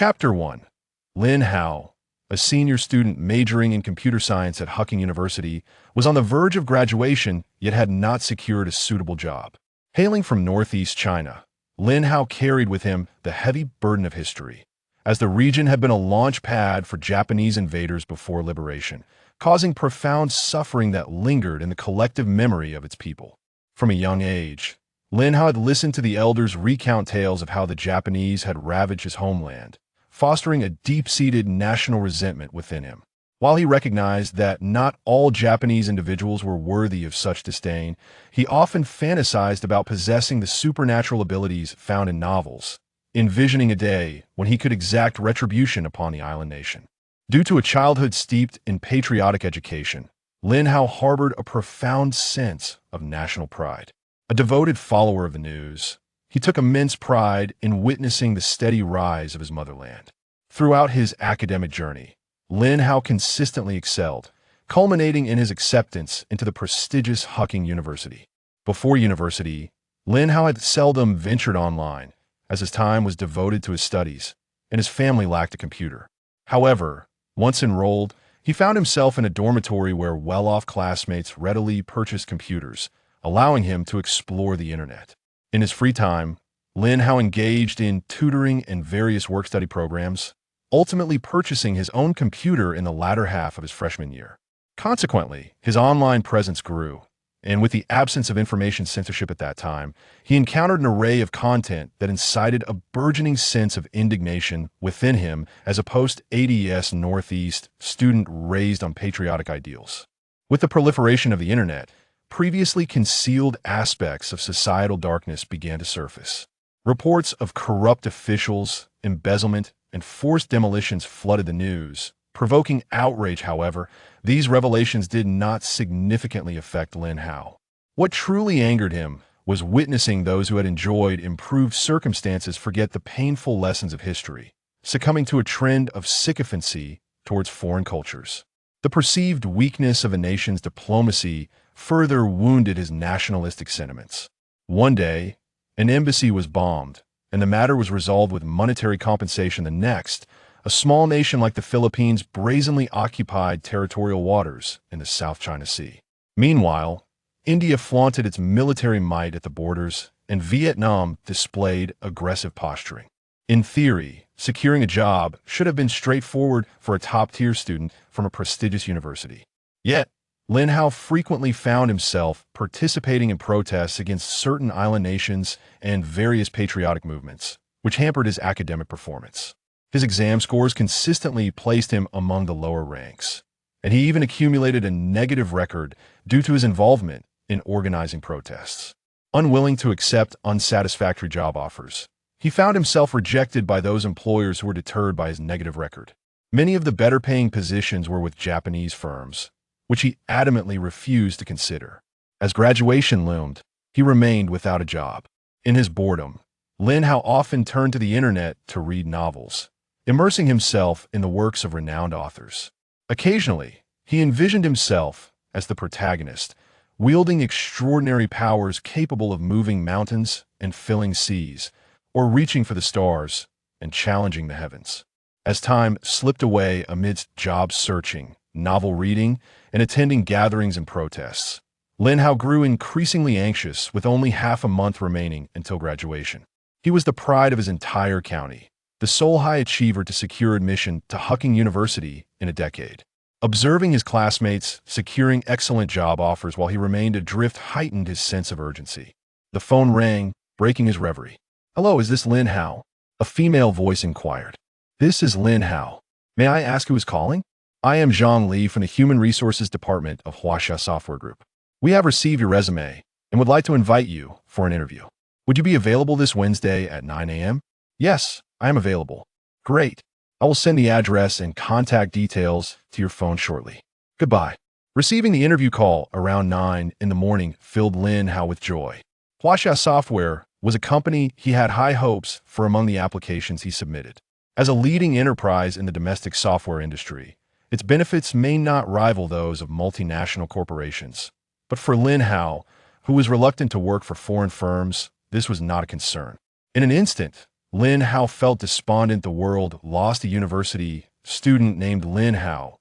Chapter 1. Lin Hao, a senior student majoring in computer science at Hucking University, was on the verge of graduation yet had not secured a suitable job. Hailing from northeast China, Lin Hao carried with him the heavy burden of history, as the region had been a launch pad for Japanese invaders before liberation, causing profound suffering that lingered in the collective memory of its people. From a young age, Lin Hao had listened to the elders recount tales of how the Japanese had ravaged his homeland, fostering a deep-seated national resentment within him. While he recognized that not all Japanese individuals were worthy of such disdain, he often fantasized about possessing the supernatural abilities found in novels, envisioning a day when he could exact retribution upon the island nation. Due to a childhood steeped in patriotic education, Lin Hao harbored a profound sense of national pride. A devoted follower of the news, he took immense pride in witnessing the steady rise of his motherland. Throughout his academic journey, Lin Hao consistently excelled, culminating in his acceptance into the prestigious Hucking University. Before university, Lin Hao had seldom ventured online, as his time was devoted to his studies, and his family lacked a computer. However, once enrolled, he found himself in a dormitory where well-off classmates readily purchased computers, allowing him to explore the internet. In his free time, Lin Hao engaged in tutoring and various work-study programs, ultimately purchasing his own computer in the latter half of his freshman year. Consequently, his online presence grew, and with the absence of information censorship at that time, he encountered an array of content that incited a burgeoning sense of indignation within him as a post-ADS Northeast student raised on patriotic ideals. With the proliferation of the internet, previously concealed aspects of societal darkness began to surface. Reports of corrupt officials, embezzlement, and forced demolitions flooded the news, provoking outrage. However, these revelations did not significantly affect Lin Hao. What truly angered him was witnessing those who had enjoyed improved circumstances forget the painful lessons of history, succumbing to a trend of sycophancy towards foreign cultures. The perceived weakness of a nation's diplomacy further wounded his nationalistic sentiments. One day, an embassy was bombed, and the matter was resolved with monetary compensation. The next, a small nation like the Philippines brazenly occupied territorial waters in the South China Sea. Meanwhile, India flaunted its military might at the borders, and Vietnam displayed aggressive posturing. In theory, securing a job should have been straightforward for a top-tier student from a prestigious university. Yet, Lin Hao frequently found himself participating in protests against certain island nations and various patriotic movements, which hampered his academic performance. His exam scores consistently placed him among the lower ranks, and he even accumulated a negative record due to his involvement in organizing protests. Unwilling to accept unsatisfactory job offers, he found himself rejected by those employers who were deterred by his negative record. Many of the better-paying positions were with Japanese firms, which he adamantly refused to consider. As graduation loomed, he remained without a job. In his boredom, Lin Hao often turned to the internet to read novels, immersing himself in the works of renowned authors. Occasionally, he envisioned himself as the protagonist, wielding extraordinary powers capable of moving mountains and filling seas, or reaching for the stars and challenging the heavens. As time slipped away amidst job searching, novel reading, and attending gatherings and protests, Lin Hao grew increasingly anxious with only half a month remaining until graduation. He was the pride of his entire county, the sole high achiever to secure admission to Hucking University in a decade. Observing his classmates securing excellent job offers while he remained adrift heightened his sense of urgency. The phone rang, breaking his reverie. "Hello, is this Lin Hao?" A female voice inquired. "This is Lin Hao. May I ask who is calling?" "I am Zhang Li from the Human Resources Department of Huaxia Software Group. We have received your resume and would like to invite you for an interview. Would you be available this Wednesday at 9 a.m.? "Yes, I am available." "Great. I will send the address and contact details to your phone shortly. Goodbye." Receiving the interview call around 9 in the morning filled Lin Hao with joy. Huaxia Software was a company he had high hopes for among the applications he submitted. As a leading enterprise in the domestic software industry, its benefits may not rival those of multinational corporations. But for Lin Hao, who was reluctant to work for foreign firms, this was not a concern. In an instant, Lin Hao felt despondent. The world lost a university student named Lin Hao,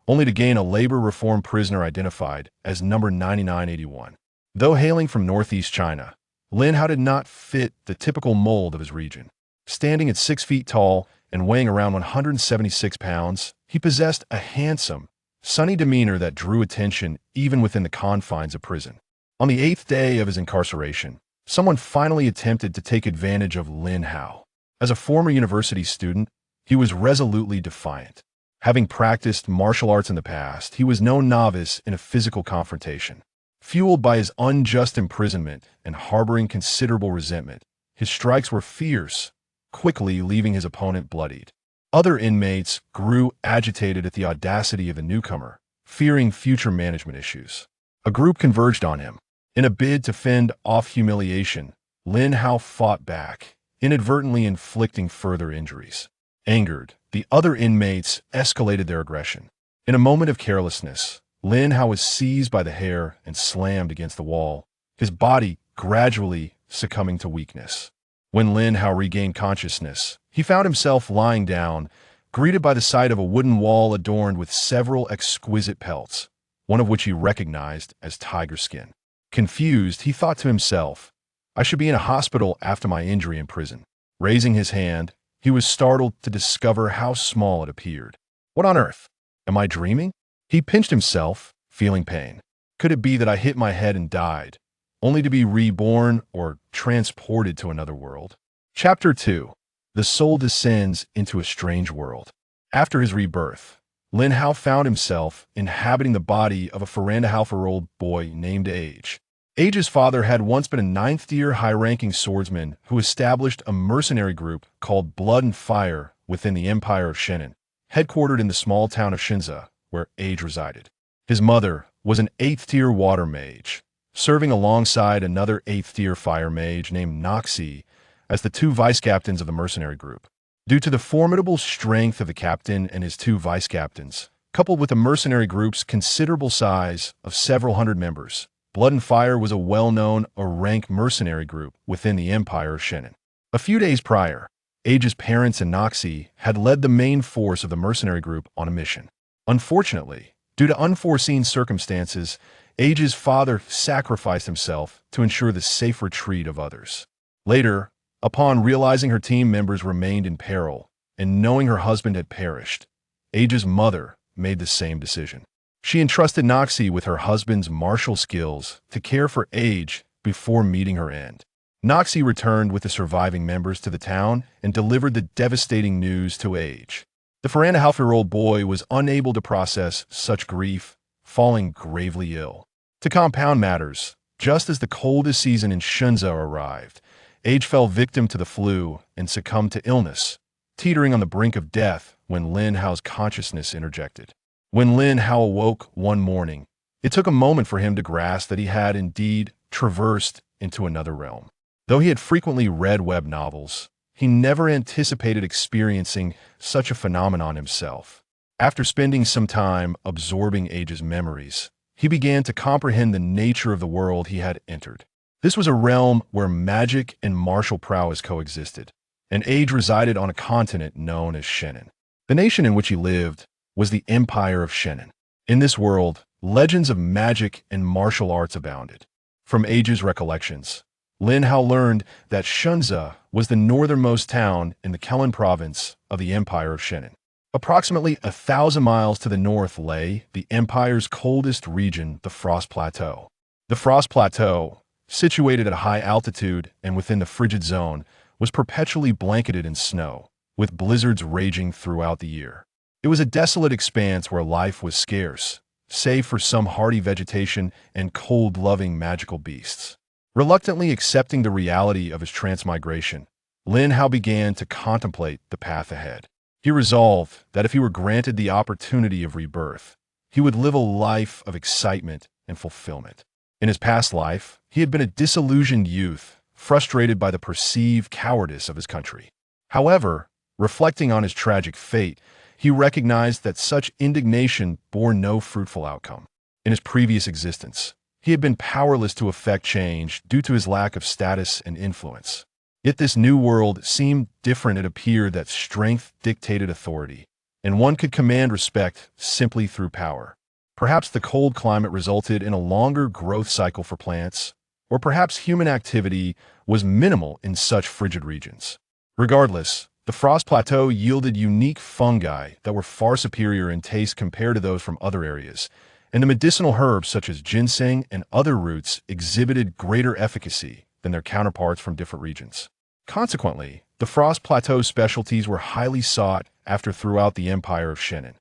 only to gain a labor reform prisoner identified as number 9981. Though hailing from northeast China, Lin Hao did not fit the typical mold of his region. Standing at 6 feet tall and weighing around 176 pounds, he possessed a handsome, sunny demeanor that drew attention even within the confines of prison. On the 8th day of his incarceration, someone finally attempted to take advantage of Lin Hao. As a former university student, he was resolutely defiant. Having practiced martial arts in the past, he was no novice in a physical confrontation. Fueled by his unjust imprisonment and harboring considerable resentment, his strikes were fierce, quickly leaving his opponent bloodied. Other inmates grew agitated at the audacity of the newcomer, fearing future management issues. A group converged on him. In a bid to fend off humiliation, Lin Hao fought back, inadvertently inflicting further injuries. Angered, the other inmates escalated their aggression. In a moment of carelessness, Lin Hao was seized by the hair and slammed against the wall, his body gradually succumbing to weakness. When Lin Hao regained consciousness, he found himself lying down, greeted by the sight of a wooden wall adorned with several exquisite pelts, one of which he recognized as tiger skin. Confused, he thought to himself, "I should be in a hospital after my injury in prison." Raising his hand, he was startled to discover how small it appeared. "What on earth? Am I dreaming?" He pinched himself, feeling pain. Could it be that I hit my head and died, only to be reborn or transported to another world? Chapter 2. The soul descends into a strange world. After his rebirth, Lin Hao found himself inhabiting the body of a 4.5-year-old boy named Age. Age's father had once been a 9th-tier high-ranking swordsman who established a mercenary group called Blood and Fire within the Empire of Shenan, headquartered in the small town of Shinza, where Age resided. His mother was an 8th-tier water mage, serving alongside another 8th-tier fire mage named Noxie as the 2 vice-captains of the mercenary group. Due to the formidable strength of the captain and his 2 vice-captains, coupled with the mercenary group's considerable size of several hundred members, Blood and Fire was a well-known rank mercenary group within the Empire of Shenan. A few days prior, Age's parents and Noxie had led the main force of the mercenary group on a mission. Unfortunately, due to unforeseen circumstances, Age's father sacrificed himself to ensure the safe retreat of others. Later, upon realizing her team members remained in peril and knowing her husband had perished, Age's mother made the same decision. She entrusted Noxie with her husband's martial skills to care for Age before meeting her end. Noxie returned with the surviving members to the town and delivered the devastating news to Age. The 4.5-year-old boy was unable to process such grief, falling gravely ill. To compound matters, just as the coldest season in Shunza arrived, Age fell victim to the flu and succumbed to illness, teetering on the brink of death when Lin Hao's consciousness interjected. When Lin Hao awoke one morning, it took a moment for him to grasp that he had indeed traversed into another realm. Though he had frequently read web novels, he never anticipated experiencing such a phenomenon himself. After spending some time absorbing Age's memories, he began to comprehend the nature of the world he had entered. This was a realm where magic and martial prowess coexisted, and Age resided on a continent known as Shenan. The nation in which he lived was the Empire of Shenan. In this world, legends of magic and martial arts abounded. From Age's recollections, Lin Hao learned that Shunza was the northernmost town in the Kelen province of the Empire of Shenan. Approximately 1,000 miles to the north lay the empire's coldest region, the Frost Plateau. The Frost Plateau, situated at a high altitude and within the frigid zone, was perpetually blanketed in snow, with blizzards raging throughout the year. It was a desolate expanse where life was scarce, save for some hardy vegetation and cold-loving magical beasts. Reluctantly accepting the reality of his transmigration, Lin Hao began to contemplate the path ahead. He resolved that if he were granted the opportunity of rebirth, he would live a life of excitement and fulfillment. In his past life, he had been a disillusioned youth, frustrated by the perceived cowardice of his country. However, reflecting on his tragic fate, he recognized that such indignation bore no fruitful outcome. In his previous existence, he had been powerless to effect change due to his lack of status and influence. Yet this new world seemed different. It appeared that strength dictated authority, and one could command respect simply through power. Perhaps the cold climate resulted in a longer growth cycle for plants, or perhaps human activity was minimal in such frigid regions. Regardless, the frost plateau yielded unique fungi that were far superior in taste compared to those from other areas, and the medicinal herbs such as ginseng and other roots exhibited greater efficacy than their counterparts from different regions. Consequently, the frost plateau specialties were highly sought after throughout the empire of Shannon.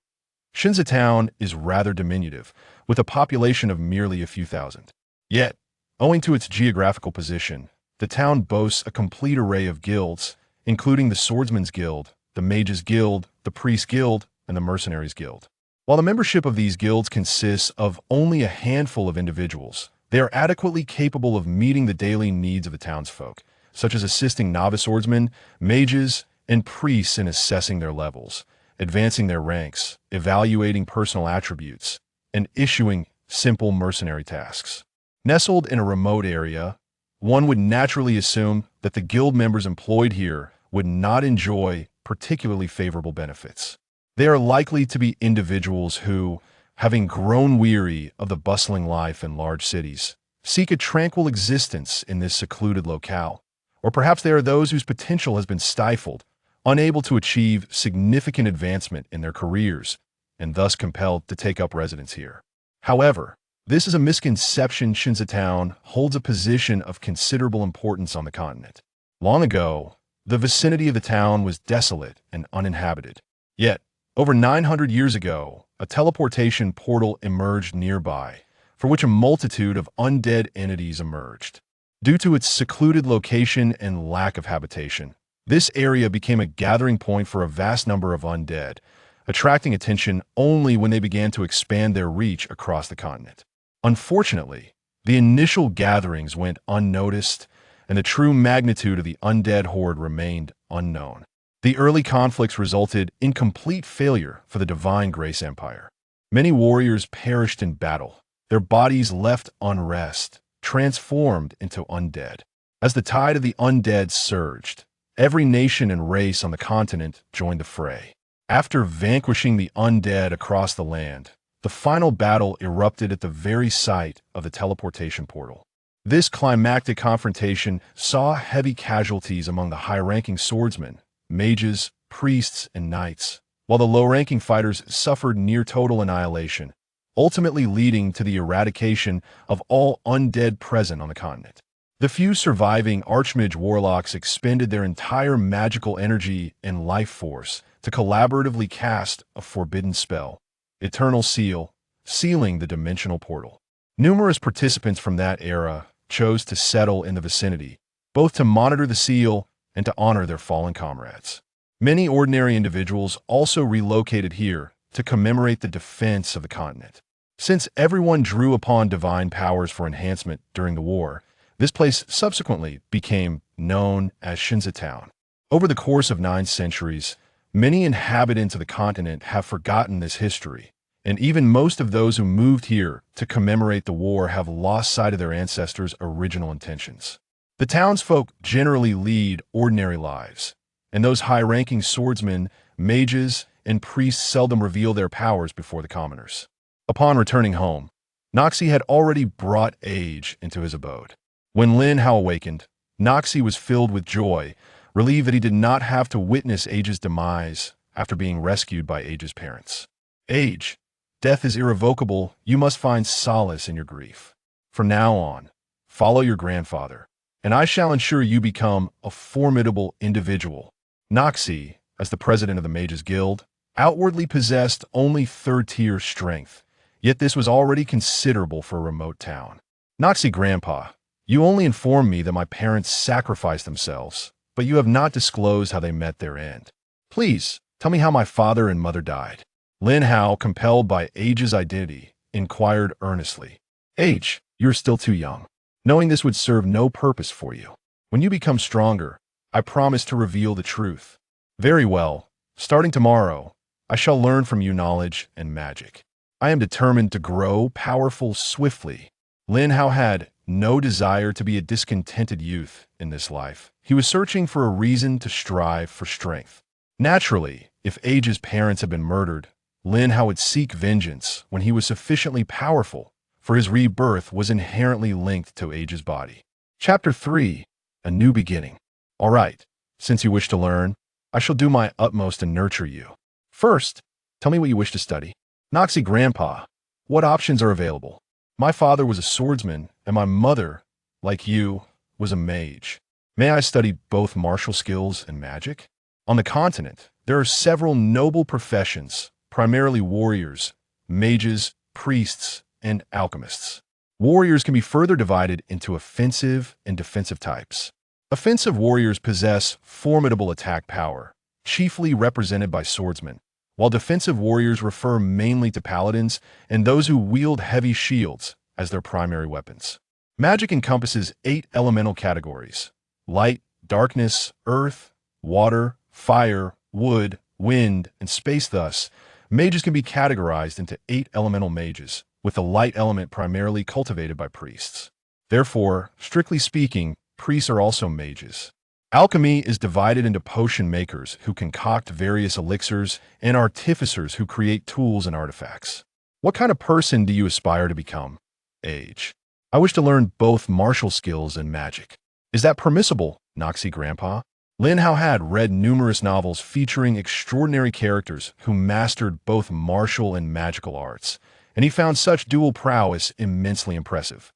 Shinza town is rather diminutive, with a population of merely a few thousand. Yet, owing to its geographical position, the town boasts a complete array of guilds, including the Swordsman's Guild, the Mage's Guild, the Priest's Guild, and the Mercenaries' Guild. While the membership of these guilds consists of only a handful of individuals, they are adequately capable of meeting the daily needs of the townsfolk, such as assisting novice swordsmen, mages, and priests in assessing their levels, advancing their ranks, evaluating personal attributes, and issuing simple mercenary tasks. Nestled in a remote area, one would naturally assume that the guild members employed here would not enjoy particularly favorable benefits. They are likely to be individuals who, having grown weary of the bustling life in large cities, seek a tranquil existence in this secluded locale. Or perhaps they are those whose potential has been stifled, unable to achieve significant advancement in their careers, and thus compelled to take up residence here. However, this is a misconception. Shinza town holds a position of considerable importance on the continent. Long ago, the vicinity of the town was desolate and uninhabited. Yet, over 900 years ago, a teleportation portal emerged nearby, for which a multitude of undead entities emerged. Due to its secluded location and lack of habitation, this area became a gathering point for a vast number of undead, attracting attention only when they began to expand their reach across the continent. Unfortunately, the initial gatherings went unnoticed, and the true magnitude of the undead horde remained unknown. The early conflicts resulted in complete failure for the Divine Grace Empire. Many warriors perished in battle, their bodies left unrest, transformed into undead. As the tide of the undead surged, every nation and race on the continent joined the fray. After vanquishing the undead across the land, the final battle erupted at the very site of the teleportation portal. This climactic confrontation saw heavy casualties among the high-ranking swordsmen, mages, priests, and knights, while the low-ranking fighters suffered near-total annihilation, ultimately leading to the eradication of all undead present on the continent. The few surviving Archmage warlocks expended their entire magical energy and life force to collaboratively cast a forbidden spell, Eternal Seal, sealing the dimensional portal. Numerous participants from that era chose to settle in the vicinity, both to monitor the seal and to honor their fallen comrades. Many ordinary individuals also relocated here to commemorate the defense of the continent. Since everyone drew upon divine powers for enhancement during the war, this place subsequently became known as Shinza Town. Over the course of 9 centuries, many inhabitants of the continent have forgotten this history, and even most of those who moved here to commemorate the war have lost sight of their ancestors' original intentions. The townsfolk generally lead ordinary lives, and those high-ranking swordsmen, mages, and priests seldom reveal their powers before the commoners. Upon returning home, Noxie had already brought age into his abode. When Lin Hao awakened, Noxie was filled with joy, relieved that he did not have to witness Age's demise after being rescued by Age's parents. Age, death is irrevocable. You must find solace in your grief. From now on, follow your grandfather, and I shall ensure you become a formidable individual. Noxie, as the president of the Mages Guild, outwardly possessed only third-tier strength, yet this was already considerable for a remote town. Noxie, Grandpa, you only informed me that my parents sacrificed themselves, but you have not disclosed how they met their end. Please, tell me how my father and mother died. Lin Hao, compelled by Age's identity, inquired earnestly. Age, you're still too young. Knowing this would serve no purpose for you. When you become stronger, I promise to reveal the truth. Very well. Starting tomorrow, I shall learn from you knowledge and magic. I am determined to grow powerful swiftly. Lin Hao had no desire to be a discontented youth in this life. He was searching for a reason to strive for strength. Naturally, if Age's parents had been murdered, Lin Hao would seek vengeance when he was sufficiently powerful, for his rebirth was inherently linked to Age's body. Chapter 3. A New Beginning. All right, since you wish to learn, I shall do my utmost to nurture you. First, tell me what you wish to study. Noxie Grandpa, what options are available? My father was a swordsman, and my mother, like you, was a mage. May I study both martial skills and magic? On the continent, there are several noble professions, primarily warriors, mages, priests, and alchemists. Warriors can be further divided into offensive and defensive types. Offensive warriors possess formidable attack power, chiefly represented by swordsmen, while defensive warriors refer mainly to paladins and those who wield heavy shields as their primary weapons. Magic encompasses 8 elemental categories: light, darkness, earth, water, fire, wood, wind, and space. Thus, mages can be categorized into 8 elemental mages, with the light element primarily cultivated by priests. Therefore, strictly speaking, priests are also mages. Alchemy is divided into potion makers who concoct various elixirs and artificers who create tools and artifacts. What kind of person do you aspire to become? Age. I wish to learn both martial skills and magic. Is that permissible, Noxie Grandpa? Lin Hao had read numerous novels featuring extraordinary characters who mastered both martial and magical arts, and he found such dual prowess immensely impressive.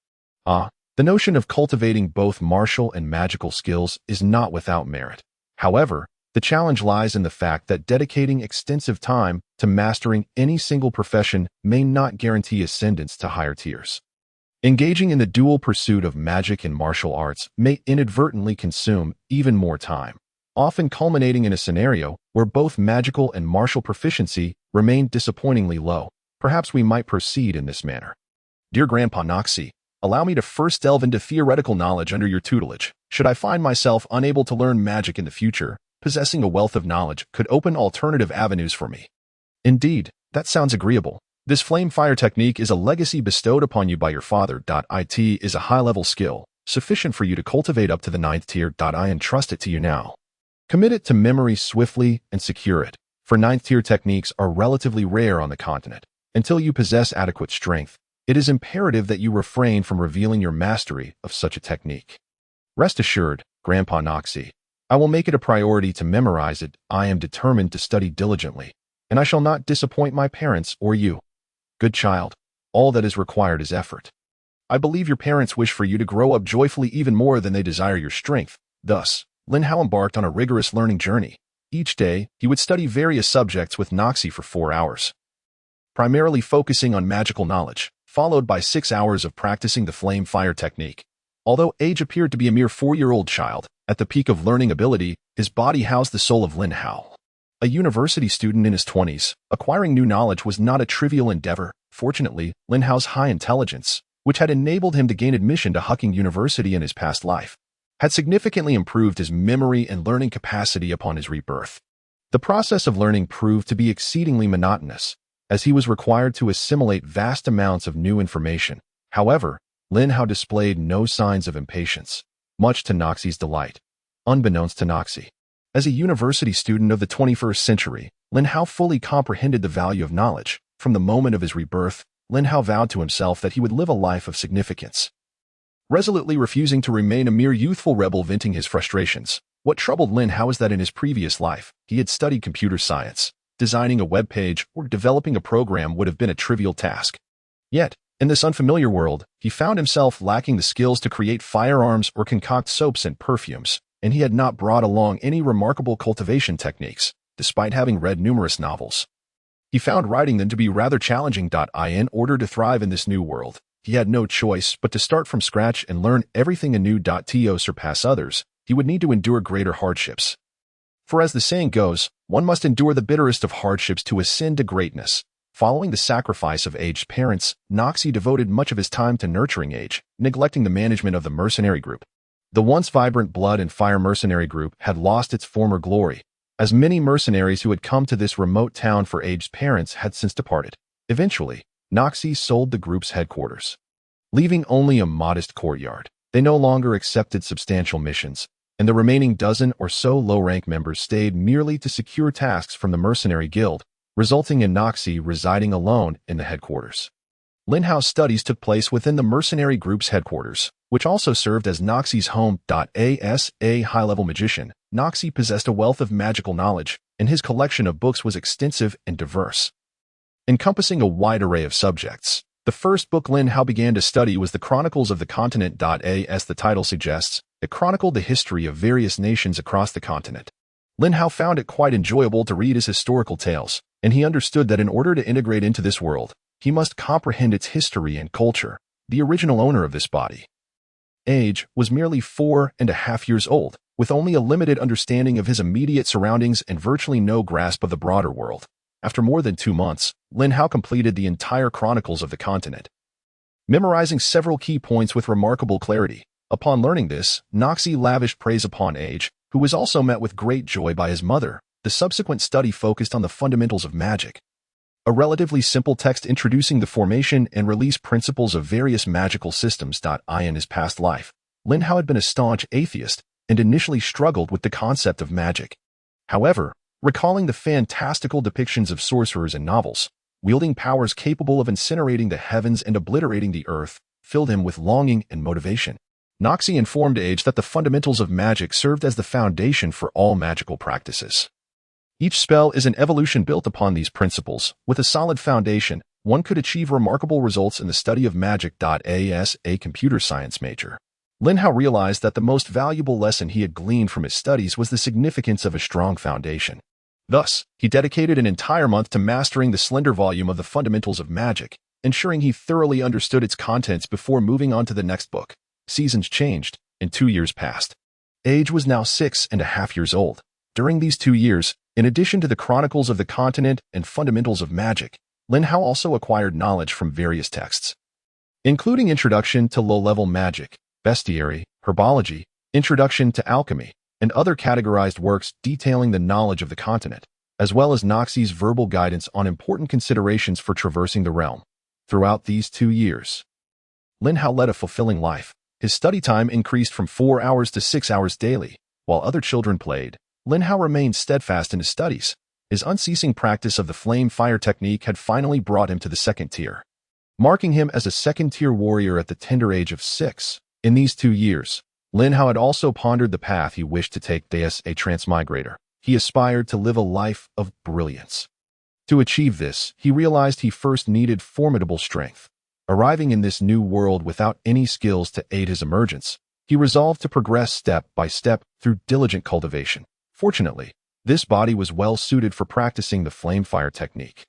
The notion of cultivating both martial and magical skills is not without merit. However, the challenge lies in the fact that dedicating extensive time to mastering any single profession may not guarantee ascendance to higher tiers. Engaging in the dual pursuit of magic and martial arts may inadvertently consume even more time, often culminating in a scenario where both magical and martial proficiency remain disappointingly low. Perhaps we might proceed in this manner. Dear Grandpa Noxie, allow me to first delve into theoretical knowledge under your tutelage. Should I find myself unable to learn magic in the future, possessing a wealth of knowledge could open alternative avenues for me. Indeed, that sounds agreeable. This flame fire technique is a legacy bestowed upon you by your father. It is a high-level skill, sufficient for you to cultivate up to the 9th tier. I entrust it to you now. Commit it to memory swiftly and secure it, for 9th tier techniques are relatively rare on the continent. Until you possess adequate strength, it is imperative that you refrain from revealing your mastery of such a technique. Rest assured, Grandpa Noxie, I will make it a priority to memorize it. I am determined to study diligently, and I shall not disappoint my parents or you. Good child, all that is required is effort. I believe your parents wish for you to grow up joyfully even more than they desire your strength. Thus, Lin Hao embarked on a rigorous learning journey. Each day, he would study various subjects with Noxie for 4 hours, primarily focusing on magical knowledge, followed by 6 hours of practicing the flame fire technique. Although Age appeared to be a mere 4-year-old child, at the peak of learning ability, his body housed the soul of Lin Hao. A university student in his 20s, acquiring new knowledge was not a trivial endeavor. Fortunately, Lin Hao's high intelligence, which had enabled him to gain admission to Hucking University in his past life, had significantly improved his memory and learning capacity upon his rebirth. The process of learning proved to be exceedingly monotonous, as he was required to assimilate vast amounts of new information. However, Lin Hao displayed no signs of impatience, much to Noxie's delight. Unbeknownst to Noxie, as a university student of the 21st century, Lin Hao fully comprehended the value of knowledge. From the moment of his rebirth, Lin Hao vowed to himself that he would live a life of significance, resolutely refusing to remain a mere youthful rebel venting his frustrations. What troubled Lin Hao is that in his previous life, he had studied computer science. Designing a web page or developing a program would have been a trivial task. Yet, in this unfamiliar world, he found himself lacking the skills to create firearms or concoct soaps and perfumes, and he had not brought along any remarkable cultivation techniques, despite having read numerous novels. He found writing them to be rather challenging. In order to thrive in this new world, he had no choice but to start from scratch and learn everything anew. To surpass others, he would need to endure greater hardships. For as the saying goes, one must endure the bitterest of hardships to ascend to greatness. Following the sacrifice of Age's parents, Noxie devoted much of his time to nurturing Age, neglecting the management of the mercenary group. The once vibrant Blood and Fire mercenary group had lost its former glory, as many mercenaries who had come to this remote town for Age's parents had since departed. Eventually, Noxie sold the group's headquarters, leaving only a modest courtyard. They no longer accepted substantial missions, and the remaining dozen or so low-rank members stayed merely to secure tasks from the mercenary guild, resulting in Noxie residing alone in the headquarters. Lin Hao's studies took place within the mercenary group's headquarters, which also served as Noxie's home. As a high-level magician, Noxie possessed a wealth of magical knowledge, and his collection of books was extensive and diverse, encompassing a wide array of subjects. The first book Lin Hao began to study was the Chronicles of the Continent. As the title suggests, it chronicled the history of various nations across the continent. Lin Hao found it quite enjoyable to read his historical tales, and he understood that in order to integrate into this world, he must comprehend its history and culture. The original owner of this body, age, was merely 4.5 years old, with only a limited understanding of his immediate surroundings and virtually no grasp of the broader world. After more than 2 months, Lin Hao completed the entire Chronicles of the Continent, memorizing several key points with remarkable clarity. Upon learning this, Noxie lavished praise upon Age, who was also met with great joy by his mother. The subsequent study focused on the fundamentals of magic, a relatively simple text introducing the formation and release principles of various magical systems. In his past life, Lin Hao had been a staunch atheist and initially struggled with the concept of magic. However, recalling the fantastical depictions of sorcerers in novels, wielding powers capable of incinerating the heavens and obliterating the earth, filled him with longing and motivation. Noxie informed Age that the fundamentals of magic served as the foundation for all magical practices. Each spell is an evolution built upon these principles. With a solid foundation, one could achieve remarkable results in the study of magic. As a computer science major, Lin Hao realized that the most valuable lesson he had gleaned from his studies was the significance of a strong foundation. Thus, he dedicated an entire month to mastering the slender volume of the fundamentals of magic, ensuring he thoroughly understood its contents before moving on to the next book. Seasons changed, and 2 years passed. Age was now 6.5 years old. During these 2 years, in addition to the Chronicles of the Continent and Fundamentals of Magic, Lin Hao also acquired knowledge from various texts, including Introduction to Low-Level Magic, Bestiary, Herbology, Introduction to Alchemy, and other categorized works detailing the knowledge of the continent, as well as Noxie's verbal guidance on important considerations for traversing the realm. Throughout these 2 years, Lin Hao led a fulfilling life. His study time increased from 4 hours to 6 hours daily. While other children played, Lin Hao remained steadfast in his studies. His unceasing practice of the flame fire technique had finally brought him to the 2nd tier, marking him as a 2nd-tier warrior at the tender age of 6. In these 2 years, Lin Hao had also pondered the path he wished to take. As a transmigrator, he aspired to live a life of brilliance. To achieve this, he realized he first needed formidable strength. Arriving in this new world without any skills to aid his emergence, he resolved to progress step by step through diligent cultivation. Fortunately, this body was well suited for practicing the flame fire technique,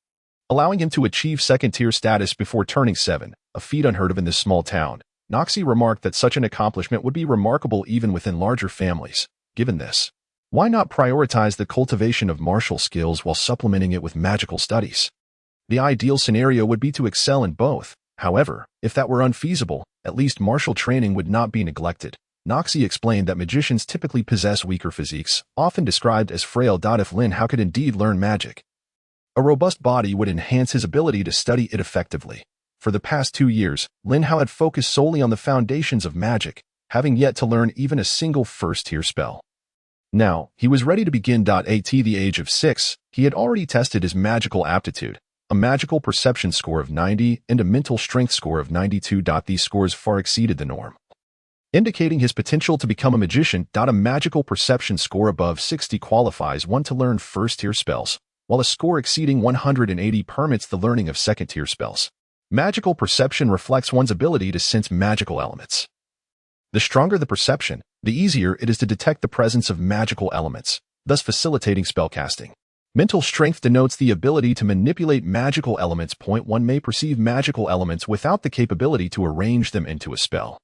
allowing him to achieve 2nd-tier status before turning 7, a feat unheard of in this small town. Noxie remarked that such an accomplishment would be remarkable even within larger families. Given this, why not prioritize the cultivation of martial skills while supplementing it with magical studies? The ideal scenario would be to excel in both. However, if that were unfeasible, at least martial training would not be neglected. Noxie explained that magicians typically possess weaker physiques, often described as frail. If Lin Hao could indeed learn magic, a robust body would enhance his ability to study it effectively. For the past 2 years, Lin Hao had focused solely on the foundations of magic, having yet to learn even a single 1st-tier spell. Now, he was ready to begin. At the age of 6, he had already tested his magical aptitude, a magical perception score of 90 and a mental strength score of 92. These scores far exceeded the norm, indicating his potential to become a magician. A magical perception score above 60 qualifies one to learn 1st-tier spells, while a score exceeding 180 permits the learning of 2nd-tier spells. Magical perception reflects one's ability to sense magical elements. The stronger the perception, the easier it is to detect the presence of magical elements, thus facilitating spellcasting. Mental strength denotes the ability to manipulate magical elements. One may perceive magical elements without the capability to arrange them into a spell,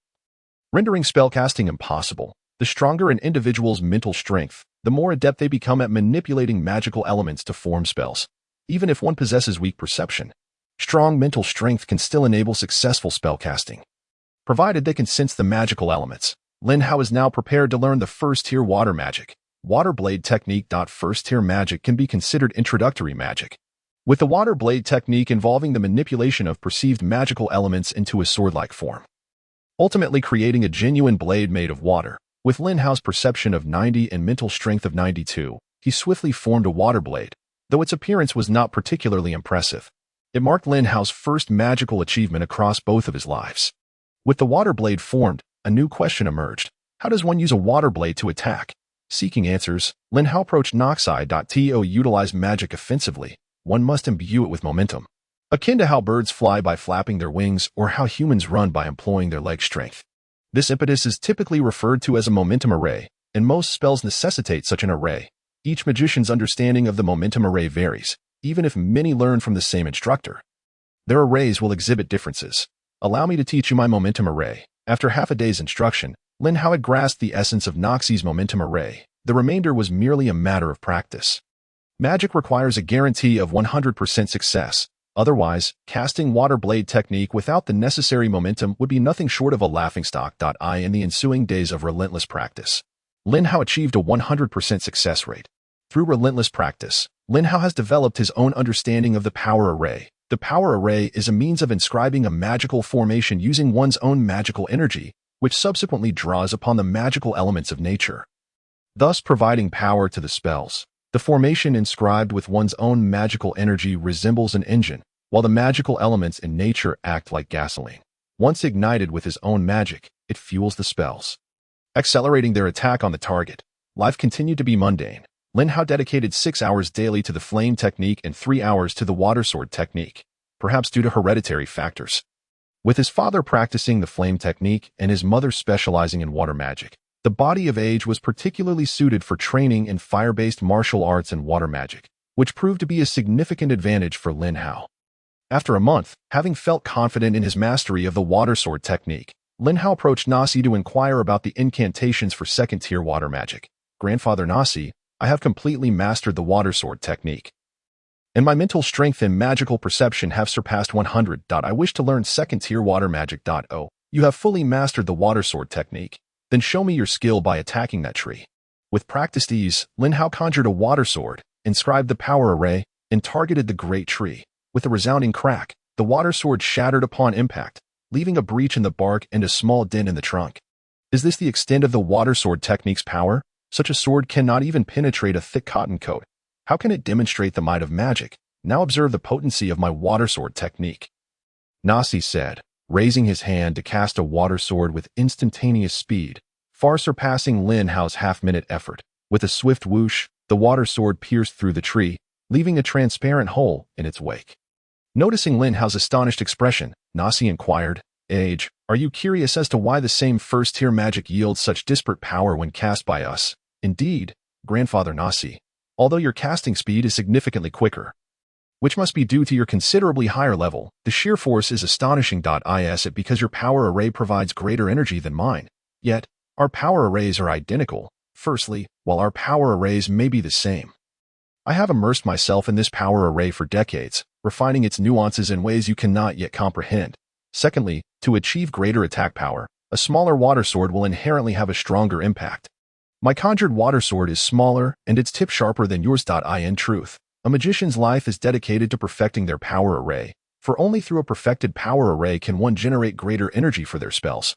rendering spellcasting impossible. The stronger an individual's mental strength, the more adept they become at manipulating magical elements to form spells. Even if one possesses weak perception, strong mental strength can still enable successful spellcasting, provided they can sense the magical elements. Lin Hao is now prepared to learn the 1st-tier water magic, water blade technique. 1st-tier magic can be considered introductory magic, with the water blade technique involving the manipulation of perceived magical elements into a sword-like form, ultimately creating a genuine blade made of water. With Lin Hao's perception of 90 and mental strength of 92, he swiftly formed a water blade, though its appearance was not particularly impressive. It marked Lin Hao's first magical achievement across both of his lives. With the water blade formed, a new question emerged. How does one use a water blade to attack? Seeking answers, Lin Hao approached Noxai.to utilize magic offensively. One must imbue it with momentum, akin to how birds fly by flapping their wings or how humans run by employing their leg strength. This impetus is typically referred to as a momentum array, and most spells necessitate such an array. Each magician's understanding of the momentum array varies, even if many learn from the same instructor. Their arrays will exhibit differences. Allow me to teach you my momentum array. After half a day's instruction, Lin Hao had grasped the essence of Noxai's momentum array. The remainder was merely a matter of practice. Magic requires a guarantee of 100% success. Otherwise, casting water blade technique without the necessary momentum would be nothing short of a laughingstock. In the ensuing days of relentless practice, Lin Hao achieved a 100% success rate. Through relentless practice, Lin Hao has developed his own understanding of the power array. The power array is a means of inscribing a magical formation using one's own magical energy, which subsequently draws upon the magical elements of nature, thus providing power to the spells. The formation inscribed with one's own magical energy resembles an engine, while the magical elements in nature act like gasoline. Once ignited with his own magic, it fuels the spells, accelerating their attack on the target. Life continued to be mundane. Lin Hao dedicated 6 hours daily to the flame technique and 3 hours to the water sword technique, perhaps due to hereditary factors. With his father practicing the flame technique and his mother specializing in water magic, the body of age was particularly suited for training in fire-based martial arts and water magic, which proved to be a significant advantage for Lin Hao. After a month, having felt confident in his mastery of the water sword technique, Lin Hao approached Nasi to inquire about the incantations for second-tier water magic. Grandfather Nasi, I have completely mastered the water sword technique, and my mental strength and magical perception have surpassed 100. I wish to learn second-tier water magic. Oh, you have fully mastered the water sword technique. Then show me your skill by attacking that tree. With practiced ease, Lin Hao conjured a water sword, inscribed the power array, and targeted the great tree. With a resounding crack, the water sword shattered upon impact, leaving a breach in the bark and a small dent in the trunk. Is this the extent of the water sword technique's power? Such a sword cannot even penetrate a thick cotton coat. How can it demonstrate the might of magic? Now observe the potency of my water sword technique. Nasi said, raising his hand to cast a water sword with instantaneous speed, far surpassing Lin Hao's half-minute effort. With a swift whoosh, the water sword pierced through the tree, leaving a transparent hole in its wake. Noticing Lin Hao's astonished expression, Nasi inquired, Age, are you curious as to why the same first-tier magic yields such disparate power when cast by us? Indeed, Grandfather Nasi, although your casting speed is significantly quicker, which must be due to your considerably higher level, the sheer force is astonishing. Is it because your power array provides greater energy than mine? Yet, our power arrays are identical. Firstly, while our power arrays may be the same, I have immersed myself in this power array for decades, refining its nuances in ways you cannot yet comprehend. Secondly, to achieve greater attack power, a smaller water sword will inherently have a stronger impact. My conjured water sword is smaller and its tip sharper than yours. In truth, a magician's life is dedicated to perfecting their power array, for only through a perfected power array can one generate greater energy for their spells,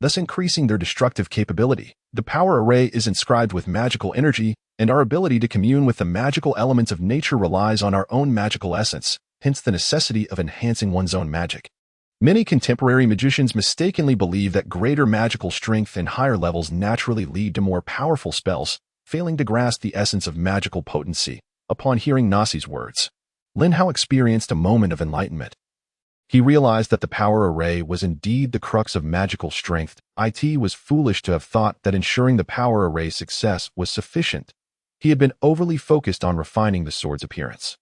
thus increasing their destructive capability. The power array is inscribed with magical energy, and our ability to commune with the magical elements of nature relies on our own magical essence, hence the necessity of enhancing one's own magic. Many contemporary magicians mistakenly believe that greater magical strength and higher levels naturally lead to more powerful spells, failing to grasp the essence of magical potency. Upon hearing Nasi's words, Lin Hao experienced a moment of enlightenment. He realized that the power array was indeed the crux of magical strength. It was foolish to have thought that ensuring the power array's success was sufficient. He had been overly focused on refining the sword's appearance,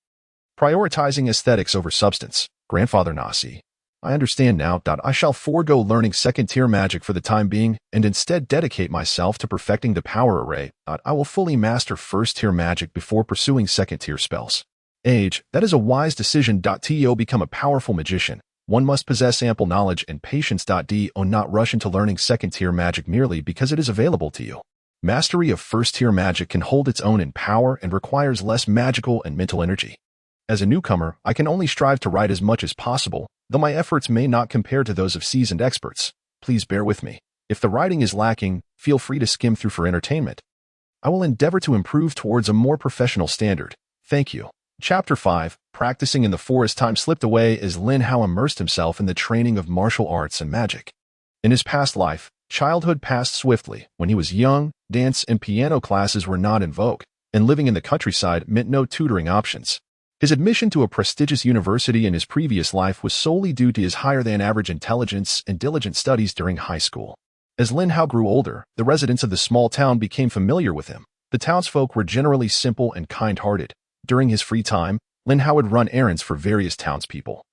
prioritizing aesthetics over substance. Grandfather Nasi, I understand now. I shall forego learning second-tier magic for the time being and instead dedicate myself to perfecting the power array. I will fully master first-tier magic before pursuing second-tier spells. Age, that is a wise decision. To become a powerful magician, one must possess ample knowledge and patience. Do not rush into learning second-tier magic merely because it is available to you. Mastery of first-tier magic can hold its own in power and requires less magical and mental energy. As a newcomer, I can only strive to write as much as possible, though my efforts may not compare to those of seasoned experts. Please bear with me. If the writing is lacking, feel free to skim through for entertainment. I will endeavor to improve towards a more professional standard. Thank you. Chapter 5. Practicing in the forest. Time slipped away as Lin Hao immersed himself in the training of martial arts and magic. In his past life, childhood passed swiftly. When he was young, dance and piano classes were not in vogue, and living in the countryside meant no tutoring options. His admission to a prestigious university in his previous life was solely due to his higher-than-average intelligence and diligent studies during high school. As Lin Hao grew older, the residents of the small town became familiar with him. The townsfolk were generally simple and kind-hearted. During his free time, Lin Hao would run errands for various townspeople,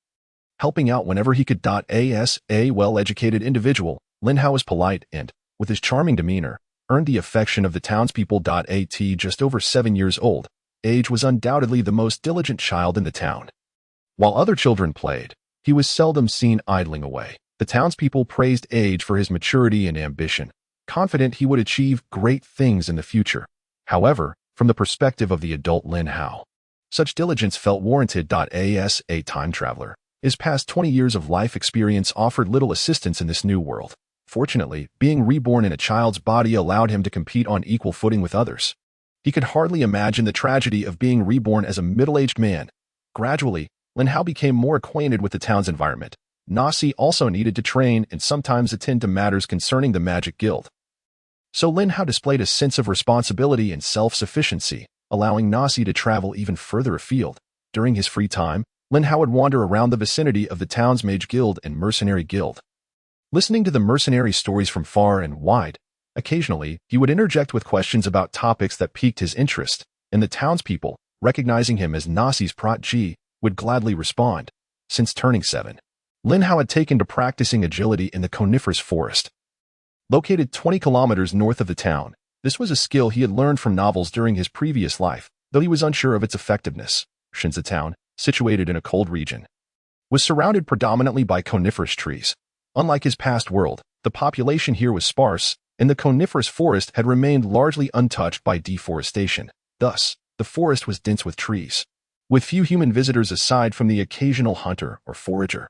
helping out whenever he could. As a well-educated individual, Lin Hao was polite and, with his charming demeanor, earned the affection of the townspeople. At just over 7 years old, Age was undoubtedly the most diligent child in the town. While other children played, he was seldom seen idling away. The townspeople praised Age for his maturity and ambition, confident he would achieve great things in the future. However, from the perspective of the adult Lin Hao, such diligence felt warranted. As a time traveler, his past 20 years of life experience offered little assistance in this new world. Fortunately, being reborn in a child's body allowed him to compete on equal footing with others. He could hardly imagine the tragedy of being reborn as a middle-aged man. Gradually, Lin Hao became more acquainted with the town's environment. Nasi also needed to train and sometimes attend to matters concerning the Magic Guild. So Lin Hao displayed a sense of responsibility and self-sufficiency, allowing Nasi to travel even further afield. During his free time, Lin Hao would wander around the vicinity of the town's Mage Guild and Mercenary Guild, listening to the mercenary stories from far and wide. Occasionally, he would interject with questions about topics that piqued his interest, and the townspeople, recognizing him as Nasi's protege, would gladly respond. Since turning 7, Lin Hao had taken to practicing agility in the coniferous forest. Located 20 kilometers north of the town, this was a skill he had learned from novels during his previous life, though he was unsure of its effectiveness. Shinza town, situated in a cold region, was surrounded predominantly by coniferous trees. Unlike his past world, the population here was sparse, and the coniferous forest had remained largely untouched by deforestation. Thus, the forest was dense with trees, with few human visitors aside from the occasional hunter or forager.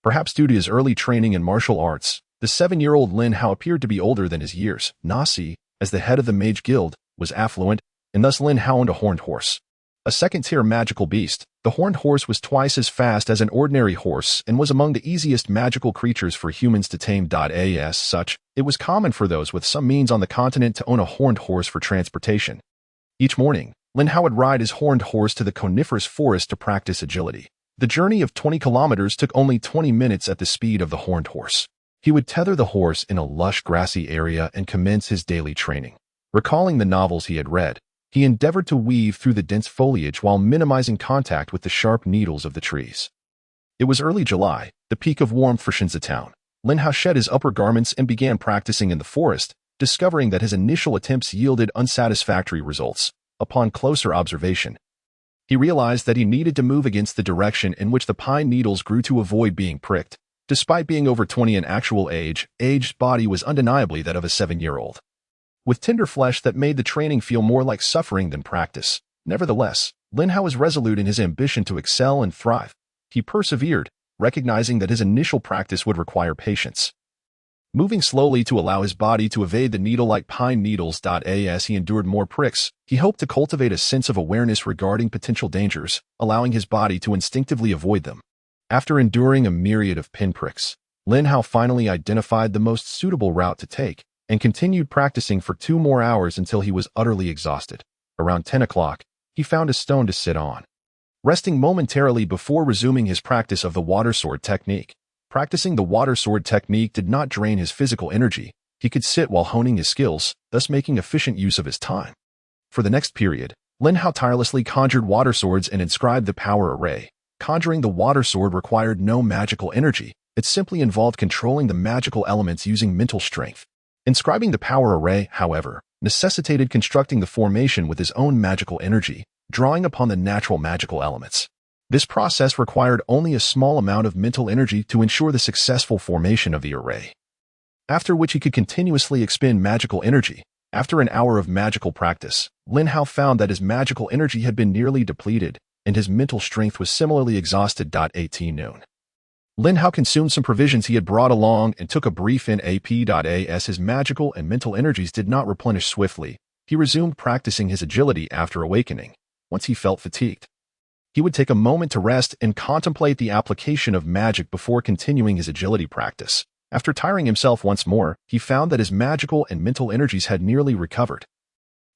Perhaps due to his early training in martial arts, the 7-year-old Lin Hao appeared to be older than his years. Nasi, as the head of the Mage Guild, was affluent, and thus Lin Hao owned a horned horse. A second-tier magical beast, the horned horse was twice as fast as an ordinary horse and was among the easiest magical creatures for humans to tame. As such, it was common for those with some means on the continent to own a horned horse for transportation. Each morning, Lin Hao would ride his horned horse to the coniferous forest to practice agility. The journey of 20 kilometers took only 20 minutes at the speed of the horned horse. He would tether the horse in a lush grassy area and commence his daily training. Recalling the novels he had read, he endeavored to weave through the dense foliage while minimizing contact with the sharp needles of the trees. It was early July, the peak of warmth for Shinza town. Lin Hao shed his upper garments and began practicing in the forest, discovering that his initial attempts yielded unsatisfactory results. Upon closer observation, he realized that he needed to move against the direction in which the pine needles grew to avoid being pricked. Despite being over 20 in actual age, Age's body was undeniably that of a 7-year-old, with tender flesh that made the training feel more like suffering than practice. Nevertheless, Lin Hao was resolute in his ambition to excel and thrive. He persevered, recognizing that his initial practice would require patience, moving slowly to allow his body to evade the needle-like pine needles. As he endured more pricks, he hoped to cultivate a sense of awareness regarding potential dangers, allowing his body to instinctively avoid them. After enduring a myriad of pinpricks, Lin Hao finally identified the most suitable route to take and continued practicing for 2 more hours until he was utterly exhausted. Around 10 o'clock, he found a stone to sit on, resting momentarily before resuming his practice of the water sword technique. Practicing the water sword technique did not drain his physical energy. He could sit while honing his skills, thus making efficient use of his time. For the next period, Lin Hao tirelessly conjured water swords and inscribed the power array. Conjuring the water sword required no magical energy. It simply involved controlling the magical elements using mental strength. Inscribing the power array, however, necessitated constructing the formation with his own magical energy, drawing upon the natural magical elements. This process required only a small amount of mental energy to ensure the successful formation of the array, after which he could continuously expend magical energy. After an hour of magical practice, Lin Hao found that his magical energy had been nearly depleted, and his mental strength was similarly exhausted. At noon, Lin Hao consumed some provisions he had brought along and took a brief nap. As his magical and mental energies did not replenish swiftly, he resumed practicing his agility after awakening. Once he felt fatigued, he would take a moment to rest and contemplate the application of magic before continuing his agility practice. After tiring himself once more, he found that his magical and mental energies had nearly recovered,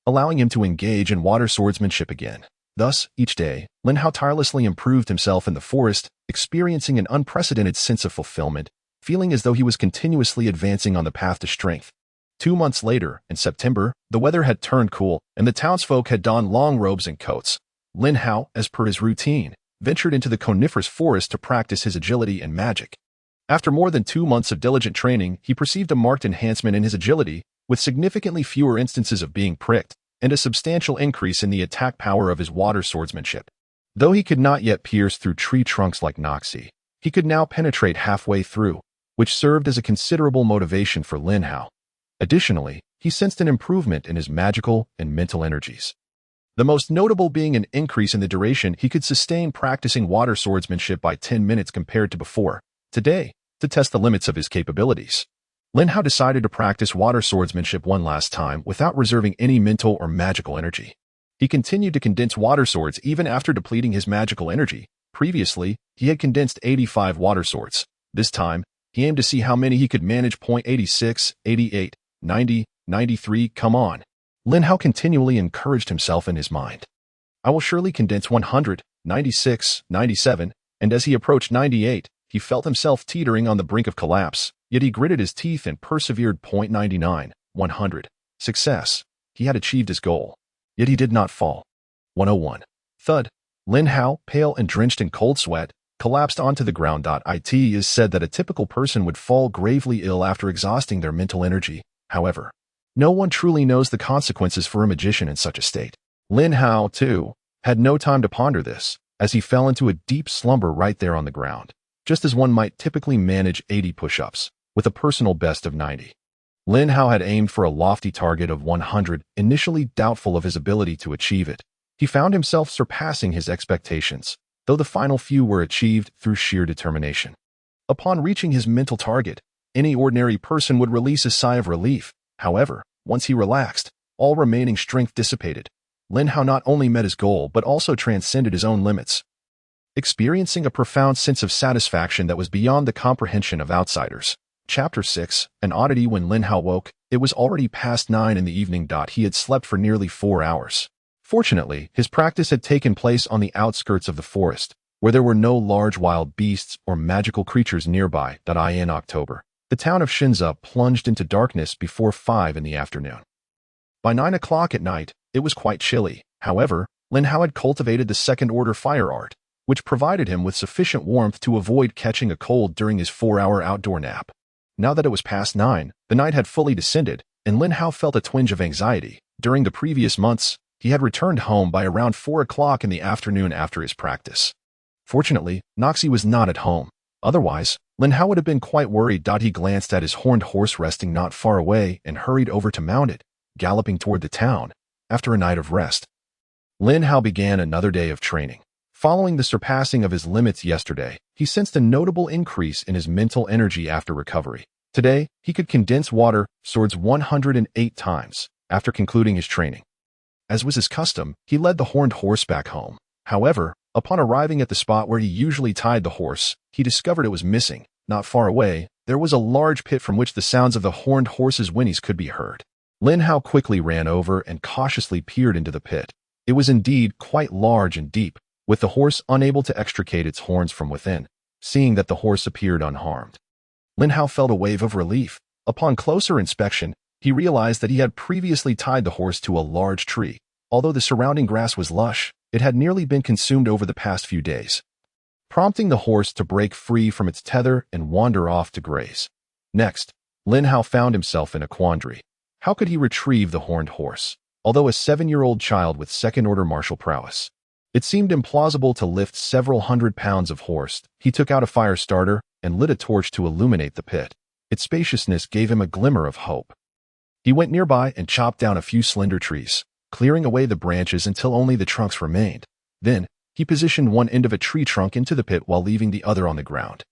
allowing him to engage in water swordsmanship again. Thus, each day, Lin Hao tirelessly improved himself in the forest, experiencing an unprecedented sense of fulfillment, feeling as though he was continuously advancing on the path to strength. 2 months later, in September, the weather had turned cool, and the townsfolk had donned long robes and coats. Lin Hao, as per his routine, ventured into the coniferous forest to practice his agility and magic. After more than 2 months of diligent training, he perceived a marked enhancement in his agility, with significantly fewer instances of being pricked, and a substantial increase in the attack power of his water swordsmanship. Though he could not yet pierce through tree trunks like Noxie, he could now penetrate halfway through, which served as a considerable motivation for Lin Hao. Additionally, he sensed an improvement in his magical and mental energies, the most notable being an increase in the duration he could sustain practicing water swordsmanship by 10 minutes compared to before. Today, to test the limits of his capabilities, Lin Hao decided to practice water swordsmanship one last time without reserving any mental or magical energy. He continued to condense water swords even after depleting his magical energy. Previously, he had condensed 85 water swords. This time, he aimed to see how many he could manage. 86, 88, 90, 93, come on. Lin Hao continually encouraged himself in his mind. I will surely condense 100, 96, 97, and as he approached 98, he felt himself teetering on the brink of collapse, yet he gritted his teeth and persevered. 99, 100. Success. He had achieved his goal. Yet he did not fall. 101. Thud. Lin Hao, pale and drenched in cold sweat, collapsed onto the ground. It is said that a typical person would fall gravely ill after exhausting their mental energy. However, no one truly knows the consequences for a magician in such a state. Lin Hao, too, had no time to ponder this, as he fell into a deep slumber right there on the ground, just as one might typically manage 80 push-ups, with a personal best of 90. Lin Hao had aimed for a lofty target of 100, initially doubtful of his ability to achieve it. He found himself surpassing his expectations, though the final few were achieved through sheer determination. Upon reaching his mental target, any ordinary person would release a sigh of relief. However, once he relaxed, all remaining strength dissipated. Lin Hao not only met his goal but also transcended his own limits, experiencing a profound sense of satisfaction that was beyond the comprehension of outsiders. Chapter 6, An Oddity. When Lin Hao woke, it was already past 9 in the evening. He had slept for nearly 4 hours. Fortunately, his practice had taken place on the outskirts of the forest, where there were no large wild beasts or magical creatures nearby. In October, the town of Shinza plunged into darkness before 5 in the afternoon. By 9 o'clock at night, it was quite chilly. However, Lin Hao had cultivated the second-order fire art, which provided him with sufficient warmth to avoid catching a cold during his 4-hour outdoor nap. Now that it was past 9, the night had fully descended, and Lin Hao felt a twinge of anxiety. During the previous months, he had returned home by around 4 o'clock in the afternoon after his practice. Fortunately, Noxie was not at home. Otherwise, Lin Hao would have been quite worried. He glanced at his horned horse resting not far away and hurried over to mount it, galloping toward the town. After a night of rest, Lin Hao began another day of training. Following the surpassing of his limits yesterday, he sensed a notable increase in his mental energy after recovery. Today, he could condense water swords 108 times after concluding his training. As was his custom, he led the horned horse back home. However, upon arriving at the spot where he usually tied the horse, he discovered it was missing. Not far away, there was a large pit from which the sounds of the horned horse's whinnies could be heard. Lin Hao quickly ran over and cautiously peered into the pit. It was indeed quite large and deep, with the horse unable to extricate its horns from within. Seeing that the horse appeared unharmed, Lin Hao felt a wave of relief. Upon closer inspection, he realized that he had previously tied the horse to a large tree. Although the surrounding grass was lush, it had nearly been consumed over the past few days, prompting the horse to break free from its tether and wander off to graze. Next, Lin Hao found himself in a quandary. How could he retrieve the horned horse? Although a 7-year-old child with second-order martial prowess, it seemed implausible to lift several hundred pounds of horse. He took out a fire starter and lit a torch to illuminate the pit. Its spaciousness gave him a glimmer of hope. He went nearby and chopped down a few slender trees, clearing away the branches until only the trunks remained. Then, he positioned one end of a tree trunk into the pit while leaving the other on the ground.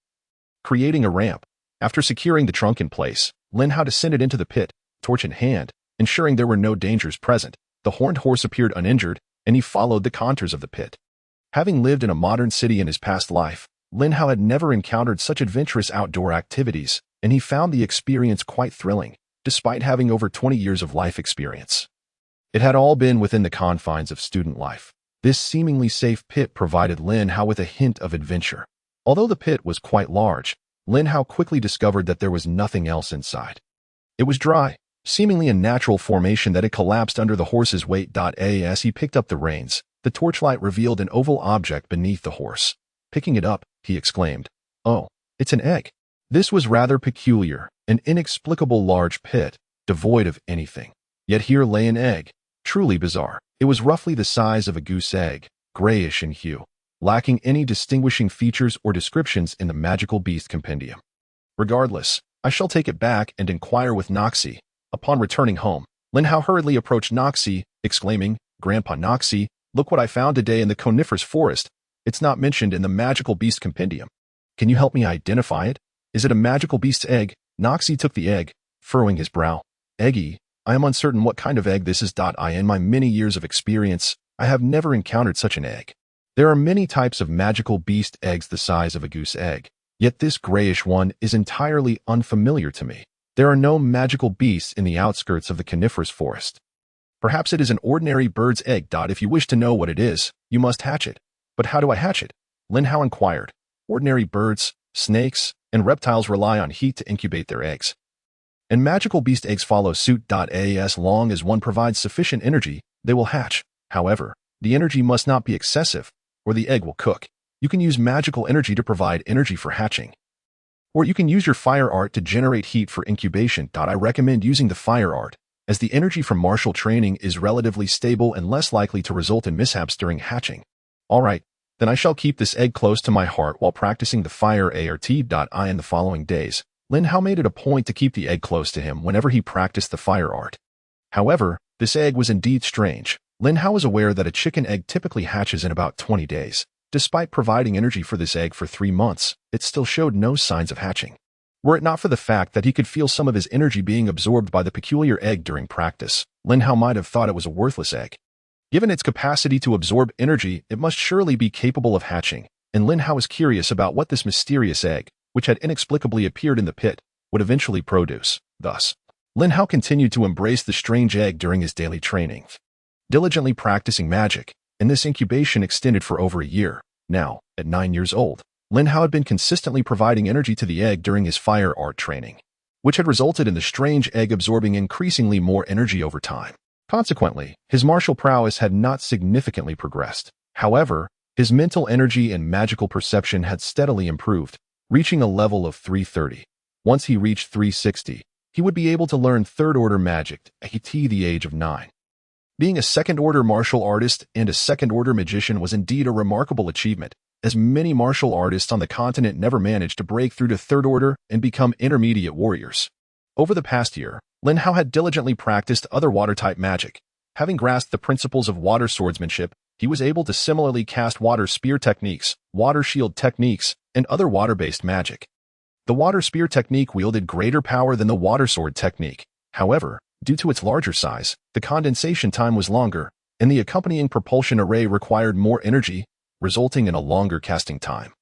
creating a ramp. After securing the trunk in place, Lin Hao descended into the pit, torch in hand, ensuring there were no dangers present. The horned horse appeared uninjured, and he followed the contours of the pit. Having lived in a modern city in his past life, Lin Hao had never encountered such adventurous outdoor activities, and he found the experience quite thrilling, despite having over 20 years of life experience. It had all been within the confines of student life. This seemingly safe pit provided Lin Hao with a hint of adventure. Although the pit was quite large, Lin Hao quickly discovered that there was nothing else inside. It was dry, seemingly a natural formation that had collapsed under the horse's weight. As he picked up the reins, the torchlight revealed an oval object beneath the horse. Picking it up, he exclaimed, "Oh, it's an egg." This was rather peculiar, an inexplicable large pit, devoid of anything. Yet here lay an egg, truly bizarre. It was roughly the size of a goose egg, grayish in hue, lacking any distinguishing features or descriptions in the magical beast compendium. Regardless, I shall take it back and inquire with Noxie. Upon returning home, Lin Hao hurriedly approached Noxie, exclaiming, "Grandpa Noxie, look what I found today in the coniferous forest. It's not mentioned in the magical beast compendium. Can you help me identify it? Is it a magical beast's egg?" Noxie took the egg, furrowing his brow. "Eggy, I am uncertain what kind of egg this is. In my many years of experience, I have never encountered such an egg. There are many types of magical beast eggs the size of a goose egg, yet this grayish one is entirely unfamiliar to me. There are no magical beasts in the outskirts of the coniferous forest. Perhaps it is an ordinary bird's egg. If you wish to know what it is, you must hatch it. But how do I hatch it?" Lin Hao inquired. "Ordinary birds, snakes, and reptiles rely on heat to incubate their eggs. And magical beast eggs follow suit. As long as one provides sufficient energy, they will hatch. However, the energy must not be excessive, or the egg will cook. You can use magical energy to provide energy for hatching. Or you can use your fire art to generate heat for incubation. I recommend using the fire art, as the energy from martial training is relatively stable and less likely to result in mishaps during hatching." "All right, then I shall keep this egg close to my heart while practicing the fire art. In the following days, Lin Hao made it a point to keep the egg close to him whenever he practiced the fire art. However, this egg was indeed strange. Lin Hao was aware that a chicken egg typically hatches in about 20 days. Despite providing energy for this egg for 3 months, it still showed no signs of hatching. Were it not for the fact that he could feel some of his energy being absorbed by the peculiar egg during practice, Lin Hao might have thought it was a worthless egg. Given its capacity to absorb energy, it must surely be capable of hatching, and Lin Hao was curious about what this mysterious egg, which had inexplicably appeared in the pit, would eventually produce. Thus, Lin Hao continued to embrace the strange egg during his daily training, diligently practicing magic, and this incubation extended for over a year. Now, at 9 years old, Lin Hao had been consistently providing energy to the egg during his fire art training, which had resulted in the strange egg absorbing increasingly more energy over time. Consequently, his martial prowess had not significantly progressed. However, his mental energy and magical perception had steadily improved, reaching a level of 330. Once he reached 360, he would be able to learn third-order magic at the age of 9. Being a second-order martial artist and a second-order magician was indeed a remarkable achievement, as many martial artists on the continent never managed to break through to third order and become intermediate warriors. Over the past year, Lin Hao had diligently practiced other water-type magic. Having grasped the principles of water swordsmanship, he was able to similarly cast water spear techniques, water shield techniques, and other water-based magic. The water spear technique wielded greater power than the water sword technique. However, due to its larger size, the condensation time was longer, and the accompanying propulsion array required more energy, resulting in a longer casting time,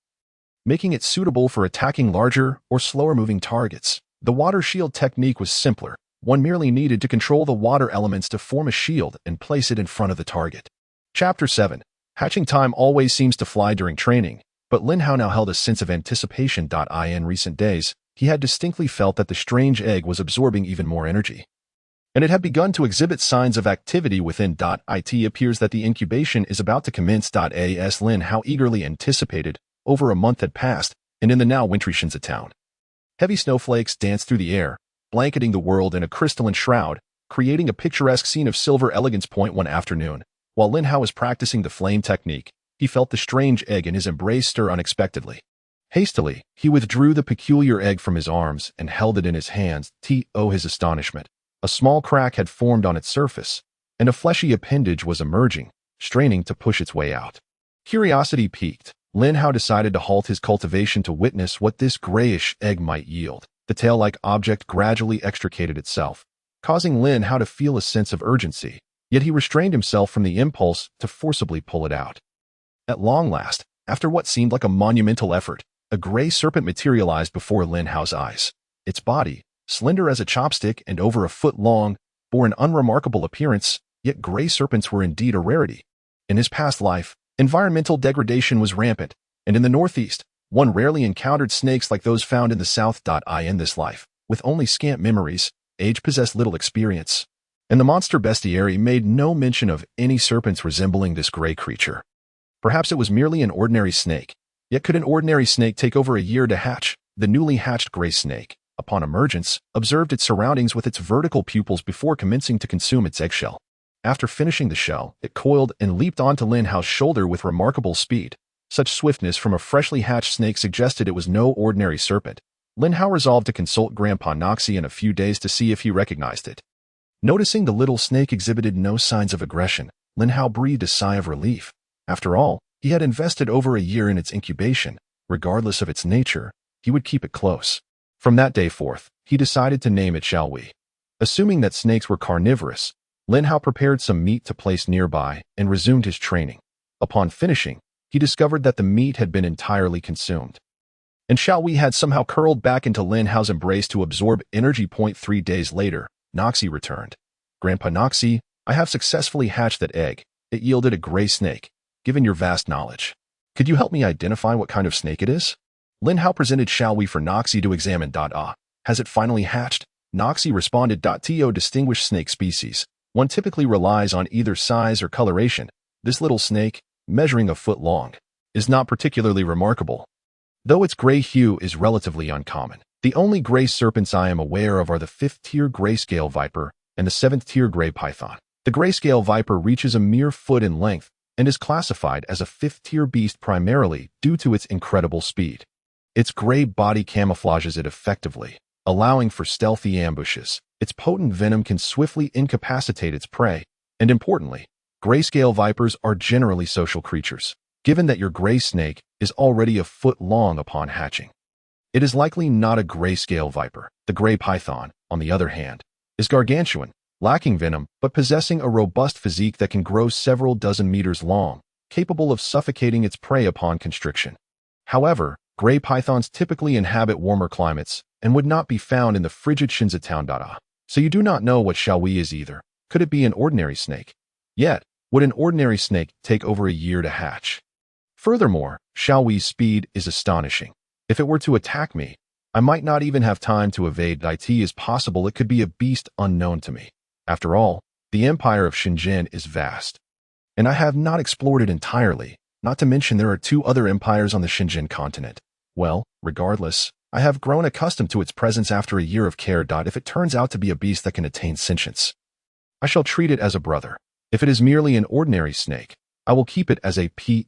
making it suitable for attacking larger or slower-moving targets. The water shield technique was simpler. One merely needed to control the water elements to form a shield and place it in front of the target. Chapter 7. Hatching time always seems to fly during training, but Lin Hao now held a sense of anticipation. In recent days, he had distinctly felt that the strange egg was absorbing even more energy, and it had begun to exhibit signs of activity within. It appears that the incubation is about to commence. As Lin Hao eagerly anticipated, over a month had passed, and in the now wintry Shinza town, heavy snowflakes danced through the air, blanketing the world in a crystalline shroud, creating a picturesque scene of silver elegance. One afternoon, while Lin Hao was practicing the flame technique, he felt the strange egg in his embrace stir unexpectedly. Hastily, he withdrew the peculiar egg from his arms and held it in his hands. His astonishment. A small crack had formed on its surface, and a fleshy appendage was emerging, straining to push its way out. Curiosity piqued, Lin Hao decided to halt his cultivation to witness what this grayish egg might yield. The tail-like object gradually extricated itself, causing Lin Hao to feel a sense of urgency, yet he restrained himself from the impulse to forcibly pull it out. At long last, after what seemed like a monumental effort, a gray serpent materialized before Lin Hao's eyes. Its body, slender as a chopstick and over a foot long, bore an unremarkable appearance, yet gray serpents were indeed a rarity. In his past life, environmental degradation was rampant, and in the Northeast, one rarely encountered snakes like those found in the South. In this life, with only scant memories, age possessed little experience, and the monster bestiary made no mention of any serpents resembling this gray creature. Perhaps it was merely an ordinary snake. Yet could an ordinary snake take over a year to hatch? The newly hatched gray snake, upon emergence, observed its surroundings with its vertical pupils before commencing to consume its eggshell. After finishing the shell, it coiled and leaped onto Lin Hao's shoulder with remarkable speed. Such swiftness from a freshly hatched snake suggested it was no ordinary serpent. Lin Hao resolved to consult Grandpa Noxie in a few days to see if he recognized it. Noticing the little snake exhibited no signs of aggression, Lin Hao breathed a sigh of relief. After all, he had invested over a year in its incubation. Regardless of its nature, he would keep it close. From that day forth, he decided to name it Shall We. Assuming that snakes were carnivorous, Lin Hao prepared some meat to place nearby and resumed his training. Upon finishing, he discovered that the meat had been entirely consumed, and Shall We had somehow curled back into Lin Hao's embrace to absorb energy. 3 days later, Noxie returned. Grandpa Noxie, I have successfully hatched that egg. It yielded a gray snake. Given your vast knowledge, could you help me identify what kind of snake it is? Lin Hao presented Shall We for Noxie to examine. Has it finally hatched? Noxie responded. To distinguish snake species, one typically relies on either size or coloration. This little snake, measuring a foot long, is not particularly remarkable, though its gray hue is relatively uncommon. The only gray serpents I am aware of are the 5th-tier grayscale viper and the 7th-tier gray python. The grayscale viper reaches a mere foot in length and is classified as a 5th-tier beast primarily due to its incredible speed. Its gray body camouflages it effectively, allowing for stealthy ambushes. Its potent venom can swiftly incapacitate its prey, and importantly, grayscale vipers are generally social creatures. Given that your gray snake is already a foot long upon hatching, it is likely not a grayscale viper. The gray python, on the other hand, is gargantuan, lacking venom, but possessing a robust physique that can grow several dozen meters long, capable of suffocating its prey upon constriction. However, gray pythons typically inhabit warmer climates and would not be found in the frigid Shinzatown. So you do not know what Shall We is either. Could it be an ordinary snake? Yet, would an ordinary snake take over a year to hatch? Furthermore, Shall We's speed is astonishing. If it were to attack me, I might not even have time to evade. It is possible it could be a beast unknown to me. After all, the empire of Shenzhen is vast, and I have not explored it entirely, not to mention there are 2 other empires on the Shenzhen continent. Well, regardless, I have grown accustomed to its presence after a year of care. If it turns out to be a beast that can attain sentience, I shall treat it as a brother. If it is merely an ordinary snake, I will keep it as a pet.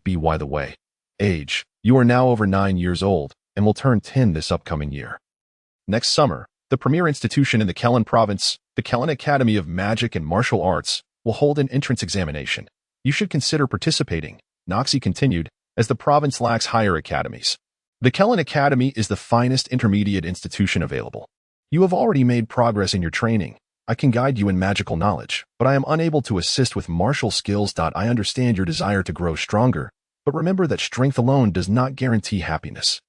By the way, age, you are now over 9 years old and will turn 10 this upcoming year. Next summer, the premier institution in the Kellen province, the Kellen Academy of Magic and Martial Arts, will hold an entrance examination. You should consider participating, Noxie continued, as the province lacks higher academies. The Kellen Academy is the finest intermediate institution available. You have already made progress in your training. I can guide you in magical knowledge, but I am unable to assist with martial skills. I understand your desire to grow stronger, but remember that strength alone does not guarantee happiness.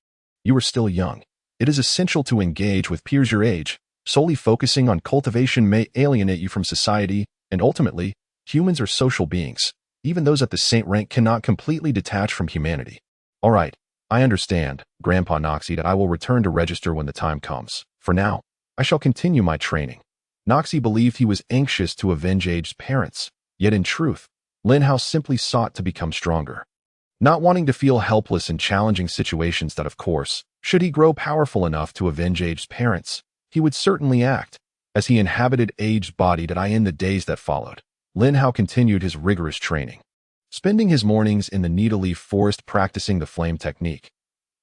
You are still young. It is essential to engage with peers your age. Solely focusing on cultivation may alienate you from society, and ultimately, humans are social beings. Even those at the saint rank cannot completely detach from humanity. All right, I understand, Grandpa Noxie, that I will return to register when the time comes. For now, I shall continue my training. Noxie believed he was anxious to avenge Age's parents, yet in truth, Lin Hao simply sought to become stronger. Not wanting to feel helpless in challenging situations that, of course, should he grow powerful enough to avenge Age's parents, he would certainly act. As he inhabited Age's body in the days that followed, Lin Hao continued his rigorous training. Spending his mornings in the needle-leaf forest practicing the flame technique,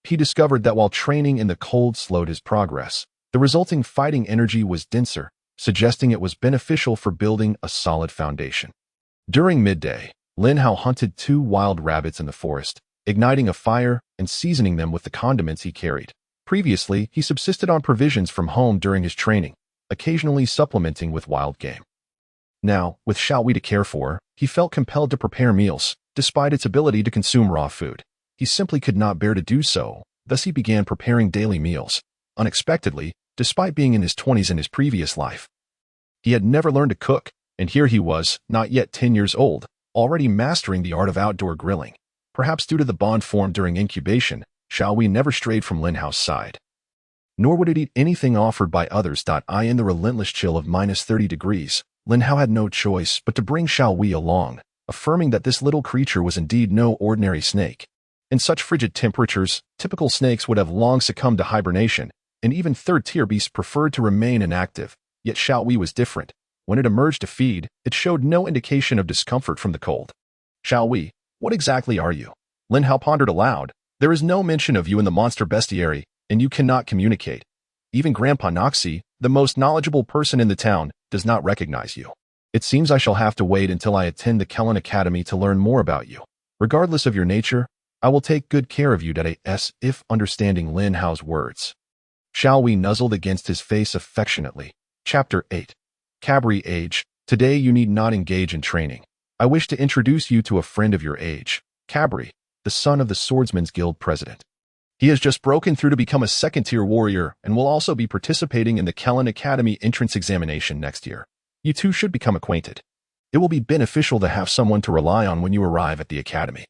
he discovered that while training in the cold slowed his progress, the resulting fighting energy was denser, suggesting it was beneficial for building a solid foundation. During midday, Lin Hao hunted 2 wild rabbits in the forest, igniting a fire and seasoning them with the condiments he carried. Previously, he subsisted on provisions from home during his training, occasionally supplementing with wild game. Now, with Xiao Wei to care for, he felt compelled to prepare meals, despite its ability to consume raw food. He simply could not bear to do so, thus he began preparing daily meals. Unexpectedly, despite being in his 20s in his previous life, he had never learned to cook, and here he was, not yet 10 years old, already mastering the art of outdoor grilling. Perhaps due to the bond formed during incubation, Xiao Wei never strayed from Lin Hao's side. Nor would it eat anything offered by others. In the relentless chill of -30 degrees, Lin Hao had no choice but to bring Xiao Wei along, affirming that this little creature was indeed no ordinary snake. In such frigid temperatures, typical snakes would have long succumbed to hibernation, and even third-tier beasts preferred to remain inactive. Yet Xiao Wei was different. When it emerged to feed, it showed no indication of discomfort from the cold. Xiao Wei, what exactly are you? Lin Hao pondered aloud. There is no mention of you in the monster bestiary, and you cannot communicate. Even Grandpa Noxie, the most knowledgeable person in the town, does not recognize you. It seems I shall have to wait until I attend the Kellen Academy to learn more about you. Regardless of your nature, I will take good care of you. If understanding Lin Hao's words, Xiao Wei nuzzled against his face affectionately. Chapter 8. Cabri Age. Today you need not engage in training. I wish to introduce you to a friend of your age, Cabri, the son of the Swordsman's Guild president. He has just broken through to become a second-tier warrior and will also be participating in the Kellen Academy entrance examination next year. You two should become acquainted. It will be beneficial to have someone to rely on when you arrive at the academy.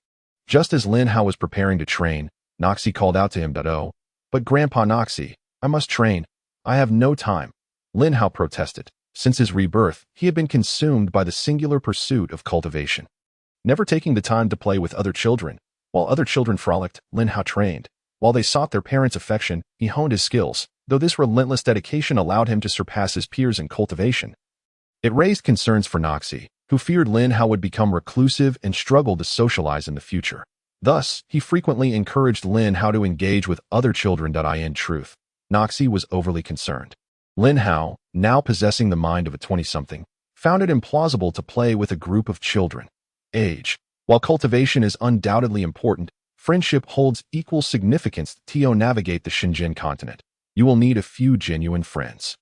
Just as Lin Hao was preparing to train, Noxie called out to him that, "Oh, but Grandpa Noxie, I must train. I have no time." Lin Hao protested. Since his rebirth, he had been consumed by the singular pursuit of cultivation, never taking the time to play with other children. While other children frolicked, Lin Hao trained. While they sought their parents' affection, he honed his skills, though this relentless dedication allowed him to surpass his peers in cultivation. It raised concerns for Noxie, who feared Lin Hao would become reclusive and struggle to socialize in the future. Thus, he frequently encouraged Lin Hao to engage with other children. In truth, Noxie was overly concerned. Lin Hao, now possessing the mind of a 20-something, found it implausible to play with a group of children. Age. While cultivation is undoubtedly important, friendship holds equal significance. To navigate the Shenzhen continent, you will need a few genuine friends.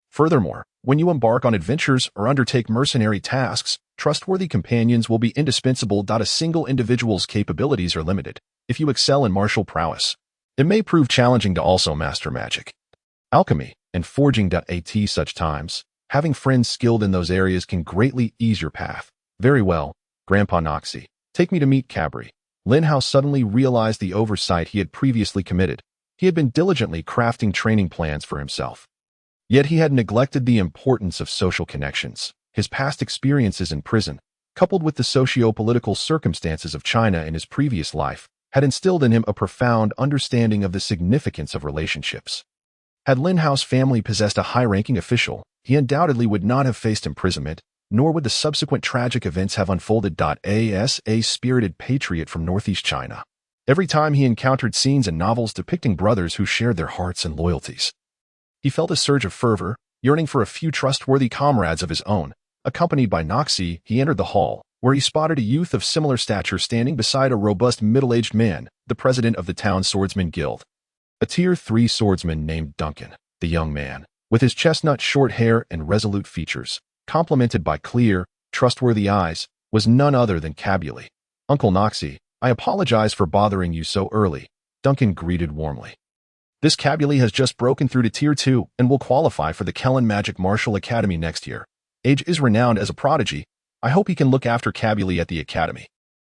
Furthermore, when you embark on adventures or undertake mercenary tasks, trustworthy companions will be indispensable. A single individual's capabilities are limited. If you excel in martial prowess, it may prove challenging to also master magic, alchemy, and forging. At such times, having friends skilled in those areas can greatly ease your path. Very well, Grandpa Noxie, take me to meet Cabri. Lin Hao suddenly realized the oversight he had previously committed. He had been diligently crafting training plans for himself. Yet he had neglected the importance of social connections. His past experiences in prison, coupled with the socio-political circumstances of China in his previous life, had instilled in him a profound understanding of the significance of relationships. Had Lin Hao's family possessed a high-ranking official, he undoubtedly would not have faced imprisonment, nor would the subsequent tragic events have unfolded. As a spirited patriot from northeast China, every time he encountered scenes in novels depicting brothers who shared their hearts and loyalties, he felt a surge of fervor, yearning for a few trustworthy comrades of his own. Accompanied by Noxie, he entered the hall, where he spotted a youth of similar stature standing beside a robust middle-aged man, the president of the town's Swordsman Guild. A Tier 3 swordsman named Duncan. The young man, with his chestnut short hair and resolute features, complemented by clear, trustworthy eyes, was none other than Cabuli. "Uncle Noxie, I apologize for bothering you so early," Duncan greeted warmly. "This Cabuli has just broken through to Tier 2 and will qualify for the Kellen Magic Martial Academy next year. Age is renowned as a prodigy. I hope he can look after Cabuli at the academy."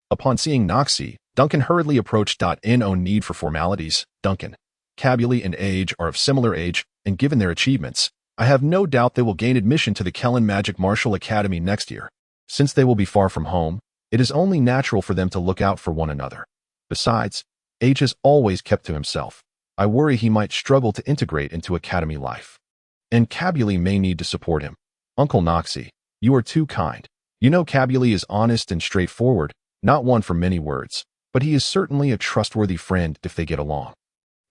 Upon seeing Noxie, Duncan hurriedly approached. No need for formalities, Duncan. Cabuli and Age are of similar age, and given their achievements, I have no doubt they will gain admission to the Kellen Magic Martial Academy next year. Since they will be far from home, it is only natural for them to look out for one another. Besides, Age has always kept to himself. I worry he might struggle to integrate into academy life. And Cabuli may need to support him. Uncle Noxie, you are too kind. You know Cabuli is honest and straightforward, not one for many words, but he is certainly a trustworthy friend if they get along.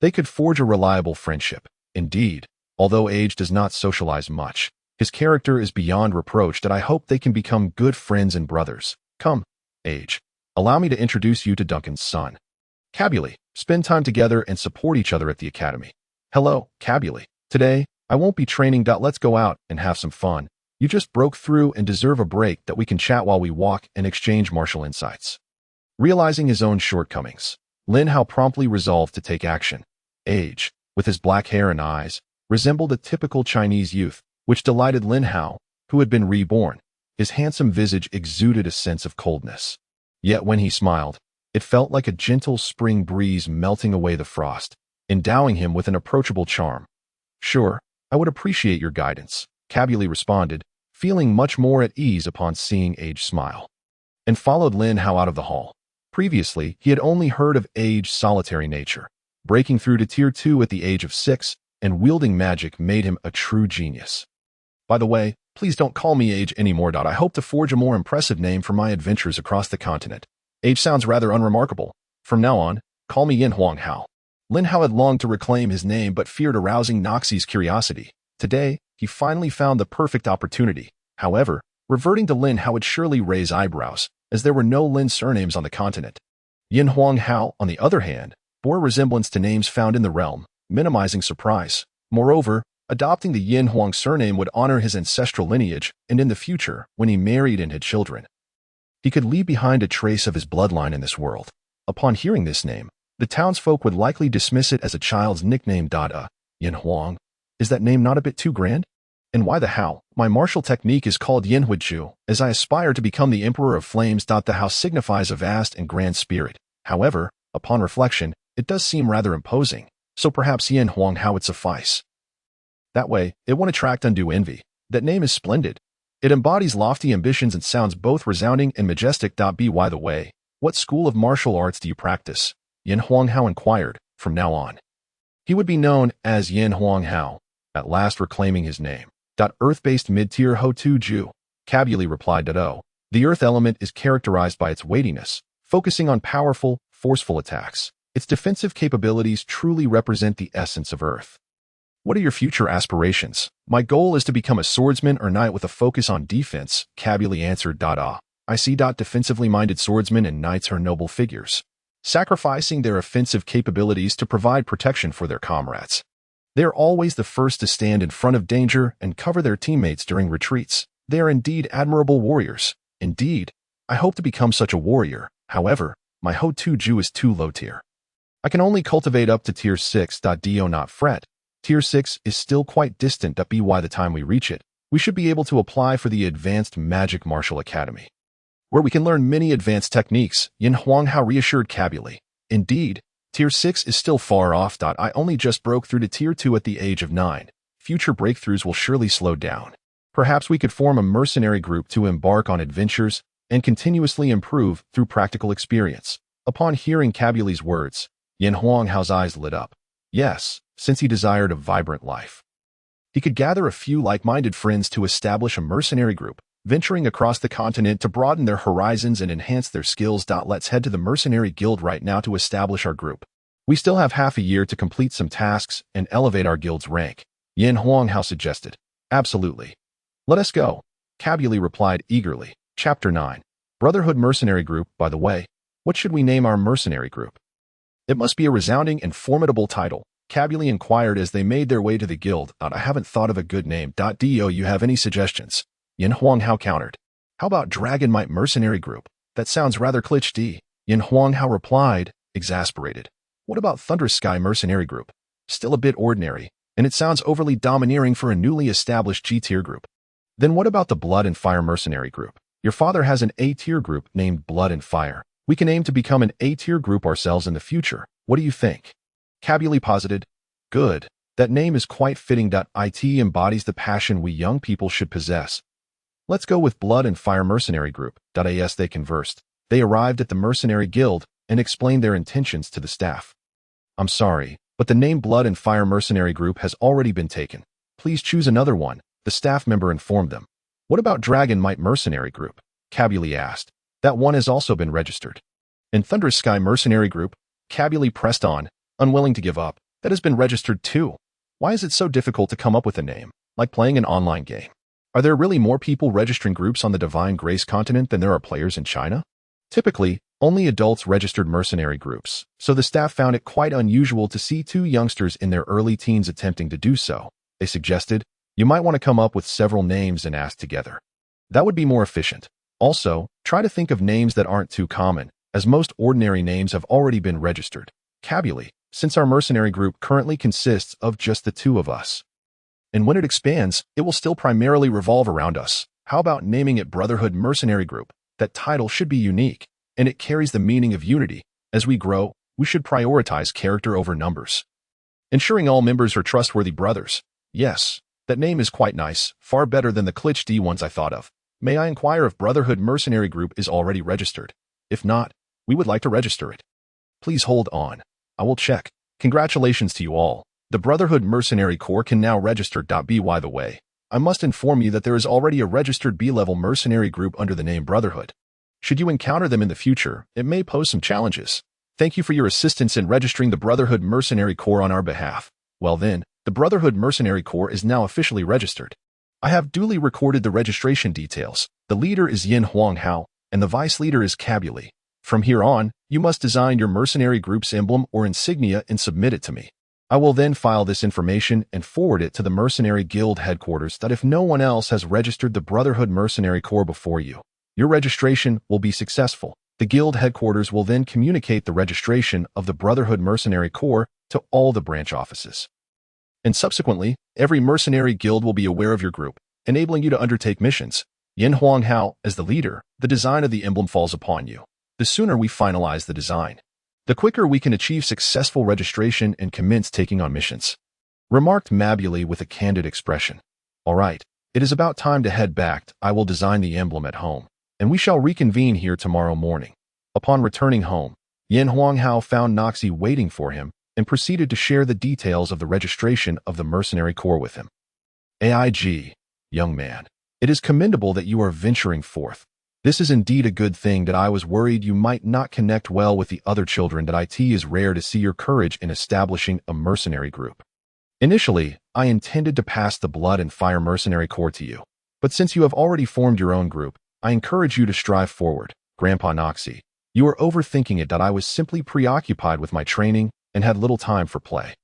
They could forge a reliable friendship. Indeed, although Age does not socialize much, his character is beyond reproach. I hope they can become good friends and brothers. Come, Age. Allow me to introduce you to Duncan's son. Cabuli, spend time together and support each other at the academy. Hello, Cabuli. Today, I won't be training. Let's go out and have some fun. You just broke through and deserve a break that we can chat while we walk and exchange martial insights. Realizing his own shortcomings, Lin Hao promptly resolved to take action. Age, with his black hair and eyes, resembled a typical Chinese youth, which delighted Lin Hao, who had been reborn. His handsome visage exuded a sense of coldness. Yet when he smiled, it felt like a gentle spring breeze melting away the frost, endowing him with an approachable charm. Sure, I would appreciate your guidance, Cabuli responded, feeling much more at ease upon seeing Age smile, and followed Lin Hao out of the hall. Previously, he had only heard of Age's solitary nature. Breaking through to Tier 2 at the age of 6 and wielding magic made him a true genius. By the way, please don't call me Age anymore. I hope to forge a more impressive name for my adventures across the continent. Age sounds rather unremarkable. From now on, call me Yin Huang Hao. Lin Hao had longed to reclaim his name but feared arousing Noxie's curiosity. Today, he finally found the perfect opportunity. However, reverting to Lin Hao would surely raise eyebrows, as there were no Lin surnames on the continent. Yin Huang Hao, on the other hand, bore a resemblance to names found in the realm, minimizing surprise. Moreover, adopting the Yin Huang surname would honor his ancestral lineage, and in the future, when he married and had children, he could leave behind a trace of his bloodline in this world. Upon hearing this name, the townsfolk would likely dismiss it as a child's nickname. Yin Huang? Is that name not a bit too grand? And why the Hao? My martial technique is called Yin Huiju, as I aspire to become the Emperor of Flames. The Hao signifies a vast and grand spirit. However, upon reflection, it does seem rather imposing, so perhaps Yin Huang Hao would suffice. That way, it won't attract undue envy. That name is splendid. It embodies lofty ambitions and sounds both resounding and majestic. By the way, what school of martial arts do you practice? Yin Huang Hao inquired. From now on, he would be known as Yin Huang Hao, at last reclaiming his name. Earth-based mid-tier Ho-Tu-Ju. Cabuli replied. The earth element is characterized by its weightiness, focusing on powerful, forceful attacks. Its defensive capabilities truly represent the essence of earth. What are your future aspirations? My goal is to become a swordsman or knight with a focus on defense, Cabuli answered. I see. Defensively minded swordsmen and knights are noble figures, sacrificing their offensive capabilities to provide protection for their comrades. They are always the first to stand in front of danger and cover their teammates during retreats. They are indeed admirable warriors. Indeed, I hope to become such a warrior. However, my Ho-Tu-Ju is too low tier. I can only cultivate up to Tier 6. Do not fret. Tier 6 is still quite distant. By the time we reach it, we should be able to apply for the Advanced Magic Martial Academy, where we can learn many advanced techniques, Yin Huang Hao reassured Cabuli. Indeed, Tier 6 is still far off. I only just broke through to Tier 2 at the age of 9. Future breakthroughs will surely slow down. Perhaps we could form a mercenary group to embark on adventures and continuously improve through practical experience. Upon hearing Cabuli's words, Yin Huang Hao's eyes lit up. Yes, since he desired a vibrant life, he could gather a few like-minded friends to establish a mercenary group, venturing across the continent to broaden their horizons and enhance their skills. Let's head to the Mercenary Guild right now to establish our group. We still have half a year to complete some tasks and elevate our guild's rank, Yin Huang Hao suggested. Absolutely. Let us go, Cabuli replied eagerly. Chapter 9. Brotherhood Mercenary Group. By the way, what should we name our mercenary group? It must be a resounding and formidable title, Cabuli inquired as they made their way to the guild. I haven't thought of a good name. Do you have any suggestions? Yin Huang Hao countered. How about Dragon Might Mercenary Group? That sounds rather cliché. Yin Huang Hao replied, exasperated. What about Thunderous Sky Mercenary Group? Still a bit ordinary, and it sounds overly domineering for a newly established G-tier group. Then what about the Blood and Fire Mercenary Group? Your father has an A-tier group named Blood and Fire. We can aim to become an A-tier group ourselves in the future. What do you think? Cabuli posited. Good. That name is quite fitting. It embodies the passion we young people should possess. Let's go with Blood and Fire Mercenary Group. As they conversed, they arrived at the Mercenary Guild and explained their intentions to the staff. I'm sorry, but the name Blood and Fire Mercenary Group has already been taken. Please choose another one, the staff member informed them. What about Dragon Might Mercenary Group? Cabuli asked. That one has also been registered. And Thunderous Sky Mercenary Group? Cabuli pressed on, unwilling to give up. That has been registered too. Why is it so difficult to come up with a name, like playing an online game? Are there really more people registering groups on the Divine Grace continent than there are players in China? Typically, only adults registered mercenary groups, so the staff found it quite unusual to see two youngsters in their early teens attempting to do so. They suggested, "You might want to come up with several names and ask together. That would be more efficient. Also, try to think of names that aren't too common, as most ordinary names have already been registered. Cabuli, since our mercenary group currently consists of just the two of us. And when it expands, it will still primarily revolve around us. How about naming it Brotherhood Mercenary Group? That title should be unique, and it carries the meaning of unity. As we grow, we should prioritize character over numbers, ensuring all members are trustworthy brothers. Yes, that name is quite nice, far better than the Klitsch D ones I thought of. May I inquire if Brotherhood Mercenary Group is already registered? If not, we would like to register it. Please hold on. I will check. Congratulations to you all. The Brotherhood Mercenary Corps can now register. By the way, I must inform you that there is already a registered B-level mercenary group under the name Brotherhood. Should you encounter them in the future, it may pose some challenges. Thank you for your assistance in registering the Brotherhood Mercenary Corps on our behalf. Well then, the Brotherhood Mercenary Corps is now officially registered. I have duly recorded the registration details. The leader is Lin Hao, and the vice leader is Cabuli. From here on, you must design your mercenary group's emblem or insignia and submit it to me. I will then file this information and forward it to the Mercenary Guild headquarters that if no one else has registered the Brotherhood Mercenary Corps before you, your registration will be successful. The Guild headquarters will then communicate the registration of the Brotherhood Mercenary Corps to all the branch offices. And subsequently, every mercenary guild will be aware of your group, enabling you to undertake missions. Lin Hao, as the leader, the design of the emblem falls upon you. The sooner we finalize the design, the quicker we can achieve successful registration and commence taking on missions," remarked Mabuli with a candid expression. "All right, it is about time to head back. I will design the emblem at home, and we shall reconvene here tomorrow morning." Upon returning home, Lin Hao found Noxie waiting for him and proceeded to share the details of the registration of the Mercenary Corps with him. "AIG, young man, it is commendable that you are venturing forth. This is indeed a good thing. That I was worried you might not connect well with the other children. That it is rare to see your courage in establishing a mercenary group. Initially, I intended to pass the Blood and Fire Mercenary Corps to you, but since you have already formed your own group, I encourage you to strive forward. Grandpa Noxie, you are overthinking it. That I was simply preoccupied with my training and had little time for play.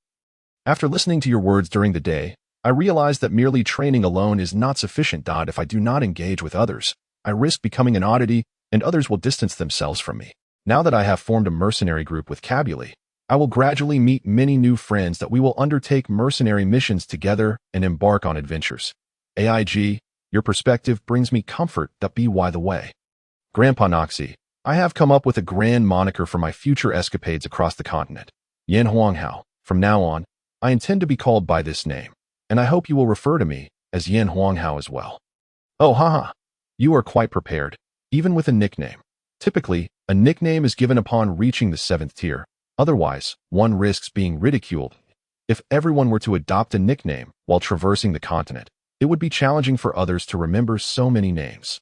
After listening to your words during the day, I realized that merely training alone is not sufficient. If I do not engage with others, I risk becoming an oddity, and others will distance themselves from me. Now that I have formed a mercenary group with Cabuli, I will gradually meet many new friends that we will undertake mercenary missions together and embark on adventures. AIG, your perspective brings me comfort. By the way, Grandpa Noxie, I have come up with a grand moniker for my future escapades across the continent. Lin Hao. From now on, I intend to be called by this name, and I hope you will refer to me as Lin Hao as well." "Oh, haha. You are quite prepared, even with a nickname. Typically, a nickname is given upon reaching the 7th tier. Otherwise, one risks being ridiculed. If everyone were to adopt a nickname while traversing the continent, it would be challenging for others to remember so many names.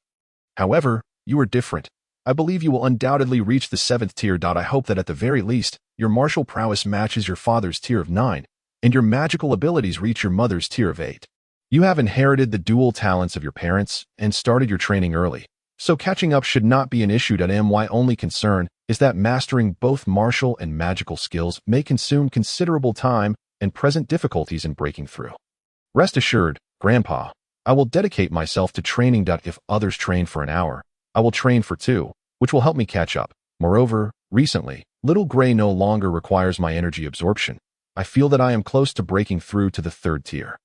However, you are different. I believe you will undoubtedly reach the 7th tier. I hope that at the very least, your martial prowess matches your father's tier of 9, and your magical abilities reach your mother's tier of 8. You have inherited the dual talents of your parents and started your training early, so catching up should not be an issue. My only concern is that mastering both martial and magical skills may consume considerable time and present difficulties in breaking through. Rest assured, Grandpa, I will dedicate myself to training. If others train for an hour, I will train for 2, which will help me catch up. Moreover, recently, Little Gray no longer requires my energy absorption. I feel that I am close to breaking through to the 3rd tier.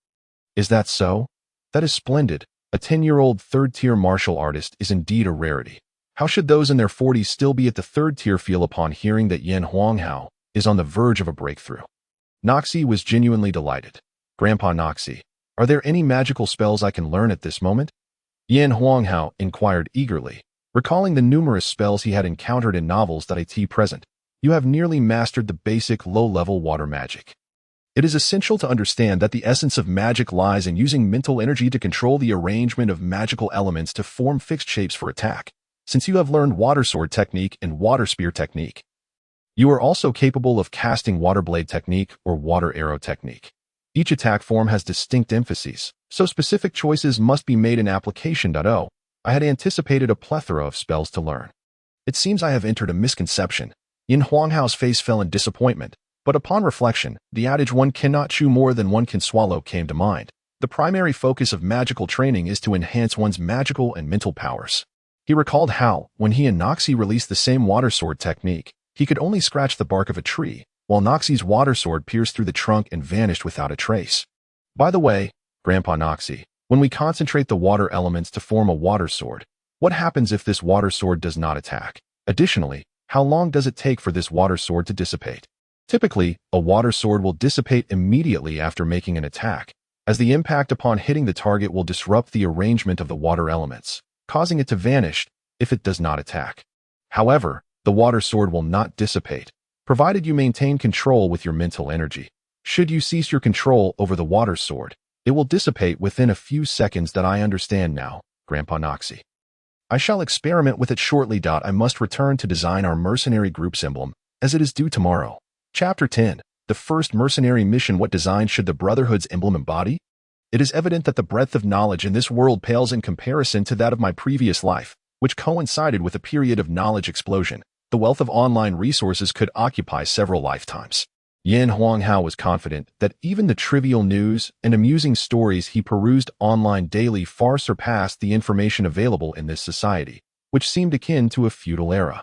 Is that so? That is splendid. A 10-year-old 3rd-tier martial artist is indeed a rarity. How should those in their 40s still be at the 3rd tier feel upon hearing that Lin Hao is on the verge of a breakthrough? Noxie was genuinely delighted. Grandpa Noxie, are there any magical spells I can learn at this moment? Lin Hao inquired eagerly, recalling the numerous spells he had encountered in novels. At present, you have nearly mastered the basic low-level water magic. It is essential to understand that the essence of magic lies in using mental energy to control the arrangement of magical elements to form fixed shapes for attack. Since you have learned Water Sword Technique and Water Spear Technique, you are also capable of casting Water Blade Technique or Water Arrow Technique. Each attack form has distinct emphases, so specific choices must be made in application. I had anticipated a plethora of spells to learn. It seems I have entered a misconception. Yin Huanghao's face fell in disappointment, but upon reflection, the adage one cannot chew more than one can swallow came to mind. The primary focus of magical training is to enhance one's magical and mental powers. He recalled how, when he and Noxie released the same water sword technique, he could only scratch the bark of a tree, while Noxie's water sword pierced through the trunk and vanished without a trace. By the way, Grandpa Noxie, when we concentrate the water elements to form a water sword, what happens if this water sword does not attack? Additionally, how long does it take for this water sword to dissipate? Typically, a water sword will dissipate immediately after making an attack, as the impact upon hitting the target will disrupt the arrangement of the water elements, causing it to vanish if it does not attack. However, the water sword will not dissipate, provided you maintain control with your mental energy. Should you cease your control over the water sword, it will dissipate within a few seconds. That I understand now, Grandpa Noxie. I shall experiment with it shortly. I must return to design our mercenary group's emblem, as it is due tomorrow. Chapter 10. The first mercenary mission. What design should the Brotherhood's emblem embody? It is evident that the breadth of knowledge in this world pales in comparison to that of my previous life, which coincided with a period of knowledge explosion. The wealth of online resources could occupy several lifetimes. Yin Huanghao was confident that even the trivial news and amusing stories he perused online daily far surpassed the information available in this society, which seemed akin to a feudal era.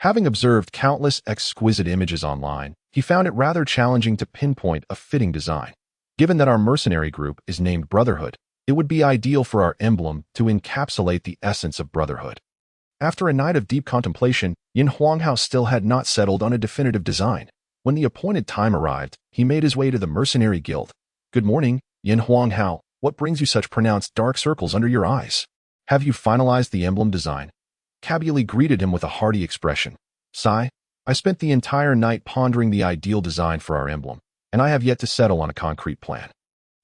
Having observed countless exquisite images online, he found it rather challenging to pinpoint a fitting design. Given that our mercenary group is named Brotherhood, it would be ideal for our emblem to encapsulate the essence of brotherhood. After a night of deep contemplation, Yin Huanghao still had not settled on a definitive design. When the appointed time arrived, he made his way to the mercenary guild. Good morning, Yin Huanghao. What brings you such pronounced dark circles under your eyes? Have you finalized the emblem design? Cabuli greeted him with a hearty expression. Sigh, I spent the entire night pondering the ideal design for our emblem, and I have yet to settle on a concrete plan.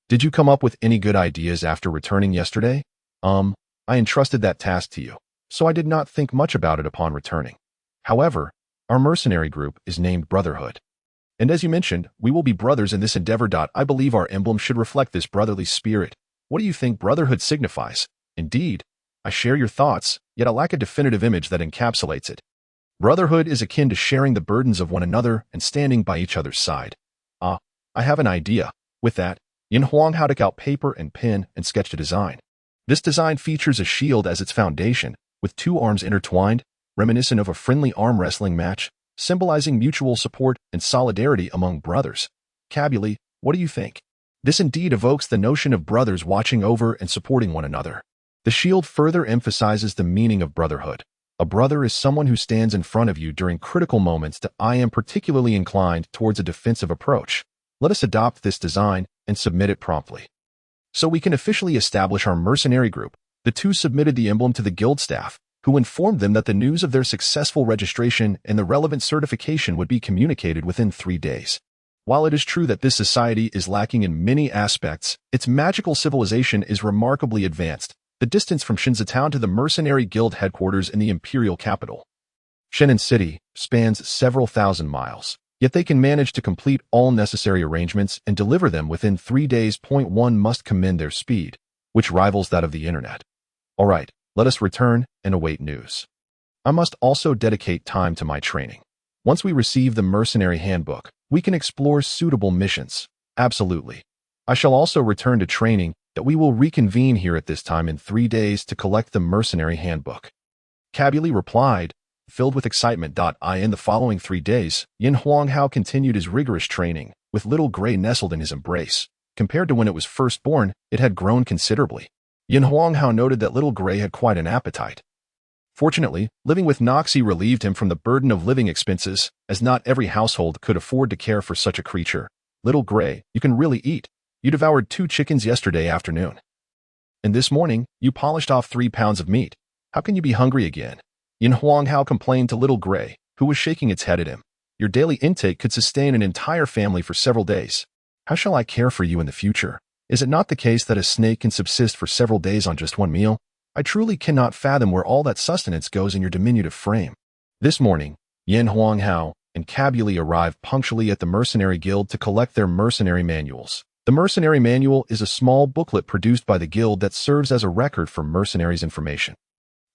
Did you come up with any good ideas after returning yesterday? I entrusted that task to you, so I did not think much about it upon returning. However, our mercenary group is named Brotherhood. And as you mentioned, we will be brothers in this endeavor. I believe our emblem should reflect this brotherly spirit. What do you think brotherhood signifies? Indeed, I share your thoughts, yet I lack a definitive image that encapsulates it. Brotherhood is akin to sharing the burdens of one another and standing by each other's side. I have an idea. With that, Yin Huanghao took out paper and pen and sketched a design. This design features a shield as its foundation, with two arms intertwined, reminiscent of a friendly arm wrestling match, symbolizing mutual support and solidarity among brothers. Cabuli, what do you think? This indeed evokes the notion of brothers watching over and supporting one another. The shield further emphasizes the meaning of brotherhood. A brother is someone who stands in front of you during critical moments. I am particularly inclined towards a defensive approach. Let us adopt this design and submit it promptly. So we can officially establish our mercenary group. The two submitted the emblem to the guild staff, who informed them that the news of their successful registration and the relevant certification would be communicated within 3 days. While it is true that this society is lacking in many aspects, its magical civilization is remarkably advanced. The distance from Shinzatown to the mercenary guild headquarters in the imperial capital, Shenan City, spans several thousand miles, yet they can manage to complete all necessary arrangements and deliver them within 3 days. One must commend their speed, which rivals that of the internet. All right. Let us return and await news. I must also dedicate time to my training. Once we receive the mercenary handbook, we can explore suitable missions. Absolutely. I shall also return to training. That we will reconvene here at this time in 3 days to collect the mercenary handbook. Cabuli replied, filled with excitement. In the following 3 days, Yin Huanghao continued his rigorous training, with little Gray nestled in his embrace. Compared to when it was first born, it had grown considerably. Yin Huanghao noted that little Gray had quite an appetite. Fortunately, living with Noxie relieved him from the burden of living expenses, as not every household could afford to care for such a creature. Little Gray, you can really eat. You devoured 2 chickens yesterday afternoon. And this morning, you polished off 3 pounds of meat. How can you be hungry again? Yin Huanghao complained to little Gray, who was shaking its head at him. Your daily intake could sustain an entire family for several days. How shall I care for you in the future? Is it not the case that a snake can subsist for several days on just 1 meal? I truly cannot fathom where all that sustenance goes in your diminutive frame. This morning, Yin Huanghao and Cabuli arrived punctually at the mercenary guild to collect their mercenary manuals. The mercenary manual is a small booklet produced by the guild that serves as a record for mercenaries' information.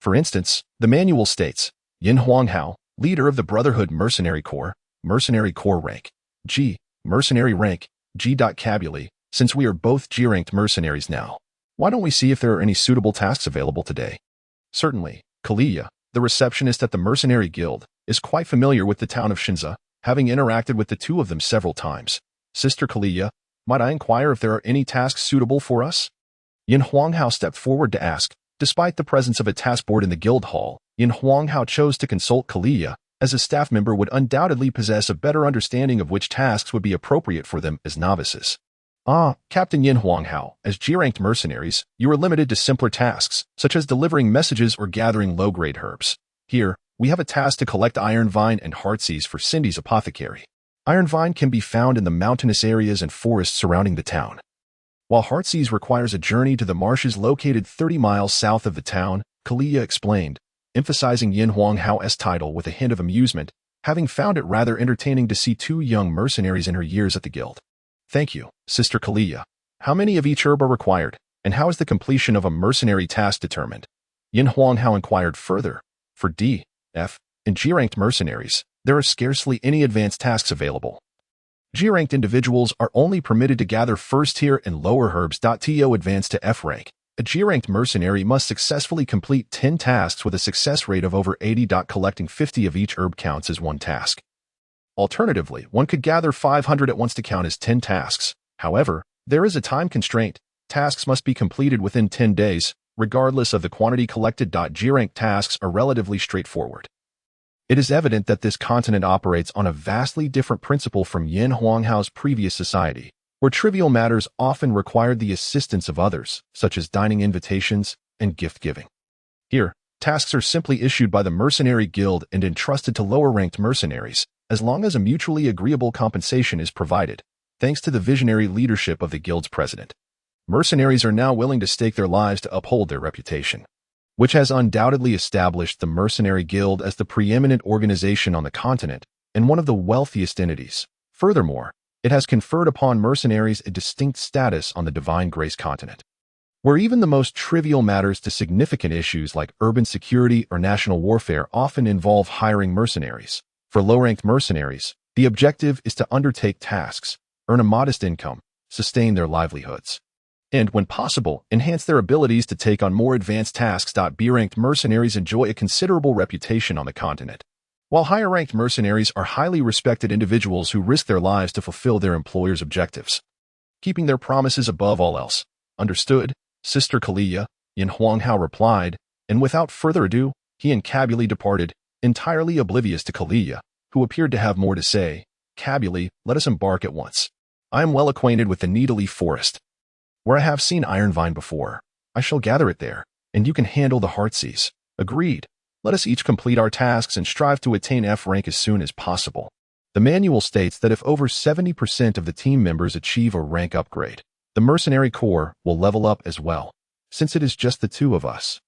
For instance, the manual states, Yin Hao, leader of the Brotherhood Mercenary Corps rank, G, mercenary rank, G. Cabuli, since we are both G-ranked mercenaries now, why don't we see if there are any suitable tasks available today? Certainly, Kalia, the receptionist at the Mercenary Guild, is quite familiar with the town of Shinza, having interacted with the two of them several times. Sister Kalia, might I inquire if there are any tasks suitable for us? Yin Hao stepped forward to ask. Despite the presence of a task board in the guild hall, Yin Hao chose to consult Kalia, as a staff member would undoubtedly possess a better understanding of which tasks would be appropriate for them as novices. Captain Yin Hao, as G-ranked mercenaries, you are limited to simpler tasks, such as delivering messages or gathering low-grade herbs. Here, we have a task to collect iron vine and heartsease for Cindy's apothecary. Iron vine can be found in the mountainous areas and forests surrounding the town, while heartsease requires a journey to the marshes located 30 miles south of the town, Kalia explained, emphasizing Yin Hao's title with a hint of amusement, having found it rather entertaining to see two young mercenaries in her years at the guild. Thank you, Sister Kalia. How many of each herb are required, and how is the completion of a mercenary task determined? Yin Hao inquired further. For D, F, and G-ranked mercenaries, there are scarcely any advanced tasks available. G-ranked individuals are only permitted to gather first-tier and lower herbs. To advance to F rank, a G-ranked mercenary must successfully complete 10 tasks with a success rate of over 80. Collecting 50 of each herb counts as one task. Alternatively, one could gather 500 at once to count as 10 tasks. However, there is a time constraint. Tasks must be completed within 10 days, regardless of the quantity collected. G-ranked tasks are relatively straightforward. It is evident that this continent operates on a vastly different principle from Yin Hao's previous society, where trivial matters often required the assistance of others, such as dining invitations and gift-giving. Here, tasks are simply issued by the Mercenary Guild and entrusted to lower-ranked mercenaries, as long as a mutually agreeable compensation is provided, thanks to the visionary leadership of the Guild's president. Mercenaries are now willing to stake their lives to uphold their reputation, which has undoubtedly established the Mercenary Guild as the preeminent organization on the continent and one of the wealthiest entities. Furthermore, it has conferred upon mercenaries a distinct status on the Divine Grace continent, where even the most trivial matters to significant issues like urban security or national warfare often involve hiring mercenaries. For low-ranked mercenaries, the objective is to undertake tasks, earn a modest income, sustain their livelihoods, and, when possible, enhance their abilities to take on more advanced tasks. B-ranked mercenaries enjoy a considerable reputation on the continent, while higher-ranked mercenaries are highly respected individuals who risk their lives to fulfill their employer's objectives, keeping their promises above all else. Understood, Sister Kalia, Yin Hao replied, and without further ado, he and Cabuli departed, entirely oblivious to Kalia, who appeared to have more to say. Cabuli, let us embark at once. I am well acquainted with the Needle-Leaf Forest, where I have seen iron vine before. I shall gather it there, and you can handle the heartsease. Agreed. Let us each complete our tasks and strive to attain F rank as soon as possible. The manual states that if over 70% of the team members achieve a rank upgrade, the Mercenary Corps will level up as well. Since it is just the two of us,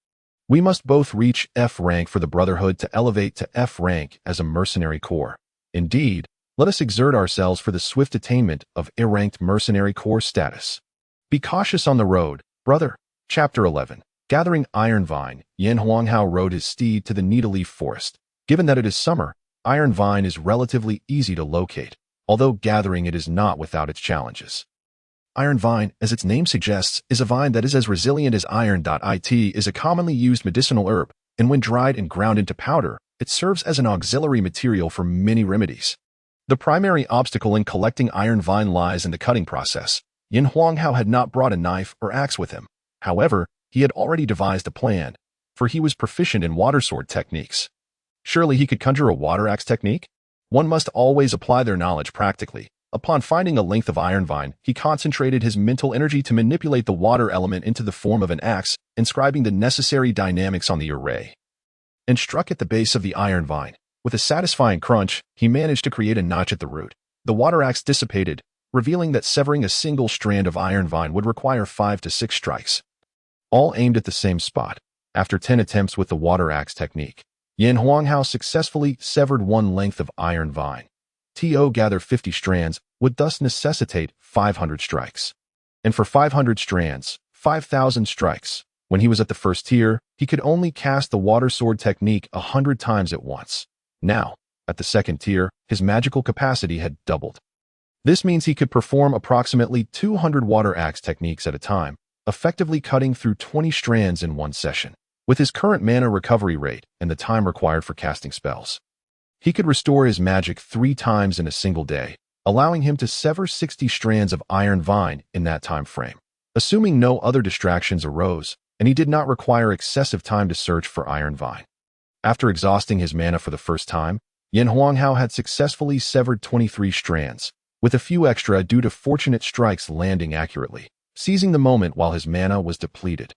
we must both reach F rank for the Brotherhood to elevate to F rank as a Mercenary Corps. Indeed, let us exert ourselves for the swift attainment of A-ranked Mercenary Corps status. Be cautious on the road, brother. Chapter 11. Gathering Iron Vine, Yin Hao rode his steed to the Needle-Leaf Forest. Given that it is summer, Iron Vine is relatively easy to locate, although gathering it is not without its challenges. Iron Vine, as its name suggests, is a vine that is as resilient as iron. It is a commonly used medicinal herb, and when dried and ground into powder, it serves as an auxiliary material for many remedies. The primary obstacle in collecting Iron Vine lies in the cutting process. Yin Hao had not brought a knife or axe with him. However, he had already devised a plan, for he was proficient in water sword techniques. Surely he could conjure a water axe technique? One must always apply their knowledge practically. Upon finding a length of iron vine, he concentrated his mental energy to manipulate the water element into the form of an axe, inscribing the necessary dynamics on the array, and struck at the base of the iron vine. With a satisfying crunch, he managed to create a notch at the root. The water axe dissipated, revealing that severing a single strand of iron vine would require 5 to 6 strikes, all aimed at the same spot. After 10 attempts with the water axe technique, Yin Hao successfully severed one length of iron vine. To gather 50 strands would thus necessitate 500 strikes. And for 500 strands, 5,000 strikes. When he was at the first tier, he could only cast the water sword technique 100 times at once. Now, at the second tier, his magical capacity had doubled. This means he could perform approximately 200 water axe techniques at a time, effectively cutting through 20 strands in one session. With his current mana recovery rate and the time required for casting spells, he could restore his magic 3 times in a single day, allowing him to sever 60 strands of Iron Vine in that time frame. Assuming no other distractions arose, and he did not require excessive time to search for Iron Vine. After exhausting his mana for the first time, Yin Huanghao had successfully severed 23 strands, with a few extra due to fortunate strikes landing accurately, seizing the moment while his mana was depleted.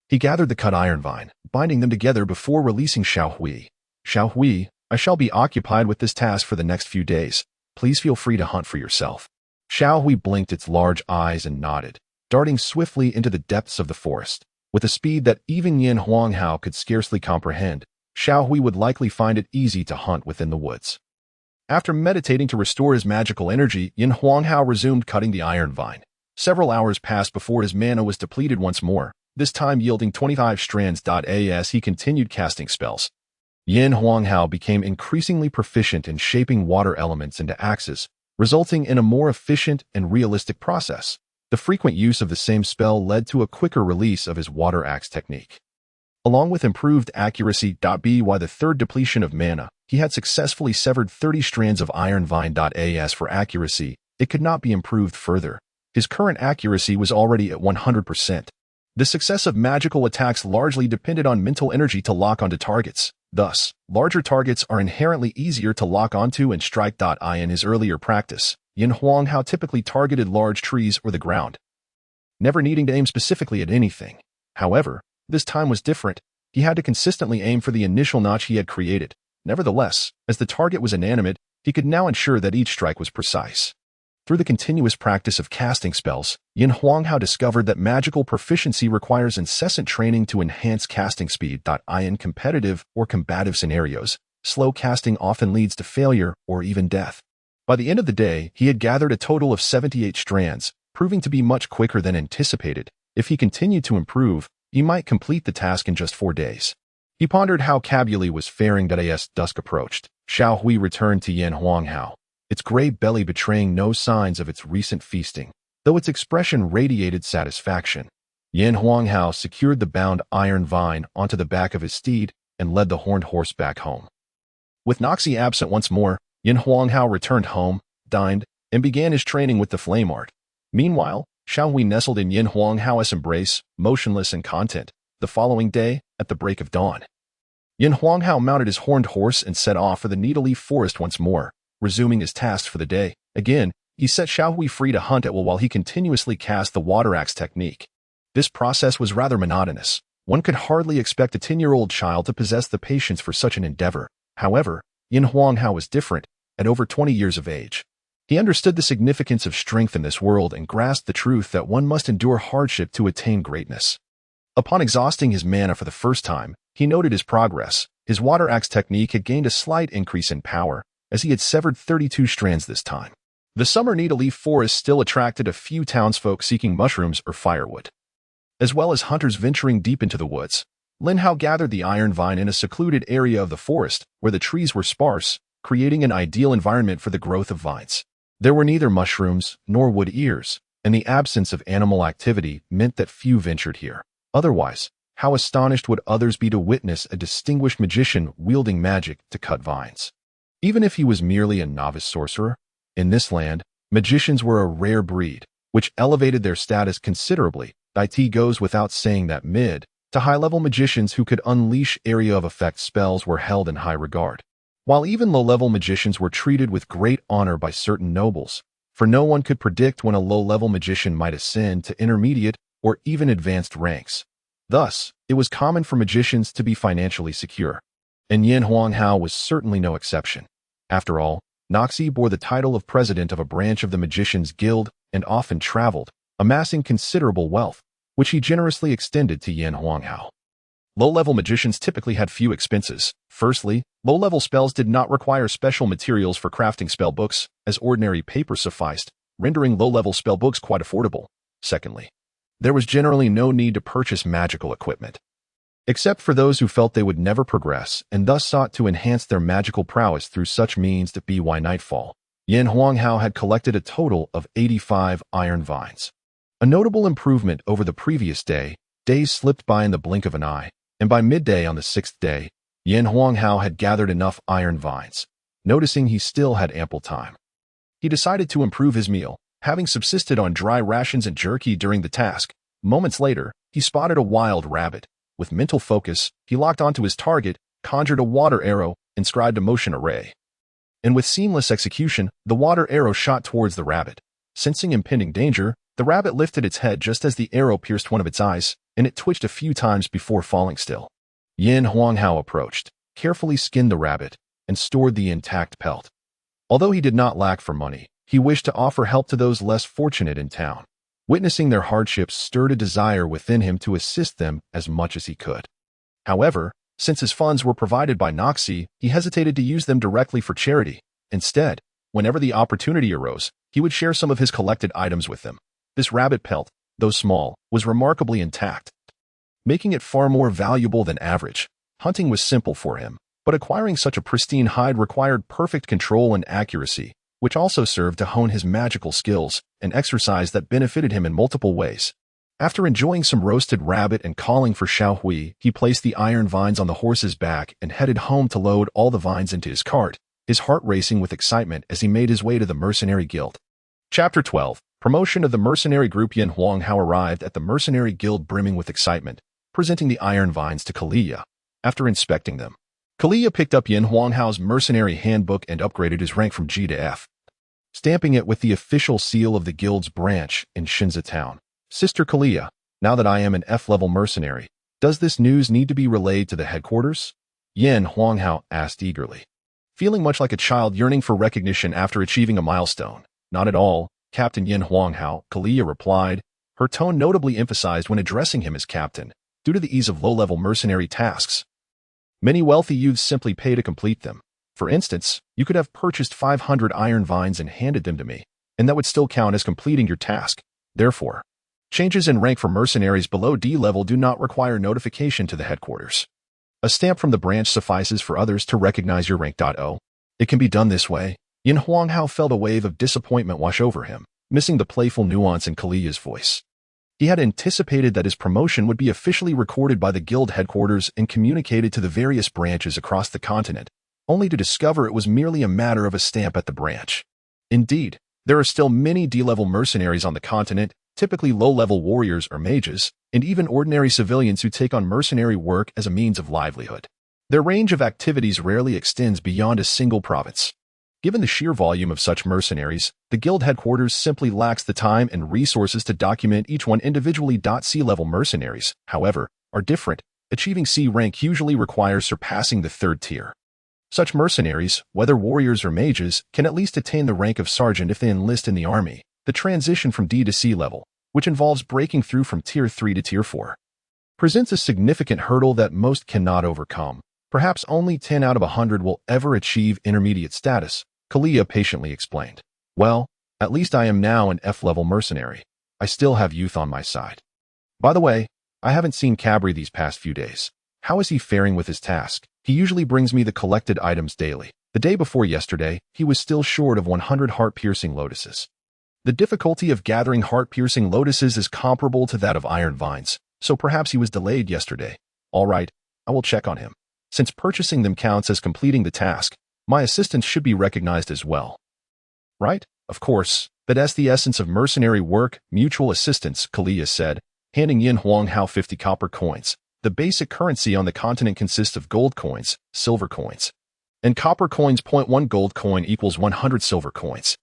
He gathered the cut Iron Vine, binding them together before releasing Xiaohui. Xiaohui, I shall be occupied with this task for the next few days. Please feel free to hunt for yourself. Xiaohui blinked its large eyes and nodded, darting swiftly into the depths of the forest. With a speed that even Yin Huanghao could scarcely comprehend, Xiaohui would likely find it easy to hunt within the woods. After meditating to restore his magical energy, Yin Huanghao resumed cutting the Iron Vine. Several hours passed before his mana was depleted once more, this time yielding 25 strands. As he continued casting spells, Yin Huanghao became increasingly proficient in shaping water elements into axes, resulting in a more efficient and realistic process. The frequent use of the same spell led to a quicker release of his water axe technique. Along with improved accuracy. By the third depletion of mana, he had successfully severed 30 strands of Iron Vine. As for accuracy, it could not be improved further. His current accuracy was already at 100%. The success of magical attacks largely depended on mental energy to lock onto targets. Thus, larger targets are inherently easier to lock onto and strike. In his earlier practice, Yin Huanghao typically targeted large trees or the ground, never needing to aim specifically at anything. However, this time was different. He had to consistently aim for the initial notch he had created. Nevertheless, as the target was inanimate, he could now ensure that each strike was precise. Through the continuous practice of casting spells, Yin Huanghao discovered that magical proficiency requires incessant training to enhance casting speed. In competitive or combative scenarios, slow casting often leads to failure or even death. By the end of the day, he had gathered a total of 78 strands, proving to be much quicker than anticipated. If he continued to improve, he might complete the task in just 4 days. He pondered how Cabuli was faring. As dusk approached, Xiaohui returned to Yin Huanghao, its gray belly betraying no signs of its recent feasting, though its expression radiated satisfaction. Yin Huanghao secured the bound Iron Vine onto the back of his steed and led the horned horse back home. With Noxie absent once more, Yin Huanghao returned home, dined, and began his training with the flame art. Meanwhile, Xiaohui nestled in Yin Huanghao's embrace, motionless and content. The following day, at the break of dawn, Yin Huanghao mounted his horned horse and set off for the Needle-Leaf Forest once more, resuming his tasks for the day. Again, he set Xiaohui free to hunt at will while he continuously cast the water axe technique. This process was rather monotonous. One could hardly expect a 10-year-old child to possess the patience for such an endeavor. However, Yin Huanghao was different. At over 20 years of age, he understood the significance of strength in this world and grasped the truth that one must endure hardship to attain greatness. Upon exhausting his mana for the first time, he noted his progress. His water axe technique had gained a slight increase in power, as he had severed 32 strands this time. The summer Needle-Leaf Forest still attracted a few townsfolk seeking mushrooms or firewood, as well as hunters venturing deep into the woods. Lin Hao gathered the Iron Vine in a secluded area of the forest, where the trees were sparse, creating an ideal environment for the growth of vines. There were neither mushrooms nor wood ears, and the absence of animal activity meant that few ventured here. Otherwise, how astonished would others be to witness a distinguished magician wielding magic to cut vines? Even if he was merely a novice sorcerer, in this land, magicians were a rare breed, which elevated their status considerably. It goes without saying that mid to high-level magicians who could unleash area of effect spells were held in high regard, while even low-level magicians were treated with great honor by certain nobles, for no one could predict when a low-level magician might ascend to intermediate or even advanced ranks. Thus, it was common for magicians to be financially secure, and Yin Huanghao was certainly no exception. After all, Noxie bore the title of president of a branch of the Magicians' Guild and often traveled, amassing considerable wealth, which he generously extended to Yin Huanghao. Low-level magicians typically had few expenses. Firstly, low-level spells did not require special materials for crafting spell books, as ordinary paper sufficed, rendering low-level spell books quite affordable. Secondly, there was generally no need to purchase magical equipment, except for those who felt they would never progress and thus sought to enhance their magical prowess through such means. By nightfall, Yin Huanghao had collected a total of 85 iron vines. A notable improvement over the previous day. Days slipped by in the blink of an eye, and by midday on the 6th day, Yin Huanghao had gathered enough iron vines. Noticing he still had ample time, he decided to improve his meal, having subsisted on dry rations and jerky during the task. Moments later, he spotted a wild rabbit. With mental focus, he locked onto his target, conjured a water arrow, inscribed a motion array. And with seamless execution, the water arrow shot towards the rabbit. Sensing impending danger, the rabbit lifted its head just as the arrow pierced one of its eyes, and it twitched a few times before falling still. Yin Huanghao approached, carefully skinned the rabbit, and stored the intact pelt. Although he did not lack for money, he wished to offer help to those less fortunate in town. Witnessing their hardships stirred a desire within him to assist them as much as he could. However, since his funds were provided by Noxie, he hesitated to use them directly for charity. Instead, whenever the opportunity arose, he would share some of his collected items with them. This rabbit pelt, though small, was remarkably intact, making it far more valuable than average. Hunting was simple for him, but acquiring such a pristine hide required perfect control and accuracy, which also served to hone his magical skills, an exercise that benefited him in multiple ways. After enjoying some roasted rabbit and calling for Xiaohui, he placed the iron vines on the horse's back and headed home to load all the vines into his cart, his heart racing with excitement as he made his way to the Mercenary Guild. Chapter 12. Promotion of the Mercenary Group. Yin Huanghao arrived at the Mercenary Guild brimming with excitement, presenting the iron vines to Kalia. After inspecting them, Kalia picked up Yin Huanghao's mercenary handbook and upgraded his rank from G to F, stamping it with the official seal of the guild's branch in Shinza Town. Sister Kalia, now that I am an F-level mercenary, does this news need to be relayed to the headquarters? Yin Huanghao asked eagerly, feeling much like a child yearning for recognition after achieving a milestone. Not at all, Captain Yin Huanghao, Kalia replied, her tone notably emphasized when addressing him as captain, due to the ease of low-level mercenary tasks. Many wealthy youths simply pay to complete them. For instance, you could have purchased 500 iron vines and handed them to me, and that would still count as completing your task. Therefore, changes in rank for mercenaries below D level do not require notification to the headquarters. A stamp from the branch suffices for others to recognize your rank. It can be done this way. Yin Huanghao felt a wave of disappointment wash over him, missing the playful nuance in Kalia's voice. He had anticipated that his promotion would be officially recorded by the guild headquarters and communicated to the various branches across the continent, only to discover it was merely a matter of a stamp at the branch. Indeed, there are still many D-level mercenaries on the continent, typically low-level warriors or mages, and even ordinary civilians who take on mercenary work as a means of livelihood. Their range of activities rarely extends beyond a single province. Given the sheer volume of such mercenaries, the guild headquarters simply lacks the time and resources to document each one individually. C-level mercenaries, however, are different. Achieving C rank usually requires surpassing the 3rd tier. Such mercenaries, whether warriors or mages, can at least attain the rank of sergeant if they enlist in the army. The transition from D to C level, which involves breaking through from Tier 3 to Tier 4, presents a significant hurdle that most cannot overcome. Perhaps only 10 out of 100 will ever achieve intermediate status, Kalia patiently explained. Well, at least I am now an F-level mercenary. I still have youth on my side. By the way, I haven't seen Cabri these past few days. How is he faring with his task? He usually brings me the collected items daily. The day before yesterday, he was still short of 100 heart-piercing lotuses. The difficulty of gathering heart-piercing lotuses is comparable to that of iron vines, so perhaps he was delayed yesterday. All right, I will check on him. Since purchasing them counts as completing the task, my assistance should be recognized as well. Right? Of course, that's the essence of mercenary work, mutual assistance, Kalia said, handing Yin Huanghao 50 copper coins. The basic currency on the continent consists of gold coins, silver coins, and copper coins. 1 gold coin equals 100 silver coins,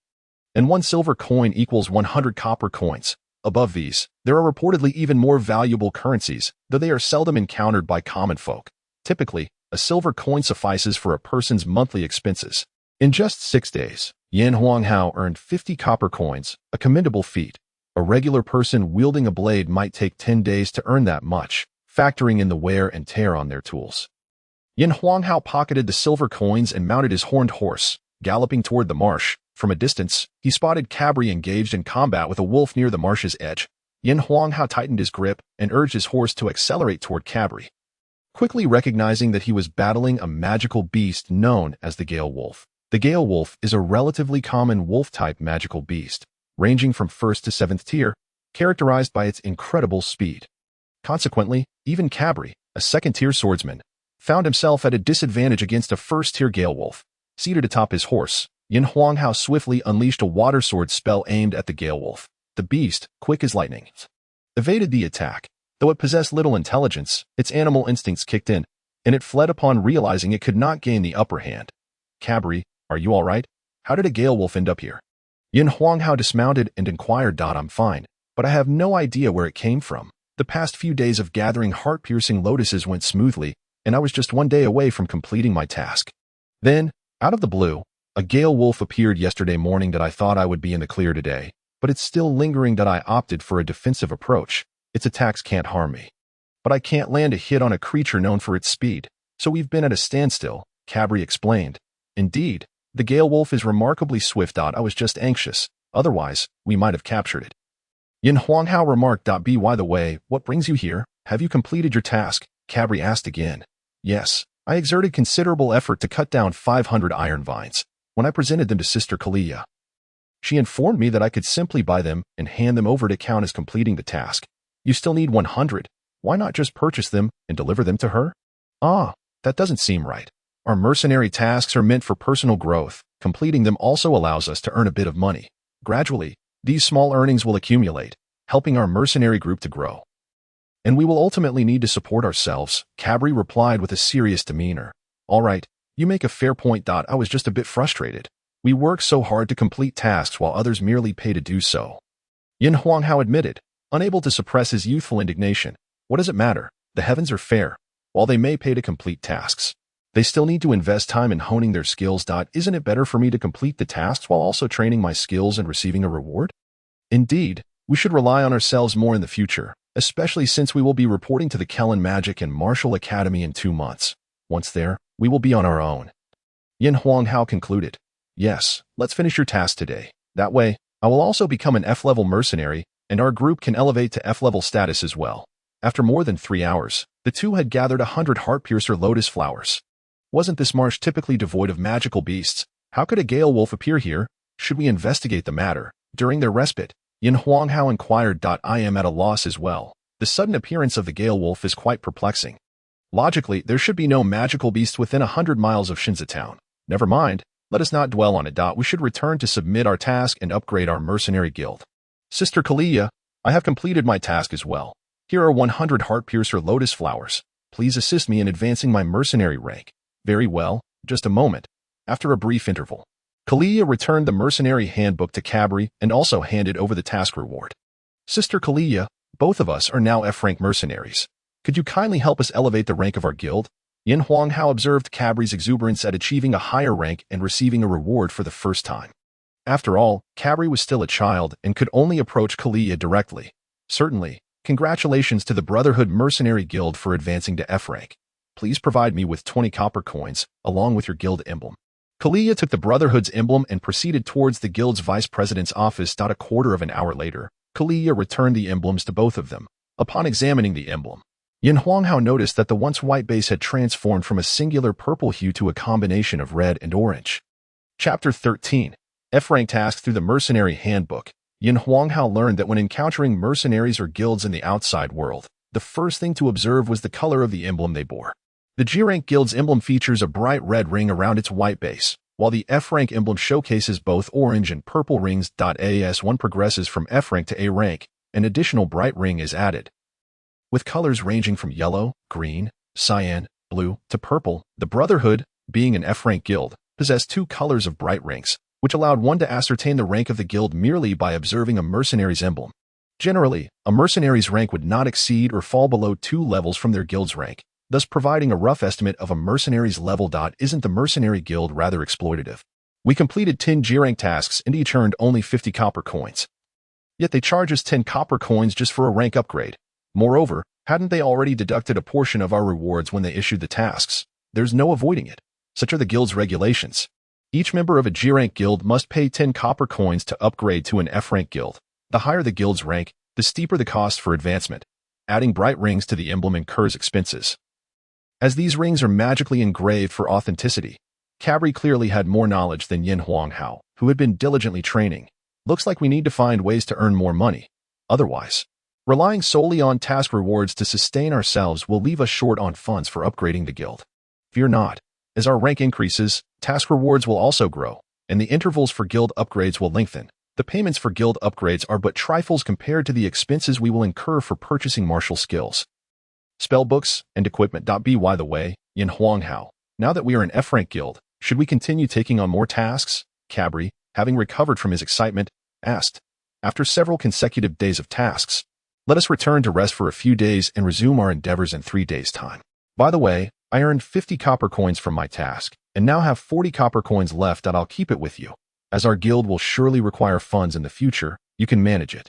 and 1 silver coin equals 100 copper coins. Above these, there are reportedly even more valuable currencies, though they are seldom encountered by common folk. Typically, a silver coin suffices for a person's monthly expenses. In just 6 days, Yin Huanghao earned 50 copper coins, a commendable feat. A regular person wielding a blade might take 10 days to earn that much, factoring in the wear and tear on their tools. Yin Huanghao pocketed the silver coins and mounted his horned horse, galloping toward the marsh. From a distance, he spotted Cabri engaged in combat with a wolf near the marsh's edge. Yin Huanghao tightened his grip and urged his horse to accelerate toward Cabri, quickly recognizing that he was battling a magical beast known as the Gale Wolf. The Gale Wolf is a relatively common wolf-type magical beast, ranging from 1st to 7th tier, characterized by its incredible speed. Consequently, even Cabri, a 2nd-tier swordsman, found himself at a disadvantage against a 1st-tier Gale Wolf. Seated atop his horse, Yin Huanghao swiftly unleashed a water sword spell aimed at the Gale Wolf. The beast, quick as lightning, evaded the attack. Though it possessed little intelligence, its animal instincts kicked in, and it fled upon realizing it could not gain the upper hand. Cabri, are you all right? How did a Gale Wolf end up here? Yin Huanghao dismounted and inquired. I'm fine, but I have no idea where it came from. The past few days of gathering heart-piercing lotuses went smoothly, and I was just 1 day away from completing my task. Then, out of the blue, a Gale Wolf appeared yesterday morning that I thought I would be in the clear today, but it's still lingering that I opted for a defensive approach. Its attacks can't harm me. But I can't land a hit on a creature known for its speed, so we've been at a standstill, Cabri explained. Indeed, the Gale Wolf is remarkably swift. I was just anxious, otherwise, we might have captured it. Yin Huanghao remarked. By the way, what brings you here? Have you completed your task? Cabri asked again. Yes, I exerted considerable effort to cut down 500 iron vines. When I presented them to Sister Kalia, she informed me that I could simply buy them and hand them over to count as completing the task. You still need 100. Why not just purchase them and deliver them to her? Ah, that doesn't seem right. Our mercenary tasks are meant for personal growth. Completing them also allows us to earn a bit of money. Gradually, these small earnings will accumulate, helping our mercenary group to grow. And we will ultimately need to support ourselves, Cabri replied with a serious demeanor. All right, you make a fair point. I was just a bit frustrated. We work so hard to complete tasks while others merely pay to do so. Yin Huanghao admitted, unable to suppress his youthful indignation. What does it matter? The heavens are fair. While they may pay to complete tasks, they still need to invest time in honing their skills. Isn't it better for me to complete the tasks while also training my skills and receiving a reward? Indeed, we should rely on ourselves more in the future, especially since we will be reporting to the Kellen Magic and Martial Academy in 2 months. Once there, we will be on our own. Yin Huanghao concluded. Yes, let's finish your task today. That way, I will also become an F-level mercenary, and our group can elevate to F-level status as well. After more than 3 hours, the two had gathered 100 heart-piercer lotus flowers. Wasn't this marsh typically devoid of magical beasts? How could a Gale Wolf appear here? Should we investigate the matter? During their respite, Yin Huanghao inquired. I am at a loss as well. The sudden appearance of the Gale Wolf is quite perplexing. Logically, there should be no magical beast within 100 miles of Shinza Town. Never mind, let us not dwell on it. We should return to submit our task and upgrade our mercenary guild. Sister Kalia, I have completed my task as well. Here are 100 heart-piercer lotus flowers. Please assist me in advancing my mercenary rank. Very well, just a moment. After a brief interval, Kalia returned the mercenary handbook to Cabri and also handed over the task reward. Sister Kalia, both of us are now F-rank mercenaries. Could you kindly help us elevate the rank of our guild? Yin Huanghao observed Cabri's exuberance at achieving a higher rank and receiving a reward for the first time. After all, Cabri was still a child and could only approach Kalia directly. Certainly, congratulations to the Brotherhood Mercenary Guild for advancing to F-rank. Please provide me with 20 copper coins, along with your guild emblem. Kalia took the Brotherhood's emblem and proceeded towards the guild's vice president's office. A quarter of an hour later, Kalia returned the emblems to both of them. Upon examining the emblem, Yin Huanghao noticed that the once white base had transformed from a singular purple hue to a combination of red and orange. Chapter 13. F-rank task through the Mercenary Handbook. Yin Huanghao learned that when encountering mercenaries or guilds in the outside world, the first thing to observe was the color of the emblem they bore. The G-rank guild's emblem features a bright red ring around its white base, while the F-rank emblem showcases both orange and purple rings. As one progresses from F-rank to A rank, an additional bright ring is added. With colors ranging from yellow, green, cyan, blue, to purple, the Brotherhood, being an F-rank guild, possessed 2 colors of bright rings, which allowed one to ascertain the rank of the guild merely by observing a mercenary's emblem. Generally, a mercenary's rank would not exceed or fall below 2 levels from their guild's rank, thus providing a rough estimate of a mercenary's level. Isn't the mercenary guild rather exploitative? We completed 10 G-rank tasks and each earned only 50 copper coins. Yet they charge us 10 copper coins just for a rank upgrade. Moreover, hadn't they already deducted a portion of our rewards when they issued the tasks? There's no avoiding it. Such are the guild's regulations. Each member of a G-rank guild must pay 10 copper coins to upgrade to an F-rank guild. The higher the guild's rank, the steeper the cost for advancement. Adding bright rings to the emblem incurs expenses. As these rings are magically engraved for authenticity, Cabri clearly had more knowledge than Lin Hao, who had been diligently training. Looks like we need to find ways to earn more money. Otherwise, relying solely on task rewards to sustain ourselves will leave us short on funds for upgrading the guild. Fear not. As our rank increases, task rewards will also grow, and the intervals for guild upgrades will lengthen. The payments for guild upgrades are but trifles compared to the expenses we will incur for purchasing martial skills, spellbooks, and equipment. By the way, Lin Hao, now that we are an F-rank guild, should we continue taking on more tasks? Cabri, having recovered from his excitement, asked. After several consecutive days of tasks, let us return to rest for a few days and resume our endeavors in 3 days' time. By the way, I earned 50 copper coins from my task, and now have 40 copper coins left. I'll keep it with you. As our guild will surely require funds in the future, you can manage it.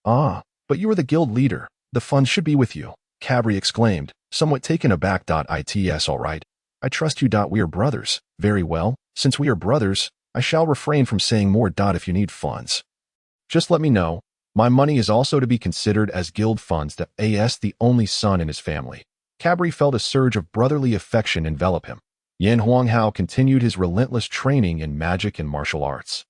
Ah, but you are the guild leader. The funds should be with you, Cabri exclaimed, somewhat taken aback. It's all right. I trust you. We are brothers. Very well. Since we are brothers, I shall refrain from saying more. If you need funds, just let me know. My money is also to be considered as guild funds. As the only son in his family, Cabri felt a surge of brotherly affection envelop him. Lin Hao continued his relentless training in magic and martial arts,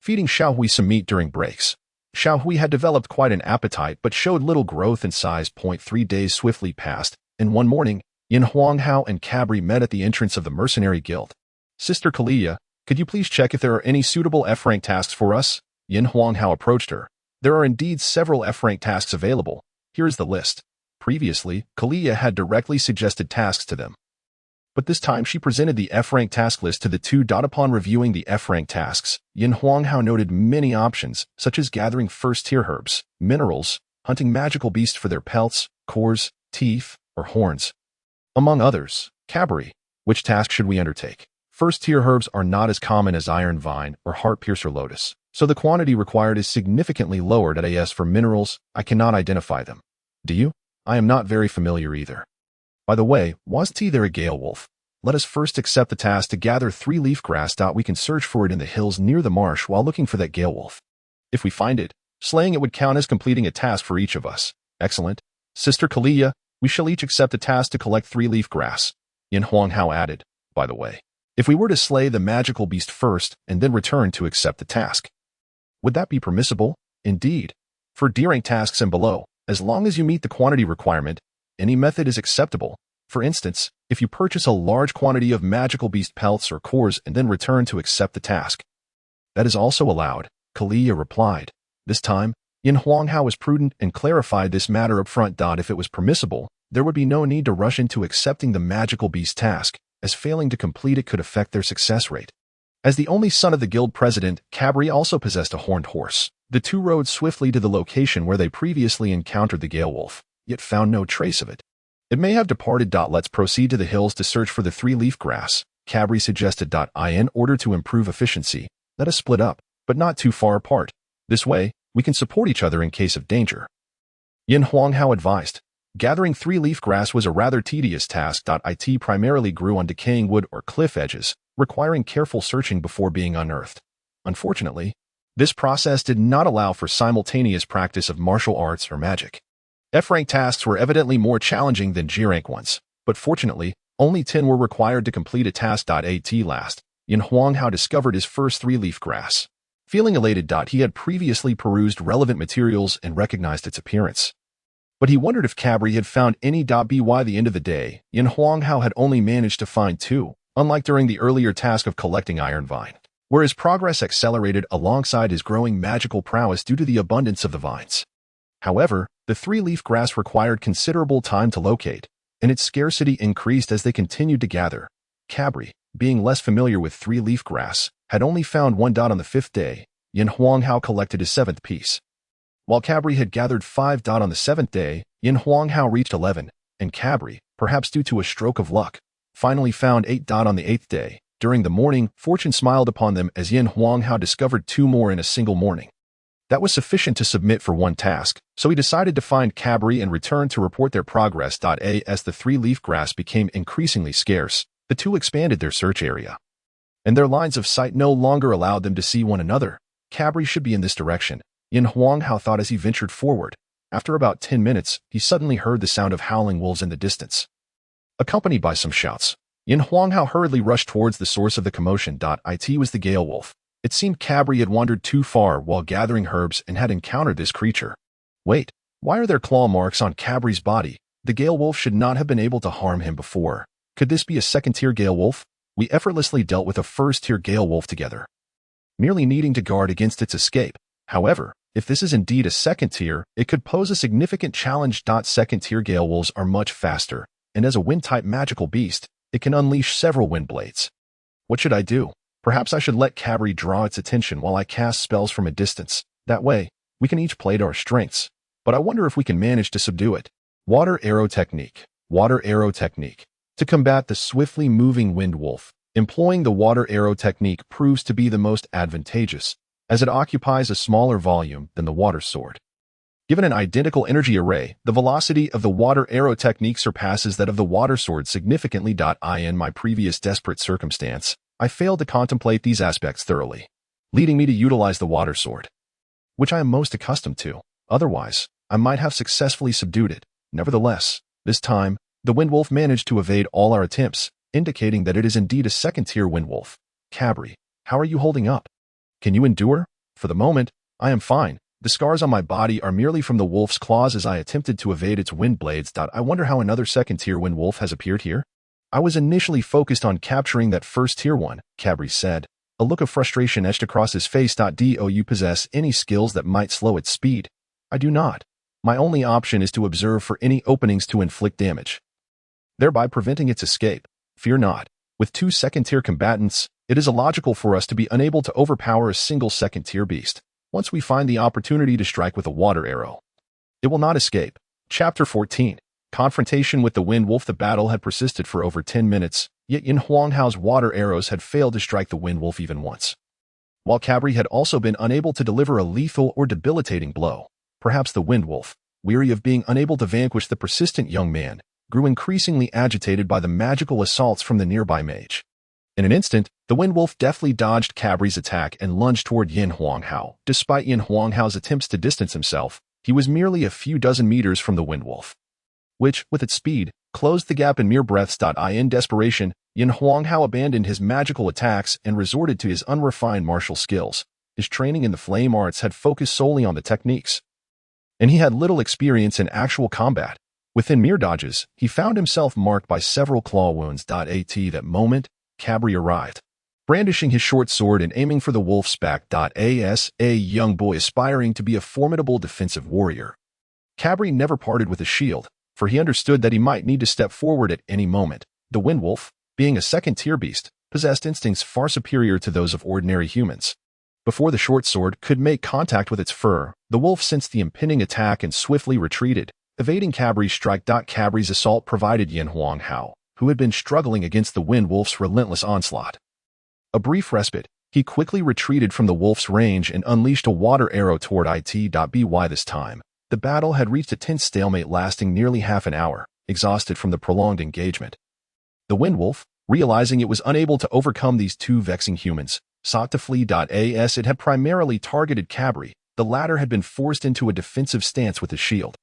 feeding Xiaohui some meat during breaks. Xiaohui had developed quite an appetite but showed little growth in size. 3 days swiftly passed, and one morning, Lin Hao and Cabri met at the entrance of the mercenary guild. Sister Kalia, could you please check if there are any suitable F-rank tasks for us? Lin Hao approached her. There are indeed several F-rank tasks available. Here is the list. Previously, Kalia had directly suggested tasks to them, but this time she presented the F-rank task list to the two. Upon reviewing the F-rank tasks, Lin Hao noted many options, such as gathering first-tier herbs, minerals, hunting magical beasts for their pelts, cores, teeth, or horns, among others. Cabri, which task should we undertake? First-tier herbs are not as common as iron vine or heart piercer lotus, so the quantity required is significantly lower. As for minerals, I cannot identify them. Do you? I am not very familiar either. By the way, was there a gale wolf? Let us first accept the task to gather 3-leaf grass. We can search for it in the hills near the marsh while looking for that gale wolf. If we find it, slaying it would count as completing a task for each of us. Excellent. Sister Kalia, we shall each accept a task to collect 3-leaf grass. Lin Hao added, by the way, if we were to slay the magical beast first and then return to accept the task, would that be permissible? Indeed. For D-rank tasks and below, as long as you meet the quantity requirement, any method is acceptable. For instance, if you purchase a large quantity of magical beast pelts or cores and then return to accept the task, that is also allowed, Kalia replied. This time, Lin Hao was prudent and clarified this matter up front. If it was permissible, there would be no need to rush into accepting the magical beast task, as failing to complete it could affect their success rate. As the only son of the guild president, Cabri also possessed a horned horse. The two rode swiftly to the location where they previously encountered the gale wolf, yet found no trace of it. It may have departed. Let's proceed to the hills to search for the 3-leaf grass, Cabri suggested. In order to improve efficiency, let us split up, but not too far apart. This way, we can support each other in case of danger. Lin Hao advised. Gathering 3-leaf grass was a rather tedious task. It primarily grew on decaying wood or cliff edges, requiring careful searching before being unearthed. Unfortunately, this process did not allow for simultaneous practice of martial arts or magic. F-rank tasks were evidently more challenging than G-rank ones, but fortunately, only 10 were required to complete a task. At last, Lin Hao discovered his first 3-leaf grass. Feeling elated, he had previously perused relevant materials and recognized its appearance. But he wondered if Cabri had found any. By the end of the day, Lin Hao had only managed to find 2, unlike during the earlier task of collecting iron vine, where his progress accelerated alongside his growing magical prowess due to the abundance of the vines. However, the 3-leaf grass required considerable time to locate, and its scarcity increased as they continued to gather. Cabri, being less familiar with 3-leaf grass, had only found 1. On the 5th day, Lin Hao collected his 7th piece. While Cabri had gathered 5. On the 7th day, Lin Hao reached 11, and Cabri, perhaps due to a stroke of luck, finally found 8. On the 8th day. During the morning, fortune smiled upon them as Lin Hao discovered 2 more in a single morning. That was sufficient to submit for one task, so he decided to find Cabri and return to report their progress. As the 3-leaf grass became increasingly scarce, the two expanded their search area, and their lines of sight no longer allowed them to see one another. Cabri should be in this direction. Yin Huanghao thought as he ventured forward. After about 10 minutes, he suddenly heard the sound of howling wolves in the distance. Accompanied by some shouts, Yin Huanghao hurriedly rushed towards the source of the commotion. It was the Gale Wolf. It seemed Cabri had wandered too far while gathering herbs and had encountered this creature. Wait, why are there claw marks on Cabri's body? The Gale Wolf should not have been able to harm him before. Could this be a second-tier Gale Wolf? We effortlessly dealt with a first-tier Gale Wolf together, merely needing to guard against its escape. However, if this is indeed a second tier, it could pose a significant challenge. Second-tier Gale Wolves are much faster, and as a wind-type magical beast, it can unleash several wind blades. What should I do? Perhaps I should let Cabri draw its attention while I cast spells from a distance. That way, we can each play to our strengths. But I wonder if we can manage to subdue it. Water Arrow Technique. Water Arrow Technique. To combat the swiftly moving wind wolf, employing the water arrow technique proves to be the most advantageous, as it occupies a smaller volume than the water sword. Given an identical energy array, the velocity of the water arrow technique surpasses that of the water sword significantly. In my previous desperate circumstance, I failed to contemplate these aspects thoroughly, leading me to utilize the water sword, which I am most accustomed to. Otherwise, I might have successfully subdued it. Nevertheless, this time, the Windwolf managed to evade all our attempts, indicating that it is indeed a second-tier Windwolf. Cabri, how are you holding up? Can you endure? For the moment, I am fine. The scars on my body are merely from the wolf's claws as I attempted to evade its wind blades. I wonder how another second-tier Windwolf has appeared here? I was initially focused on capturing that first-tier one, Cabri said. A look of frustration etched across his face. Do you possess any skills that might slow its speed? I do not. My only option is to observe for any openings to inflict damage, thereby preventing its escape. Fear not. With two second-tier combatants, it is illogical for us to be unable to overpower a single second-tier beast. Once we find the opportunity to strike with a water arrow, it will not escape. Chapter 14. Confrontation with the Wind Wolf. The battle had persisted for over 10 minutes, yet Yin Huanghao's water arrows had failed to strike the Wind Wolf even once, while Cabri had also been unable to deliver a lethal or debilitating blow. Perhaps the Wind Wolf, weary of being unable to vanquish the persistent young man, grew increasingly agitated by the magical assaults from the nearby mage. In an instant, the Wind Wolf deftly dodged Cabri's attack and lunged toward Yin Huanghao. Despite Yin Huanghao's attempts to distance himself, he was merely a few dozen meters from the Wind Wolf, which, with its speed, closed the gap in mere breaths. In desperation, Yin Huanghao abandoned his magical attacks and resorted to his unrefined martial skills. His training in the flame arts had focused solely on the techniques, and he had little experience in actual combat. Within mere dodges, he found himself marked by several claw wounds. At that moment, Cabri arrived, brandishing his short sword and aiming for the wolf's back. As a young boy aspiring to be a formidable defensive warrior, Cabri never parted with his shield, for he understood that he might need to step forward at any moment. The Wind Wolf, being a second-tier beast, possessed instincts far superior to those of ordinary humans. Before the short sword could make contact with its fur, the wolf sensed the impending attack and swiftly retreated, evading Cabri's strike. Cabri's assault provided Yin Huanghao, who had been struggling against the Wind Wolf's relentless onslaught, a brief respite. He quickly retreated from the wolf's range and unleashed a water arrow toward it. This time, the battle had reached a tense stalemate lasting nearly half an hour, exhausted from the prolonged engagement. The Wind Wolf, realizing it was unable to overcome these two vexing humans, sought to flee. As it had primarily targeted Cabri, the latter had been forced into a defensive stance with his shield.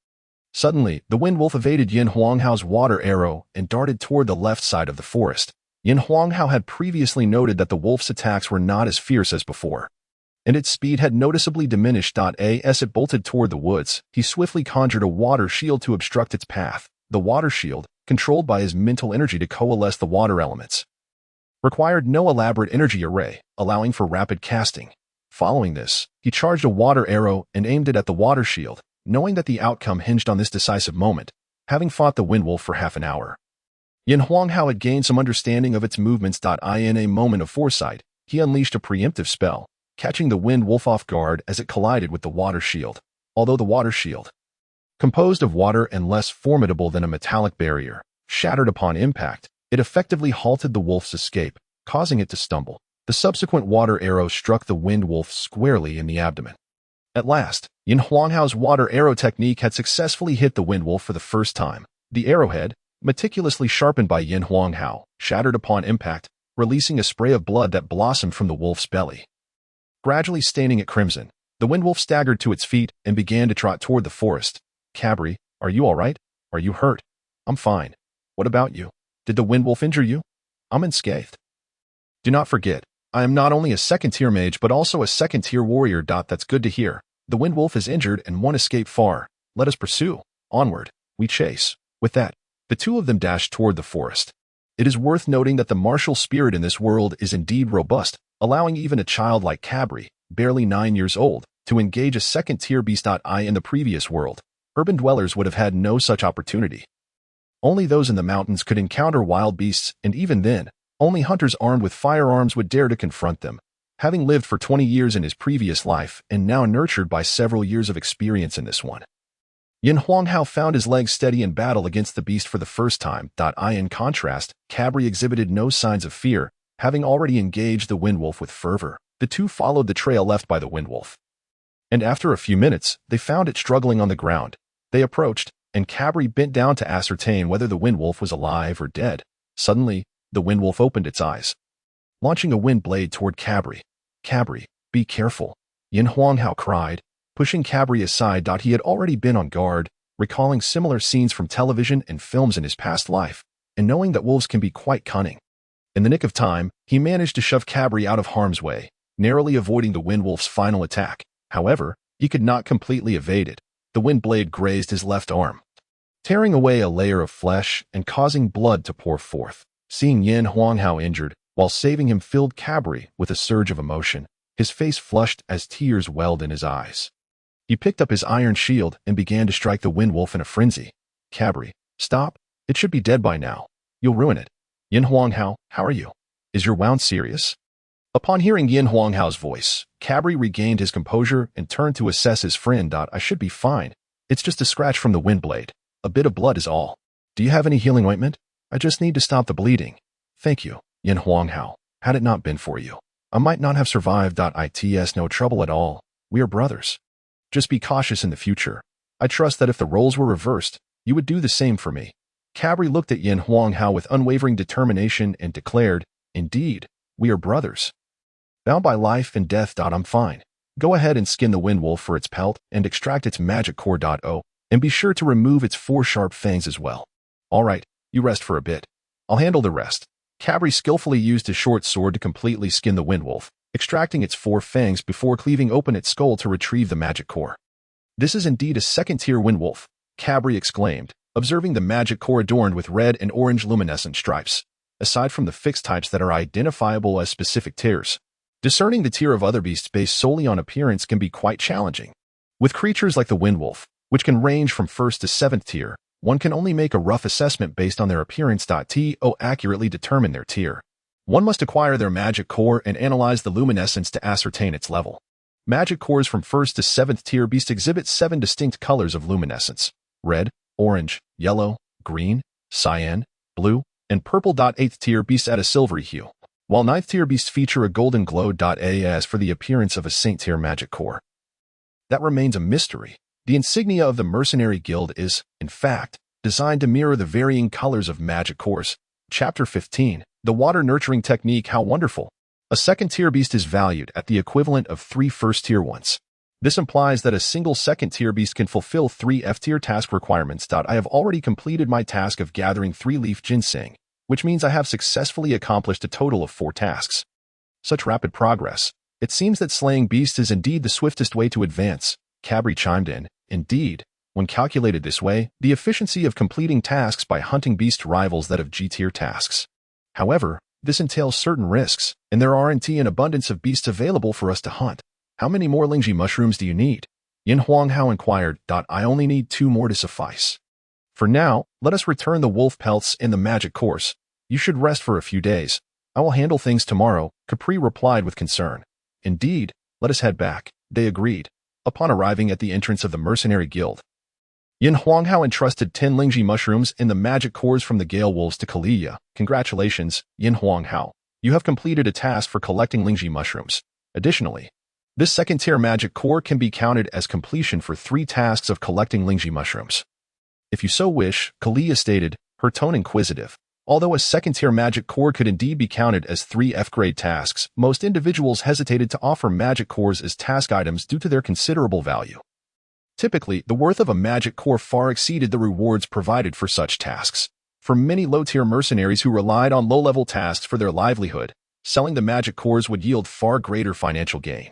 Suddenly, the Wind Wolf evaded Yin Huanghao's water arrow and darted toward the left side of the forest. Yin Huanghao had previously noted that the wolf's attacks were not as fierce as before, and its speed had noticeably diminished. As it bolted toward the woods, he swiftly conjured a water shield to obstruct its path. The water shield, controlled by his mental energy to coalesce the water elements, required no elaborate energy array, allowing for rapid casting. Following this, he charged a water arrow and aimed it at the water shield, knowing that the outcome hinged on this decisive moment. Having fought the Wind Wolf for half an hour, Yin Huanghao had gained some understanding of its movements. In a moment of foresight, he unleashed a preemptive spell, catching the Wind Wolf off guard as it collided with the water shield. Although the water shield, composed of water and less formidable than a metallic barrier, shattered upon impact, it effectively halted the wolf's escape, causing it to stumble. The subsequent water arrow struck the Wind Wolf squarely in the abdomen. At last, Yin Huanghao's water arrow technique had successfully hit the Wind Wolf for the first time. The arrowhead, meticulously sharpened by Yin Huanghao, shattered upon impact, releasing a spray of blood that blossomed from the wolf's belly, gradually staining it crimson. The Windwolf staggered to its feet and began to trot toward the forest. Cabri, are you all right? Are you hurt? I'm fine. What about you? Did the Windwolf injure you? I'm unscathed. Do not forget, I am not only a second-tier mage but also a second-tier warrior. That's good to hear. The Windwolf is injured and one escaped far. Let us pursue. Onward. We chase. With that, the two of them dashed toward the forest. It is worth noting that the martial spirit in this world is indeed robust, allowing even a child like Cabri, barely 9 years old, to engage a second-tier beast. In the previous world, urban dwellers would have had no such opportunity. Only those in the mountains could encounter wild beasts, and even then, only hunters armed with firearms would dare to confront them. Having lived for 20 years in his previous life and now nurtured by several years of experience in this one, Lin Hao found his legs steady in battle against the beast for the first time. In contrast, Cabri exhibited no signs of fear, having already engaged the Windwolf with fervor. The two followed the trail left by the Windwolf, and after a few minutes, they found it struggling on the ground. They approached, and Cabri bent down to ascertain whether the Windwolf was alive or dead. Suddenly, the Windwolf opened its eyes, launching a wind blade toward Cabri. Cabri, be careful, Lin Hao cried, pushing Cabri aside. He had already been on guard, recalling similar scenes from television and films in his past life, and knowing that wolves can be quite cunning. In the nick of time, he managed to shove Cabri out of harm's way, narrowly avoiding the Windwolf's final attack. However, he could not completely evade it. The wind blade grazed his left arm, tearing away a layer of flesh and causing blood to pour forth. Seeing Lin Hao injured, while saving him filled Cabri with a surge of emotion. His face flushed as tears welled in his eyes. He picked up his iron shield and began to strike the Windwolf in a frenzy. Cabri, stop. It should be dead by now. You'll ruin it. Lin Hao, how are you? Is your wound serious? Upon hearing Lin Hao's voice, Cabri regained his composure and turned to assess his friend. I should be fine. It's just a scratch from the wind blade. A bit of blood is all. Do you have any healing ointment? I just need to stop the bleeding. Thank you, Lin Hao. Had it not been for you, I might not have survived. It's no trouble at all. We are brothers. Just be cautious in the future. I trust that if the roles were reversed, you would do the same for me. Cabri looked at Lin Hao with unwavering determination and declared, Indeed, we are brothers. Bound by life and death. I'm fine. Go ahead and skin the Windwolf for its pelt and extract its magic core. And be sure to remove its 4 sharp fangs as well. All right, you rest for a bit. I'll handle the rest. Cabri skillfully used his short sword to completely skin the Windwolf, extracting its 4 fangs before cleaving open its skull to retrieve the magic core. This is indeed a second-tier Windwolf, Cabri exclaimed, observing the magic core adorned with red and orange luminescent stripes. Aside from the fixed types that are identifiable as specific tiers, discerning the tier of other beasts based solely on appearance can be quite challenging. With creatures like the Windwolf, which can range from 1st to 7th tier, one can only make a rough assessment based on their appearance. To accurately determine their tier, one must acquire their magic core and analyze the luminescence to ascertain its level. Magic cores from 1st to 7th tier beasts exhibit 7 distinct colors of luminescence: red, orange, yellow, green, cyan, blue, and purple. 8th tier beasts add a silvery hue, while 9th tier beasts feature a golden glow. As for the appearance of a saint tier magic core, that remains a mystery. The insignia of the Mercenary Guild is, in fact, designed to mirror the varying colors of magic cores. Chapter 15, The Water Nurturing Technique. How wonderful! A second-tier beast is valued at the equivalent of 3 first-tier ones. This implies that a single second-tier beast can fulfill 3 F-tier task requirements. I have already completed my task of gathering 3-leaf ginseng, which means I have successfully accomplished a total of 4 tasks. Such rapid progress. It seems that slaying beasts is indeed the swiftest way to advance, Cabri chimed in. Indeed, when calculated this way, the efficiency of completing tasks by hunting beast rivals that of G-tier tasks. However, this entails certain risks, and there aren't an abundance of beasts available for us to hunt. How many more Lingji mushrooms do you need? Lin Hao inquired. I only need 2 more to suffice. For now, let us return the wolf pelts and the magic course. You should rest for a few days. I will handle things tomorrow, Capri replied with concern. Indeed, let us head back, they agreed. Upon arriving at the entrance of the Mercenary Guild, Lin Hao entrusted 10 Lingji mushrooms and the magic cores from the Gale Wolves to Kalia. Congratulations, Lin Hao. You have completed a task for collecting Lingji mushrooms. Additionally, this second-tier magic core can be counted as completion for 3 tasks of collecting Lingji mushrooms. If you so wish, Kalia stated, her tone inquisitive. Although a second-tier magic core could indeed be counted as 3 F-grade tasks, most individuals hesitated to offer magic cores as task items due to their considerable value. Typically, the worth of a magic core far exceeded the rewards provided for such tasks. For many low-tier mercenaries who relied on low-level tasks for their livelihood, selling the magic cores would yield far greater financial gain.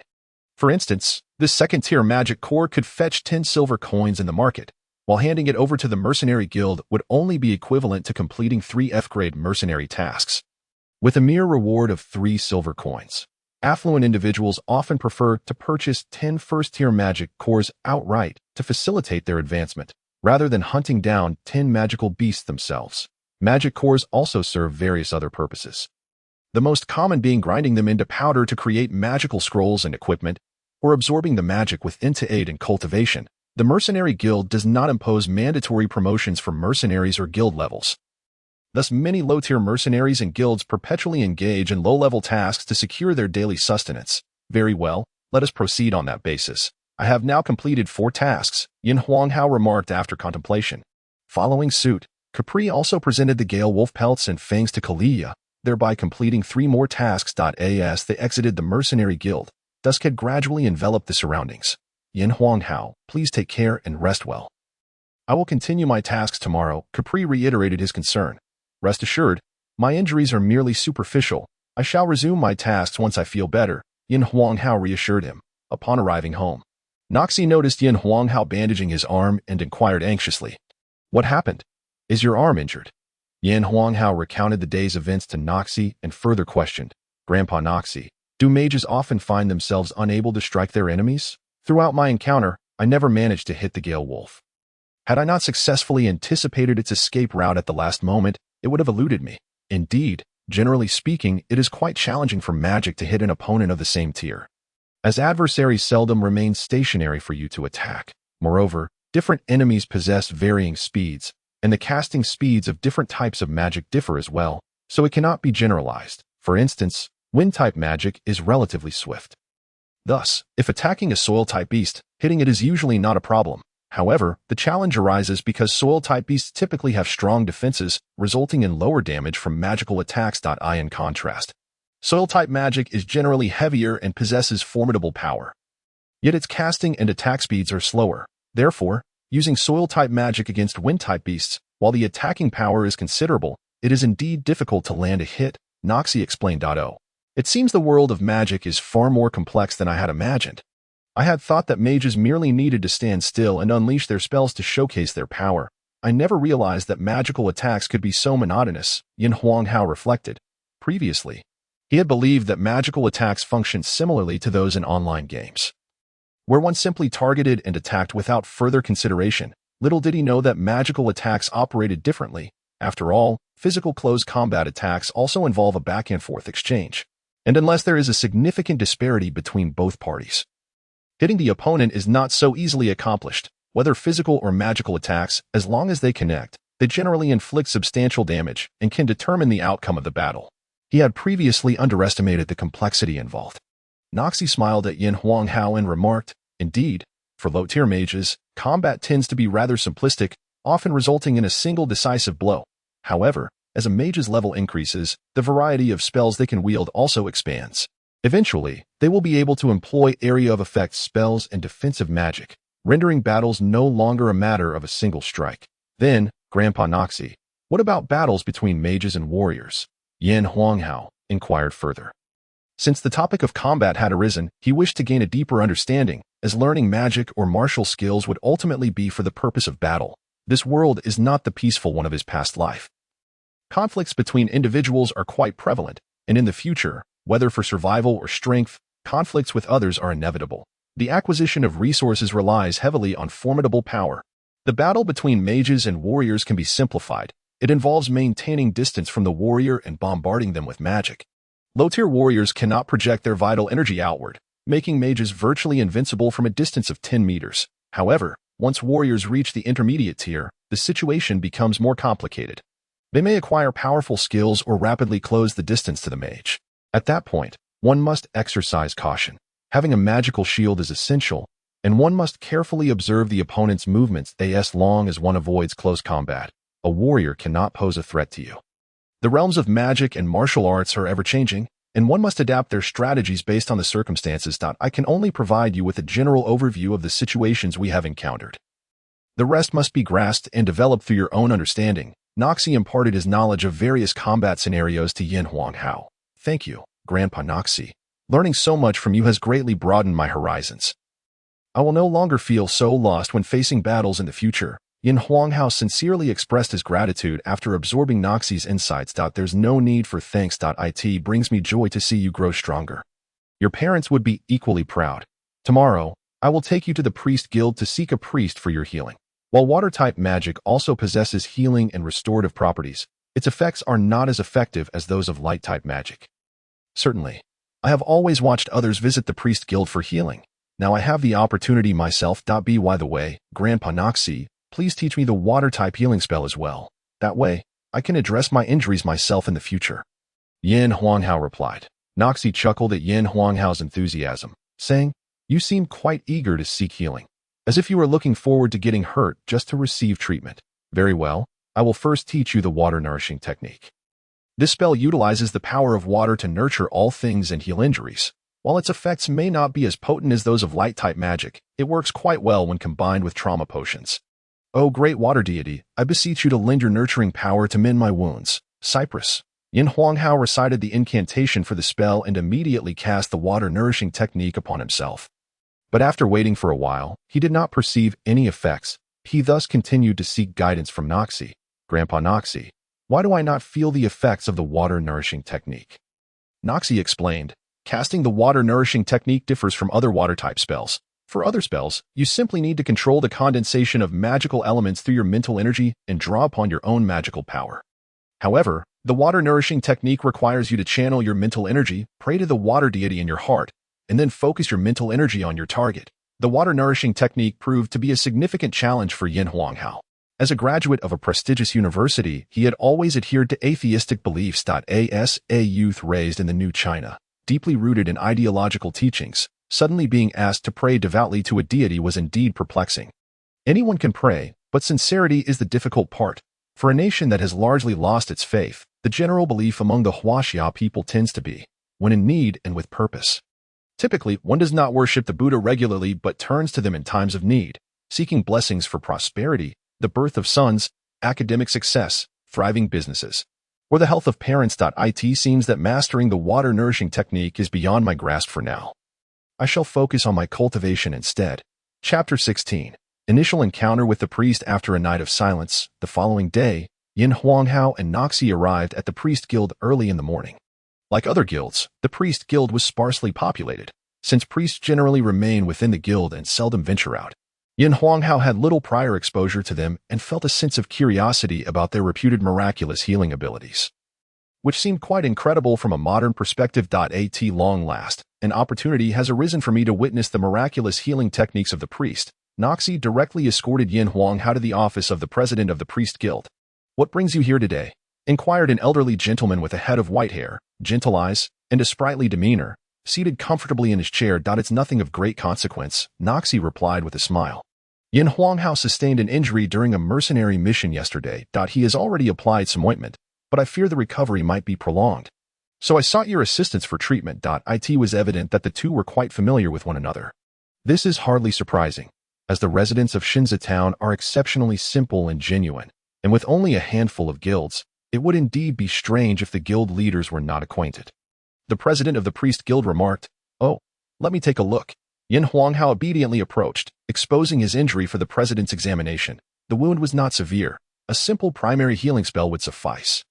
For instance, this second-tier magic core could fetch 10 silver coins in the market, while handing it over to the mercenary guild would only be equivalent to completing 3 F-grade mercenary tasks. With a mere reward of 3 silver coins, affluent individuals often prefer to purchase 10 first-tier magic cores outright to facilitate their advancement, rather than hunting down 10 magical beasts themselves. Magic cores also serve various other purposes, the most common being grinding them into powder to create magical scrolls and equipment, or absorbing the magic within to aid in cultivation. The Mercenary Guild does not impose mandatory promotions for mercenaries or guild levels. Thus, many low-tier mercenaries and guilds perpetually engage in low-level tasks to secure their daily sustenance. Very well, let us proceed on that basis. I have now completed 4 tasks, Lin Hao remarked after contemplation. Following suit, Capri also presented the Gale wolf pelts and fangs to Kalia, thereby completing 3 more tasks. As they exited the Mercenary Guild, dusk had gradually enveloped the surroundings. Lin Hao, please take care and rest well. I will continue my tasks tomorrow, Capri reiterated his concern. Rest assured, my injuries are merely superficial. I shall resume my tasks once I feel better, Lin Hao reassured him. Upon arriving home, Noxie noticed Lin Hao bandaging his arm and inquired anxiously, "What happened? Is your arm injured?" Lin Hao recounted the day's events to Noxie and further questioned, "Grandpa Noxie, do mages often find themselves unable to strike their enemies? Throughout my encounter, I never managed to hit the Gale wolf. Had I not successfully anticipated its escape route at the last moment, it would have eluded me. Indeed, generally speaking, it is quite challenging for magic to hit an opponent of the same tier, as adversaries seldom remain stationary for you to attack. Moreover, different enemies possess varying speeds, and the casting speeds of different types of magic differ as well, so it cannot be generalized. For instance, wind-type magic is relatively swift. Thus, if attacking a soil-type beast, hitting it is usually not a problem. However, the challenge arises because soil-type beasts typically have strong defenses, resulting in lower damage from magical attacks. In contrast, soil-type magic is generally heavier and possesses formidable power. Yet its casting and attack speeds are slower. Therefore, using soil-type magic against wind-type beasts, while the attacking power is considerable, it is indeed difficult to land a hit, Noxie explained. It seems the world of magic is far more complex than I had imagined. I had thought that mages merely needed to stand still and unleash their spells to showcase their power. I never realized that magical attacks could be so monotonous, Lin Hao reflected. Previously, he had believed that magical attacks functioned similarly to those in online games, where one simply targeted and attacked without further consideration. Little did he know that magical attacks operated differently. After all, physical close combat attacks also involve a back-and-forth exchange, and unless there is a significant disparity between both parties, hitting the opponent is not so easily accomplished. Whether physical or magical attacks, as long as they connect, they generally inflict substantial damage and can determine the outcome of the battle. He had previously underestimated the complexity involved. Noxie smiled at Lin Hao and remarked, "Indeed, for low-tier mages, combat tends to be rather simplistic, often resulting in a single decisive blow. However, as a mage's level increases, the variety of spells they can wield also expands. Eventually, they will be able to employ area of effect spells and defensive magic, rendering battles no longer a matter of a single strike." Then, Grandpa Noxie, what about battles between mages and warriors? Lin Hao inquired further. Since the topic of combat had arisen, he wished to gain a deeper understanding, as learning magic or martial skills would ultimately be for the purpose of battle. This world is not the peaceful one of his past life. Conflicts between individuals are quite prevalent, and in the future, whether for survival or strength, conflicts with others are inevitable. The acquisition of resources relies heavily on formidable power. The battle between mages and warriors can be simplified. It involves maintaining distance from the warrior and bombarding them with magic. Low-tier warriors cannot project their vital energy outward, making mages virtually invincible from a distance of 10 meters. However, once warriors reach the intermediate tier, the situation becomes more complicated. They may acquire powerful skills or rapidly close the distance to the mage. At that point, one must exercise caution. Having a magical shield is essential, and one must carefully observe the opponent's movements as long as one avoids close combat. A warrior cannot pose a threat to you. The realms of magic and martial arts are ever-changing, and one must adapt their strategies based on the circumstances. I can only provide you with a general overview of the situations we have encountered. The rest must be grasped and developed through your own understanding. Noxie imparted his knowledge of various combat scenarios to Lin Hao. Thank you, Grandpa Noxie. Learning so much from you has greatly broadened my horizons. I will no longer feel so lost when facing battles in the future. Lin Hao sincerely expressed his gratitude after absorbing Noxie's insights. There's no need for thanks. It brings me joy to see you grow stronger. Your parents would be equally proud. Tomorrow, I will take you to the priest guild to seek a priest for your healing. While water-type magic also possesses healing and restorative properties, its effects are not as effective as those of light-type magic. Certainly, I have always watched others visit the priest guild for healing. Now I have the opportunity myself. By the way, Grandpa Noxie, please teach me the water-type healing spell as well. That way, I can address my injuries myself in the future. Lin Hao replied. Noxie chuckled at Lin Hao's enthusiasm, saying, You seem quite eager to seek healing, as if you were looking forward to getting hurt just to receive treatment. Very well, I will first teach you the water-nourishing technique. This spell utilizes the power of water to nurture all things and heal injuries. While its effects may not be as potent as those of light-type magic, it works quite well when combined with trauma potions. O great water deity, I beseech you to lend your nurturing power to mend my wounds. Cypress. Lin Hao recited the incantation for the spell and immediately cast the water-nourishing technique upon himself. But after waiting for a while, he did not perceive any effects. He thus continued to seek guidance from Noxie. Grandpa Noxie, why do I not feel the effects of the water-nourishing technique? Noxie explained, casting the water-nourishing technique differs from other water-type spells. For other spells, you simply need to control the condensation of magical elements through your mental energy and draw upon your own magical power. However, the water-nourishing technique requires you to channel your mental energy, pray to the water deity in your heart, and then focus your mental energy on your target. The water-nourishing technique proved to be a significant challenge for Lin Hao. As a graduate of a prestigious university, he had always adhered to atheistic beliefs. As a youth raised in the New China, deeply rooted in ideological teachings, suddenly being asked to pray devoutly to a deity was indeed perplexing. Anyone can pray, but sincerity is the difficult part. For a nation that has largely lost its faith, the general belief among the Huaxia people tends to be, when in need and with purpose. Typically, one does not worship the Buddha regularly but turns to them in times of need, seeking blessings for prosperity, the birth of sons, academic success, thriving businesses, or the health of parents. It seems that mastering the water-nourishing technique is beyond my grasp for now. I shall focus on my cultivation instead. Chapter 16. Initial encounter with the priest. After a night of silence, the following day, Lin Hao and Noxie arrived at the priest guild early in the morning. Like other guilds, the priest guild was sparsely populated, since priests generally remain within the guild and seldom venture out. Lin Hao had little prior exposure to them and felt a sense of curiosity about their reputed miraculous healing abilities, which seemed quite incredible from a modern perspective. At long last, an opportunity has arisen for me to witness the miraculous healing techniques of the priest. Noxie directly escorted Lin Hao to the office of the president of the priest guild. What brings you here today? Inquired an elderly gentleman with a head of white hair, gentle eyes, and a sprightly demeanor, seated comfortably in his chair. It's nothing of great consequence, Noxie replied with a smile. Lin Hao sustained an injury during a mercenary mission yesterday. He has already applied some ointment, but I fear the recovery might be prolonged. So I sought your assistance for treatment. It was evident that the two were quite familiar with one another. This is hardly surprising, as the residents of Shinza town are exceptionally simple and genuine, and with only a handful of guilds, it would indeed be strange if the guild leaders were not acquainted. The president of the priest guild remarked, "Oh, let me take a look." Lin Hao obediently approached, exposing his injury for the president's examination. The wound was not severe. A simple primary healing spell would suffice.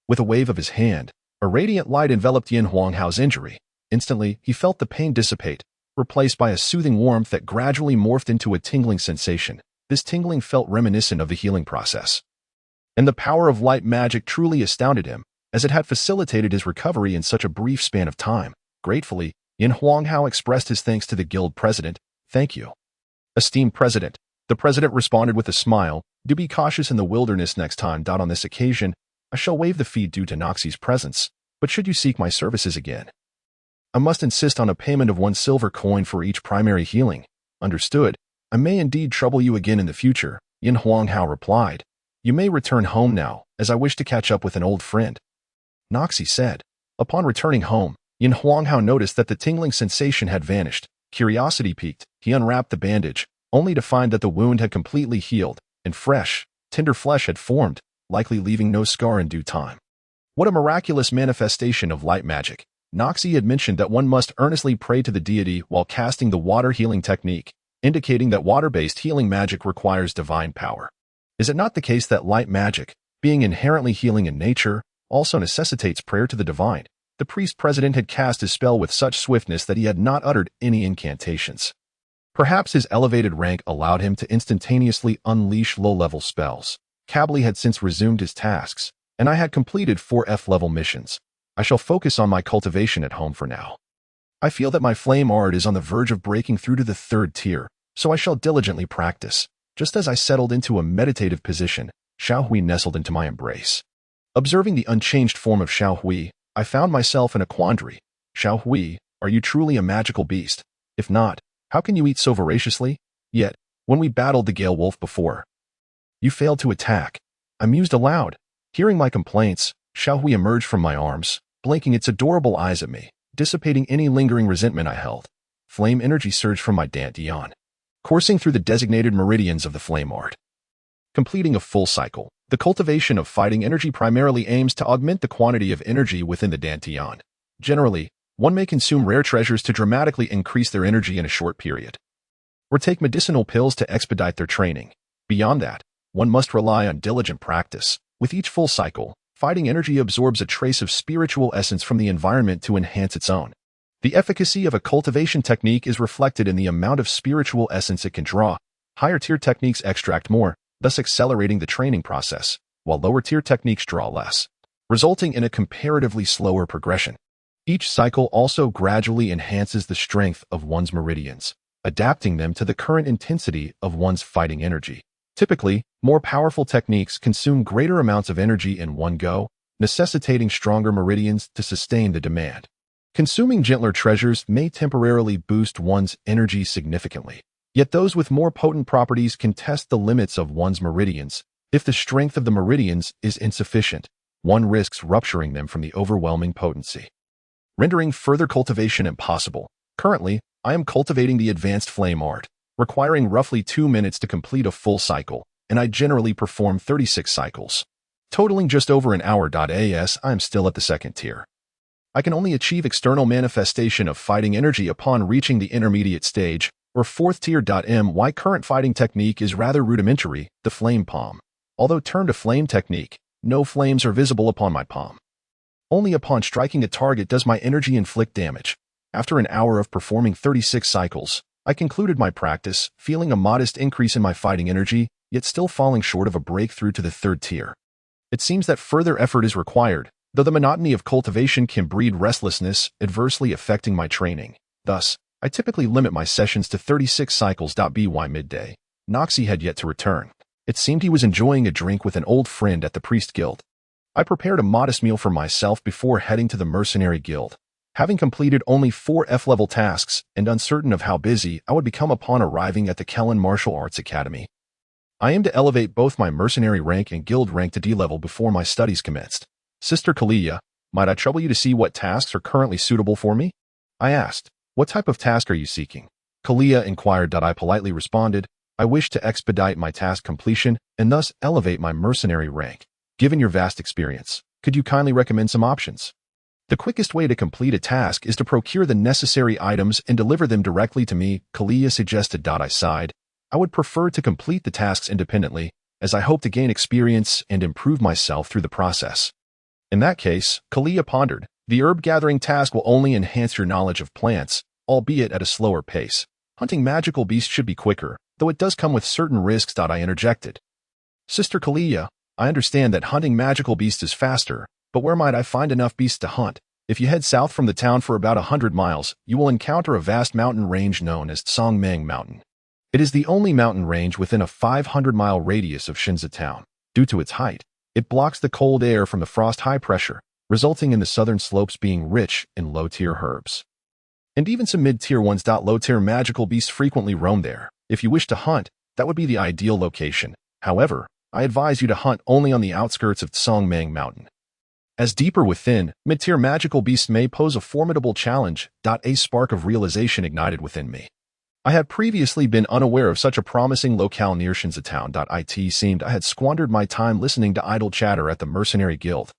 With a wave of his hand, a radiant light enveloped Lin Hao's injury. Instantly, he felt the pain dissipate, replaced by a soothing warmth that gradually morphed into a tingling sensation. This tingling felt reminiscent of the healing process. And the power of light magic truly astounded him, as it had facilitated his recovery in such a brief span of time. Gratefully, Lin Hao expressed his thanks to the guild president. "Thank you, esteemed president." The president responded with a smile. "Do be cautious in the wilderness next time. On this occasion, I shall waive the fee due to Noxie's presence, but should you seek my services again, I must insist on a payment of 1 silver coin for each primary healing." "Understood. I may indeed trouble you again in the future," Lin Hao replied. "You may return home now, as I wish to catch up with an old friend." Noxie said. Upon returning home, Yin Hao noticed that the tingling sensation had vanished. Curiosity piqued, he unwrapped the bandage, only to find that the wound had completely healed, and fresh, tender flesh had formed, likely leaving no scar in due time. What a miraculous manifestation of light magic. Noxie had mentioned that one must earnestly pray to the deity while casting the water healing technique, indicating that water-based healing magic requires divine power. Is it not the case that light magic, being inherently healing in nature, also necessitates prayer to the divine? The priest-president had cast his spell with such swiftness that he had not uttered any incantations. Perhaps his elevated rank allowed him to instantaneously unleash low-level spells. Cably had since resumed his tasks, and I had completed 4 F-level missions. I shall focus on my cultivation at home for now. I feel that my flame art is on the verge of breaking through to the 3rd tier, so I shall diligently practice. Just as I settled into a meditative position, Xiaohui nestled into my embrace. Observing the unchanged form of Xiaohui, I found myself in a quandary. Xiaohui, are you truly a magical beast? If not, how can you eat so voraciously? Yet, when we battled the Gale Wolf before, you failed to attack. I mused aloud. Hearing my complaints, Xiaohui emerged from my arms, blinking its adorable eyes at me, dissipating any lingering resentment I held. Flame energy surged from my dantian, coursing through the designated meridians of the flame art. Completing a full cycle, the cultivation of fighting energy primarily aims to augment the quantity of energy within the dantian. Generally, one may consume rare treasures to dramatically increase their energy in a short period, or take medicinal pills to expedite their training. Beyond that, one must rely on diligent practice. With each full cycle, fighting energy absorbs a trace of spiritual essence from the environment to enhance its own. The efficacy of a cultivation technique is reflected in the amount of spiritual essence it can draw. Higher-tier techniques extract more, thus accelerating the training process, while lower-tier techniques draw less, resulting in a comparatively slower progression. Each cycle also gradually enhances the strength of one's meridians, adapting them to the current intensity of one's fighting energy. Typically, more powerful techniques consume greater amounts of energy in one go, necessitating stronger meridians to sustain the demand. Consuming gentler treasures may temporarily boost one's energy significantly, yet those with more potent properties can test the limits of one's meridians. If the strength of the meridians is insufficient, one risks rupturing them from the overwhelming potency, rendering further cultivation impossible. Currently, I am cultivating the advanced flame art, requiring roughly 2 minutes to complete a full cycle, and I generally perform 36 cycles. Totaling just over an hour. As I am still at the 2nd tier. I can only achieve external manifestation of fighting energy upon reaching the intermediate stage, or 4th tier. My current fighting technique is rather rudimentary, the flame palm. Although termed a flame technique, no flames are visible upon my palm. Only upon striking a target does my energy inflict damage. After an hour of performing 36 cycles, I concluded my practice, feeling a modest increase in my fighting energy, yet still falling short of a breakthrough to the 3rd tier. It seems that further effort is required, though the monotony of cultivation can breed restlessness, adversely affecting my training. Thus, I typically limit my sessions to 36 cycles. By midday, Noxie had yet to return. It seemed he was enjoying a drink with an old friend at the Priest Guild. I prepared a modest meal for myself before heading to the Mercenary Guild. Having completed only 4 F-level tasks and uncertain of how busy I would become upon arriving at the Kellen Martial Arts Academy, I aim to elevate both my mercenary rank and guild rank to D-level before my studies commenced. Sister Kalia, might I trouble you to see what tasks are currently suitable for me? I asked. What type of task are you seeking? Kalia inquired. I politely responded. I wish to expedite my task completion and thus elevate my mercenary rank. Given your vast experience, could you kindly recommend some options? The quickest way to complete a task is to procure the necessary items and deliver them directly to me, Kalia suggested. I sighed. I would prefer to complete the tasks independently, as I hope to gain experience and improve myself through the process. In that case, Kalia pondered, the herb gathering task will only enhance your knowledge of plants, albeit at a slower pace. Hunting magical beasts should be quicker, though it does come with certain risks. I interjected. Sister Kalia, I understand that hunting magical beasts is faster, but where might I find enough beasts to hunt? If you head south from the town for about 100 miles, you will encounter a vast mountain range known as Tsongmeng Mountain. It is the only mountain range within a 500-mile radius of Shinza town. Due to its height, it blocks the cold air from the frost high pressure, resulting in the southern slopes being rich in low-tier herbs. And even some mid-tier ones. Low-tier magical beasts frequently roam there. If you wish to hunt, that would be the ideal location. However, I advise you to hunt only on the outskirts of Tsongmeng Mountain. As deeper within, mid-tier magical beasts may pose a formidable challenge. A spark of realization ignited within me. I had previously been unaware of such a promising locale near Shinzatown. It seemed I had squandered my time listening to idle chatter at the mercenary guild,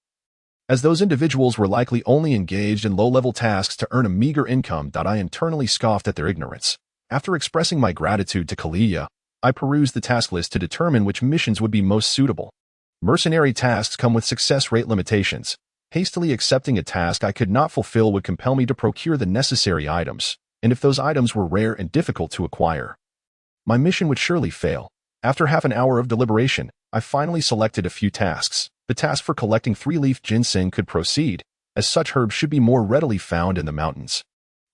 as those individuals were likely only engaged in low-level tasks to earn a meager income. I internally scoffed at their ignorance. After expressing my gratitude to Kalia, I perused the task list to determine which missions would be most suitable. Mercenary tasks come with success rate limitations. Hastily accepting a task I could not fulfill would compel me to procure the necessary items, and if those items were rare and difficult to acquire, my mission would surely fail. After half an hour of deliberation, I finally selected a few tasks. The task for collecting 3-leaf ginseng could proceed, as such herbs should be more readily found in the mountains.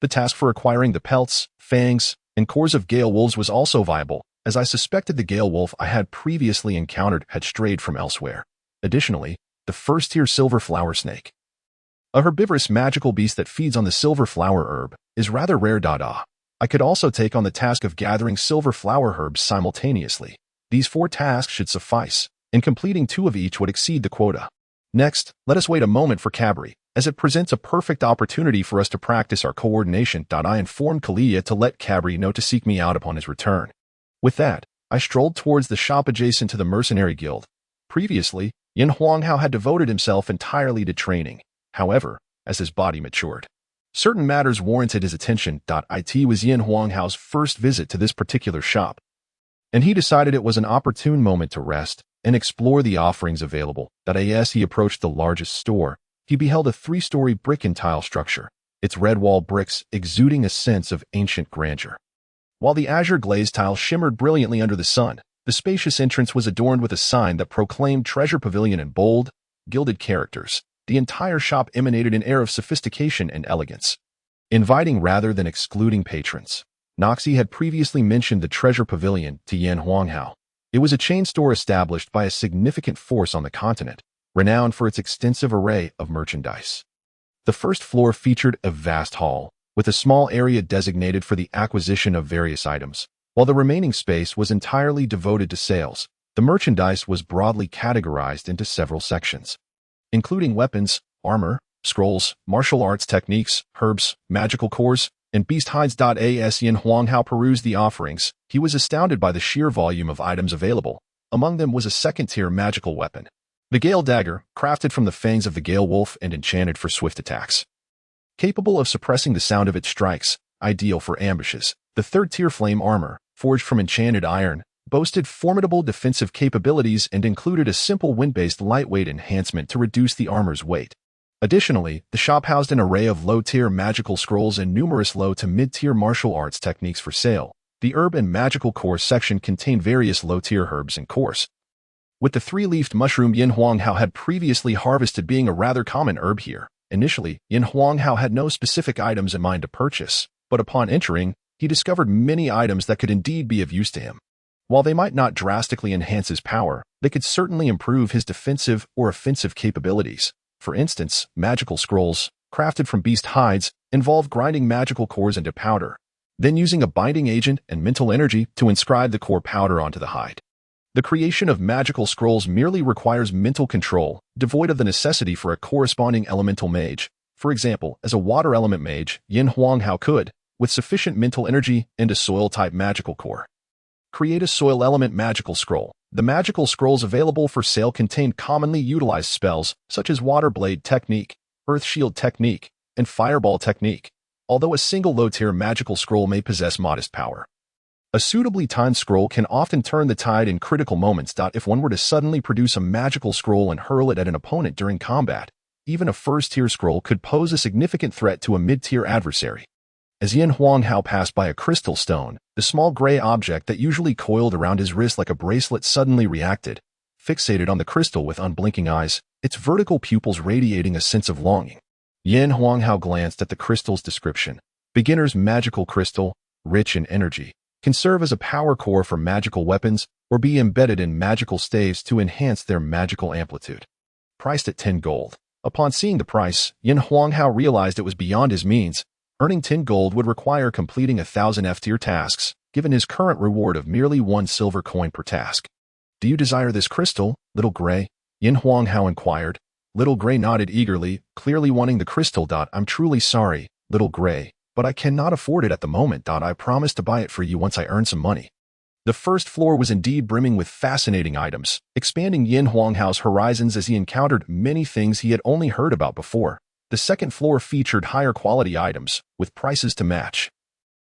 The task for acquiring the pelts, fangs, and cores of gale wolves was also viable, as I suspected the gale wolf I had previously encountered had strayed from elsewhere. Additionally, the first-tier silver flower snake, a herbivorous magical beast that feeds on the silver flower herb, is rather rare. I could also take on the task of gathering silver flower herbs simultaneously. These 4 tasks should suffice, and completing 2 of each would exceed the quota. Next, let us wait a moment for Cabri, as it presents a perfect opportunity for us to practice our coordination. I informed Kalia to let Cabri know to seek me out upon his return. With that, I strolled towards the shop adjacent to the mercenary guild. Previously, Yin Huanghao had devoted himself entirely to training. However, as his body matured, certain matters warranted his attention. It was Yin Huanghao's first visit to this particular shop, and he decided it was an opportune moment to rest and explore the offerings available. As he approached the largest store, he beheld a 3-story brick and tile structure, its red wall bricks exuding a sense of ancient grandeur. While the azure glazed tile shimmered brilliantly under the sun, the spacious entrance was adorned with a sign that proclaimed Treasure Pavilion in bold, gilded characters. The entire shop emanated an air of sophistication and elegance, inviting rather than excluding patrons. Noxie had previously mentioned the Treasure Pavilion to Yin Huanghao. It was a chain store established by a significant force on the continent, renowned for its extensive array of merchandise. The first floor featured a vast hall, with a small area designated for the acquisition of various items, while the remaining space was entirely devoted to sales. The merchandise was broadly categorized into several sections, including weapons, armor, scrolls, martial arts techniques, herbs, magical cores, and beast hides. As Yin Huanghao perused the offerings, he was astounded by the sheer volume of items available. Among them was a second-tier magical weapon, the Gale Dagger, crafted from the fangs of the Gale Wolf and enchanted for swift attacks, capable of suppressing the sound of its strikes, ideal for ambushes. The third-tier Flame Armor, forged from enchanted iron, boasted formidable defensive capabilities and included a simple wind-based lightweight enhancement to reduce the armor's weight. Additionally, the shop housed an array of low-tier magical scrolls and numerous low to mid-tier martial arts techniques for sale. The herb and magical core section contained various low-tier herbs and cores, with the 3-leafed mushroom Yin Huanghao had previously harvested being a rather common herb here. Initially, Yin Huanghao had no specific items in mind to purchase, but upon entering, he discovered many items that could indeed be of use to him. While they might not drastically enhance his power, they could certainly improve his defensive or offensive capabilities. For instance, magical scrolls, crafted from beast hides, involve grinding magical cores into powder, then using a binding agent and mental energy to inscribe the core powder onto the hide. The creation of magical scrolls merely requires mental control, devoid of the necessity for a corresponding elemental mage. For example, as a water element mage, Yin Huanghao could, with sufficient mental energy and a soil-type magical core, create a soil element magical scroll. The magical scrolls available for sale contained commonly utilized spells such as Water Blade Technique, Earth Shield Technique, and Fireball Technique, although a single low-tier magical scroll may possess modest power. A suitably timed scroll can often turn the tide in critical moments. If one were to suddenly produce a magical scroll and hurl it at an opponent during combat, even a first-tier scroll could pose a significant threat to a mid-tier adversary. As Yin Huanghao passed by a crystal stone, the small gray object that usually coiled around his wrist like a bracelet suddenly reacted, fixated on the crystal with unblinking eyes, its vertical pupils radiating a sense of longing. Yin Huanghao glanced at the crystal's description. Beginner's magical crystal, rich in energy, can serve as a power core for magical weapons or be embedded in magical staves to enhance their magical amplitude. Priced at 10 gold. Upon seeing the price, Yin Huanghao realized it was beyond his means. Earning 10 gold would require completing 1,000 F-tier tasks, given his current reward of merely 1 silver coin per task. "Do you desire this crystal, little gray?" Yin Huanghao inquired, Little Gray nodded eagerly, clearly wanting the crystal. I'm truly sorry, Little Gray, but I cannot afford it at the moment. I promise to buy it for you once I earn some money. The first floor was indeed brimming with fascinating items, expanding Yin Huanghao's horizons as he encountered many things he had only heard about before. The second floor featured higher quality items, with prices to match,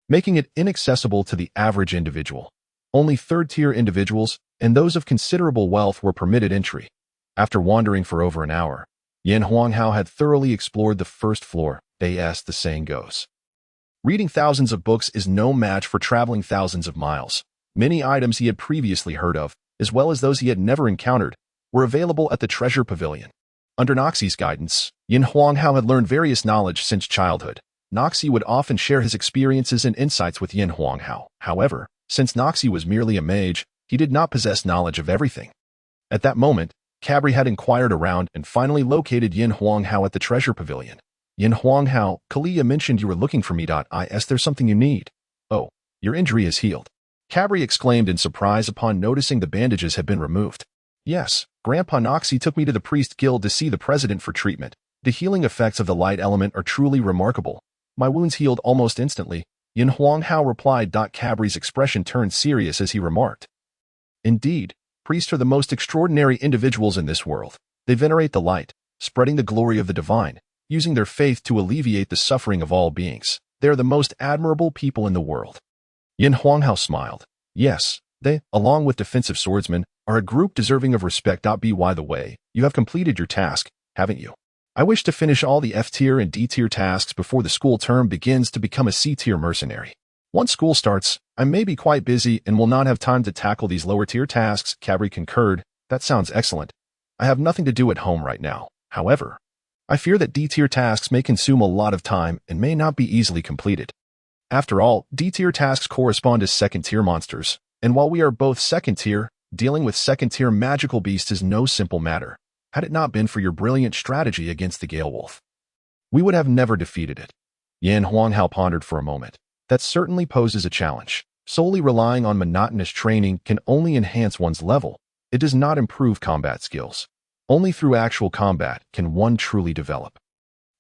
making it inaccessible to the average individual. Only third-tier individuals and those of considerable wealth were permitted entry. After wandering for over an hour, Yin Huanghao had thoroughly explored the first floor, as the saying goes. Reading thousands of books is no match for traveling thousands of miles. Many items he had previously heard of, as well as those he had never encountered, were available at the Treasure Pavilion. Under Noxie's guidance, Yin Huanghao had learned various knowledge since childhood. Noxie would often share his experiences and insights with Yin Huanghao. However, since Noxie was merely a mage, he did not possess knowledge of everything. At that moment, Cabri had inquired around and finally located Yin Huanghao at the Treasure Pavilion. Yin Huanghao, Kalia mentioned you were looking for me. Is there something you need? Oh, your injury is healed. Cabri exclaimed in surprise upon noticing the bandages had been removed. Yes, Grandpa Noxie took me to the priest guild to see the president for treatment. The healing effects of the light element are truly remarkable. My wounds healed almost instantly. Yin Huanghao replied. Cabri's expression turned serious as he remarked. Indeed, priests are the most extraordinary individuals in this world. They venerate the light, spreading the glory of the divine, using their faith to alleviate the suffering of all beings. They are the most admirable people in the world. Yin Huanghao smiled. Yes, they, along with defensive swordsmen, are a group deserving of respect. By the way, you have completed your task, haven't you? I wish to finish all the F-tier and D-tier tasks before the school term begins to become a C-tier mercenary. Once school starts, I may be quite busy and will not have time to tackle these lower-tier tasks. Cabri concurred. That sounds excellent. I have nothing to do at home right now. However, I fear that D-tier tasks may consume a lot of time and may not be easily completed. After all, D-tier tasks correspond to second-tier monsters, and while we are both second-tier, dealing with second-tier magical beasts is no simple matter. Had it not been for your brilliant strategy against the Gale Wolf, we would have never defeated it. Yin Huanghao pondered for a moment. That certainly poses a challenge. Solely relying on monotonous training can only enhance one's level. It does not improve combat skills. Only through actual combat can one truly develop.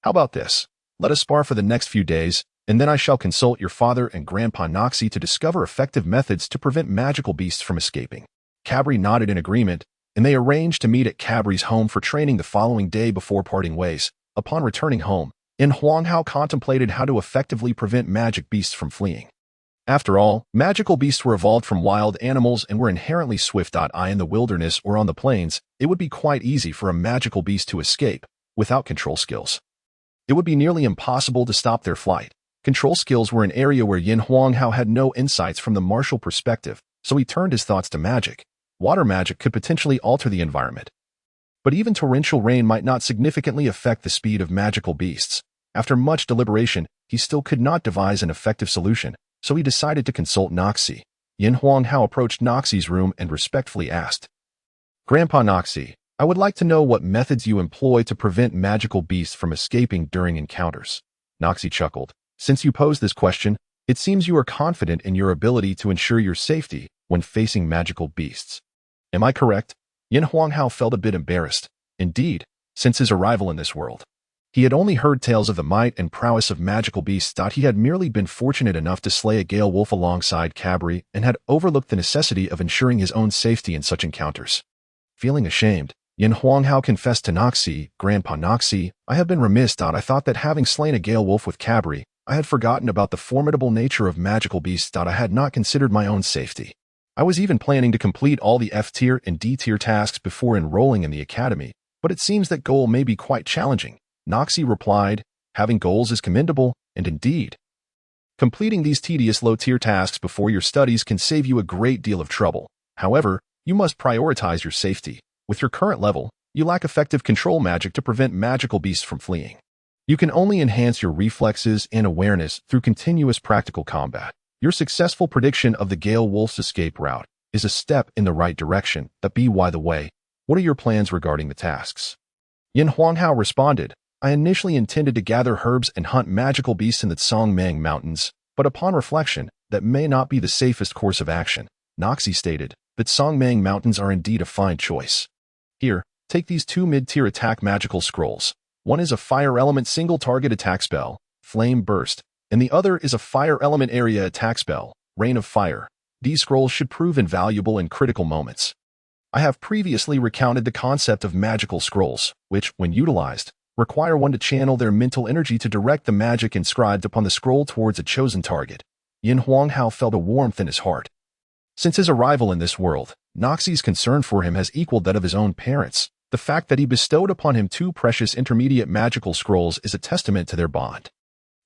How about this? Let us spar for the next few days, and then I shall consult your father and Grandpa Noxie to discover effective methods to prevent magical beasts from escaping. Cabri nodded in agreement, and they arranged to meet at Cabri's home for training the following day before parting ways. Upon returning home, Yin Huanghao contemplated how to effectively prevent magic beasts from fleeing. After all, magical beasts were evolved from wild animals and were inherently swift. In the wilderness or on the plains, it would be quite easy for a magical beast to escape, without control skills. It would be nearly impossible to stop their flight. Control skills were an area where Yin Huanghao had no insights from the martial perspective, so he turned his thoughts to magic. Water magic could potentially alter the environment. But even torrential rain might not significantly affect the speed of magical beasts. After much deliberation, he still could not devise an effective solution, so he decided to consult Noxie. Yin Huanghao approached Noxie's room and respectfully asked, Grandpa Noxie, I would like to know what methods you employ to prevent magical beasts from escaping during encounters. Noxie chuckled. Since you posed this question, it seems you are confident in your ability to ensure your safety when facing magical beasts. Am I correct? Yin Huanghao felt a bit embarrassed. Indeed, since his arrival in this world, he had only heard tales of the might and prowess of magical beasts. He had merely been fortunate enough to slay a Gale Wolf alongside Cabri and had overlooked the necessity of ensuring his own safety in such encounters. Feeling ashamed, Yin Huanghao confessed to Noxie, Grandpa Noxie, I have been remiss. I thought that having slain a Gale Wolf with Cabri, I had forgotten about the formidable nature of magical beasts. I had not considered my own safety. I was even planning to complete all the F-tier and D-tier tasks before enrolling in the academy, but it seems that goal may be quite challenging. Noxie replied, having goals is commendable, and indeed, completing these tedious low-tier tasks before your studies can save you a great deal of trouble. However, you must prioritize your safety. With your current level, you lack effective control magic to prevent magical beasts from fleeing. You can only enhance your reflexes and awareness through continuous practical combat. Your successful prediction of the Gale Wolf's escape route is a step in the right direction. By the way, what are your plans regarding the tasks? Yin Huanghao responded, I initially intended to gather herbs and hunt magical beasts in the Songmang Mountains, but upon reflection, that may not be the safest course of action. Noxie stated that Songmang Mountains are indeed a fine choice. Here, Take these two mid-tier attack magical scrolls. One is a fire element single target attack spell, Flame Burst, and the other is a fire element area attack spell, Rain of Fire. These scrolls should prove invaluable in critical moments. I have previously recounted the concept of magical scrolls, which, when utilized, require one to channel their mental energy to direct the magic inscribed upon the scroll towards a chosen target. Yin Huanghao felt a warmth in his heart. Since his arrival in this world, Noxie's concern for him has equaled that of his own parents. The fact that he bestowed upon him two precious intermediate magical scrolls is a testament to their bond.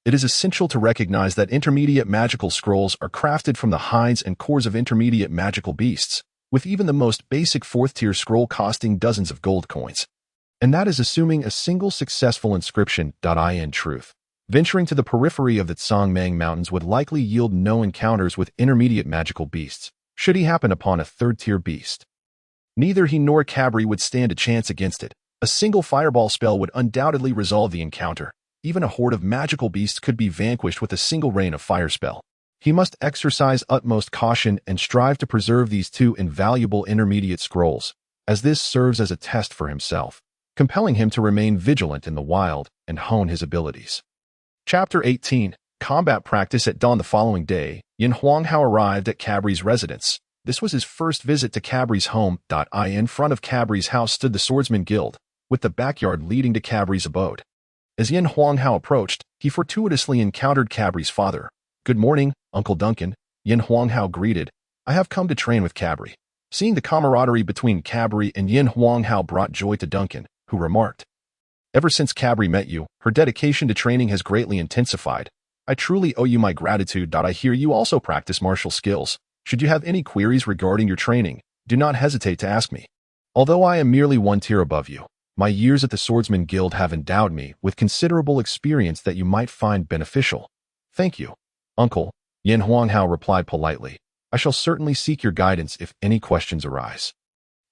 It is essential to recognize that intermediate magical scrolls are crafted from the hides and cores of intermediate magical beasts, with even the most basic fourth-tier scroll costing dozens of gold coins. And that is assuming a single successful inscription. In truth, venturing to the periphery of the Tsangmang Mountains would likely yield no encounters with intermediate magical beasts, should he happen upon a third-tier beast. Neither he nor Cabri would stand a chance against it. A single fireball spell would undoubtedly resolve the encounter. Even a horde of magical beasts could be vanquished with a single rain of fire spell. He must exercise utmost caution and strive to preserve these two invaluable intermediate scrolls, as this serves as a test for himself, compelling him to remain vigilant in the wild and hone his abilities. Chapter 18. Combat Practice. At dawn the following day, Yin Huanghao arrived at Cabri's residence. This was his first visit to Cabri's home. In front of Cabri's house stood the Swordsman Guild, with the backyard leading to Cabri's abode. As Yin Huanghao approached, he fortuitously encountered Cabri's father. "Good morning, Uncle Duncan," Yin Huanghao greeted. "I have come to train with Cabri." Seeing the camaraderie between Cabri and Yin Huanghao brought joy to Duncan, who remarked, "Ever since Cabri met you, her dedication to training has greatly intensified. I truly owe you my gratitude. I hear you also practice martial skills. Should you have any queries regarding your training, do not hesitate to ask me. Although I am merely one tier above you, my years at the Swordsman Guild have endowed me with considerable experience that you might find beneficial." "Thank you, Uncle," Yin Huanghao replied politely. "I shall certainly seek your guidance if any questions arise."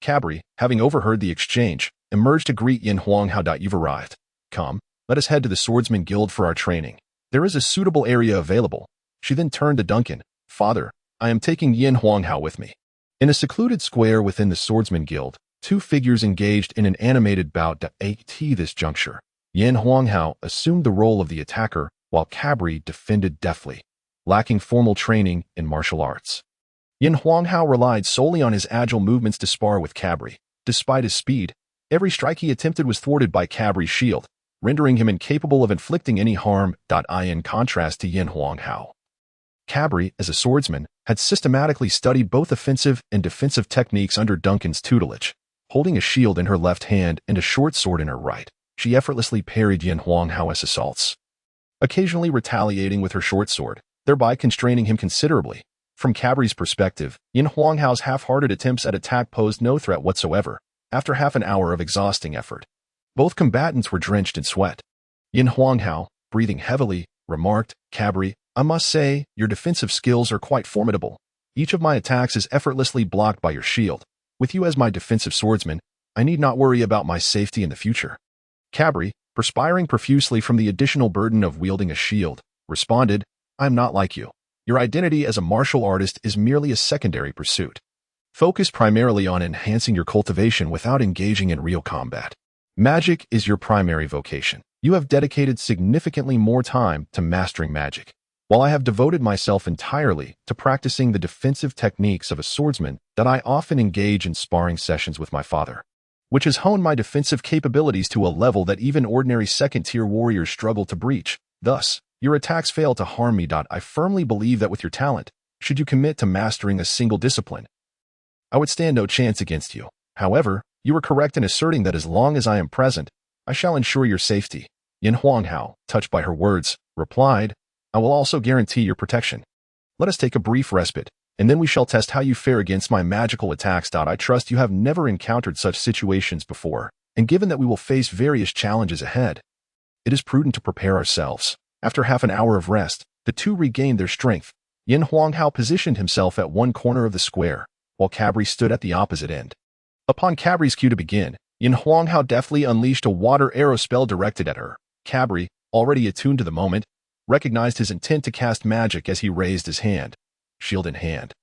Cabri, having overheard the exchange, emerged to greet Yin Huanghao. "You've arrived. Come, let us head to the Swordsman Guild for our training. There is a suitable area available." She then turned to Duncan. "Father, I am taking Yin Huanghao with me." In a secluded square within the Swordsman Guild, two figures engaged in an animated bout. At this juncture, Yin Huanghao assumed the role of the attacker, while Cabri defended deftly, lacking formal training in martial arts. Yin Huanghao relied solely on his agile movements to spar with Cabri. Despite his speed, every strike he attempted was thwarted by Cabri's shield, rendering him incapable of inflicting any harm. In contrast to Yin Huanghao, Cabri, as a swordsman, had systematically studied both offensive and defensive techniques under Duncan's tutelage. Holding a shield in her left hand and a short sword in her right, she effortlessly parried Yin Huanghao's assaults, occasionally retaliating with her short sword, thereby constraining him considerably. From Cabri's perspective, Yin Huanghao's half-hearted attempts at attack posed no threat whatsoever. After half an hour of exhausting effort, both combatants were drenched in sweat. Yin Huanghao, breathing heavily, remarked, "Cabri, I must say, your defensive skills are quite formidable. Each of my attacks is effortlessly blocked by your shield. With you as my defensive swordsman, I need not worry about my safety in the future." Cabri, perspiring profusely from the additional burden of wielding a shield, responded, "I am not like you. Your identity as a martial artist is merely a secondary pursuit. Focus primarily on enhancing your cultivation without engaging in real combat. Magic is your primary vocation. You have dedicated significantly more time to mastering magic, while I have devoted myself entirely to practicing the defensive techniques of a swordsman. I often engage in sparring sessions with my father, which has honed my defensive capabilities to a level that even ordinary second-tier warriors struggle to breach. Thus, your attacks fail to harm me. I firmly believe that with your talent, should you commit to mastering a single discipline, I would stand no chance against you. However, you are correct in asserting that as long as I am present, I shall ensure your safety." Yin Huanghao, touched by her words, replied, "I will also guarantee your protection. Let us take a brief respite, and then we shall test how you fare against my magical attacks. I trust you have never encountered such situations before, and given that we will face various challenges ahead, it is prudent to prepare ourselves." After half an hour of rest, the two regained their strength. Yin Huanghao positioned himself at one corner of the square, while Cabri stood at the opposite end. Upon Cabri's cue to begin, Yin Huanghao deftly unleashed a water arrow spell directed at her. Cabri, already attuned to the moment, recognized his intent to cast magic as he raised his hand, shield in hand.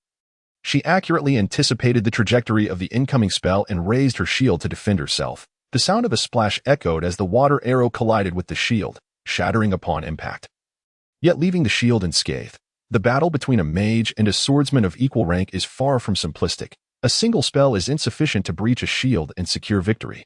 She accurately anticipated the trajectory of the incoming spell and raised her shield to defend herself. The sound of a splash echoed as the water arrow collided with the shield, shattering upon impact, yet leaving the shield unscathed. The battle between a mage and a swordsman of equal rank is far from simplistic. A single spell is insufficient to breach a shield and secure victory.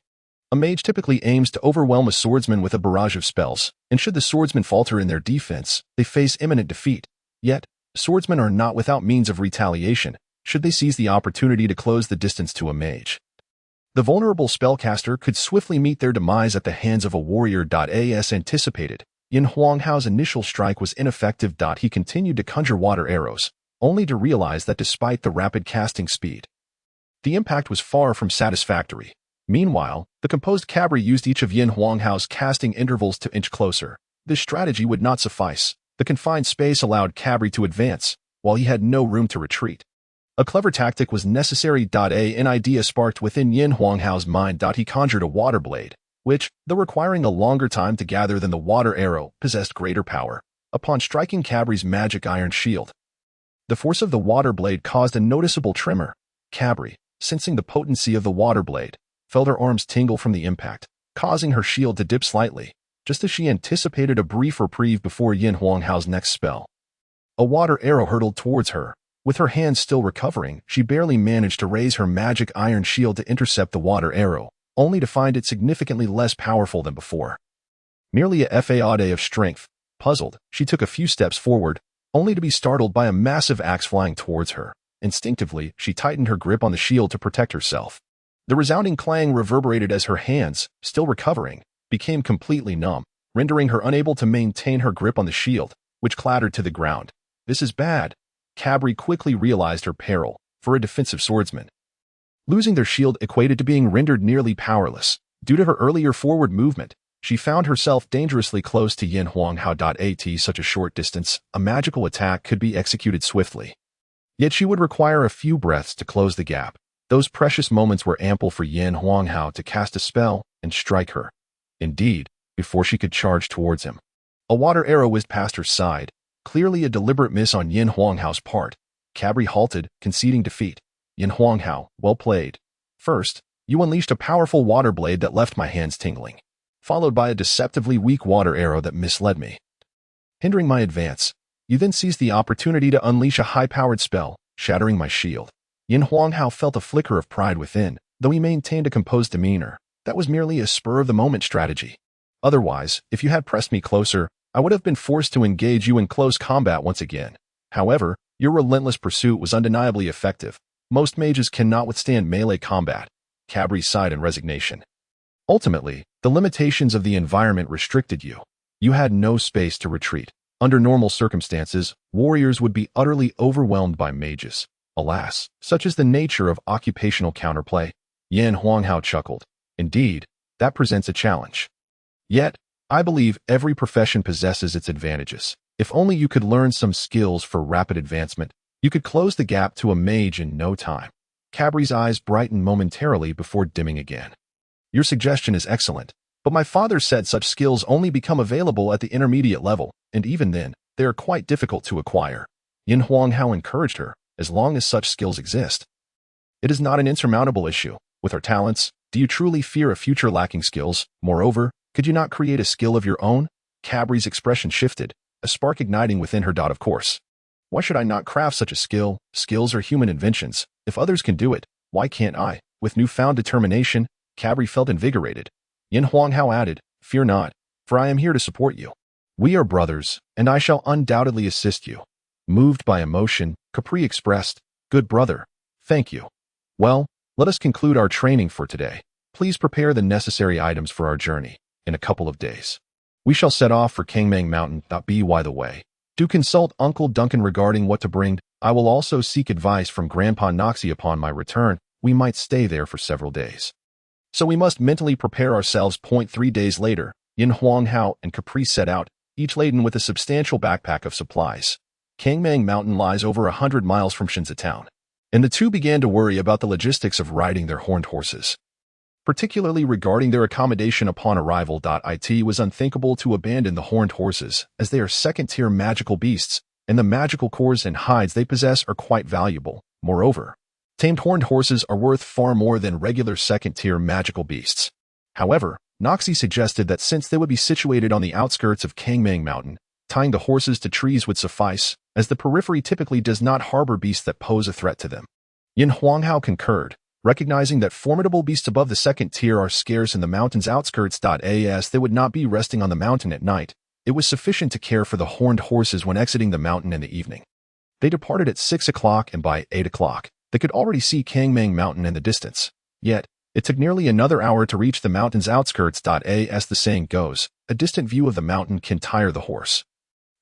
A mage typically aims to overwhelm a swordsman with a barrage of spells, and should the swordsman falter in their defense, they face imminent defeat. Yet, swordsmen are not without means of retaliation, should they seize the opportunity to close the distance to a mage. The vulnerable spellcaster could swiftly meet their demise at the hands of a warrior. As anticipated, Lin Hao's initial strike was ineffective. He continued to conjure water arrows, only to realize that despite the rapid casting speed, the impact was far from satisfactory. Meanwhile, the composed Cabri used each of Lin Hao's casting intervals to inch closer. This strategy would not suffice. The confined space allowed Cabri to advance, while he had no room to retreat. A clever tactic was necessary. An idea sparked within Lin Hao's mind. He conjured a water blade, which, though requiring a longer time to gather than the water arrow, possessed greater power. Upon striking Cabri's magic iron shield, the force of the water blade caused a noticeable tremor. Cabri, sensing the potency of the water blade, felt her arms tingle from the impact, causing her shield to dip slightly, just as she anticipated a brief reprieve before Lin Hao's next spell. A water arrow hurtled towards her. With her hands still recovering, she barely managed to raise her magic iron shield to intercept the water arrow, only to find it significantly less powerful than before. Merely a fade of strength. Puzzled, she took a few steps forward, only to be startled by a massive axe flying towards her. Instinctively, she tightened her grip on the shield to protect herself. The resounding clang reverberated as her hands, still recovering, became completely numb, rendering her unable to maintain her grip on the shield, which clattered to the ground. This is bad. Cabri quickly realized her peril. For a defensive swordsman, losing their shield equated to being rendered nearly powerless. Due to her earlier forward movement, she found herself dangerously close to Lin Hao. At such a short distance, a magical attack could be executed swiftly. Yet she would require a few breaths to close the gap. Those precious moments were ample for Lin Hao to cast a spell and strike her. Indeed, before she could charge towards him, a water arrow whizzed past her side, clearly a deliberate miss on Lin Hao's part. Cabri halted, conceding defeat. Lin Hao, well played. First, you unleashed a powerful water blade that left my hands tingling, followed by a deceptively weak water arrow that misled me, hindering my advance. You then seized the opportunity to unleash a high-powered spell, shattering my shield. Lin Hao felt a flicker of pride within, though he maintained a composed demeanor. That was merely a spur-of-the-moment strategy. Otherwise, if you had pressed me closer, I would have been forced to engage you in close combat once again. However, your relentless pursuit was undeniably effective. Most mages cannot withstand melee combat. Cabri sighed in resignation. Ultimately, the limitations of the environment restricted you. You had no space to retreat. Under normal circumstances, warriors would be utterly overwhelmed by mages. Alas, such is the nature of occupational counterplay. Lin Hao chuckled. Indeed, that presents a challenge. Yet, I believe every profession possesses its advantages. If only you could learn some skills for rapid advancement, you could close the gap to a mage in no time. Cabri's eyes brightened momentarily before dimming again. Your suggestion is excellent, but my father said such skills only become available at the intermediate level, and even then, they are quite difficult to acquire. Lin Hao encouraged her, as long as such skills exist. It is not an insurmountable issue. With our talents, do you truly fear a future lacking skills? Moreover, could you not create a skill of your own? Cabri's expression shifted, a spark igniting within her. Of course. Why should I not craft such a skill? Skills are human inventions. If others can do it, why can't I? With newfound determination, Cabri felt invigorated. Lin Hao added, Fear not, for I am here to support you. We are brothers, and I shall undoubtedly assist you. Moved by emotion, Capri expressed, Good brother, thank you. Well, let us conclude our training for today. Please prepare the necessary items for our journey. In a couple of days, we shall set off for Kangmang Mountain. By the way, do consult Uncle Duncan regarding what to bring. I will also seek advice from Grandpa Noxie upon my return. We might stay there for several days, so we must mentally prepare ourselves. 3 days later, Lin Hao and Capri set out, each laden with a substantial backpack of supplies. Kangmang Mountain lies over 100 miles from Shinza town, and the two began to worry about the logistics of riding their horned horses, particularly regarding their accommodation upon arrival. It was unthinkable to abandon the horned horses, as they are second-tier magical beasts, and the magical cores and hides they possess are quite valuable. Moreover, tamed horned horses are worth far more than regular second-tier magical beasts. However, Noxie suggested that since they would be situated on the outskirts of Kangmang Mountain, tying the horses to trees would suffice, as the periphery typically does not harbor beasts that pose a threat to them. Yin Huanghao concurred, recognizing that formidable beasts above the second tier are scarce in the mountain's outskirts. As they would not be resting on the mountain at night, it was sufficient to care for the horned horses when exiting the mountain in the evening. They departed at 6 o'clock, and by 8 o'clock, they could already see Kangmang Mountain in the distance. Yet, it took nearly another hour to reach the mountain's outskirts. As the saying goes, a distant view of the mountain can tire the horse.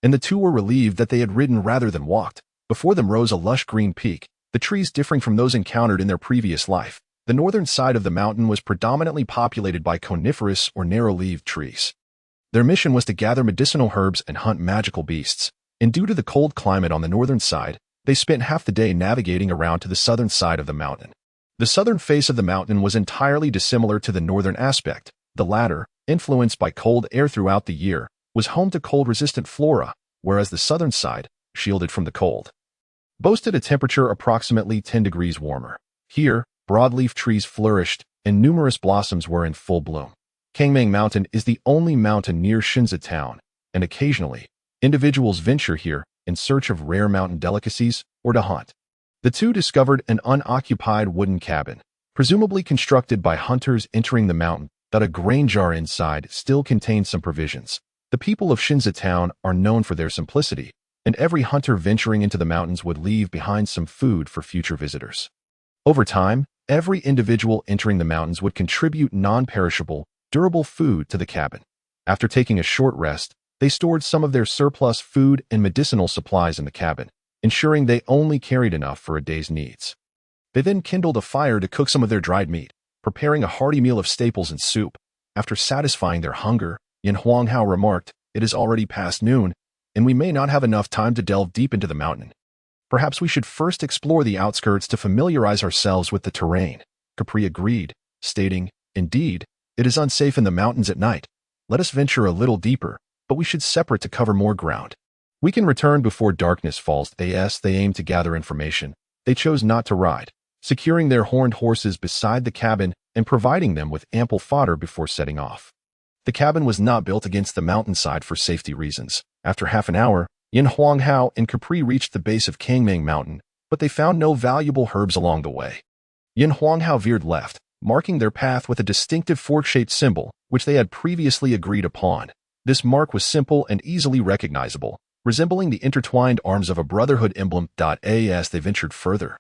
And the two were relieved that they had ridden rather than walked. Before them rose a lush green peak, the trees differing from those encountered in their previous life. The northern side of the mountain was predominantly populated by coniferous or narrow-leaved trees. Their mission was to gather medicinal herbs and hunt magical beasts, and due to the cold climate on the northern side, they spent half the day navigating around to the southern side of the mountain. The southern face of the mountain was entirely dissimilar to the northern aspect. The latter, influenced by cold air throughout the year, was home to cold-resistant flora, whereas the southern side, shielded from the cold, boasted a temperature approximately 10 degrees warmer. Here, broadleaf trees flourished, and numerous blossoms were in full bloom. Kangmang Mountain is the only mountain near Shinza town, and occasionally, individuals venture here in search of rare mountain delicacies or to hunt. The two discovered an unoccupied wooden cabin, presumably constructed by hunters entering the mountain, that a grain jar inside still contained some provisions. The people of Shinza town are known for their simplicity, and every hunter venturing into the mountains would leave behind some food for future visitors. Over time, every individual entering the mountains would contribute non-perishable, durable food to the cabin. After taking a short rest, they stored some of their surplus food and medicinal supplies in the cabin, ensuring they only carried enough for a day's needs. They then kindled a fire to cook some of their dried meat, preparing a hearty meal of staples and soup. After satisfying their hunger, Yin Huanghao remarked, "It is already past noon, and we may not have enough time to delve deep into the mountain. Perhaps we should first explore the outskirts to familiarize ourselves with the terrain." Capri agreed, stating, "Indeed, it is unsafe in the mountains at night. Let us venture a little deeper, but we should separate to cover more ground. We can return before darkness falls." As they aimed to gather information, they chose not to ride, securing their horned horses beside the cabin and providing them with ample fodder before setting off. The cabin was not built against the mountainside for safety reasons. After half an hour, Yin Huanghao and Capri reached the base of Kangmang Mountain, but they found no valuable herbs along the way. Yin Huanghao veered left, marking their path with a distinctive fork-shaped symbol, which they had previously agreed upon. This mark was simple and easily recognizable, resembling the intertwined arms of a brotherhood emblem. As they ventured further,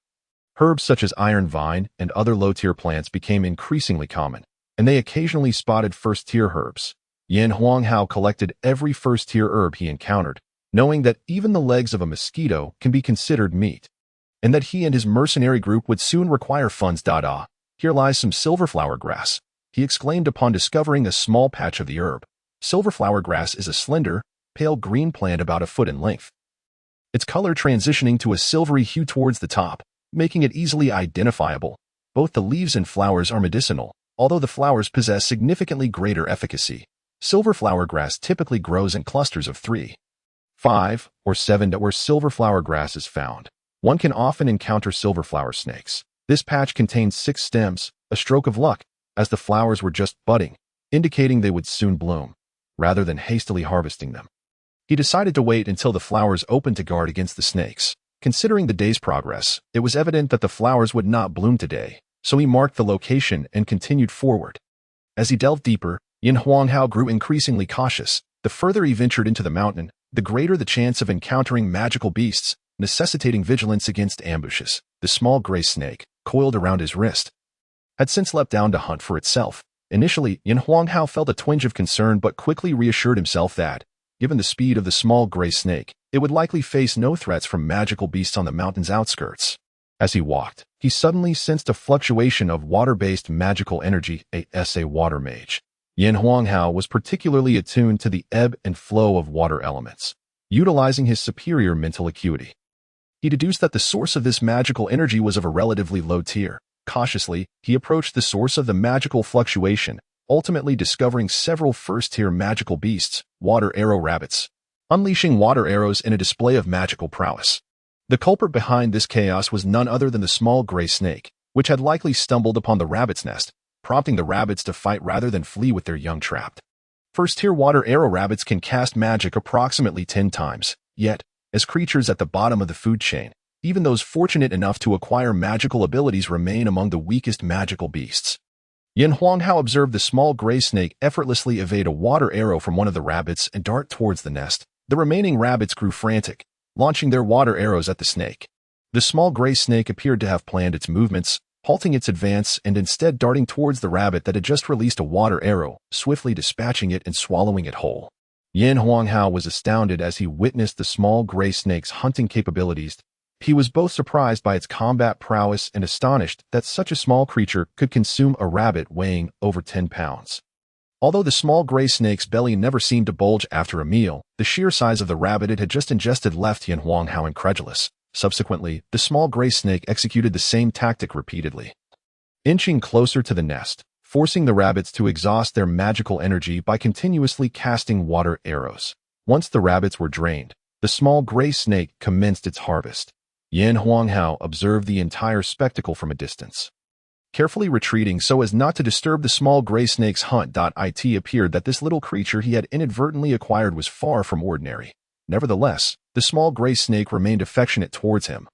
herbs such as iron vine and other low-tier plants became increasingly common, and they occasionally spotted first-tier herbs. Yin Huanghao collected every first-tier herb he encountered, knowing that even the legs of a mosquito can be considered meat, and that he and his mercenary group would soon require funds. "Here lies some silverflower grass," he exclaimed upon discovering a small patch of the herb. Silverflower grass is a slender, pale green plant about a foot in length, its color transitioning to a silvery hue towards the top, making it easily identifiable. Both the leaves and flowers are medicinal, although the flowers possess significantly greater efficacy. Silverflower grass typically grows in clusters of 3, 5, or 7 where silverflower grass is found. One can often encounter silverflower snakes. This patch contains 6 stems, a stroke of luck, as the flowers were just budding, indicating they would soon bloom, rather than hastily harvesting them. He decided to wait until the flowers opened to guard against the snakes. Considering the day's progress, it was evident that the flowers would not bloom today, so he marked the location and continued forward. As he delved deeper, Yin Huanghao grew increasingly cautious. The further he ventured into the mountain, the greater the chance of encountering magical beasts, necessitating vigilance against ambushes. The small gray snake, coiled around his wrist, had since leapt down to hunt for itself. Initially, Yin Huanghao felt a twinge of concern but quickly reassured himself that, given the speed of the small gray snake, it would likely face no threats from magical beasts on the mountain's outskirts. As he walked, he suddenly sensed a fluctuation of water-based magical energy, a water mage. Yin Huanghao was particularly attuned to the ebb and flow of water elements, utilizing his superior mental acuity. He deduced that the source of this magical energy was of a relatively low tier. Cautiously, he approached the source of the magical fluctuation, ultimately discovering several first-tier magical beasts, water arrow rabbits, unleashing water arrows in a display of magical prowess. The culprit behind this chaos was none other than the small gray snake, which had likely stumbled upon the rabbit's nest, prompting the rabbits to fight rather than flee with their young trapped. First-tier water arrow rabbits can cast magic approximately 10 times, yet, as creatures at the bottom of the food chain, even those fortunate enough to acquire magical abilities remain among the weakest magical beasts. Lin Hao observed the small gray snake effortlessly evade a water arrow from one of the rabbits and dart towards the nest. The remaining rabbits grew frantic, launching their water arrows at the snake. The small gray snake appeared to have planned its movements, halting its advance and instead darting towards the rabbit that had just released a water arrow, swiftly dispatching it and swallowing it whole. Lin Hao was astounded as he witnessed the small gray snake's hunting capabilities. He was both surprised by its combat prowess and astonished that such a small creature could consume a rabbit weighing over 10 pounds. Although the small gray snake's belly never seemed to bulge after a meal, the sheer size of the rabbit it had just ingested left Lin Hao incredulous. Subsequently, the small gray snake executed the same tactic repeatedly, inching closer to the nest, forcing the rabbits to exhaust their magical energy by continuously casting water arrows. Once the rabbits were drained, the small gray snake commenced its harvest. Lin Hao observed the entire spectacle from a distance, carefully retreating so as not to disturb the small gray snake's hunt. It appeared that this little creature he had inadvertently acquired was far from ordinary. Nevertheless, the small gray snake remained affectionate towards him,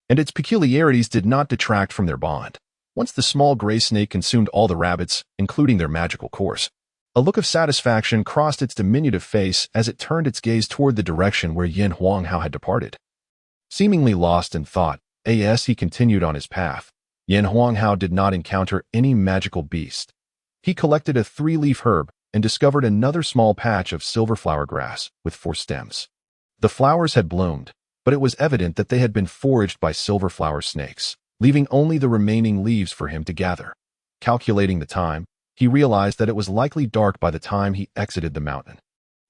and its peculiarities did not detract from their bond. Once the small gray snake consumed all the rabbits, including their magical course, a look of satisfaction crossed its diminutive face as it turned its gaze toward the direction where Lin Hao had departed. Seemingly lost in thought, as he continued on his path, Lin Hao did not encounter any magical beast. He collected a 3-leaf herb and discovered another small patch of silver flower grass with 4 stems. The flowers had bloomed, but it was evident that they had been foraged by silver flower snakes, leaving only the remaining leaves for him to gather. Calculating the time, he realized that it was likely dark by the time he exited the mountain.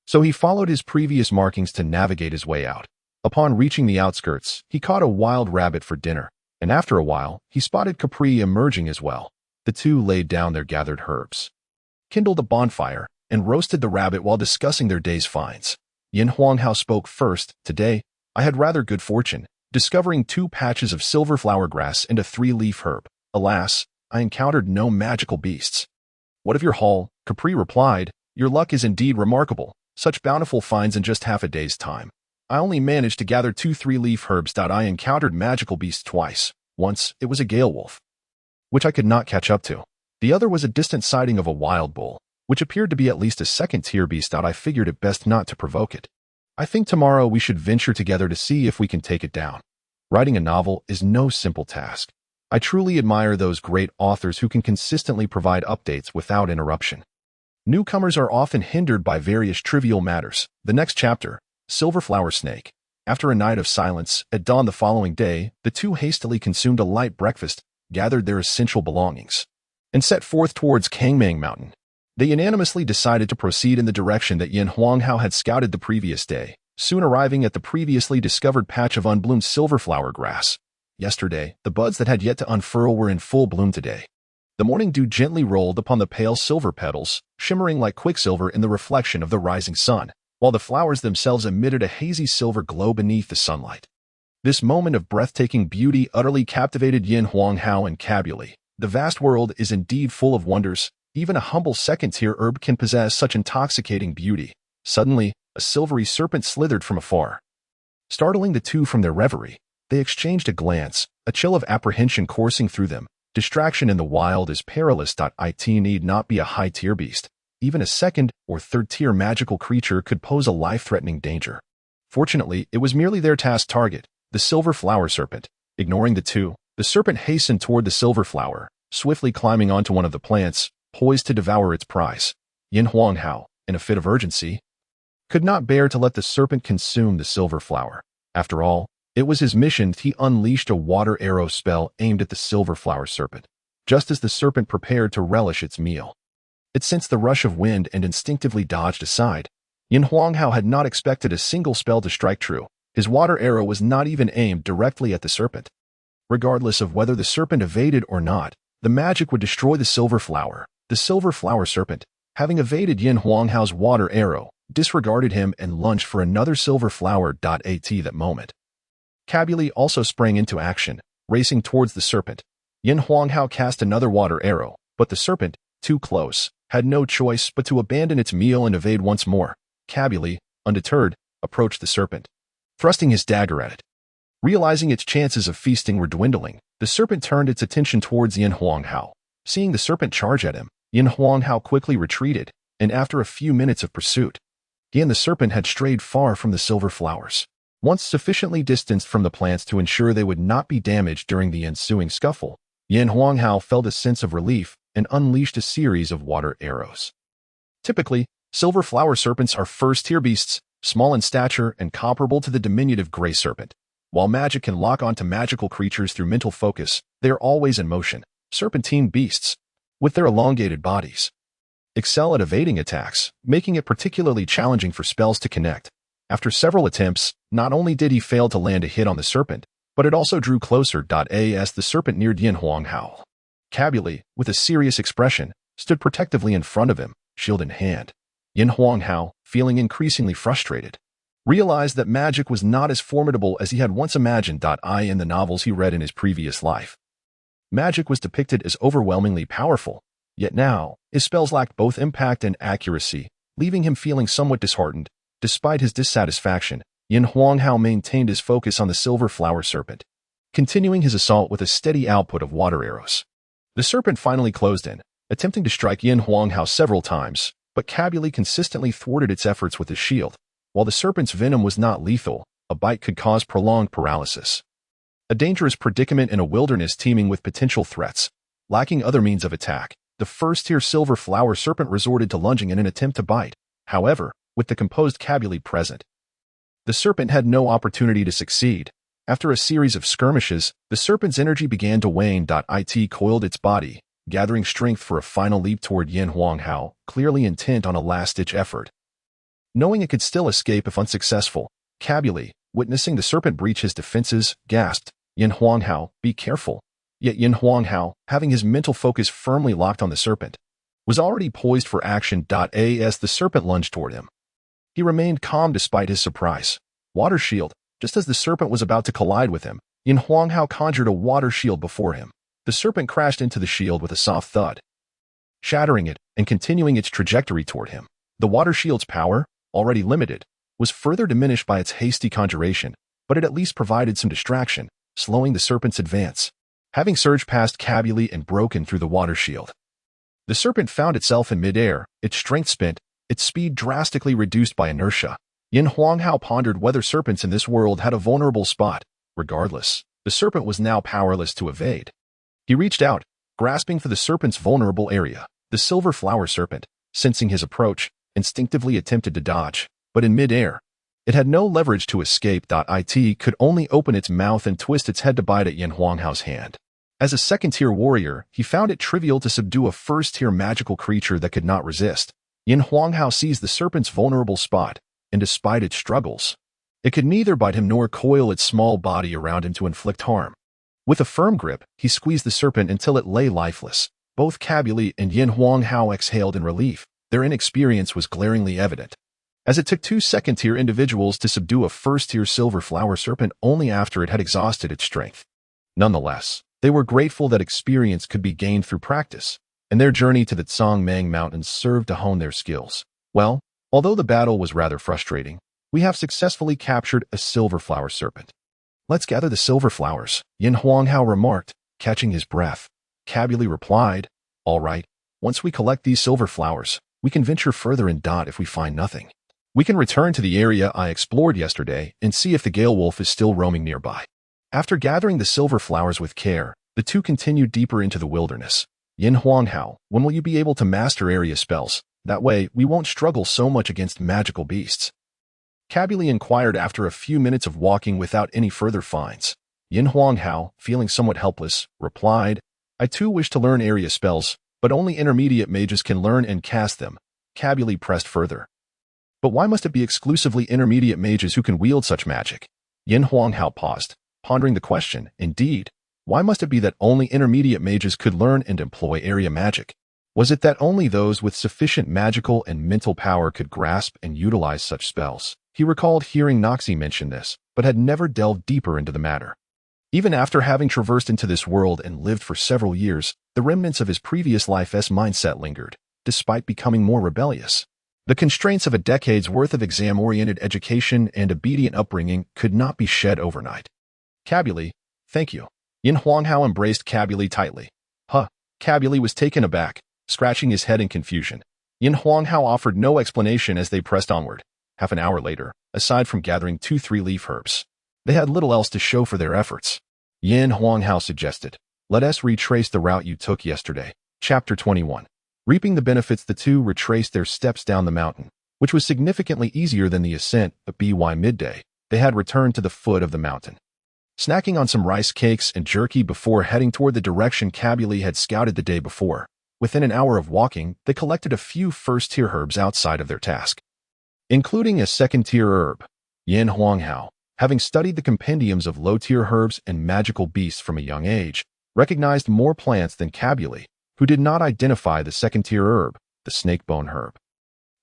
So he followed his previous markings to navigate his way out. Upon reaching the outskirts, he caught a wild rabbit for dinner, and after a while, he spotted Capri emerging as well. The two laid down their gathered herbs, kindled a bonfire, and roasted the rabbit while discussing their day's finds. Lin Hao spoke first. Today, I had rather good fortune, discovering 2 patches of silver flower grass and a 3-leaf herb. Alas, I encountered no magical beasts. What of your haul? Capri replied. Your luck is indeed remarkable. Such bountiful finds in just half a day's time. I only managed to gather 2 3-leaf herbs. I encountered magical beasts twice. Once, it was a gale wolf, which I could not catch up to. The other was a distant sighting of a wild bull, which appeared to be at least a 2nd-tier beast. I figured it best not to provoke it. I think tomorrow we should venture together to see if we can take it down. Writing a novel is no simple task. I truly admire those great authors who can consistently provide updates without interruption. Newcomers are often hindered by various trivial matters. The next chapter, Silver Flower Snake. After a night of silence, at dawn the following day, the two hastily consumed a light breakfast, gathered their essential belongings, and set forth towards Kangmang Mountain. They unanimously decided to proceed in the direction that Lin Hao had scouted the previous day, soon arriving at the previously discovered patch of unbloomed silver flower grass. Yesterday, the buds that had yet to unfurl were in full bloom today. The morning dew gently rolled upon the pale silver petals, shimmering like quicksilver in the reflection of the rising sun, while the flowers themselves emitted a hazy silver glow beneath the sunlight. This moment of breathtaking beauty utterly captivated Lin Hao and Cabuli. The vast world is indeed full of wonders. Even a humble 2nd-tier herb can possess such intoxicating beauty. Suddenly, a silvery serpent slithered from afar. Startling the two from their reverie, they exchanged a glance, a chill of apprehension coursing through them. Distraction in the wild is perilous. It need not be a high-tier beast. Even a 2nd- or 3rd-tier magical creature could pose a life-threatening danger. Fortunately, it was merely their task target, the silver flower serpent. Ignoring the two, the serpent hastened toward the silver flower, swiftly climbing onto one of the plants, poised to devour its prize. Lin Hao, in a fit of urgency, could not bear to let the serpent consume the silver flower. After all, it was his mission. He unleashed a water arrow spell aimed at the silver flower serpent. Just as the serpent prepared to relish its meal, it sensed the rush of wind and instinctively dodged aside. Lin Hao had not expected a single spell to strike true. His water arrow was not even aimed directly at the serpent. Regardless of whether the serpent evaded or not, the magic would destroy the silver flower. The silver flower serpent, having evaded Lin Hao's water arrow, disregarded him and lunged for another silver flower. At that moment, Cabuli also sprang into action, racing towards the serpent. Yin Huanghao cast another water arrow, but the serpent, too close, had no choice but to abandon its meal and evade once more. Cabuli, undeterred, approached the serpent, thrusting his dagger at it. Realizing its chances of feasting were dwindling, the serpent turned its attention towards Yin Huanghao. Seeing the serpent charge at him, Yin Huanghao quickly retreated, and after a few minutes of pursuit, he and the serpent had strayed far from the silver flowers. Once sufficiently distanced from the plants to ensure they would not be damaged during the ensuing scuffle, Yin Huanghao felt a sense of relief and unleashed a series of water arrows. Typically, silver flower serpents are first-tier beasts, small in stature and comparable to the diminutive gray serpent. While magic can lock onto magical creatures through mental focus, they are always in motion. Serpentine beasts, with their elongated bodies, excel at evading attacks, making it particularly challenging for spells to connect. After several attempts, not only did he fail to land a hit on the serpent, but it also drew closer. As the serpent neared Yin Huanghao, Cabuli, with a serious expression, stood protectively in front of him, shield in hand. Yin Huanghao, feeling increasingly frustrated, realized that magic was not as formidable as he had once imagined. In the novels he read in his previous life, magic was depicted as overwhelmingly powerful, yet now, his spells lacked both impact and accuracy, leaving him feeling somewhat disheartened. Despite his dissatisfaction, Yin Huanghao maintained his focus on the silver flower serpent, continuing his assault with a steady output of water arrows. The serpent finally closed in, attempting to strike Yin Huanghao several times, but Cabuli consistently thwarted its efforts with his shield. While the serpent's venom was not lethal, a bite could cause prolonged paralysis. A dangerous predicament in a wilderness teeming with potential threats. Lacking other means of attack, the first-tier silver flower serpent resorted to lunging in an attempt to bite. However, with the composed Cabuli present, the serpent had no opportunity to succeed. After a series of skirmishes, the serpent's energy began to wane. It coiled its body, gathering strength for a final leap toward Yin Huanghao, clearly intent on a last-ditch effort. Knowing it could still escape if unsuccessful, Cabuli, witnessing the serpent breach his defenses, gasped, "Yin Huanghao, be careful." Yet Yin Huanghao, having his mental focus firmly locked on the serpent, was already poised for action. As the serpent lunged toward him, he remained calm despite his surprise. Water shield. Just as the serpent was about to collide with him, Yin Huanghao conjured a water shield before him. The serpent crashed into the shield with a soft thud, shattering it and continuing its trajectory toward him. The water shield's power, already limited, was further diminished by its hasty conjuration, but it at least provided some distraction, slowing the serpent's advance. Having surged past Cabuli and broken through the water shield, the serpent found itself in midair, its strength spent, its speed drastically reduced by inertia. Yin Huanghao pondered whether serpents in this world had a vulnerable spot. Regardless, the serpent was now powerless to evade. He reached out, grasping for the serpent's vulnerable area. The silver flower serpent, sensing his approach, instinctively attempted to dodge, but in midair, it had no leverage to escape. It could only open its mouth and twist its head to bite at Yin Huanghao's hand. As a second-tier warrior, he found it trivial to subdue a first-tier magical creature that could not resist. Yin Huanghao seized the serpent's vulnerable spot, and despite its struggles, it could neither bite him nor coil its small body around him to inflict harm. With a firm grip, he squeezed the serpent until it lay lifeless. Both Cabuli and Yin Huanghao exhaled in relief. Their inexperience was glaringly evident, as it took two second-tier individuals to subdue a first-tier silver flower serpent only after it had exhausted its strength. Nonetheless, they were grateful that experience could be gained through practice, and their journey to the Tsangmang Mountains served to hone their skills. Well, although the battle was rather frustrating, we have successfully captured a silver flower serpent. Let's gather the silver flowers, Yin Huanghao remarked, catching his breath. Cabuli replied, "All right, once we collect these silver flowers, we can venture further in. If we find nothing, we can return to the area I explored yesterday and see if the Gale Wolf is still roaming nearby." After gathering the silver flowers with care, the two continued deeper into the wilderness. "Yin Huanghao, when will you be able to master area spells? That way, we won't struggle so much against magical beasts." Cabuli inquired after a few minutes of walking without any further finds. Yin Huanghao, feeling somewhat helpless, replied, "I too wish to learn area spells, but only intermediate mages can learn and cast them." Cabuli pressed further, "But why must it be exclusively intermediate mages who can wield such magic?" Yin Huanghao paused, pondering the question. Indeed, why must it be that only intermediate mages could learn and employ area magic? Was it that only those with sufficient magical and mental power could grasp and utilize such spells? He recalled hearing Noxie mention this, but had never delved deeper into the matter. Even after having traversed into this world and lived for several years, the remnants of his previous life's mindset lingered, despite becoming more rebellious. The constraints of a decade's worth of exam-oriented education and obedient upbringing could not be shed overnight. Cabuli, thank you. Yin Huanghao embraced Cabuli tightly. Huh. Cabuli was taken aback, scratching his head in confusion. Yin Huanghao offered no explanation as they pressed onward. Half an hour later, aside from gathering 2 3-leaf herbs, they had little else to show for their efforts. Yin Huanghao suggested, "Let us retrace the route you took yesterday." Chapter 21. Reaping the benefits, the two retraced their steps down the mountain, which was significantly easier than the ascent. By midday, they had returned to the foot of the mountain. Snacking on some rice cakes and jerky before heading toward the direction Cabuli had scouted the day before, within an hour of walking, they collected a few first-tier herbs outside of their task, including a second-tier herb. Yin Huanghao, having studied the compendiums of low-tier herbs and magical beasts from a young age, recognized more plants than Cabuli, who did not identify the second-tier herb, the snakebone herb.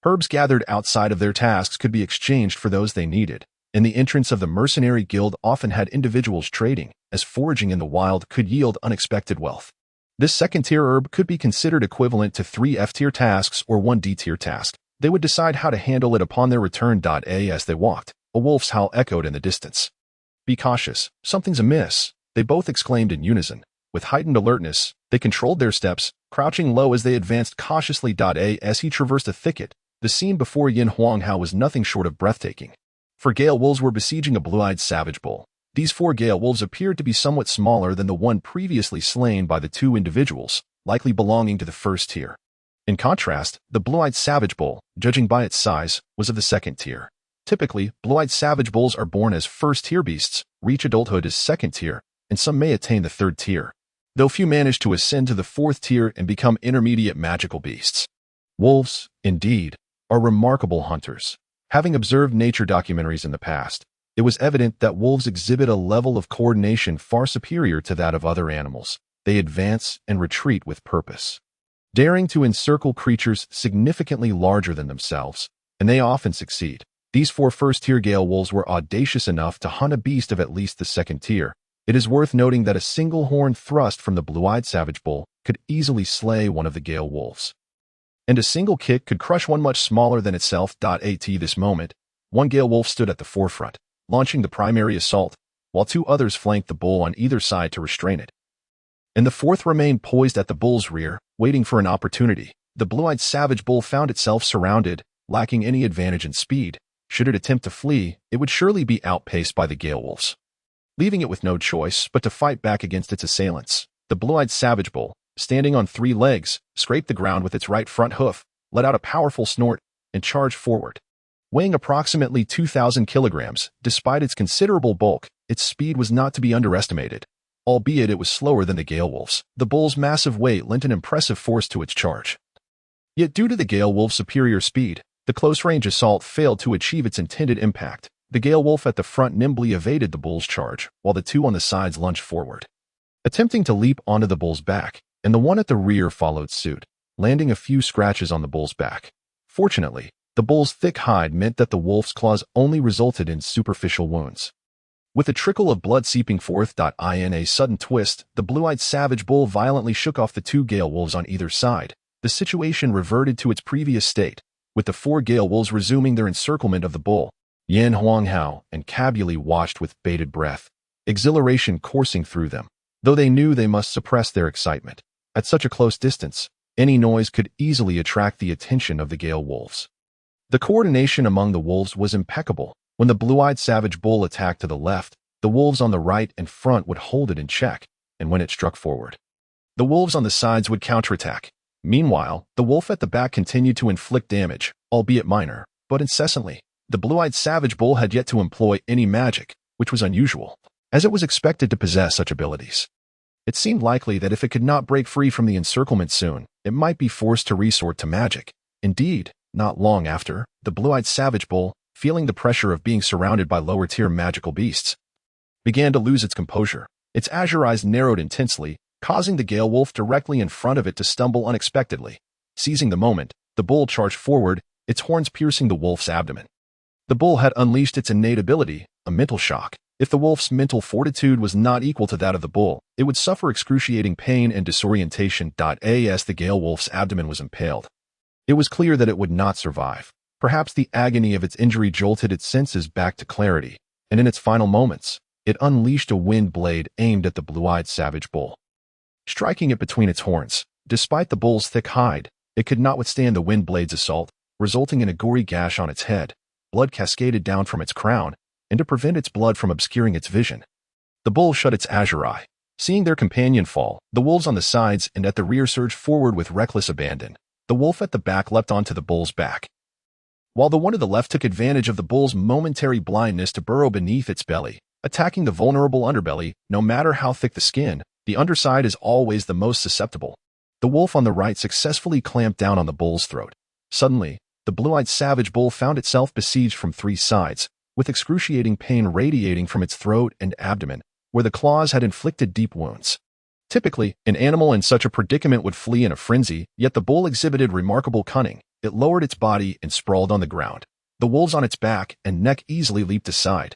Herbs gathered outside of their tasks could be exchanged for those they needed, and the entrance of the mercenary guild often had individuals trading, as foraging in the wild could yield unexpected wealth. This second-tier herb could be considered equivalent to 3 F-tier tasks or 1 D-tier task. They would decide how to handle it upon their return. As they walked, a wolf's howl echoed in the distance. "Be cautious, something's amiss," they both exclaimed in unison. With heightened alertness, they controlled their steps, crouching low as they advanced cautiously. As he traversed a thicket, the scene before Yin Huanghao was nothing short of breathtaking. 4 gale wolves were besieging a blue-eyed savage bull. These 4 gale wolves appeared to be somewhat smaller than the one previously slain by the 2 individuals, likely belonging to the first tier. In contrast, the blue-eyed savage bull, judging by its size, was of the second tier. Typically, blue-eyed savage bulls are born as first-tier beasts, reach adulthood as second tier, and some may attain the third tier, though few manage to ascend to the 4th tier and become intermediate magical beasts. Wolves, indeed, are remarkable hunters. Having observed nature documentaries in the past, it was evident that wolves exhibit a level of coordination far superior to that of other animals. They advance and retreat with purpose, daring to encircle creatures significantly larger than themselves, and they often succeed. These 4 first-tier gale wolves were audacious enough to hunt a beast of at least the second tier. It is worth noting that a single horn thrust from the blue-eyed savage bull could easily slay one of the gale wolves, and a single kick could crush one much smaller than itself. At this moment, 1 gale wolf stood at the forefront, launching the primary assault, while 2 others flanked the bull on either side to restrain it. And the 4th remained poised at the bull's rear, waiting for an opportunity. The blue-eyed savage bull found itself surrounded, lacking any advantage in speed. Should it attempt to flee, it would surely be outpaced by the gale wolves, leaving it with no choice but to fight back against its assailants. The blue-eyed savage bull, standing on 3 legs, scraped the ground with its right front hoof, let out a powerful snort, and charged forward. Weighing approximately 2,000 kilograms, despite its considerable bulk, its speed was not to be underestimated. Albeit it was slower than the gale wolves, the bull's massive weight lent an impressive force to its charge. Yet due to the gale wolf's superior speed, the close-range assault failed to achieve its intended impact. The gale wolf at the front nimbly evaded the bull's charge, while the 2 on the sides lunged forward, attempting to leap onto the bull's back, and the one at the rear followed suit, landing a few scratches on the bull's back. Fortunately, the bull's thick hide meant that the wolf's claws only resulted in superficial wounds, with a trickle of blood seeping forth. In a sudden twist, the blue-eyed savage bull violently shook off the 2 gale wolves on either side. The situation reverted to its previous state, with the 4 gale wolves resuming their encirclement of the bull. Yin Huanghao and Cabuli watched with bated breath, exhilaration coursing through them, though they knew they must suppress their excitement. At such a close distance, any noise could easily attract the attention of the gale wolves. The coordination among the wolves was impeccable. When the blue-eyed savage bull attacked to the left, the wolves on the right and front would hold it in check, and when it struck forward, the wolves on the sides would counterattack. Meanwhile, the wolf at the back continued to inflict damage, albeit minor, but incessantly. The blue-eyed savage bull had yet to employ any magic, which was unusual, as it was expected to possess such abilities. It seemed likely that if it could not break free from the encirclement soon, it might be forced to resort to magic. Indeed, not long after, the blue-eyed savage bull, feeling the pressure of being surrounded by lower-tier magical beasts, began to lose its composure. Its azure eyes narrowed intensely, causing the gale wolf directly in front of it to stumble unexpectedly. Seizing the moment, the bull charged forward, its horns piercing the wolf's abdomen. The bull had unleashed its innate ability, a mental shock. If the wolf's mental fortitude was not equal to that of the bull, it would suffer excruciating pain and disorientation. As the Gale wolf's abdomen was impaled, it was clear that it would not survive. Perhaps the agony of its injury jolted its senses back to clarity, and in its final moments, it unleashed a wind blade aimed at the blue-eyed savage bull, striking it between its horns. Despite the bull's thick hide, it could not withstand the wind blade's assault, resulting in a gory gash on its head. Blood cascaded down from its crown, and to prevent its blood from obscuring its vision, the bull shut its azure eye. Seeing their companion fall, the wolves on the sides and at the rear surged forward with reckless abandon. The wolf at the back leapt onto the bull's back, while the one to the left took advantage of the bull's momentary blindness to burrow beneath its belly, attacking the vulnerable underbelly. No matter how thick the skin, the underside is always the most susceptible. The wolf on the right successfully clamped down on the bull's throat. Suddenly, the blue-eyed savage bull found itself besieged from three sides, with excruciating pain radiating from its throat and abdomen, where the claws had inflicted deep wounds. Typically, an animal in such a predicament would flee in a frenzy, yet the bull exhibited remarkable cunning. It lowered its body and sprawled on the ground. The wolves on its back and neck easily leaped aside.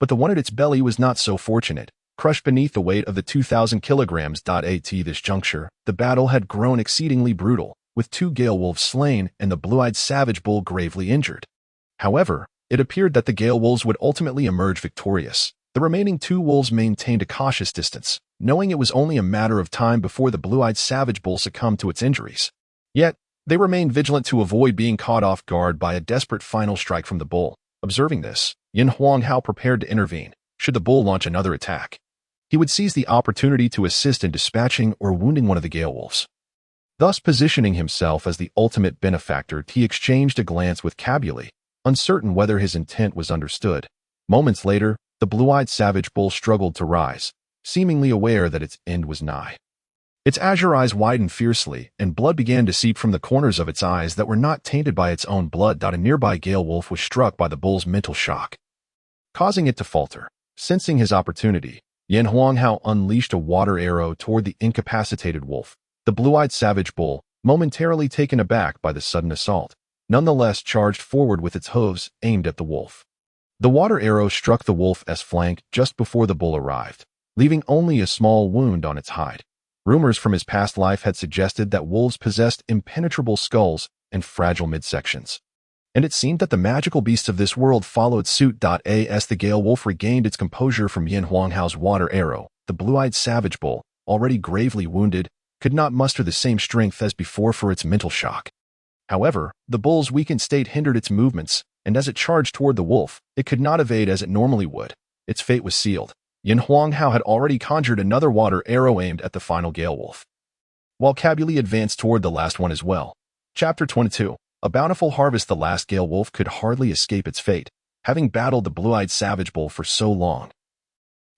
But the one at its belly was not so fortunate, crushed beneath the weight of the 2,000 kilograms. At this juncture, the battle had grown exceedingly brutal, with 2 Gale wolves slain and the blue-eyed savage bull gravely injured. However, it appeared that the Gale wolves would ultimately emerge victorious. The remaining 2 wolves maintained a cautious distance, knowing it was only a matter of time before the blue-eyed savage bull succumbed to its injuries. Yet, they remained vigilant to avoid being caught off guard by a desperate final strike from the bull. Observing this, Lin Hao prepared to intervene, should the bull launch another attack. He would seize the opportunity to assist in dispatching or wounding one of the Gale wolves. Thus positioning himself as the ultimate benefactor, he exchanged a glance with Cabuli, uncertain whether his intent was understood. Moments later, the blue-eyed savage bull struggled to rise, seemingly aware that its end was nigh. Its azure eyes widened fiercely, and blood began to seep from the corners of its eyes that were not tainted by its own blood. A nearby Gale wolf was struck by the bull's mental shock, causing it to falter. Sensing his opportunity, Lin Hao unleashed a water arrow toward the incapacitated wolf. The blue-eyed savage bull, momentarily taken aback by the sudden assault, nonetheless charged forward with its hooves aimed at the wolf. The water arrow struck the wolf's flank just before the bull arrived, leaving only a small wound on its hide. Rumors from his past life had suggested that wolves possessed impenetrable skulls and fragile midsections, and it seemed that the magical beasts of this world followed suit. As the Gale wolf regained its composure from Lin Hao's water arrow, the blue-eyed savage bull, already gravely wounded, could not muster the same strength as before for its mental shock. However, the bull's weakened state hindered its movements, and as it charged toward the wolf, it could not evade as it normally would. Its fate was sealed. Lin Hao had already conjured another water arrow aimed at the final Gale wolf, while Cabuli advanced toward the last one as well. Chapter 22. A bountiful harvest. The last Gale wolf could hardly escape its fate, having battled the blue-eyed savage bull for so long.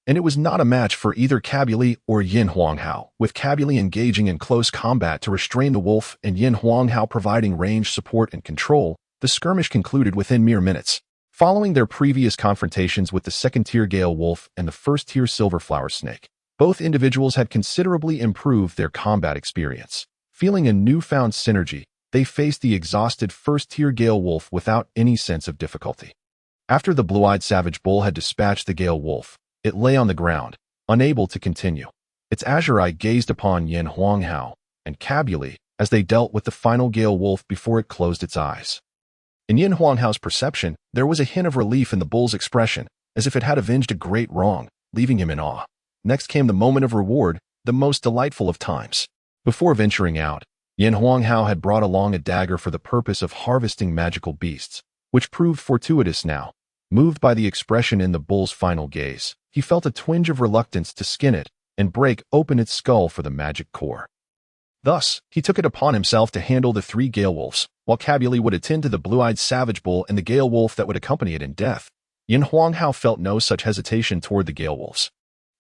And it was not a match for either Cabuli or Lin Hao, with Cabuli engaging in close combat to restrain the wolf and Lin Hao providing range support and control. The skirmish concluded within mere minutes. Following their previous confrontations with the second-tier Gale wolf and the first-tier silverflower snake, both individuals had considerably improved their combat experience. Feeling a newfound synergy, they faced the exhausted first-tier Gale wolf without any sense of difficulty. After the blue-eyed savage bull had dispatched the Gale wolf, it lay on the ground, unable to continue. Its azure eye gazed upon Lin Hao and Cabuli as they dealt with the final Gale wolf before it closed its eyes. In Lin Hao's perception, there was a hint of relief in the bull's expression, as if it had avenged a great wrong, leaving him in awe. Next came the moment of reward, the most delightful of times. Before venturing out, Lin Hao had brought along a dagger for the purpose of harvesting magical beasts, which proved fortuitous now. Moved by the expression in the bull's final gaze, he felt a twinge of reluctance to skin it and break open its skull for the magic core. Thus, he took it upon himself to handle the 3 Gale wolves, while Cabuli would attend to the blue-eyed savage bull and the Gale wolf that would accompany it in death. Lin Hao felt no such hesitation toward the Gale wolves.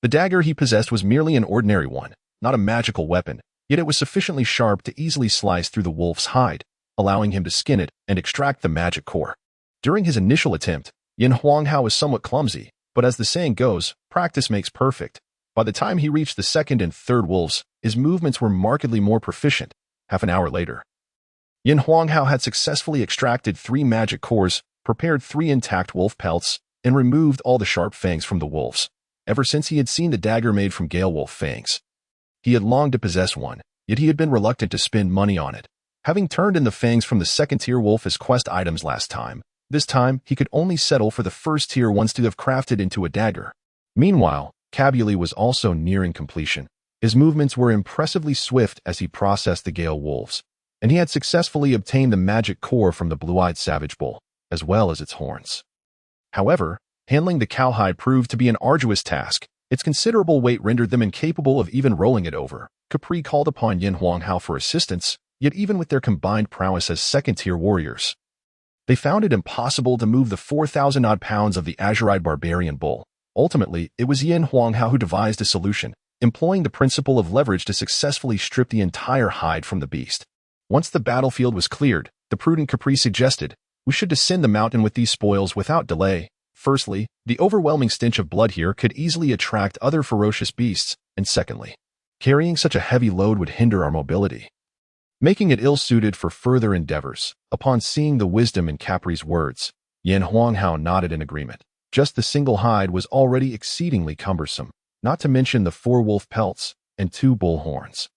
The dagger he possessed was merely an ordinary one, not a magical weapon, yet it was sufficiently sharp to easily slice through the wolf's hide, allowing him to skin it and extract the magic core. During his initial attempt, Lin Hao was somewhat clumsy, but as the saying goes, practice makes perfect. By the time he reached the second and third wolves, his movements were markedly more proficient. Half an hour later, Lin Hao had successfully extracted 3 magic cores, prepared 3 intact wolf pelts, and removed all the sharp fangs from the wolves. Ever since he had seen the dagger made from gale wolf fangs, he had longed to possess one, yet he had been reluctant to spend money on it. Having turned in the fangs from the second-tier wolf as quest items last time, this time he could only settle for the first-tier ones to have crafted into a dagger. Meanwhile, Cabuli was also nearing completion. His movements were impressively swift as he processed the gale wolves, and he had successfully obtained the magic core from the blue-eyed savage bull, as well as its horns. However, handling the cowhide proved to be an arduous task. Its considerable weight rendered them incapable of even rolling it over. Capri called upon Yin Huanghao for assistance, yet even with their combined prowess as second-tier warriors, they found it impossible to move the 4,000-odd pounds of the azurite barbarian bull. Ultimately, it was Yin Huanghao who devised a solution, employing the principle of leverage to successfully strip the entire hide from the beast. Once the battlefield was cleared, the prudent Capri suggested, "We should descend the mountain with these spoils without delay." Firstly, the overwhelming stench of blood here could easily attract other ferocious beasts, and secondly, carrying such a heavy load would hinder our mobility, making it ill-suited for further endeavors. Upon seeing the wisdom in Capri's words, Yin Huanghao nodded in agreement. Just the single hide was already exceedingly cumbersome, not to mention the 4 wolf pelts and 2 bull horns,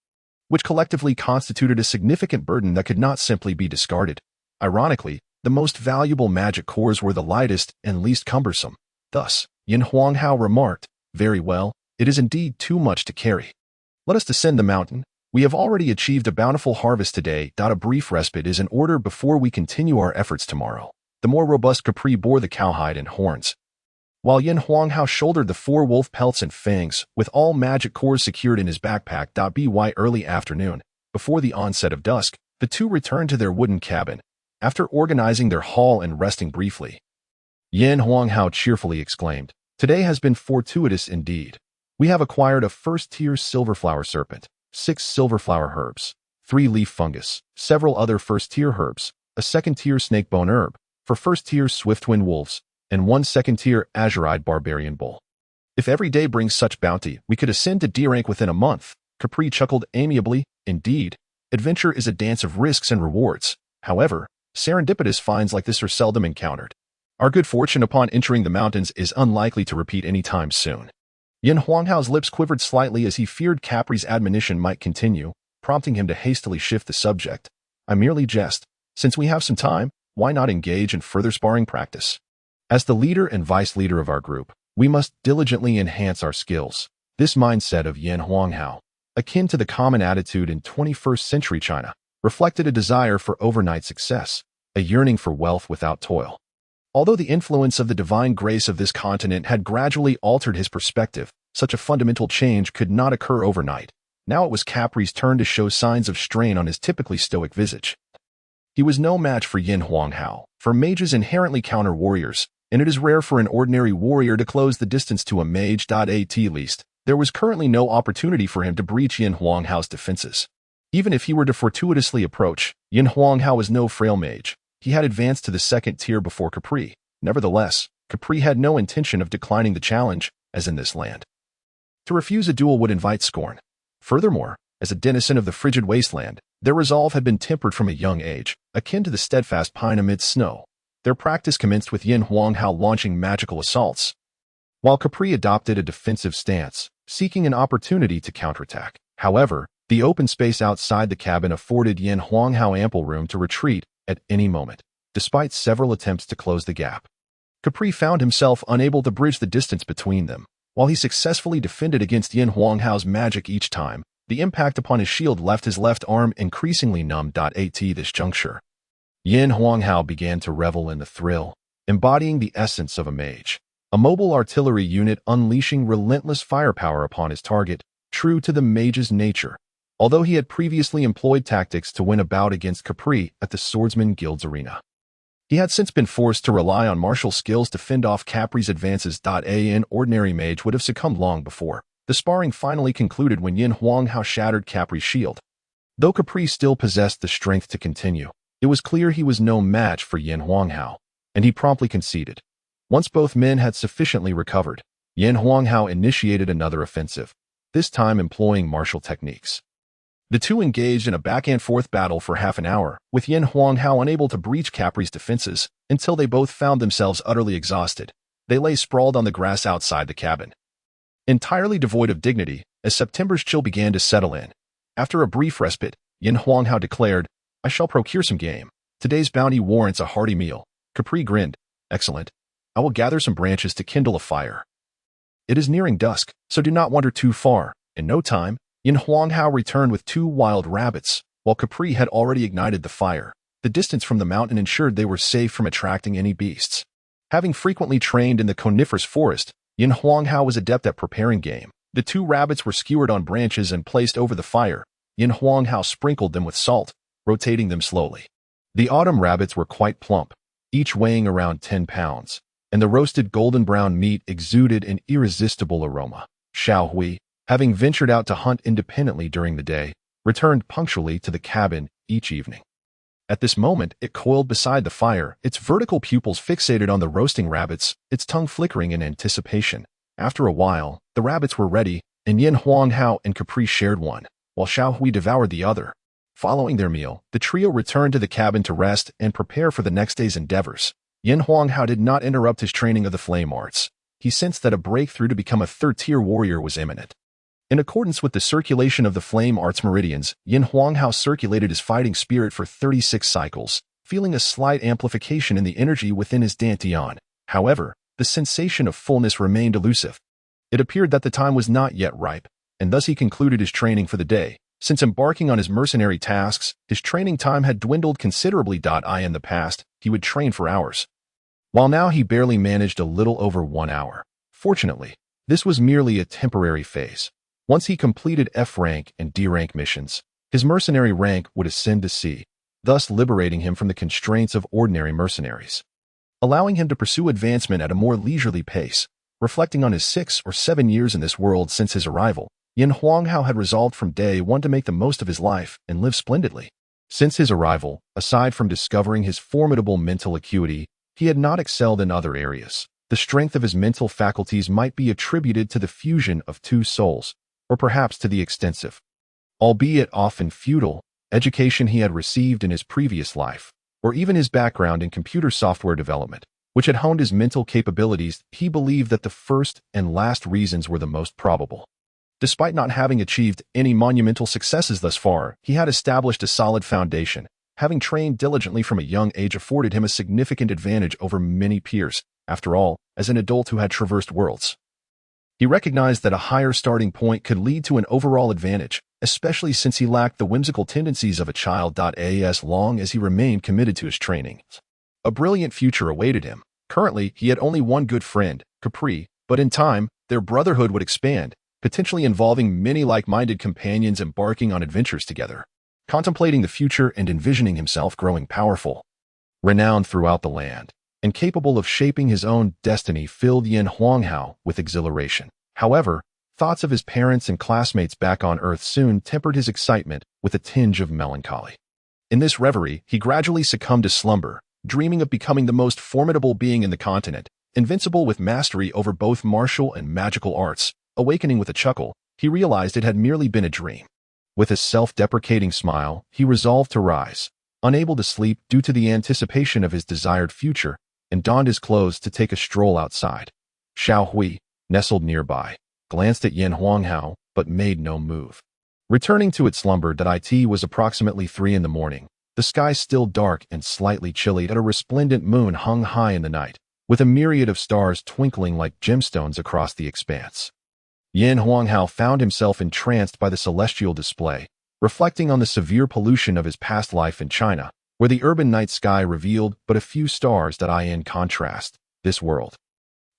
which collectively constituted a significant burden that could not simply be discarded. Ironically, the most valuable magic cores were the lightest and least cumbersome. Thus, Yin Huanghao remarked, "Very well, it is indeed too much to carry. Let us descend the mountain. We have already achieved a bountiful harvest today. A brief respite is in order before we continue our efforts tomorrow." The more robust Capri bore the cowhide and horns, while Yin Huanghao shouldered the 4 wolf pelts and fangs, with all magic cores secured in his backpack. By early afternoon, before the onset of dusk, the two returned to their wooden cabin. After organizing their haul and resting briefly, Yin Huanghao cheerfully exclaimed, "Today has been fortuitous indeed. We have acquired a first-tier silverflower serpent, 6 silverflower herbs, 3 leaf fungus, several other first-tier herbs, a second-tier snakebone herb for first-tier swiftwind wolves, and 1 second-tier azurite barbarian bull. If every day brings such bounty, we could ascend to D rank within a month." Capri chuckled amiably. Indeed, adventure is a dance of risks and rewards. However, serendipitous finds like this are seldom encountered. Our good fortune upon entering the mountains is unlikely to repeat any time soon. Yin Huanghao's lips quivered slightly as he feared Capri's admonition might continue, prompting him to hastily shift the subject. "I merely jest. Since we have some time, why not engage in further sparring practice? As the leader and vice leader of our group, we must diligently enhance our skills." This mindset of Yin Huanghao, akin to the common attitude in 21st century China, reflected a desire for overnight success, a yearning for wealth without toil. Although the influence of the divine grace of this continent had gradually altered his perspective, such a fundamental change could not occur overnight. Now it was Capri's turn to show signs of strain on his typically stoic visage. He was no match for Yin Huanghao, for mages inherently counter warriors, and it is rare for an ordinary warrior to close the distance to a mage. At least, there was currently no opportunity for him to breach Yin Huanghao's defenses. Even if he were to fortuitously approach, Yin Huanghao was no frail mage. He had advanced to the second tier before Capri. Nevertheless, Capri had no intention of declining the challenge, as in this land. To refuse a duel would invite scorn. Furthermore, as a denizen of the frigid wasteland, their resolve had been tempered from a young age, akin to the steadfast pine amidst snow. Their practice commenced with Yin Huanghao launching magical assaults, while Capri adopted a defensive stance, seeking an opportunity to counterattack. However, the open space outside the cabin afforded Yin Huanghao ample room to retreat at any moment. Despite several attempts to close the gap, Capri found himself unable to bridge the distance between them. While he successfully defended against Yin Huanghao's magic each time, the impact upon his shield left his left arm increasingly numb. At this juncture, Yin Huanghao began to revel in the thrill, embodying the essence of a mage. A mobile artillery unit unleashing relentless firepower upon his target, true to the mage's nature. Although he had previously employed tactics to win a bout against Capri at the Swordsman Guild's arena, he had since been forced to rely on martial skills to fend off Capri's advances. An ordinary mage would have succumbed long before. The sparring finally concluded when Yin Huanghao shattered Capri's shield. Though Capri still possessed the strength to continue, it was clear he was no match for Yin Huanghao, and he promptly conceded. Once both men had sufficiently recovered, Yin Huanghao initiated another offensive, this time employing martial techniques. The two engaged in a back-and-forth battle for half an hour, with Yin Huanghao unable to breach Capri's defenses until they both found themselves utterly exhausted. They lay sprawled on the grass outside the cabin, entirely devoid of dignity, as September's chill began to settle in. After a brief respite, Yin Huanghao declared, "I shall procure some game. Today's bounty warrants a hearty meal." Capri grinned. "Excellent. I will gather some branches to kindle a fire. It is nearing dusk, so do not wander too far." In no time, Yin Huanghao returned with 2 wild rabbits, while Capri had already ignited the fire. The distance from the mountain ensured they were safe from attracting any beasts. Having frequently trained in the coniferous forest, Yin Huanghao was adept at preparing game. The 2 rabbits were skewered on branches and placed over the fire. Yin Huanghao sprinkled them with salt, rotating them slowly. The autumn rabbits were quite plump, each weighing around 10 pounds, and the roasted golden brown meat exuded an irresistible aroma. Xiao Hui, having ventured out to hunt independently during the day, returned punctually to the cabin each evening. At this moment, it coiled beside the fire, its vertical pupils fixated on the roasting rabbits, its tongue flickering in anticipation. After a while, the rabbits were ready, and Yin Huanghao and Capri shared one, while Xiao Hui devoured the other. Following their meal, the trio returned to the cabin to rest and prepare for the next day's endeavors. Yin Huanghao did not interrupt his training of the flame arts. He sensed that a breakthrough to become a third-tier warrior was imminent. In accordance with the circulation of the flame arts meridians, Yin Huanghao circulated his fighting spirit for 36 cycles, feeling a slight amplification in the energy within his dantian. However, the sensation of fullness remained elusive. It appeared that the time was not yet ripe, and thus he concluded his training for the day. Since embarking on his mercenary tasks, his training time had dwindled considerably. In the past, he would train for hours, while now he barely managed a little over 1 hour. Fortunately, this was merely a temporary phase. Once he completed F rank and D rank missions, his mercenary rank would ascend to C, thus liberating him from the constraints of ordinary mercenaries, allowing him to pursue advancement at a more leisurely pace. Reflecting on his 6 or 7 years in this world since his arrival, Yin Huanghao had resolved from day one to make the most of his life and live splendidly. Since his arrival, aside from discovering his formidable mental acuity, he had not excelled in other areas. The strength of his mental faculties might be attributed to the fusion of 2 souls, or perhaps to the extensive, albeit often futile, education he had received in his previous life, or even his background in computer software development, which had honed his mental capabilities. He believed that the first and last reasons were the most probable. Despite not having achieved any monumental successes thus far, he had established a solid foundation. Having trained diligently from a young age afforded him a significant advantage over many peers. After all, as an adult who had traversed worlds, he recognized that a higher starting point could lead to an overall advantage, especially since he lacked the whimsical tendencies of a child. As long as he remained committed to his training, a brilliant future awaited him. Currently, he had only one good friend, Capri, but in time, their brotherhood would expand, potentially involving many like-minded companions embarking on adventures together. Contemplating the future and envisioning himself growing powerful, renowned throughout the land, and capable of shaping his own destiny filled Yin Huanghao with exhilaration. However, thoughts of his parents and classmates back on Earth soon tempered his excitement with a tinge of melancholy. In this reverie, he gradually succumbed to slumber, dreaming of becoming the most formidable being in the continent, invincible with mastery over both martial and magical arts. Awakening with a chuckle, he realized it had merely been a dream. With a self-deprecating smile, he resolved to rise, unable to sleep due to the anticipation of his desired future, and donned his clothes to take a stroll outside. Xiao Hui, nestled nearby, glanced at Yin Huanghao, but made no move. Returning to its slumber. It was approximately 3 in the morning. The sky still dark and slightly chilly, and a resplendent moon hung high in the night, with a myriad of stars twinkling like gemstones across the expanse. Yin Huanghao found himself entranced by the celestial display, reflecting on the severe pollution of his past life in China, where the urban night sky revealed but a few stars. In contrast, this world,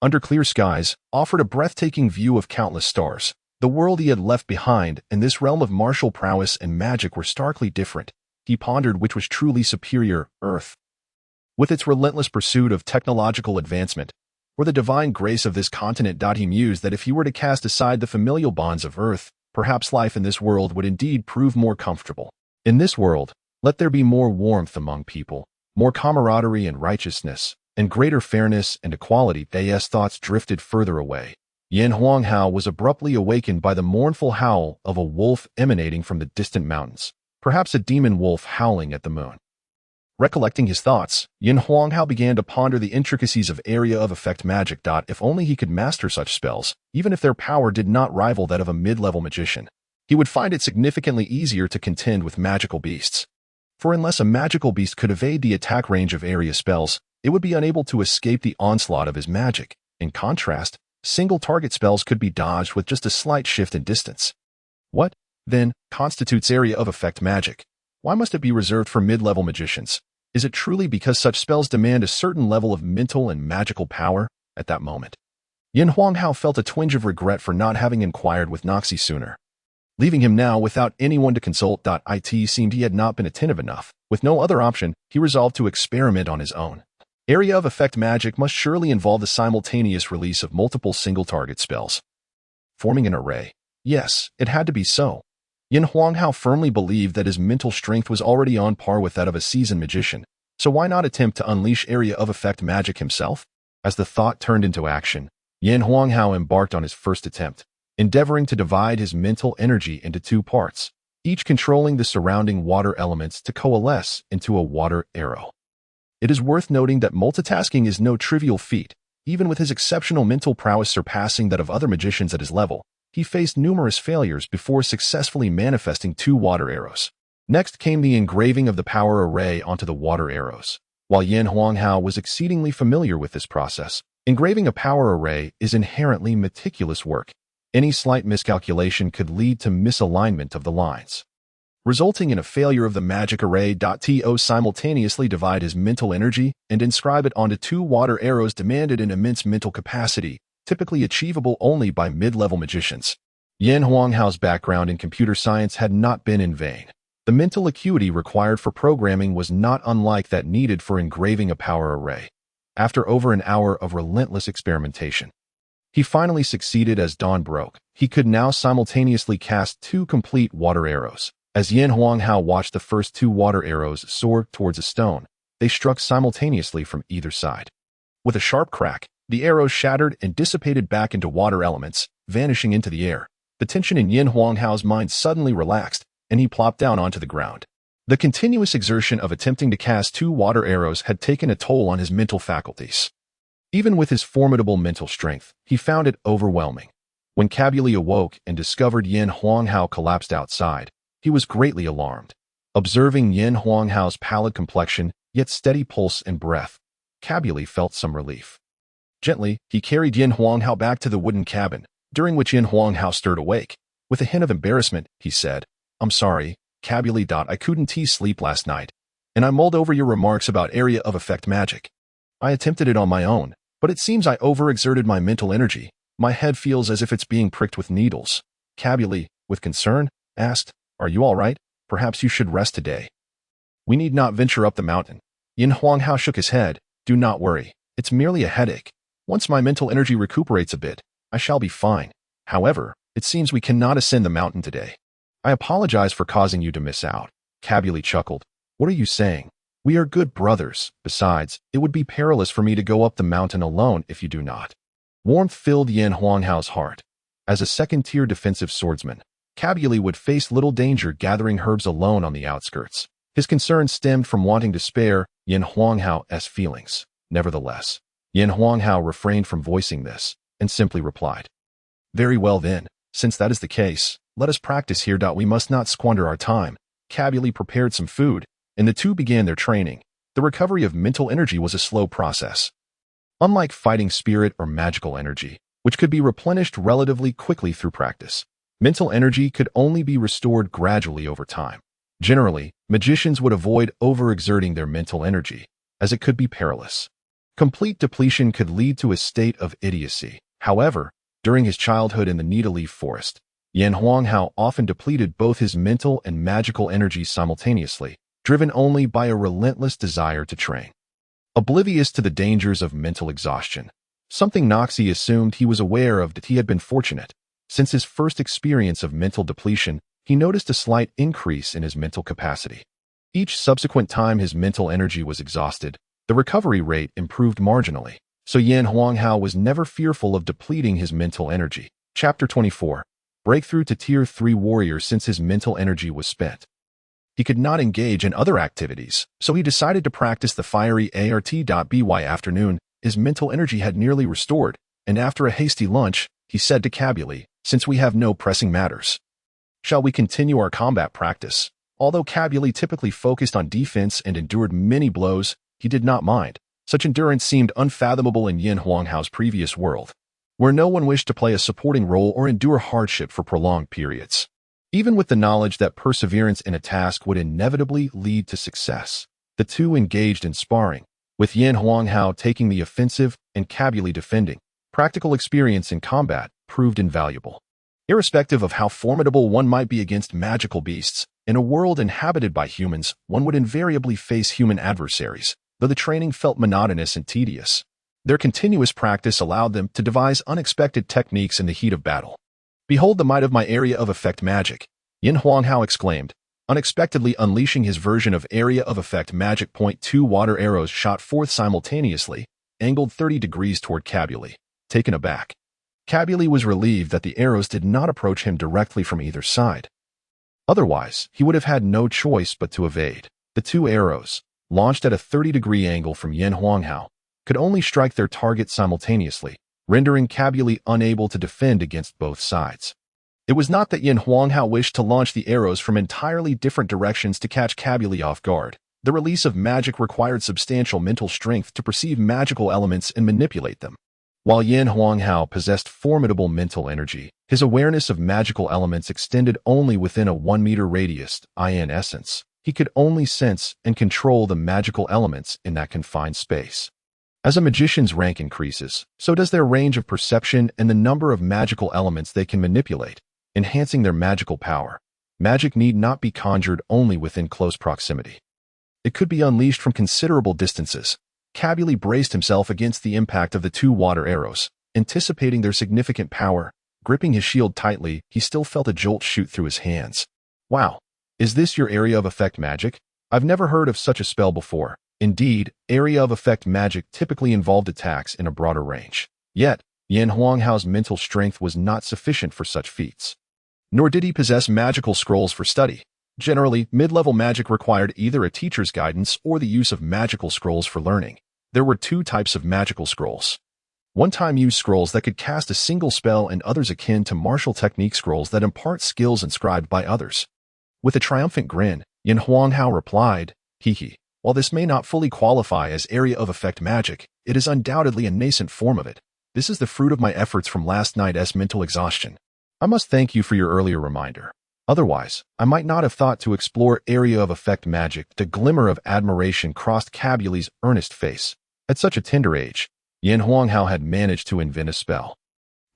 under clear skies, offered a breathtaking view of countless stars. The world he had left behind and this realm of martial prowess and magic were starkly different. He pondered which was truly superior, Earth, with its relentless pursuit of technological advancement, or the divine grace of this continent. He mused that if he were to cast aside the familial bonds of Earth, perhaps life in this world would indeed prove more comfortable. In this world, let there be more warmth among people, more camaraderie and righteousness, and greater fairness and equality. Thoughts drifted further away, Yin Huanghao was abruptly awakened by the mournful howl of a wolf emanating from the distant mountains, perhaps a demon wolf howling at the moon. Recollecting his thoughts, Yin Huanghao began to ponder the intricacies of area of effect magic. If only he could master such spells, even if their power did not rival that of a mid-level magician, he would find it significantly easier to contend with magical beasts. For unless a magical beast could evade the attack range of area spells, it would be unable to escape the onslaught of his magic. In contrast, single-target spells could be dodged with just a slight shift in distance. What, then, constitutes area of effect magic? Why must it be reserved for mid-level magicians? Is it truly because such spells demand a certain level of mental and magical power at that moment? Yin Huanghao felt a twinge of regret for not having inquired with Noxie sooner. Leaving him now without anyone to consult. It seemed he had not been attentive enough. With no other option, he resolved to experiment on his own. Area of effect magic must surely involve the simultaneous release of multiple single-target spells. Forming an array. Yes, it had to be so. Yin Huanghao firmly believed that his mental strength was already on par with that of a seasoned magician, so why not attempt to unleash area of effect magic himself? As the thought turned into action, Yin Huanghao embarked on his first attempt, endeavoring to divide his mental energy into two parts, each controlling the surrounding water elements to coalesce into a water arrow. It is worth noting that multitasking is no trivial feat. Even with his exceptional mental prowess surpassing that of other magicians at his level, he faced numerous failures before successfully manifesting two water arrows. Next came the engraving of the power array onto the water arrows. While Yin Huanghao was exceedingly familiar with this process, engraving a power array is inherently meticulous work. Any slight miscalculation could lead to misalignment of the lines, resulting in a failure of the magic array. To simultaneously divide his mental energy and inscribe it onto two water arrows demanded an immense mental capacity, typically achievable only by mid-level magicians. Yin Huanghao's background in computer science had not been in vain. The mental acuity required for programming was not unlike that needed for engraving a power array. After over an hour of relentless experimentation, he finally succeeded. As dawn broke, he could now simultaneously cast two complete water arrows. As Yin Huanghao watched the first two water arrows soar towards a stone, they struck simultaneously from either side. With a sharp crack, the arrows shattered and dissipated back into water elements, vanishing into the air. The tension in Yin Huanghao's mind suddenly relaxed, and he plopped down onto the ground. The continuous exertion of attempting to cast two water arrows had taken a toll on his mental faculties. Even with his formidable mental strength, he found it overwhelming. When Cabuli awoke and discovered Yin Huanghao collapsed outside, he was greatly alarmed. Observing Yin Huanghao's pallid complexion, yet steady pulse and breath, Cabuli felt some relief. Gently, he carried Yin Huanghao back to the wooden cabin, during which Yin Huanghao stirred awake. With a hint of embarrassment, he said, "I'm sorry, Cabuli. I couldn't sleep last night, and I mulled over your remarks about area of effect magic. I attempted it on my own, but it seems I overexerted my mental energy. My head feels as if it's being pricked with needles." Cabuli, with concern, asked, "Are you all right? Perhaps you should rest today. We need not venture up the mountain." Yin Huanghao shook his head. "Do not worry. It's merely a headache. Once my mental energy recuperates a bit, I shall be fine. However, it seems we cannot ascend the mountain today. I apologize for causing you to miss out." Cabuli chuckled. "What are you saying? We are good brothers. Besides, it would be perilous for me to go up the mountain alone if you do not." Warmth filled Yin Huanghao's heart. As a second-tier defensive swordsman, Cabuli would face little danger gathering herbs alone on the outskirts. His concern stemmed from wanting to spare Yin Huanghao's feelings. Nevertheless, Yin Huanghao refrained from voicing this, and simply replied, "Very well then, since that is the case, let us practice here. We must not squander our time." Cabuli prepared some food, and the two began their training. The recovery of mental energy was a slow process. Unlike fighting spirit or magical energy, which could be replenished relatively quickly through practice, mental energy could only be restored gradually over time. Generally, magicians would avoid overexerting their mental energy, as it could be perilous. Complete depletion could lead to a state of idiocy. However, during his childhood in the Needle-leaf Forest, Yin Huanghao often depleted both his mental and magical energy simultaneously, driven only by a relentless desire to train. Oblivious to the dangers of mental exhaustion, something Noxie assumed he was aware of, that he had been fortunate. Since his first experience of mental depletion, he noticed a slight increase in his mental capacity. Each subsequent time his mental energy was exhausted, the recovery rate improved marginally. so Yan Huanghao was never fearful of depleting his mental energy. Chapter 24. Breakthrough to Tier 3 Warrior. Since his mental energy was spent, he could not engage in other activities, so he decided to practice the fiery art.by afternoon. His mental energy had nearly restored, and after a hasty lunch, he said to Cabuli, "Since we have no pressing matters, shall we continue our combat practice?" Although Cabuli typically focused on defense and endured many blows, he did not mind. Such endurance seemed unfathomable in Yan Huanghao's previous world, where no one wished to play a supporting role or endure hardship for prolonged periods. Even with the knowledge that perseverance in a task would inevitably lead to success, the two engaged in sparring, with Yan Huanghao taking the offensive and Cabuli defending. Practical experience in combat proved invaluable. Irrespective of how formidable one might be against magical beasts, in a world inhabited by humans, one would invariably face human adversaries, though the training felt monotonous and tedious. Their continuous practice allowed them to devise unexpected techniques in the heat of battle. "Behold the might of my area of effect magic," Yan Huanghao exclaimed, unexpectedly unleashing his version of area of effect magic. Two water arrows shot forth simultaneously, angled 30 degrees toward Cabuli. Taken aback, Cabuli was relieved that the arrows did not approach him directly from either side. Otherwise, he would have had no choice but to evade. The two arrows, launched at a 30-degree angle from Yan Huanghao, could only strike their target simultaneously, rendering Cabuli unable to defend against both sides. It was not that Yan Huanghao wished to launch the arrows from entirely different directions to catch Cabuli off guard. The release of magic required substantial mental strength to perceive magical elements and manipulate them. While Yan Huanghao possessed formidable mental energy, his awareness of magical elements extended only within a 1-meter radius. In essence, he could only sense and control the magical elements in that confined space. As a magician's rank increases, so does their range of perception and the number of magical elements they can manipulate, enhancing their magical power. Magic need not be conjured only within close proximity. It could be unleashed from considerable distances. Cabuli braced himself against the impact of the two water arrows, anticipating their significant power. Gripping his shield tightly, he still felt a jolt shoot through his hands. "Wow, is this your area of effect magic? I've never heard of such a spell before." Indeed, area of effect magic typically involved attacks in a broader range. Yet, Yan Huanghao's mental strength was not sufficient for such feats. Nor did he possess magical scrolls for study. Generally, mid-level magic required either a teacher's guidance or the use of magical scrolls for learning. There were two types of magical scrolls. One-time use scrolls that could cast a single spell and others akin to martial technique scrolls that impart skills inscribed by others. With a triumphant grin, Yan Huanghao replied, "Hee. While this may not fully qualify as area of effect magic, it is undoubtedly a nascent form of it. This is the fruit of my efforts from last night's mental exhaustion. I must thank you for your earlier reminder. Otherwise, I might not have thought to explore area of effect magic." The glimmer of admiration crossed Cabuli's earnest face. At such a tender age, Yan Huanghao had managed to invent a spell.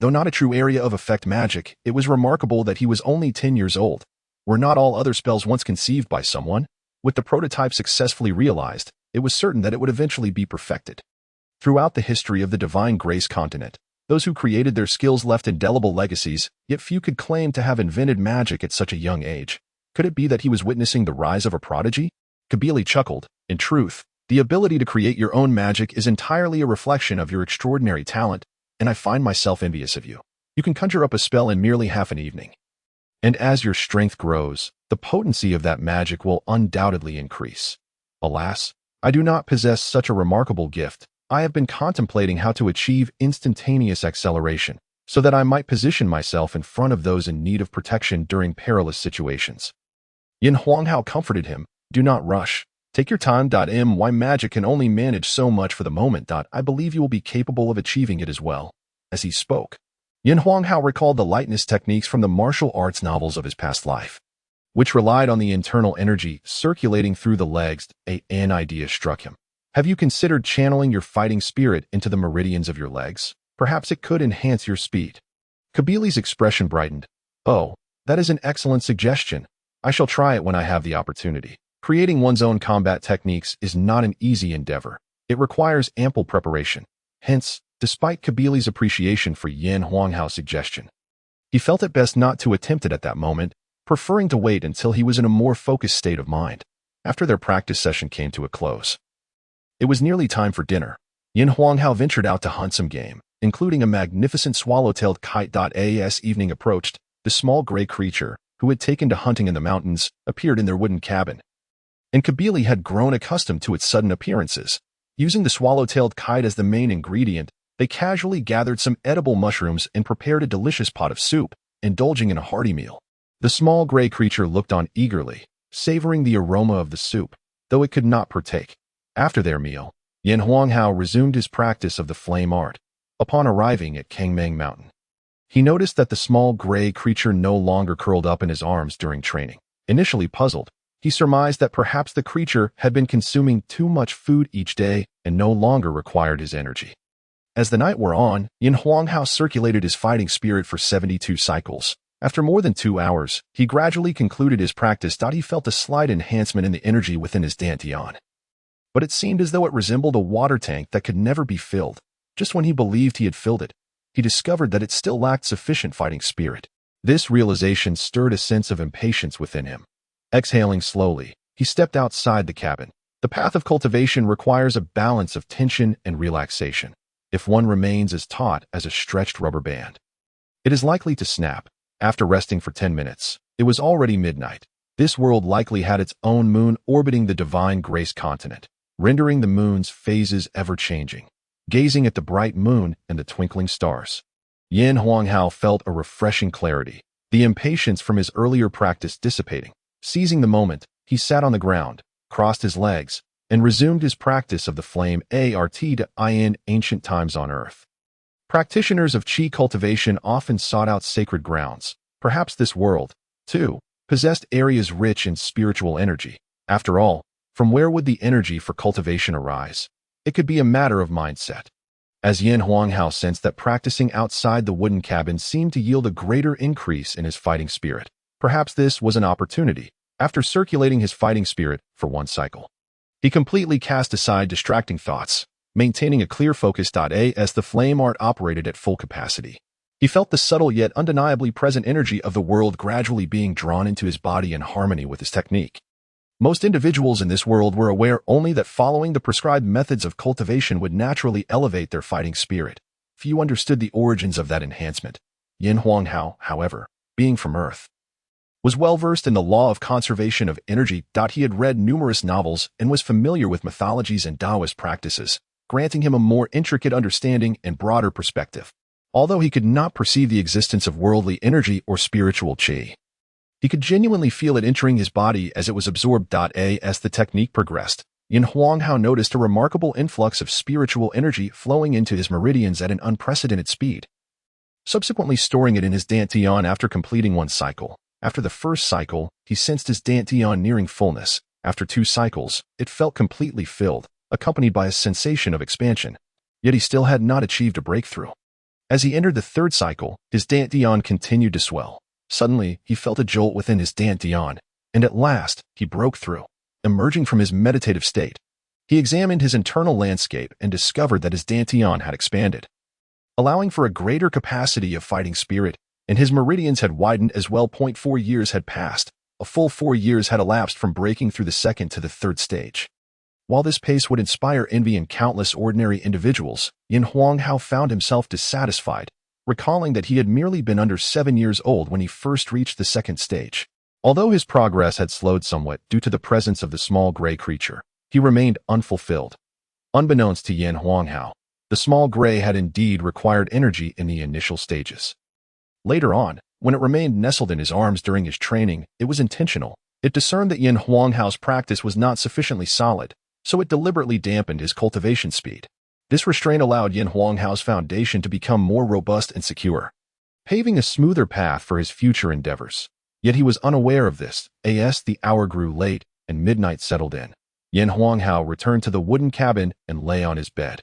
Though not a true area of effect magic, it was remarkable that he was only 10 years old. Were not all other spells once conceived by someone? With the prototype successfully realized, it was certain that it would eventually be perfected. Throughout the history of the Divine Grace continent, those who created their skills left indelible legacies, yet few could claim to have invented magic at such a young age. Could it be that he was witnessing the rise of a prodigy? Cabuli chuckled. "In truth, the ability to create your own magic is entirely a reflection of your extraordinary talent, and I find myself envious of you. You can conjure up a spell in merely half an evening. And as your strength grows, the potency of that magic will undoubtedly increase. Alas, I do not possess such a remarkable gift. I have been contemplating how to achieve instantaneous acceleration, so that I might position myself in front of those in need of protection during perilous situations." Yan Huanghao comforted him. "Do not rush. Take your time. My magic can only manage so much for the moment. I believe you will be capable of achieving it as well." As he spoke, Yan Huanghao recalled the lightness techniques from the martial arts novels of his past life, which relied on the internal energy circulating through the legs. An idea struck him. "Have you considered channeling your fighting spirit into the meridians of your legs? Perhaps it could enhance your speed." Cabuli's expression brightened. "Oh, that is an excellent suggestion. I shall try it when I have the opportunity." Creating one's own combat techniques is not an easy endeavor. It requires ample preparation. Hence, despite Cabuli's appreciation for Yan Huanghao's suggestion, he felt it best not to attempt it at that moment, preferring to wait until he was in a more focused state of mind. After their practice session came to a close, it was nearly time for dinner. Yin Huanghao ventured out to hunt some game, including a magnificent swallow-tailed kite. As evening approached, the small gray creature, who had taken to hunting in the mountains, appeared in their wooden cabin. And Kabili had grown accustomed to its sudden appearances. Using the swallow-tailed kite as the main ingredient, they casually gathered some edible mushrooms and prepared a delicious pot of soup, indulging in a hearty meal. The small gray creature looked on eagerly, savoring the aroma of the soup, though it could not partake. After their meal, Yin Huanghao resumed his practice of the flame art. Upon arriving at Kangmang Mountain, he noticed that the small gray creature no longer curled up in his arms during training. Initially puzzled, he surmised that perhaps the creature had been consuming too much food each day and no longer required his energy. As the night wore on, Yin Huanghao circulated his fighting spirit for 72 cycles. After more than 2 hours, he gradually concluded his practice. He felt a slight enhancement in the energy within his dantian. But it seemed as though it resembled a water tank that could never be filled. Just when he believed he had filled it, he discovered that it still lacked sufficient fighting spirit. This realization stirred a sense of impatience within him. Exhaling slowly, he stepped outside the cabin. The path of cultivation requires a balance of tension and relaxation. If one remains as taut as a stretched rubber band, it is likely to snap. After resting for 10 minutes, it was already midnight. This world likely had its own moon orbiting the divine grace continent, rendering the moon's phases ever-changing. Gazing at the bright moon and the twinkling stars, Yin Huanghao felt a refreshing clarity, the impatience from his earlier practice dissipating. Seizing the moment, he sat on the ground, crossed his legs, and resumed his practice of the flame art in ancient times on earth. Practitioners of qi cultivation often sought out sacred grounds. Perhaps this world, too, possessed areas rich in spiritual energy. After all, from where would the energy for cultivation arise? It could be a matter of mindset. As Yin Huanghao sensed that practicing outside the wooden cabin seemed to yield a greater increase in his fighting spirit, perhaps this was an opportunity. After circulating his fighting spirit for 1 cycle, he completely cast aside distracting thoughts, maintaining a clear focus. As the flame art operated at full capacity, he felt the subtle yet undeniably present energy of the world gradually being drawn into his body in harmony with his technique. Most individuals in this world were aware only that following the prescribed methods of cultivation would naturally elevate their fighting spirit. Few understood the origins of that enhancement. Yin Huanghao, however, being from Earth, was well-versed in the law of conservation of energy. He had read numerous novels and was familiar with mythologies and Taoist practices, granting him a more intricate understanding and broader perspective. Although he could not perceive the existence of worldly energy or spiritual qi, he could genuinely feel it entering his body as it was absorbed. As the technique progressed, Yin Huanghao noticed a remarkable influx of spiritual energy flowing into his meridians at an unprecedented speed, subsequently storing it in his dantian after completing 1 cycle. After the first cycle, he sensed his dantian nearing fullness. After 2 cycles, it felt completely filled, accompanied by a sensation of expansion. Yet he still had not achieved a breakthrough. As he entered the 3rd cycle, his dantian continued to swell. Suddenly, he felt a jolt within his dantian, and at last, he broke through. Emerging from his meditative state, he examined his internal landscape and discovered that his dantian had expanded, allowing for a greater capacity of fighting spirit, and his meridians had widened as well. 4 years had passed. A full 4 years had elapsed from breaking through the 2nd to the 3rd stage. While this pace would inspire envy in countless ordinary individuals, Yin Huanghao found himself dissatisfied, recalling that he had merely been under 7 years old when he first reached the 2nd stage. Although his progress had slowed somewhat due to the presence of the small gray creature, he remained unfulfilled. Unbeknownst to Yin Huanghao, the small gray had indeed required energy in the initial stages. Later on, when it remained nestled in his arms during his training, it was intentional. It discerned that Yin Huanghao's practice was not sufficiently solid, so it deliberately dampened his cultivation speed. This restraint allowed Yin Huanghao's foundation to become more robust and secure, paving a smoother path for his future endeavors. Yet he was unaware of this. As the hour grew late and midnight settled in, Yin Huanghao returned to the wooden cabin and lay on his bed,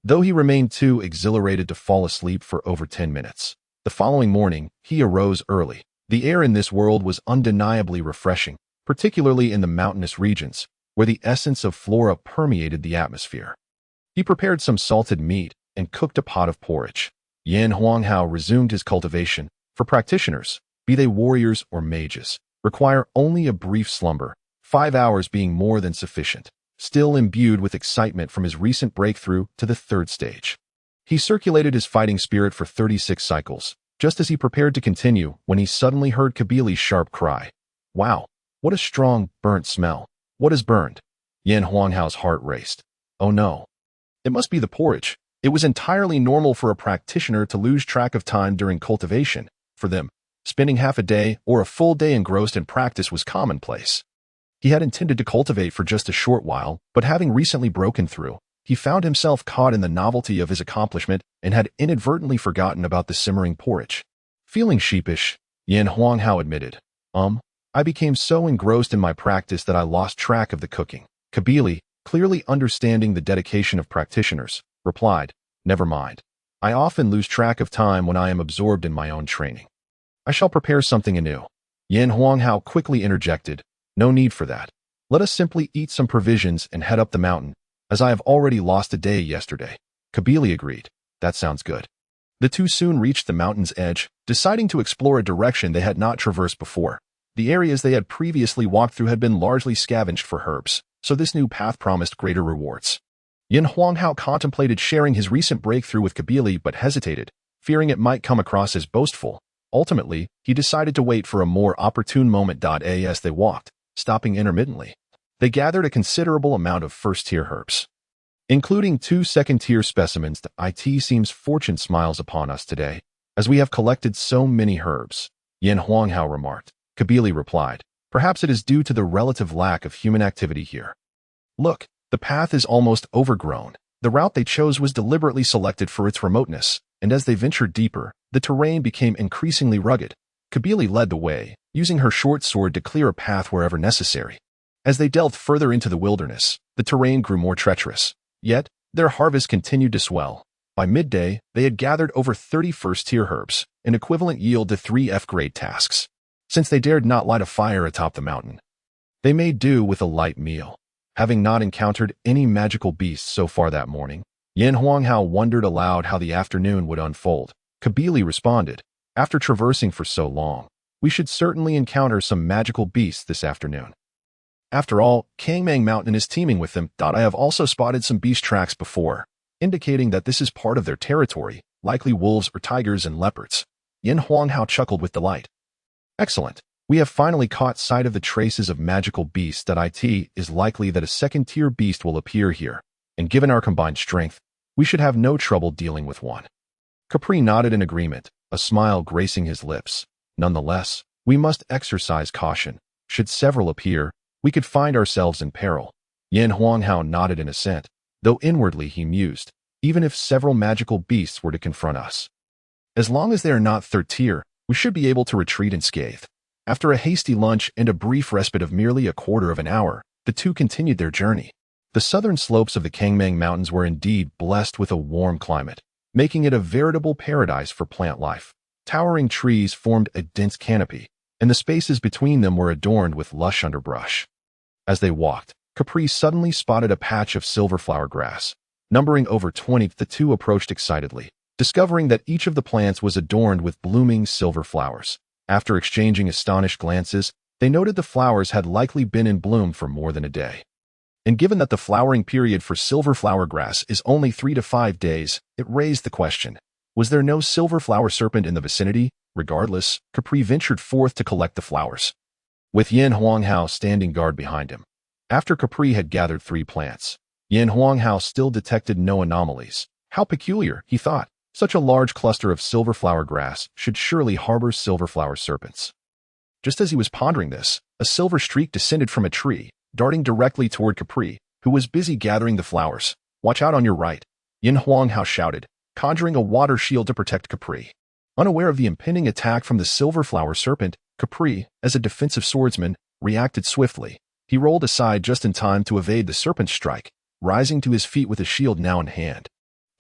though he remained too exhilarated to fall asleep for over 10 minutes. The following morning, he arose early. The air in this world was undeniably refreshing, particularly in the mountainous regions, where the essence of flora permeated the atmosphere. He prepared some salted meat and cooked a pot of porridge. Yin Huanghao resumed his cultivation. For practitioners, be they warriors or mages, require only a brief slumber, 5 hours being more than sufficient. still imbued with excitement from his recent breakthrough to the third stage. He circulated his fighting spirit for 36 cycles, just as he prepared to continue when he suddenly heard Kabili's sharp cry. Wow, what a strong, burnt smell. What is burned? Yan Huanghao's heart raced. Oh no. It must be the porridge. It was entirely normal for a practitioner to lose track of time during cultivation. For them, spending half a day or a full day engrossed in practice was commonplace. He had intended to cultivate for just a short while, but having recently broken through, he found himself caught in the novelty of his accomplishment and had inadvertently forgotten about the simmering porridge. Feeling sheepish, Yan Huanghao admitted, I became so engrossed in my practice that I lost track of the cooking. Kabili, clearly understanding the dedication of practitioners, replied, Never mind. I often lose track of time when I am absorbed in my own training. I shall prepare something anew. Yan Huanghao quickly interjected, No need for that. Let us simply eat some provisions and head up the mountain, as I have already lost a day yesterday. Kabili agreed. That sounds good. The two soon reached the mountain's edge, deciding to explore a direction they had not traversed before. The areas they had previously walked through had been largely scavenged for herbs, so this new path promised greater rewards. Yan Huanghao contemplated sharing his recent breakthrough with Kabili but hesitated, fearing it might come across as boastful. Ultimately, he decided to wait for a more opportune moment. As they walked, stopping intermittently, they gathered a considerable amount of first-tier herbs, including 2 second-tier specimens. It seems fortune smiles upon us today, as we have collected so many herbs, Yan Huanghao remarked. Kabili replied, Perhaps it is due to the relative lack of human activity here. Look, the path is almost overgrown. The route they chose was deliberately selected for its remoteness, and as they ventured deeper, the terrain became increasingly rugged. Kabili led the way, using her short sword to clear a path wherever necessary. As they delved further into the wilderness, the terrain grew more treacherous. Yet, their harvest continued to swell. By midday, they had gathered over 30 first-tier herbs, an equivalent yield to 3 F-grade tasks. Since they dared not light a fire atop the mountain, they made do with a light meal. Having not encountered any magical beasts so far that morning, Yan Huanghao wondered aloud how the afternoon would unfold. Kabili responded, After traversing for so long, we should certainly encounter some magical beasts this afternoon. After all, Kangmang Mountain is teeming with them. I have also spotted some beast tracks before, indicating that this is part of their territory, likely wolves or tigers and leopards. Yan Huanghao chuckled with delight. Excellent. We have finally caught sight of the traces of magical beasts. It is likely that a second-tier beast will appear here, and given our combined strength, we should have no trouble dealing with one. Capri nodded in agreement, a smile gracing his lips. Nonetheless, we must exercise caution. Should several appear, we could find ourselves in peril. Yan Huanghao nodded in assent, though inwardly he mused, even if several magical beasts were to confront us. As long as they are not third tier, we should be able to retreat unscathed. After a hasty lunch and a brief respite of merely a quarter of an hour, the two continued their journey. The southern slopes of the Kangmang Mountains were indeed blessed with a warm climate, making it a veritable paradise for plant life. Towering trees formed a dense canopy, and the spaces between them were adorned with lush underbrush. As they walked, Capri suddenly spotted a patch of silverflower grass. Numbering over 20, the two approached excitedly, discovering that each of the plants was adorned with blooming silver flowers. After exchanging astonished glances, they noted the flowers had likely been in bloom for more than a day. And given that the flowering period for silverflower grass is only 3 to 5 days, it raised the question, was there no silverflower serpent in the vicinity? Regardless, Capri ventured forth to collect the flowers, with Yan Huanghao standing guard behind him. After Capri had gathered 3 plants, Yan Huanghao still detected no anomalies. How peculiar, he thought. Such a large cluster of silverflower grass should surely harbor silverflower serpents. Just as he was pondering this, a silver streak descended from a tree, darting directly toward Capri, who was busy gathering the flowers. Watch out on your right, Yan Huanghao shouted, conjuring a water shield to protect Capri. Unaware of the impending attack from the silverflower serpent, Capri, as a defensive swordsman, reacted swiftly. He rolled aside just in time to evade the serpent's strike, rising to his feet with a shield now in hand.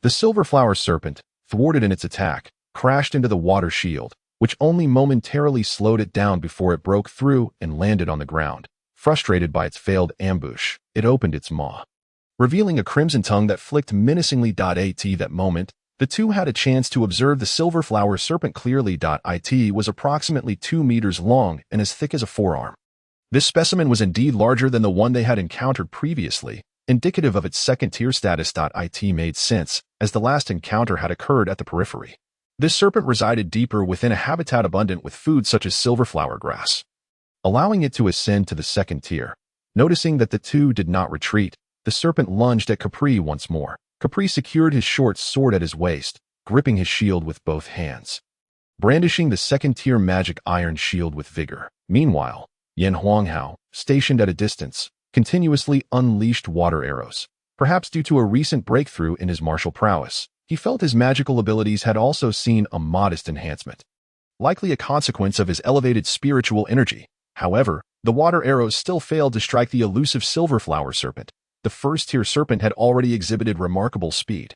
The silverflower serpent, thwarted in its attack, crashed into the water shield, which only momentarily slowed it down before it broke through and landed on the ground. Frustrated by its failed ambush, it opened its maw, revealing a crimson tongue that flicked menacingly. At that moment, the two had a chance to observe the silverflower serpent clearly. It was approximately 2 meters long and as thick as a forearm. This specimen was indeed larger than the one they had encountered previously, indicative of its second-tier status. It made sense, as the last encounter had occurred at the periphery. This serpent resided deeper within a habitat abundant with food such as silverflower grass, allowing it to ascend to the second tier. Noticing that the two did not retreat, the serpent lunged at Capri once more. Capri secured his short sword at his waist, gripping his shield with both hands, brandishing the second-tier magic iron shield with vigor. Meanwhile, Lin Hao, stationed at a distance, continuously unleashed water arrows. Perhaps due to a recent breakthrough in his martial prowess, he felt his magical abilities had also seen a modest enhancement, likely a consequence of his elevated spiritual energy. However, the water arrows still failed to strike the elusive silverflower serpent. The first-tier serpent had already exhibited remarkable speed,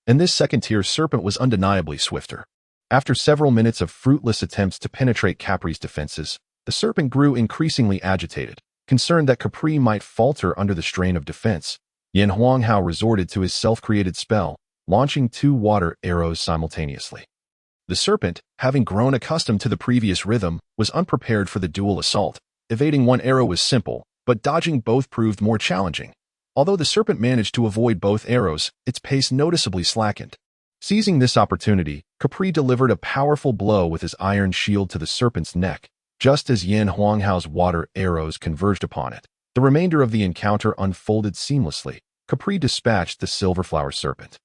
and this second-tier serpent was undeniably swifter. After several minutes of fruitless attempts to penetrate Capri's defenses, the serpent grew increasingly agitated. Concerned that Capri might falter under the strain of defense, Lin Hao resorted to his self-created spell, launching 2 water arrows simultaneously. The serpent, having grown accustomed to the previous rhythm, was unprepared for the dual assault. Evading one arrow was simple, but dodging both proved more challenging. Although the serpent managed to avoid both arrows, its pace noticeably slackened. Seizing this opportunity, Capri delivered a powerful blow with his iron shield to the serpent's neck, just as Lin Hao's water arrows converged upon it. The remainder of the encounter unfolded seamlessly. Capri dispatched the silverflower serpent,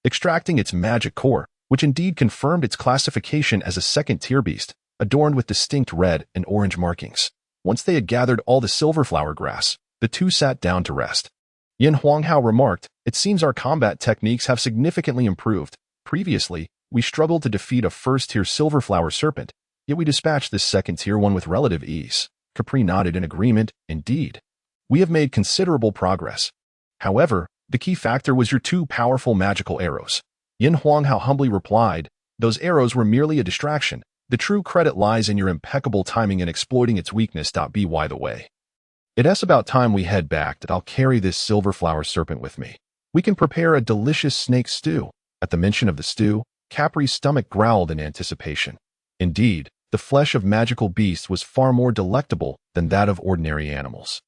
extracting its magic core, which indeed confirmed its classification as a second-tier beast, adorned with distinct red and orange markings. Once they had gathered all the silverflower grass, the two sat down to rest. Lin Hao remarked, "It seems our combat techniques have significantly improved. Previously, we struggled to defeat a first-tier silverflower serpent, yet we dispatched this second-tier one with relative ease." Capri nodded in agreement. "Indeed, we have made considerable progress. However, the key factor was your 2 powerful magical arrows." Lin Hao humbly replied, "Those arrows were merely a distraction. The true credit lies in your impeccable timing in exploiting its weakness. By the way, it's about time we head back. I'll carry this silverflower serpent with me. We can prepare a delicious snake stew." At the mention of the stew, Capri's stomach growled in anticipation. Indeed, the flesh of magical beasts was far more delectable than that of ordinary animals.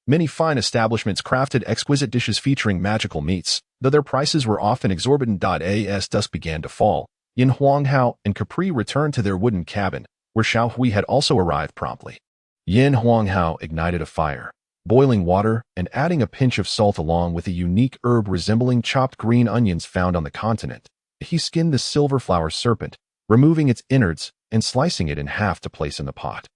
Many fine establishments crafted exquisite dishes featuring magical meats, though their prices were often exorbitant. As dusk began to fall, Lin Hao and Capri returned to their wooden cabin, where Xiaohui had also arrived promptly. Lin Hao ignited a fire, boiling water and adding a pinch of salt along with a unique herb resembling chopped green onions found on the continent. He skinned the silverflower serpent, removing its innards and slicing it in half to place in the pot.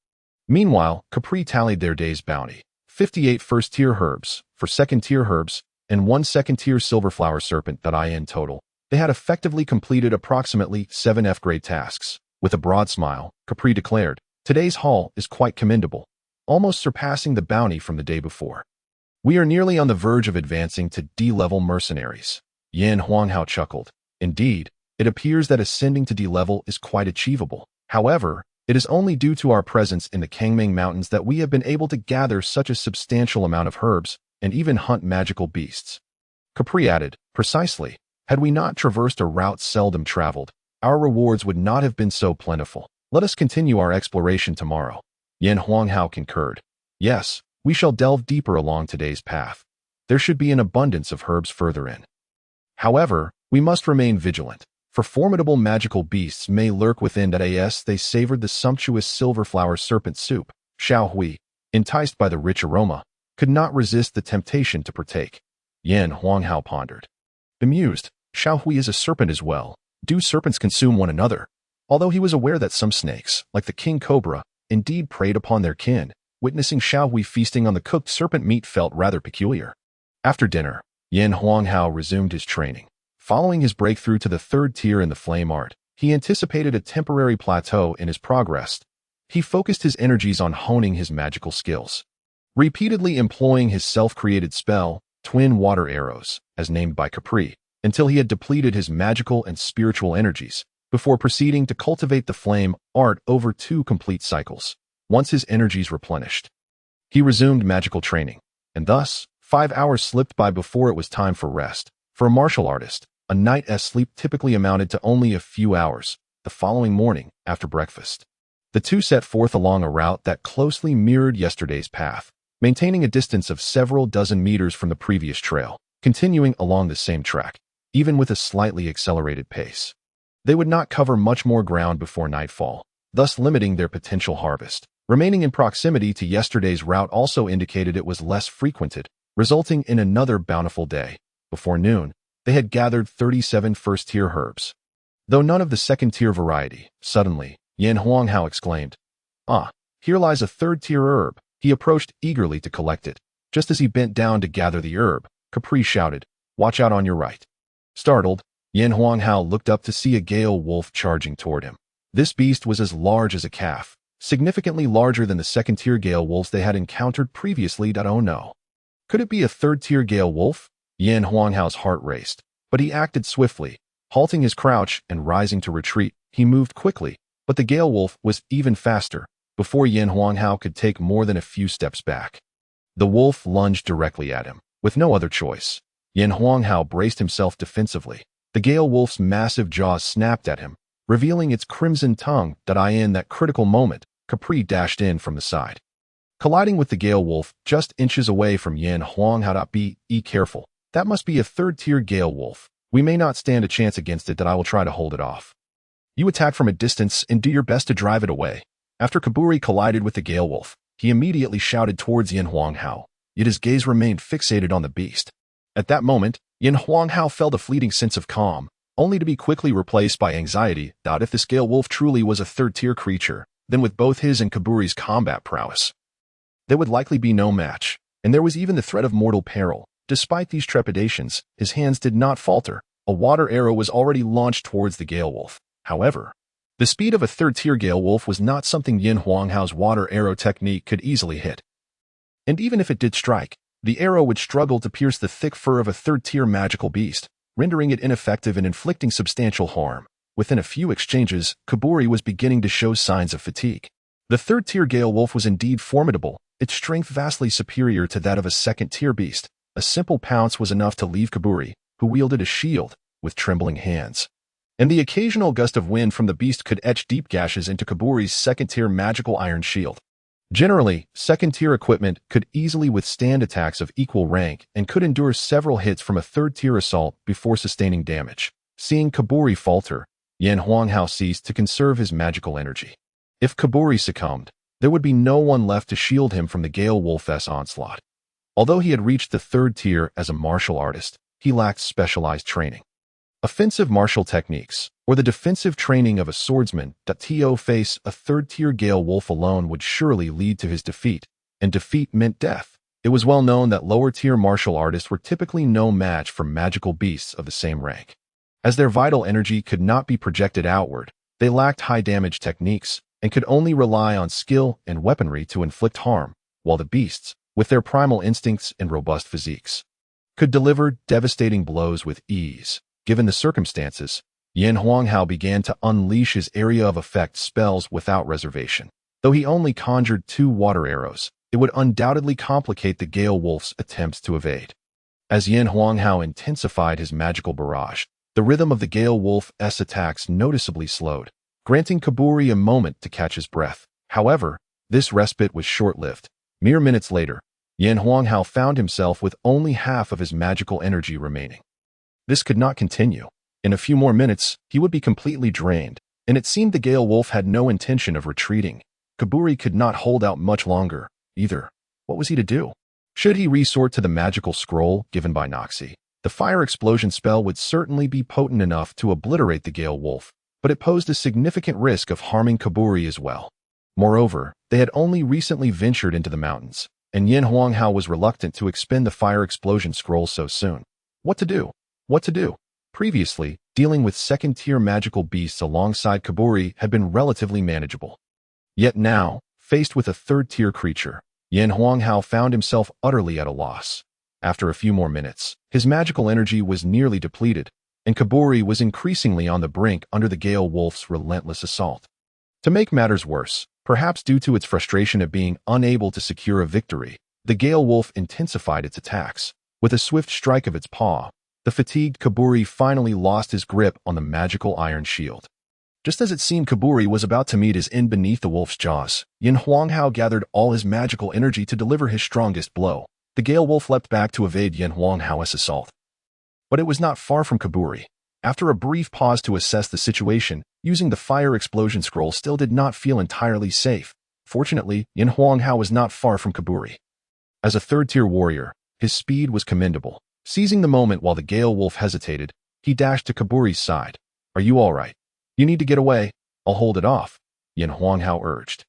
Meanwhile, Capri tallied their day's bounty: 58 first-tier herbs, 4 second-tier herbs, and 1 second-tier silverflower serpent. In total, they had effectively completed approximately 7 F-grade tasks. With a broad smile, Capri declared, "Today's haul is quite commendable, almost surpassing the bounty from the day before. We are nearly on the verge of advancing to D-level mercenaries." Lin Hao chuckled. "Indeed, it appears that ascending to D-level is quite achievable. However, it is only due to our presence in the Kangming Mountains that we have been able to gather such a substantial amount of herbs and even hunt magical beasts." Capri added, "Precisely. Had we not traversed a route seldom traveled, our rewards would not have been so plentiful. Let us continue our exploration tomorrow." Lin Hao concurred. "Yes, we shall delve deeper along today's path. There should be an abundance of herbs further in. However, we must remain vigilant, for formidable magical beasts may lurk within. As they savored the sumptuous silverflower serpent soup, Xiaohui, enticed by the rich aroma, could not resist the temptation to partake. Lin Hao pondered. Bemused, Xiaohui is a serpent as well. Do serpents consume one another? Although he was aware that some snakes, like the king cobra, indeed preyed upon their kin, witnessing Xiaohui feasting on the cooked serpent meat felt rather peculiar. After dinner, Lin Hao resumed his training. Following his breakthrough to the 3rd tier in the flame art, he anticipated a temporary plateau in his progress. He focused his energies on honing his magical skills, repeatedly employing his self-created spell, Twin Water Arrows, as named by Capri, until he had depleted his magical and spiritual energies, before proceeding to cultivate the flame art over 2 complete cycles. Once his energies replenished, he resumed magical training, and thus, 5 hours slipped by before it was time for rest. For a martial artist, a night's sleep typically amounted to only a few hours. The following morning, after breakfast, The two set forth along a route that closely mirrored yesterday's path, maintaining a distance of several dozen meters from the previous trail, continuing along the same track, even with a slightly accelerated pace. They would not cover much more ground before nightfall, thus limiting their potential harvest. Remaining in proximity to yesterday's route also indicated it was less frequented, resulting in another bountiful day. Before noon, they had gathered 37 first-tier herbs. Though none of the second-tier variety, suddenly, Lin Hao exclaimed, "Ah, here lies a third-tier herb." He approached eagerly to collect it. Just as he bent down to gather the herb, Capri shouted, "Watch out on your right." Startled, Lin Hao looked up to see a gale wolf charging toward him. This beast was as large as a calf, significantly larger than the second-tier gale wolves they had encountered previously. Oh no. Could it be a third-tier gale wolf? Lin Hao's heart raced, but he acted swiftly. Halting his crouch and rising to retreat, he moved quickly, but the gale wolf was even faster. Before Lin Hao could take more than a few steps back, the wolf lunged directly at him. With no other choice, Lin Hao braced himself defensively. The gale wolf's massive jaws snapped at him, revealing its crimson tongue. In that critical moment, Capri dashed in from the side, colliding with the gale wolf just inches away from Lin Hao. Be careful. That must be a third-tier gale wolf. We may not stand a chance against it. I will try to hold it off. You attack from a distance and do your best to drive it away. After Kaburi collided with the gale wolf, he immediately shouted towards Lin Hao, yet his gaze remained fixated on the beast. At that moment, Lin Hao felt a fleeting sense of calm, only to be quickly replaced by anxiety. If this gale wolf truly was a third-tier creature, then with both his and Kaburi's combat prowess, there would likely be no match, and there was even the threat of mortal peril. Despite these trepidations, his hands did not falter. A water arrow was already launched towards the gale wolf. However, the speed of a third-tier gale wolf was not something Lin Hao's water arrow technique could easily hit. And even if it did strike, the arrow would struggle to pierce the thick fur of a third-tier magical beast, rendering it ineffective and inflicting substantial harm. Within a few exchanges, Kaburi was beginning to show signs of fatigue. The third-tier gale wolf was indeed formidable, its strength vastly superior to that of a second-tier beast. A simple pounce was enough to leave Kaburi, who wielded a shield, with trembling hands. And the occasional gust of wind from the beast could etch deep gashes into Kaburi's second-tier magical iron shield. Generally, second-tier equipment could easily withstand attacks of equal rank and could endure several hits from a third-tier assault before sustaining damage. Seeing Kaburi falter, Lin Hao ceased to conserve his magical energy. If Kaburi succumbed, there would be no one left to shield him from the gale wolf's onslaught. Although he had reached the third tier as a martial artist, he lacked specialized training. Offensive martial techniques, or the defensive training of a swordsman, to face a third-tier gale wolf alone would surely lead to his defeat, and defeat meant death. It was well known that lower-tier martial artists were typically no match for magical beasts of the same rank. As their vital energy could not be projected outward, they lacked high-damage techniques and could only rely on skill and weaponry to inflict harm, while the beasts, with their primal instincts and robust physiques, could deliver devastating blows with ease. Given the circumstances, Lin Hao began to unleash his area of effect spells without reservation. Though he only conjured 2 water arrows, it would undoubtedly complicate the gale wolf's attempts to evade. As Lin Hao intensified his magical barrage, the rhythm of the gale wolf's attacks noticeably slowed, granting Kaburi a moment to catch his breath. However, this respite was short-lived. Mere minutes later, Lin Hao found himself with only half of his magical energy remaining. This could not continue. In a few more minutes, he would be completely drained, and it seemed the gale wolf had no intention of retreating. Kaburi could not hold out much longer, either. What was he to do? Should he resort to the magical scroll given by Noxie? The fire explosion spell would certainly be potent enough to obliterate the gale wolf, but it posed a significant risk of harming Kaburi as well. Moreover, they had only recently ventured into the mountains, and Lin Hao was reluctant to expend the fire explosion scroll so soon. What to do? What to do? Previously, dealing with second-tier magical beasts alongside Kaburi had been relatively manageable. Yet now, faced with a third-tier creature, Lin Hao found himself utterly at a loss. After a few more minutes, his magical energy was nearly depleted, and Kaburi was increasingly on the brink under the gale wolf's relentless assault. To make matters worse, perhaps due to its frustration at being unable to secure a victory, the gale wolf intensified its attacks. With a swift strike of its paw, the fatigued Kaburi finally lost his grip on the magical iron shield. Just as it seemed Kaburi was about to meet his end beneath the wolf's jaws, Yin Huanghao gathered all his magical energy to deliver his strongest blow. The Gale Wolf leapt back to evade Yin Huanghao's assault. But it was not far from Kaburi. After a brief pause to assess the situation, using the fire explosion scroll still did not feel entirely safe. Fortunately, Yin Huanghao was not far from Kaburi. As a third-tier warrior, his speed was commendable. Seizing the moment while the Gale Wolf hesitated, he dashed to Kaburi's side. "Are you all right? You need to get away. I'll hold it off," Yin Huanghao urged.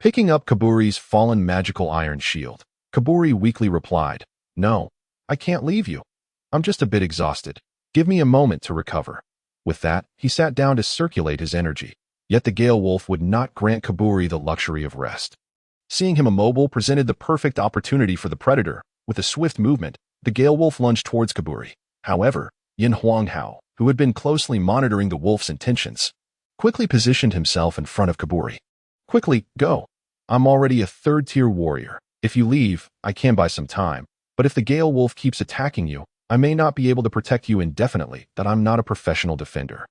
Picking up Kaburi's fallen magical iron shield, Kaburi weakly replied, "No, I can't leave you. I'm just a bit exhausted. Give me a moment to recover." With that, he sat down to circulate his energy. Yet the Gale Wolf would not grant Kaburi the luxury of rest. Seeing him immobile presented the perfect opportunity for the predator. With a swift movement, the Gale Wolf lunged towards Kaburi. However, Yin Huanghao, who had been closely monitoring the wolf's intentions, quickly positioned himself in front of Kaburi. "Quickly, go. I'm already a third-tier warrior. If you leave, I can buy some time. But if the Gale Wolf keeps attacking you, I may not be able to protect you indefinitely. That I'm not a professional defender."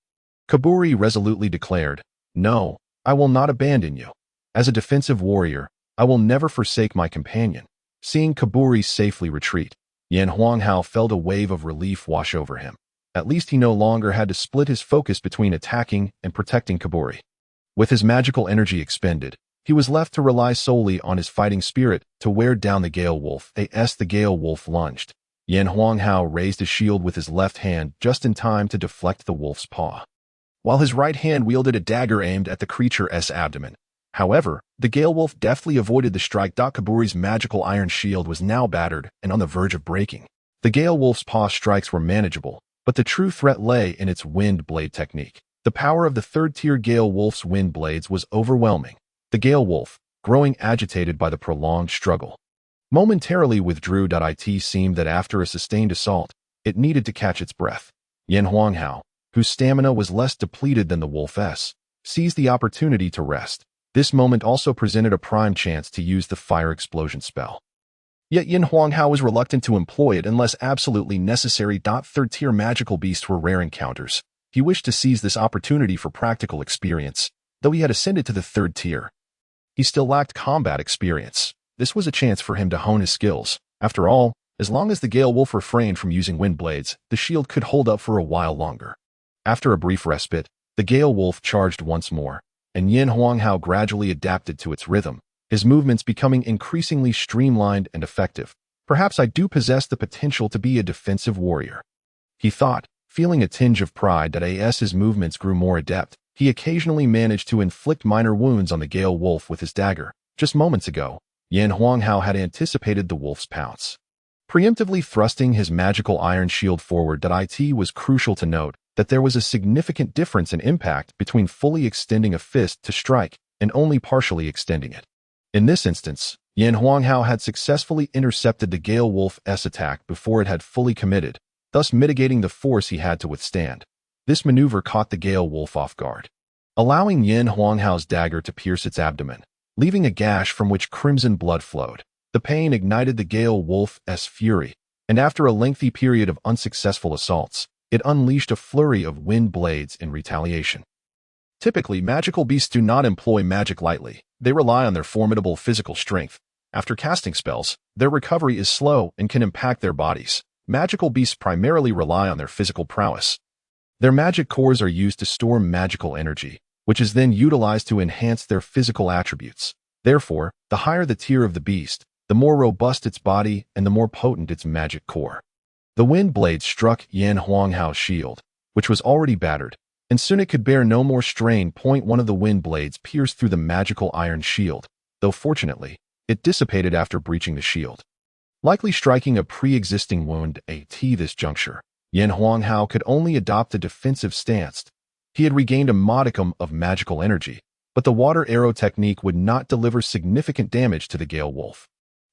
Kaburi resolutely declared, "No, I will not abandon you. As a defensive warrior, I will never forsake my companion." Seeing Kaburi safely retreat, Yin Huanghao felt a wave of relief wash over him. At least he no longer had to split his focus between attacking and protecting Kaburi. With his magical energy expended, he was left to rely solely on his fighting spirit to wear down the Gale Wolf. As the Gale Wolf lunged, Yin Huanghao raised his shield with his left hand just in time to deflect the wolf's paw, while his right hand wielded a dagger aimed at the creature's abdomen. However, the Gale Wolf deftly avoided the strike. Kaburi's magical iron shield was now battered and on the verge of breaking. The Gale Wolf's paw strikes were manageable, but the true threat lay in its wind blade technique. The power of the third-tier Gale Wolf's wind blades was overwhelming. The Gale Wolf, growing agitated by the prolonged struggle, momentarily withdrew. It seemed that after a sustained assault, it needed to catch its breath. Yin Huanghao, whose stamina was less depleted than the wolf's, seized the opportunity to rest. This moment also presented a prime chance to use the fire explosion spell. Yet Yin Huanghao was reluctant to employ it unless absolutely necessary. Third-tier magical beasts were rare encounters. He wished to seize this opportunity for practical experience. Though he had ascended to the third tier, he still lacked combat experience. This was a chance for him to hone his skills. After all, as long as the Gale Wolf refrained from using wind blades, the shield could hold up for a while longer. After a brief respite, the Gale Wolf charged once more, and Yin Huanghao gradually adapted to its rhythm, his movements becoming increasingly streamlined and effective. "Perhaps I do possess the potential to be a defensive warrior," he thought, feeling a tinge of pride that as his movements grew more adept, he occasionally managed to inflict minor wounds on the Gale Wolf with his dagger. Just moments ago, Yin Huanghao had anticipated the wolf's pounce, preemptively thrusting his magical iron shield forward. It was crucial to note that there was a significant difference in impact between fully extending a fist to strike and only partially extending it. In this instance, Yin Huanghao had successfully intercepted the Gale Wolf's attack before it had fully committed, thus mitigating the force he had to withstand. This maneuver caught the Gale Wolf off guard, allowing Yin Huanghao's dagger to pierce its abdomen, leaving a gash from which crimson blood flowed. The pain ignited the Gale Wolf's fury, and after a lengthy period of unsuccessful assaults, it unleashed a flurry of wind blades in retaliation. Typically, magical beasts do not employ magic lightly. They rely on their formidable physical strength. After casting spells, their recovery is slow and can impact their bodies. Magical beasts primarily rely on their physical prowess. Their magic cores are used to store magical energy, which is then utilized to enhance their physical attributes. Therefore, the higher the tier of the beast, the more robust its body and the more potent its magic core. The wind blade struck Yin Huanghao's shield, which was already battered, and soon it could bear no more strain. One of the wind blades pierced through the magical iron shield, though fortunately, it dissipated after breaching the shield, likely striking a pre-existing wound. At this juncture, Yin Huanghao could only adopt a defensive stance. He had regained a modicum of magical energy, but the water arrow technique would not deliver significant damage to the Gale Wolf.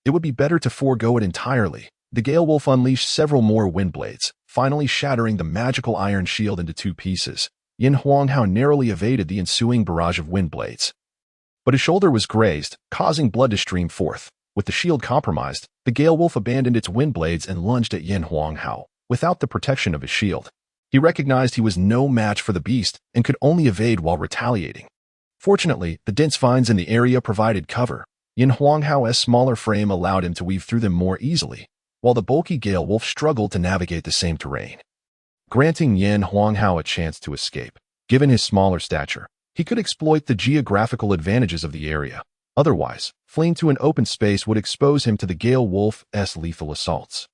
It would be better to forego it entirely. The Gale Wolf unleashed several more wind blades, finally shattering the magical iron shield into two pieces. Yin Huanghao narrowly evaded the ensuing barrage of wind blades, but his shoulder was grazed, causing blood to stream forth. With the shield compromised, the Gale Wolf abandoned its wind blades and lunged at Yin Huanghao, without the protection of his shield. He recognized he was no match for the beast and could only evade while retaliating. Fortunately, the dense vines in the area provided cover. Yin Huanghao's smaller frame allowed him to weave through them more easily, while the bulky Gale Wolf struggled to navigate the same terrain. Granting Yin Huanghao a chance to escape, given his smaller stature, he could exploit the geographical advantages of the area. Otherwise, fleeing to an open space would expose him to the Gale Wolf's lethal assaults.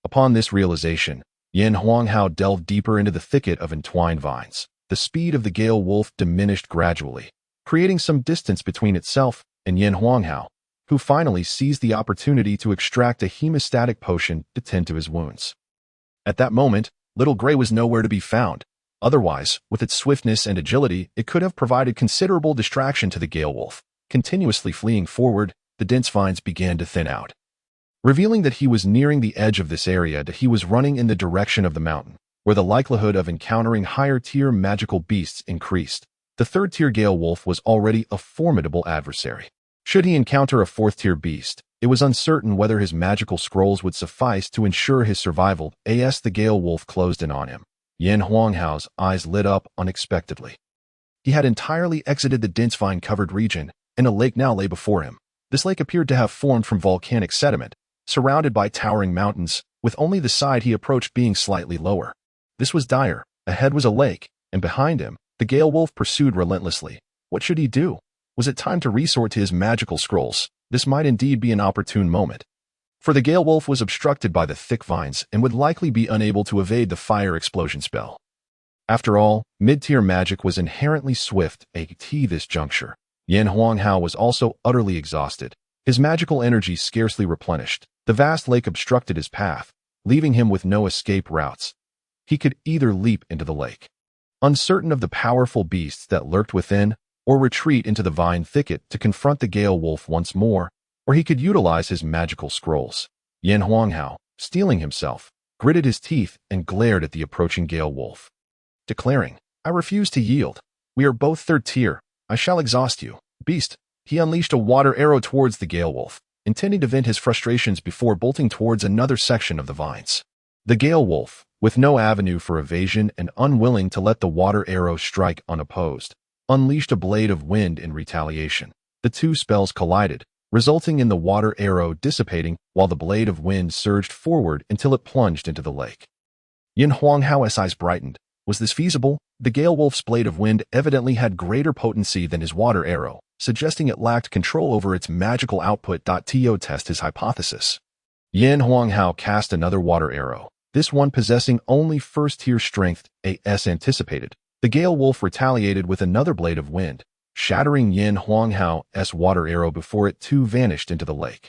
Upon this realization, Yin Huanghao delved deeper into the thicket of entwined vines. The speed of the Gale Wolf diminished gradually, creating some distance between itself and Yin Huanghao, who finally seized the opportunity to extract a hemostatic potion to tend to his wounds. At that moment, Little Gray was nowhere to be found. Otherwise, with its swiftness and agility, it could have provided considerable distraction to the Gale Wolf. Continuously fleeing forward, the dense vines began to thin out, revealing that he was nearing the edge of this area, that he was running in the direction of the mountain, where the likelihood of encountering higher-tier magical beasts increased. The third-tier Gale Wolf was already a formidable adversary. Should he encounter a fourth-tier beast, it was uncertain whether his magical scrolls would suffice to ensure his survival. As the Gale Wolf closed in on him, Yin Huanghao's eyes lit up unexpectedly. He had entirely exited the dense vine-covered region, and a lake now lay before him. This lake appeared to have formed from volcanic sediment, surrounded by towering mountains, with only the side he approached being slightly lower. This was dire. Ahead was a lake, and behind him, the Gale Wolf pursued relentlessly. What should he do? Was it time to resort to his magical scrolls? This might indeed be an opportune moment. For the Gale Wolf was obstructed by the thick vines and would likely be unable to evade the fire explosion spell. After all, mid-tier magic was inherently swift. At this juncture, Yin Huanghao was also utterly exhausted. His magical energy scarcely replenished. The vast lake obstructed his path, leaving him with no escape routes. He could either leap into the lake, uncertain of the powerful beasts that lurked within, or retreat into the vine thicket to confront the Gale Wolf once more, or he could utilize his magical scrolls. Yin Huanghao, steeling himself, gritted his teeth and glared at the approaching Gale Wolf, declaring, "I refuse to yield. We are both third tier. I shall exhaust you, beast." He unleashed a water arrow towards the Gale Wolf, intending to vent his frustrations before bolting towards another section of the vines. The Gale Wolf, with no avenue for evasion and unwilling to let the water arrow strike unopposed, unleashed a blade of wind in retaliation. The two spells collided, resulting in the water arrow dissipating while the blade of wind surged forward until it plunged into the lake. Yin Huanghao's eyes brightened. Was this feasible? The Gale Wolf's blade of wind evidently had greater potency than his water arrow, suggesting it lacked control over its magical output. To test his hypothesis, Yin Huanghao cast another water arrow, this one possessing only first-tier strength. As anticipated, the Gale Wolf retaliated with another blade of wind, shattering Yin Huanghao's water arrow before it too vanished into the lake.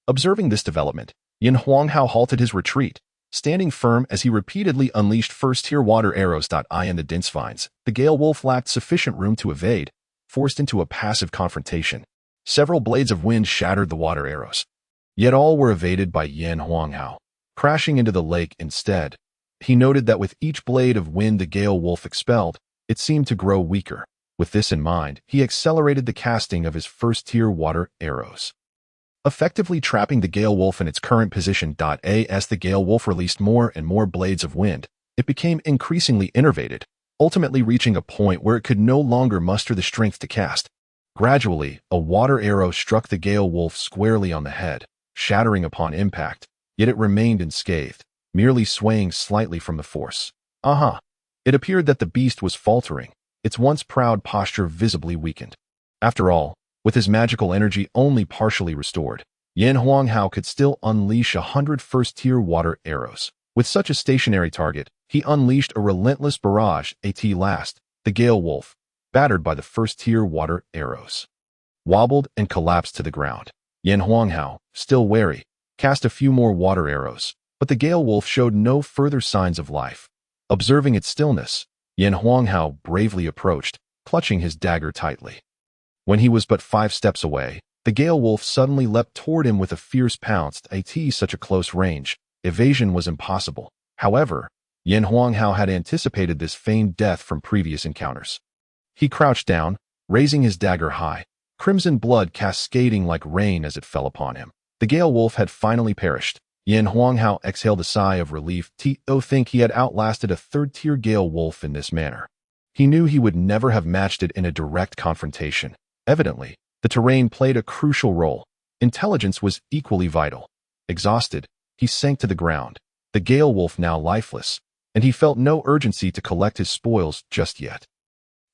Observing this development, Yin Huanghao halted his retreat, standing firm as he repeatedly unleashed first-tier water arrows. In the dense vines, the Gale Wolf lacked sufficient room to evade, forced into a passive confrontation. Several blades of wind shattered the water arrows, yet all were evaded by Yin Huanghao, crashing into the lake instead. He noted that with each blade of wind the Gale Wolf expelled, it seemed to grow weaker. With this in mind, he accelerated the casting of his first-tier water arrows, effectively trapping the Gale Wolf in its current position. As the Gale Wolf released more and more blades of wind, it became increasingly enervated, ultimately reaching a point where it could no longer muster the strength to cast. Gradually, a water arrow struck the Gale Wolf squarely on the head, shattering upon impact, yet it remained unscathed, merely swaying slightly from the force. It appeared that the beast was faltering, its once proud posture visibly weakened. After all, with his magical energy only partially restored, Yin Huanghao could still unleash 100 first-tier water arrows. With such a stationary target, he unleashed a relentless barrage. At last, the Gale Wolf, battered by the first-tier water arrows, wobbled and collapsed to the ground. Yin Huanghao, still wary, cast a few more water arrows, but the Gale Wolf showed no further signs of life. Observing its stillness, Yin Huanghao bravely approached, clutching his dagger tightly. When he was but 5 steps away, the Gale Wolf suddenly leapt toward him with a fierce pounce. At such a close range, evasion was impossible. However, Yin Huanghao had anticipated this feigned death from previous encounters. He crouched down, raising his dagger high, crimson blood cascading like rain as it fell upon him. The Gale Wolf had finally perished. Yin Huanghao exhaled a sigh of relief to think he had outlasted a third-tier Gale Wolf in this manner. He knew he would never have matched it in a direct confrontation. Evidently, the terrain played a crucial role. Intelligence was equally vital. Exhausted, he sank to the ground, the Gale Wolf now lifeless, and he felt no urgency to collect his spoils just yet.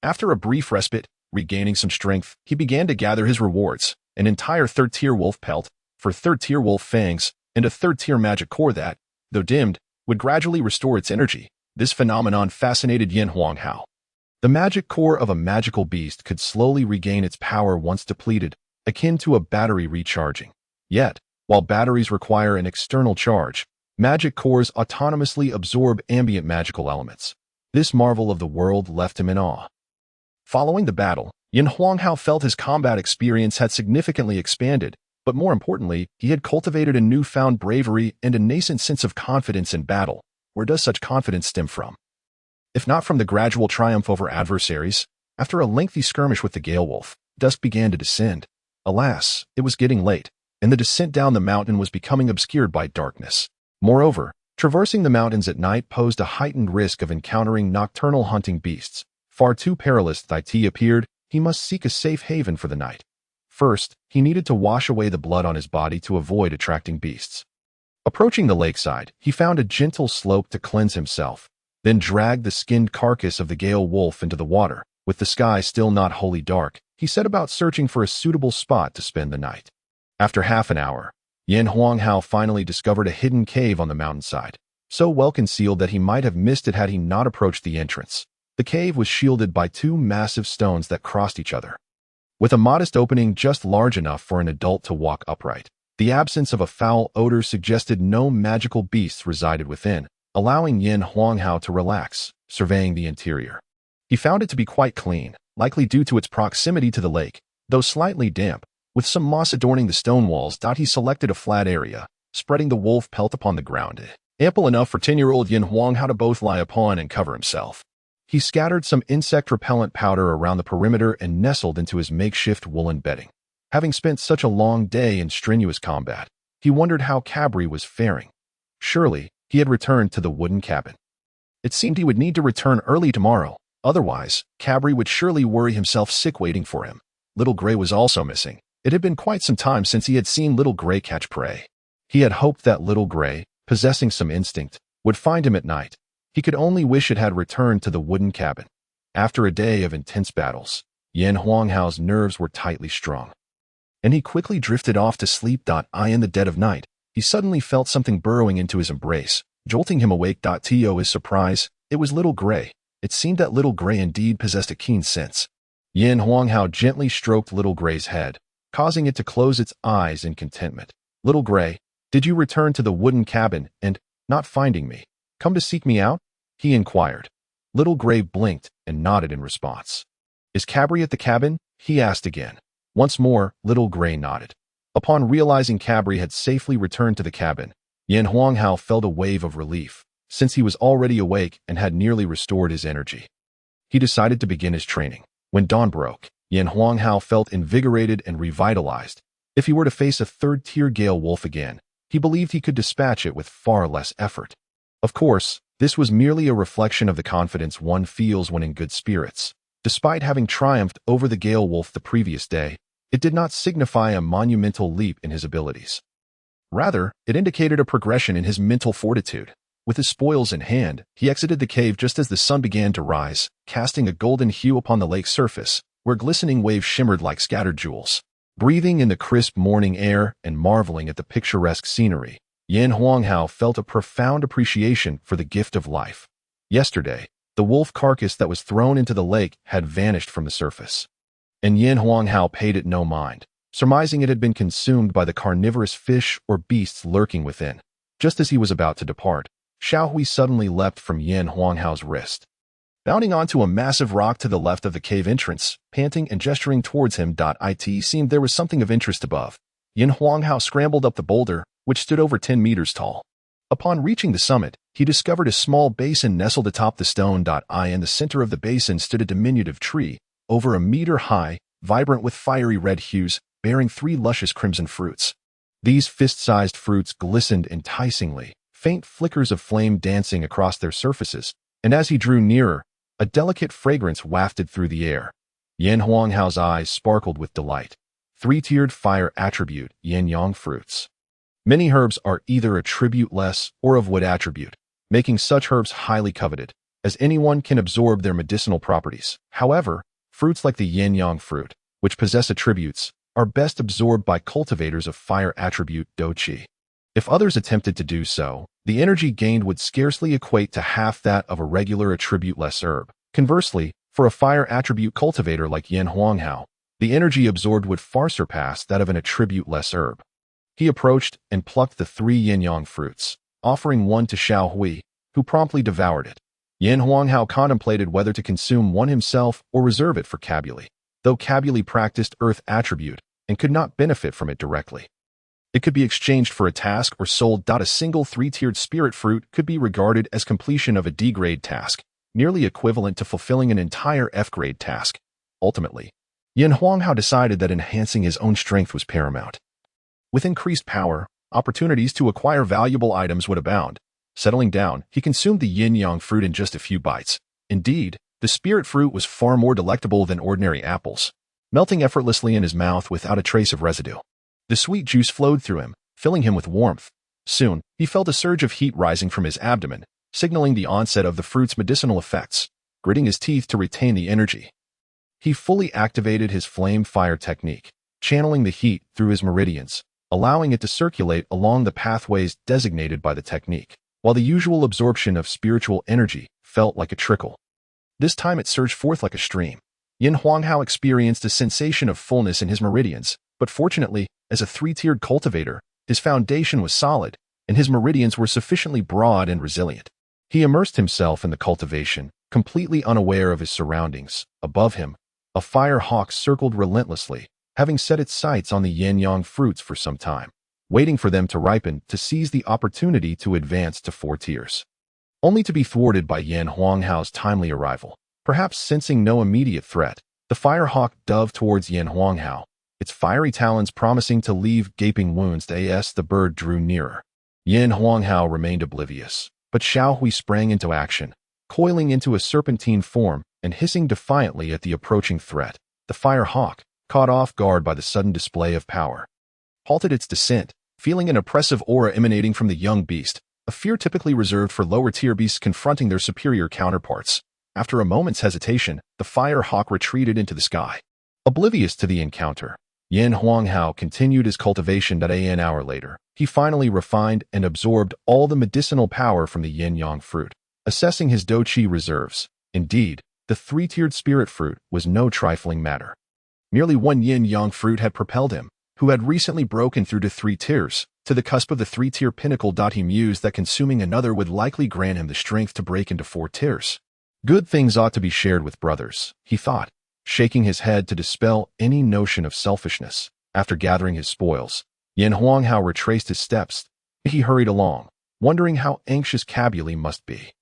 After a brief respite, regaining some strength, he began to gather his rewards, an entire third-tier wolf pelt, for third-tier wolf fangs, and a third-tier magic core that, though dimmed, would gradually restore its energy. This phenomenon fascinated Yin Huanghao. The magic core of a magical beast could slowly regain its power once depleted, akin to a battery recharging. Yet, while batteries require an external charge, magic cores autonomously absorb ambient magical elements. This marvel of the world left him in awe. Following the battle, Yin Huanghao felt his combat experience had significantly expanded, but more importantly, he had cultivated a newfound bravery and a nascent sense of confidence in battle. Where does such confidence stem from? If not from the gradual triumph over adversaries, after a lengthy skirmish with the Gale Wolf, dusk began to descend. Alas, it was getting late, and the descent down the mountain was becoming obscured by darkness. Moreover, traversing the mountains at night posed a heightened risk of encountering nocturnal hunting beasts. Far too perilous that it appeared he must seek a safe haven for the night. First, he needed to wash away the blood on his body to avoid attracting beasts. Approaching the lakeside, he found a gentle slope to cleanse himself, then dragged the skinned carcass of the Gale Wolf into the water. With the sky still not wholly dark, he set about searching for a suitable spot to spend the night. After half an hour, Yin Huanghao finally discovered a hidden cave on the mountainside, so well concealed that he might have missed it had he not approached the entrance. The cave was shielded by two massive stones that crossed each other, with a modest opening just large enough for an adult to walk upright. The absence of a foul odor suggested no magical beasts resided within, allowing Yin Huanghao to relax, surveying the interior. He found it to be quite clean, likely due to its proximity to the lake, though slightly damp, with some moss adorning the stone walls. He selected a flat area, spreading the wolf pelt upon the ground, ample enough for 10-year-old Yin Huanghao to both lie upon and cover himself. He scattered some insect-repellent powder around the perimeter and nestled into his makeshift woolen bedding. Having spent such a long day in strenuous combat, he wondered how Cabri was faring. Surely, he had returned to the wooden cabin. It seemed he would need to return early tomorrow. Otherwise, Cabri would surely worry himself sick waiting for him. Little Gray was also missing. It had been quite some time since he had seen Little Gray catch prey. He had hoped that Little Gray, possessing some instinct, would find him at night. He could only wish it had returned to the wooden cabin. After a day of intense battles, Yin Huanghao's nerves were tightly strung, and he quickly drifted off to sleep. In the dead of night, he suddenly felt something burrowing into his embrace, jolting him awake. To his surprise, it was Little Gray. It seemed that Little Gray indeed possessed a keen sense. Yin Huanghao gently stroked Little Gray's head, causing it to close its eyes in contentment. Little Gray, did you return to the wooden cabin and, not finding me, come to seek me out? He inquired. Little Gray blinked and nodded in response. Is Cabri at the cabin? He asked again. Once more, Little Gray nodded. Upon realizing Cabri had safely returned to the cabin, Yin Huanghao felt a wave of relief, since he was already awake and had nearly restored his energy. He decided to begin his training. When dawn broke, Yin Huanghao felt invigorated and revitalized. If he were to face a third-tier Gale Wolf again, he believed he could dispatch it with far less effort. Of course, this was merely a reflection of the confidence one feels when in good spirits. Despite having triumphed over the Gale Wolf the previous day, it did not signify a monumental leap in his abilities. Rather, it indicated a progression in his mental fortitude. With his spoils in hand, he exited the cave just as the sun began to rise, casting a golden hue upon the lake's surface, where glistening waves shimmered like scattered jewels. Breathing in the crisp morning air and marveling at the picturesque scenery, Yin Huanghao felt a profound appreciation for the gift of life. Yesterday, the wolf carcass that was thrown into the lake had vanished from the surface, and Yin Huanghao paid it no mind, surmising it had been consumed by the carnivorous fish or beasts lurking within. Just as he was about to depart, Xiaohui suddenly leapt from Yin Huanghao's wrist, bounding onto a massive rock to the left of the cave entrance, panting and gesturing towards him. It seemed there was something of interest above. Yin Huanghao scrambled up the boulder, which stood over 10 meters tall. Upon reaching the summit, he discovered a small basin nestled atop the stone. In the center of the basin stood a diminutive tree, over a meter high, vibrant with fiery red hues, bearing 3 luscious crimson fruits. These fist-sized fruits glistened enticingly, faint flickers of flame dancing across their surfaces, and as he drew nearer, a delicate fragrance wafted through the air. Yan Huanghao's eyes sparkled with delight. Three-tiered fire attribute, yin-yang fruits. Many herbs are either attribute-less or of wood attribute, making such herbs highly coveted, as anyone can absorb their medicinal properties. However, fruits like the yin-yang fruit, which possess attributes, are best absorbed by cultivators of fire attribute doqi. If others attempted to do so, the energy gained would scarcely equate to half that of a regular attribute-less herb. Conversely, for a fire attribute cultivator like Yan Huanghao, the energy absorbed would far surpass that of an attribute-less herb. He approached and plucked the 3 yin-yang fruits, offering one to Xiao Hui, who promptly devoured it. Yan Huanghao contemplated whether to consume one himself or reserve it for Cabuli, though Cabuli practiced earth attribute and could not benefit from it directly. It could be exchanged for a task or sold. A single 3-tiered spirit fruit could be regarded as completion of a D-grade task, nearly equivalent to fulfilling an entire F-grade task. Ultimately, Yan Huanghao decided that enhancing his own strength was paramount. With increased power, opportunities to acquire valuable items would abound. Settling down, he consumed the yin-yang fruit in just a few bites. Indeed, the spirit fruit was far more delectable than ordinary apples, melting effortlessly in his mouth without a trace of residue. The sweet juice flowed through him, filling him with warmth. Soon, he felt a surge of heat rising from his abdomen, signaling the onset of the fruit's medicinal effects. Gritting his teeth to retain the energy, he fully activated his flame fire technique, channeling the heat through his meridians, allowing it to circulate along the pathways designated by the technique, while the usual absorption of spiritual energy felt like a trickle. This time it surged forth like a stream. Yan Huanghao experienced a sensation of fullness in his meridians, but fortunately, as a 3-tiered cultivator, his foundation was solid, and his meridians were sufficiently broad and resilient. He immersed himself in the cultivation, completely unaware of his surroundings. Above him, a fire hawk circled relentlessly, having set its sights on the yin-yang fruits for some time, waiting for them to ripen to seize the opportunity to advance to 4 tiers. Only to be thwarted by Yan Huanghao's timely arrival. Perhaps sensing no immediate threat, the fire hawk dove towards Yan Huanghao, its fiery talons promising to leave gaping wounds as the bird drew nearer. Yan Huanghao remained oblivious, but Xiao Hui sprang into action, coiling into a serpentine form and hissing defiantly at the approaching threat. The fire hawk, caught off guard by the sudden display of power, halted its descent, feeling an oppressive aura emanating from the young beast, a fear typically reserved for lower-tier beasts confronting their superior counterparts. After a moment's hesitation, the fire hawk retreated into the sky. Oblivious to the encounter, Yan Huanghao continued his cultivation. An hour later, he finally refined and absorbed all the medicinal power from the yin-yang fruit, assessing his doqi reserves. Indeed, the 3-tiered spirit fruit was no trifling matter. Merely 1 yin-yang fruit had propelled him, who had recently broken through to 3 tiers, to the cusp of the 3-tier pinnacle. He mused that consuming another would likely grant him the strength to break into 4 tiers. Good things ought to be shared with brothers, he thought, shaking his head to dispel any notion of selfishness. After gathering his spoils, Yan Huanghao retraced his steps. He hurried along, wondering how anxious Cabuli must be.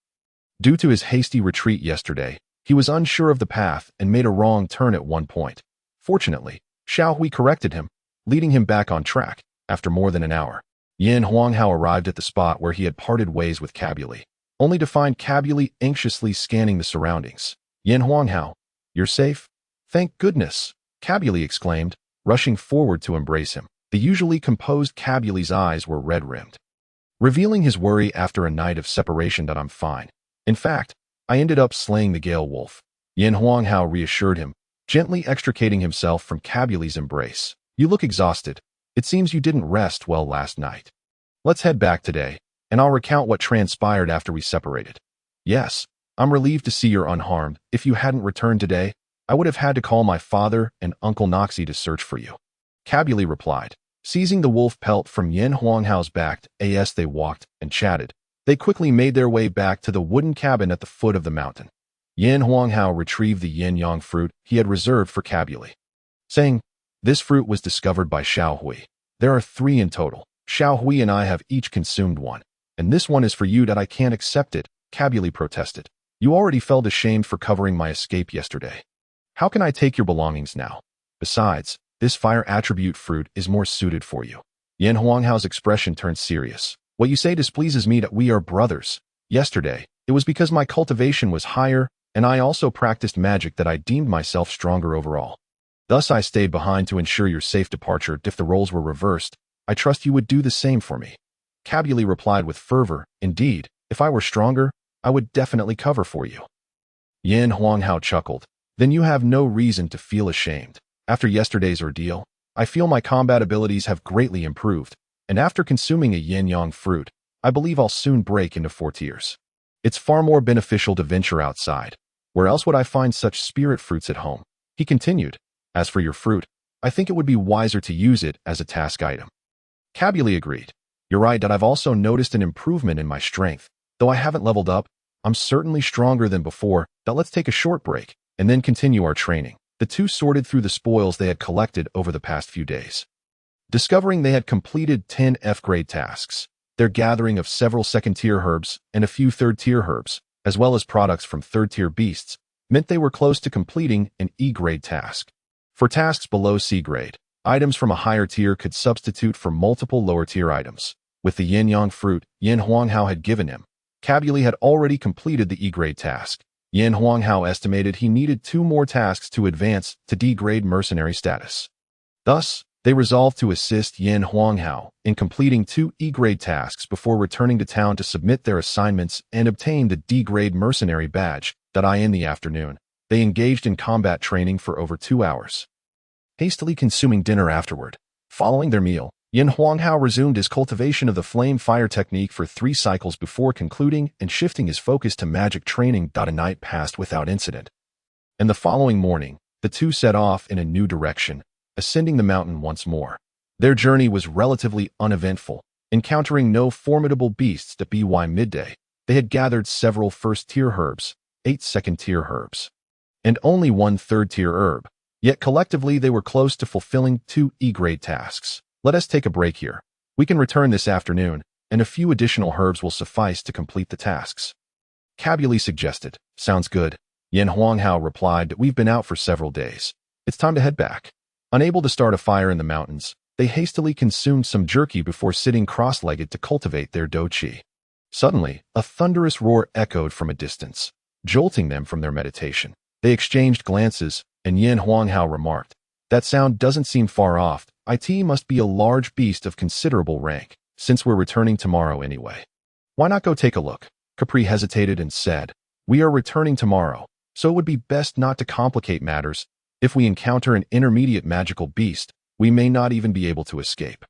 Due to his hasty retreat yesterday, he was unsure of the path and made a wrong turn at one point. Fortunately, Xiao Hui corrected him, leading him back on track. After more than an hour, Yan Huanghao arrived at the spot where he had parted ways with Cabuli, only to find Cabuli anxiously scanning the surroundings. Yan Huanghao, you're safe? Thank goodness, Cabuli exclaimed, rushing forward to embrace him. The usually composed Cabuli's eyes were red-rimmed, revealing his worry after a night of separation. I'm fine. In fact, I ended up slaying the Gale Wolf. Yan Huanghao reassured him, gently extricating himself from Cabuli's embrace. You look exhausted. It seems you didn't rest well last night. Let's head back today, and I'll recount what transpired after we separated. Yes, I'm relieved to see you're unharmed. If you hadn't returned today, I would have had to call my father and Uncle Noxie to search for you. Cabuli replied, seizing the wolf pelt from Yan Huanghao's back. As they walked and chatted, they quickly made their way back to the wooden cabin at the foot of the mountain. Yan Huanghao retrieved the yin-yang fruit he had reserved for Cabuli, saying, this fruit was discovered by Xiao Hui. There are 3 in total. Xiao Hui and I have each consumed one, and this one is for you. I can't accept it, Cabuli protested. You already felt ashamed for covering my escape yesterday. How can I take your belongings now? Besides, this fire attribute fruit is more suited for you. Yin Huanghao's expression turned serious. What you say displeases me that we are brothers. Yesterday, it was because my cultivation was higher, and I also practiced magic that I deemed myself stronger overall. Thus I stayed behind to ensure your safe departure. If the roles were reversed, I trust you would do the same for me. Cabuli replied with fervor, indeed, if I were stronger, I would definitely cover for you. Yin Huanghao chuckled. Then you have no reason to feel ashamed. After yesterday's ordeal, I feel my combat abilities have greatly improved, and after consuming a yin-yang fruit, I believe I'll soon break into 4 tiers. It's far more beneficial to venture outside. Where else would I find such spirit fruits at home? He continued. As for your fruit, I think it would be wiser to use it as a task item. Cabuli agreed. You're right that I've also noticed an improvement in my strength. Though I haven't leveled up, I'm certainly stronger than before. Now let's take a short break, and then continue our training. The two sorted through the spoils they had collected over the past few days. Discovering they had completed 10 F-grade tasks, their gathering of several second-tier herbs and a few third-tier herbs, as well as products from third-tier beasts, meant they were close to completing an E-grade task. For tasks below C-grade, items from a higher tier could substitute for multiple lower-tier items. With the yin-yang fruit Yin Huanghao had given him, Cabuli had already completed the E-grade task. Yin Huanghao estimated he needed 2 more tasks to advance to D-grade mercenary status. Thus, they resolved to assist Yin Huanghao in completing 2 E-grade tasks before returning to town to submit their assignments and obtain the D-grade mercenary badge. In the afternoon, they engaged in combat training for over 2 hours. Hastily consuming dinner afterward, following their meal, Yin Huanghao resumed his cultivation of the flame fire technique for 3 cycles before concluding and shifting his focus to magic training. A night passed without incident. And the following morning, the two set off in a new direction, ascending the mountain once more. Their journey was relatively uneventful, encountering no formidable beasts. By midday, they had gathered several first-tier herbs, 8 second-tier herbs, and only 1 third-tier herb, yet collectively they were close to fulfilling 2 E-grade tasks. Let us take a break here. We can return this afternoon, and a few additional herbs will suffice to complete the tasks. Cabuli suggested. Sounds good. Yin Huanghao replied that we've been out for several days. It's time to head back. Unable to start a fire in the mountains, they hastily consumed some jerky before sitting cross-legged to cultivate their do-chi. Suddenly, a thunderous roar echoed from a distance, jolting them from their meditation. They exchanged glances, and Yin Huanghao remarked, that sound doesn't seem far off. It must be a large beast of considerable rank, since we're returning tomorrow anyway. Why not go take a look? Capri hesitated and said, we are returning tomorrow, so it would be best not to complicate matters. If we encounter an intermediate magical beast, we may not even be able to escape.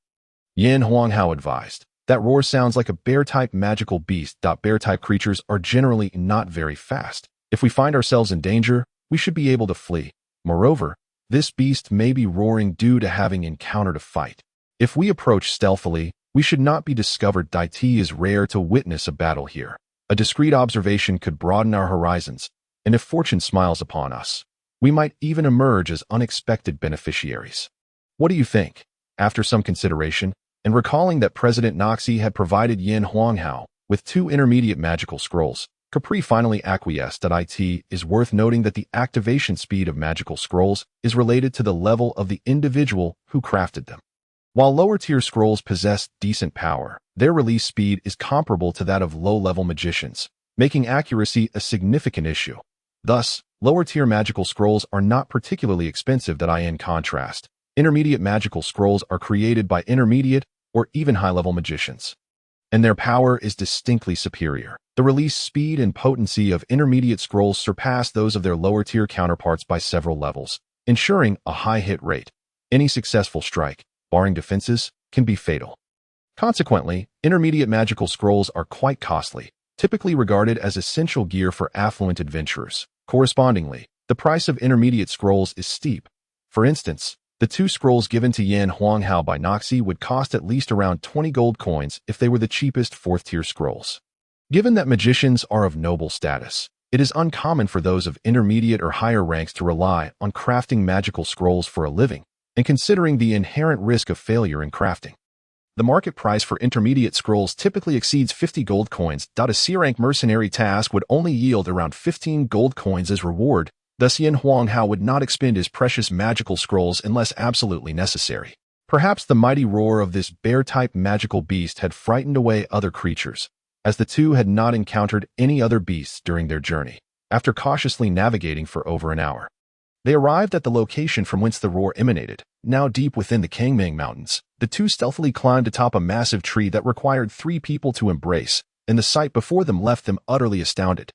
Yin Huanghao advised, that roar sounds like a bear-type magical beast. Bear-type creatures are generally not very fast. If we find ourselves in danger, we should be able to flee. Moreover, this beast may be roaring due to having encountered a fight. If we approach stealthily, we should not be discovered. It is rare to witness a battle here. A discreet observation could broaden our horizons, and if fortune smiles upon us, we might even emerge as unexpected beneficiaries. What do you think? After some consideration, and recalling that President Noxie had provided Yin Huanghao with 2 intermediate magical scrolls, Capri finally acquiesced. It is worth noting that the activation speed of magical scrolls is related to the level of the individual who crafted them. While lower-tier scrolls possess decent power, their release speed is comparable to that of low-level magicians, making accuracy a significant issue. Thus, lower-tier magical scrolls are not particularly expensive. In contrast, intermediate magical scrolls are created by intermediate or even high-level magicians, and their power is distinctly superior. The release speed and potency of intermediate scrolls surpass those of their lower-tier counterparts by several levels, ensuring a high hit rate. Any successful strike, barring defenses, can be fatal. Consequently, intermediate magical scrolls are quite costly, typically regarded as essential gear for affluent adventurers. Correspondingly, the price of intermediate scrolls is steep. For instance, the 2 scrolls given to Yin Huanghao by Noxie would cost at least around 20 gold coins if they were the cheapest 4th-tier scrolls. Given that magicians are of noble status, it is uncommon for those of intermediate or higher ranks to rely on crafting magical scrolls for a living, and considering the inherent risk of failure in crafting, the market price for intermediate scrolls typically exceeds 50 gold coins. A C-rank mercenary task would only yield around 15 gold coins as reward. Thus Yin Huanghao would not expend his precious magical scrolls unless absolutely necessary. Perhaps the mighty roar of this bear-type magical beast had frightened away other creatures, as the two had not encountered any other beasts during their journey. After cautiously navigating for over an hour, they arrived at the location from whence the roar emanated. Now deep within the Kangming Mountains, the two stealthily climbed atop a massive tree that required 3 people to embrace, and the sight before them left them utterly astounded.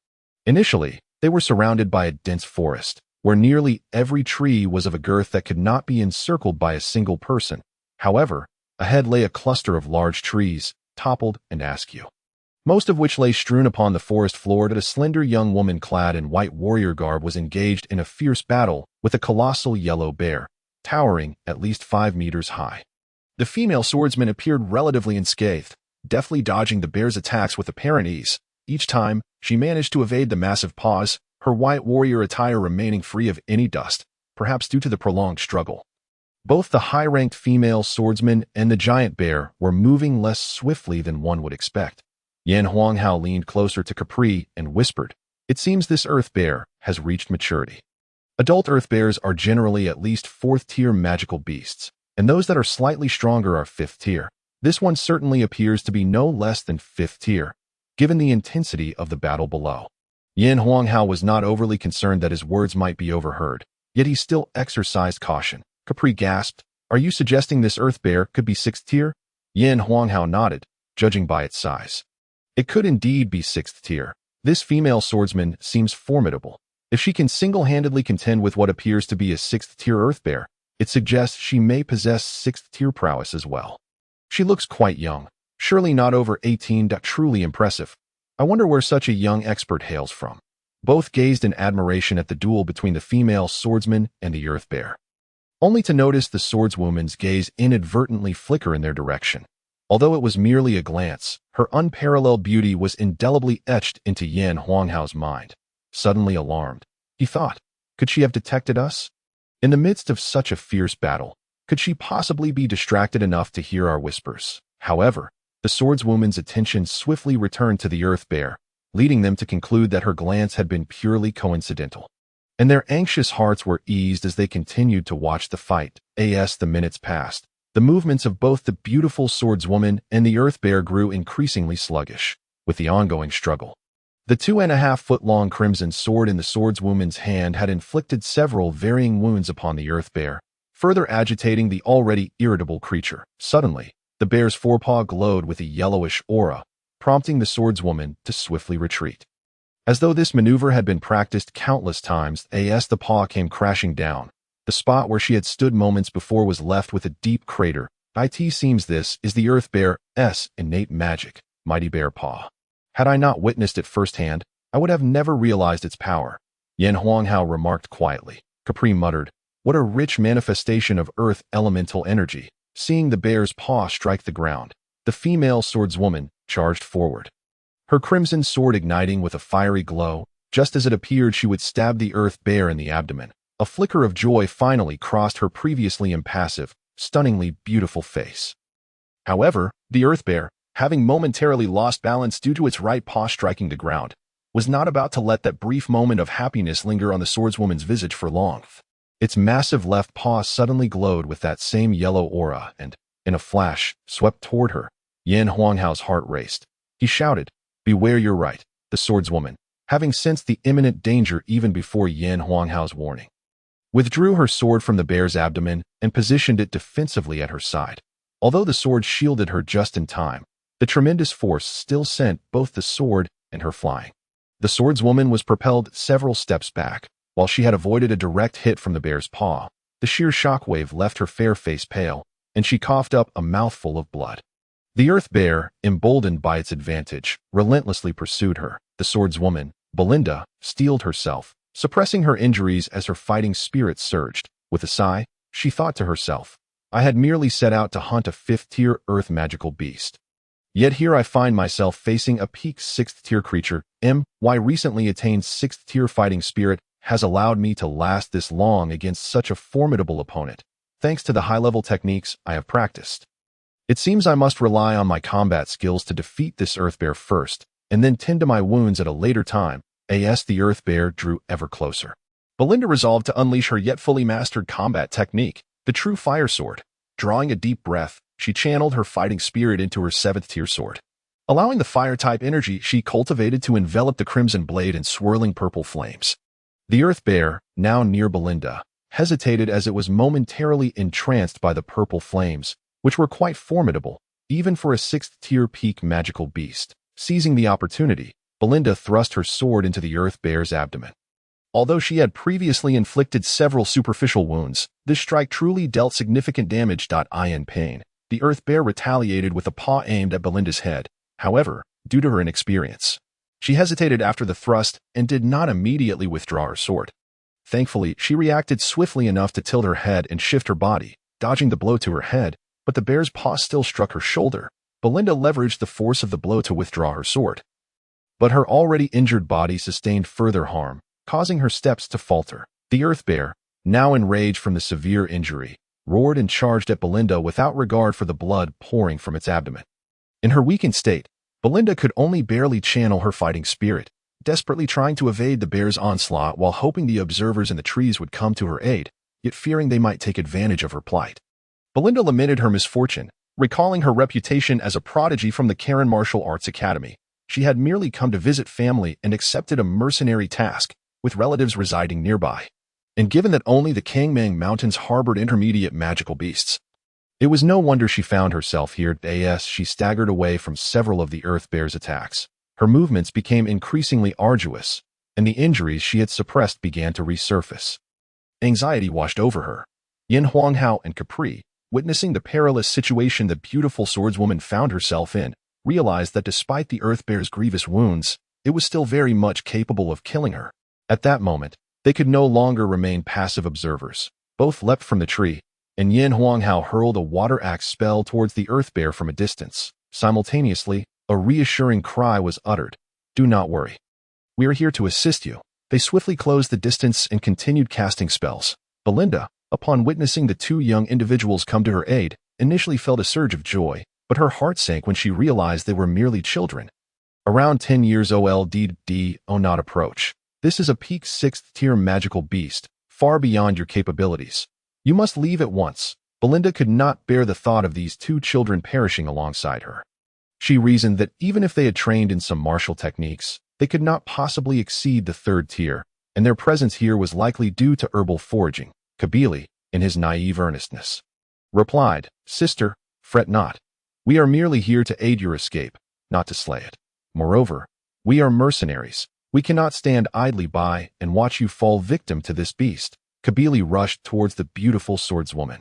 Initially, they were surrounded by a dense forest, where nearly every tree was of a girth that could not be encircled by a single person. However, ahead lay a cluster of large trees, toppled and askew, most of which lay strewn upon the forest floor. A slender young woman clad in white warrior garb was engaged in a fierce battle with a colossal yellow bear, towering at least 5 meters high. The female swordsman appeared relatively unscathed, deftly dodging the bear's attacks with apparent ease. Each time, she managed to evade the massive paws, her white warrior attire remaining free of any dust, perhaps due to the prolonged struggle. Both the high-ranked female swordsman and the giant bear were moving less swiftly than one would expect. Yan Huanghao leaned closer to Capri and whispered, "It seems this earth bear has reached maturity." Adult earth bears are generally at least 4th-tier magical beasts, and those that are slightly stronger are 5th tier. This one certainly appears to be no less than 5th tier, given the intensity of the battle below. Yan Huanghao was not overly concerned that his words might be overheard, yet he still exercised caution. Capri gasped, "Are you suggesting this earth bear could be 6th tier?" Yan Huanghao nodded, judging by its size. It could indeed be 6th tier. This female swordsman seems formidable. If she can single-handedly contend with what appears to be a 6th tier earth bear, it suggests she may possess 6th tier prowess as well. She looks quite young, surely not over 18. Truly impressive. I wonder where such a young expert hails from. Both gazed in admiration at the duel between the female swordsman and the earth bear, only to notice the swordswoman's gaze inadvertently flicker in their direction. Although it was merely a glance, her unparalleled beauty was indelibly etched into Yan Huanghao's mind. Suddenly alarmed, he thought, could she have detected us? In the midst of such a fierce battle, could she possibly be distracted enough to hear our whispers? However, the swordswoman's attention swiftly returned to the earth bear, leading them to conclude that her glance had been purely coincidental. And their anxious hearts were eased as they continued to watch the fight. As the minutes passed, the movements of both the beautiful swordswoman and the earth bear grew increasingly sluggish. With the ongoing struggle, the 2.5-foot-long crimson sword in the swordswoman's hand had inflicted several varying wounds upon the earth bear, further agitating the already irritable creature. Suddenly, the bear's forepaw glowed with a yellowish aura, prompting the swordswoman to swiftly retreat. As though this maneuver had been practiced countless times, the paw came crashing down. The spot where she had stood moments before was left with a deep crater. It seems this is the earth bear's innate magic, mighty bear paw. Had I not witnessed it firsthand, I would have never realized its power. Yan Huanghao remarked quietly. Capri muttered, "What a rich manifestation of earth elemental energy." Seeing the bear's paw strike the ground, the female swordswoman charged forward, her crimson sword igniting with a fiery glow. Just as it appeared she would stab the earth bear in the abdomen, a flicker of joy finally crossed her previously impassive, stunningly beautiful face. However, the earth bear, having momentarily lost balance due to its right paw striking the ground, was not about to let that brief moment of happiness linger on the swordswoman's visage for long. Its massive left paw suddenly glowed with that same yellow aura and, in a flash, swept toward her. Yan Huanghao's heart raced. He shouted, "Beware your right," the swordswoman, having sensed the imminent danger even before Yan Huanghao's warning, withdrew her sword from the bear's abdomen and positioned it defensively at her side. Although the sword shielded her just in time, the tremendous force still sent both the sword and her flying. The swordswoman was propelled several steps back. While she had avoided a direct hit from the bear's paw, the sheer shockwave left her fair face pale, and she coughed up a mouthful of blood. The earth bear, emboldened by its advantage, relentlessly pursued her. The swordswoman, Belinda, steeled herself, suppressing her injuries as her fighting spirit surged. With a sigh, she thought to herself, "I had merely set out to hunt a 5th-tier earth magical beast. Yet here I find myself facing a peak 6th-tier creature. My recently attained 6th-tier fighting spirit has allowed me to last this long against such a formidable opponent, thanks to the high-level techniques I have practiced. It seems I must rely on my combat skills to defeat this earth bear first, and then tend to my wounds at a later time." The earth bear drew ever closer. Belinda resolved to unleash her yet fully mastered combat technique, the true fire sword. Drawing a deep breath, she channeled her fighting spirit into her 7th-tier sword. Allowing the fire-type energy she cultivated to envelop the crimson blade in swirling purple flames. The Earth Bear, now near Belinda, hesitated as it was momentarily entranced by the purple flames, which were quite formidable, even for a 6th-tier peak magical beast. Seizing the opportunity, Belinda thrust her sword into the Earth Bear's abdomen. Although she had previously inflicted several superficial wounds, this strike truly dealt significant damage. In pain, the Earth Bear retaliated with a paw aimed at Belinda's head. However, due to her inexperience, she hesitated after the thrust and did not immediately withdraw her sword. Thankfully, she reacted swiftly enough to tilt her head and shift her body, dodging the blow to her head, but the bear's paw still struck her shoulder. Belinda leveraged the force of the blow to withdraw her sword. But her already injured body sustained further harm, causing her steps to falter. The Earth Bear, now enraged from the severe injury, roared and charged at Belinda without regard for the blood pouring from its abdomen. In her weakened state, Belinda could only barely channel her fighting spirit, desperately trying to evade the bear's onslaught while hoping the observers in the trees would come to her aid, yet fearing they might take advantage of her plight. Belinda lamented her misfortune, recalling her reputation as a prodigy from the Karen Martial Arts Academy. She had merely come to visit family and accepted a mercenary task, with relatives residing nearby. And given that only the Kangmang Mountains harbored intermediate magical beasts, it was no wonder she found herself here. As she staggered away from several of the Earth Bear's attacks, her movements became increasingly arduous, and the injuries she had suppressed began to resurface. Anxiety washed over her. Lin Hao and Capri, witnessing the perilous situation the beautiful swordswoman found herself in, realized that despite the Earth Bear's grievous wounds, it was still very much capable of killing her. At that moment, they could no longer remain passive observers. Both leapt from the tree, and Lin Hao hurled a water axe spell towards the Earth Bear from a distance. Simultaneously, a reassuring cry was uttered. "Do not worry. We are here to assist you." They swiftly closed the distance and continued casting spells. Belinda, upon witnessing the two young individuals come to her aid, initially felt a surge of joy, but her heart sank when she realized they were merely children. Around 10 years old. Do not approach. This is a peak 6th-tier magical beast, far beyond your capabilities. You must leave at once. Belinda could not bear the thought of these two children perishing alongside her. She reasoned that even if they had trained in some martial techniques, they could not possibly exceed the 3rd tier, and their presence here was likely due to herbal foraging. Kabili, in his naive earnestness, replied, "Sister, fret not. We are merely here to aid your escape, not to slay it. Moreover, we are mercenaries. We cannot stand idly by and watch you fall victim to this beast." Kabili rushed towards the beautiful swordswoman,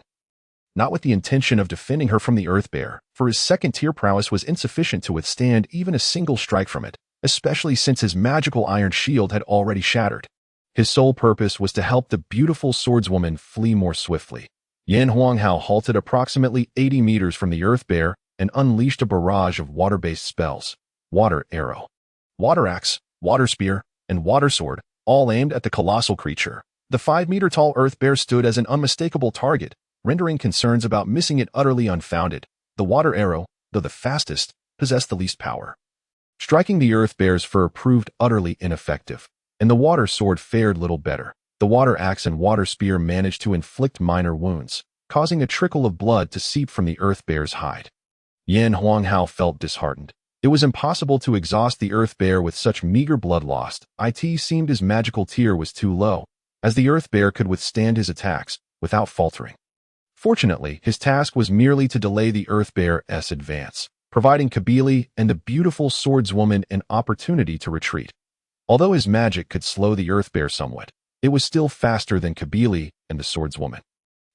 not with the intention of defending her from the Earth Bear, for his 2nd-tier prowess was insufficient to withstand even a single strike from it, especially since his magical iron shield had already shattered. His sole purpose was to help the beautiful swordswoman flee more swiftly. Lin Hao halted approximately 80 meters from the Earth Bear and unleashed a barrage of water-based spells: Water Arrow, Water Axe, Water Spear, and Water Sword, all aimed at the colossal creature. The 5-meter-tall Earth Bear stood as an unmistakable target, rendering concerns about missing it utterly unfounded. The Water Arrow, though the fastest, possessed the least power. Striking the Earth Bear's fur proved utterly ineffective, and the Water Sword fared little better. The Water Axe and Water Spear managed to inflict minor wounds, causing a trickle of blood to seep from the Earth Bear's hide. Lin Hao felt disheartened. It was impossible to exhaust the Earth Bear with such meager blood loss. It seemed his magical tier was too low, as the Earth Bear could withstand his attacks without faltering. Fortunately, his task was merely to delay the Earth Bear's advance, providing Kabili and the beautiful swordswoman an opportunity to retreat. Although his magic could slow the Earth Bear somewhat, it was still faster than Kabili and the swordswoman.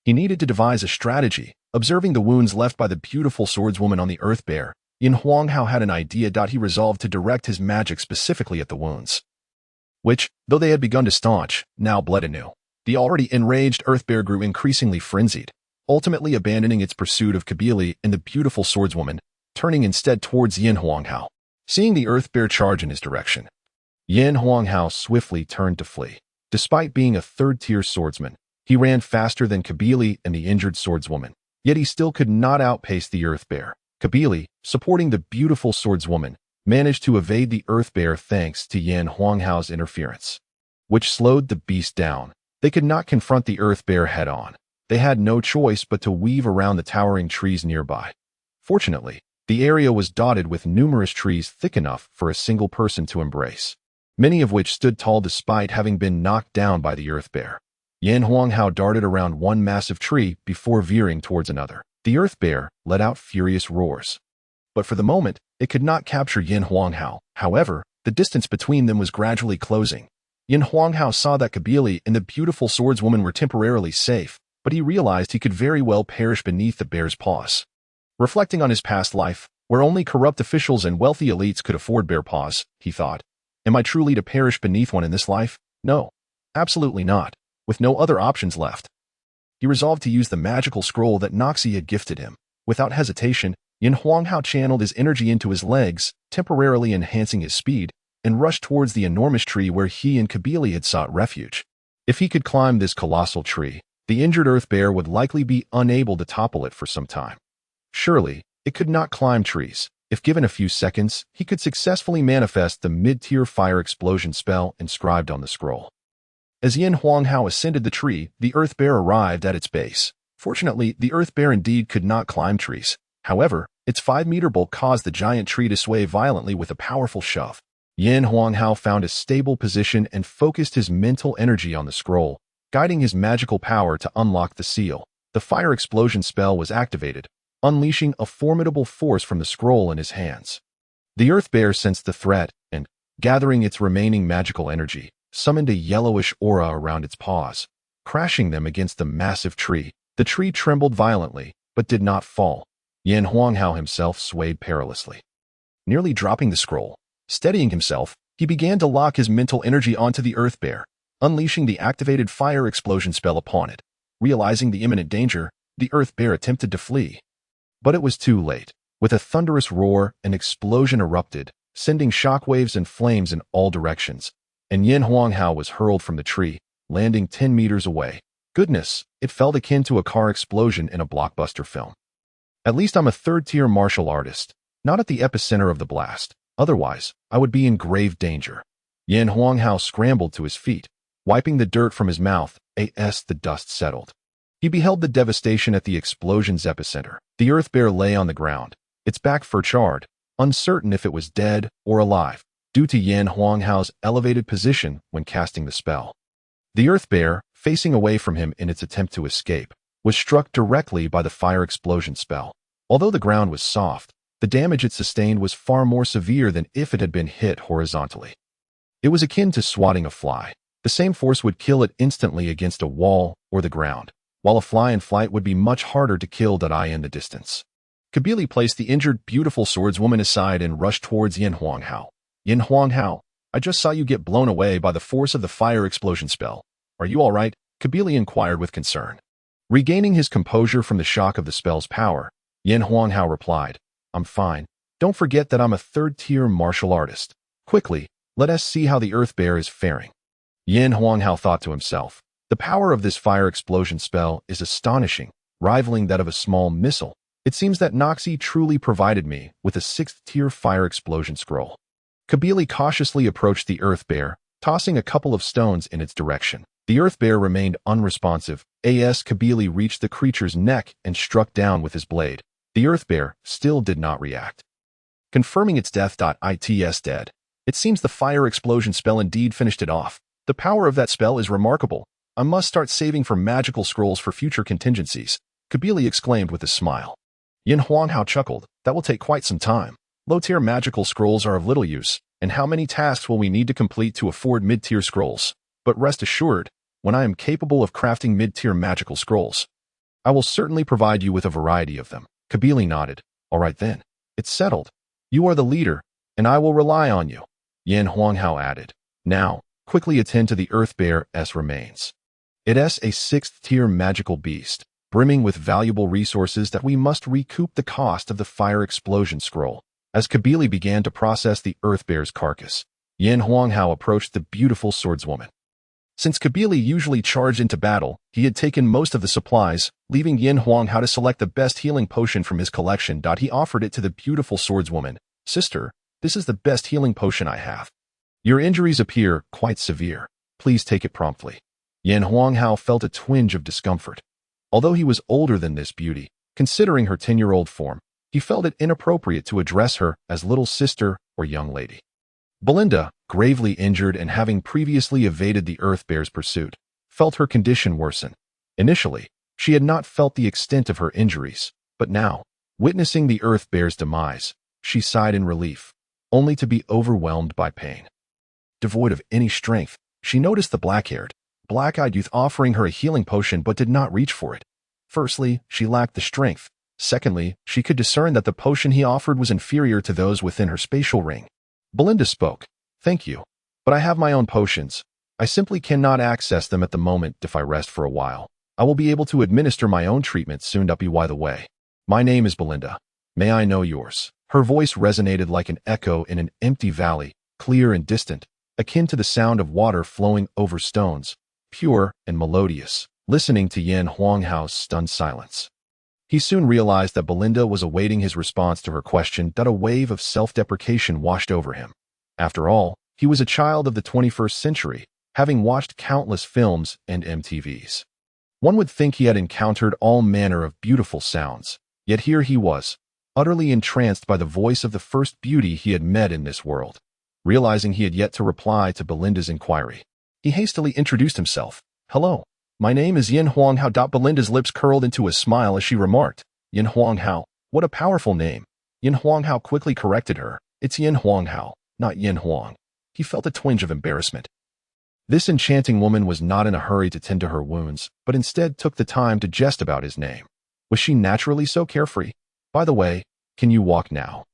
He needed to devise a strategy. Observing the wounds left by the beautiful swordswoman on the Earth Bear, Lin Hao had an idea. He resolved to direct his magic specifically at the wounds, which, though they had begun to staunch, now bled anew. The already enraged Earth Bear grew increasingly frenzied, ultimately abandoning its pursuit of Kabili and the beautiful swordswoman, turning instead towards Lin Hao. Seeing the Earth Bear charge in his direction, Lin Hao swiftly turned to flee. Despite being a 3rd-tier swordsman, he ran faster than Kabili and the injured swordswoman, yet he still could not outpace the Earth Bear. Kabili, supporting the beautiful swordswoman, managed to evade the Earth Bear thanks to Lin Hao's interference, which slowed the beast down. They could not confront the Earth Bear head-on. they had no choice but to weave around the towering trees nearby. Fortunately, the area was dotted with numerous trees thick enough for a single person to embrace, many of which stood tall despite having been knocked down by the earth bear. Yin Huanghao darted around one massive tree before veering towards another. The earth bear let out furious roars. But for the moment, it could not capture Yin Huanghao. However, the distance between them was gradually closing. Yin Huanghao saw that Kabili and the beautiful swordswoman were temporarily safe, but he realized he could very well perish beneath the bear's paws. Reflecting on his past life, where only corrupt officials and wealthy elites could afford bear paws, he thought, am I truly to perish beneath one in this life? No, absolutely not. With no other options left, he resolved to use the magical scroll that Noxie had gifted him. Without hesitation, Yin Huanghao channeled his energy into his legs, temporarily enhancing his speed, and rushed towards the enormous tree where he and Kabili had sought refuge. If he could climb this colossal tree, the injured earth bear would likely be unable to topple it for some time. Surely, it could not climb trees. If given a few seconds, he could successfully manifest the mid-tier fire explosion spell inscribed on the scroll. As Yin Huanghao ascended the tree, the earth bear arrived at its base. Fortunately, the earth bear indeed could not climb trees. However, its 5-meter bulk caused the giant tree to sway violently with a powerful shove. Yin Huanghao found a stable position and focused his mental energy on the scroll, guiding his magical power to unlock the seal. The fire explosion spell was activated, unleashing a formidable force from the scroll in his hands. The earth bear sensed the threat and, gathering its remaining magical energy, summoned a yellowish aura around its paws, crashing them against the massive tree. The tree trembled violently, but did not fall. Yin Huanghao himself swayed perilously. Nearly dropping the scroll, steadying himself, he began to lock his mental energy onto the earth bear, unleashing the activated fire explosion spell upon it. Realizing the imminent danger, the earth bear attempted to flee. But it was too late. With a thunderous roar, an explosion erupted, sending shockwaves and flames in all directions, and Yin Huanghao was hurled from the tree, landing 10 meters away. Goodness, it felt akin to a car explosion in a blockbuster film. At least I'm a third-tier martial artist, not at the epicenter of the blast. Otherwise, I would be in grave danger. Yin Huanghao scrambled to his feet, wiping the dirt from his mouth. As the dust settled, he beheld the devastation at the explosion's epicenter. The earth bear lay on the ground, its back fur charred, uncertain if it was dead or alive, due to Yin Huanghao's elevated position when casting the spell. The earth bear, facing away from him in its attempt to escape, was struck directly by the fire explosion spell. Although the ground was soft, the damage it sustained was far more severe than if it had been hit horizontally. It was akin to swatting a fly. The same force would kill it instantly against a wall or the ground, while a fly in flight would be much harder to kill than eye in the distance. Kabili placed the injured, beautiful swordswoman aside and rushed towards Yin Huanghao. Yin Huanghao, I just saw you get blown away by the force of the fire explosion spell. Are you all right? Kabili inquired with concern. Regaining his composure from the shock of the spell's power, Yin Huanghao replied, I'm fine. Don't forget that I'm a third-tier martial artist. Quickly, let us see how the earth bear is faring. Yin Huanghao thought to himself, the power of this fire explosion spell is astonishing, rivaling that of a small missile. It seems that Noxie truly provided me with a 6th-tier fire explosion scroll. Kabili cautiously approached the earth bear, tossing a couple of stones in its direction. The earth bear remained unresponsive. Kabili reached the creature's neck and struck down with his blade. The earth bear still did not react. Confirming its death. It's dead. It seems the fire explosion spell indeed finished it off. The power of that spell is remarkable. I must start saving for magical scrolls for future contingencies, Kabili exclaimed with a smile. Yin Huanghao chuckled, that will take quite some time. Low-tier magical scrolls are of little use, and how many tasks will we need to complete to afford mid-tier scrolls? But rest assured, when I am capable of crafting mid-tier magical scrolls, I will certainly provide you with a variety of them. Kabili nodded. All right then. It's settled. You are the leader, and I will rely on you. Yin Huanghao added. Now, quickly attend to the earth bear's remains. It is a 6th-tier magical beast, brimming with valuable resources that we must recoup the cost of the fire explosion scroll. As Kabili began to process the earth bear's carcass, Yin Huanghao approached the beautiful swordswoman. Since Kabili usually charged into battle, he had taken most of the supplies, leaving Yin Huanghao to select the best healing potion from his collection. He offered it to the beautiful swordswoman. Sister, this is the best healing potion I have. Your injuries appear quite severe. Please take it promptly. Yin Huanghao felt a twinge of discomfort. Although he was older than this beauty, considering her 10-year-old form, he felt it inappropriate to address her as little sister or young lady. Belinda, gravely injured and having previously evaded the Earth Bear's pursuit, felt her condition worsen. Initially, she had not felt the extent of her injuries, but now, witnessing the Earth Bear's demise, she sighed in relief, only to be overwhelmed by pain. Devoid of any strength, she noticed the black-haired, black-eyed youth offering her a healing potion but did not reach for it. Firstly, she lacked the strength. Secondly, she could discern that the potion he offered was inferior to those within her spatial ring. Belinda spoke. "Thank you, but I have my own potions. I simply cannot access them at the moment. If I rest for a while, I will be able to administer my own treatment soon. By the way, my name is Belinda. May I know yours?" Her voice resonated like an echo in an empty valley, clear and distant, akin to the sound of water flowing over stones, pure and melodious. Listening to Yin Huanghao's stunned silence, he soon realized that Belinda was awaiting his response to her question. A wave of self-deprecation washed over him. After all, he was a child of the 21st century, having watched countless films and MTVs. One would think he had encountered all manner of beautiful sounds, yet here he was, utterly entranced by the voice of the first beauty he had met in this world. Realizing he had yet to reply to Belinda's inquiry, he hastily introduced himself. "Hello. My name is Yin Huanghao." Belinda's lips curled into a smile as she remarked, "Yin Huanghao, what a powerful name." Yin Huanghao quickly corrected her. "It's Yin Huanghao, not Yin Huang." He felt a twinge of embarrassment. This enchanting woman was not in a hurry to tend to her wounds, but instead took the time to jest about his name. Was she naturally so carefree? "By the way, can you walk now?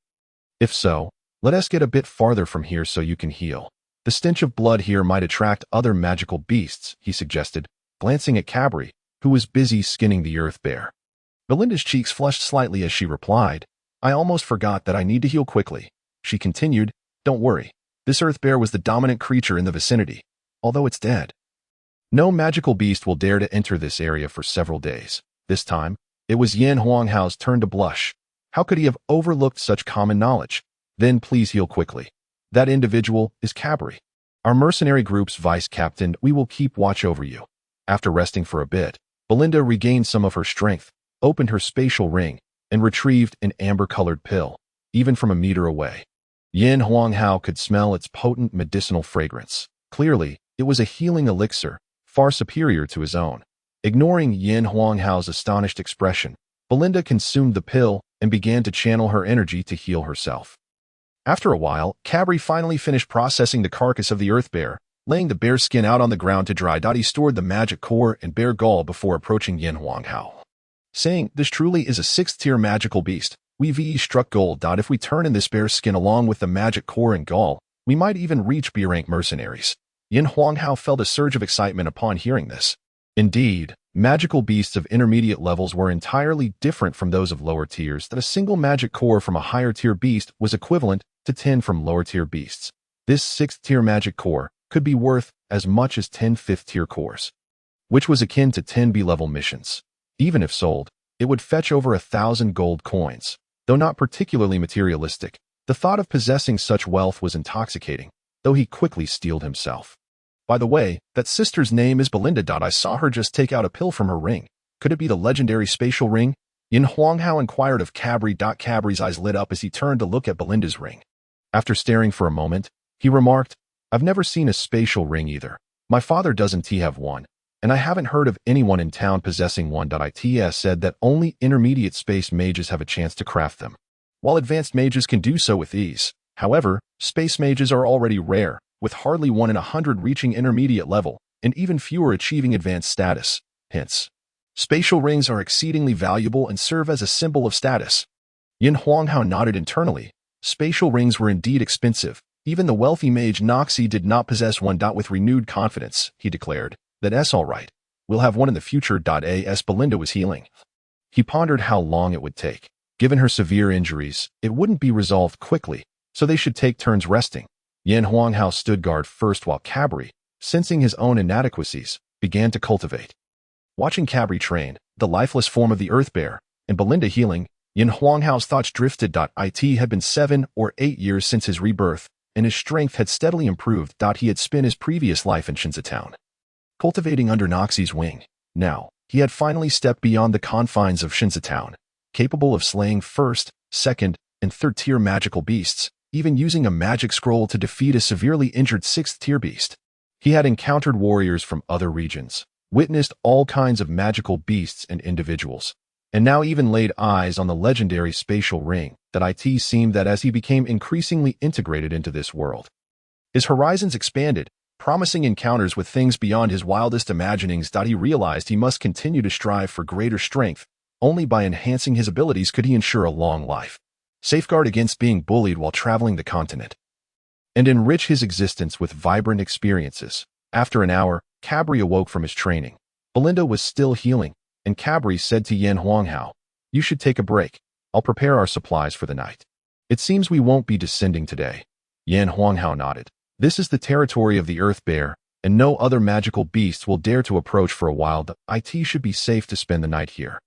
If so, let us get a bit farther from here so you can heal. The stench of blood here might attract other magical beasts," he suggested, glancing at Cabri, who was busy skinning the Earth Bear. Belinda's cheeks flushed slightly as she replied, "I almost forgot that I need to heal quickly." She continued, "Don't worry, this Earth Bear was the dominant creature in the vicinity. Although it's dead, no magical beast will dare to enter this area for several days." This time, it was Yin Huanghao's turn to blush. How could he have overlooked such common knowledge? "Then please heal quickly. That individual is Cabri, our mercenary group's vice captain. We will keep watch over you." After resting for a bit, Belinda regained some of her strength, opened her spatial ring, and retrieved an amber-colored pill, even from a meter away. Yin Huanghao could smell its potent medicinal fragrance. Clearly, it was a healing elixir, far superior to his own. Ignoring Yin Huanghao's astonished expression, Belinda consumed the pill and began to channel her energy to heal herself. After a while, Cabri finally finished processing the carcass of the Earth Bear, laying the bear's skin out on the ground to dry. He stored the magic core and bear gall before approaching Yin Huanghao, saying, "This truly is a 6th-tier magical beast. We've struck gold. If we turn in this bear's skin along with the magic core and gall, we might even reach B-rank mercenaries." Yin Huanghao felt a surge of excitement upon hearing this. Indeed, magical beasts of intermediate levels were entirely different from those of lower tiers. That a single magic core from a higher-tier beast was equivalent to 10 from lower-tier beasts. This 6th-tier magic core could be worth as much as 10 5th-tier cores, which was akin to 10 B-level missions. Even if sold, it would fetch over 1,000 gold coins. Though not particularly materialistic, the thought of possessing such wealth was intoxicating, though he quickly steeled himself. "By the way, that sister's name is Belinda. I saw her just take out a pill from her ring. Could it be the legendary spatial ring?" Yin Huanghao inquired of Cabri. Cabri's eyes lit up as he turned to look at Belinda's ring. After staring for a moment, he remarked, "I've never seen a spatial ring either. My father doesn't have one, and I haven't heard of anyone in town possessing one. It said that only intermediate space mages have a chance to craft them, while advanced mages can do so with ease. However, space mages are already rare, with hardly 1 in 100 reaching intermediate level, and even fewer achieving advanced status. Hence, spatial rings are exceedingly valuable and serve as a symbol of status." Yin Huanghao nodded internally. Spatial rings were indeed expensive. Even the wealthy mage Noxie did not possess one. With renewed confidence, he declared, "That's all right. We'll have one in the future." As Belinda was healing, he pondered how long it would take. Given her severe injuries, it wouldn't be resolved quickly, so they should take turns resting. Yin Huanghao stood guard first while Cabri, sensing his own inadequacies, began to cultivate. Watching Cabri train, the lifeless form of the Earth Bear, and Belinda healing, Yin Huanghao's thoughts drifted. It had been 7 or 8 years since his rebirth, and his strength had steadily improved. He had spent his previous life in Shinza Town, cultivating under Noxie's wing. Now, He had finally stepped beyond the confines of Shinza Town, capable of slaying first, second, and third-tier magical beasts, even using a magic scroll to defeat a severely injured sixth-tier beast. He had encountered warriors from other regions, witnessed all kinds of magical beasts and individuals, and now even laid eyes on the legendary spatial ring that it seemed that as he became increasingly integrated into this world. His horizons expanded, promising encounters with things beyond his wildest imaginings. He realized he must continue to strive for greater strength. Only by enhancing his abilities could he ensure a long life, safeguard against being bullied while traveling the continent, and enrich his existence with vibrant experiences. After an hour, Cabri awoke from his training. Belinda was still healing, and Cabri said to Yin Huanghao, "You should take a break. I'll prepare our supplies for the night. It seems we won't be descending today." Yin Huanghao nodded. "This is the territory of the Earth Bear, and no other magical beasts will dare to approach for a while. It should be safe to spend the night here.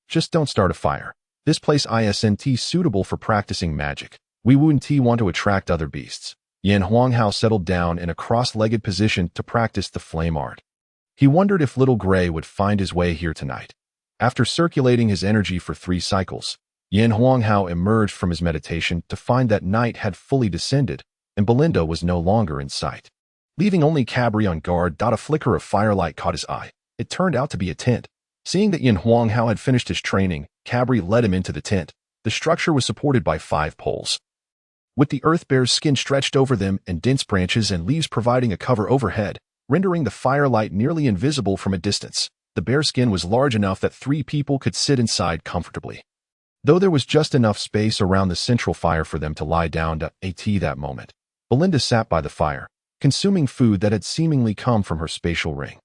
Just don't start a fire. This place isn't suitable for practicing magic. We wouldn't want to attract other beasts." Yin Huanghao settled down in a cross-legged position to practice the flame art. He wondered if Little Gray would find his way here tonight. After circulating his energy for 3 cycles, Yin Huanghao emerged from his meditation to find that night had fully descended, and Belinda was no longer in sight. Leaving only Cabri on guard. A flicker of firelight caught his eye. It turned out to be a tent. Seeing that Yin Huanghao had finished his training, Cabri led him into the tent. The structure was supported by 5 poles, with the earth bear's skin stretched over them and dense branches and leaves providing a cover overhead, rendering the firelight nearly invisible from a distance. The bear skin was large enough that 3 people could sit inside comfortably, though there was just enough space around the central fire for them to lie down at that moment. Belinda sat by the fire, consuming food that had seemingly come from her spatial ring.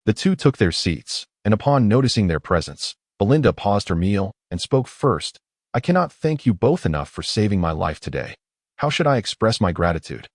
The two took their seats, and upon noticing their presence, Belinda paused her meal and spoke first. "I cannot thank you both enough for saving my life today. How should I express my gratitude?"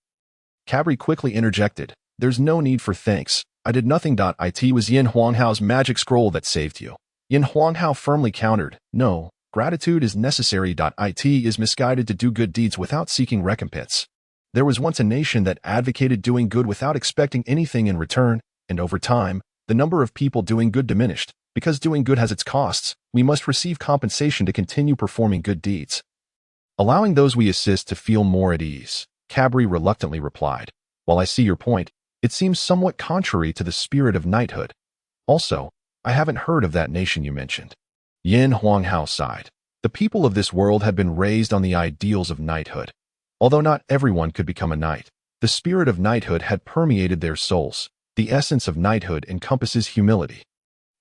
Cabri quickly interjected, "There's no need for thanks. I did nothing. It was Yin Huanghao's magic scroll that saved you." Yin Huanghao firmly countered, "No, gratitude is necessary. It is misguided to do good deeds without seeking recompense. There was once a nation that advocated doing good without expecting anything in return, and over time, the number of people doing good diminished. Because doing good has its costs, we must receive compensation to continue performing good deeds, allowing those we assist to feel more at ease." Cabri reluctantly replied, "While I see your point, it seems somewhat contrary to the spirit of knighthood. Also, I haven't heard of that nation you mentioned." Yin Huanghao sighed. The people of this world had been raised on the ideals of knighthood. Although not everyone could become a knight, the spirit of knighthood had permeated their souls. The essence of knighthood encompasses humility,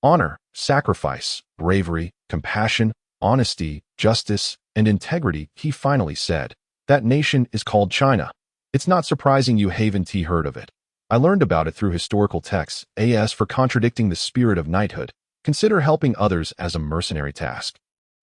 honor, sacrifice, bravery, compassion, honesty, justice, and integrity. He finally said, "That nation is called China. It's not surprising you haven't heard of it. I learned about it through historical texts. As for contradicting the spirit of knighthood, consider helping others as a mercenary task.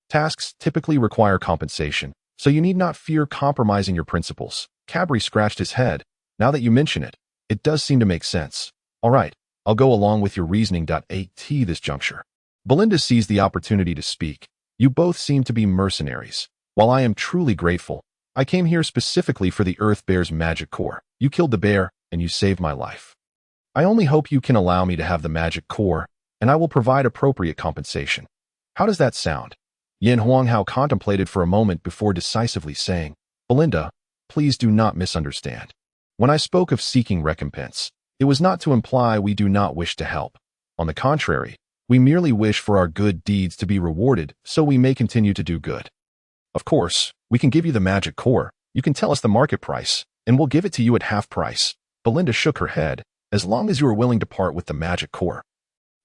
Tasks typically require compensation, so you need not fear compromising your principles." Cabri scratched his head. "Now that you mention it, it does seem to make sense. All right, I'll go along with your reasoning. At this juncture, Belinda seized the opportunity to speak. "You both seem to be mercenaries. While I am truly grateful, I came here specifically for the Earth Bear's magic core. You killed the bear, and you saved my life. I only hope you can allow me to have the magic core, and I will provide appropriate compensation. How does that sound?" Yin Huanghao contemplated for a moment before decisively saying, "Belinda, please do not misunderstand. When I spoke of seeking recompense, it was not to imply we do not wish to help. On the contrary, we merely wish for our good deeds to be rewarded so we may continue to do good. Of course, we can give you the magic core. You can tell us the market price, and we'll give it to you at half price." Belinda shook her head. "As long as you are willing to part with the magic core,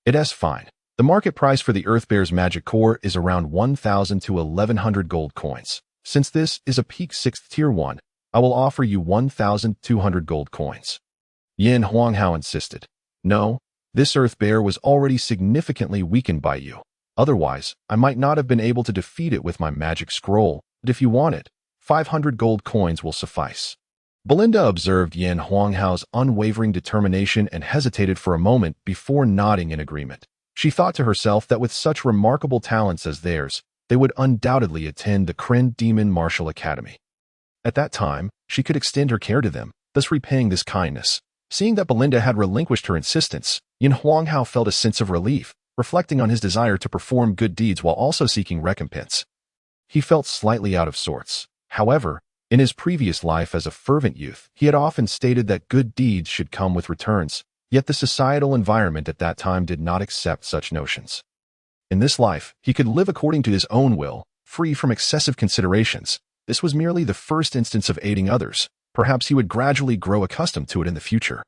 it's fine. The market price for the Earth Bear's magic core is around 1,000 to 1,100 gold coins. Since this is a peak 6th tier one, I will offer you 1,200 gold coins." Yin Huanghao insisted, "No, this Earth Bear was already significantly weakened by you. Otherwise, I might not have been able to defeat it with my magic scroll, but if you want it, 500 gold coins will suffice." Belinda observed Yin Huanghao's unwavering determination and hesitated for a moment before nodding in agreement. She thought to herself that with such remarkable talents as theirs, they would undoubtedly attend the Kryn Demon Martial Academy. At that time, she could extend her care to them, thus repaying this kindness. Seeing that Belinda had relinquished her insistence, Yin Huanghao felt a sense of relief. reflecting on his desire to perform good deeds while also seeking recompense. He felt slightly out of sorts. However, in his previous life as a fervent youth, he had often stated that good deeds should come with returns, yet the societal environment at that time did not accept such notions. In this life, he could live according to his own will, free from excessive considerations. This was merely the first instance of aiding others. Perhaps he would gradually grow accustomed to it in the future.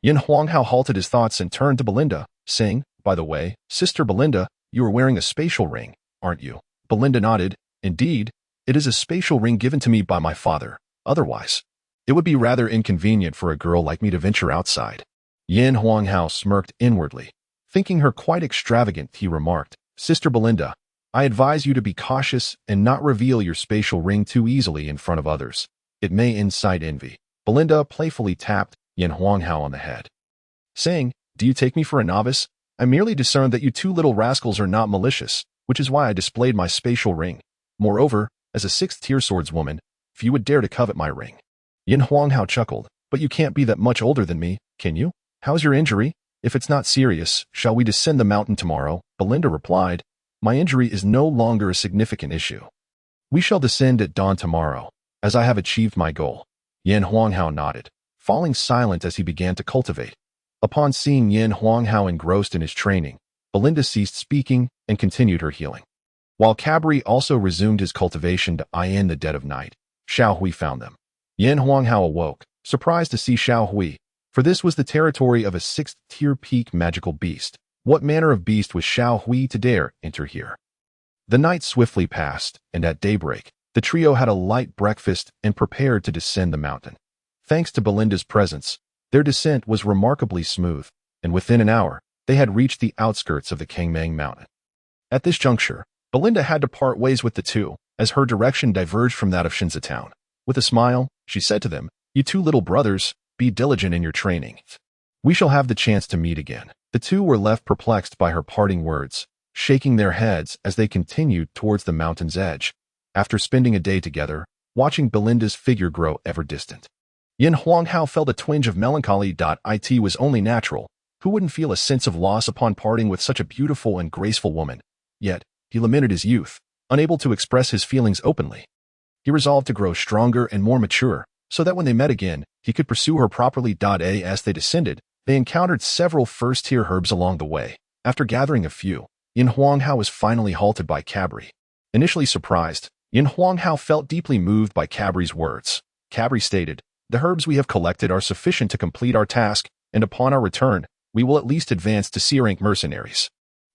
Yin Huanghao halted his thoughts and turned to Belinda, saying, "By the way, Sister Belinda, you are wearing a spatial ring, aren't you?" Belinda nodded. "Indeed, it is a spatial ring given to me by my father. Otherwise, it would be rather inconvenient for a girl like me to venture outside." Yin Huanghao smirked inwardly. Thinking her quite extravagant, he remarked, "Sister Belinda, I advise you to be cautious and not reveal your spatial ring too easily in front of others. It may incite envy." Belinda playfully tapped Yin Huanghao on the head, saying, "Do you take me for a novice? I merely discerned that you two little rascals are not malicious, which is why I displayed my spatial ring. Moreover, as a sixth-tier swordswoman, few would dare to covet my ring." Yin Huanghao chuckled, "But you can't be that much older than me, can you? How's your injury? If it's not serious, shall we descend the mountain tomorrow?" Belinda replied, "My injury is no longer a significant issue. We shall descend at dawn tomorrow, as I have achieved my goal." Yin Huanghao nodded, falling silent as he began to cultivate. Upon seeing Yin Huanghao engrossed in his training, Belinda ceased speaking and continued her healing. While Cabri also resumed his cultivation to eye in the dead of night, Xiao Hui found them. Yin Huanghao awoke, surprised to see Xiao Hui, for this was the territory of a sixth-tier peak magical beast. What manner of beast was Xiao Hui to dare enter here? The night swiftly passed, and at daybreak, the trio had a light breakfast and prepared to descend the mountain. Thanks to Belinda's presence, their descent was remarkably smooth, and within an hour, they had reached the outskirts of the Kangmang Mountain. At this juncture, Belinda had to part ways with the two, as her direction diverged from that of Shinza Town. With a smile, she said to them, "You two little brothers, be diligent in your training. We shall have the chance to meet again." The two were left perplexed by her parting words, shaking their heads as they continued towards the mountain's edge, after spending a day together, watching Belinda's figure grow ever distant. Yin Huanghao felt a twinge of melancholy. It was only natural. Who wouldn't feel a sense of loss upon parting with such a beautiful and graceful woman? Yet, he lamented his youth, unable to express his feelings openly. He resolved to grow stronger and more mature, so that when they met again, he could pursue her properly. As they descended, they encountered several first-tier herbs along the way. After gathering a few, Yin Huanghao was finally halted by Cabri. Initially surprised, Yin Huanghao felt deeply moved by Cabri's words. Cabri stated, "The herbs we have collected are sufficient to complete our task, and upon our return, we will at least advance to C-rank mercenaries.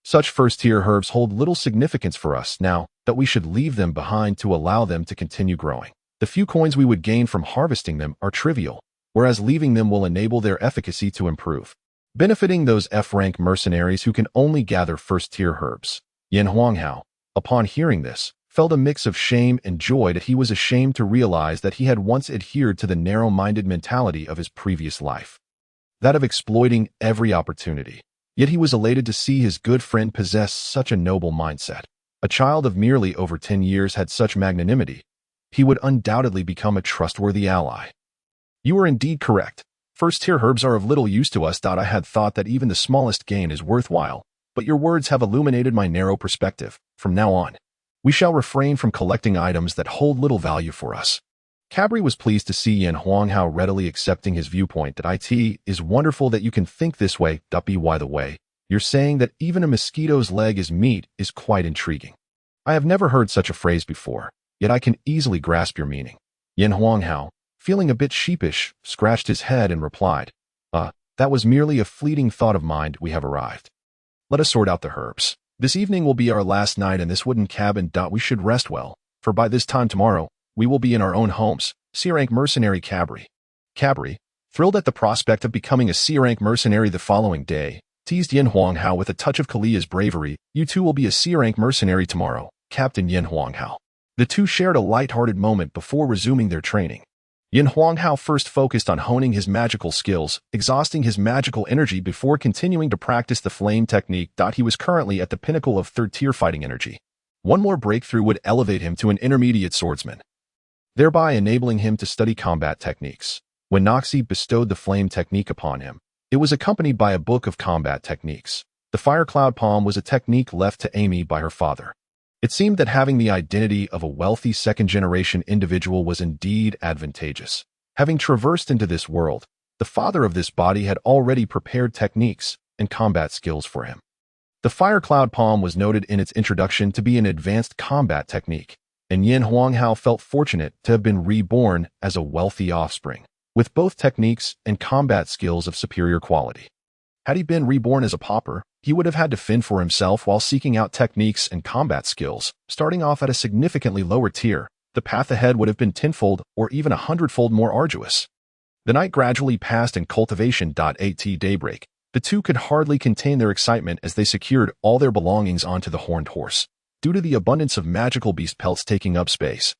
Such first-tier herbs hold little significance for us now that we should leave them behind to allow them to continue growing. The few coins we would gain from harvesting them are trivial, whereas leaving them will enable their efficacy to improve, benefiting those F-rank mercenaries who can only gather first-tier herbs." Yin Huanghao, upon hearing this, felt a mix of shame and joy that he was ashamed to realize that he had once adhered to the narrow-minded mentality of his previous life, that of exploiting every opportunity. Yet he was elated to see his good friend possess such a noble mindset. A child of merely over 10 years had such magnanimity. He would undoubtedly become a trustworthy ally. "You are indeed correct. First-tier herbs are of little use to us. I had thought that even the smallest gain is worthwhile, but your words have illuminated my narrow perspective. From now on, we shall refrain from collecting items that hold little value for us." Cabri was pleased to see Yin Huanghao readily accepting his viewpoint. "It is wonderful that you can think this way. By the way, you're saying that even a mosquito's leg is meat is quite intriguing. I have never heard such a phrase before, yet I can easily grasp your meaning." Yin Huanghao, feeling a bit sheepish, scratched his head and replied, That was merely a fleeting thought of mine. We have arrived. Let us sort out the herbs. This evening will be our last night in this wooden cabin. We should rest well, for by this time tomorrow, we will be in our own homes." C-rank mercenary Cabri. Cabri, thrilled at the prospect of becoming a C-rank mercenary the following day, teased Yin Huanghao with a touch of Kalia's bravery. "You two will be a C-rank mercenary tomorrow, Captain Yin Huanghao." The two shared a light-hearted moment before resuming their training. Yin Huanghao first focused on honing his magical skills, exhausting his magical energy before continuing to practice the flame technique. He was currently at the pinnacle of third-tier fighting energy. One more breakthrough would elevate him to an intermediate swordsman, thereby enabling him to study combat techniques. When Noxie bestowed the flame technique upon him, it was accompanied by a book of combat techniques. The fire cloud palm was a technique left to Amy by her father. It seemed that having the identity of a wealthy second-generation individual was indeed advantageous. Having traversed into this world, the father of this body had already prepared techniques and combat skills for him. The fire cloud palm was noted in its introduction to be an advanced combat technique, and Yin Huanghao felt fortunate to have been reborn as a wealthy offspring, with both techniques and combat skills of superior quality. Had he been reborn as a pauper, he would have had to fend for himself while seeking out techniques and combat skills. Starting off at a significantly lower tier, the path ahead would have been tenfold or even 100-fold more arduous. The night gradually passed in cultivation. At daybreak, the two could hardly contain their excitement as they secured all their belongings onto the horned horse, due to the abundance of magical beast pelts taking up space.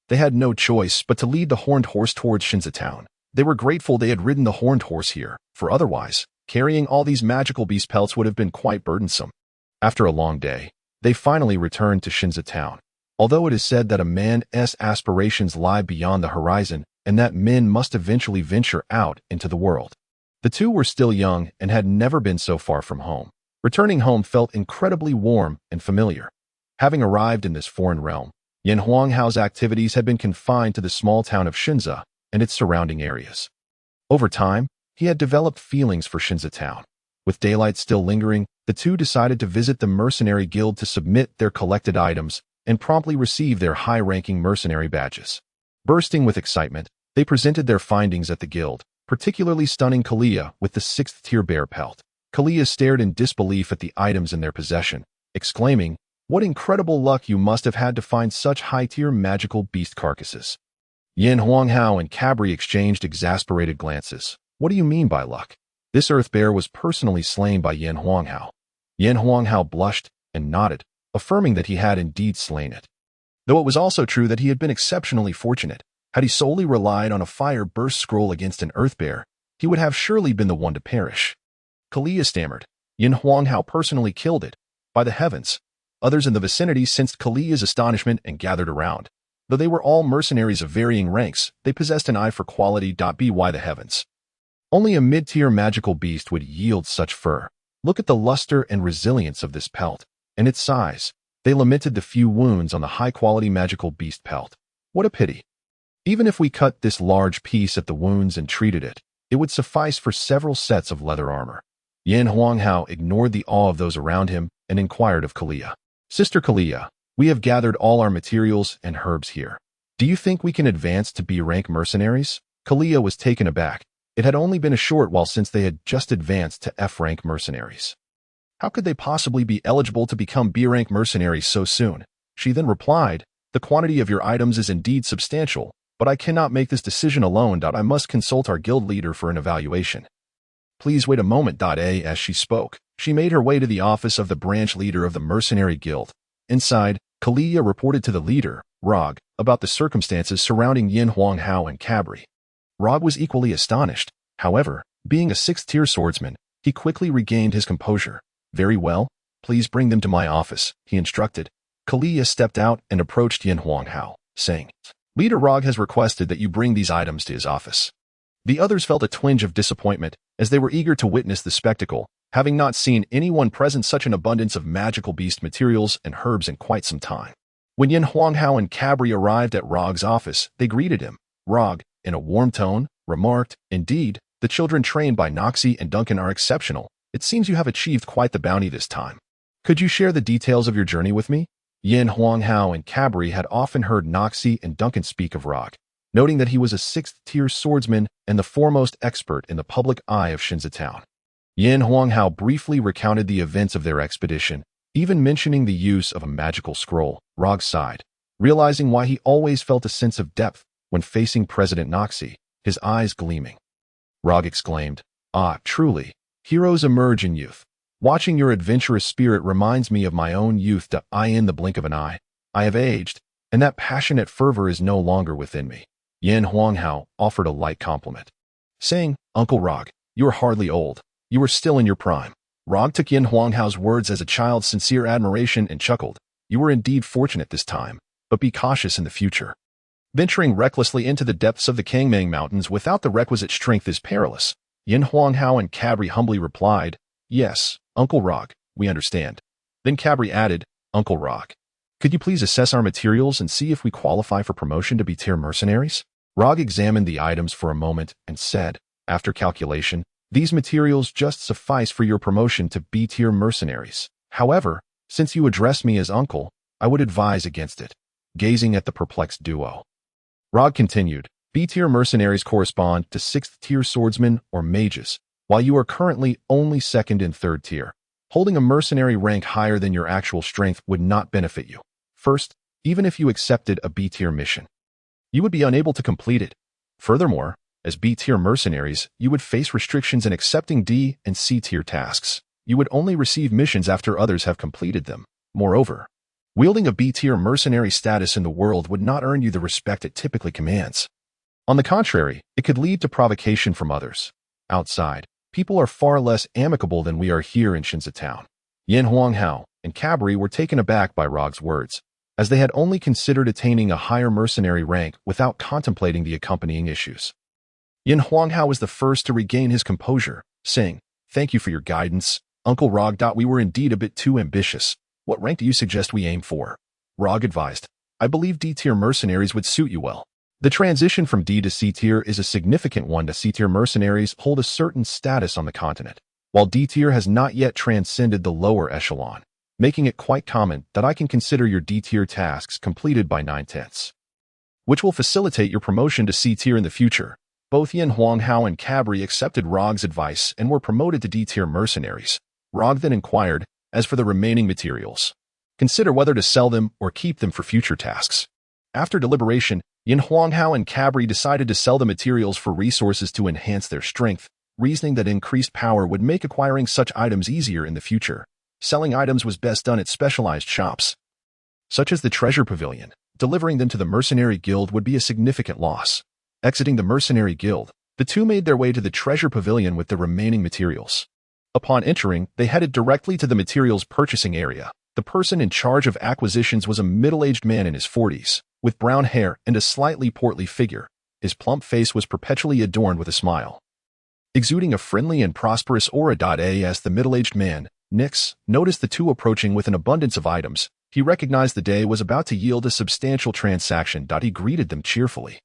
They had no choice but to lead the horned horse towards Shinza town. They were grateful they had ridden the horned horse here, for otherwise, carrying all these magical beast pelts would have been quite burdensome. After a long day, they finally returned to Shinza town. Although it is said that a man's aspirations lie beyond the horizon and that men must eventually venture out into the world, the two were still young and had never been so far from home. Returning home felt incredibly warm and familiar. Having arrived in this foreign realm, Yin Huanghao's activities had been confined to the small town of Shinza and its surrounding areas. Over time, he had developed feelings for Shinza town. With daylight still lingering, the two decided to visit the mercenary guild to submit their collected items and promptly receive their high-ranking mercenary badges. Bursting with excitement, they presented their findings at the guild, particularly stunning Kalia with the 6th-tier bear pelt. Kalia stared in disbelief at the items in their possession, exclaiming, "What incredible luck you must have had to find such high-tier magical beast carcasses." Yin Huanghao and Cabri exchanged exasperated glances. "What do you mean by luck?" This earth bear was personally slain by Yin Huanghao. Yin Huanghao blushed and nodded, affirming that he had indeed slain it. Though it was also true that he had been exceptionally fortunate. Had he solely relied on a fire burst scroll against an earth bear, he would have surely been the one to perish. Kalia stammered, "Yin Huanghao personally killed it. By the heavens." Others in the vicinity sensed Kalia's astonishment and gathered around. Though they were all mercenaries of varying ranks, they possessed an eye for quality. By the heavens. Only a mid-tier magical beast would yield such fur. Look at the luster and resilience of this pelt, and its size. They lamented the few wounds on the high-quality magical beast pelt. What a pity. Even if we cut this large piece at the wounds and treated it, it would suffice for several sets of leather armor. Yin Huanghao ignored the awe of those around him and inquired of Kalia. "Sister Kalia, we have gathered all our materials and herbs here. Do you think we can advance to B-rank mercenaries?" Kalia was taken aback. It had only been a short while since they had just advanced to F-rank mercenaries. How could they possibly be eligible to become B-rank mercenaries so soon? She then replied, "The quantity of your items is indeed substantial, but I cannot make this decision alone. I must consult our guild leader for an evaluation." "Please wait a moment." As she spoke, she made her way to the office of the branch leader of the mercenary guild. Inside, Kalia reported to the leader, Rog, about the circumstances surrounding Yin Huanghao and Cabri. Rog was equally astonished. However, being a 6th-tier swordsman, he quickly regained his composure. "Very well, please bring them to my office," he instructed. Kalia stepped out and approached Yin Huanghao, saying, "Leader Rog has requested that you bring these items to his office." The others felt a twinge of disappointment as they were eager to witness the spectacle, having not seen anyone present such an abundance of magical beast materials and herbs in quite some time. When Yin Huanghao and Cabri arrived at Rog's office, they greeted him. Rog, in a warm tone, remarked, "Indeed, the children trained by Noxie and Duncan are exceptional. It seems you have achieved quite the bounty this time. Could you share the details of your journey with me?" Yin Huanghao and Cabri had often heard Noxie and Duncan speak of Rog, noting that he was a 6th-tier swordsman and the foremost expert in the public eye of Shinza town. Yin Huanghao briefly recounted the events of their expedition, even mentioning the use of a magical scroll. Rog sighed, realizing why he always felt a sense of depth when facing President Noxie, his eyes gleaming. Rog exclaimed, "Ah, truly, heroes emerge in youth. Watching your adventurous spirit reminds me of my own youth. In the blink of an eye, I have aged, and that passionate fervor is no longer within me." Yin Huanghao offered a light compliment, saying, "Uncle Rog, you are hardly old. You are still in your prime." Rog took Yin Huanghao's words as a child's sincere admiration and chuckled. "You were indeed fortunate this time, but be cautious in the future. Venturing recklessly into the depths of the Kangmang Mountains without the requisite strength is perilous." Yin Huanghao and Cabri humbly replied, "Yes, Uncle Rog, we understand. Then Cabri added, Uncle Rog, could you please assess our materials and see if we qualify for promotion to B-tier mercenaries? Rog examined the items for a moment and said, after calculation, these materials just suffice for your promotion to B-tier mercenaries. However, since you address me as uncle, I would advise against it. Gazing at the perplexed duo, Rog continued, B-tier mercenaries correspond to 6th-tier swordsmen or mages, while you are currently only 2nd and 3rd tier. Holding a mercenary rank higher than your actual strength would not benefit you. First, even if you accepted a B-tier mission, you would be unable to complete it. Furthermore, as B-tier mercenaries, you would face restrictions in accepting D and C-tier tasks. You would only receive missions after others have completed them. Moreover, wielding a B-tier mercenary status in the world would not earn you the respect it typically commands. On the contrary, it could lead to provocation from others. Outside, people are far less amicable than we are here in Shinza Town. Lin Hao and Cabri were taken aback by Rog's words, as they had only considered attaining a higher mercenary rank without contemplating the accompanying issues. Lin Hao was the first to regain his composure, saying, Thank you for your guidance, Uncle Rog. We were indeed a bit too ambitious. What rank do you suggest we aim for? Rog advised, I believe D-tier mercenaries would suit you well. The transition from D to C-tier is a significant one. The C-tier mercenaries hold a certain status on the continent, while D-tier has not yet transcended the lower echelon, making it quite common that I can consider your D-tier tasks completed by 9/10, which will facilitate your promotion to C-tier in the future. Both Lin Hao and Cabri accepted Rog's advice and were promoted to D-tier mercenaries. Rog then inquired, as for the remaining materials, consider whether to sell them or keep them for future tasks. After deliberation, Lin Hao and Cabri decided to sell the materials for resources to enhance their strength, reasoning that increased power would make acquiring such items easier in the future. Selling items was best done at specialized shops, such as the Treasure Pavilion. Delivering them to the Mercenary Guild would be a significant loss. Exiting the Mercenary Guild, the two made their way to the Treasure Pavilion with the remaining materials. Upon entering, they headed directly to the materials purchasing area. The person in charge of acquisitions was a middle-aged man in his 40s, with brown hair and a slightly portly figure. His plump face was perpetually adorned with a smile, exuding a friendly and prosperous aura. As the middle-aged man, Nix, noticed the two approaching with an abundance of items, he recognized the day was about to yield a substantial transaction. He greeted them cheerfully.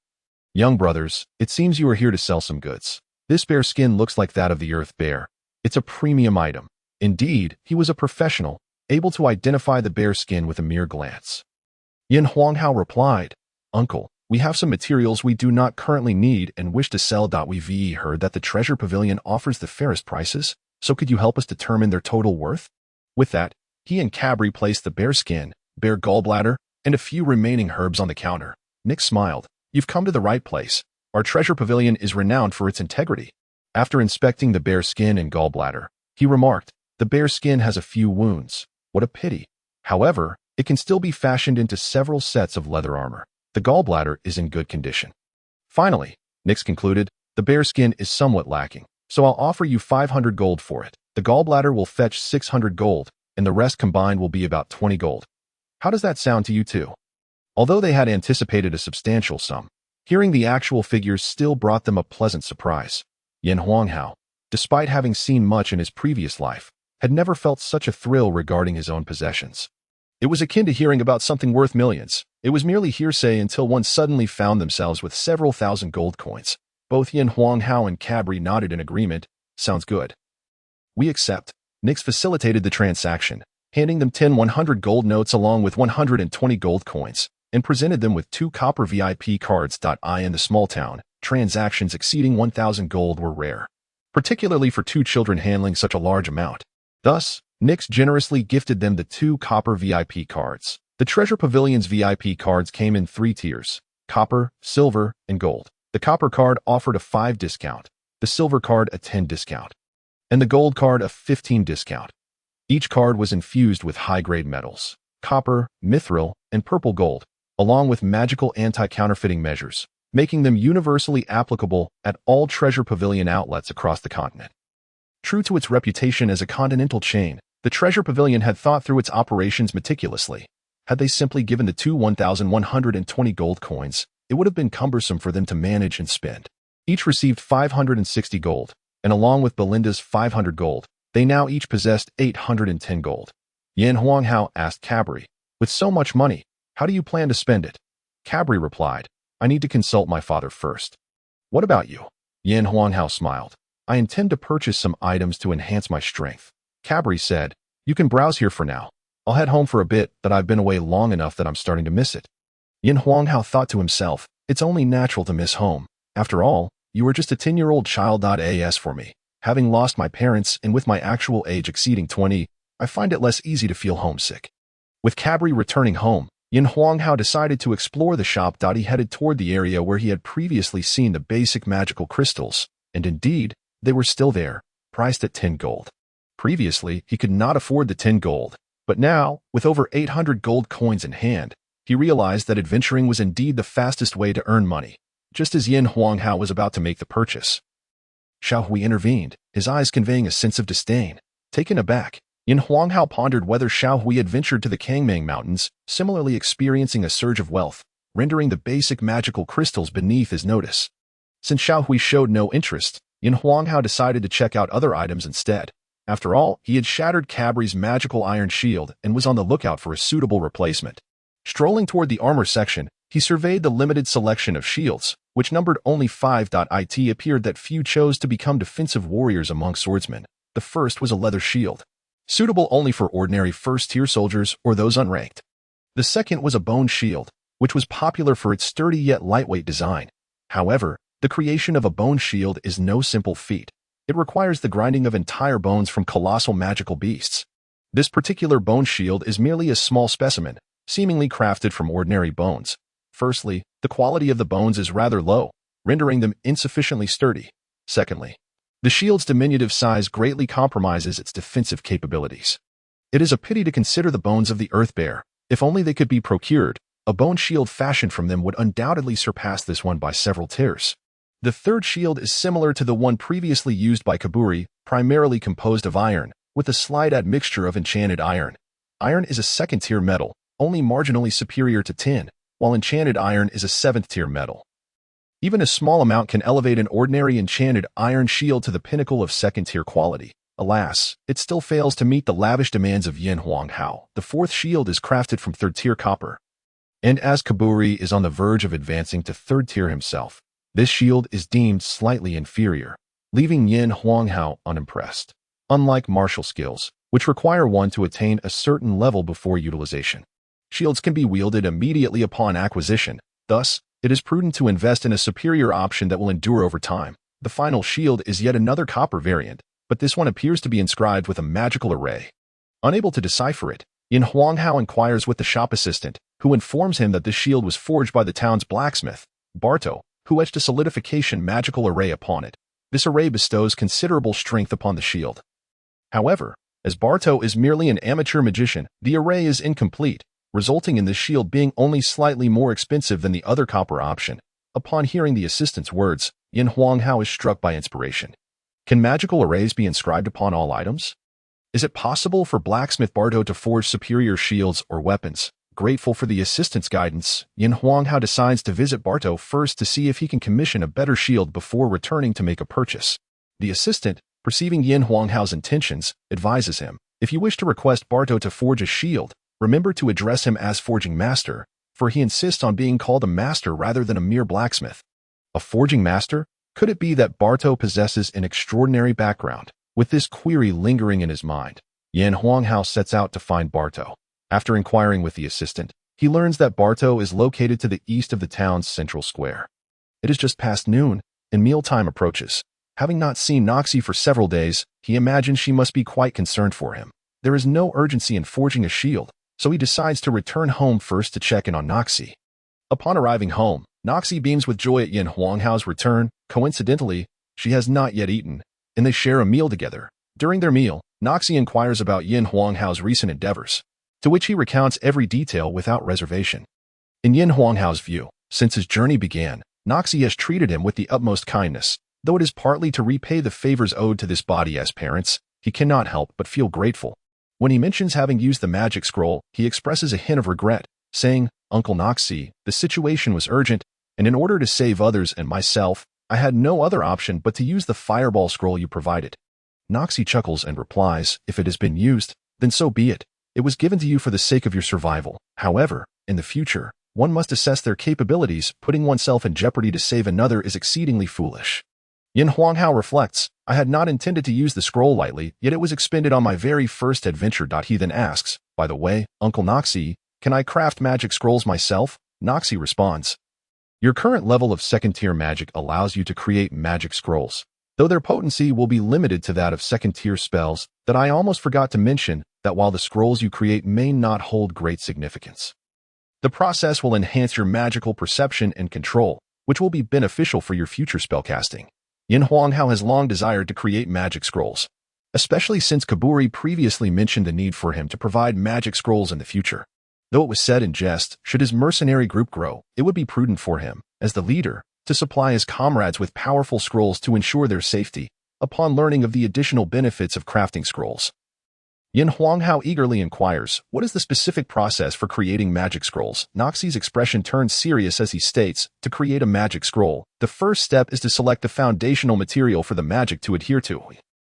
Young brothers, it seems you are here to sell some goods. This bear skin looks like that of the Earth Bear. It's a premium item. Indeed, he was a professional, able to identify the bear skin with a mere glance. Lin Hao replied, Uncle, we have some materials we do not currently need and wish to sell. We've heard that the Treasure Pavilion offers the fairest prices, so could you help us determine their total worth? With that, he and Cabri placed the bear skin, bear gallbladder, and a few remaining herbs on the counter. Nick smiled. You've come to the right place. Our Treasure Pavilion is renowned for its integrity. After inspecting the bear skin and gallbladder, he remarked, the bear skin has a few wounds. What a pity. However, it can still be fashioned into several sets of leather armor. The gallbladder is in good condition. Finally, Nix concluded, the bear skin is somewhat lacking, so I'll offer you 500 gold for it. The gallbladder will fetch 600 gold, and the rest combined will be about 20 gold. How does that sound to you two? Although they had anticipated a substantial sum, hearing the actual figures still brought them a pleasant surprise. Lin Hao, despite having seen much in his previous life, had never felt such a thrill regarding his own possessions. It was akin to hearing about something worth millions. It was merely hearsay until one suddenly found themselves with several thousand gold coins. Both Lin Hao and Cabri nodded in agreement. Sounds good. We accept. Nix facilitated the transaction, handing them 10 100 gold notes along with 120 gold coins, and presented them with 2 copper VIP cards. In the small town, transactions exceeding 1,000 gold were rare, particularly for 2 children handling such a large amount. Thus, Nix generously gifted them the 2 copper VIP cards. The Treasure Pavilion's VIP cards came in 3 tiers, copper, silver, and gold. The copper card offered a 5 discount, the silver card a 10 discount, and the gold card a 15 discount. Each card was infused with high-grade metals, copper, mithril, and purple gold, along with magical anti-counterfeiting measures, making them universally applicable at all Treasure Pavilion outlets across the continent. True to its reputation as a continental chain, the Treasure Pavilion had thought through its operations meticulously. Had they simply given the 2 1,120 gold coins, it would have been cumbersome for them to manage and spend. Each received 560 gold, and along with Belinda's 500 gold, They now each possessed 810 gold. Yin Huanghao asked Cabri, "With so much money, how do you plan to spend it?" Cabri replied, "I need to consult my father first." "What about you?" Yin Huanghao smiled. "I intend to purchase some items to enhance my strength." Cabri said, "You can browse here for now. I'll head home for a bit, but I've been away long enough that I'm starting to miss it." Yin Huanghao thought to himself, "It's only natural to miss home. After all, you were just a 10-year-old child. As for me, having lost my parents and with my actual age exceeding 20, I find it less easy to feel homesick." With Cabri returning home, Yin Huanghao decided to explore the shop. He headed toward the area where he had previously seen the basic magical crystals, and indeed, they were still there, priced at 10 gold. Previously, he could not afford the 10 gold, but now, with over 800 gold coins in hand, he realized that adventuring was indeed the fastest way to earn money. Just as Yin Huanghao was about to make the purchase, Xiao Hui intervened, his eyes conveying a sense of disdain. Taken aback, Yin Huanghao pondered whether Xiao Hui had ventured to the Kangmang Mountains, similarly experiencing a surge of wealth, rendering the basic magical crystals beneath his notice. Since Xiao Hui showed no interest, Yin Huanghao decided to check out other items instead. After all, he had shattered Cabri's magical iron shield and was on the lookout for a suitable replacement. Strolling toward the armor section, he surveyed the limited selection of shields, which numbered only 5. It appeared that few chose to become defensive warriors among swordsmen. The first was a leather shield, suitable only for ordinary first-tier soldiers or those unranked. The second was a bone shield, which was popular for its sturdy yet lightweight design. However, the creation of a bone shield is no simple feat. It requires the grinding of entire bones from colossal magical beasts. This particular bone shield is merely a small specimen, seemingly crafted from ordinary bones. Firstly, the quality of the bones is rather low, rendering them insufficiently sturdy. Secondly, the shield's diminutive size greatly compromises its defensive capabilities. It is a pity to consider the bones of the earth bear. If only they could be procured, a bone shield fashioned from them would undoubtedly surpass this one by several tiers. The third shield is similar to the one previously used by Kaburi, primarily composed of iron, with a slight admixture of enchanted iron. Iron is a second-tier metal, only marginally superior to tin, while enchanted iron is a seventh-tier metal. Even a small amount can elevate an ordinary enchanted iron shield to the pinnacle of second-tier quality. Alas, it still fails to meet the lavish demands of Yin Huanghao. The fourth shield is crafted from third-tier copper. And as Kaburi is on the verge of advancing to third-tier himself, this shield is deemed slightly inferior, leaving Yin Huanghao unimpressed. Unlike martial skills, which require one to attain a certain level before utilization, shields can be wielded immediately upon acquisition. Thus, it is prudent to invest in a superior option that will endure over time. The final shield is yet another copper variant, but this one appears to be inscribed with a magical array. Unable to decipher it, Yin Huanghao inquires with the shop assistant, who informs him that this shield was forged by the town's blacksmith, Barto, who etched a solidification magical array upon it. This array bestows considerable strength upon the shield. However, as Barto is merely an amateur magician, the array is incomplete, resulting in the shield being only slightly more expensive than the other copper option. Upon hearing the assistant's words, Yin Huanghao is struck by inspiration. Can magical arrays be inscribed upon all items? Is it possible for blacksmith Barto to forge superior shields or weapons? Grateful for the assistant's guidance, Yin Huanghao decides to visit Barto first to see if he can commission a better shield before returning to make a purchase. The assistant, perceiving Yin Huanghao's intentions, advises him, "If you wish to request Barto to forge a shield, remember to address him as Forging Master, for he insists on being called a master rather than a mere blacksmith." A forging master? Could it be that Barto possesses an extraordinary background? With this query lingering in his mind, Yin Huanghao sets out to find Barto. After inquiring with the assistant, he learns that Barto is located to the east of the town's central square. It is just past noon, and mealtime approaches. Having not seen Noxie for several days, he imagines she must be quite concerned for him. There is no urgency in forging a shield, so he decides to return home first to check in on Noxie. Upon arriving home, Noxie beams with joy at Yin Huanghao's return. Coincidentally, she has not yet eaten, and they share a meal together. During their meal, Noxie inquires about Yin Huanghao's recent endeavors, to which he recounts every detail without reservation. In Yin Huanghao's view, since his journey began, Noxie has treated him with the utmost kindness. Though it is partly to repay the favors owed to this body as parents, he cannot help but feel grateful. When he mentions having used the magic scroll, he expresses a hint of regret, saying, "Uncle Noxie, the situation was urgent, and in order to save others and myself, I had no other option but to use the fireball scroll you provided." Noxie chuckles and replies, if it has been used, then so be it. It was given to you for the sake of your survival. However, in the future, one must assess their capabilities. Putting oneself in jeopardy to save another is exceedingly foolish. Yin Huanghao reflects, I had not intended to use the scroll lightly, yet it was expended on my very first adventure. He then asks, by the way, Uncle Noxie, can I craft magic scrolls myself? Noxie responds, your current level of second-tier magic allows you to create magic scrolls, though their potency will be limited to that of second-tier spells. That I almost forgot to mention that while the scrolls you create may not hold great significance, the process will enhance your magical perception and control, which will be beneficial for your future spellcasting. Yin Huanghao has long desired to create magic scrolls, especially since Kaburi previously mentioned the need for him to provide magic scrolls in the future. Though it was said in jest, should his mercenary group grow, it would be prudent for him, as the leader, to supply his comrades with powerful scrolls to ensure their safety, upon learning of the additional benefits of crafting scrolls. Yin Huanghao eagerly inquires, what is the specific process for creating magic scrolls? Noxie's expression turns serious as he states, to create a magic scroll, the first step is to select the foundational material for the magic to adhere to,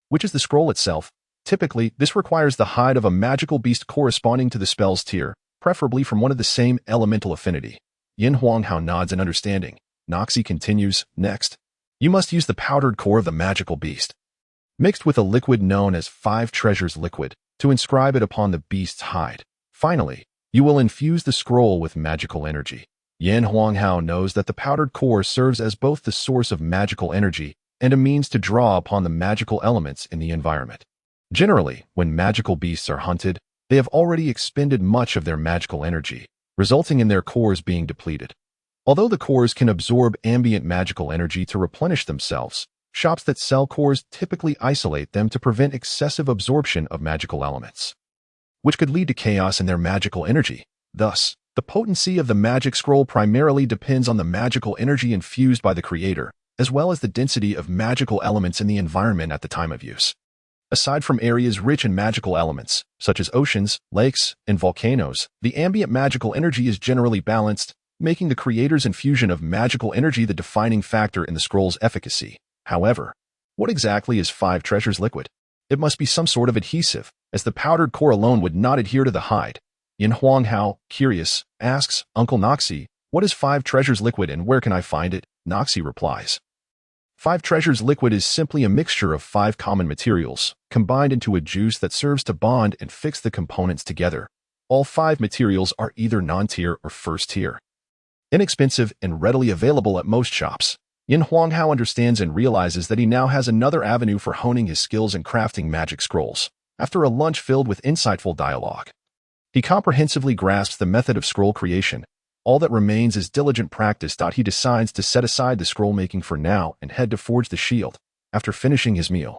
which is the scroll itself. Typically, this requires the hide of a magical beast corresponding to the spell's tier, preferably from one of the same elemental affinity. Yin Huanghao nods in understanding. Noxie continues, next, you must use the powdered core of the magical beast, mixed with a liquid known as 5 treasures liquid, to inscribe it upon the beast's hide. Finally, you will infuse the scroll with magical energy. Yin Huanghao knows that the powdered core serves as both the source of magical energy and a means to draw upon the magical elements in the environment. Generally, when magical beasts are hunted, they have already expended much of their magical energy, resulting in their cores being depleted. Although the cores can absorb ambient magical energy to replenish themselves, shops that sell cores typically isolate them to prevent excessive absorption of magical elements, which could lead to chaos in their magical energy. Thus, the potency of the magic scroll primarily depends on the magical energy infused by the creator, as well as the density of magical elements in the environment at the time of use. Aside from areas rich in magical elements, such as oceans, lakes, and volcanoes, the ambient magical energy is generally balanced, making the creator's infusion of magical energy the defining factor in the scroll's efficacy. However, what exactly is 5 treasures liquid? It must be some sort of adhesive, as the powdered core alone would not adhere to the hide. Yin Huanghao, curious, asks, Uncle Noxie, what is 5 treasures liquid and where can I find it? Noxie replies, 5 treasures liquid is simply a mixture of 5 common materials, combined into a juice that serves to bond and fix the components together. All 5 materials are either non-tier or first tier, inexpensive and readily available at most shops. Yin Huanghao understands and realizes that he now has another avenue for honing his skills in crafting magic scrolls. After a lunch filled with insightful dialogue, he comprehensively grasps the method of scroll creation. All that remains is diligent practice. He decides to set aside the scroll making for now and head to forge the shield. After finishing his meal,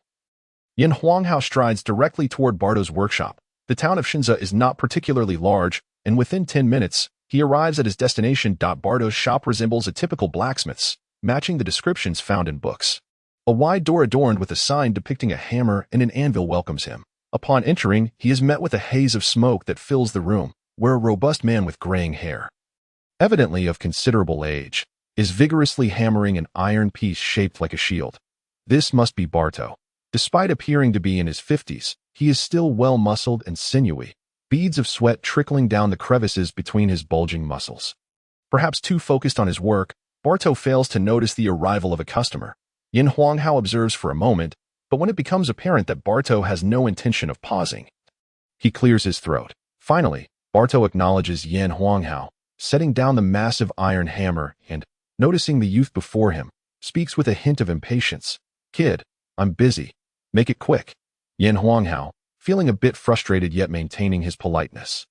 Yin Huanghao strides directly toward Bardo's workshop. The town of Shinza is not particularly large, and within 10 minutes, he arrives at his destination. Bardo's shop resembles a typical blacksmith's, matching the descriptions found in books. A wide door adorned with a sign depicting a hammer and an anvil welcomes him. Upon entering, he is met with a haze of smoke that fills the room, where a robust man with graying hair, evidently of considerable age, is vigorously hammering an iron piece shaped like a shield. This must be Barto. Despite appearing to be in his 50s, he is still well-muscled and sinewy, beads of sweat trickling down the crevices between his bulging muscles. Perhaps too focused on his work, Barto fails to notice the arrival of a customer. Yin Huanghao observes for a moment, but when it becomes apparent that Barto has no intention of pausing, he clears his throat. Finally, Barto acknowledges Yin Huanghao, setting down the massive iron hammer and, noticing the youth before him, speaks with a hint of impatience. Kid, I'm busy. Make it quick. Yin Huanghao, feeling a bit frustrated yet maintaining his politeness,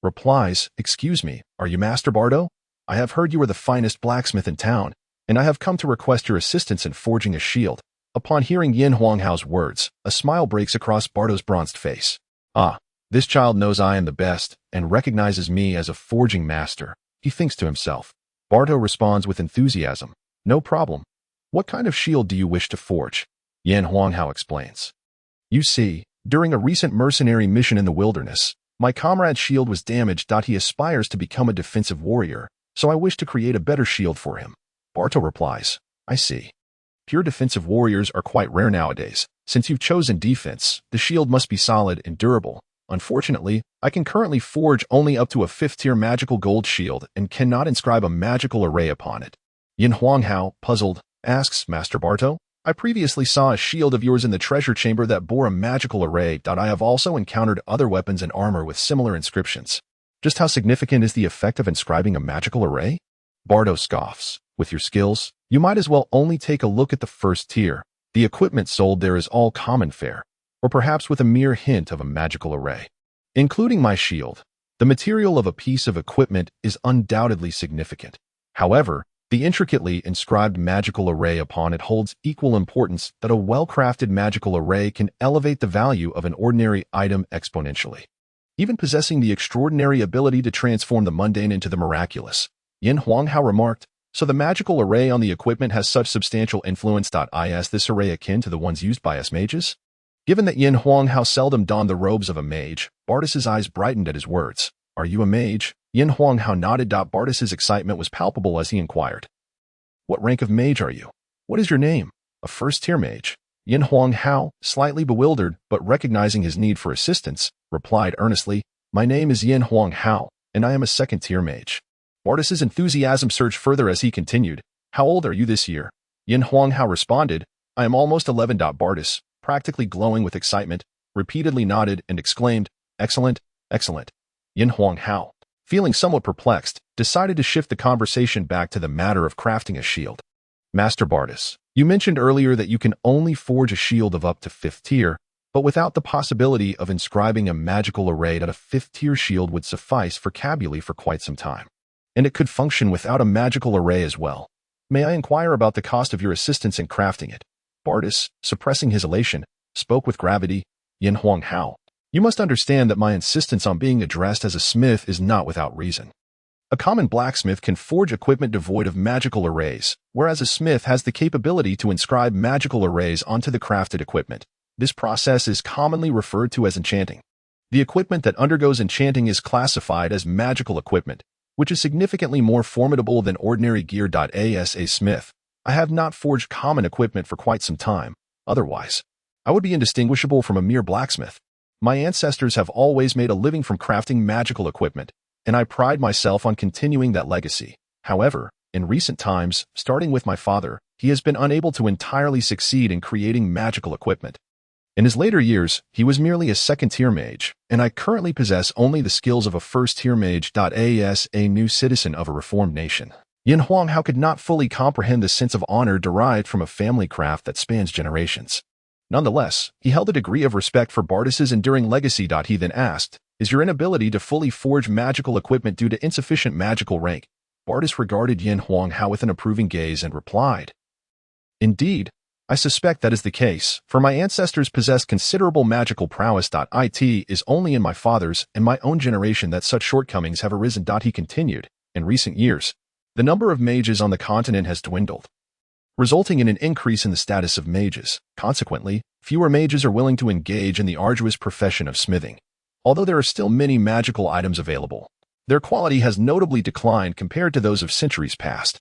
replies, excuse me, are you Master Bardo? I have heard you are the finest blacksmith in town, and I have come to request your assistance in forging a shield. Upon hearing Yin Huanghao's words, a smile breaks across Bardo's bronzed face. Ah, this child knows I am the best and recognizes me as a forging master, he thinks to himself. Bardo responds with enthusiasm. No problem. What kind of shield do you wish to forge? Yin Huanghao explains. You see, during a recent mercenary mission in the wilderness, my comrade's shield was damaged. He aspires to become a defensive warrior, so I wish to create a better shield for him. Bardo replies. I see. Pure defensive warriors are quite rare nowadays. Since you've chosen defense, the shield must be solid and durable. Unfortunately, I can currently forge only up to a 5th-tier magical gold shield and cannot inscribe a magical array upon it. Lin Hao, puzzled, asks, Master Barto, I previously saw a shield of yours in the treasure chamber that bore a magical array. I have also encountered other weapons and armor with similar inscriptions. Just how significant is the effect of inscribing a magical array? Barto scoffs. With your skills, you might as well only take a look at the 1st tier. The equipment sold there is all common fare, or perhaps with a mere hint of a magical array. Including my shield, the material of a piece of equipment is undoubtedly significant. However, the intricately inscribed magical array upon it holds equal importance that a well-crafted magical array can elevate the value of an ordinary item exponentially, even possessing the extraordinary ability to transform the mundane into the miraculous. Lin Hao remarked, so the magical array on the equipment has such substantial influence. Is this array akin to the ones used by us mages? Given that Lin Hao seldom donned the robes of a mage, Bartis's eyes brightened at his words. Are you a mage? Lin Hao nodded. Bartis's excitement was palpable as he inquired. What rank of mage are you? What is your name? A 1st-tier mage. Lin Hao, slightly bewildered but recognizing his need for assistance, replied earnestly, My name is Lin Hao, and I am a 2nd-tier mage. Bartis's enthusiasm surged further as he continued, How old are you this year? Lin Hao responded, I am almost 11. Bartis, practically glowing with excitement, repeatedly nodded and exclaimed, Excellent, excellent. Lin Hao, feeling somewhat perplexed, decided to shift the conversation back to the matter of crafting a shield. Master Bartis, you mentioned earlier that you can only forge a shield of up to 5th tier, but without the possibility of inscribing a magical array that a 5th-tier shield would suffice for Cabuli for quite some time. And it could function without a magical array as well. May I inquire about the cost of your assistance in crafting it? Bartis, suppressing his elation, spoke with gravity. Lin Hao, you must understand that my insistence on being addressed as a smith is not without reason. A common blacksmith can forge equipment devoid of magical arrays, whereas a smith has the capability to inscribe magical arrays onto the crafted equipment. This process is commonly referred to as enchanting. The equipment that undergoes enchanting is classified as magical equipment, which is significantly more formidable than ordinary gear. As a smith, I have not forged common equipment for quite some time. Otherwise, I would be indistinguishable from a mere blacksmith. My ancestors have always made a living from crafting magical equipment, and I pride myself on continuing that legacy. However, in recent times, starting with my father, he has been unable to entirely succeed in creating magical equipment. In his later years, he was merely a 2nd-tier mage, and I currently possess only the skills of a 1st-tier mage. As a new citizen of a reformed nation, Lin Hao could not fully comprehend the sense of honor derived from a family craft that spans generations. Nonetheless, he held a degree of respect for Bartis's enduring legacy. He then asked, Is your inability to fully forge magical equipment due to insufficient magical rank? Bartis regarded Lin Hao with an approving gaze and replied, Indeed, I suspect that is the case, for my ancestors possessed considerable magical prowess. It is only in my father's and my own generation that such shortcomings have arisen. He continued, In recent years, the number of mages on the continent has dwindled, resulting in an increase in the status of mages. Consequently, fewer mages are willing to engage in the arduous profession of smithing. Although there are still many magical items available, their quality has notably declined compared to those of centuries past.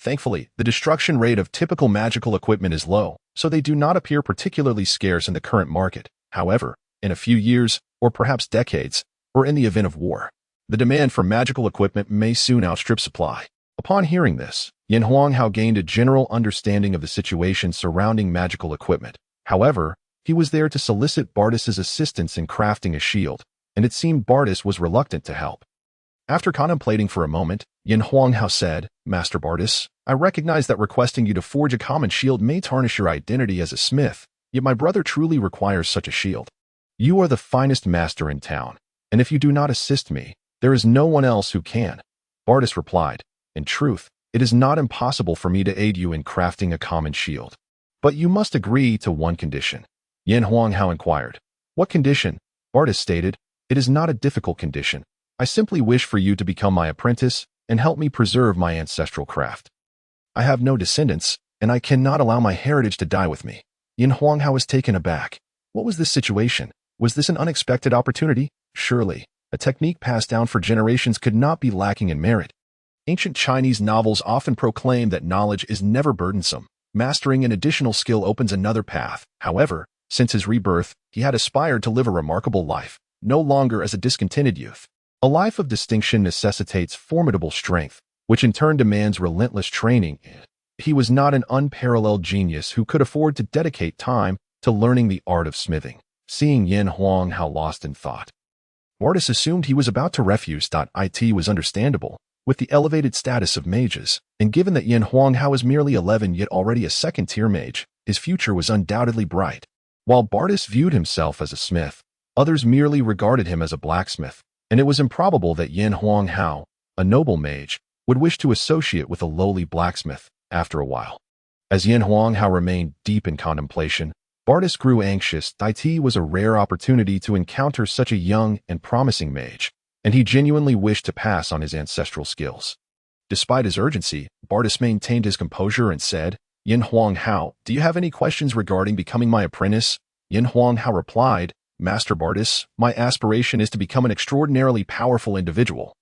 Thankfully, the destruction rate of typical magical equipment is low, so they do not appear particularly scarce in the current market. However, in a few years, or perhaps decades, or in the event of war, the demand for magical equipment may soon outstrip supply. Upon hearing this, Lin Hao gained a general understanding of the situation surrounding magical equipment. However, he was there to solicit Bartis's assistance in crafting a shield, and it seemed Bartis was reluctant to help. After contemplating for a moment, Lin Hao said, Master Bartis, I recognize that requesting you to forge a common shield may tarnish your identity as a smith, yet my brother truly requires such a shield. You are the finest master in town, and if you do not assist me, there is no one else who can. Bartis replied, In truth, it is not impossible for me to aid you in crafting a common shield. But you must agree to one condition. Lin Hao inquired. What condition? Bartis stated, It is not a difficult condition. I simply wish for you to become my apprentice and help me preserve my ancestral craft. I have no descendants, and I cannot allow my heritage to die with me. Lin Hao was taken aback. What was this situation? Was this an unexpected opportunity? Surely, a technique passed down for generations could not be lacking in merit. Ancient Chinese novels often proclaim that knowledge is never burdensome, Mastering an additional skill opens another path. However, since his rebirth, he had aspired to live a remarkable life, no longer as a discontented youth. A life of distinction necessitates formidable strength, which in turn demands relentless training. He was not an unparalleled genius who could afford to dedicate time to learning the art of smithing. Seeing Lin Hao lost in thought, Bardis assumed he was about to refuse. It was understandable, with the elevated status of mages, and given that Lin Hao is merely 11 yet already a second-tier mage, his future was undoubtedly bright. While Bardis viewed himself as a smith, others merely regarded him as a blacksmith, and it was improbable that Lin Hao, a noble mage, would wish to associate with a lowly blacksmith after a while. As Lin Hao remained deep in contemplation, Bardis grew anxious. It was a rare opportunity to encounter such a young and promising mage, and he genuinely wished to pass on his ancestral skills. Despite his urgency, Bardis maintained his composure and said, "Lin Hao, do you have any questions regarding becoming my apprentice?" Lin Hao replied, "Master Bardis, my aspiration is to become an extraordinarily powerful individual,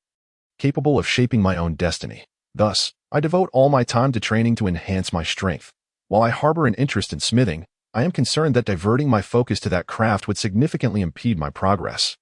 capable of shaping my own destiny. Thus, I devote all my time to training to enhance my strength. While I harbor an interest in smithing, I am concerned that diverting my focus to that craft would significantly impede my progress."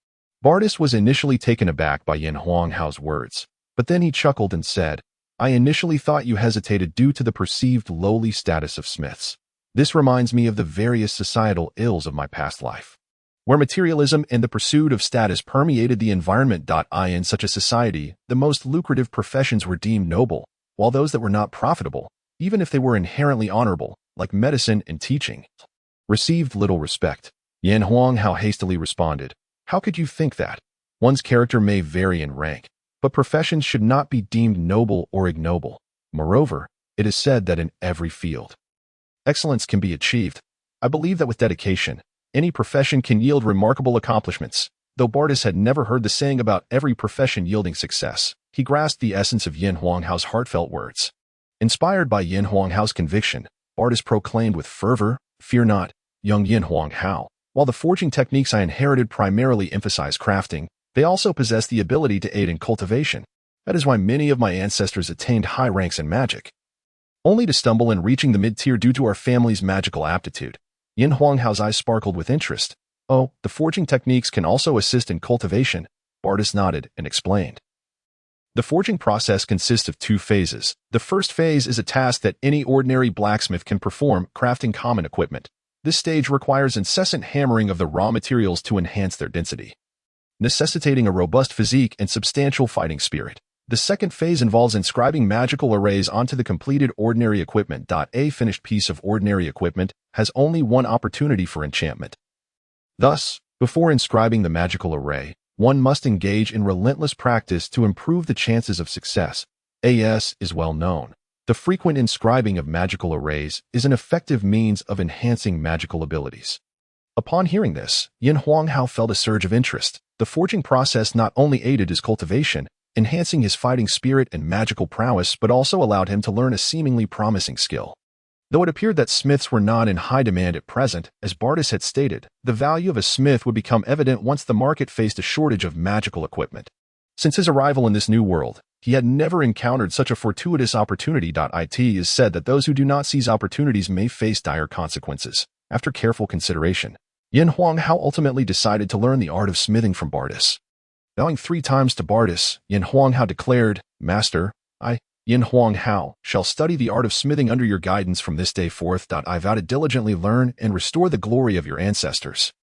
Bardis was initially taken aback by Lin Hao's words, but then he chuckled and said, "I initially thought you hesitated due to the perceived lowly status of smiths. This reminds me of the various societal ills of my past life, where materialism and the pursuit of status permeated the environment. In such a society, the most lucrative professions were deemed noble, while those that were not profitable, even if they were inherently honorable, like medicine and teaching, received little respect." Lin Hao hastily responded, "How could you think that? One's character may vary in rank, but professions should not be deemed noble or ignoble. Moreover, it is said that in every field, excellence can be achieved. I believe that with dedication, any profession can yield remarkable accomplishments." Though Bardis had never heard the saying about every profession yielding success, he grasped the essence of Lin Hao's heartfelt words. Inspired by Lin Hao's conviction, Bardis proclaimed with fervor, "Fear not, young Lin Hao. While the forging techniques I inherited primarily emphasize crafting, they also possess the ability to aid in cultivation. That is why many of my ancestors attained high ranks in magic, only to stumble in reaching the mid-tier due to our family's magical aptitude." Lin Hao's eyes sparkled with interest. "Oh, the forging techniques can also assist in cultivation." Bardis nodded and explained. The forging process consists of two phases. The first phase is a task that any ordinary blacksmith can perform, crafting common equipment. This stage requires incessant hammering of the raw materials to enhance their density, necessitating a robust physique and substantial fighting spirit. The second phase involves inscribing magical arrays onto the completed ordinary equipment. A finished piece of ordinary equipment has only one opportunity for enchantment. Thus, before inscribing the magical array, one must engage in relentless practice to improve the chances of success. As is well known, the frequent inscribing of magical arrays is an effective means of enhancing magical abilities. Upon hearing this, Lin Hao felt a surge of interest. The forging process not only aided his cultivation, enhancing his fighting spirit and magical prowess, but also allowed him to learn a seemingly promising skill. Though it appeared that smiths were not in high demand at present, as Bardis had stated, the value of a smith would become evident once the market faced a shortage of magical equipment. Since his arrival in this new world, he had never encountered such a fortuitous opportunity. It is said that those who do not seize opportunities may face dire consequences. After careful consideration, Lin Hao ultimately decided to learn the art of smithing from Bardis. Bowing 3 times to Bardis, Lin Hao declared, "Master, I, Lin Hao, shall study the art of smithing under your guidance from this day forth. I vow to diligently learn and restore the glory of your ancestors."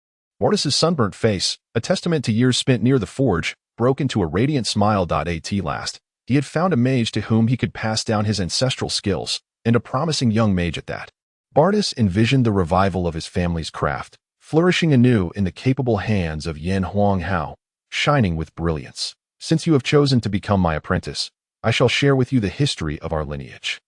Bardis's sunburnt face, a testament to years spent near the forge, broke into a radiant smile. At last, he had found a mage to whom he could pass down his ancestral skills, and a promising young mage at that. Bardis envisioned the revival of his family's craft, flourishing anew in the capable hands of Lin Hao, shining with brilliance. "Since you have chosen to become my apprentice, I shall share with you the history of our lineage."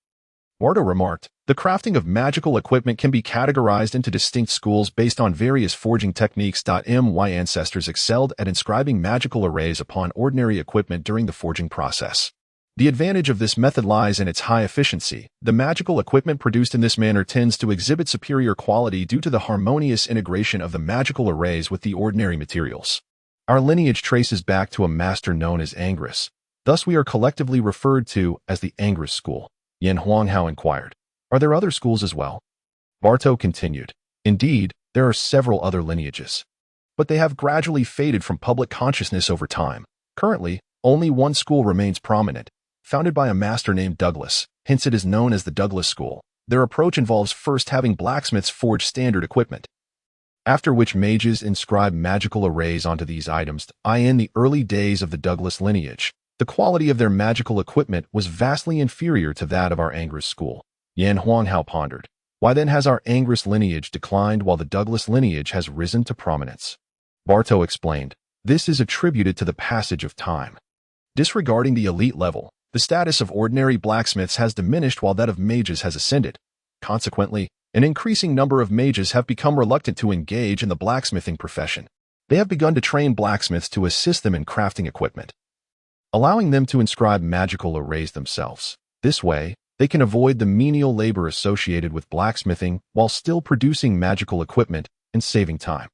Wardo remarked, "The crafting of magical equipment can be categorized into distinct schools based on various forging techniques. My ancestors excelled at inscribing magical arrays upon ordinary equipment during the forging process. The advantage of this method lies in its high efficiency. The magical equipment produced in this manner tends to exhibit superior quality due to the harmonious integration of the magical arrays with the ordinary materials. Our lineage traces back to a master known as Angris. Thus we are collectively referred to as the Angris school." Lin Hao inquired, Are there other schools as well? Bartow continued. Indeed, there are several other lineages, but they have gradually faded from public consciousness over time. Currently, only one school remains prominent, founded by a master named Douglas, hence it is known as the Douglas School. Their approach involves first having blacksmiths forge standard equipment, after which mages inscribe magical arrays onto these items. In the early days of the Douglas lineage, the quality of their magical equipment was vastly inferior to that of our Angris school. Lin Hao pondered. Why then has our Angris lineage declined while the Douglas lineage has risen to prominence? Bartow explained. This is attributed to the passage of time. Disregarding the elite level, the status of ordinary blacksmiths has diminished while that of mages has ascended. Consequently, an increasing number of mages have become reluctant to engage in the blacksmithing profession. They have begun to train blacksmiths to assist them in crafting equipment, allowing them to inscribe magical arrays themselves. This way, they can avoid the menial labor associated with blacksmithing while still producing magical equipment and saving time.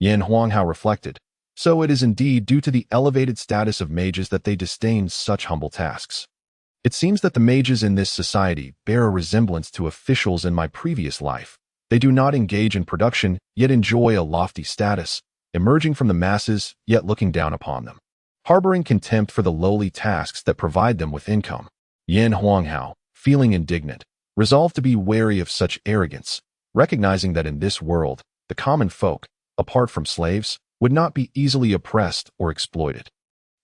Lin Hao reflected. So it is indeed due to the elevated status of mages that they disdain such humble tasks. It seems that the mages in this society bear a resemblance to officials in my previous life. They do not engage in production, yet enjoy a lofty status, emerging from the masses, yet looking down upon them, harboring contempt for the lowly tasks that provide them with income. Lin Hao, feeling indignant, resolved to be wary of such arrogance, recognizing that in this world, the common folk, apart from slaves, would not be easily oppressed or exploited.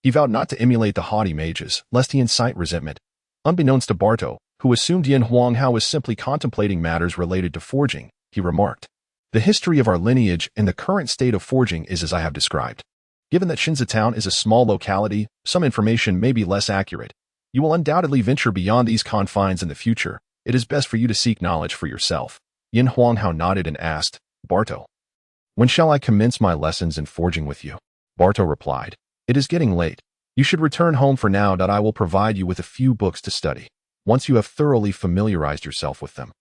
He vowed not to emulate the haughty mages, lest he incite resentment. Unbeknownst to Bartow, who assumed Lin Hao was simply contemplating matters related to forging, he remarked, "The history of our lineage and the current state of forging is as I have described. Given that Shinza Town is a small locality, some information may be less accurate. You will undoubtedly venture beyond these confines in the future. It is best for you to seek knowledge for yourself." Lin Hao nodded and asked, "Bartow, when shall I commence my lessons in forging with you?" Bartow replied, "It is getting late. You should return home for now. I will provide you with a few books to study. Once you have thoroughly familiarized yourself with them,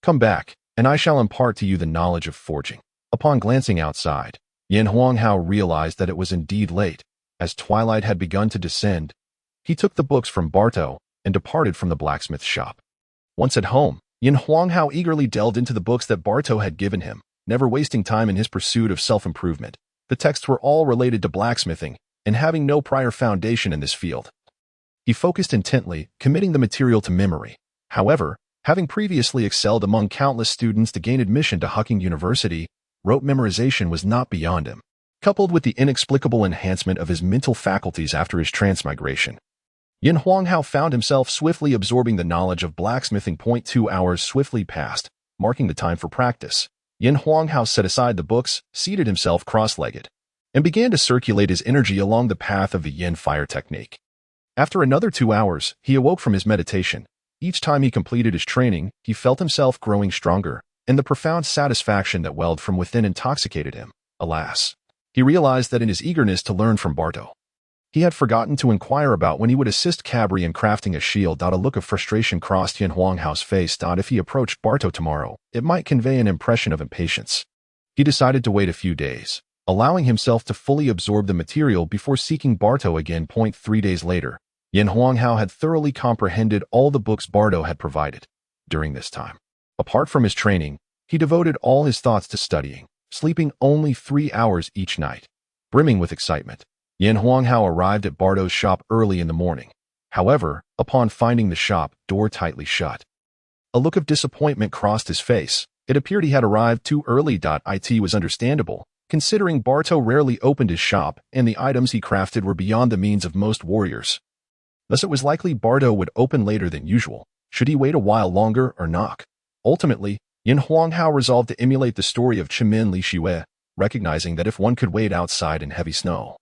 come back, and I shall impart to you the knowledge of forging." Upon glancing outside, Lin Hao realized that it was indeed late. As twilight had begun to descend, he took the books from Bartow and departed from the blacksmith shop. Once at home, Lin Hao eagerly delved into the books that Bartow had given him, never wasting time in his pursuit of self-improvement. The texts were all related to blacksmithing, and having no prior foundation in this field, he focused intently, committing the material to memory. However, having previously excelled among countless students to gain admission to Hucking University, rote memorization was not beyond him. Coupled with the inexplicable enhancement of his mental faculties after his transmigration, Lin Hao found himself swiftly absorbing the knowledge of blacksmithing. 2 hours swiftly passed, marking the time for practice. Lin Hao set aside the books, seated himself cross-legged, and began to circulate his energy along the path of the yin fire technique. After another 2 hours, he awoke from his meditation. Each time he completed his training, he felt himself growing stronger, and the profound satisfaction that welled from within intoxicated him. Alas, he realized that in his eagerness to learn from Bartow, he had forgotten to inquire about when he would assist Cabri in crafting a shield. A look of frustration crossed Lin Hao's face. If he approached Bartow tomorrow, it might convey an impression of impatience. He decided to wait a few days, allowing himself to fully absorb the material before seeking Bartow again. 3 days later, Lin Hao had thoroughly comprehended all the books Bartow had provided. During this time, apart from his training, he devoted all his thoughts to studying, sleeping only 3 hours each night. Brimming with excitement, Lin Hao arrived at Bartow's shop early in the morning. However, upon finding the shop door tightly shut, a look of disappointment crossed his face. It appeared he had arrived too early. It was understandable, considering Bartow rarely opened his shop and the items he crafted were beyond the means of most warriors. Thus it was likely Bartow would open later than usual. Should he wait a while longer or knock? Ultimately, Lin Hao resolved to emulate the story of Chimin Li Shue, recognizing that if one could wait outside in heavy snow,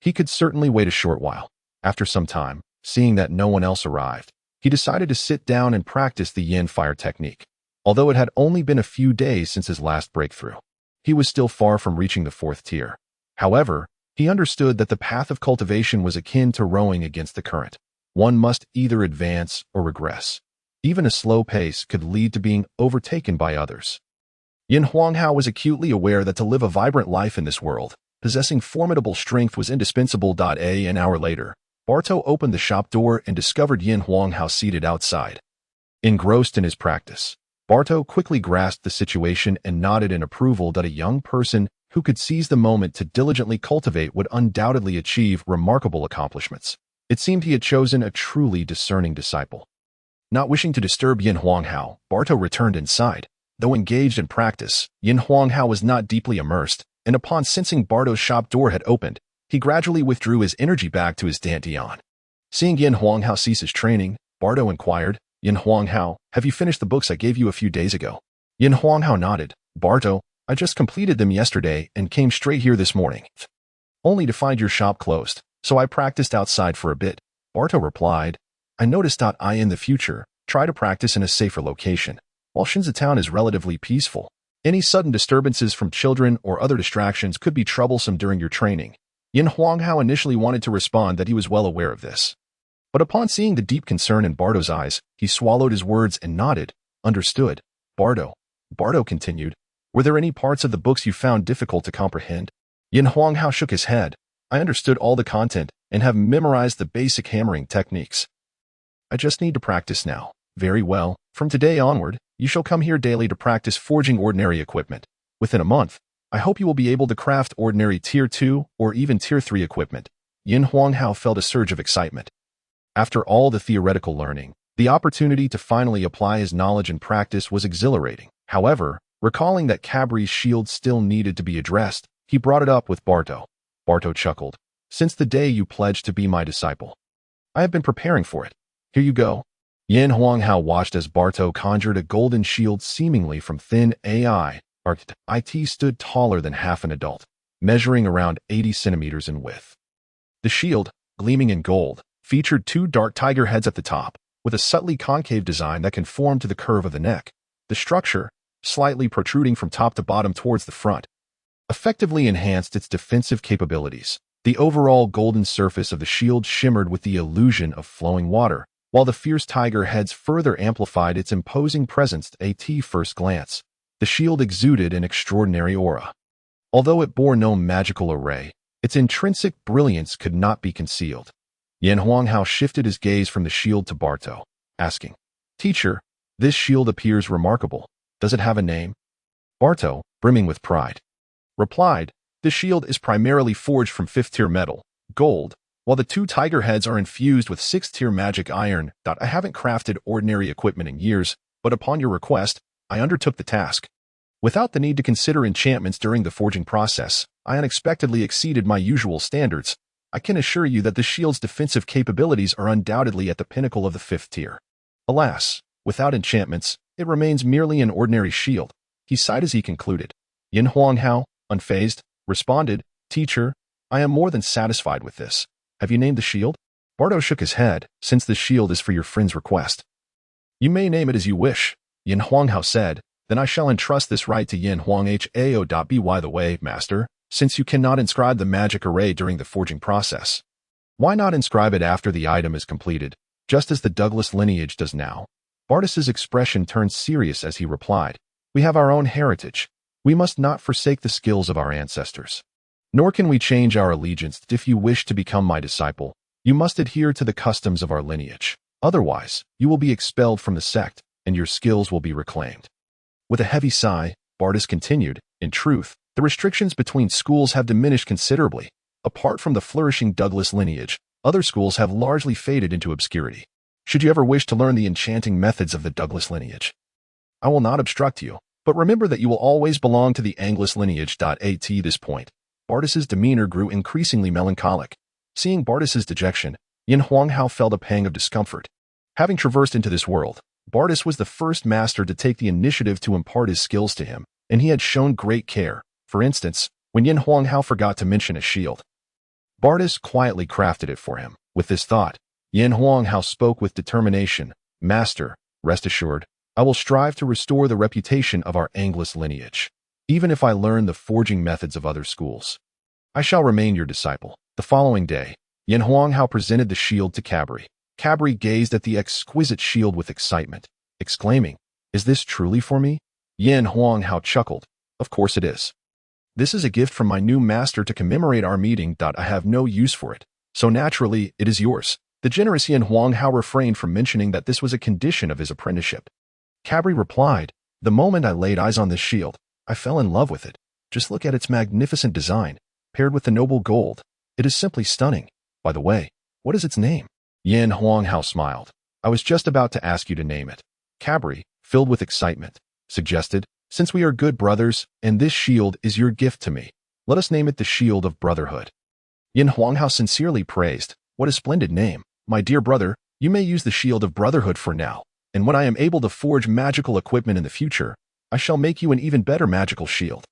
he could certainly wait a short while. After some time, seeing that no one else arrived, he decided to sit down and practice the yin fire technique. Although it had only been a few days since his last breakthrough, he was still far from reaching the 4th tier. However, he understood that the path of cultivation was akin to rowing against the current. One must either advance or regress. Even a slow pace could lead to being overtaken by others. Lin Hao was acutely aware that to live a vibrant life in this world, possessing formidable strength was indispensable. An hour later, Bartow opened the shop door and discovered Lin Hao seated outside. Engrossed in his practice, Barto quickly grasped the situation and nodded in approval that a young person who could seize the moment to diligently cultivate would undoubtedly achieve remarkable accomplishments. It seemed he had chosen a truly discerning disciple. Not wishing to disturb Yin Huanghao, Barto returned inside. Though engaged in practice, Yin Huanghao was not deeply immersed, and upon sensing Barto's shop door had opened, he gradually withdrew his energy back to his dantian. Seeing Yin Huanghao cease his training, Barto inquired, "Yin Huanghao, have you finished the books I gave you a few days ago?" Yin Huanghao nodded. "Barto, I just completed them yesterday and came straight here this morning, only to find your shop closed, so I practiced outside for a bit." Barto replied, "I noticed that I in the future try to practice in a safer location. While Shinza town is relatively peaceful, any sudden disturbances from children or other distractions could be troublesome during your training." Yin Huanghao initially wanted to respond that he was well aware of this. But upon seeing the deep concern in Barto's eyes, he swallowed his words and nodded. "Understood, Barto." Barto continued, "Were there any parts of the books you found difficult to comprehend?" Yin Huanghao shook his head. "I understood all the content and have memorized the basic hammering techniques. I just need to practice now." "Very well. From today onward, you shall come here daily to practice forging ordinary equipment. Within a month, I hope you will be able to craft ordinary Tier 2 or even Tier 3 equipment." Yin Huanghao felt a surge of excitement. After all the theoretical learning, the opportunity to finally apply his knowledge in practice was exhilarating. However, recalling that Cabri's shield still needed to be addressed, he brought it up with Barto. Barto chuckled. "Since the day you pledged to be my disciple, I have been preparing for it. Here you go." Yin Huanghao watched as Barto conjured a golden shield seemingly from thin AI. It stood taller than half an adult, measuring around 80 centimeters in width. The shield, gleaming in gold, featured two dark tiger heads at the top, with a subtly concave design that conformed to the curve of the neck. The structure, slightly protruding from top to bottom towards the front, effectively enhanced its defensive capabilities. The overall golden surface of the shield shimmered with the illusion of flowing water, while the fierce tiger heads further amplified its imposing presence at first glance. The shield exuded an extraordinary aura. Although it bore no magical array, its intrinsic brilliance could not be concealed. Yin Huanghao shifted his gaze from the shield to Barto, asking, "Teacher, this shield appears remarkable. Does it have a name?" Barto, brimming with pride, replied, "This shield is primarily forged from 5th-tier metal, gold, while the two tiger heads are infused with 6th-tier magic iron. I haven't crafted ordinary equipment in years, but upon your request, I undertook the task. Without the need to consider enchantments during the forging process, I unexpectedly exceeded my usual standards. I can assure you that the shield's defensive capabilities are undoubtedly at the pinnacle of the 5th tier. Alas, without enchantments, it remains merely an ordinary shield." He sighed as he concluded. Yin Huanghao, unfazed, responded, "Teacher, I am more than satisfied with this. Have you named the shield?" Barto shook his head. "Since the shield is for your friend's request, you may name it as you wish." Yin Huanghao said, "Then I shall entrust this right to Yin Huanghao. By the way, Master, since you cannot inscribe the magic array during the forging process, why not inscribe it after the item is completed, just as the Douglas lineage does now?" Bartus's expression turned serious as he replied, "We have our own heritage. We must not forsake the skills of our ancestors. Nor can we change our allegiance. If you wish to become my disciple, you must adhere to the customs of our lineage. Otherwise, you will be expelled from the sect, and your skills will be reclaimed." With a heavy sigh, Bartus continued, "In truth, the restrictions between schools have diminished considerably. Apart from the flourishing Douglas lineage, other schools have largely faded into obscurity. Should you ever wish to learn the enchanting methods of the Douglas lineage, I will not obstruct you, but remember that you will always belong to the Anglus lineage. At this point, Bartus's demeanor grew increasingly melancholic. Seeing Bartus's dejection, Yin Huanghao felt a pang of discomfort. Having traversed into this world, Bartus was the first master to take the initiative to impart his skills to him, and he had shown great care. For instance, when Yin Huanghao forgot to mention a shield, Bartus quietly crafted it for him. With this thought, Yin Huanghao spoke with determination, "Master, rest assured, I will strive to restore the reputation of our Anglus lineage. Even if I learn the forging methods of other schools, I shall remain your disciple." The following day, Yin Huanghao presented the shield to Cabri. Cabri gazed at the exquisite shield with excitement, exclaiming, "Is this truly for me?" Yin Huanghao chuckled, "Of course it is. This is a gift from my new master to commemorate our meeting. I have no use for it, so naturally it is yours." The generous Yin Hao refrained from mentioning that this was a condition of his apprenticeship. Cabri replied, "The moment I laid eyes on this shield, I fell in love with it. Just look at its magnificent design, paired with the noble gold. It is simply stunning. By the way, what is its name?" Yin Hao smiled. "I was just about to ask you to name it." Cabri, filled with excitement, suggested, "Since we are good brothers, and this shield is your gift to me, let us name it the Shield of Brotherhood." Yin Hao sincerely praised, "What a splendid name. My dear brother, you may use the Shield of Brotherhood for now, and when I am able to forge magical equipment in the future, I shall make you an even better magical shield."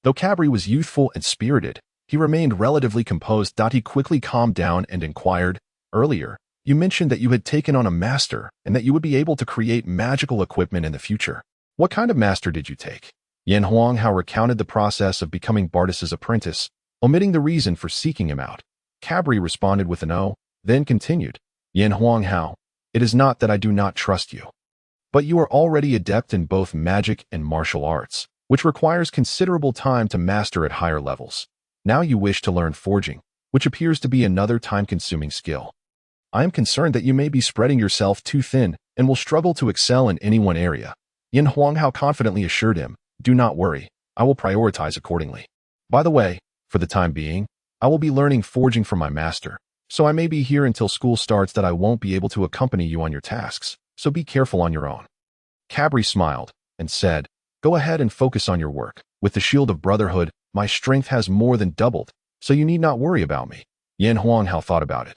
Though Cabri was youthful and spirited, he remained relatively composed. He quickly calmed down and inquired, "Earlier, you mentioned that you had taken on a master and that you would be able to create magical equipment in the future. What kind of master did you take?" Yin Hao recounted the process of becoming Bardis's apprentice, omitting the reason for seeking him out. Cabri responded with an "oh," then continued, "Yin Hao, it is not that I do not trust you, but you are already adept in both magic and martial arts, which requires considerable time to master at higher levels. Now you wish to learn forging, which appears to be another time-consuming skill. I am concerned that you may be spreading yourself too thin and will struggle to excel in any one area." Yin Hao confidently assured him, "Do not worry, I will prioritize accordingly. By the way, for the time being, I will be learning forging from my master, so I may be here until school starts. That I won't be able to accompany you on your tasks, so be careful on your own." Cabri smiled and said, "Go ahead and focus on your work. With the Shield of Brotherhood, my strength has more than doubled, so you need not worry about me." Yin Hao thought about it.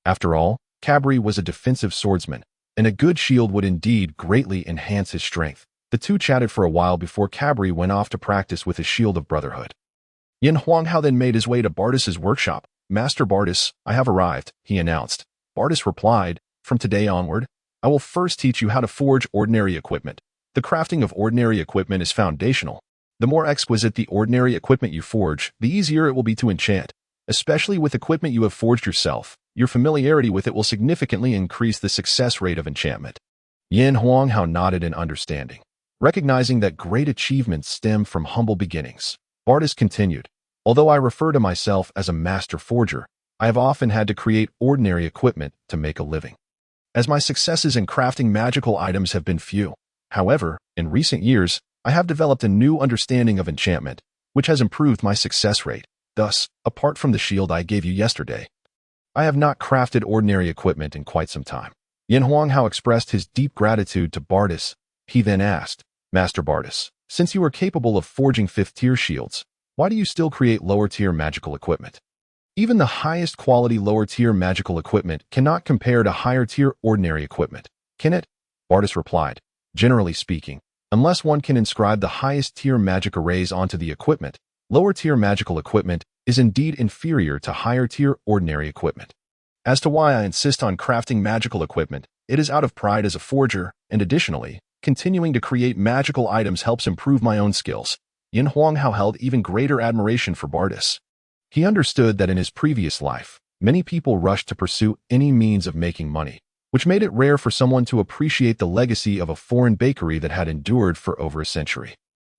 After all, Cabri was a defensive swordsman, and a good shield would indeed greatly enhance his strength. The two chatted for a while before Cabri went off to practice with his Shield of Brotherhood. Yin Hao then made his way to Bardis's workshop. "Master Bardis, I have arrived," he announced. Bardis replied, "From today onward, I will first teach you how to forge ordinary equipment. The crafting of ordinary equipment is foundational. The more exquisite the ordinary equipment you forge, the easier it will be to enchant. Especially with equipment you have forged yourself, your familiarity with it will significantly increase the success rate of enchantment." Yin Hao nodded in understanding. Recognizing that great achievements stem from humble beginnings, Bardis continued, "Although I refer to myself as a master forger, I have often had to create ordinary equipment to make a living, as my successes in crafting magical items have been few. However, in recent years, I have developed a new understanding of enchantment, which has improved my success rate. Thus, apart from the shield I gave you yesterday, I have not crafted ordinary equipment in quite some time." Yin Hao expressed his deep gratitude to Bardis. He then asked, "Master Bardis, since you are capable of forging 5th-tier shields, why do you still create lower-tier magical equipment? Even the highest quality lower-tier magical equipment cannot compare to higher-tier ordinary equipment, can it?" Bardis replied, "Generally speaking, unless one can inscribe the highest-tier magic arrays onto the equipment, lower-tier magical equipment is indeed inferior to higher-tier ordinary equipment. As to why I insist on crafting magical equipment, it is out of pride as a forger, and additionally, continuing to create magical items helps improve my own skills." Yin Hao held even greater admiration for Bardis. He understood that in his previous life, many people rushed to pursue any means of making money, which made it rare for someone to appreciate the legacy of a foreign bakery that had endured for over a century.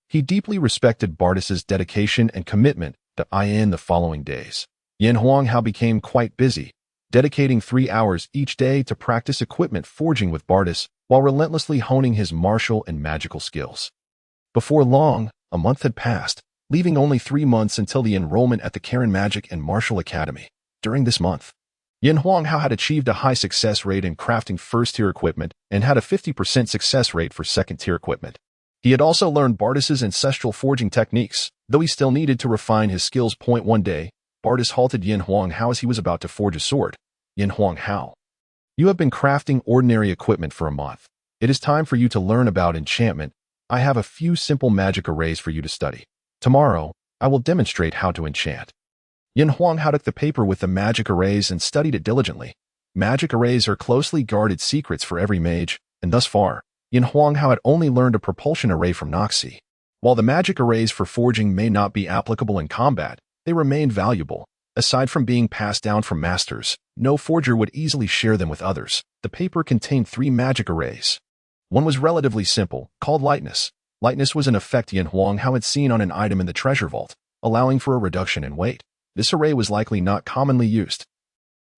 He deeply respected Bardis's dedication and commitment. In the following days, Yin Hao became quite busy, dedicating 3 hours each day to practice equipment forging with Bardis while relentlessly honing his martial and magical skills. Before long, a month had passed, leaving only 3 months until the enrollment at the Karen Magic and Martial Academy. During this month, Yin Hao had achieved a high success rate in crafting 1st-tier equipment and had a 50% success rate for 2nd-tier equipment. He had also learned Bardis's ancestral forging techniques, though he still needed to refine his skills. One day, Bardis halted Yin Hao as he was about to forge a sword. "Yin Hao, you have been crafting ordinary equipment for a month. It is time for you to learn about enchantment. I have a few simple magic arrays for you to study. Tomorrow, I will demonstrate how to enchant." Yin Hao took the paper with the magic arrays and studied it diligently. Magic arrays are closely guarded secrets for every mage, and thus far, Yin Hao had only learned a propulsion array from Noxie. While the magic arrays for forging may not be applicable in combat, they remained valuable. Aside from being passed down from masters, no forger would easily share them with others. The paper contained 3 magic arrays. One was relatively simple, called lightness. Lightness was an effect Yin Hao had seen on an item in the treasure vault, allowing for a reduction in weight. This array was likely not commonly used.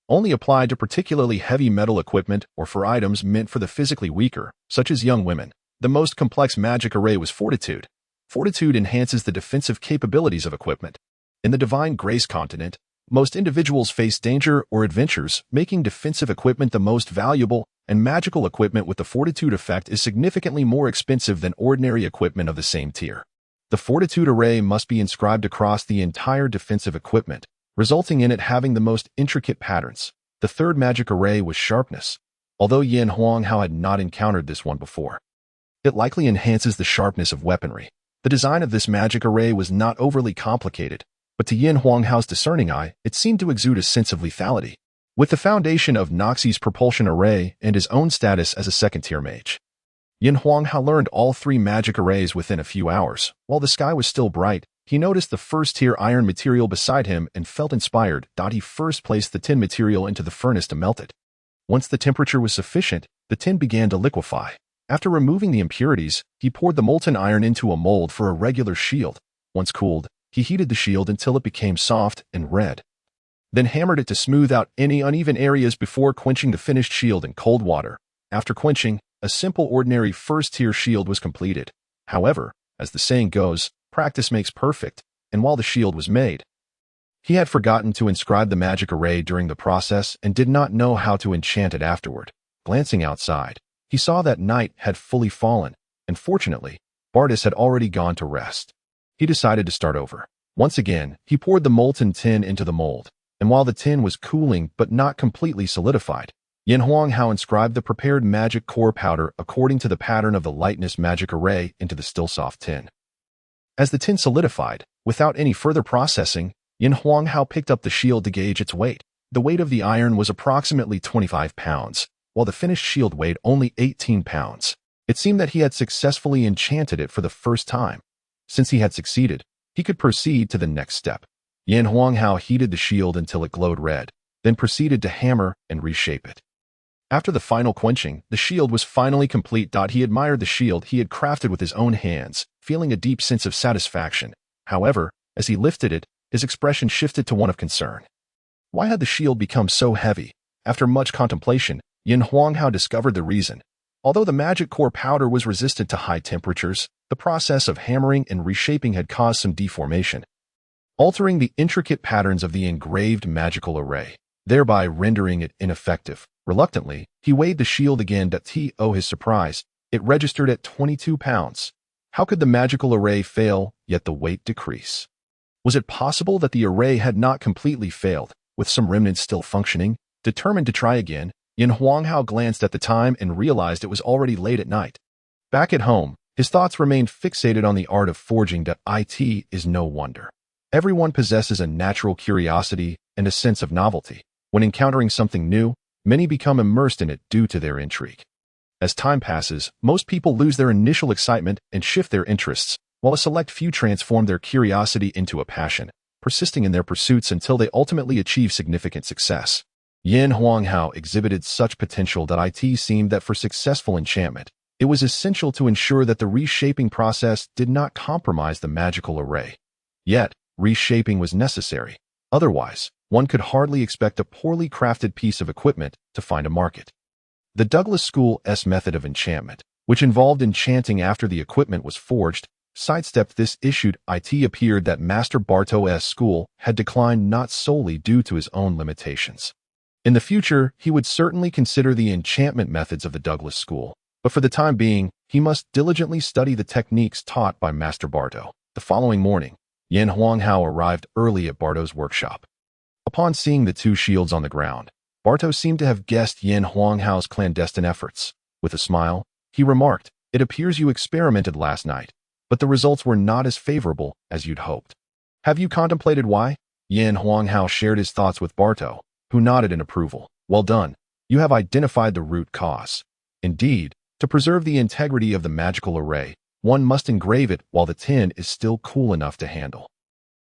only applied to particularly heavy metal equipment or for items meant for the physically weaker, such as young women. The most complex magic array was Fortitude. Fortitude enhances the defensive capabilities of equipment. In the Divine Grace continent, most individuals face danger or adventures, making defensive equipment the most valuable, and magical equipment with the Fortitude effect is significantly more expensive than ordinary equipment of the same tier. The Fortitude array must be inscribed across the entire defensive equipment, resulting in it having the most intricate patterns. The third magic array was Sharpness, although Yin Huanghao had not encountered this one before. It likely enhances the sharpness of weaponry. The design of this magic array was not overly complicated, but to Yin Huanghao's discerning eye, it seemed to exude a sense of lethality. With the foundation of Noxie's propulsion array and his own status as a second-tier mage, Yin Huanghao learned all three magic arrays within a few hours. While the sky was still bright, he noticed the first-tier iron material beside him and felt inspired. He first placed the tin material into the furnace to melt it. Once the temperature was sufficient, the tin began to liquefy. After removing the impurities, he poured the molten iron into a mold for a regular shield. Once cooled, he heated the shield until it became soft and red, then hammered it to smooth out any uneven areas before quenching the finished shield in cold water. After quenching, a simple ordinary first-tier shield was completed. However, as the saying goes, practice makes perfect, and while the shield was made, he had forgotten to inscribe the magic array during the process and did not know how to enchant it afterward. Glancing outside, he saw that night had fully fallen, and fortunately, Bartis had already gone to rest. He decided to start over. Once again, he poured the molten tin into the mold, and while the tin was cooling but not completely solidified, Yin Huanghao inscribed the prepared magic core powder according to the pattern of the lightness magic array into the still soft tin. As the tin solidified, without any further processing, Yin Huanghao picked up the shield to gauge its weight. The weight of the iron was approximately 25 pounds. While the finished shield weighed only 18 pounds. It seemed that he had successfully enchanted it for the first time. Since he had succeeded, he could proceed to the next step. Yin Huanghao heated the shield until it glowed red, then proceeded to hammer and reshape it. After the final quenching, the shield was finally complete. He admired the shield he had crafted with his own hands, feeling a deep sense of satisfaction. However, as he lifted it, his expression shifted to one of concern. Why had the shield become so heavy? After much contemplation, Yin Huanghao discovered the reason. Although the magic core powder was resistant to high temperatures, the process of hammering and reshaping had caused some deformation, altering the intricate patterns of the engraved magical array, thereby rendering it ineffective. Reluctantly, he weighed the shield again. To his surprise, it registered at 22 pounds. How could the magical array fail, yet the weight decrease? Was it possible that the array had not completely failed, with some remnants still functioning? Determined to try again, Yin Huanghao glanced at the time and realized it was already late at night. Back at home, his thoughts remained fixated on the art of forging. It is no wonder. Everyone possesses a natural curiosity and a sense of novelty. When encountering something new, many become immersed in it due to their intrigue. As time passes, most people lose their initial excitement and shift their interests, while a select few transform their curiosity into a passion, persisting in their pursuits until they ultimately achieve significant success. Yin Huanghao exhibited such potential that it seemed that for successful enchantment, it was essential to ensure that the reshaping process did not compromise the magical array. Yet, reshaping was necessary. Otherwise, one could hardly expect a poorly crafted piece of equipment to find a market. The Douglas School's method of enchantment, which involved enchanting after the equipment was forged, sidestepped this issue. It appeared that Master Barto's school had declined not solely due to his own limitations. In the future, he would certainly consider the enchantment methods of the Douglas School, but for the time being, he must diligently study the techniques taught by Master Barto. The following morning, Yin Huanghao arrived early at Barto's workshop. Upon seeing the two shields on the ground, Barto seemed to have guessed Yin Huanghao's clandestine efforts. With a smile, he remarked, "It appears you experimented last night, but the results were not as favorable as you'd hoped. Have you contemplated why?" Yin Huanghao shared his thoughts with Barto, who nodded in approval. "Well done. You have identified the root cause. Indeed, to preserve the integrity of the magical array, one must engrave it while the tin is still cool enough to handle.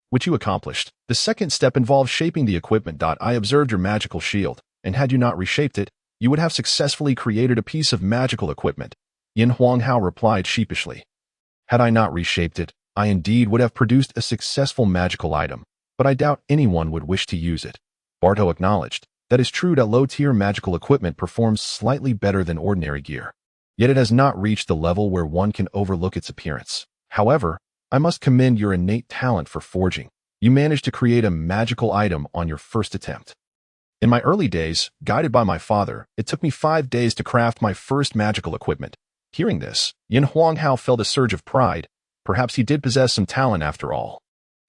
Which you accomplished. The second step involves shaping the equipment. I observed your magical shield, and had you not reshaped it, you would have successfully created a piece of magical equipment." Yin Huanghao replied sheepishly. "Had I not reshaped it, I indeed would have produced a successful magical item, but I doubt anyone would wish to use it." Barto acknowledged. That is true that low-tier magical equipment performs slightly better than ordinary gear. Yet it has not reached the level where one can overlook its appearance. However, I must commend your innate talent for forging. You managed to create a magical item on your first attempt. In my early days, guided by my father, it took me 5 days to craft my first magical equipment. Hearing this, Yin Huanghao felt a surge of pride. Perhaps he did possess some talent after all.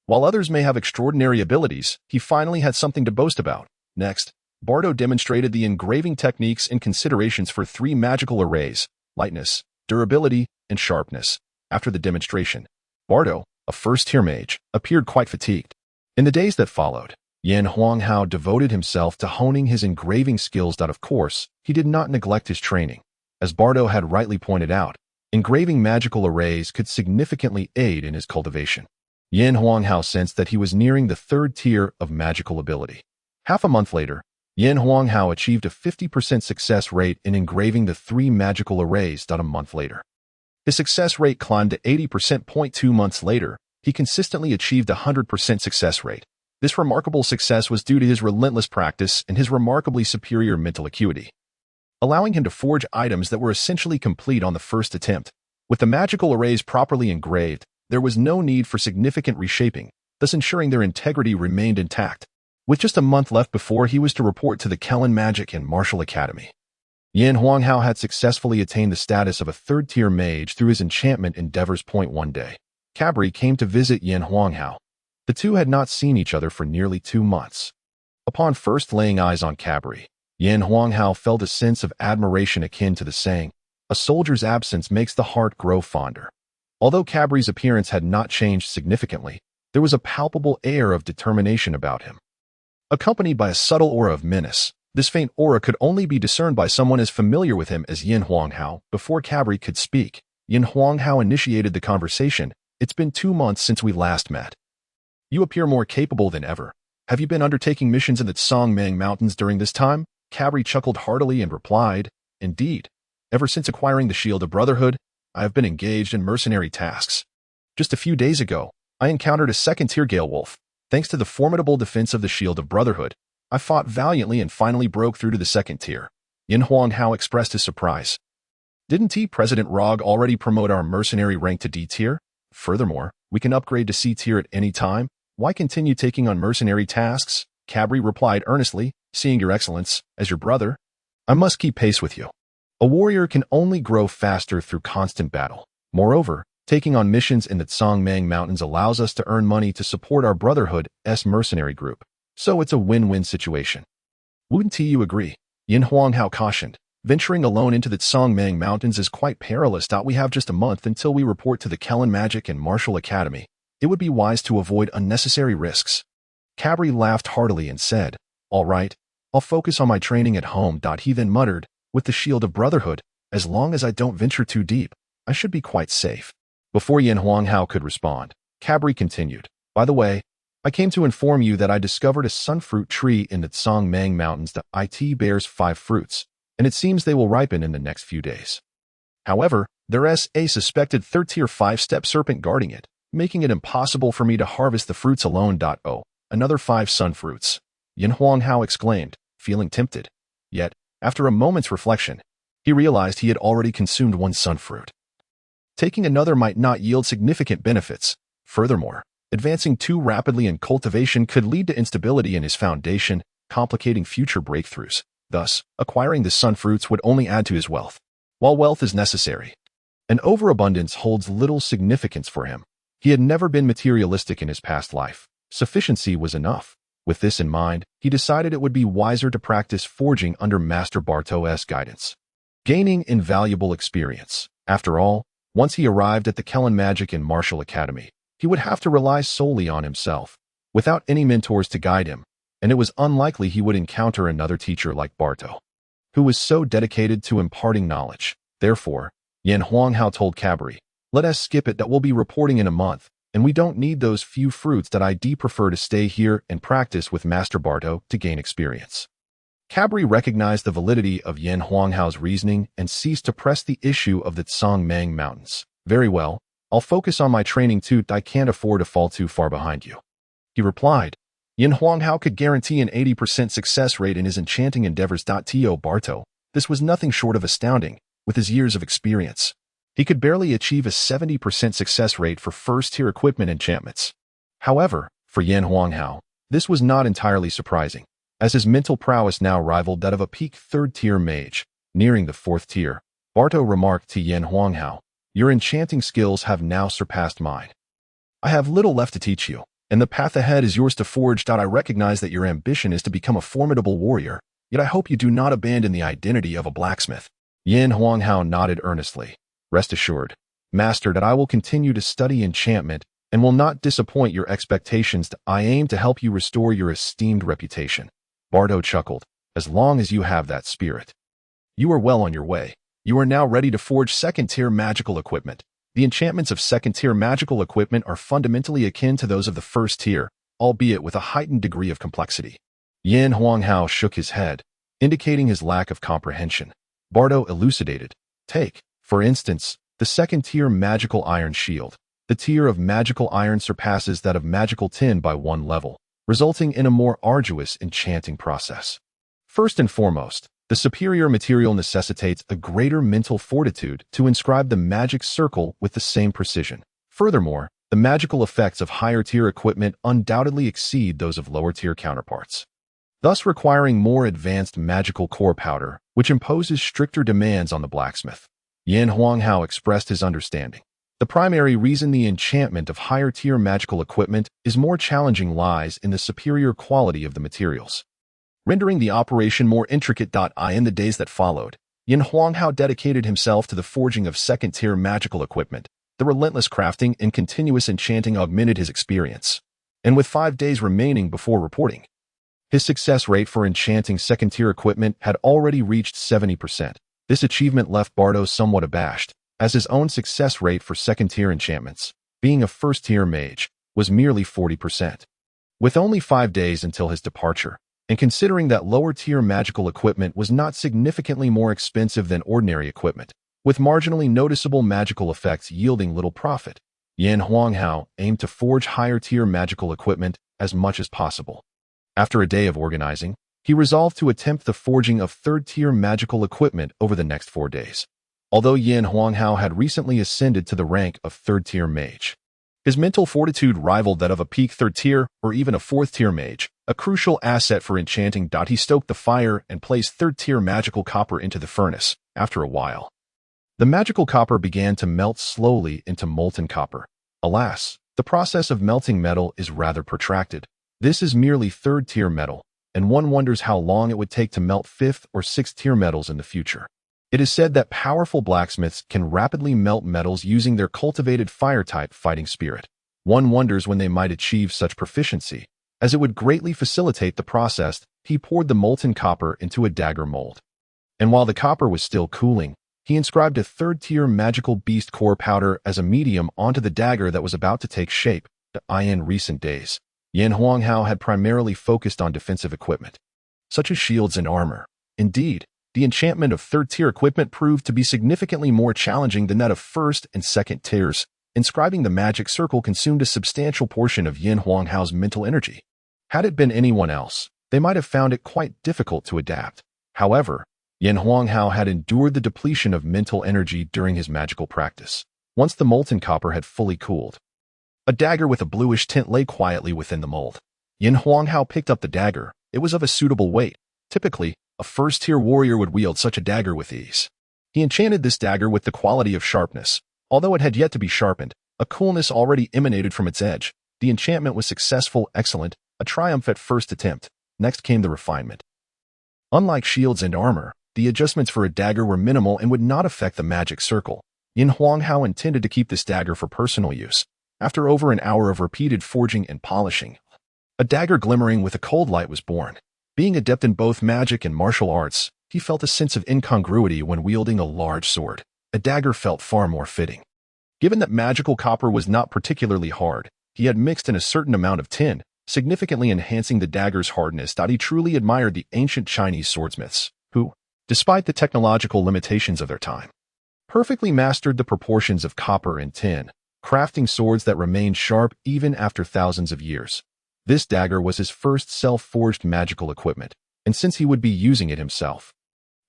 While others may have extraordinary abilities, he finally had something to boast about. Next, Bardo demonstrated the engraving techniques and considerations for 3 magical arrays: lightness, durability, and sharpness. After the demonstration, Bardo, a first-tier mage, appeared quite fatigued. In the days that followed, Yin Huanghao devoted himself to honing his engraving skills. Of course, he did not neglect his training. As Bardo had rightly pointed out, engraving magical arrays could significantly aid in his cultivation. Yin Huanghao sensed that he was nearing the 3rd tier of magical ability. Half a month later, Yin Huanghao achieved a 50% success rate in engraving the 3 magical arrays. A month later, his success rate climbed to 80%. 2 months later, he consistently achieved a 100% success rate. This remarkable success was due to his relentless practice and his remarkably superior mental acuity, allowing him to forge items that were essentially complete on the first attempt. With the magical arrays properly engraved, there was no need for significant reshaping, thus ensuring their integrity remained intact. With just a month left before he was to report to the Kellen Magic and Martial Academy, Yin Huanghao had successfully attained the status of a 3rd-tier mage through his enchantment endeavors. One day, Cabri came to visit Yin Huanghao. The two had not seen each other for nearly 2 months. Upon first laying eyes on Cabri, Yin Huanghao felt a sense of admiration akin to the saying, "A soldier's absence makes the heart grow fonder." Although Cabri's appearance had not changed significantly, there was a palpable air of determination about him, accompanied by a subtle aura of menace. This faint aura could only be discerned by someone as familiar with him as Yin Huanghao. Before Cabri could speak, Yin Huanghao initiated the conversation. "It's been 2 months since we last met. You appear more capable than ever. Have you been undertaking missions in the Tsongmang Mountains during this time?" Cabri chuckled heartily and replied, "Indeed. Ever since acquiring the Shield of Brotherhood, I have been engaged in mercenary tasks. Just a few days ago, I encountered a 2nd-tier Gale Wolf. Thanks to the formidable defense of the Shield of Brotherhood, I fought valiantly and finally broke through to the 2nd tier." Yin Huanghao expressed his surprise. "Didn't President Rog already promote our mercenary rank to D tier? Furthermore, we can upgrade to C tier at any time. Why continue taking on mercenary tasks?" Cabri replied earnestly, "Seeing your excellence, as your brother, I must keep pace with you. A warrior can only grow faster through constant battle. Moreover, taking on missions in the Tsongmang Mountains allows us to earn money to support our Brotherhood's mercenary group. So it's a win-win situation." "Wouldn't you agree?" Yin Huanghao cautioned. "Venturing alone into the Tsongmang Mountains is quite perilous. We have just a month until we report to the Kellen Magic and Martial Academy. It would be wise to avoid unnecessary risks." Cabri laughed heartily and said, "All right, I'll focus on my training at home." He then muttered, "With the Shield of Brotherhood, as long as I don't venture too deep, I should be quite safe." Before Yin Huanghao could respond, Cabri continued, "By the way, I came to inform you that I discovered a sunfruit tree in the Tsongmang Mountains that bears 5 fruits, and it seems they will ripen in the next few days. However, there's a suspected 3rd-tier 5-step serpent guarding it, making it impossible for me to harvest the fruits alone. Oh, another 5 sunfruits," Yin Huanghao exclaimed, feeling tempted. Yet, after a moment's reflection, he realized he had already consumed 1 sunfruit. Taking another might not yield significant benefits. Furthermore, advancing too rapidly in cultivation could lead to instability in his foundation, complicating future breakthroughs. Thus, acquiring the sunfruits would only add to his wealth. While wealth is necessary, an overabundance holds little significance for him. He had never been materialistic in his past life. Sufficiency was enough. With this in mind, he decided it would be wiser to practice forging under Master Barto's guidance, gaining invaluable experience. After all, once he arrived at the Kellen Magic and Martial Academy, he would have to rely solely on himself, without any mentors to guide him, and it was unlikely he would encounter another teacher like Barto, who was so dedicated to imparting knowledge. Therefore, Yin Huanghao told Cabri, "Let us skip it. That we'll be reporting in a month, and we don't need those few fruits. I'd prefer to stay here and practice with Master Barto to gain experience." Cabri recognized the validity of Yin Huanghao's reasoning and ceased to press the issue of the Tsongmang Mountains. "Very well, I'll focus on my training too. I can't afford to fall too far behind you," he replied. Yin Huanghao could guarantee an 80% success rate in his enchanting endeavors. To Barto, this was nothing short of astounding, with his years of experience. He could barely achieve a 70% success rate for first-tier equipment enchantments. However, for Yin Huanghao, this was not entirely surprising, as his mental prowess now rivaled that of a peak third-tier mage. Nearing the fourth tier, Barto remarked to Yin Huanghao, "Your enchanting skills have now surpassed mine. I have little left to teach you, and the path ahead is yours to forge. I recognize that your ambition is to become a formidable warrior, yet I hope you do not abandon the identity of a blacksmith." Yin Huanghao nodded earnestly. "Rest assured, Master, that I will continue to study enchantment and will not disappoint your expectations. I aim to help you restore your esteemed reputation." Bardo chuckled. "As long as you have that spirit. You are well on your way. You are now ready to forge second-tier magical equipment. The enchantments of second-tier magical equipment are fundamentally akin to those of the first tier, albeit with a heightened degree of complexity." Yin Huanghao shook his head, indicating his lack of comprehension. Bardo elucidated. "Take, for instance, the second-tier magical iron shield. The tier of magical iron surpasses that of magical tin by 1 level, resulting in a more arduous enchanting process. First and foremost, the superior material necessitates a greater mental fortitude to inscribe the magic circle with the same precision. Furthermore, the magical effects of higher-tier equipment undoubtedly exceed those of lower-tier counterparts, thus requiring more advanced magical core powder, which imposes stricter demands on the blacksmith." Yin Huanghao expressed his understanding. The primary reason the enchantment of higher-tier magical equipment is more challenging lies in the superior quality of the materials, rendering the operation more intricate. In the days that followed, Yin Huanghao dedicated himself to the forging of second-tier magical equipment. The relentless crafting and continuous enchanting augmented his experience, and with 5 days remaining before reporting, his success rate for enchanting second-tier equipment had already reached 70%. This achievement left Bardo somewhat abashed, as his own success rate for second-tier enchantments, being a first-tier mage, was merely 40%. With only 5 days until his departure, and considering that lower-tier magical equipment was not significantly more expensive than ordinary equipment, with marginally noticeable magical effects yielding little profit, Yin Huanghao aimed to forge higher-tier magical equipment as much as possible. After a day of organizing, he resolved to attempt the forging of third-tier magical equipment over the next 4 days. Although Yin Huanghao had recently ascended to the rank of third-tier mage, his mental fortitude rivaled that of a peak third-tier or even a fourth-tier mage, a crucial asset for enchanting. He stoked the fire and placed third-tier magical copper into the furnace. After a while, the magical copper began to melt slowly into molten copper. Alas, the process of melting metal is rather protracted. This is merely third-tier metal, and one wonders how long it would take to melt fifth or sixth-tier metals in the future. It is said that powerful blacksmiths can rapidly melt metals using their cultivated fire-type fighting spirit. One wonders when they might achieve such proficiency, as it would greatly facilitate the process. He poured the molten copper into a dagger mold, and while the copper was still cooling, he inscribed a third-tier magical beast core powder as a medium onto the dagger that was about to take shape. In recent days, Yin Huanghao had primarily focused on defensive equipment, such as shields and armor. Indeed, the enchantment of third-tier equipment proved to be significantly more challenging than that of first and second tiers. Inscribing the magic circle consumed a substantial portion of Yin Huanghao's mental energy. Had it been anyone else, they might have found it quite difficult to adapt. However, Yin Huanghao had endured the depletion of mental energy during his magical practice. Once the molten copper had fully cooled, a dagger with a bluish tint lay quietly within the mold. Yin Huanghao picked up the dagger. It was of a suitable weight. Typically, a first-tier warrior would wield such a dagger with ease. He enchanted this dagger with the quality of sharpness. Although it had yet to be sharpened, a coolness already emanated from its edge. The enchantment was successful, excellent, a triumph at first attempt. Next came the refinement. Unlike shields and armor, the adjustments for a dagger were minimal and would not affect the magic circle. Yin Huanghao intended to keep this dagger for personal use. After over an hour of repeated forging and polishing, a dagger glimmering with a cold light was born. Being adept in both magic and martial arts, he felt a sense of incongruity when wielding a large sword. A dagger felt far more fitting. Given that magical copper was not particularly hard, he had mixed in a certain amount of tin, significantly enhancing the dagger's hardness. He truly admired the ancient Chinese swordsmiths, who, despite the technological limitations of their time, perfectly mastered the proportions of copper and tin, crafting swords that remained sharp even after thousands of years. This dagger was his first self-forged magical equipment, and since he would be using it himself,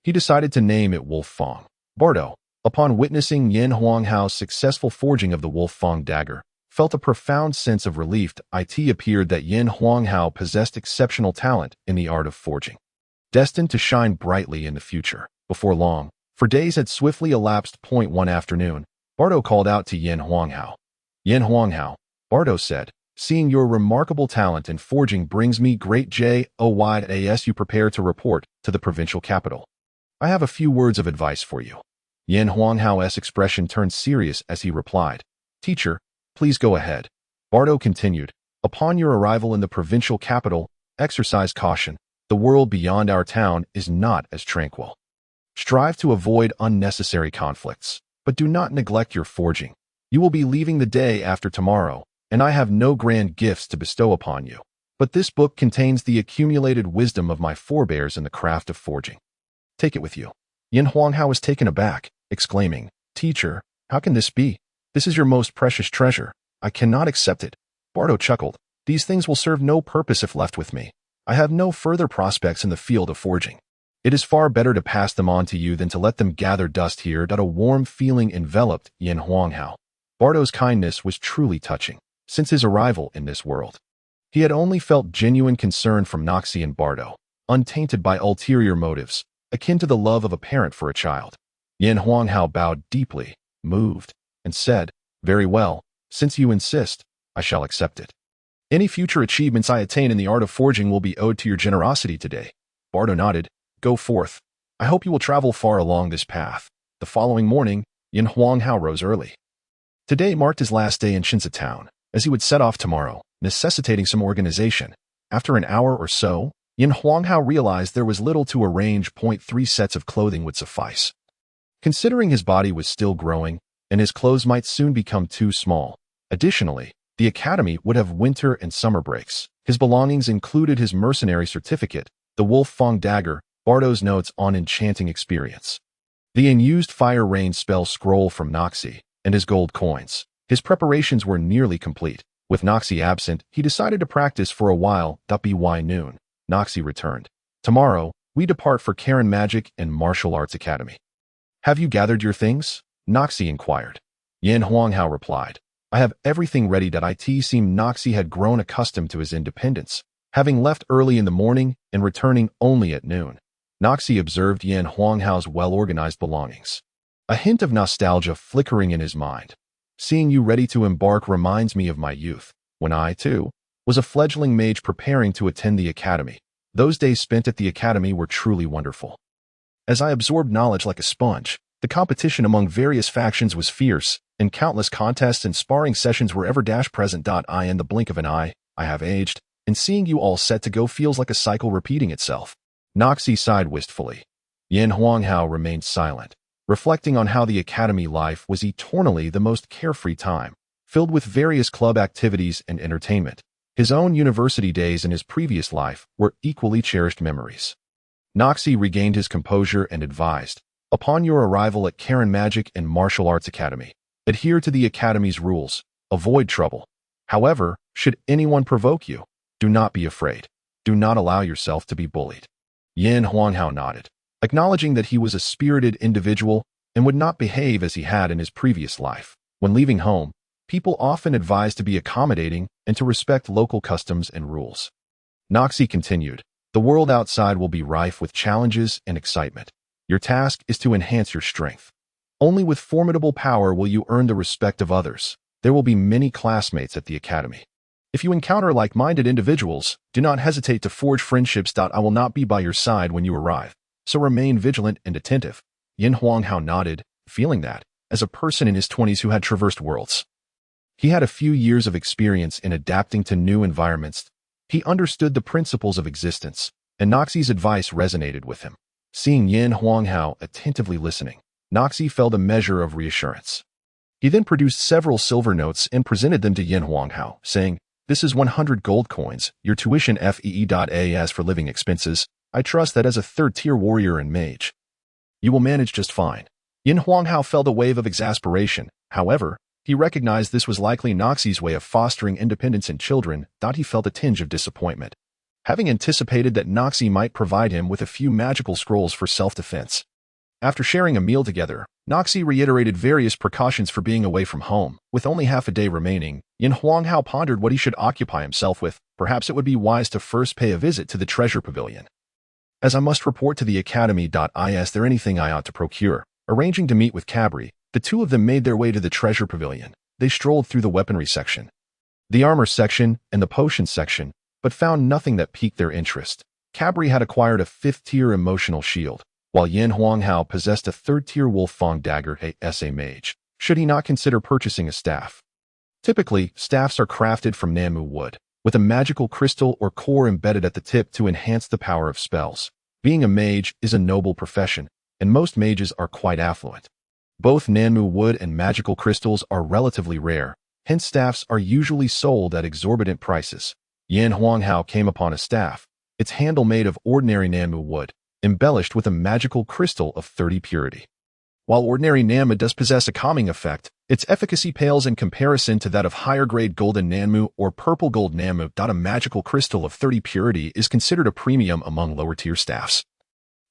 he decided to name it Wolf Fang. Bardo, upon witnessing Yin Huanghao's successful forging of the Wolf Fang dagger, felt a profound sense of relief. It appeared that Yin Huanghao possessed exceptional talent in the art of forging, destined to shine brightly in the future. Before long, for days had swiftly elapsed. One afternoon, Bardo called out to Yin Huanghao. Yin Huanghao, Bardo said, seeing your remarkable talent in forging brings me great joy. As you prepare to report to the provincial capital, I have a few words of advice for you. Yin Huanghao's expression turned serious as he replied, Teacher, please go ahead. Bardo continued, upon your arrival in the provincial capital, exercise caution. The world beyond our town is not as tranquil. Strive to avoid unnecessary conflicts, but do not neglect your forging. You will be leaving the day after tomorrow, and I have no grand gifts to bestow upon you. But this book contains the accumulated wisdom of my forebears in the craft of forging. Take it with you. Yin Huanghao was taken aback, exclaiming, Teacher, how can this be? This is your most precious treasure. I cannot accept it. Bardo chuckled. These things will serve no purpose if left with me. I have no further prospects in the field of forging. It is far better to pass them on to you than to let them gather dust here. A warm feeling enveloped Yin Huanghao. Bardo's kindness was truly touching. Since his arrival in this world, he had only felt genuine concern from Noxie and Bardo, untainted by ulterior motives, akin to the love of a parent for a child. Yin Huanghao bowed deeply, moved, and said, Very well, since you insist, I shall accept it. Any future achievements I attain in the art of forging will be owed to your generosity today. Bardo nodded. Go forth. I hope you will travel far along this path. The following morning, Yin Huanghao rose early. Today marked his last day in Shinza town, as he would set off tomorrow, necessitating some organization. After an hour or so, Yin Huanghao realized there was little to arrange. 3 sets of clothing would suffice. Considering his body was still growing, and his clothes might soon become too small. Additionally, the academy would have winter and summer breaks. His belongings included his mercenary certificate, the Wolf Fang dagger, Bardo's notes on enchanting experience, the unused fire rain spell scroll from Noxie, and his gold coins. His preparations were nearly complete. With Noxie absent, he decided to practice for a while. By noon, Noxie returned. Tomorrow, we depart for Karen Magic and Martial Arts Academy. Have you gathered your things? Noxie inquired. Yin Huanghao replied, I have everything ready. It seemed Noxie had grown accustomed to his independence, having left early in the morning and returning only at noon. Noxie observed Yin Huanghao's well-organized belongings, a hint of nostalgia flickering in his mind. Seeing you ready to embark reminds me of my youth, when I, too, was a fledgling mage preparing to attend the academy. Those days spent at the academy were truly wonderful. As I absorbed knowledge like a sponge, the competition among various factions was fierce, and countless contests and sparring sessions were ever present. In the blink of an eye, I have aged, and seeing you all set to go feels like a cycle repeating itself. Noxie sighed wistfully. Yin Huanghao remained silent, reflecting on how the academy life was eternally the most carefree time, filled with various club activities and entertainment. His own university days in his previous life were equally cherished memories. Noxie regained his composure and advised, upon your arrival at Karen Magic and Martial Arts Academy, adhere to the academy's rules, avoid trouble. However, should anyone provoke you, do not be afraid. Do not allow yourself to be bullied. Yin Huanghao nodded, acknowledging that he was a spirited individual and would not behave as he had in his previous life. When leaving home, people often advised to be accommodating and to respect local customs and rules. Noxie continued, the world outside will be rife with challenges and excitement. Your task is to enhance your strength. Only with formidable power will you earn the respect of others. There will be many classmates at the academy. If you encounter like-minded individuals, do not hesitate to forge friendships. I will not be by your side when you arrive, so remain vigilant and attentive. Yin Huanghao nodded, feeling that, as a person in his 20s who had traversed worlds, he had a few years of experience in adapting to new environments. He understood the principles of existence, and Noxie's advice resonated with him. Seeing Yin Huanghao attentively listening, Noxie felt a measure of reassurance. He then produced several silver notes and presented them to Yin Huanghao, saying, This is 100 gold coins, your tuition fee.as for living expenses. I trust that as a third-tier warrior and mage, you will manage just fine. Yin Huanghao felt a wave of exasperation. However, He recognized this was likely Noxie's way of fostering independence in children. He felt a tinge of disappointment, having anticipated that Noxie might provide him with a few magical scrolls for self-defense. After sharing a meal together, Noxie reiterated various precautions for being away from home. With only half a day remaining, Yin Huanghao pondered what he should occupy himself with. Perhaps it would be wise to first pay a visit to the treasure pavilion. As I must report to the academy. Is there anything I ought to procure? Arranging to meet with Cabri, the two of them made their way to the treasure pavilion. They strolled through the weaponry section, the armor section, and the potion section, but found nothing that piqued their interest. Cabri had acquired a 5th-tier emotional shield, while Yin Huanghao possessed a 3rd-tier Wolf-Fang dagger as a mage. Should he not consider purchasing a staff? Typically, staffs are crafted from Nanmu wood, with a magical crystal or core embedded at the tip to enhance the power of spells. Being a mage is a noble profession, and most mages are quite affluent. Both Nanmu wood and magical crystals are relatively rare, hence staffs are usually sold at exorbitant prices. Yin Huanghao came upon a staff, its handle made of ordinary Nanmu wood, embellished with a magical crystal of 30 purity. While ordinary Nanmu does possess a calming effect, its efficacy pales in comparison to that of higher-grade golden Nanmu or purple gold Nanmu. A magical crystal of 30 purity is considered a premium among lower-tier staffs.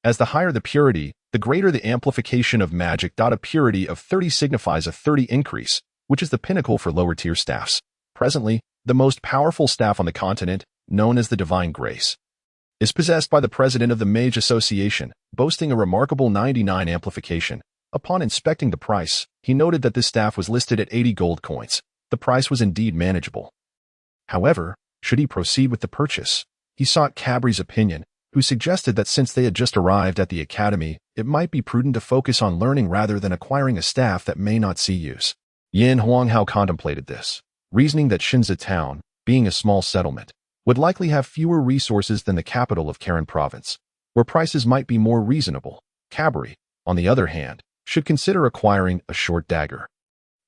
As the higher the purity, the greater the amplification of magic. A purity of 30 signifies a 30 increase, which is the pinnacle for lower-tier staffs. Presently, the most powerful staff on the continent, known as the Divine Grace, is possessed by the president of the Mage Association, boasting a remarkable 99 amplification. Upon inspecting the price, he noted that this staff was listed at 80 gold coins. The price was indeed manageable. However, should he proceed with the purchase? He sought Cabri's opinion, who suggested that since they had just arrived at the academy, it might be prudent to focus on learning rather than acquiring a staff that may not see use. Yin Huanghao contemplated this, reasoning that Shinza Town, being a small settlement, would likely have fewer resources than the capital of Karen Province, where prices might be more reasonable. Cabri, on the other hand, should consider acquiring a short dagger.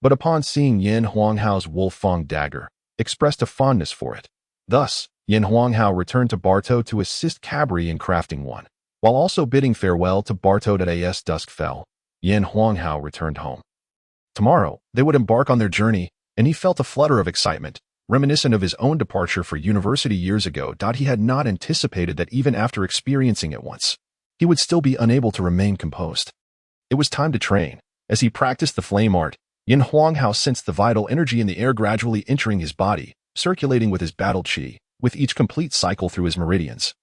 But upon seeing Yin Huanghao's Wolf-Fang dagger, expressed a fondness for it. Thus, Yin Huanghao returned to Barto to assist Cabri in crafting one. While also bidding farewell to Barto as dusk fell, Yin Huanghao returned home. Tomorrow, they would embark on their journey, and he felt a flutter of excitement, reminiscent of his own departure for university years ago. He had not anticipated that even after experiencing it once, he would still be unable to remain composed. It was time to train. As he practiced the flame art, Yin Huanghao sensed the vital energy in the air gradually entering his body, circulating with his battle chi, with each complete cycle through his meridians.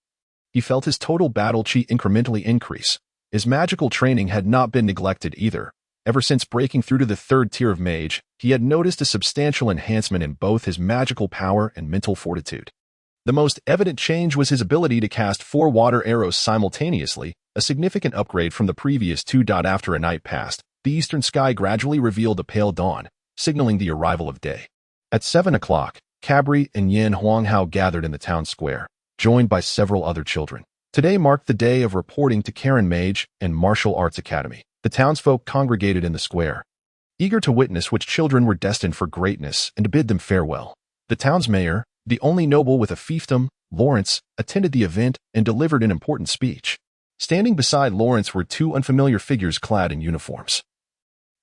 He felt his total battle chi incrementally increase. His magical training had not been neglected either. Ever since breaking through to the 3rd tier of mage, he had noticed a substantial enhancement in both his magical power and mental fortitude. The most evident change was his ability to cast 4 water arrows simultaneously, a significant upgrade from the previous 2. After a night passed, the eastern sky gradually revealed a pale dawn, signaling the arrival of day. At 7 o'clock, Cabri and Yin Huanghao gathered in the town square, joined by several other children. Today marked the day of reporting to Karen Mage and Martial Arts Academy. The townsfolk congregated in the square, eager to witness which children were destined for greatness and to bid them farewell. The town's mayor, the only noble with a fiefdom, Lawrence, attended the event and delivered an important speech. Standing beside Lawrence were 2 unfamiliar figures clad in uniforms.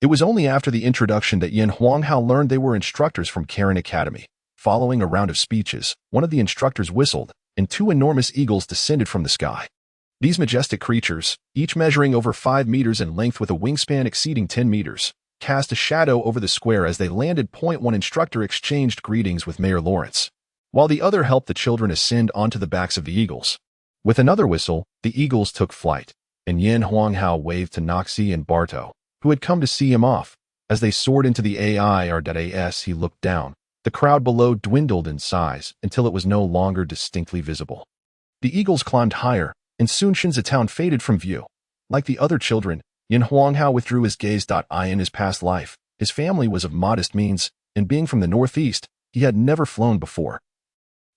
It was only after the introduction that Yin Huanghao learned they were instructors from Karen Academy. Following a round of speeches, one of the instructors whistled, and 2 enormous eagles descended from the sky. These majestic creatures, each measuring over 5 meters in length with a wingspan exceeding 10 meters, cast a shadow over the square as they landed. One instructor exchanged greetings with Mayor Lawrence, while the other helped the children ascend onto the backs of the eagles. With another whistle, the eagles took flight, and Yin Huanghao waved to Noxie and Barto, who had come to see him off. As they soared into the AIR.AS, he looked down. The crowd below dwindled in size until it was no longer distinctly visible. The eagles climbed higher, and soon Shinza Town faded from view. Like the other children, Yin Huanghao withdrew his gaze. In his past life, his family was of modest means, and being from the northeast, he had never flown before.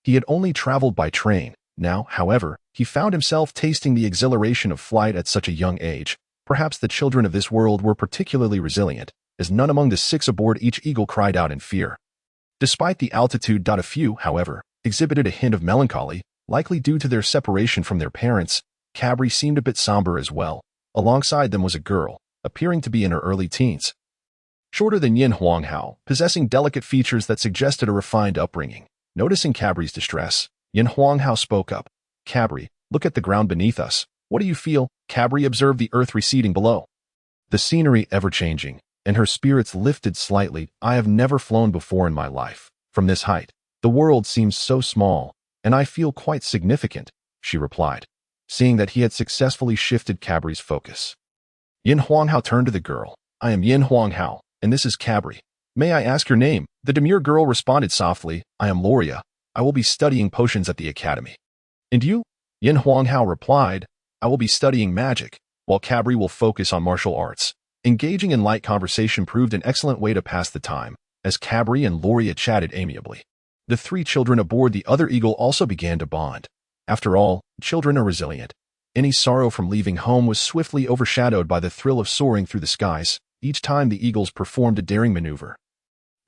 He had only traveled by train. Now, however, he found himself tasting the exhilaration of flight at such a young age. Perhaps the children of this world were particularly resilient, as none among the 6 aboard each eagle cried out in fear. Despite the altitude. A few, however, exhibited a hint of melancholy, likely due to their separation from their parents. Cabri seemed a bit somber as well. Alongside them was a girl, appearing to be in her early teens. shorter than Yin Huanghao, possessing delicate features that suggested a refined upbringing. Noticing Cabri's distress, Yin Huanghao spoke up. Cabri, look at the ground beneath us. What do you feel? Cabri observed the earth receding below. The scenery ever-changing, and her spirits lifted slightly. I have never flown before in my life. From this height, the world seems so small, and I feel quite significant, she replied, seeing that he had successfully shifted Cabri's focus. Yin Huanghao turned to the girl. I am Yin Huanghao, and this is Cabri. May I ask your name? The demure girl responded softly. I am Loria. I will be studying potions at the academy. And you? Yin Huanghao replied. I will be studying magic, while Cabri will focus on martial arts. Engaging in light conversation proved an excellent way to pass the time, as Cabri and Loria chatted amiably. The three children aboard the other eagle also began to bond. After all, children are resilient. Any sorrow from leaving home was swiftly overshadowed by the thrill of soaring through the skies, each time the eagles performed a daring maneuver.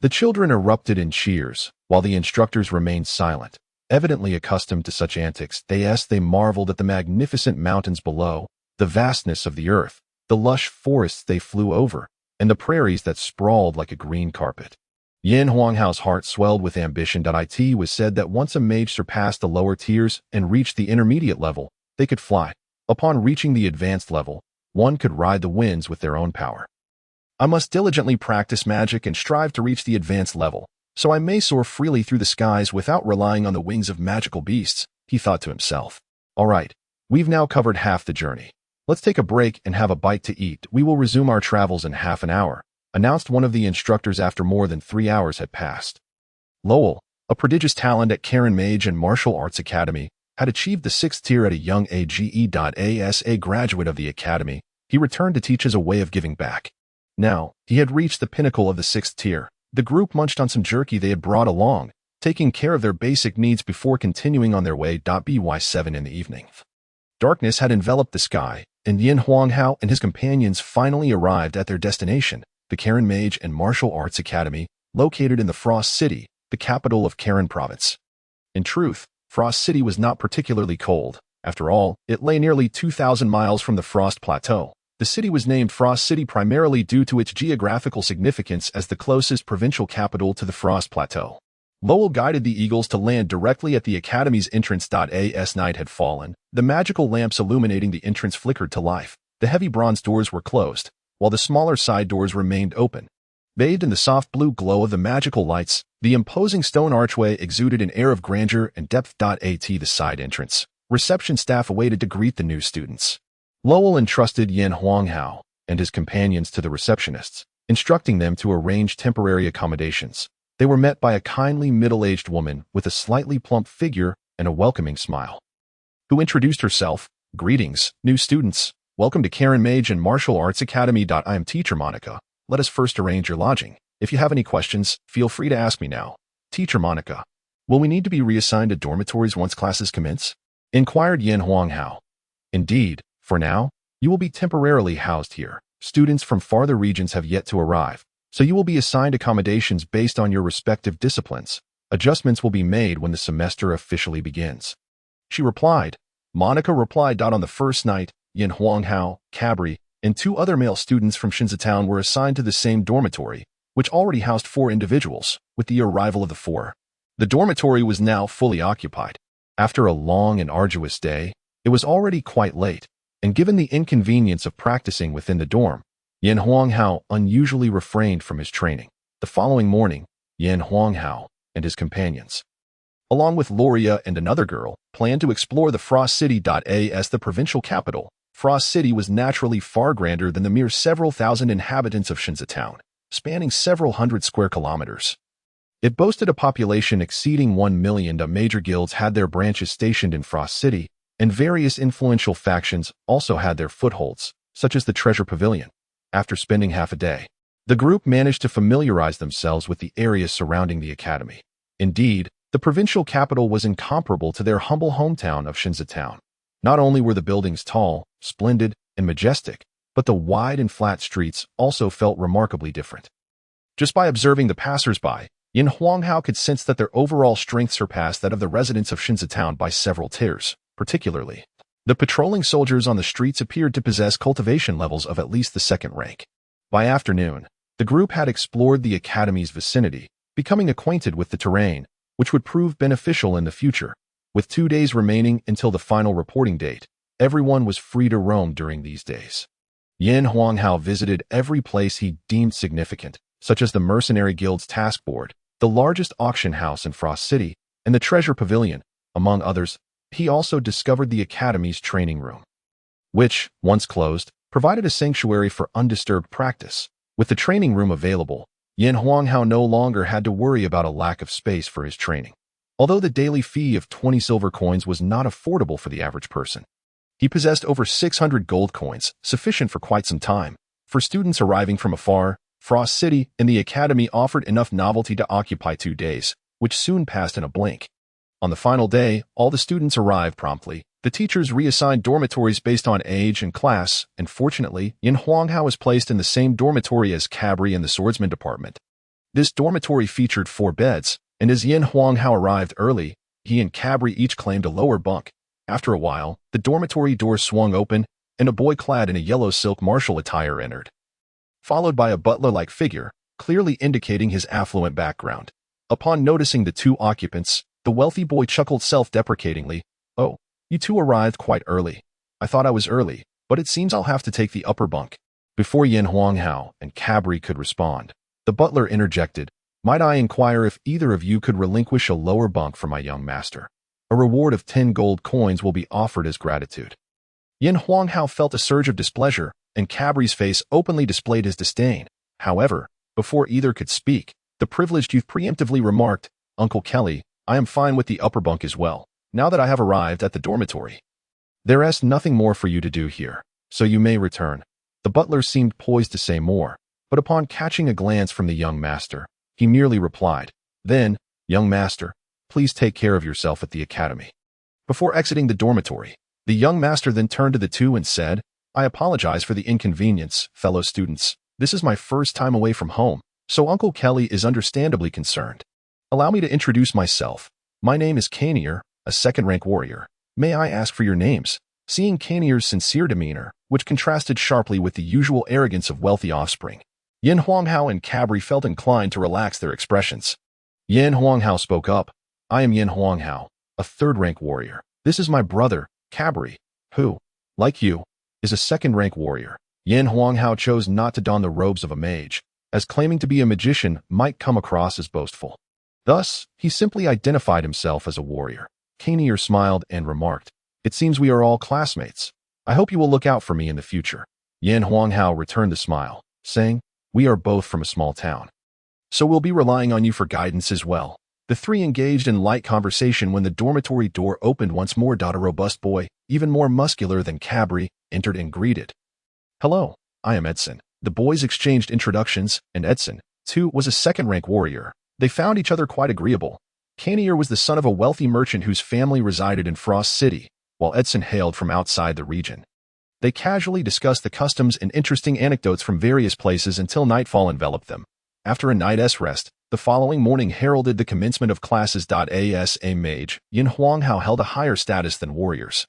The children erupted in cheers, while the instructors remained silent. Evidently accustomed to such antics, they marveled at the magnificent mountains below, the vastness of the earth, the lush forests they flew over, and the prairies that sprawled like a green carpet. Yin Huanghao's heart swelled with ambition. It was said that once a mage surpassed the lower tiers and reached the intermediate level, they could fly. Upon reaching the advanced level, one could ride the winds with their own power. I must diligently practice magic and strive to reach the advanced level, so I may soar freely through the skies without relying on the wings of magical beasts, he thought to himself. All right, we've now covered half the journey. Let's take a break and have a bite to eat. We will resume our travels in half an hour, announced one of the instructors after more than 3 hours had passed. Lowell, a prodigious talent at Karen Mage and Martial Arts Academy, had achieved the 6th tier at a young age. As a graduate of the academy, he returned to teach as a way of giving back. Now, he had reached the pinnacle of the 6th tier. The group munched on some jerky they had brought along, taking care of their basic needs before continuing on their way. By 7 in the evening, darkness had enveloped the sky, and Yin Huanghao and his companions finally arrived at their destination, the Karen Mage and Martial Arts Academy, located in the Frost City, the capital of Karen Province. In truth, Frost City was not particularly cold. After all, it lay nearly 2,000 miles from the Frost Plateau. The city was named Frost City primarily due to its geographical significance as the closest provincial capital to the Frost Plateau. Lowell guided the eagles to land directly at the academy's entrance. As night had fallen, the magical lamps illuminating the entrance flickered to life. The heavy bronze doors were closed, while the smaller side doors remained open. Bathed in the soft blue glow of the magical lights, the imposing stone archway exuded an air of grandeur and depth. At the side entrance, reception staff awaited to greet the new students. Lowell entrusted Yin Huanghao and his companions to the receptionists, instructing them to arrange temporary accommodations. They were met by a kindly middle-aged woman with a slightly plump figure and a welcoming smile, who introduced herself. Greetings, new students. Welcome to Karen Mage and Martial Arts Academy. I am Teacher Monica. Let us first arrange your lodging. If you have any questions, feel free to ask me now. Teacher Monica. Will we need to be reassigned to dormitories once classes commence? Inquired Yin Huanghao. Indeed. For now, you will be temporarily housed here. Students from farther regions have yet to arrive, so you will be assigned accommodations based on your respective disciplines. Adjustments will be made when the semester officially begins. She replied. Monica replied. On the first night, Yin Huanghao, Cabri, and 2 other male students from Shinzatown were assigned to the same dormitory, which already housed 4 individuals. With the arrival of the 4, the dormitory was now fully occupied. After a long and arduous day, it was already quite late. And given the inconvenience of practicing within the dorm, Yin Huanghao unusually refrained from his training. The following morning, Yin Huanghao and his companions, along with Loria and another girl, planned to explore the Frost City. As the provincial capital, Frost City was naturally far grander than the mere several thousand inhabitants of Shinzatown, spanning several hundred square kilometers. It boasted a population exceeding 1 million. Major guilds had their branches stationed in Frost City, and various influential factions also had their footholds, such as the Treasure Pavilion. After spending half a day, the group managed to familiarize themselves with the area surrounding the academy. Indeed, the provincial capital was incomparable to their humble hometown of Shinzatown. Not only were the buildings tall, splendid, and majestic, but the wide and flat streets also felt remarkably different. Just by observing the passers-by, Yin Huanghao could sense that their overall strength surpassed that of the residents of Shinzatown by several tiers. Particularly, the patrolling soldiers on the streets appeared to possess cultivation levels of at least the 2nd rank. By afternoon, The group had explored the academy's vicinity, becoming acquainted with the terrain, which would prove beneficial in the future. With 2 days remaining until the final reporting date, everyone was free to roam during these days. Yin Huanghao visited every place he deemed significant, such as the Mercenary Guild's task board, the largest auction house in Frost City, and the Treasure Pavilion, among others. He also discovered the Academy's training room, which, once closed, provided a sanctuary for undisturbed practice. With the training room available, Yin Huanghao no longer had to worry about a lack of space for his training. Although the daily fee of 20 silver coins was not affordable for the average person, he possessed over 600 gold coins, sufficient for quite some time. For students arriving from afar, Frost City and the Academy offered enough novelty to occupy 2 days, which soon passed in a blink. On the final day, all the students arrived promptly. The teachers reassigned dormitories based on age and class, and fortunately, Yin Huanghao was placed in the same dormitory as Cabri in the swordsman department. This dormitory featured 4 beds, and as Yin Huanghao arrived early, he and Cabri each claimed a lower bunk. After a while, the dormitory door swung open, and a boy clad in a yellow silk martial attire entered, followed by a butler-like figure, clearly indicating his affluent background. Upon noticing the 2 occupants, the wealthy boy chuckled self-deprecatingly. "Oh, you 2 arrived quite early. I thought I was early, but it seems I'll have to take the upper bunk." Before Yin Huanghao and Cabri could respond, the butler interjected, "Might I inquire if either of you could relinquish a lower bunk for my young master? A reward of 10 gold coins will be offered as gratitude." Yin Huanghao felt a surge of displeasure, and Cabri's face openly displayed his disdain. However, before either could speak, the privileged youth preemptively remarked, "Uncle Kelly, I am fine with the upper bunk as well, now that I have arrived at the dormitory. There is nothing more for you to do here, so you may return." The butler seemed poised to say more, but upon catching a glance from the young master, he merely replied, "Then, young master, please take care of yourself at the academy." Before exiting the dormitory, the young master then turned to the 2 and said, "I apologize for the inconvenience, fellow students. This is my first time away from home, so Uncle Kelly is understandably concerned. Allow me to introduce myself. My name is Kanier, a second-rank warrior. May I ask for your names?" Seeing Kanier's sincere demeanor, which contrasted sharply with the usual arrogance of wealthy offspring, Yin Huanghao and Cabri felt inclined to relax their expressions. Yin Huanghao spoke up. "I am Yin Huanghao, a third-rank warrior. This is my brother, Cabri, who, like you, is a second-rank warrior." Yin Huanghao chose not to don the robes of a mage, as claiming to be a magician might come across as boastful. Thus, he simply identified himself as a warrior. Kanier smiled and remarked, "It seems we are all classmates. I hope you will look out for me in the future." Yin Huanghao returned the smile, saying, "We are both from a small town, so we'll be relying on you for guidance as well." The 3 engaged in light conversation when the dormitory door opened once more. A robust boy, even more muscular than Cabri, entered and greeted. "Hello, I am Edson." The boys exchanged introductions, and Edson, too, was a second-rank warrior. They found each other quite agreeable. Kanier was the son of a wealthy merchant whose family resided in Frost City, while Edson hailed from outside the region. They casually discussed the customs and interesting anecdotes from various places until nightfall enveloped them. After a night's rest, the following morning heralded the commencement of classes. As a mage, Yin Huanghao held a higher status than warriors,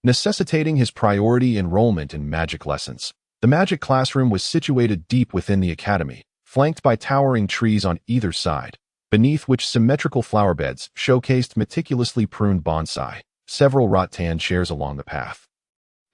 necessitating his priority enrollment in magic lessons. The magic classroom was situated deep within the academy, flanked by towering trees on either side, beneath which symmetrical flower beds showcased meticulously pruned bonsai. Several rattan chairs along the path,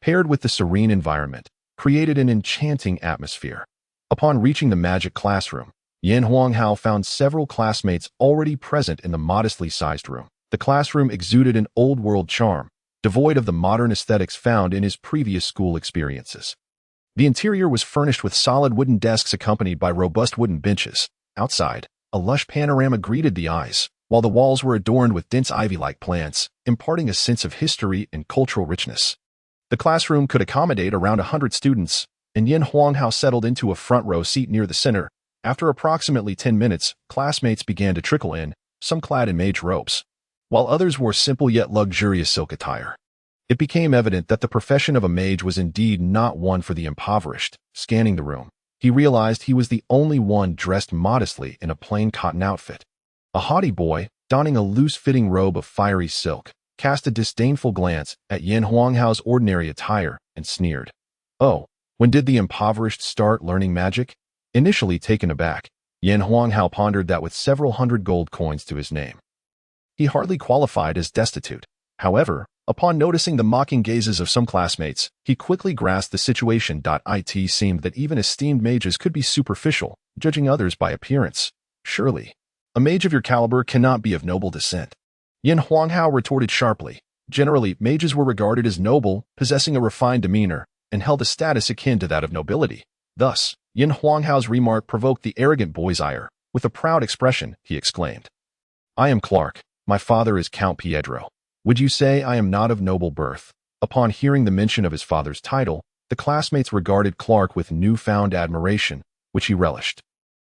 paired with the serene environment, created an enchanting atmosphere. Upon reaching the magic classroom, Yin Huanghao found several classmates already present in the modestly sized room. The classroom exuded an old-world charm, devoid of the modern aesthetics found in his previous school experiences. The interior was furnished with solid wooden desks accompanied by robust wooden benches. Outside, a lush panorama greeted the eyes, while the walls were adorned with dense ivy-like plants, imparting a sense of history and cultural richness. The classroom could accommodate around 100 students, and Yin Huanghao settled into a front-row seat near the center. After approximately 10 minutes, classmates began to trickle in, some clad in mage robes, while others wore simple yet luxurious silk attire. It became evident that the profession of a mage was indeed not one for the impoverished. Scanning the room, he realized he was the only one dressed modestly in a plain cotton outfit. A haughty boy, donning a loose-fitting robe of fiery silk, cast a disdainful glance at Yin Huanghao's ordinary attire and sneered. "Oh, when did the impoverished start learning magic?" Initially taken aback, Yin Huanghao pondered that with several hundred gold coins to his name, he hardly qualified as destitute. However, upon noticing the mocking gazes of some classmates, he quickly grasped the situation. It seemed that even esteemed mages could be superficial, judging others by appearance. Surely, a mage of your caliber cannot be of noble descent. Yin Huanghao retorted sharply. Generally, mages were regarded as noble, possessing a refined demeanor, and held a status akin to that of nobility. Thus, Yin Huanghao's remark provoked the arrogant boy's ire. With a proud expression, he exclaimed, "I am Clark. My father is Count Pietro. Would you say I am not of noble birth?" Upon hearing the mention of his father's title, the classmates regarded Clark with newfound admiration, which he relished.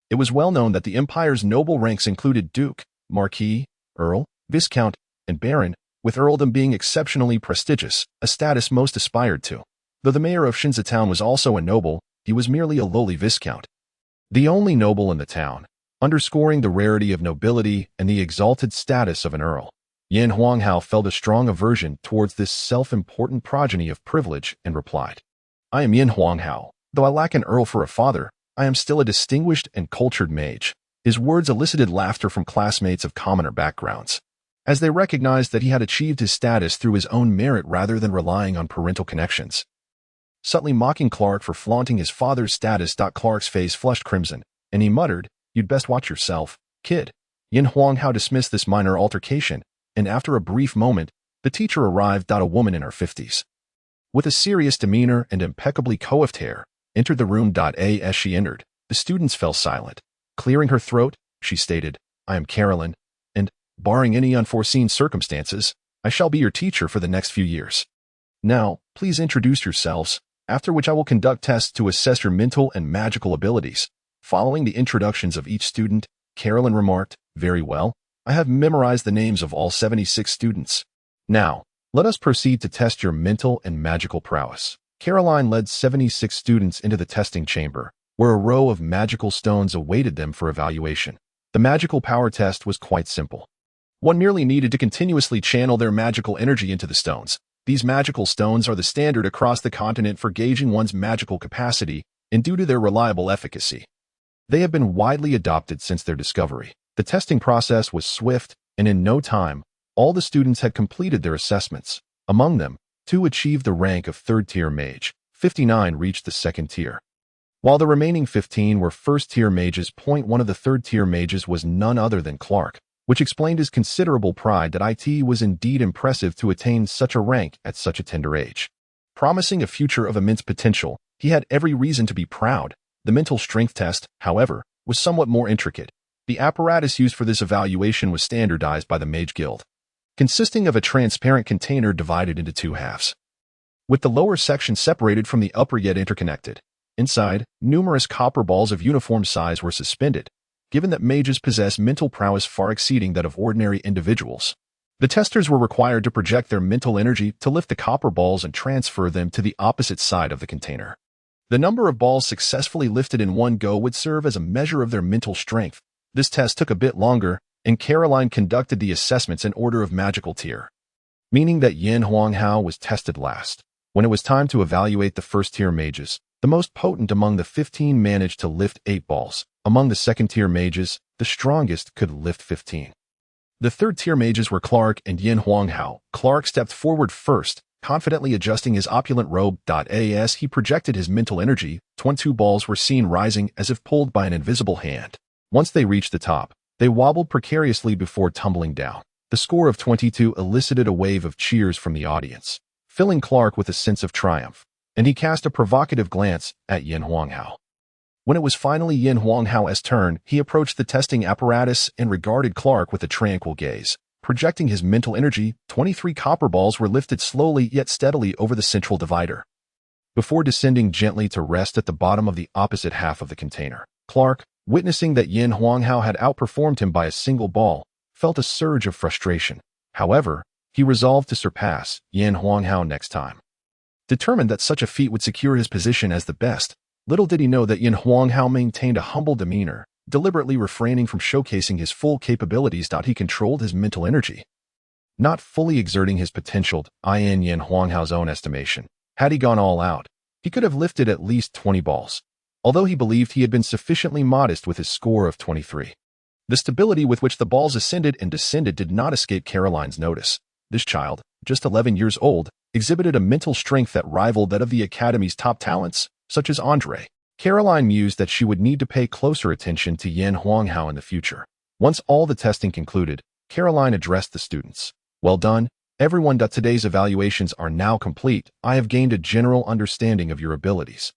It was well known that the empire's noble ranks included Duke, Marquis, Earl, Viscount, and Baron, with earldom being exceptionally prestigious, a status most aspired to. Though the mayor of Shinza town was also a noble, he was merely a lowly viscount, the only noble in the town, underscoring the rarity of nobility and the exalted status of an earl. Yin Huanghao felt a strong aversion towards this self-important progeny of privilege and replied, "I am Yin Huanghao. Though I lack an earl for a father, I am still a distinguished and cultured mage." His words elicited laughter from classmates of commoner backgrounds, as they recognized that he had achieved his status through his own merit rather than relying on parental connections. Subtly mocking Clark for flaunting his father's status. Clark's face flushed crimson, and he muttered, "You'd best watch yourself, kid." Yin Huanghao dismissed this minor altercation, and after a brief moment, the teacher arrived. A woman in her 50s, with a serious demeanor and impeccably coiffed hair, entered the room. As she entered, the students fell silent. Clearing her throat, she stated, "I am Carolyn, and, barring any unforeseen circumstances, I shall be your teacher for the next few years. Now, please introduce yourselves, after which I will conduct tests to assess your mental and magical abilities." Following the introductions of each student, Carolyn remarked, "Very well. I have memorized the names of all 76 students. Now, let us proceed to test your mental and magical prowess." Caroline led 76 students into the testing chamber, where a row of magical stones awaited them for evaluation. The magical power test was quite simple. One merely needed to continuously channel their magical energy into the stones. These magical stones are the standard across the continent for gauging one's magical capacity, and due to their reliable efficacy, they have been widely adopted since their discovery. The testing process was swift, and in no time, all the students had completed their assessments. Among them, 2 achieved the rank of third-tier mage, 59 reached the second tier, while the remaining 15 were first-tier mages. One of the third-tier mages was none other than Clark, which explained his considerable pride that it was indeed impressive to attain such a rank at such a tender age. Promising a future of immense potential, he had every reason to be proud. The mental strength test, however, was somewhat more intricate. The apparatus used for this evaluation was standardized by the Mage Guild, consisting of a transparent container divided into 2 halves, with the lower section separated from the upper yet interconnected. Inside, numerous copper balls of uniform size were suspended. Given that mages possess mental prowess far exceeding that of ordinary individuals, the testers were required to project their mental energy to lift the copper balls and transfer them to the opposite side of the container. The number of balls successfully lifted in one go would serve as a measure of their mental strength. This test took a bit longer, and Caroline conducted the assessments in order of magical tier, meaning that Yin Huanghao was tested last. When it was time to evaluate the first-tier mages, the most potent among the 15 managed to lift 8 balls. Among the second-tier mages, the strongest could lift 15. The third-tier mages were Clark and Yin Huanghao. Clark stepped forward first, confidently adjusting his opulent robe. As he projected his mental energy, 22 balls were seen rising as if pulled by an invisible hand. Once they reached the top, they wobbled precariously before tumbling down. The score of 22 elicited a wave of cheers from the audience, filling Clark with a sense of triumph, and he cast a provocative glance at Yin Huanghao. When it was finally Yin Huanghao's turn, he approached the testing apparatus and regarded Clark with a tranquil gaze. Projecting his mental energy, 23 copper balls were lifted slowly yet steadily over the central divider, before descending gently to rest at the bottom of the opposite half of the container. Clark, witnessing that Yin Huanghao had outperformed him by a single ball, felt a surge of frustration. However, he resolved to surpass Yin Huanghao next time. Determined that such a feat would secure his position as the best, little did he know that Yin Huanghao maintained a humble demeanor, deliberately refraining from showcasing his full capabilities. He controlled his mental energy, not fully exerting his potential. In Yin Huanghao's own estimation, had he gone all out, he could have lifted at least 20 balls. although he believed he had been sufficiently modest with his score of 23. The stability with which the balls ascended and descended did not escape Caroline's notice. This child, just 11 years old, exhibited a mental strength that rivaled that of the Academy's top talents, such as Andre. Caroline mused that she would need to pay closer attention to Yin Huanghao in the future. Once all the testing concluded, Caroline addressed the students. Well done, everyone. Today's evaluations are now complete. I have gained a general understanding of your abilities.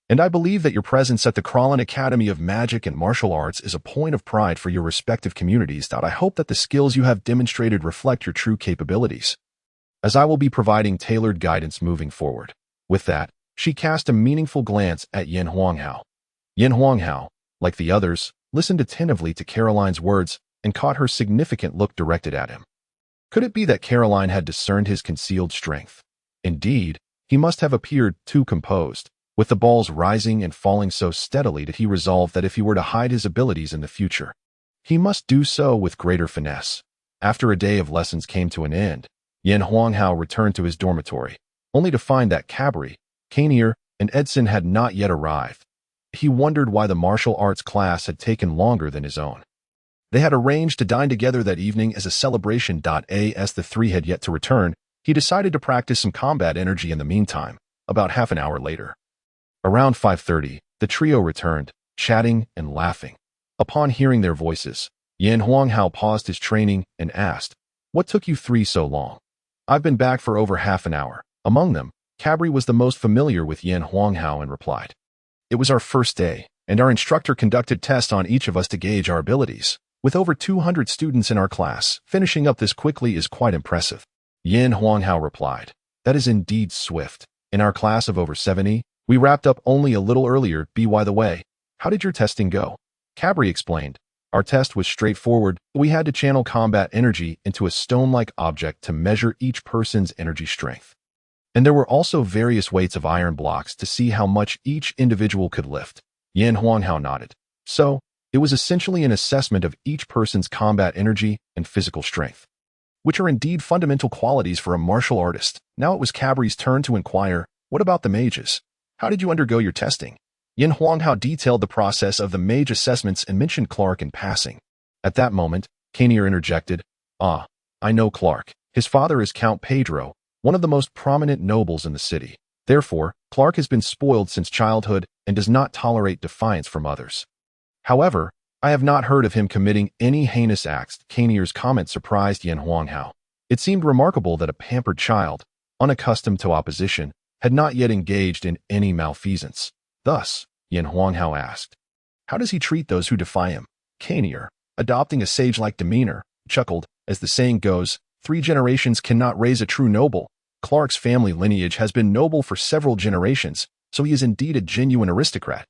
And I believe that your presence at the Kralin Academy of Magic and Martial Arts is a point of pride for your respective communities. I hope that the skills you have demonstrated reflect your true capabilities, as I will be providing tailored guidance moving forward. With that, she cast a meaningful glance at Yin Huanghao. Yin Huanghao, like the others, listened attentively to Caroline's words and caught her significant look directed at him. Could it be that Caroline had discerned his concealed strength? Indeed, he must have appeared too composed, with the balls rising and falling so steadily that he resolved that if he were to hide his abilities in the future, he must do so with greater finesse. After a day of lessons came to an end, Yin Huanghao returned to his dormitory, only to find that Cabri, Kainier, and Edson had not yet arrived. He wondered why the martial arts class had taken longer than his own. They had arranged to dine together that evening as a celebration. As the three had yet to return, he decided to practice some combat energy in the meantime, about half an hour later. Around 5:30, the trio returned, chatting and laughing. Upon hearing their voices, Yin Huanghao paused his training and asked, "What took you three so long?" "I've been back for over half an hour." Among them, Cabri was the most familiar with Yin Huanghao and replied, "It was our first day, and our instructor conducted tests on each of us to gauge our abilities. With over 200 students in our class, finishing up this quickly is quite impressive." Yin Huanghao replied, "That is indeed swift. In our class of over 70, we wrapped up only a little earlier. By the way, how did your testing go?" Cabri explained, "Our test was straightforward. We had to channel combat energy into a stone-like object to measure each person's energy strength. And there were also various weights of iron blocks to see how much each individual could lift." Yin Huanghao nodded. "So, it was essentially an assessment of each person's combat energy and physical strength, which are indeed fundamental qualities for a martial artist." Now it was Cabri's turn to inquire, "What about the mages? How did you undergo your testing?" Yin Huanghao detailed the process of the mage assessments and mentioned Clark in passing. At that moment, Kainier interjected, "Ah, I know Clark. His father is Count Pedro, one of the most prominent nobles in the city. Therefore, Clark has been spoiled since childhood and does not tolerate defiance from others. However, I have not heard of him committing any heinous acts." Kainier's comment surprised Yin Huanghao. It seemed remarkable that a pampered child, unaccustomed to opposition, had not yet engaged in any malfeasance. Thus, Yin Huanghao asked, "How does he treat those who defy him?" Kainier, adopting a sage-like demeanor, chuckled, "As the saying goes, 3 generations cannot raise a true noble. Clark's family lineage has been noble for several generations, so he is indeed a genuine aristocrat.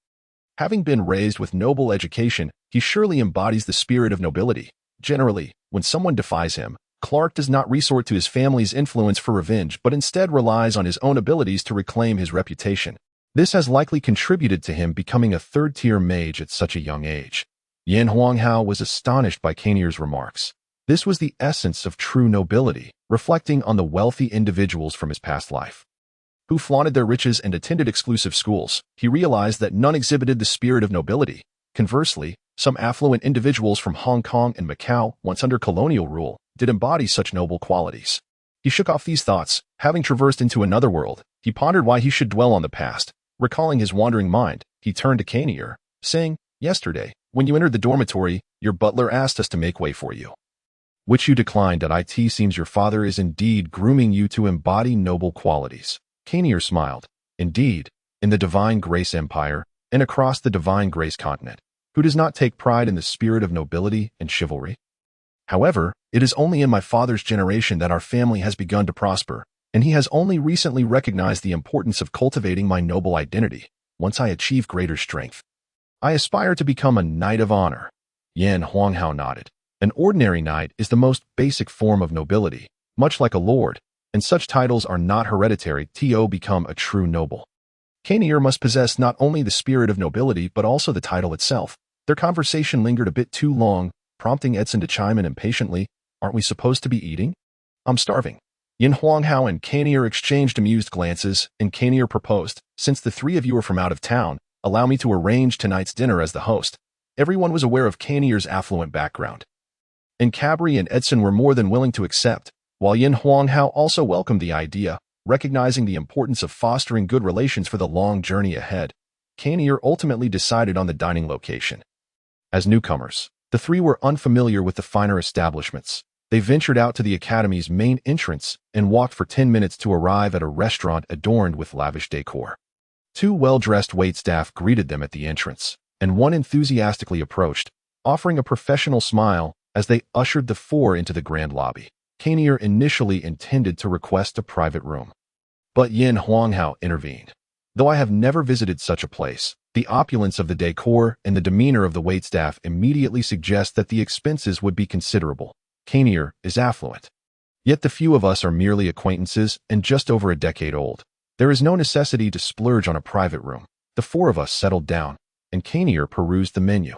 Having been raised with noble education, he surely embodies the spirit of nobility. Generally, when someone defies him, Clark does not resort to his family's influence for revenge, but instead relies on his own abilities to reclaim his reputation. This has likely contributed to him becoming a third-tier mage at such a young age." Yin Huanghao was astonished by Kainier's remarks. This was the essence of true nobility, reflecting on the wealthy individuals from his past life, who flaunted their riches and attended exclusive schools. He realized that none exhibited the spirit of nobility. Conversely, some affluent individuals from Hong Kong and Macau, once under colonial rule, did embody such noble qualities. He shook off these thoughts. Having traversed into another world, he pondered why he should dwell on the past. Recalling his wandering mind, he turned to Kainier, saying, "Yesterday, when you entered the dormitory, your butler asked us to make way for you, which you declined. It seems your father is indeed grooming you to embody noble qualities." Kainier smiled. "Indeed, in the Divine Grace Empire, and across the Divine Grace continent, who does not take pride in the spirit of nobility and chivalry? However, it is only in my father's generation that our family has begun to prosper, and he has only recently recognized the importance of cultivating my noble identity. Once I achieve greater strength, I aspire to become a Knight of Honor." Yin Huanghao nodded. An ordinary knight is the most basic form of nobility, much like a lord, and such titles are not hereditary. To become a true noble, Kainier must possess not only the spirit of nobility but also the title itself. Their conversation lingered a bit too long, prompting Edson to chime in impatiently, "Aren't we supposed to be eating? I'm starving." Yin Huanghao and Kainier exchanged amused glances, and Kainier proposed, "Since the 3 of you are from out of town, Allow me to arrange tonight's dinner as the host. Everyone was aware of Canier's affluent background, and Cabri and Edson were more than willing to accept, while Yin Huanghao also welcomed the idea, recognizing the importance of fostering good relations for the long journey ahead. Canier ultimately decided on the dining location. As newcomers, the three were unfamiliar with the finer establishments. They ventured out to the academy's main entrance and walked for 10 minutes to arrive at a restaurant adorned with lavish decor. Two well-dressed waitstaff greeted them at the entrance, and one enthusiastically approached, offering a professional smile as they ushered the four into the grand lobby. Canier initially intended to request a private room, but Yin Huanghao intervened. Though I have never visited such a place, the opulence of the decor and the demeanor of the waitstaff immediately suggest that the expenses would be considerable. Canier is affluent. Yet the few of us are merely acquaintances and just over a decade old. There is no necessity to splurge on a private room. The four of us settled down, and Canier perused the menu,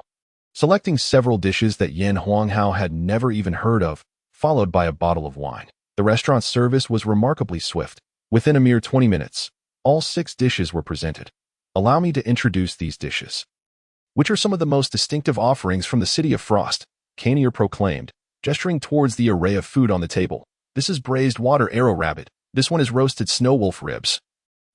selecting several dishes that Yin Huanghao had never even heard of, followed by a bottle of wine. The restaurant's service was remarkably swift. Within a mere 20 minutes, all 6 dishes were presented. Allow me to introduce these dishes, which are some of the most distinctive offerings from the City of Frost, Canier proclaimed, gesturing towards the array of food on the table. This is braised water arrow rabbit. This one is roasted snow wolf ribs.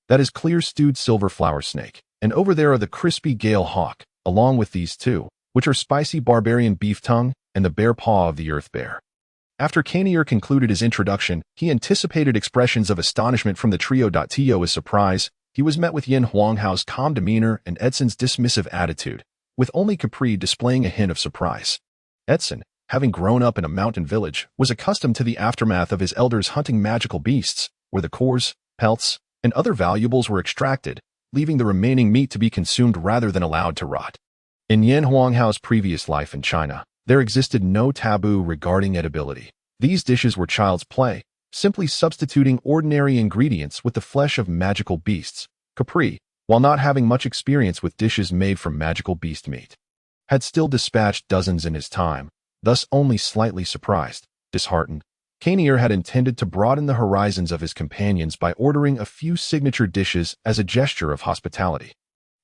That is clear stewed silver flower snake. And over there are the crispy gale hawk, along with these two, which are spicy barbarian beef tongue and the bear paw of the earth bear. After Canier concluded his introduction, he anticipated expressions of astonishment from the trio. To his surprise, he was met with Yin Huanghao's calm demeanor and Edson's dismissive attitude, with only Capri displaying a hint of surprise. Edson, having grown up in a mountain village, was accustomed to the aftermath of his elders hunting magical beasts, where the cores, pelts, and other valuables were extracted, leaving the remaining meat to be consumed rather than allowed to rot. In Yin Huanghao's previous life in China, there existed no taboo regarding edibility. These dishes were child's play, simply substituting ordinary ingredients with the flesh of magical beasts. Capri, while not having much experience with dishes made from magical beast meat, had still dispatched dozens in his time, thus only slightly surprised. Disheartened, Canier had intended to broaden the horizons of his companions by ordering a few signature dishes as a gesture of hospitality.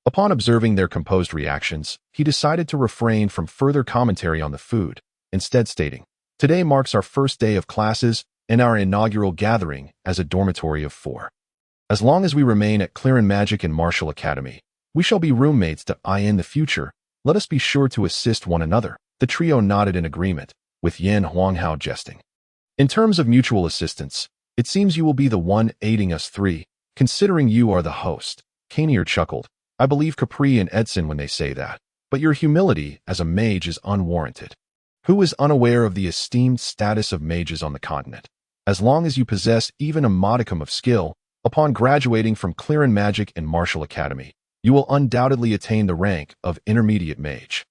Upon observing their composed reactions, he decided to refrain from further commentary on the food, instead stating, "Today marks our first day of classes and our inaugural gathering as a dormitory of 4. As long as we remain at Clearin' Magic and Martial Academy, we shall be roommates in the future. Let us be sure to assist one another." The trio nodded in agreement, with Yin Huanghao jesting. "In terms of mutual assistance, it seems you will be the one aiding us 3, considering you are the host." Canier chuckled. "I believe Capri and Edson when they say that, but your humility as a mage is unwarranted. Who is unaware of the esteemed status of mages on the continent? As long as you possess even a modicum of skill, upon graduating from Clearin' Magic and Martial Academy, you will undoubtedly attain the rank of intermediate mage.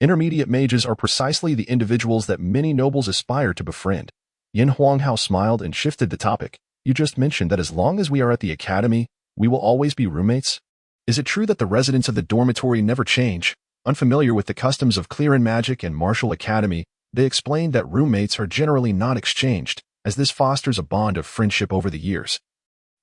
Intermediate mages are precisely the individuals that many nobles aspire to befriend." Yin Huanghao smiled and shifted the topic. "You just mentioned that as long as we are at the academy, we will always be roommates. Is it true that the residents of the dormitory never change?" Unfamiliar with the customs of Clearin' Magic and Martial Academy, they explained that roommates are generally not exchanged, as this fosters a bond of friendship over the years,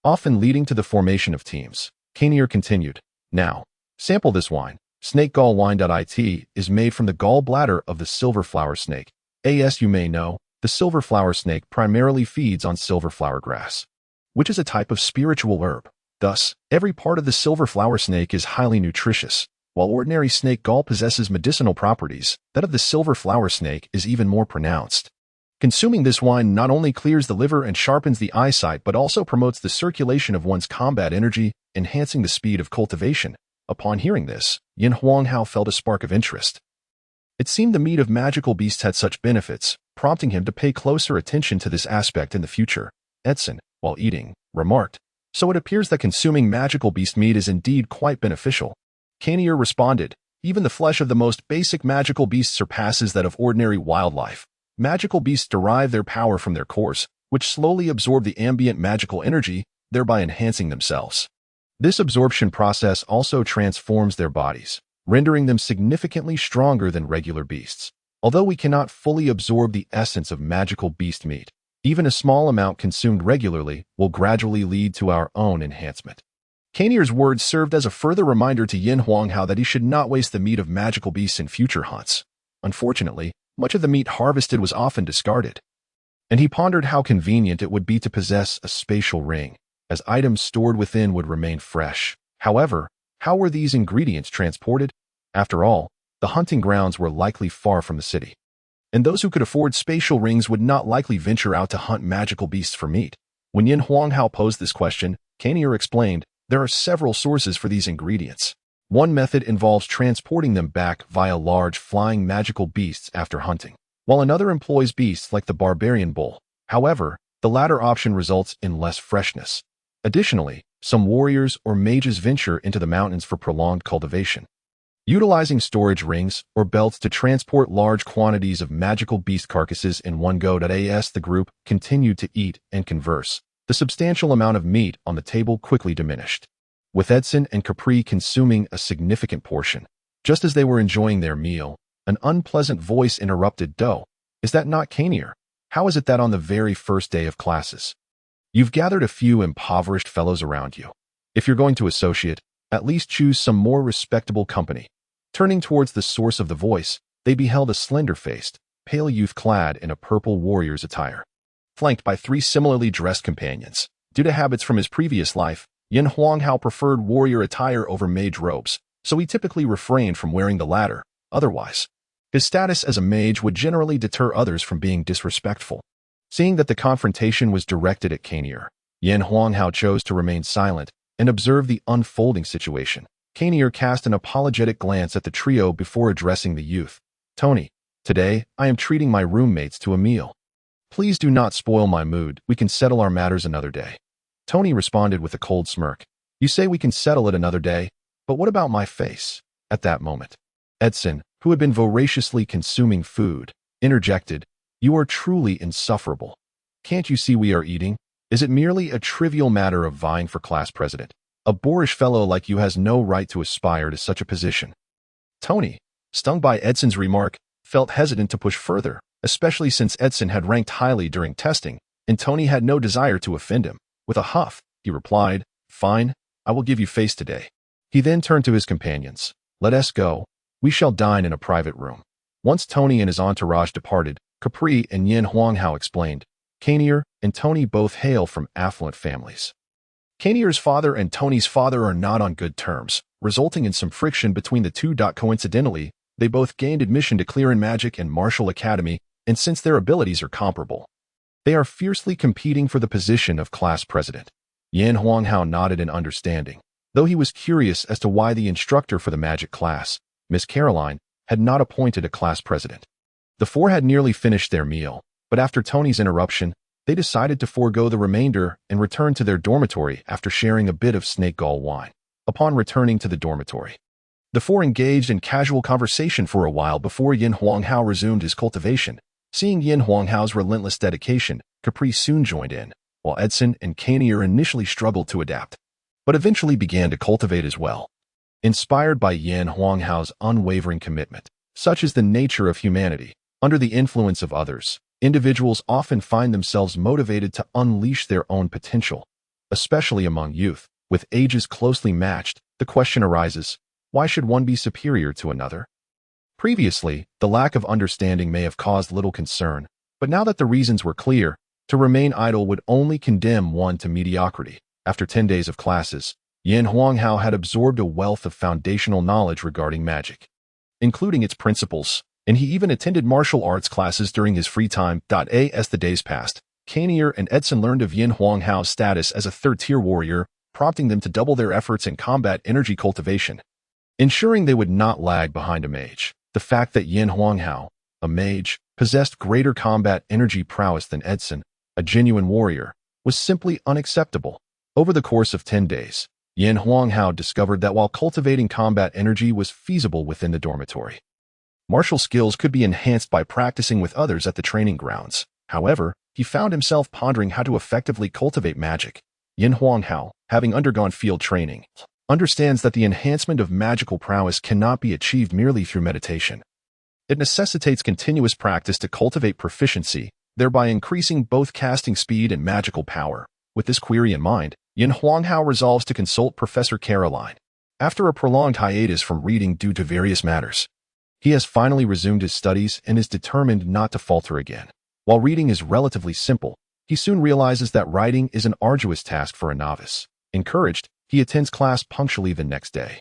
often leading to the formation of teams. Canier continued, "Now, sample this wine. Snake gall wine.it is made from the gall bladder of the silver flower snake. As you may know, the silver flower snake primarily feeds on silver flower grass, which is a type of spiritual herb. Thus, every part of the silver flower snake is highly nutritious. While ordinary snake gall possesses medicinal properties, that of the silver flower snake is even more pronounced. Consuming this wine not only clears the liver and sharpens the eyesight but also promotes the circulation of one's combat energy, enhancing the speed of cultivation." Upon hearing this, Yin Huanghao felt a spark of interest. It seemed the meat of magical beasts had such benefits, prompting him to pay closer attention to this aspect in the future. Edson, while eating, remarked, "So it appears that consuming magical beast meat is indeed quite beneficial." Canier responded, "Even the flesh of the most basic magical beasts surpasses that of ordinary wildlife. Magical beasts derive their power from their cores, which slowly absorb the ambient magical energy, thereby enhancing themselves. This absorption process also transforms their bodies, rendering them significantly stronger than regular beasts. Although we cannot fully absorb the essence of magical beast meat, even a small amount consumed regularly will gradually lead to our own enhancement." Kanier's words served as a further reminder to Yin Huanghao that he should not waste the meat of magical beasts in future hunts. Unfortunately, much of the meat harvested was often discarded, and he pondered how convenient it would be to possess a spatial ring, as items stored within would remain fresh. However, how were these ingredients transported? After all, the hunting grounds were likely far from the city, and those who could afford spatial rings would not likely venture out to hunt magical beasts for meat. When Yin Huanghao posed this question, Kanier explained, there are several sources for these ingredients. One method involves transporting them back via large flying magical beasts after hunting, while another employs beasts like the barbarian bull. However, the latter option results in less freshness. Additionally, some warriors or mages venture into the mountains for prolonged cultivation, utilizing storage rings or belts to transport large quantities of magical beast carcasses in one go. As the group continued to eat and converse, the substantial amount of meat on the table quickly diminished, with Edson and Capri consuming a significant portion. Just as they were enjoying their meal, an unpleasant voice interrupted. "Doe, is that not Kanier? How is it that on the very first day of classes, you've gathered a few impoverished fellows around you? If you're going to associate, at least choose some more respectable company." Turning towards the source of the voice, they beheld a slender-faced, pale youth clad in a purple warrior's attire, flanked by three similarly dressed companions. Due to habits from his previous life, Yin Huanghao preferred warrior attire over mage robes, so he typically refrained from wearing the latter. Otherwise, his status as a mage would generally deter others from being disrespectful. Seeing that the confrontation was directed at Kanier, Yin Huanghao chose to remain silent and observe the unfolding situation. Kanier cast an apologetic glance at the trio before addressing the youth. "Tony, today I am treating my roommates to a meal. Please do not spoil my mood. We can settle our matters another day." Tony responded with a cold smirk. "You say we can settle it another day, but what about my face?" At that moment, Edson, who had been voraciously consuming food, interjected, "You are truly insufferable. Can't you see we are eating? Is it merely a trivial matter of vying for class president? A boorish fellow like you has no right to aspire to such a position." Tony, stung by Edson's remark, felt hesitant to push further, especially since Edson had ranked highly during testing, and Tony had no desire to offend him. With a huff, he replied, "Fine, I will give you face today." He then turned to his companions. "Let us go. We shall dine in a private room." Once Tony and his entourage departed, Capri and Yin Huanghao explained, "Kanier and Tony both hail from affluent families. Kanier's father and Tony's father are not on good terms, resulting in some friction between the two. Coincidentally, they both gained admission to Clear and Magic and Martial Academy, and since their abilities are comparable, they are fiercely competing for the position of class president." Yin Huanghao nodded in understanding, though he was curious as to why the instructor for the magic class, Miss Caroline, had not appointed a class president. The four had nearly finished their meal, but after Tony's interruption, they decided to forego the remainder and return to their dormitory after sharing a bit of snake gall wine. Upon returning to the dormitory, the four engaged in casual conversation for a while before Yin Huanghao resumed his cultivation. Seeing Yin Huanghao's relentless dedication, Capri soon joined in, while Edson and Kanier initially struggled to adapt, but eventually began to cultivate as well. Inspired by Yin Huanghao's unwavering commitment, such is the nature of humanity. Under the influence of others, individuals often find themselves motivated to unleash their own potential, especially among youth. With ages closely matched, the question arises, why should one be superior to another? Previously, the lack of understanding may have caused little concern, but now that the reasons were clear, to remain idle would only condemn one to mediocrity. After 10 days of classes, Yin Huanghao had absorbed a wealth of foundational knowledge regarding magic, including its principles, and he even attended martial arts classes during his free time. As the days passed, Kanier and Edson learned of Yin Huanghao's status as a third-tier warrior, prompting them to double their efforts in combat energy cultivation, ensuring they would not lag behind a mage. The fact that Yin Huanghao, a mage, possessed greater combat energy prowess than Edson, a genuine warrior, was simply unacceptable. Over the course of 10 days, Yin Huanghao discovered that while cultivating combat energy was feasible within the dormitory, martial skills could be enhanced by practicing with others at the training grounds. However, he found himself pondering how to effectively cultivate magic. Yin Huanghao, having undergone field training, understands that the enhancement of magical prowess cannot be achieved merely through meditation. It necessitates continuous practice to cultivate proficiency, thereby increasing both casting speed and magical power. With this query in mind, Yin Huanghao resolves to consult Professor Caroline. After a prolonged hiatus from reading due to various matters, he has finally resumed his studies and is determined not to falter again. While reading is relatively simple, he soon realizes that writing is an arduous task for a novice. Encouraged, he attends class punctually the next day.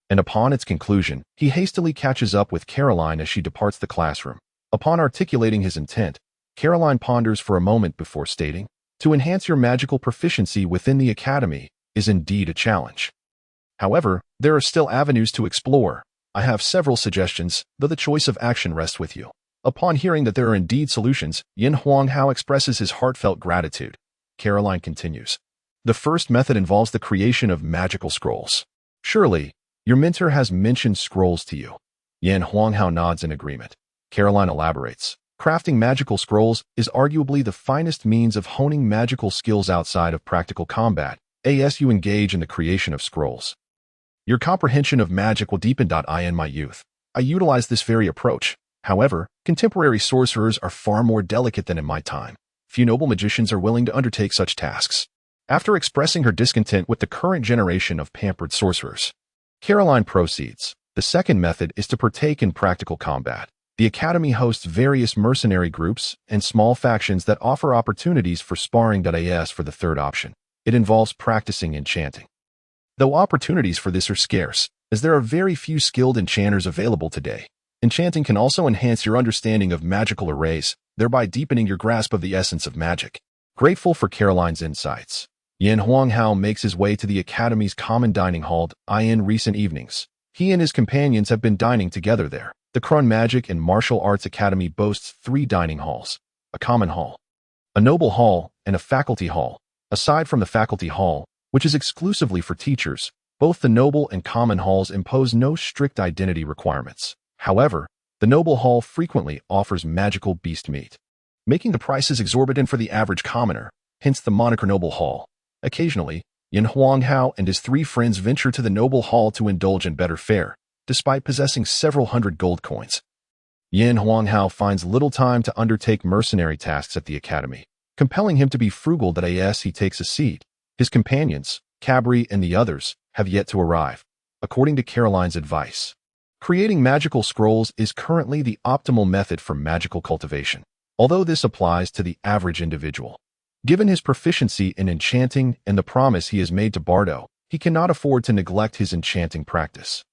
And upon its conclusion, he hastily catches up with Caroline as she departs the classroom. Upon articulating his intent, Caroline ponders for a moment before stating, "To enhance your magical proficiency within the academy is indeed a challenge. However, there are still avenues to explore. I have several suggestions, though the choice of action rests with you." Upon hearing that there are indeed solutions, Yin Huanghao expresses his heartfelt gratitude. Caroline continues, "The first method involves the creation of magical scrolls. Surely, your mentor has mentioned scrolls to you." Yin Huanghao nods in agreement. Caroline elaborates, "Crafting magical scrolls is arguably the finest means of honing magical skills outside of practical combat, as you engage in the creation of scrolls. Your comprehension of magic will deepen. In my youth, I utilized this very approach. However, contemporary sorcerers are far more delicate than in my time. Few noble magicians are willing to undertake such tasks." After expressing her discontent with the current generation of pampered sorcerers, Caroline proceeds, "The second method is to partake in practical combat. The academy hosts various mercenary groups and small factions that offer opportunities for sparring. As for the third option, it involves practicing enchanting. Though opportunities for this are scarce, as there are very few skilled enchanters available today, enchanting can also enhance your understanding of magical arrays, thereby deepening your grasp of the essence of magic." Grateful for Caroline's insights, Yin Huanghao makes his way to the Academy's common dining hall. In recent evenings, he and his companions have been dining together there. The Krun Magic and Martial Arts Academy boasts 3 dining halls: a common hall, a noble hall, and a faculty hall. Aside from the faculty hall, which is exclusively for teachers, both the noble and common halls impose no strict identity requirements. However, the noble hall frequently offers magical beast meat, making the prices exorbitant for the average commoner, hence the moniker Noble Hall. Occasionally, Yin Huanghao and his 3 friends venture to the noble hall to indulge in better fare, despite possessing several hundred gold coins. Yin Huanghao finds little time to undertake mercenary tasks at the academy, compelling him to be frugal. As he takes a seat, his companions, Cabri and the others, have yet to arrive. According to Caroline's advice, creating magical scrolls is currently the optimal method for magical cultivation, although this applies to the average individual. Given his proficiency in enchanting and the promise he has made to Bardo, he cannot afford to neglect his enchanting practice.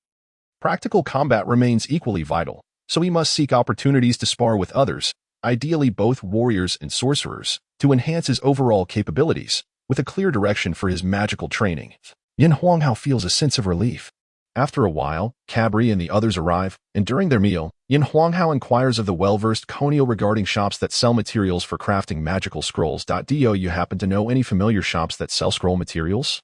Practical combat remains equally vital, so he must seek opportunities to spar with others, ideally both warriors and sorcerers, to enhance his overall capabilities, with a clear direction for his magical training. Yin Huanghao feels a sense of relief. After a while, Cabri and the others arrive, and during their meal, Yin Huanghao inquires of the well-versed Konio regarding shops that sell materials for crafting magical scrolls. Do you happen to know any familiar shops that sell scroll materials?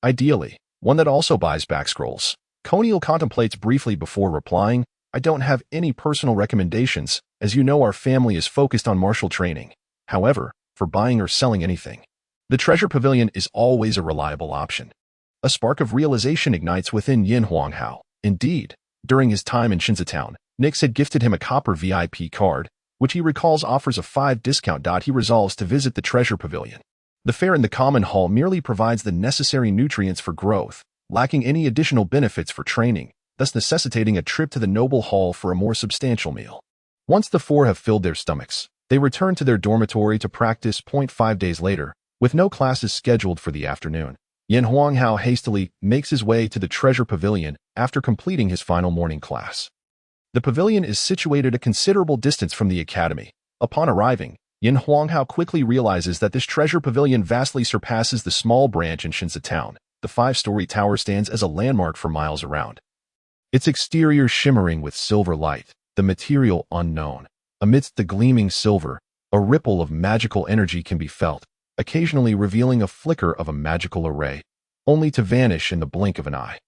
Ideally, one that also buys back scrolls. Konio contemplates briefly before replying, "I don't have any personal recommendations, as you know our family is focused on martial training. However, for buying or selling anything, the Treasure Pavilion is always a reliable option." A spark of realization ignites within Yin Huanghao. Indeed, during his time in Shinzatown, Nix had gifted him a copper VIP card, which he recalls offers a 5% discount. He resolves to visit the Treasure Pavilion. The fare in the common hall merely provides the necessary nutrients for growth, lacking any additional benefits for training, thus necessitating a trip to the noble hall for a more substantial meal. Once the 4 have filled their stomachs, they return to their dormitory to practice. 5 days later, with no classes scheduled for the afternoon, Yin Huanghao hastily makes his way to the Treasure Pavilion after completing his final morning class. The pavilion is situated a considerable distance from the academy. Upon arriving, Yin Huanghao quickly realizes that this Treasure Pavilion vastly surpasses the small branch in Shinzatown. The 5-story tower stands as a landmark for miles around, its exterior shimmering with silver light, the material unknown. Amidst the gleaming silver, a ripple of magical energy can be felt, occasionally revealing a flicker of a magical array, only to vanish in the blink of an eye.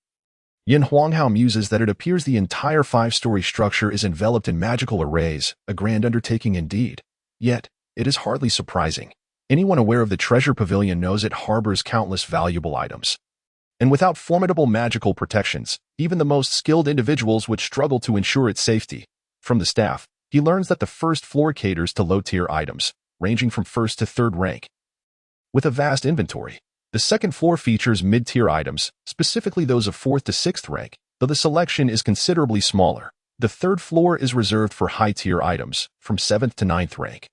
Yin Huanghao muses that it appears the entire 5-story structure is enveloped in magical arrays, a grand undertaking indeed. Yet, it is hardly surprising. Anyone aware of the Treasure Pavilion knows it harbors countless valuable items. And without formidable magical protections, even the most skilled individuals would struggle to ensure its safety. From the staff, he learns that the first floor caters to low-tier items, ranging from 1st to 3rd rank. With a vast inventory, the The second floor features mid-tier items, specifically those of 4th to 6th rank, though the selection is considerably smaller. The third floor is reserved for high-tier items, from 7th to 9th rank,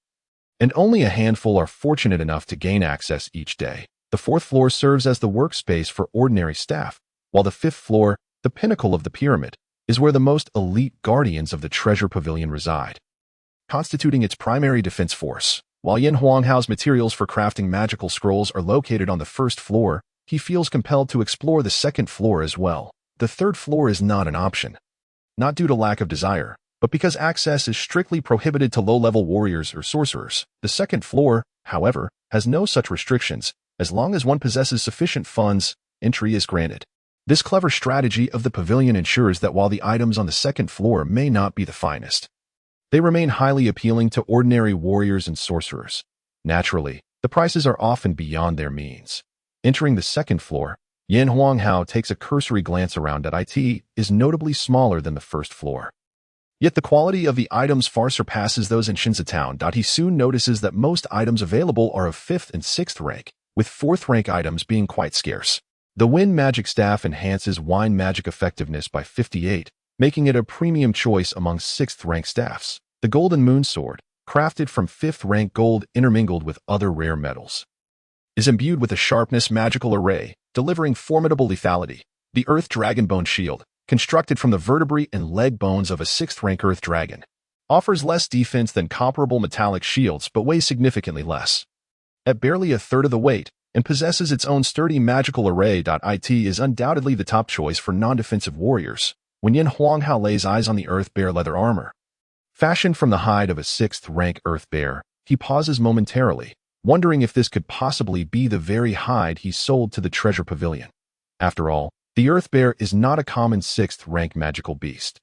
and only a handful are fortunate enough to gain access each day. The fourth floor serves as the workspace for ordinary staff, while the fifth floor, the pinnacle of the pyramid, is where the most elite guardians of the treasure pavilion reside, constituting its primary defense force. While Yin Huanghao's materials for crafting magical scrolls are located on the first floor, he feels compelled to explore the second floor as well. The third floor is not an option, not due to lack of desire, but because access is strictly prohibited to low-level warriors or sorcerers. The second floor, however, has no such restrictions. As long as one possesses sufficient funds, entry is granted. This clever strategy of the pavilion ensures that while the items on the second floor may not be the finest, they remain highly appealing to ordinary warriors and sorcerers. Naturally, the prices are often beyond their means. Entering the second floor, Yin Huanghao takes a cursory glance around at it is notably smaller than the first floor. Yet the quality of the items far surpasses those in Shinza Town. He soon notices that most items available are of 5th and 6th rank, with 4th rank items being quite scarce. The Wind Magic Staff enhances wine magic effectiveness by 58, making it a premium choice among 6th rank staffs. The Golden Moon Sword, crafted from 5th rank gold intermingled with other rare metals, is imbued with a sharpness magical array, delivering formidable lethality. The Earth Dragon Bone Shield, constructed from the vertebrae and leg bones of a 6th rank Earth Dragon, offers less defense than comparable metallic shields but weighs significantly less, at barely a third of the weight, and possesses its own sturdy magical array. It is undoubtedly the top choice for non-defensive warriors. When Yin Huanghao lays eyes on the Earth Bear leather armor, fashioned from the hide of a 6th rank Earth Bear, he pauses momentarily, wondering if this could possibly be the very hide he sold to the treasure pavilion. After all, the Earth Bear is not a common 6th rank magical beast,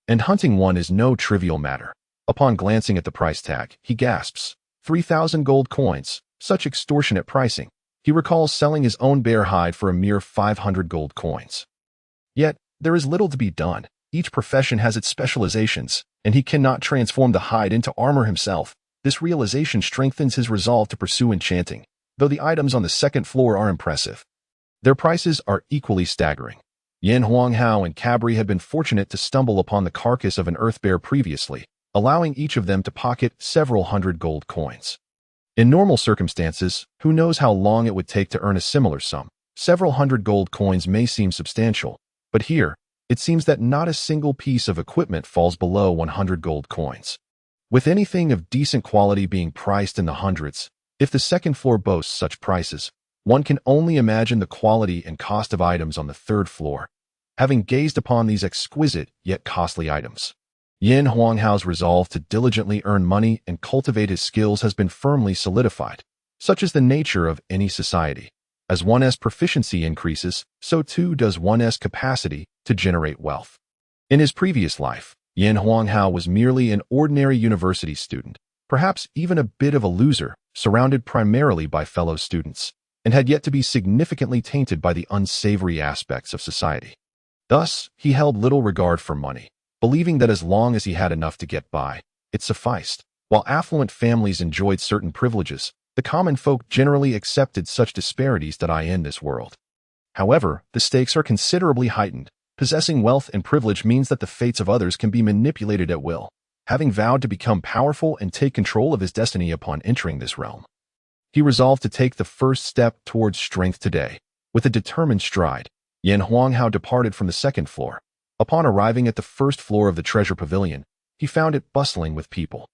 and hunting one is no trivial matter. Upon glancing at the price tag, he gasps, 3,000 gold coins, such extortionate pricing. He recalls selling his own bear hide for a mere 500 gold coins. Yet, there is little to be done. Each profession has its specializations, and he cannot transform the hide into armor himself. This realization strengthens his resolve to pursue enchanting, though the items on the second floor are impressive. Their prices are equally staggering. Yin Huanghao and Cabri had been fortunate to stumble upon the carcass of an earth bear previously, allowing each of them to pocket several hundred gold coins. In normal circumstances, who knows how long it would take to earn a similar sum? Several hundred gold coins may seem substantial, but here, it seems that not a single piece of equipment falls below 100 gold coins, with anything of decent quality being priced in the hundreds. If the second floor boasts such prices, one can only imagine the quality and cost of items on the third floor, having gazed upon these exquisite yet costly items. Yin Huanghao's resolve to diligently earn money and cultivate his skills has been firmly solidified. Such is the nature of any society. As one's proficiency increases, so too does one's capacity to generate wealth. In his previous life, Yin Huanghao was merely an ordinary university student, perhaps even a bit of a loser, surrounded primarily by fellow students, and had yet to be significantly tainted by the unsavory aspects of society. Thus, he held little regard for money, believing that as long as he had enough to get by, it sufficed. While affluent families enjoyed certain privileges, the common folk generally accepted such disparities in this world. However, the stakes are considerably heightened. Possessing wealth and privilege means that the fates of others can be manipulated at will. Having vowed to become powerful and take control of his destiny upon entering this realm, he resolved to take the first step towards strength today. With a determined stride, Yin Huanghao departed from the second floor. Upon arriving at the first floor of the treasure pavilion, he found it bustling with people.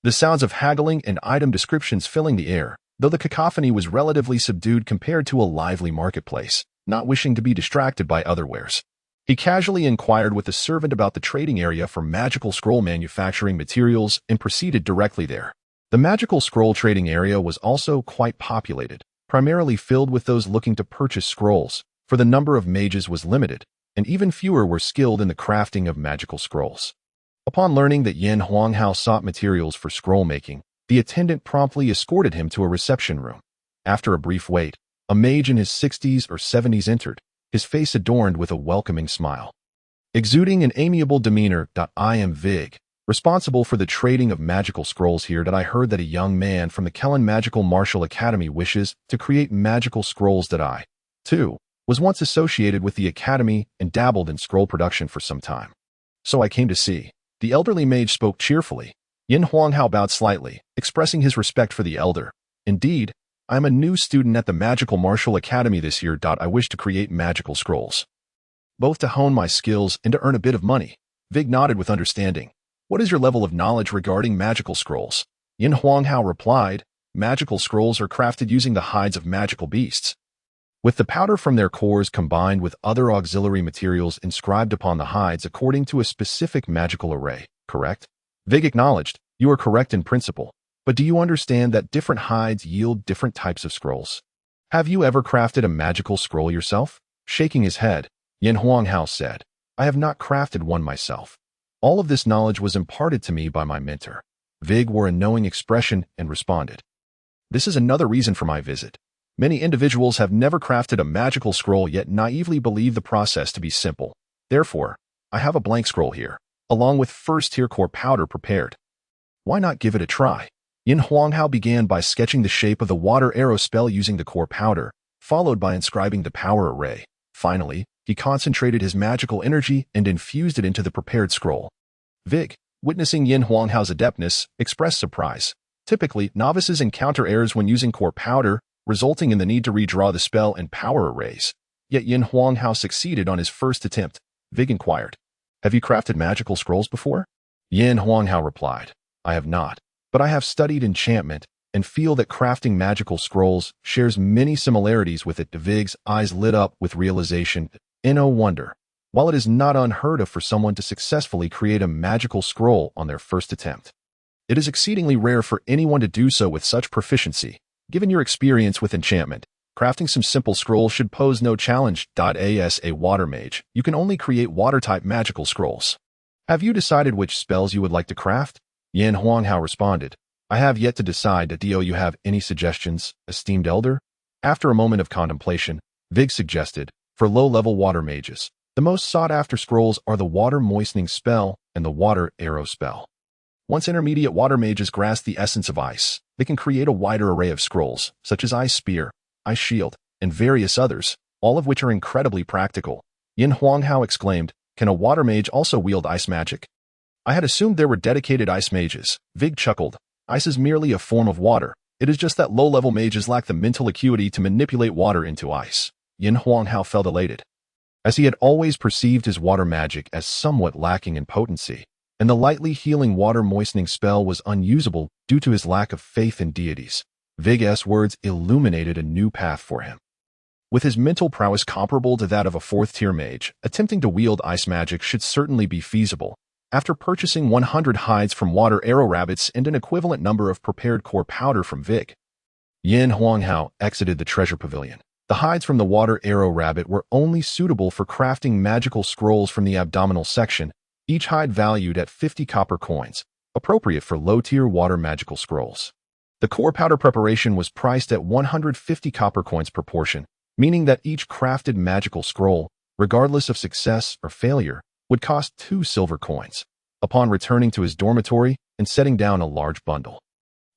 The sounds of haggling and item descriptions filling the air, though the cacophony was relatively subdued compared to a lively marketplace. Not wishing to be distracted by other wares, he casually inquired with the servant about the trading area for magical scroll manufacturing materials and proceeded directly there. The magical scroll trading area was also quite populated, primarily filled with those looking to purchase scrolls, for the number of mages was limited, and even fewer were skilled in the crafting of magical scrolls. Upon learning that Yin Huanghao sought materials for scroll making, the attendant promptly escorted him to a reception room. After a brief wait, a mage in his 60s or 70s entered, his face adorned with a welcoming smile. Exuding an amiable demeanor, I am Vig, responsible for the trading of magical scrolls here. That I heard that a young man from the Kellen Magical Martial Academy wishes to create magical scrolls. That I, too, was once associated with the academy and dabbled in scroll production for some time. So I came to see. The elderly mage spoke cheerfully. Yin Huanghao bowed slightly, expressing his respect for the elder. Indeed, I am a new student at the Magical Martial Academy this year. I wish to create magical scrolls, both to hone my skills and to earn a bit of money. Vig nodded with understanding. What is your level of knowledge regarding magical scrolls? Yin Huanghao replied, magical scrolls are crafted using the hides of magical beasts, with the powder from their cores combined with other auxiliary materials inscribed upon the hides according to a specific magical array, correct? Vig acknowledged, you are correct in principle, but do you understand that different hides yield different types of scrolls? Have you ever crafted a magical scroll yourself? Shaking his head, Yin Huanghao said, I have not crafted one myself. All of this knowledge was imparted to me by my mentor. Vig wore a knowing expression and responded, this is another reason for my visit. Many individuals have never crafted a magical scroll yet naively believe the process to be simple. Therefore, I have a blank scroll here, along with first-tier core powder prepared. Why not give it a try? Yin Huanghao began by sketching the shape of the water arrow spell using the core powder, followed by inscribing the power array. Finally, he concentrated his magical energy and infused it into the prepared scroll. Vig, witnessing Yin Huanghao's adeptness, expressed surprise. Typically, novices encounter errors when using core powder, resulting in the need to redraw the spell and power arrays. Yet Yin Huanghao succeeded on his first attempt. Vig inquired, have you crafted magical scrolls before? Yin Huanghao replied, I have not, but I have studied enchantment and feel that crafting magical scrolls shares many similarities with it. Vig's eyes lit up with realization. No wonder. While it is not unheard of for someone to successfully create a magical scroll on their first attempt, it is exceedingly rare for anyone to do so with such proficiency. Given your experience with enchantment, crafting some simple scrolls should pose no challenge. As a water mage, you can only create water-type magical scrolls. Have you decided which spells you would like to craft? Yin Huanghao responded, I have yet to decide. Do you have any suggestions, esteemed elder? After a moment of contemplation, Vig suggested, for low-level water mages, the most sought-after scrolls are the water moistening spell and the water arrow spell. Once intermediate water mages grasp the essence of ice, they can create a wider array of scrolls, such as Ice Spear, Ice Shield, and various others, all of which are incredibly practical. Yin Huanghao exclaimed, can a water mage also wield ice magic? I had assumed there were dedicated ice mages. Vig chuckled. Ice is merely a form of water. It is just that low-level mages lack the mental acuity to manipulate water into ice. Yin Huanghao felt elated, as he had always perceived his water magic as somewhat lacking in potency, and the lightly healing water moistening spell was unusable due to his lack of faith in deities. Vig's words illuminated a new path for him. With his mental prowess comparable to that of a fourth-tier mage, attempting to wield ice magic should certainly be feasible. After purchasing 100 hides from water arrow rabbits and an equivalent number of prepared core powder from Vig, Yin Huanghao exited the treasure pavilion. The hides from the water arrow rabbit were only suitable for crafting magical scrolls from the abdominal section, each hide valued at 50 copper coins, appropriate for low-tier water magical scrolls. The core powder preparation was priced at 150 copper coins per portion, meaning that each crafted magical scroll, regardless of success or failure, would cost 2 silver coins. Upon returning to his dormitory and setting down a large bundle,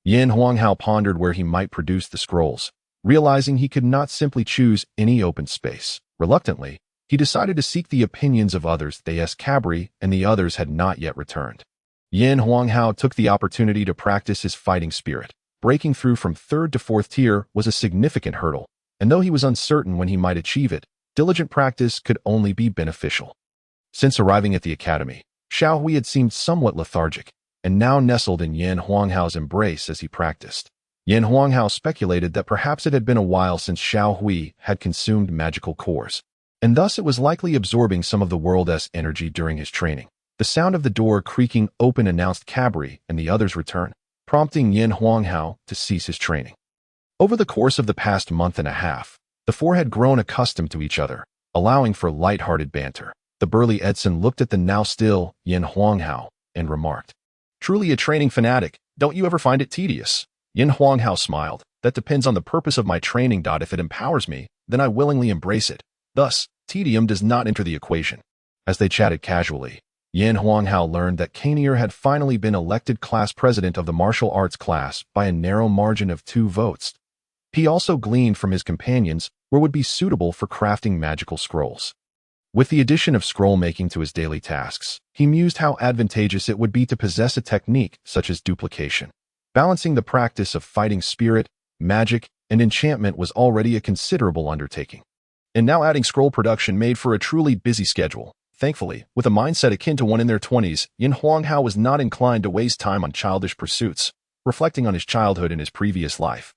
Yin Huanghao pondered where he might produce the scrolls. Realizing he could not simply choose any open space, reluctantly, he decided to seek the opinions of others. As Cabri and the others had not yet returned, Yin Huanghao took the opportunity to practice his fighting spirit. Breaking through from 3rd to 4th tier was a significant hurdle, and though he was uncertain when he might achieve it, diligent practice could only be beneficial. Since arriving at the academy, Xiao Hui had seemed somewhat lethargic, and now nestled in Yin Huanghao's embrace as he practiced. Yin Huanghao speculated that perhaps it had been a while since Xiao Hui had consumed magical cores, and thus it was likely absorbing some of the world's energy during his training. The sound of the door creaking open announced Cabri and the others' return, prompting Yin Huanghao to cease his training. Over the course of the past month and a half, the four had grown accustomed to each other, allowing for light-hearted banter. The burly Edson looked at the now still Yin Huanghao and remarked, "Truly a training fanatic, don't you ever find it tedious?" Yin Huanghao smiled. "That depends on the purpose of my training. If it empowers me, then I willingly embrace it. Thus, tedium does not enter the equation." As they chatted casually, Yin Huanghao learned that Kanier had finally been elected class president of the martial arts class by a narrow margin of 2 votes. He also gleaned from his companions where would be suitable for crafting magical scrolls. With the addition of scroll making to his daily tasks, he mused how advantageous it would be to possess a technique such as duplication. Balancing the practice of fighting spirit, magic, and enchantment was already a considerable undertaking. And now adding scroll production made for a truly busy schedule. Thankfully, with a mindset akin to one in their 20s, Yin Huanghao was not inclined to waste time on childish pursuits, reflecting on his childhood and his previous life.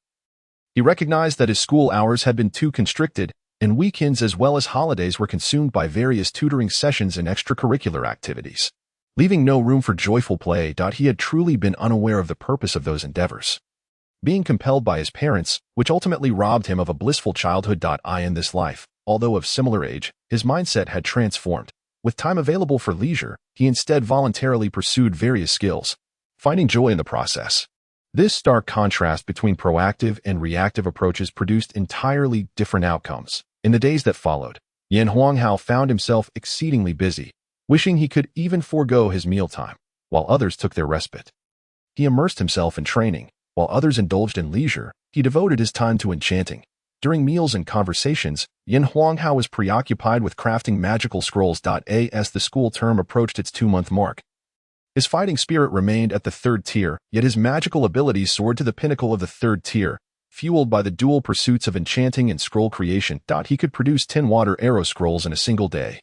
He recognized that his school hours had been too constricted, and weekends as well as holidays were consumed by various tutoring sessions and extracurricular activities, leaving no room for joyful play. He had truly been unaware of the purpose of those endeavors. Being compelled by his parents, which ultimately robbed him of a blissful childhood. In this life, although of similar age, his mindset had transformed. With time available for leisure, he instead voluntarily pursued various skills, finding joy in the process. This stark contrast between proactive and reactive approaches produced entirely different outcomes. In the days that followed, Yin Huanghao found himself exceedingly busy, wishing he could even forego his mealtime, while others took their respite. He immersed himself in training, while others indulged in leisure. He devoted his time to enchanting. During meals and conversations, Yin Huanghao was preoccupied with crafting magical scrolls. As the school term approached its 2-month mark, his fighting spirit remained at the 3rd tier, yet his magical abilities soared to the pinnacle of the 3rd tier. Fueled by the dual pursuits of enchanting and scroll creation, he could produce 10 water arrow scrolls in a single day,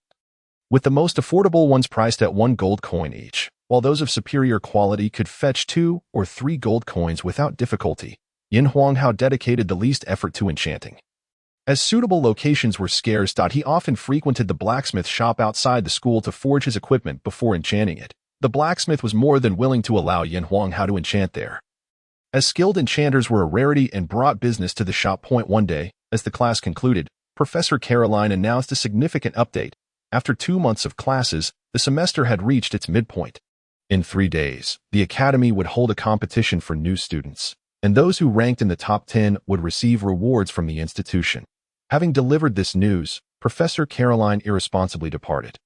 with the most affordable ones priced at 1 gold coin each, while those of superior quality could fetch 2 or 3 gold coins without difficulty. Yin Huanghao dedicated the least effort to enchanting. As suitable locations were scarce, he often frequented the blacksmith shop outside the school to forge his equipment before enchanting it. The blacksmith was more than willing to allow Yin Huanghao to enchant there, as skilled enchanters were a rarity and brought business to the shop. One day, as the class concluded, Professor Caroline announced a significant update. After 2 months of classes, the semester had reached its midpoint. In 3 days, the academy would hold a competition for new students, and those who ranked in the top 10 would receive rewards from the institution. Having delivered this news, Professor Caroline irresponsibly departed,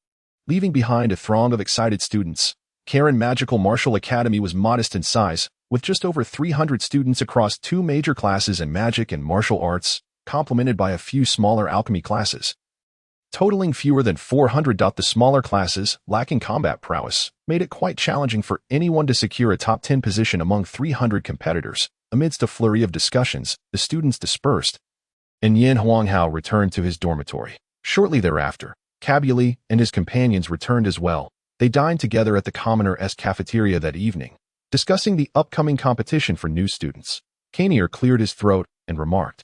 leaving behind a throng of excited students. Karen Magical Martial Academy was modest in size, with just over 300 students across 2 major classes in magic and martial arts, complemented by a few smaller alchemy classes, totaling fewer than 400. The smaller classes, lacking combat prowess, made it quite challenging for anyone to secure a top 10 position among 300 competitors. Amidst a flurry of discussions, the students dispersed, and Yin Huanghao returned to his dormitory. Shortly thereafter, Cabuli and his companions returned as well. They dined together at the commoner's cafeteria that evening, discussing the upcoming competition for new students. Kanier cleared his throat and remarked,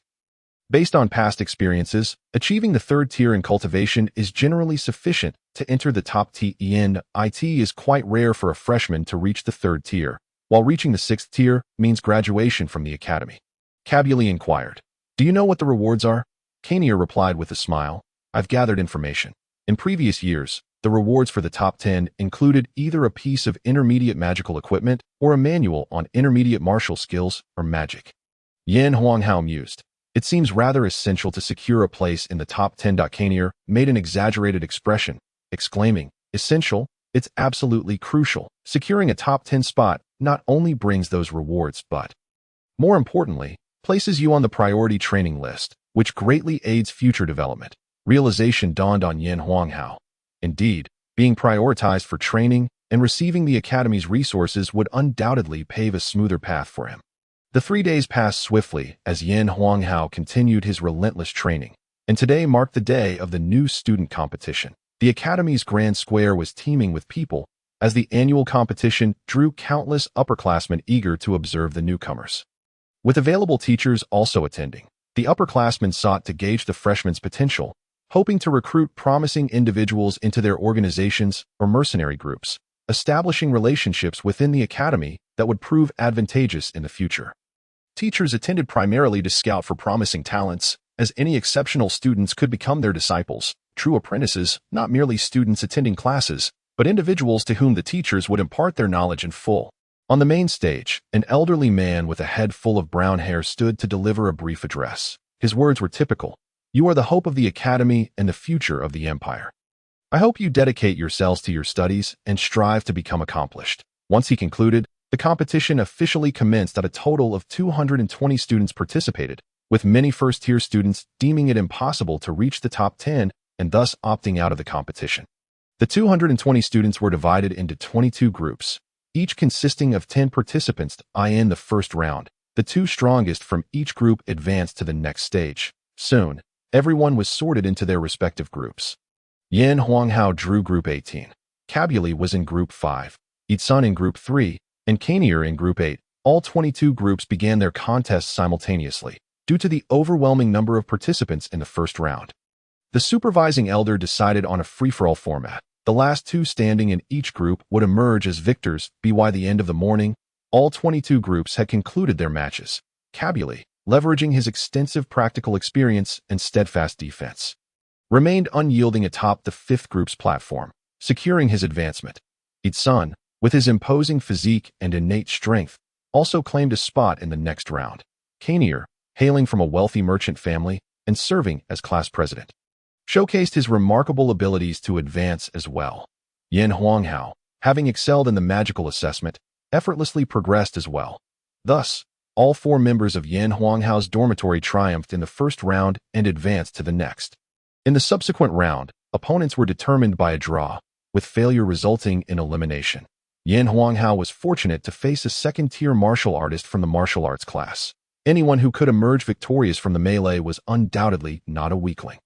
"Based on past experiences, achieving the 3rd tier in cultivation is generally sufficient to enter the top TEN. It is quite rare for a freshman to reach the 3rd tier, while reaching the 6th tier means graduation from the academy." Cabuli inquired, "Do you know what the rewards are?" Kanier replied with a smile, "I've gathered information. In previous years, the rewards for the top 10 included either a piece of intermediate magical equipment or a manual on intermediate martial skills or magic." Yin Huanghao mused, "It seems rather essential to secure a place in the top 10." Kanier made an exaggerated expression, exclaiming, "Essential? It's absolutely crucial. Securing a top 10 spot not only brings those rewards but, more importantly, places you on the priority training list, which greatly aids future development." Realization dawned on Yin Huanghao. Indeed, being prioritized for training and receiving the academy's resources would undoubtedly pave a smoother path for him. The 3 days passed swiftly as Yin Huanghao continued his relentless training, and today marked the day of the new student competition. The academy's grand square was teeming with people, as the annual competition drew countless upperclassmen eager to observe the newcomers. With available teachers also attending, the upperclassmen sought to gauge the freshmen's potential, hoping to recruit promising individuals into their organizations or mercenary groups, establishing relationships within the academy that would prove advantageous in the future. Teachers attended primarily to scout for promising talents, as any exceptional students could become their disciples, true apprentices, not merely students attending classes, but individuals to whom the teachers would impart their knowledge in full. On the main stage, an elderly man with a head full of brown hair stood to deliver a brief address. His words were typical. "You are the hope of the academy and the future of the empire." I hope you dedicate yourselves to your studies and strive to become accomplished. Once he concluded, the competition officially commenced. At a total of 220 students participated, with many first-tier students deeming it impossible to reach the top 10 and thus opting out of the competition. The 220 students were divided into 22 groups, each consisting of 10 participants. In the first round, the two strongest from each group advanced to the next stage. Soon, everyone was sorted into their respective groups. Yin Huanghao drew Group 18. Kabuli was in Group 5, Itsun in Group 3, and Kanier in Group 8. All 22 groups began their contests simultaneously, due to the overwhelming number of participants in the first round. The supervising elder decided on a free-for-all format. The last two standing in each group would emerge as victors. By the end of the morning, all 22 groups had concluded their matches. Kabuli, leveraging his extensive practical experience and steadfast defense, remained unyielding atop the fifth group's platform, securing his advancement. Itsun, with his imposing physique and innate strength, also claimed a spot in the next round. Kanier, hailing from a wealthy merchant family and serving as class president, showcased his remarkable abilities to advance as well. Yin Huanghao, having excelled in the magical assessment, effortlessly progressed as well. Thus, all four members of Yin Huanghao's dormitory triumphed in the first round and advanced to the next. In the subsequent round, opponents were determined by a draw, with failure resulting in elimination. Yin Huanghao was fortunate to face a second-tier martial artist from the martial arts class. Anyone who could emerge victorious from the melee was undoubtedly not a weakling.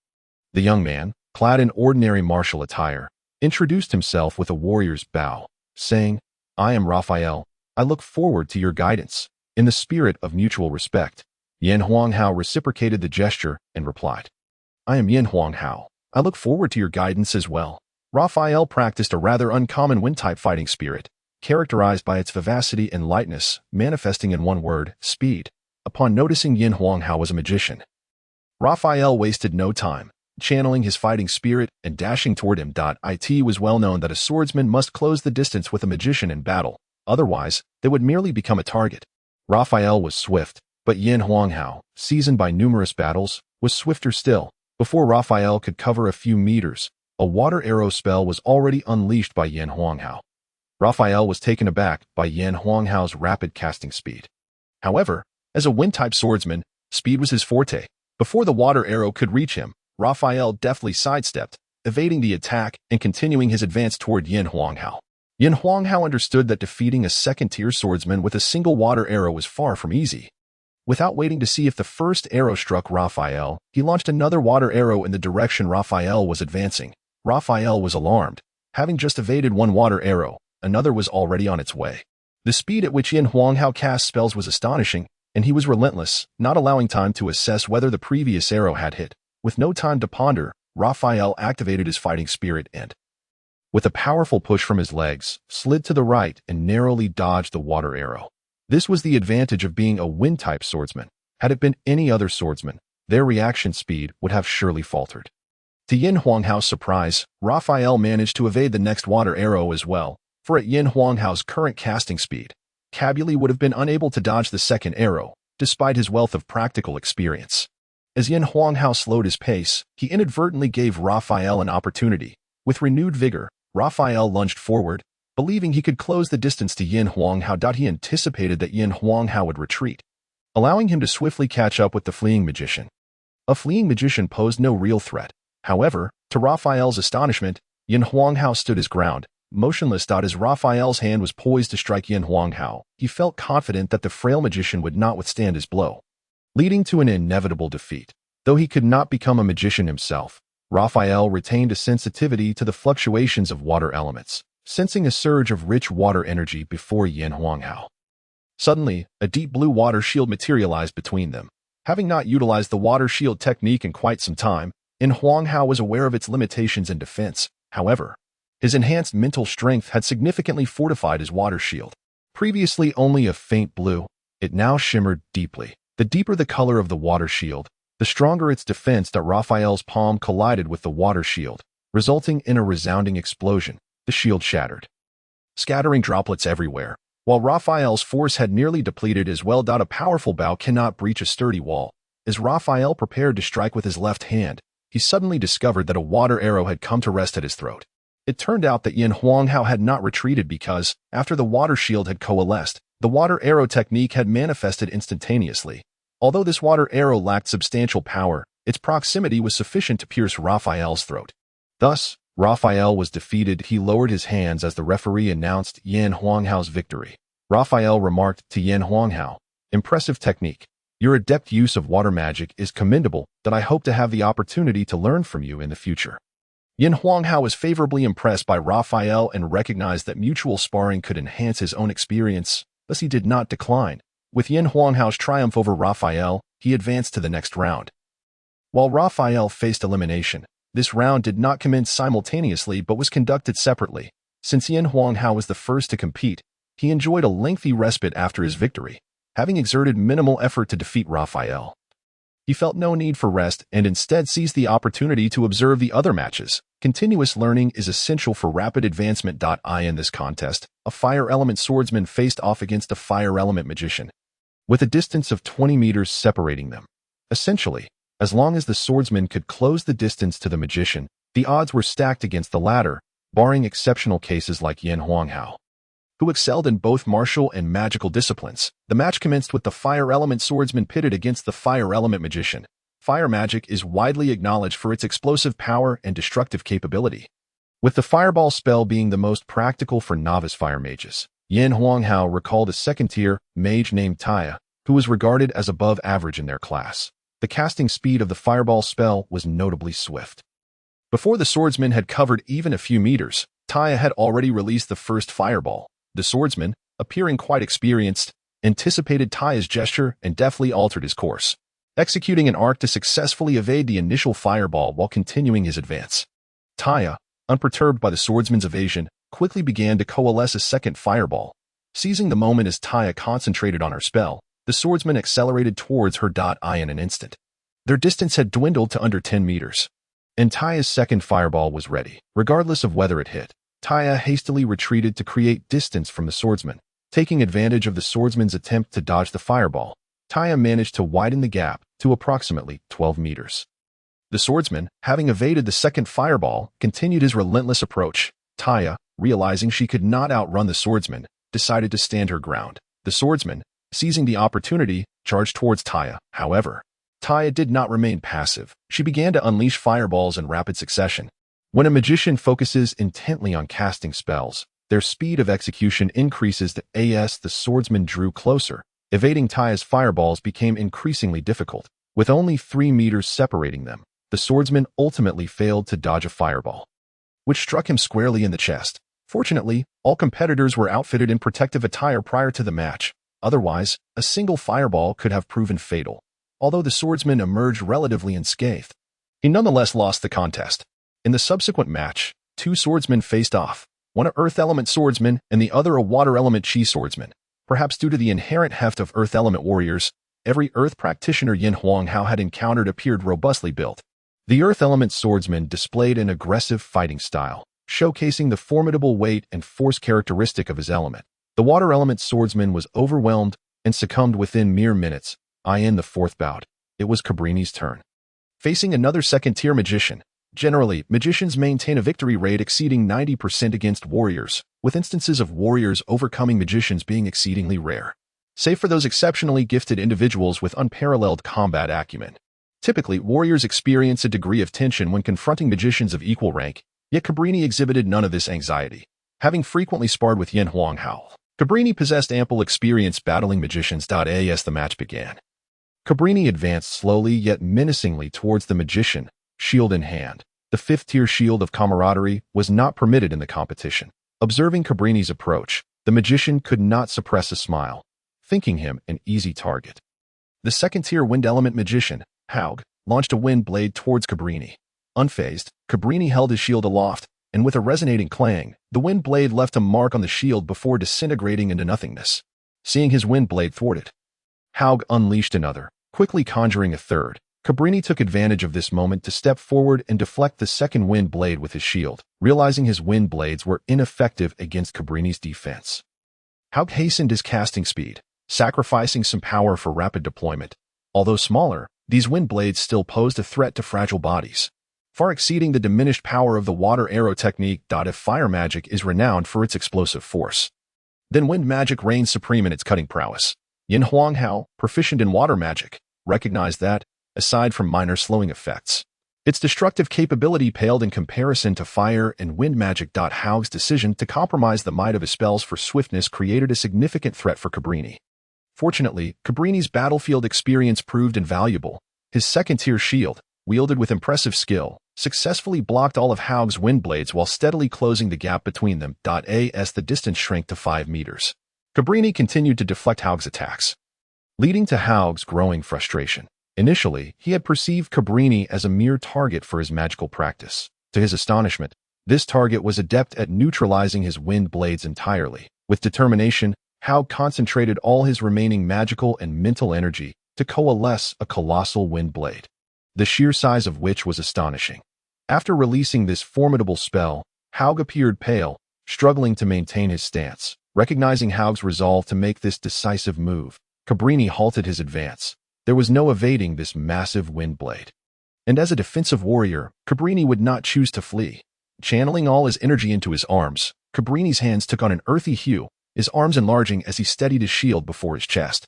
The young man, clad in ordinary martial attire, introduced himself with a warrior's bow, saying, "I am Raphael. I look forward to your guidance." In the spirit of mutual respect, Yin Huanghao reciprocated the gesture and replied, "I am Yin Huanghao. I look forward to your guidance as well." Raphael practiced a rather uncommon wind-type fighting spirit, characterized by its vivacity and lightness, manifesting in one word, speed. Upon noticing Yin Huanghao was a magician, Raphael wasted no time, channeling his fighting spirit and dashing toward him. It was well known that a swordsman must close the distance with a magician in battle, otherwise they would merely become a target. Raphael was swift, but Yin Huanghao, seasoned by numerous battles, was swifter still. Before Raphael could cover a few meters, a water arrow spell was already unleashed by Yin Huanghao. Raphael was taken aback by Yin Huanghao's rapid casting speed. However, as a wind-type swordsman, speed was his forte. Before the water arrow could reach him, Raphael deftly sidestepped, evading the attack and continuing his advance toward Yin Huanghao. Yin Huanghao understood that defeating a second-tier swordsman with a single water arrow was far from easy. Without waiting to see if the first arrow struck Raphael, he launched another water arrow in the direction Raphael was advancing. Raphael was alarmed. Having just evaded one water arrow, another was already on its way. The speed at which Yin Huanghao cast spells was astonishing, and he was relentless, not allowing time to assess whether the previous arrow had hit. With no time to ponder, Raphael activated his fighting spirit and, with a powerful push from his legs, slid to the right and narrowly dodged the water arrow. This was the advantage of being a wind-type swordsman. Had it been any other swordsman, their reaction speed would have surely faltered. To Yin Huanghao's surprise, Raphael managed to evade the next water arrow as well, for at Yin Huanghao's current casting speed, Kabuli would have been unable to dodge the second arrow, despite his wealth of practical experience. As Yin Huanghao slowed his pace, he inadvertently gave Raphael an opportunity. With renewed vigor, Raphael lunged forward, believing he could close the distance to Yin Huanghao. He anticipated that Yin Huanghao would retreat, allowing him to swiftly catch up with the fleeing magician. A fleeing magician posed no real threat. However, to Raphael's astonishment, Yin Huanghao stood his ground, motionless. As Raphael's hand was poised to strike Yin Huanghao, he felt confident that the frail magician would not withstand his blow, leading to an inevitable defeat. Though he could not become a magician himself, Raphael retained a sensitivity to the fluctuations of water elements, sensing a surge of rich water energy before Yin Huanghao. Suddenly, a deep blue water shield materialized between them. Having not utilized the water shield technique in quite some time, Yin Huanghao was aware of its limitations in defense. However, his enhanced mental strength had significantly fortified his water shield. Previously only a faint blue, it now shimmered deeply. The deeper the color of the water shield, the stronger its defense. Raphael's palm collided with the water shield, resulting in a resounding explosion. The shield shattered, scattering droplets everywhere. While Raphael's force had nearly depleted as well. A powerful bow cannot breach a sturdy wall. As Raphael prepared to strike with his left hand, he suddenly discovered that a water arrow had come to rest at his throat. It turned out that Yin Huanghao had not retreated because, after the water shield had coalesced, the water arrow technique had manifested instantaneously. Although this water arrow lacked substantial power, its proximity was sufficient to pierce Raphael's throat. Thus, Raphael was defeated. He lowered his hands as the referee announced Yin Huanghao's victory. Raphael remarked to Yin Huanghao, "Impressive technique. Your adept use of water magic is commendable, that I hope to have the opportunity to learn from you in the future." Yin Huanghao was favorably impressed by Raphael and recognized that mutual sparring could enhance his own experience, thus he did not decline. With Yin Huanghao's triumph over Raphael, he advanced to the next round. While Raphael faced elimination, this round did not commence simultaneously but was conducted separately. Since Yin Huanghao was the first to compete, he enjoyed a lengthy respite after his victory, having exerted minimal effort to defeat Raphael. He felt no need for rest and instead seized the opportunity to observe the other matches. Continuous learning is essential for rapid advancement. In this contest, a fire element swordsman faced off against a fire element magician, with a distance of 20 meters separating them. Essentially, as long as the swordsman could close the distance to the magician, the odds were stacked against the latter, barring exceptional cases like Yin Huanghao, who excelled in both martial and magical disciplines. The match commenced with the fire element swordsman pitted against the fire element magician. Fire magic is widely acknowledged for its explosive power and destructive capability, with the fireball spell being the most practical for novice fire mages. Yin Huanghao recalled a second-tier mage named Taya, who was regarded as above average in their class. The casting speed of the fireball spell was notably swift. Before the swordsman had covered even a few meters, Taya had already released the first fireball. The swordsman, appearing quite experienced, anticipated Taya's gesture and deftly altered his course, executing an arc to successfully evade the initial fireball while continuing his advance. Taya, unperturbed by the swordsman's evasion, quickly began to coalesce a second fireball. Seizing the moment as Taya concentrated on her spell, the swordsman accelerated towards her. In an instant, their distance had dwindled to under 10 meters, and Taya's second fireball was ready. Regardless of whether it hit, Taya hastily retreated to create distance from the swordsman. Taking advantage of the swordsman's attempt to dodge the fireball, Taya managed to widen the gap to approximately 12 meters. The swordsman, having evaded the second fireball, continued his relentless approach. Taya, realizing she could not outrun the swordsman, decided to stand her ground. The swordsman, seizing the opportunity, charged towards Taya. However, Taya did not remain passive. She began to unleash fireballs in rapid succession. When a magician focuses intently on casting spells, their speed of execution increases. The swordsman drew closer. Evading Taya's fireballs became increasingly difficult. With only 3 meters separating them, the swordsman ultimately failed to dodge a fireball, which struck him squarely in the chest. Fortunately, all competitors were outfitted in protective attire prior to the match. Otherwise, a single fireball could have proven fatal. Although the swordsman emerged relatively unscathed, he nonetheless lost the contest. In the subsequent match, 2 swordsmen faced off, one a earth element swordsman and the other a water element chi swordsman. Perhaps due to the inherent heft of earth element warriors, every earth practitioner Yin Huanghao had encountered appeared robustly built. The earth element swordsman displayed an aggressive fighting style, showcasing the formidable weight and force characteristic of his element. The water element swordsman was overwhelmed and succumbed within mere minutes. In the fourth bout, it was Cabrini's turn. Facing another second-tier magician. Generally, magicians maintain a victory rate exceeding 90% against warriors, with instances of warriors overcoming magicians being exceedingly rare, save for those exceptionally gifted individuals with unparalleled combat acumen. Typically, warriors experience a degree of tension when confronting magicians of equal rank, yet Cabrini exhibited none of this anxiety. Having frequently sparred with Yin Huanghao, Cabrini possessed ample experience battling magicians. As the match began, Cabrini advanced slowly yet menacingly towards the magician, shield in hand. The 5th-tier shield of camaraderie was not permitted in the competition. Observing Cabrini's approach, the magician could not suppress a smile, thinking him an easy target. The 2nd-tier wind element magician, Haug, launched a wind blade towards Cabrini. Unfazed, Cabrini held his shield aloft, and with a resonating clang, the wind blade left a mark on the shield before disintegrating into nothingness. Seeing his wind blade thwarted, Haug unleashed another, quickly conjuring a third. Cabrini took advantage of this moment to step forward and deflect the second wind blade with his shield, realizing his wind blades were ineffective against Cabrini's defense. Haug hastened his casting speed, sacrificing some power for rapid deployment. Although smaller, these wind blades still posed a threat to fragile bodies. far exceeding the diminished power of the water arrow technique. If fire magic is renowned for its explosive force, then wind magic reigns supreme in its cutting prowess. Lin Hao, proficient in water magic, recognized that, aside from minor slowing effects, its destructive capability paled in comparison to fire and wind magic. Hao's decision to compromise the might of his spells for swiftness created a significant threat for Cabrini. Fortunately, Cabrini's battlefield experience proved invaluable. His second-tier shield, wielded with impressive skill, successfully blocked all of Hao's wind blades while steadily closing the gap between them. As the distance shrank to 5 meters, Cabrini continued to deflect Hao's attacks, leading to Hao's growing frustration. Initially, he had perceived Cabrini as a mere target for his magical practice. To his astonishment, this target was adept at neutralizing his wind blades entirely. With determination, Hao concentrated all his remaining magical and mental energy to coalesce a colossal wind blade, the sheer size of which was astonishing. After releasing this formidable spell, Hao appeared pale, struggling to maintain his stance. Recognizing Hao's resolve to make this decisive move, Cabrini halted his advance. There was no evading this massive wind blade. And as a defensive warrior, Cabrini would not choose to flee. Channeling all his energy into his arms, Cabrini's hands took on an earthy hue, his arms enlarging as he steadied his shield before his chest.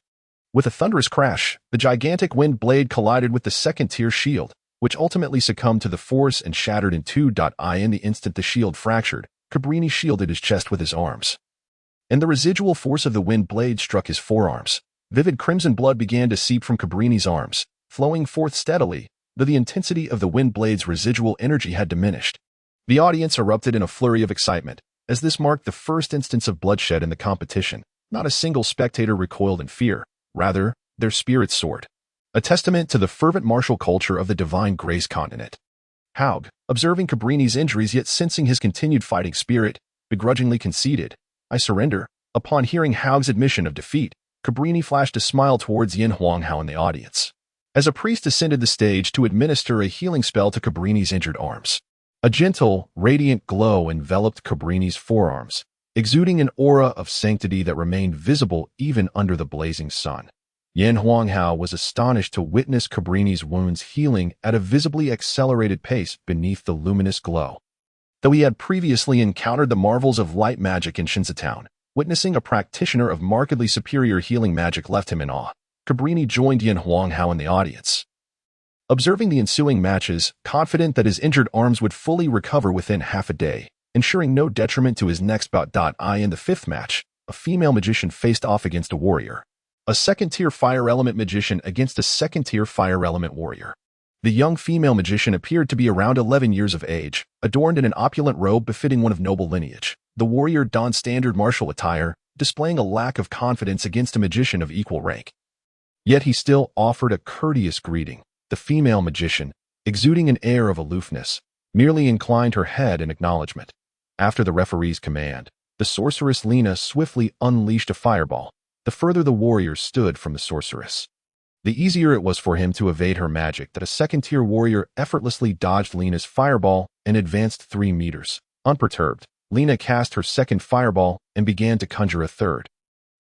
With a thunderous crash, the gigantic wind blade collided with the second-tier shield, which ultimately succumbed to the force and shattered in two. In the instant the shield fractured, Cabrini shielded his chest with his arms, and the residual force of the wind blade struck his forearms. Vivid crimson blood began to seep from Cabrini's arms, flowing forth steadily, though the intensity of the wind blade's residual energy had diminished. The audience erupted in a flurry of excitement, as this marked the first instance of bloodshed in the competition. Not a single spectator recoiled in fear. Rather, their spirits soared, a testament to the fervent martial culture of the Divine Grace continent. Hao, observing Cabrini's injuries yet sensing his continued fighting spirit, begrudgingly conceded, "I surrender." Upon hearing Hao's admission of defeat, Cabrini flashed a smile towards Lin Hao in the audience, as a priest ascended the stage to administer a healing spell to Cabrini's injured arms. A gentle, radiant glow enveloped Cabrini's forearms, exuding an aura of sanctity that remained visible even under the blazing sun. Lin Hao was astonished to witness Cabrini's wounds healing at a visibly accelerated pace beneath the luminous glow. Though he had previously encountered the marvels of light magic in Shinzatown, witnessing a practitioner of markedly superior healing magic left him in awe. Cabrini joined Lin Hao in the audience, observing the ensuing matches, confident that his injured arms would fully recover within half a day, ensuring no detriment to his next bout. In the fifth match, a female magician faced off against a warrior, a second-tier fire element magician against a second-tier fire element warrior. The young female magician appeared to be around 11 years of age, adorned in an opulent robe befitting one of noble lineage. The warrior donned standard martial attire, displaying a lack of confidence against a magician of equal rank. Yet he still offered a courteous greeting. The female magician, exuding an air of aloofness, merely inclined her head in acknowledgement. After the referee's command, the sorceress Lina swiftly unleashed a fireball. The further the warrior stood from the sorceress, the easier it was for him to evade her magic. That a second-tier warrior effortlessly dodged Lina's fireball and advanced 3 meters. Unperturbed, Lina cast her second fireball and began to conjure a third.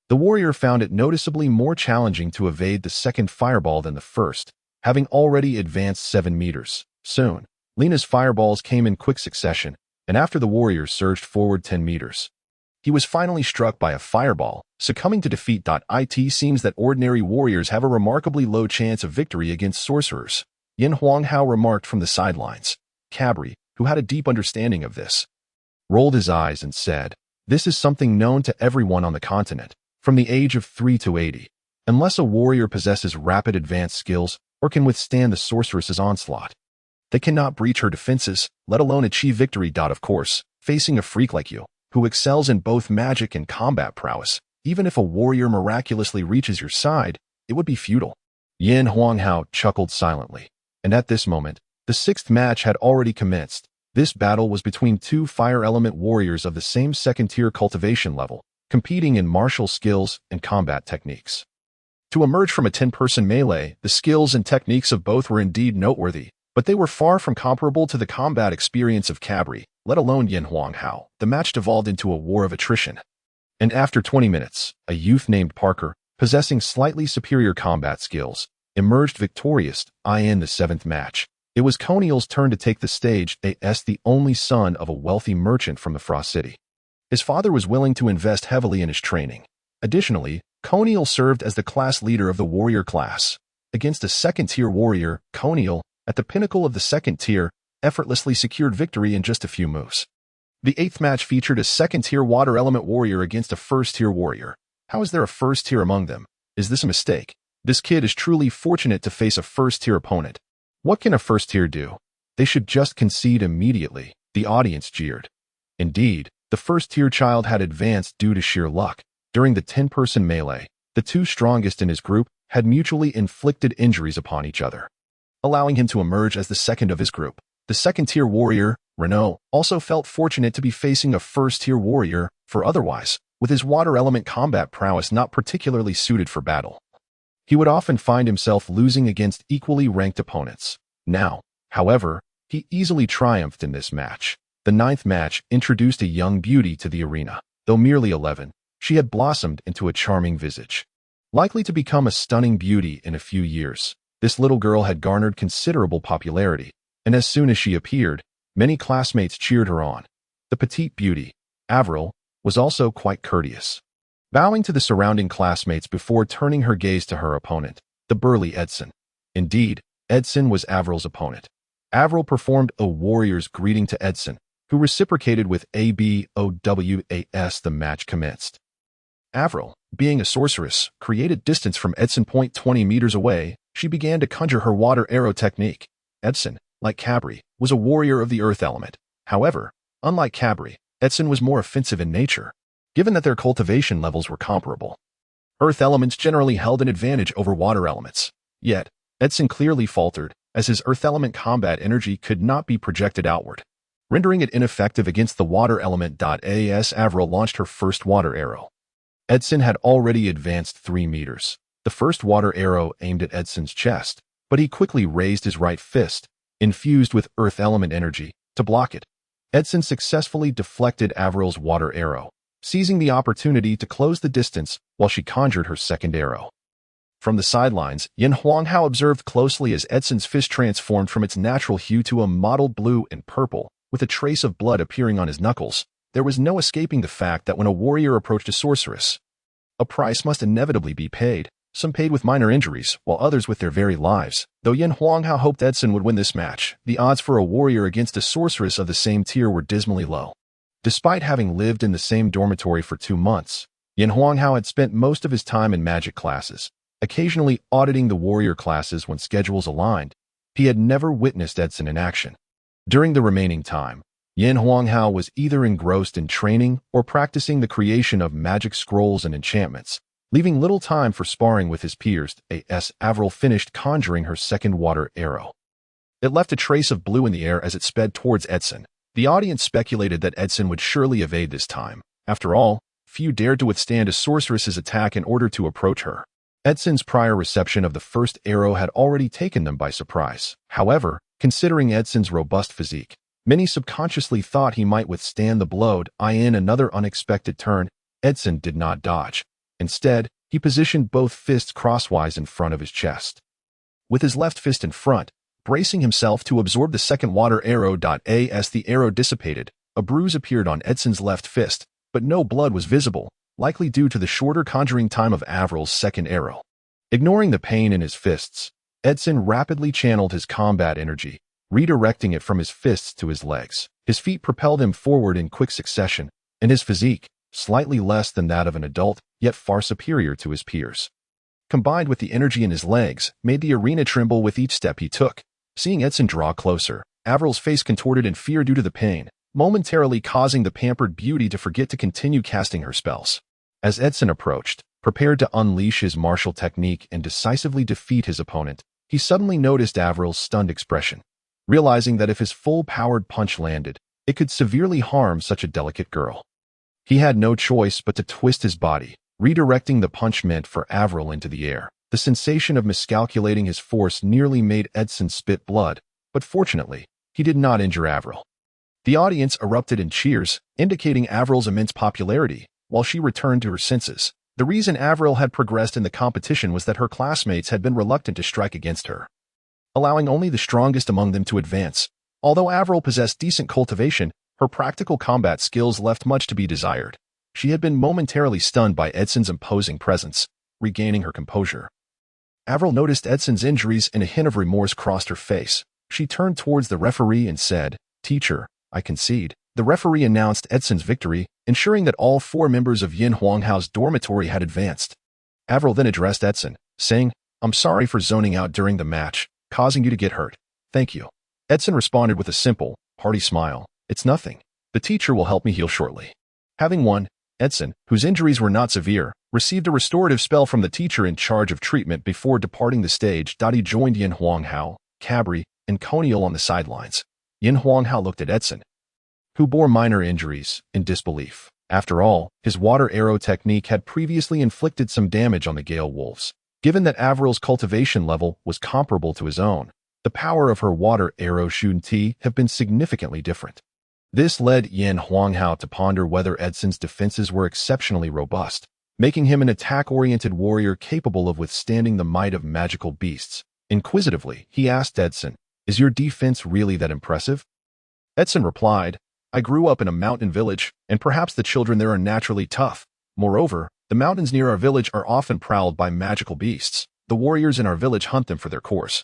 The warrior found it noticeably more challenging to evade the second fireball than the first, having already advanced 7 meters. Soon, Lina's fireballs came in quick succession, and after the warrior surged forward 10 meters, he was finally struck by a fireball, succumbing to defeat. It seems that ordinary warriors have a remarkably low chance of victory against sorcerers, Lin Hao remarked from the sidelines. Cabri, who had a deep understanding of this, rolled his eyes and said, "This is something known to everyone on the continent, from the age of 3 to 80. Unless a warrior possesses rapid advanced skills or can withstand the sorceress's onslaught, they cannot breach her defenses, let alone achieve victory. Of course, facing a freak like you, who excels in both magic and combat prowess, even if a warrior miraculously reaches your side, it would be futile." Lin Hao chuckled silently, and at this moment, the 6th match had already commenced. This battle was between 2 fire element warriors of the same second-tier cultivation level, competing in martial skills and combat techniques. To emerge from a 10-person melee, the skills and techniques of both were indeed noteworthy, but they were far from comparable to the combat experience of Cabri, let alone Lin Hao. The match devolved into a war of attrition. And after 20 minutes, a youth named Parker, possessing slightly superior combat skills, emerged victorious in the 7th match. It was Coniel's turn to take the stage, as the only son of a wealthy merchant from the Frost City. His father was willing to invest heavily in his training. Additionally, Coniel served as the class leader of the warrior class. Against a second-tier warrior, Coniel, at the pinnacle of the second tier, effortlessly secured victory in just a few moves. The 8th match featured a second-tier water element warrior against a first-tier warrior. How is there a first tier among them? Is this a mistake? This kid is truly fortunate to face a first-tier opponent. What can a first tier do? They should just concede immediately, the audience jeered. Indeed, the first-tier child had advanced due to sheer luck. During the 10-person melee, the two strongest in his group had mutually inflicted injuries upon each other, allowing him to emerge as the second of his group. The second-tier warrior, Renault, also felt fortunate to be facing a first-tier warrior, for otherwise, with his water element combat prowess not particularly suited for battle, he would often find himself losing against equally ranked opponents. Now, however, he easily triumphed in this match. The 9th match introduced a young beauty to the arena. Though merely 11, she had blossomed into a charming visage. Likely to become a stunning beauty in a few years, this little girl had garnered considerable popularity, and as soon as she appeared, many classmates cheered her on. The petite beauty, Avril, was also quite courteous, bowing to the surrounding classmates before turning her gaze to her opponent, the burly Edson. Indeed, Edson was Avril's opponent. Avril performed a warrior's greeting to Edson, who reciprocated with ABOWAS. The match commenced. Avril, being a sorceress, created distance from Edson. 20 meters away, she began to conjure her water arrow technique. Edson, like Cabri, was a warrior of the earth element. However, unlike Cabri, Edson was more offensive in nature, given that their cultivation levels were comparable. Earth elements generally held an advantage over water elements. Yet, Edson clearly faltered, as his earth element combat energy could not be projected outward, rendering it ineffective against the water element. As Avril launched her first water arrow, Edson had already advanced 3 meters. The first water arrow aimed at Edson's chest, but he quickly raised his right fist, infused with earth element energy, to block it. Edson successfully deflected Avril's water arrow, seizing the opportunity to close the distance while she conjured her second arrow. From the sidelines, Lin Hao observed closely as Edson's fist transformed from its natural hue to a mottled blue and purple, with a trace of blood appearing on his knuckles. There was no escaping the fact that when a warrior approached a sorceress, a price must inevitably be paid, some paid with minor injuries, while others with their very lives. Though Lin Hao hoped Edson would win this match, the odds for a warrior against a sorceress of the same tier were dismally low. Despite having lived in the same dormitory for 2 months, Lin Hao had spent most of his time in magic classes, occasionally auditing the warrior classes when schedules aligned. He had never witnessed Edson in action. During the remaining time, Lin Hao was either engrossed in training or practicing the creation of magic scrolls and enchantments, leaving little time for sparring with his peers. As Avril finished conjuring her second water arrow, it left a trace of blue in the air as it sped towards Edson. The audience speculated that Edson would surely evade this time. After all, few dared to withstand a sorceress's attack in order to approach her. Edson's prior reception of the first arrow had already taken them by surprise. However, considering Edson's robust physique, many subconsciously thought he might withstand the blow. In another unexpected turn, Edson did not dodge. Instead, he positioned both fists crosswise in front of his chest, with his left fist in front, bracing himself to absorb the second water arrow. As the arrow dissipated, a bruise appeared on Edson's left fist, but no blood was visible, likely due to the shorter conjuring time of Avril's second arrow. Ignoring the pain in his fists, Edson rapidly channeled his combat energy, redirecting it from his fists to his legs. His feet propelled him forward in quick succession, and his physique, slightly less than that of an adult, yet far superior to his peers, combined with the energy in his legs, made the arena tremble with each step he took. Seeing Edson draw closer, Avril's face contorted in fear due to the pain, momentarily causing the pampered beauty to forget to continue casting her spells. As Edson approached, prepared to unleash his martial technique and decisively defeat his opponent, he suddenly noticed Avril's stunned expression, realizing that if his full-powered punch landed, it could severely harm such a delicate girl. He had no choice but to twist his body, redirecting the punch meant for Avril into the air. The sensation of miscalculating his force nearly made Edson spit blood, but fortunately, he did not injure Avril. The audience erupted in cheers, indicating Avril's immense popularity, while she returned to her senses. The reason Avril had progressed in the competition was that her classmates had been reluctant to strike against her. allowing only the strongest among them to advance. Although Avril possessed decent cultivation, her practical combat skills left much to be desired. She had been momentarily stunned by Edson's imposing presence, regaining her composure. Avril noticed Edson's injuries and a hint of remorse crossed her face. She turned towards the referee and said, "Teacher, I concede." The referee announced Edson's victory, ensuring that all 4 members of Yin Huanghao's dormitory had advanced. Avril then addressed Edson, saying, "I'm sorry for zoning out during the match, causing you to get hurt. Thank you." Edson responded with a simple, hearty smile. "It's nothing. The teacher will help me heal shortly." Having won, Edson, whose injuries were not severe, received a restorative spell from the teacher in charge of treatment before departing the stage. He joined Yin Huanghao, Cabri, and Coniel on the sidelines. Yin Huanghao looked at Edson, who bore minor injuries, in disbelief. After all, his water arrow technique had previously inflicted some damage on the Gale Wolves. Given that Avril's cultivation level was comparable to his own, the power of her water arrow shunti have been significantly different. This led Yin Huanghao to ponder whether Edson's defenses were exceptionally robust, making him an attack-oriented warrior capable of withstanding the might of magical beasts. Inquisitively, he asked Edson, "Is your defense really that impressive?" Edson replied, "I grew up in a mountain village, and perhaps the children there are naturally tough. Moreover, the mountains near our village are often prowled by magical beasts. The warriors in our village hunt them for their coarse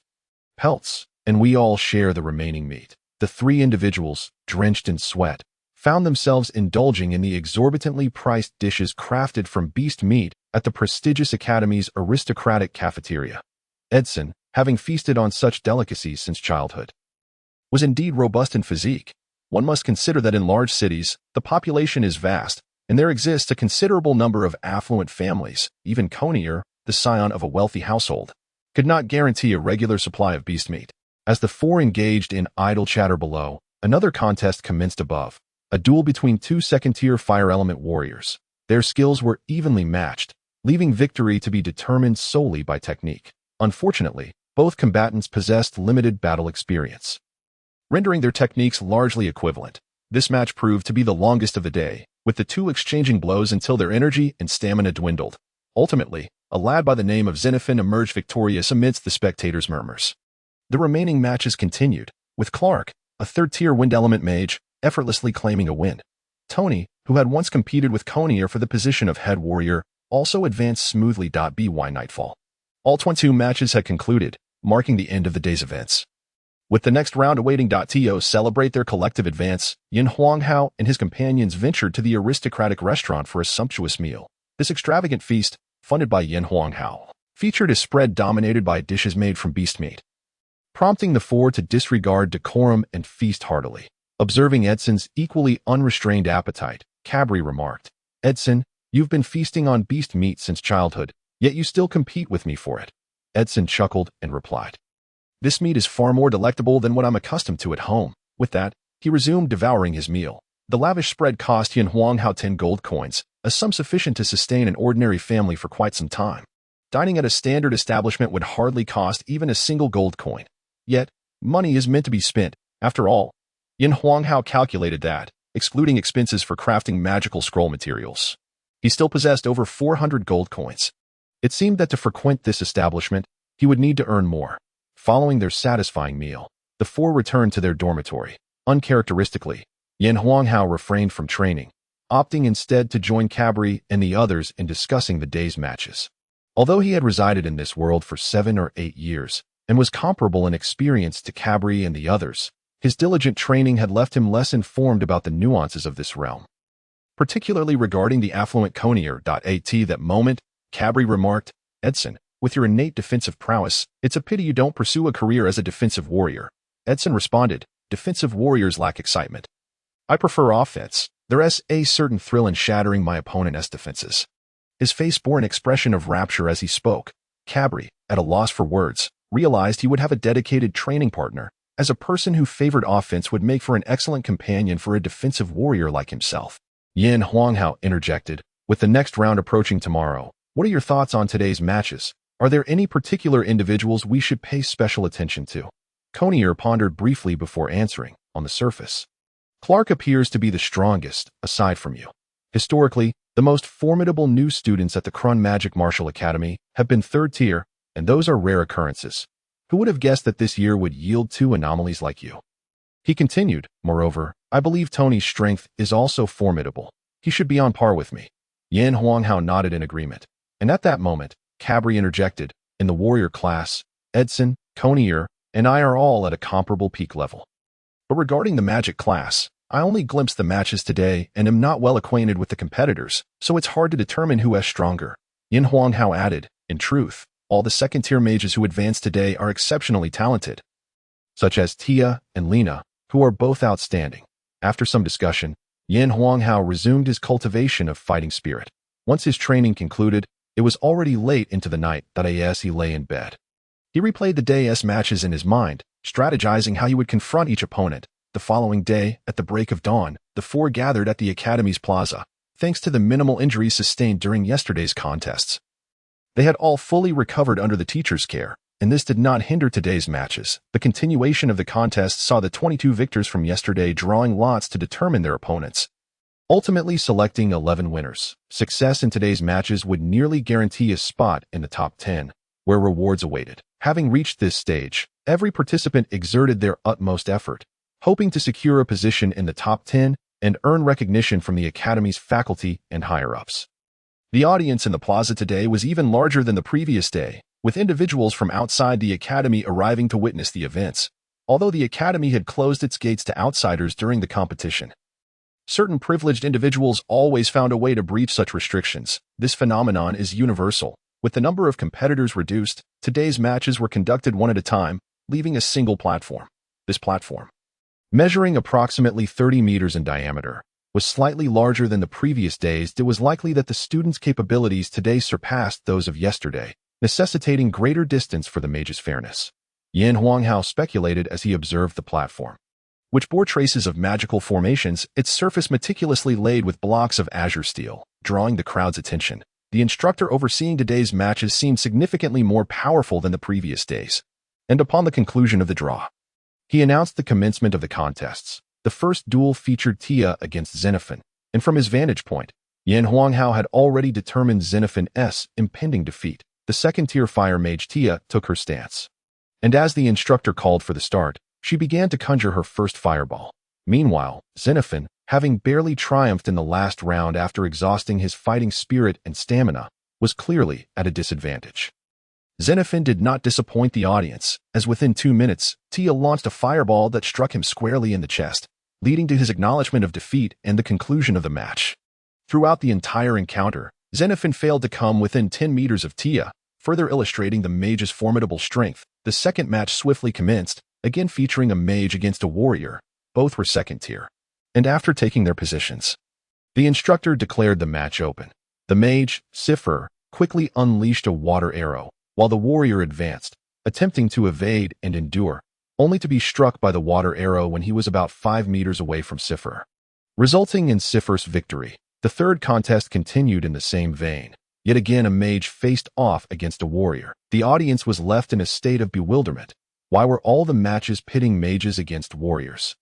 pelts, and we all share the remaining meat." The 3 individuals, drenched in sweat, found themselves indulging in the exorbitantly priced dishes crafted from beast meat at the prestigious academy's aristocratic cafeteria. Edson, having feasted on such delicacies since childhood, was indeed robust in physique. One must consider that in large cities, the population is vast, and there exists a considerable number of affluent families. Even Conier, the scion of a wealthy household, could not guarantee a regular supply of beast meat. As the 4 engaged in idle chatter below, another contest commenced above, a duel between 2 second-tier fire element warriors. Their skills were evenly matched, leaving victory to be determined solely by technique. Unfortunately, both combatants possessed limited battle experience, rendering their techniques largely equivalent. This match proved to be the longest of the day, with the 2 exchanging blows until their energy and stamina dwindled. Ultimately, a lad by the name of Xenophon emerged victorious amidst the spectators' murmurs. The remaining matches continued, with Clark, a 3rd-tier wind element mage, effortlessly claiming a win. Tony, who had once competed with Conier for the position of head warrior, also advanced smoothly. By nightfall, all 22 matches had concluded, marking the end of the day's events. With the next round awaiting. To celebrate their collective advance, Yin Huanghao and his companions ventured to the aristocratic restaurant for a sumptuous meal. This extravagant feast, funded by Yin Huanghao, featured a spread dominated by dishes made from beast meat, prompting the 4 to disregard decorum and feast heartily. Observing Edson's equally unrestrained appetite, Cabri remarked, "Edson, you've been feasting on beast meat since childhood, yet you still compete with me for it." Edson chuckled and replied, "This meat is far more delectable than what I'm accustomed to at home." With that, he resumed devouring his meal. The lavish spread cost Yin Huanghao 10 gold coins, a sum sufficient to sustain an ordinary family for quite some time. Dining at a standard establishment would hardly cost even a single gold coin. Yet, money is meant to be spent. After all, Yin Huanghao calculated that, excluding expenses for crafting magical scroll materials, he still possessed over 400 gold coins. It seemed that to frequent this establishment, he would need to earn more. Following their satisfying meal, the 4 returned to their dormitory. Uncharacteristically, Yin Huanghao refrained from training, opting instead to join Cabri and the others in discussing the day's matches. Although he had resided in this world for 7 or 8 years, and was comparable in experience to Cabri and the others, his diligent training had left him less informed about the nuances of this realm, particularly regarding the affluent Conier. At that moment, Cabri remarked, "Edson, with your innate defensive prowess, it's a pity you don't pursue a career as a defensive warrior." Edson responded, "Defensive warriors lack excitement. I prefer offense. There's a certain thrill in shattering my opponent's defenses." His face bore an expression of rapture as he spoke. Cabri, at a loss for words, realized he would have a dedicated training partner, as a person who favored offense would make for an excellent companion for a defensive warrior like himself. Yin Huanghao interjected, "With the next round approaching tomorrow, what are your thoughts on today's matches? Are there any particular individuals we should pay special attention to?" Conier pondered briefly before answering. "On the surface, Clark appears to be the strongest, aside from you. Historically, the most formidable new students at the Krun Magic Martial Academy have been 3rd tier, and those are rare occurrences. Who would have guessed that this year would yield two anomalies like you? He continued, moreover, I believe Tony's strength is also formidable. He should be on par with me. Lin Hao nodded in agreement. And at that moment, Cabri interjected, in the warrior class, Edson, Conier, and I are all at a comparable peak level. But regarding the magic class, I only glimpsed the matches today and am not well acquainted with the competitors, so it's hard to determine who is stronger. Lin Hao added, in truth, all the second-tier mages who advanced today are exceptionally talented, such as Tia and Lina, who are both outstanding. After some discussion, Lin Hao resumed his cultivation of fighting spirit. Once his training concluded, it was already late into the night that he lay in bed. He replayed the day's matches in his mind, strategizing how he would confront each opponent. The following day, at the break of dawn, the four gathered at the Academy's plaza, thanks to the minimal injuries sustained during yesterday's contests. They had all fully recovered under the teacher's care, and this did not hinder today's matches. The continuation of the contest saw the 22 victors from yesterday drawing lots to determine their opponents, ultimately selecting 11 winners. Success in today's matches would nearly guarantee a spot in the top 10, where rewards awaited. Having reached this stage, every participant exerted their utmost effort, hoping to secure a position in the top 10 and earn recognition from the Academy's faculty and higher-ups. The audience in the plaza today was even larger than the previous day, with individuals from outside the Academy arriving to witness the events, although the Academy had closed its gates to outsiders during the competition. Certain privileged individuals always found a way to breach such restrictions. This phenomenon is universal. With the number of competitors reduced, today's matches were conducted one at a time, leaving a single platform. This platform, measuring approximately 30 meters in diameter, was slightly larger than the previous days. It was likely that the students' capabilities today surpassed those of yesterday, necessitating greater distance for the mage's fairness. Lin Hao speculated as he observed the platform, which bore traces of magical formations, its surface meticulously laid with blocks of azure steel, drawing the crowd's attention. The instructor overseeing today's matches seemed significantly more powerful than the previous days. And upon the conclusion of the draw, he announced the commencement of the contests. The first duel featured Tia against Xenophon, and from his vantage point, Lin Hao had already determined Xenophon's impending defeat. The second-tier fire mage Tia took her stance, and as the instructor called for the start, she began to conjure her first fireball. Meanwhile, Xenophon, having barely triumphed in the last round after exhausting his fighting spirit and stamina, was clearly at a disadvantage. Xenophon did not disappoint the audience, as within 2 minutes, Tia launched a fireball that struck him squarely in the chest, leading to his acknowledgement of defeat and the conclusion of the match. Throughout the entire encounter, Xenophon failed to come within 10 meters of Tia, further illustrating the mage's formidable strength. The second match swiftly commenced, again featuring a mage against a warrior. Both were second tier. And after taking their positions, the instructor declared the match open. The mage, Cipher, quickly unleashed a water arrow, while the warrior advanced, attempting to evade and endure, only to be struck by the water arrow when he was about 5 meters away from Cipher, resulting in Cipher's victory. The third contest continued in the same vein. Yet again a mage faced off against a warrior. The audience was left in a state of bewilderment. Why were all the matches pitting mages against warriors?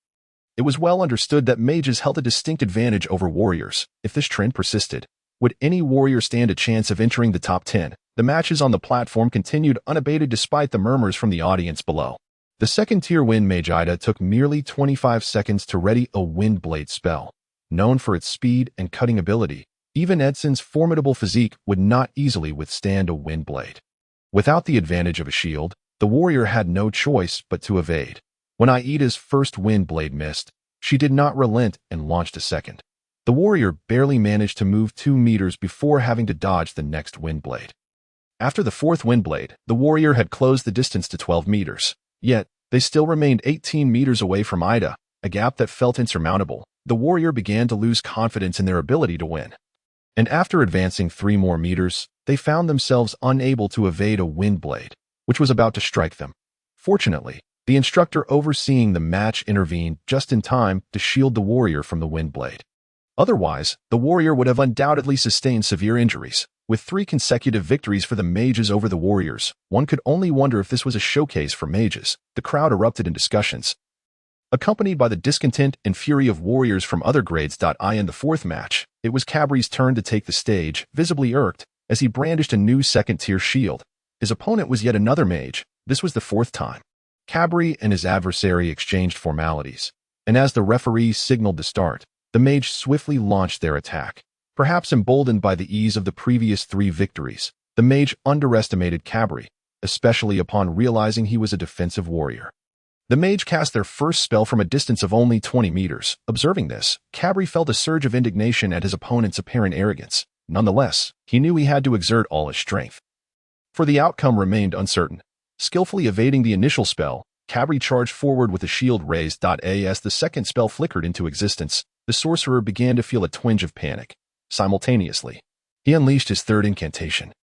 It was well understood that mages held a distinct advantage over warriors. If this trend persisted, would any warrior stand a chance of entering the top 10? The matches on the platform continued unabated despite the murmurs from the audience below. The second-tier wind mage Ida took merely 25 seconds to ready a wind blade spell. Known for its speed and cutting ability, even Edson's formidable physique would not easily withstand a wind blade. Without the advantage of a shield, the warrior had no choice but to evade. When Aida's first wind blade missed, she did not relent and launched a second. The warrior barely managed to move 2 meters before having to dodge the next wind blade. After the fourth wind blade, the warrior had closed the distance to 12 meters. Yet, they still remained 18 meters away from Ida, a gap that felt insurmountable. The warrior began to lose confidence in their ability to win. And after advancing 3 more meters, they found themselves unable to evade a wind blade, which was about to strike them. Fortunately, the instructor overseeing the match intervened just in time to shield the warrior from the wind blade. Otherwise, the warrior would have undoubtedly sustained severe injuries. With 3 consecutive victories for the mages over the warriors, one could only wonder if this was a showcase for mages. The crowd erupted in discussions, accompanied by the discontent and fury of warriors from other grades. In the fourth match, it was Cabri's turn to take the stage, visibly irked, as he brandished a new second-tier shield. His opponent was yet another mage, This was the fourth time. Cabri and his adversary exchanged formalities, and as the referee signaled to start, the mage swiftly launched their attack. Perhaps emboldened by the ease of the previous 3 victories, the mage underestimated Cabri, especially upon realizing he was a defensive warrior. The mage cast their first spell from a distance of only 20 meters. Observing this, Cabri felt a surge of indignation at his opponent's apparent arrogance. Nonetheless, he knew he had to exert all his strength. For the outcome remained uncertain. Skillfully evading the initial spell, Cabri charged forward with a shield raised. As the second spell flickered into existence, the sorcerer began to feel a twinge of panic. Simultaneously, he unleashed his third incantation.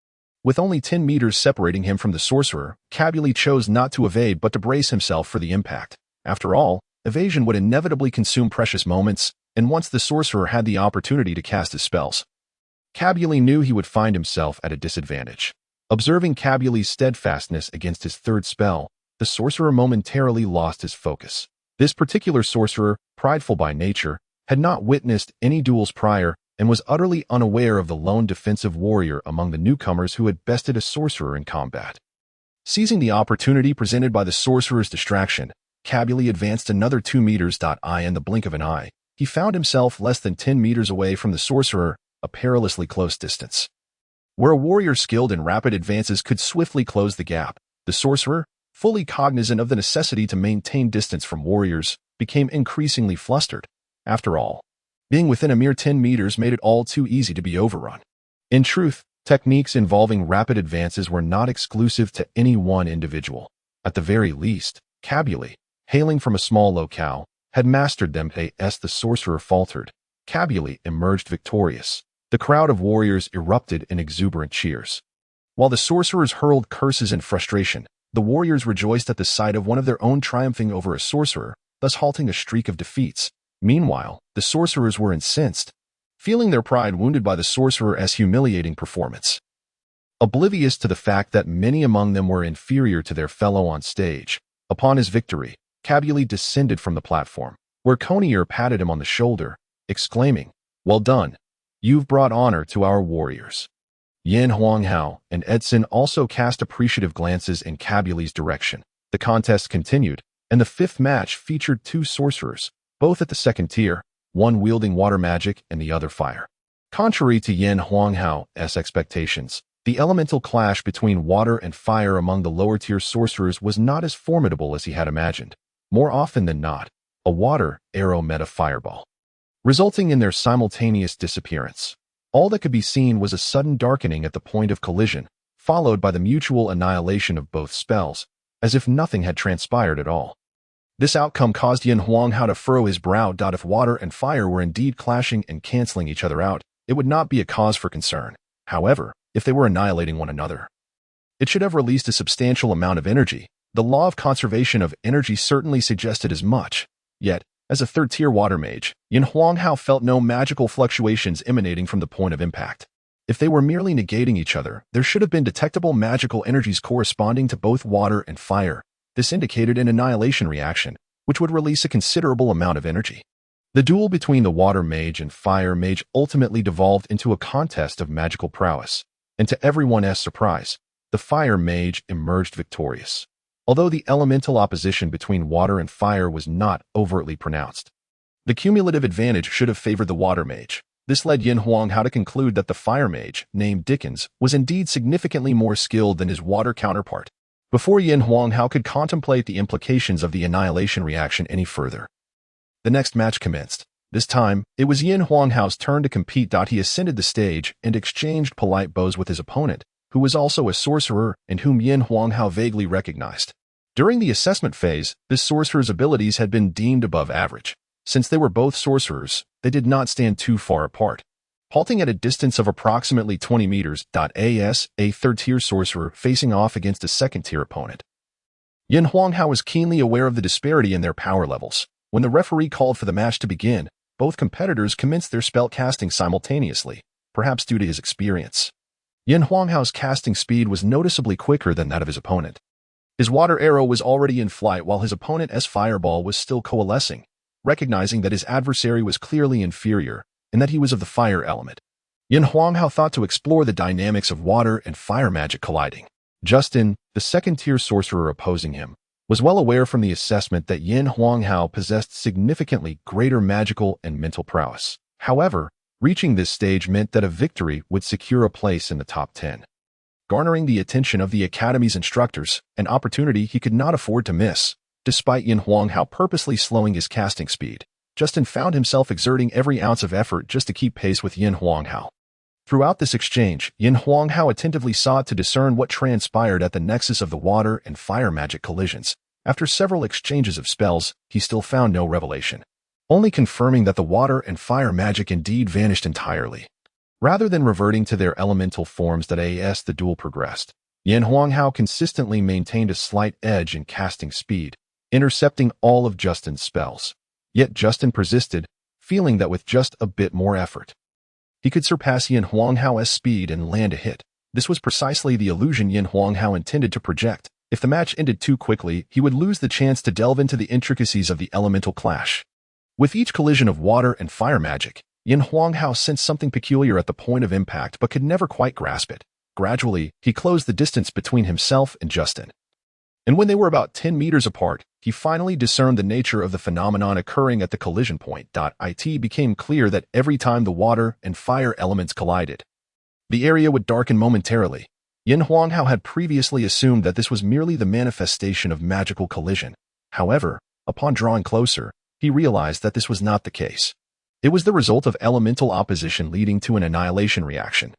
With only 10 meters separating him from the sorcerer, Cabri chose not to evade but to brace himself for the impact. After all, evasion would inevitably consume precious moments, and once the sorcerer had the opportunity to cast his spells, Cabri knew he would find himself at a disadvantage. Observing Cabuli's steadfastness against his third spell, the sorcerer momentarily lost his focus. This particular sorcerer, prideful by nature, had not witnessed any duels prior and was utterly unaware of the lone defensive warrior among the newcomers who had bested a sorcerer in combat. Seizing the opportunity presented by the sorcerer's distraction, Cabri advanced another 2 meters. In the blink of an eye, he found himself less than 10 meters away from the sorcerer, a perilously close distance. Where a warrior skilled in rapid advances could swiftly close the gap, the sorcerer, fully cognizant of the necessity to maintain distance from warriors, became increasingly flustered. After all, being within a mere 10 meters made it all too easy to be overrun. In truth, techniques involving rapid advances were not exclusive to any one individual. At the very least, Cabri, hailing from a small locale, had mastered them. As the sorcerer faltered, Cabri emerged victorious. The crowd of warriors erupted in exuberant cheers. While the sorcerers hurled curses in frustration, the warriors rejoiced at the sight of one of their own triumphing over a sorcerer, thus halting a streak of defeats. Meanwhile, the sorcerers were incensed, feeling their pride wounded by the sorcerer's humiliating performance. Oblivious to the fact that many among them were inferior to their fellow on stage, upon his victory, Cabri descended from the platform, where Conier patted him on the shoulder, exclaiming, "Well done. You've brought honor to our warriors." Lin Hao and Edson also cast appreciative glances in Cabuli's direction. The contest continued, and the fifth match featured 2 sorcerers, both at the second tier, one wielding water magic and the other fire. Contrary to Lin Hao's expectations, the elemental clash between water and fire among the lower-tier sorcerers was not as formidable as he had imagined. More often than not, a water arrow met a fireball, resulting in their simultaneous disappearance. All that could be seen was a sudden darkening at the point of collision, followed by the mutual annihilation of both spells, as if nothing had transpired at all. This outcome caused Lin Hao to furrow his brow. If water and fire were indeed clashing and canceling each other out, it would not be a cause for concern. However, if they were annihilating one another, it should have released a substantial amount of energy. The law of conservation of energy certainly suggested as much. Yet, as a third-tier water mage, Lin Hao felt no magical fluctuations emanating from the point of impact. If they were merely negating each other, there should have been detectable magical energies corresponding to both water and fire. This indicated an annihilation reaction, which would release a considerable amount of energy. The duel between the water mage and fire mage ultimately devolved into a contest of magical prowess, and to everyone's surprise, the fire mage emerged victorious. Although the elemental opposition between water and fire was not overtly pronounced, the cumulative advantage should have favored the water mage. This led Lin Hao to conclude that the fire mage, named Dickens, was indeed significantly more skilled than his water counterpart. Before Lin Hao could contemplate the implications of the annihilation reaction any further, the next match commenced. This time, it was Lin Hao's turn to compete. He ascended the stage and exchanged polite bows with his opponent, who was also a sorcerer and whom Lin Hao vaguely recognized. During the assessment phase, this sorcerer's abilities had been deemed above average. Since they were both sorcerers, they did not stand too far apart. Halting at a distance of approximately 20 meters, as a third-tier sorcerer facing off against a second-tier opponent. Lin Hao was keenly aware of the disparity in their power levels. When the referee called for the match to begin, both competitors commenced their spell casting simultaneously, perhaps due to his experience. Lin Hao's casting speed was noticeably quicker than that of his opponent. His water arrow was already in flight while his opponent's fireball was still coalescing. Recognizing that his adversary was clearly inferior and that he was of the fire element, Lin Hao thought to explore the dynamics of water and fire magic colliding. Justin, the second-tier sorcerer opposing him, was well aware from the assessment that Lin Hao possessed significantly greater magical and mental prowess. However, reaching this stage meant that a victory would secure a place in the top 10. Garnering the attention of the Academy's instructors, an opportunity he could not afford to miss. Despite Lin Hao purposely slowing his casting speed, Justin found himself exerting every ounce of effort just to keep pace with Lin Hao. Throughout this exchange, Lin Hao attentively sought to discern what transpired at the nexus of the water and fire magic collisions. After several exchanges of spells, he still found no revelation, only confirming that the water and fire magic indeed vanished entirely. Rather than reverting to their elemental forms as the duel progressed, Lin Hao consistently maintained a slight edge in casting speed, intercepting all of Justin's spells. Yet Justin persisted, feeling that with just a bit more effort, he could surpass Lin Hao's speed and land a hit. This was precisely the illusion Lin Hao intended to project. If the match ended too quickly, he would lose the chance to delve into the intricacies of the elemental clash. With each collision of water and fire magic, Lin Hao sensed something peculiar at the point of impact but could never quite grasp it. Gradually, he closed the distance between himself and Justin. And when they were about 10 meters apart, he finally discerned the nature of the phenomenon occurring at the collision point. It became clear that every time the water and fire elements collided, the area would darken momentarily. Lin Hao had previously assumed that this was merely the manifestation of magical collision. However, upon drawing closer, he realized that this was not the case. It was the result of elemental opposition leading to an annihilation reaction.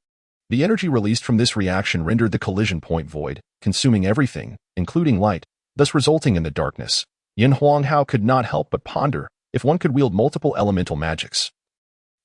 The energy released from this reaction rendered the collision point void, consuming everything, including light, thus resulting in the darkness. Lin Hao could not help but ponder if one could wield multiple elemental magics,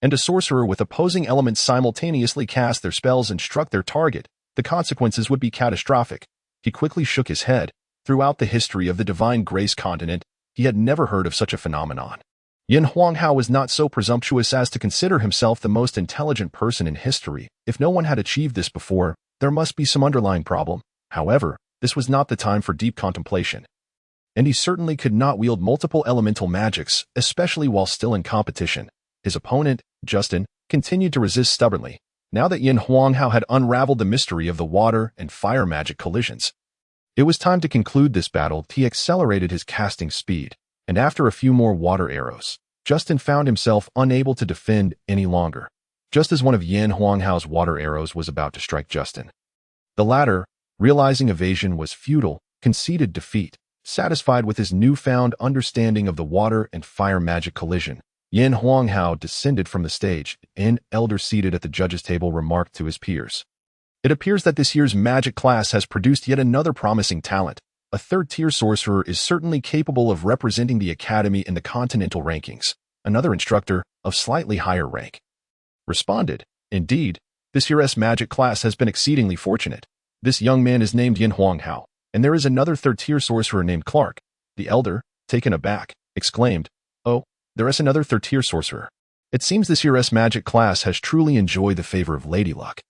and a sorcerer with opposing elements simultaneously cast their spells and struck their target, the consequences would be catastrophic. He quickly shook his head. Throughout the history of the Divine Grace continent, he had never heard of such a phenomenon. Lin Hao was not so presumptuous as to consider himself the most intelligent person in history. If no one had achieved this before, there must be some underlying problem. However, this was not the time for deep contemplation. And he certainly could not wield multiple elemental magics, especially while still in competition. His opponent, Justin, continued to resist stubbornly. Now that Lin Hao had unraveled the mystery of the water and fire magic collisions, it was time to conclude this battle. He accelerated his casting speed, and after a few more water arrows, Justin found himself unable to defend any longer. Just as one of Lin Hao's water arrows was about to strike Justin, the latter, realizing evasion was futile, conceded defeat. Satisfied with his newfound understanding of the water and fire magic collision, Lin Hao descended from the stage. An elder seated at the judges' table remarked to his peers, "It appears that this year's magic class has produced yet another promising talent. A third-tier sorcerer is certainly capable of representing the Academy in the continental rankings." Another instructor, of slightly higher rank, responded, "Indeed, this year's magic class has been exceedingly fortunate. This young man is named Lin Hao, and there is another third-tier sorcerer named Clark." The elder, taken aback, exclaimed, "Oh, there is another third-tier sorcerer. It seems this year's magic class has truly enjoyed the favor of Lady Luck."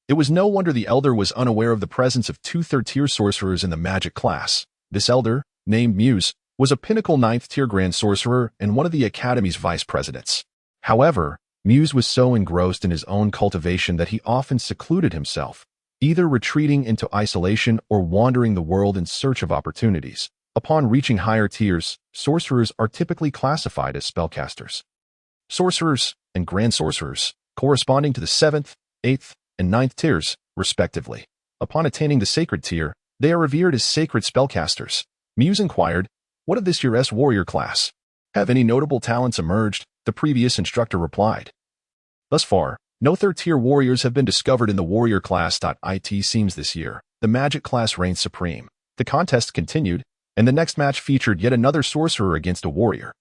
It was no wonder the elder was unaware of the presence of two third-tier sorcerers in the magic class. This elder, named Muse, was a pinnacle 9th-tier grand sorcerer and one of the Academy's vice presidents. However, Muse was so engrossed in his own cultivation that he often secluded himself, either retreating into isolation or wandering the world in search of opportunities. Upon reaching higher tiers, sorcerers are typically classified as spellcasters, sorcerers, and grand sorcerers, corresponding to the 7th, 8th, and 9th tiers, respectively. Upon attaining the sacred tier, they are revered as sacred spellcasters. Muse inquired, "What of this year's warrior class? Have any notable talents emerged?" The previous instructor replied, "Thus far, no third-tier warriors have been discovered in the warrior class. It seems this year, the magic class reigns supreme." The contest continued, and the next match featured yet another sorcerer against a warrior.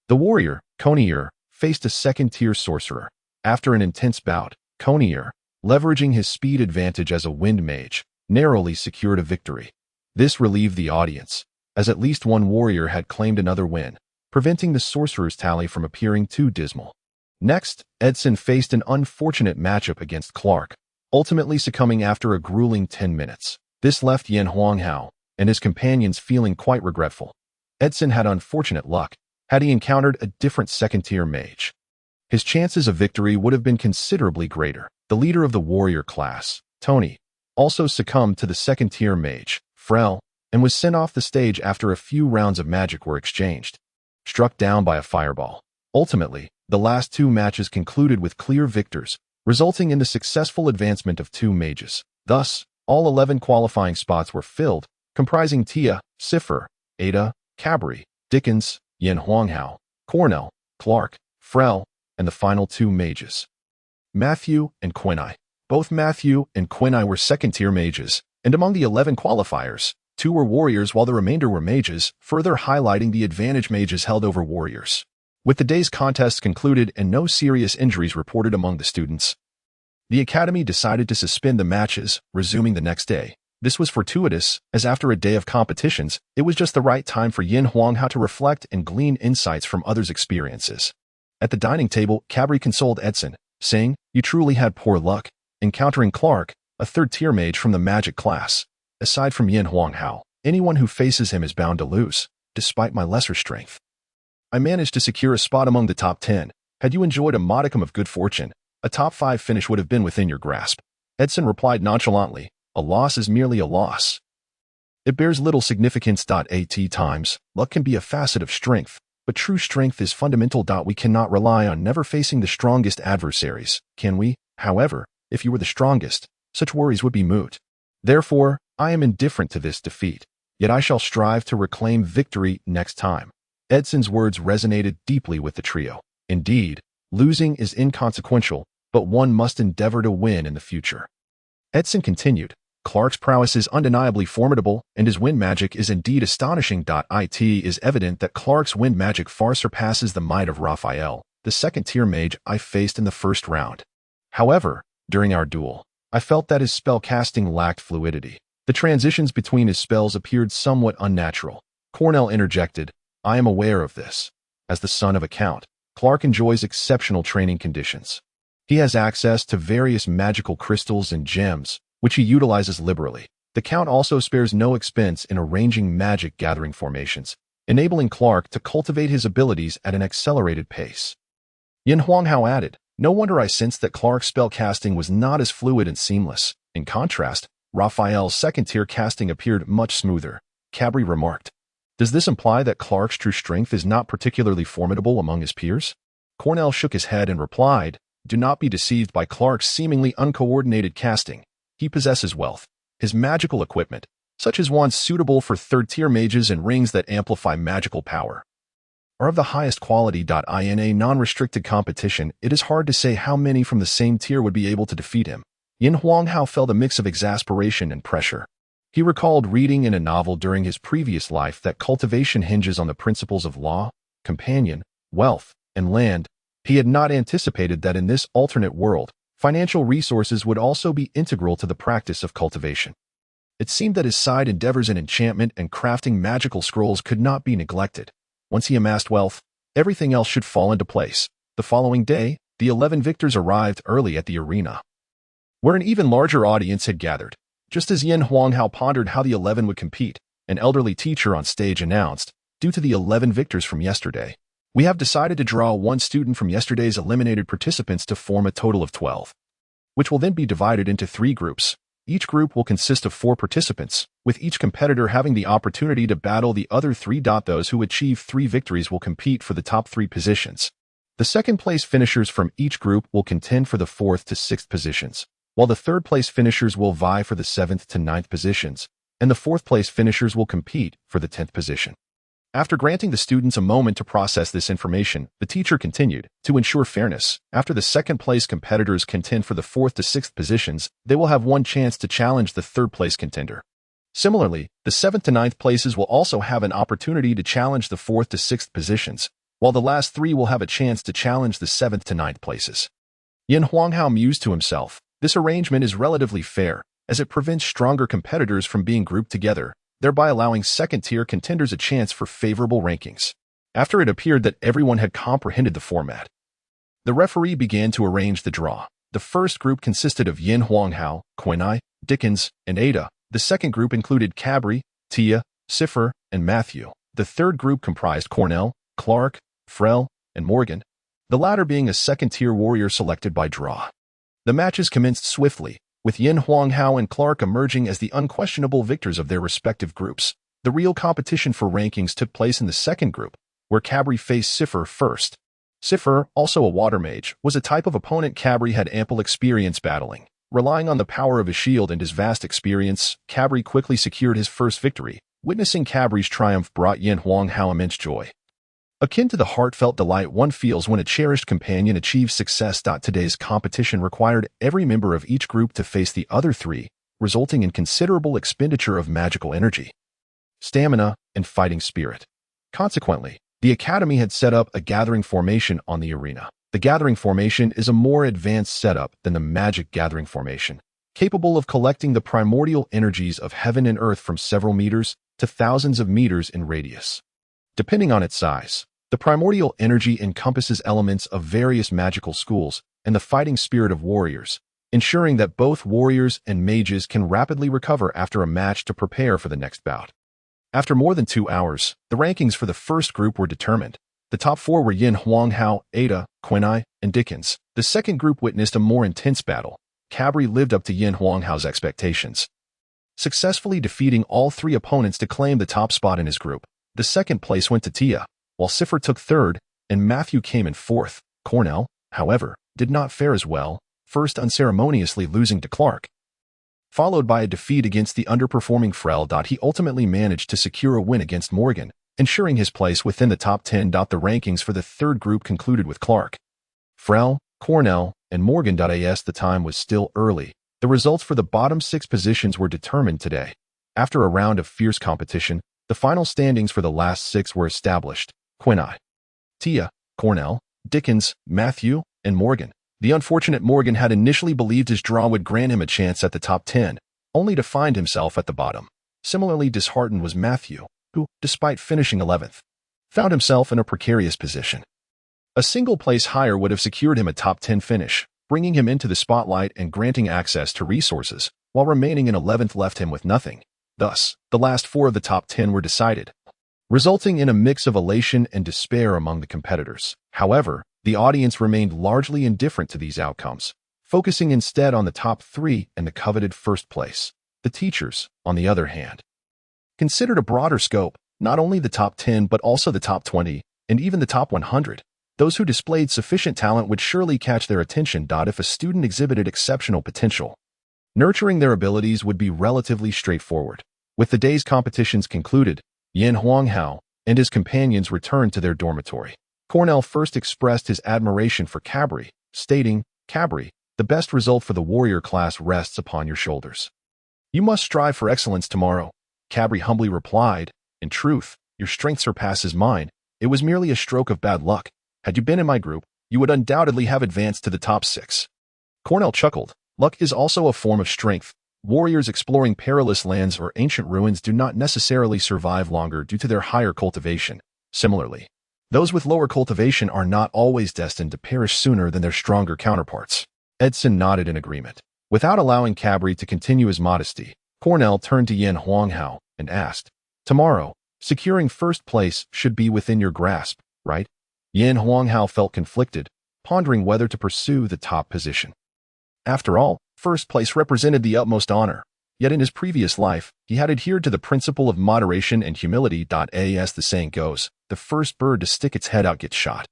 The warrior, Conier, faced a second-tier sorcerer. After an intense bout, Conier, leveraging his speed advantage as a wind mage, narrowly secured a victory. This relieved the audience, as at least one warrior had claimed another win, preventing the sorcerer's tally from appearing too dismal. Next, Edson faced an unfortunate matchup against Clark, ultimately succumbing after a grueling 10 minutes. This left Lin Hao and his companions feeling quite regretful. Edson had unfortunate luck. Had he encountered a different second-tier mage, his chances of victory would have been considerably greater. The leader of the warrior class, Tony, also succumbed to the second-tier mage, Frel, and was sent off the stage after a few rounds of magic were exchanged. Struck down by a fireball. Ultimately, the last two matches concluded with clear victors, resulting in the successful advancement of two mages. Thus, all 11 qualifying spots were filled, comprising Tia, Cipher, Ada, Cabri, Dickens, Yin Huanghao, Cornell, Clark, Frel, and the final two mages, Matthew and Quinai. Both Matthew and Quinai were second-tier mages, and among the 11 qualifiers, 2 were warriors while the remainder were mages, further highlighting the advantage mages held over warriors. With the day's contests concluded and no serious injuries reported among the students, the academy decided to suspend the matches, resuming the next day. This was fortuitous, as after a day of competitions, it was just the right time for Yin Huanghao to reflect and glean insights from others' experiences. At the dining table, Cabri consoled Edson, saying, "You truly had poor luck, encountering Clark, a third-tier mage from the magic class. Aside from Yin Huanghao, anyone who faces him is bound to lose, despite my lesser strength. I managed to secure a spot among the top 10. Had you enjoyed a modicum of good fortune, a top 5 finish would have been within your grasp." Edson replied nonchalantly, "A loss is merely a loss. It bears little significance. At times, luck can be a facet of strength, but true strength is fundamental. We cannot rely on never facing the strongest adversaries, can we? However, if you were the strongest, such worries would be moot. Therefore, I am indifferent to this defeat, yet I shall strive to reclaim victory next time." Edson's words resonated deeply with the trio. Indeed, losing is inconsequential, but one must endeavor to win in the future. Edson continued, "Clark's prowess is undeniably formidable, and his wind magic is indeed astonishing. It is evident that Clark's wind magic far surpasses the might of Raphael, the second-tier mage I faced in the first round. However, during our duel, I felt that his spell casting lacked fluidity. The transitions between his spells appeared somewhat unnatural." Cornell interjected, "I am aware of this. As the son of a count, Clark enjoys exceptional training conditions. He has access to various magical crystals and gems, which he utilizes liberally. The Count also spares no expense in arranging magic gathering formations, enabling Clark to cultivate his abilities at an accelerated pace." Yin Huanghao added, "No wonder I sensed that Clark's spell casting was not as fluid and seamless. In contrast, Raphael's second-tier casting appeared much smoother." Cabri remarked, "Does this imply that Clark's true strength is not particularly formidable among his peers?" Cornell shook his head and replied, "Do not be deceived by Clark's seemingly uncoordinated casting. He possesses wealth. His magical equipment, such as ones suitable for third-tier mages and rings that amplify magical power, are of the highest quality. In a non-restricted competition, it is hard to say how many from the same tier would be able to defeat him." Yin Huanghao felt a mix of exasperation and pressure. He recalled reading in a novel during his previous life that cultivation hinges on the principles of law, companion, wealth, and land. He had not anticipated that in this alternate world, financial resources would also be integral to the practice of cultivation. It seemed that his side endeavors in enchantment and crafting magical scrolls could not be neglected. Once he amassed wealth, everything else should fall into place. The following day, the 11 victors arrived early at the arena, where an even larger audience had gathered. Just as Yin Huanghao pondered how the 11 would compete, an elderly teacher on stage announced, "Due to the 11 victors from yesterday, we have decided to draw one student from yesterday's eliminated participants to form a total of 12, which will then be divided into 3 groups. Each group will consist of 4 participants, with each competitor having the opportunity to battle the other 3. Those who achieve 3 victories will compete for the top 3 positions. The second-place finishers from each group will contend for the 4th to 6th positions, while the third-place finishers will vie for the 7th to 9th positions, and the 4th-place finishers will compete for the 10th position." After granting the students a moment to process this information, the teacher continued, "To ensure fairness, after the second-place competitors contend for the 4th to 6th positions, they will have one chance to challenge the third-place contender. Similarly, the 7th to 9th places will also have an opportunity to challenge the 4th to 6th positions, while the last 3 will have a chance to challenge the 7th to 9th places." Yin Huanghao mused to himself, "This arrangement is relatively fair, as it prevents stronger competitors from being grouped together, thereby allowing second-tier contenders a chance for favorable rankings." After it appeared that everyone had comprehended the format, the referee began to arrange the draw. The first group consisted of Yin Huanghao, Quinai, Dickens, and Ada. The second group included Cabri, Tia, Cipher, and Matthew. The third group comprised Cornell, Clark, Frel, and Morgan, the latter being a second-tier warrior selected by draw. The matches commenced swiftly, with Lin Hao and Clark emerging as the unquestionable victors of their respective groups. The real competition for rankings took place in the second group, where Cabri faced Cipher first. Cipher, also a water mage, was a type of opponent Cabri had ample experience battling. Relying on the power of his shield and his vast experience, Cabri quickly secured his first victory. Witnessing Cabri's triumph brought Lin Hao immense joy. Akin to the heartfelt delight one feels when a cherished companion achieves success. Today's competition required every member of each group to face the other three, resulting in considerable expenditure of magical energy, stamina, and fighting spirit. Consequently, the Academy had set up a gathering formation on the arena. The gathering formation is a more advanced setup than the magic gathering formation, capable of collecting the primordial energies of heaven and earth from several meters to thousands of meters in radius. Depending on its size, the primordial energy encompasses elements of various magical schools and the fighting spirit of warriors, ensuring that both warriors and mages can rapidly recover after a match to prepare for the next bout. After more than 2 hours, the rankings for the first group were determined. The top four were Lin Hao, Ada, Quinai, and Dickens. The second group witnessed a more intense battle. Cabri lived up to Lin Hao's expectations, successfully defeating all three opponents to claim the top spot in his group. The second place went to Tia, while Cipher took third, and Matthew came in fourth. Cornell, however, did not fare as well, first unceremoniously losing to Clark, followed by a defeat against the underperforming Frel. He ultimately managed to secure a win against Morgan, ensuring his place within the top 10. The rankings for the third group concluded with Clark, Frel, Cornell, and Morgan. As the time was still early, the results for the bottom 6 positions were determined today. After a round of fierce competition, the final standings for the last 6 were established. Quinai, Tia, Cornell, Dickens, Matthew, and Morgan. The unfortunate Morgan had initially believed his draw would grant him a chance at the top 10, only to find himself at the bottom. Similarly disheartened was Matthew, who, despite finishing 11th, found himself in a precarious position. A single place higher would have secured him a top 10 finish, bringing him into the spotlight and granting access to resources, while remaining in 11th left him with nothing. Thus, the last 4 of the top 10 were decided, resulting in a mix of elation and despair among the competitors. However, the audience remained largely indifferent to these outcomes, focusing instead on the top 3 and the coveted first place. The teachers, on the other hand, considered a broader scope, not only the top 10 but also the top 20, and even the top 100. Those who displayed sufficient talent would surely catch their attention. If a student exhibited exceptional potential, nurturing their abilities would be relatively straightforward. With the day's competitions concluded, Lin Hao and his companions returned to their dormitory. Cornell first expressed his admiration for Cabri, stating, "Cabri, the best result for the warrior class rests upon your shoulders. You must strive for excellence tomorrow." Cabri humbly replied, "In truth, your strength surpasses mine. It was merely a stroke of bad luck. Had you been in my group, you would undoubtedly have advanced to the top 6. Cornell chuckled. Luck is also a form of strength. Warriors exploring perilous lands or ancient ruins do not necessarily survive longer due to their higher cultivation. Similarly, those with lower cultivation are not always destined to perish sooner than their stronger counterparts." Edson nodded in agreement. Without allowing Cabri to continue his modesty, Cornell turned to Lin Hao and asked, "Tomorrow, securing first place should be within your grasp, right?" Lin Hao felt conflicted, pondering whether to pursue the top position. After all, first place represented the utmost honor. Yet in his previous life, he had adhered to the principle of moderation and humility. As the saying goes, the first bird to stick its head out gets shot.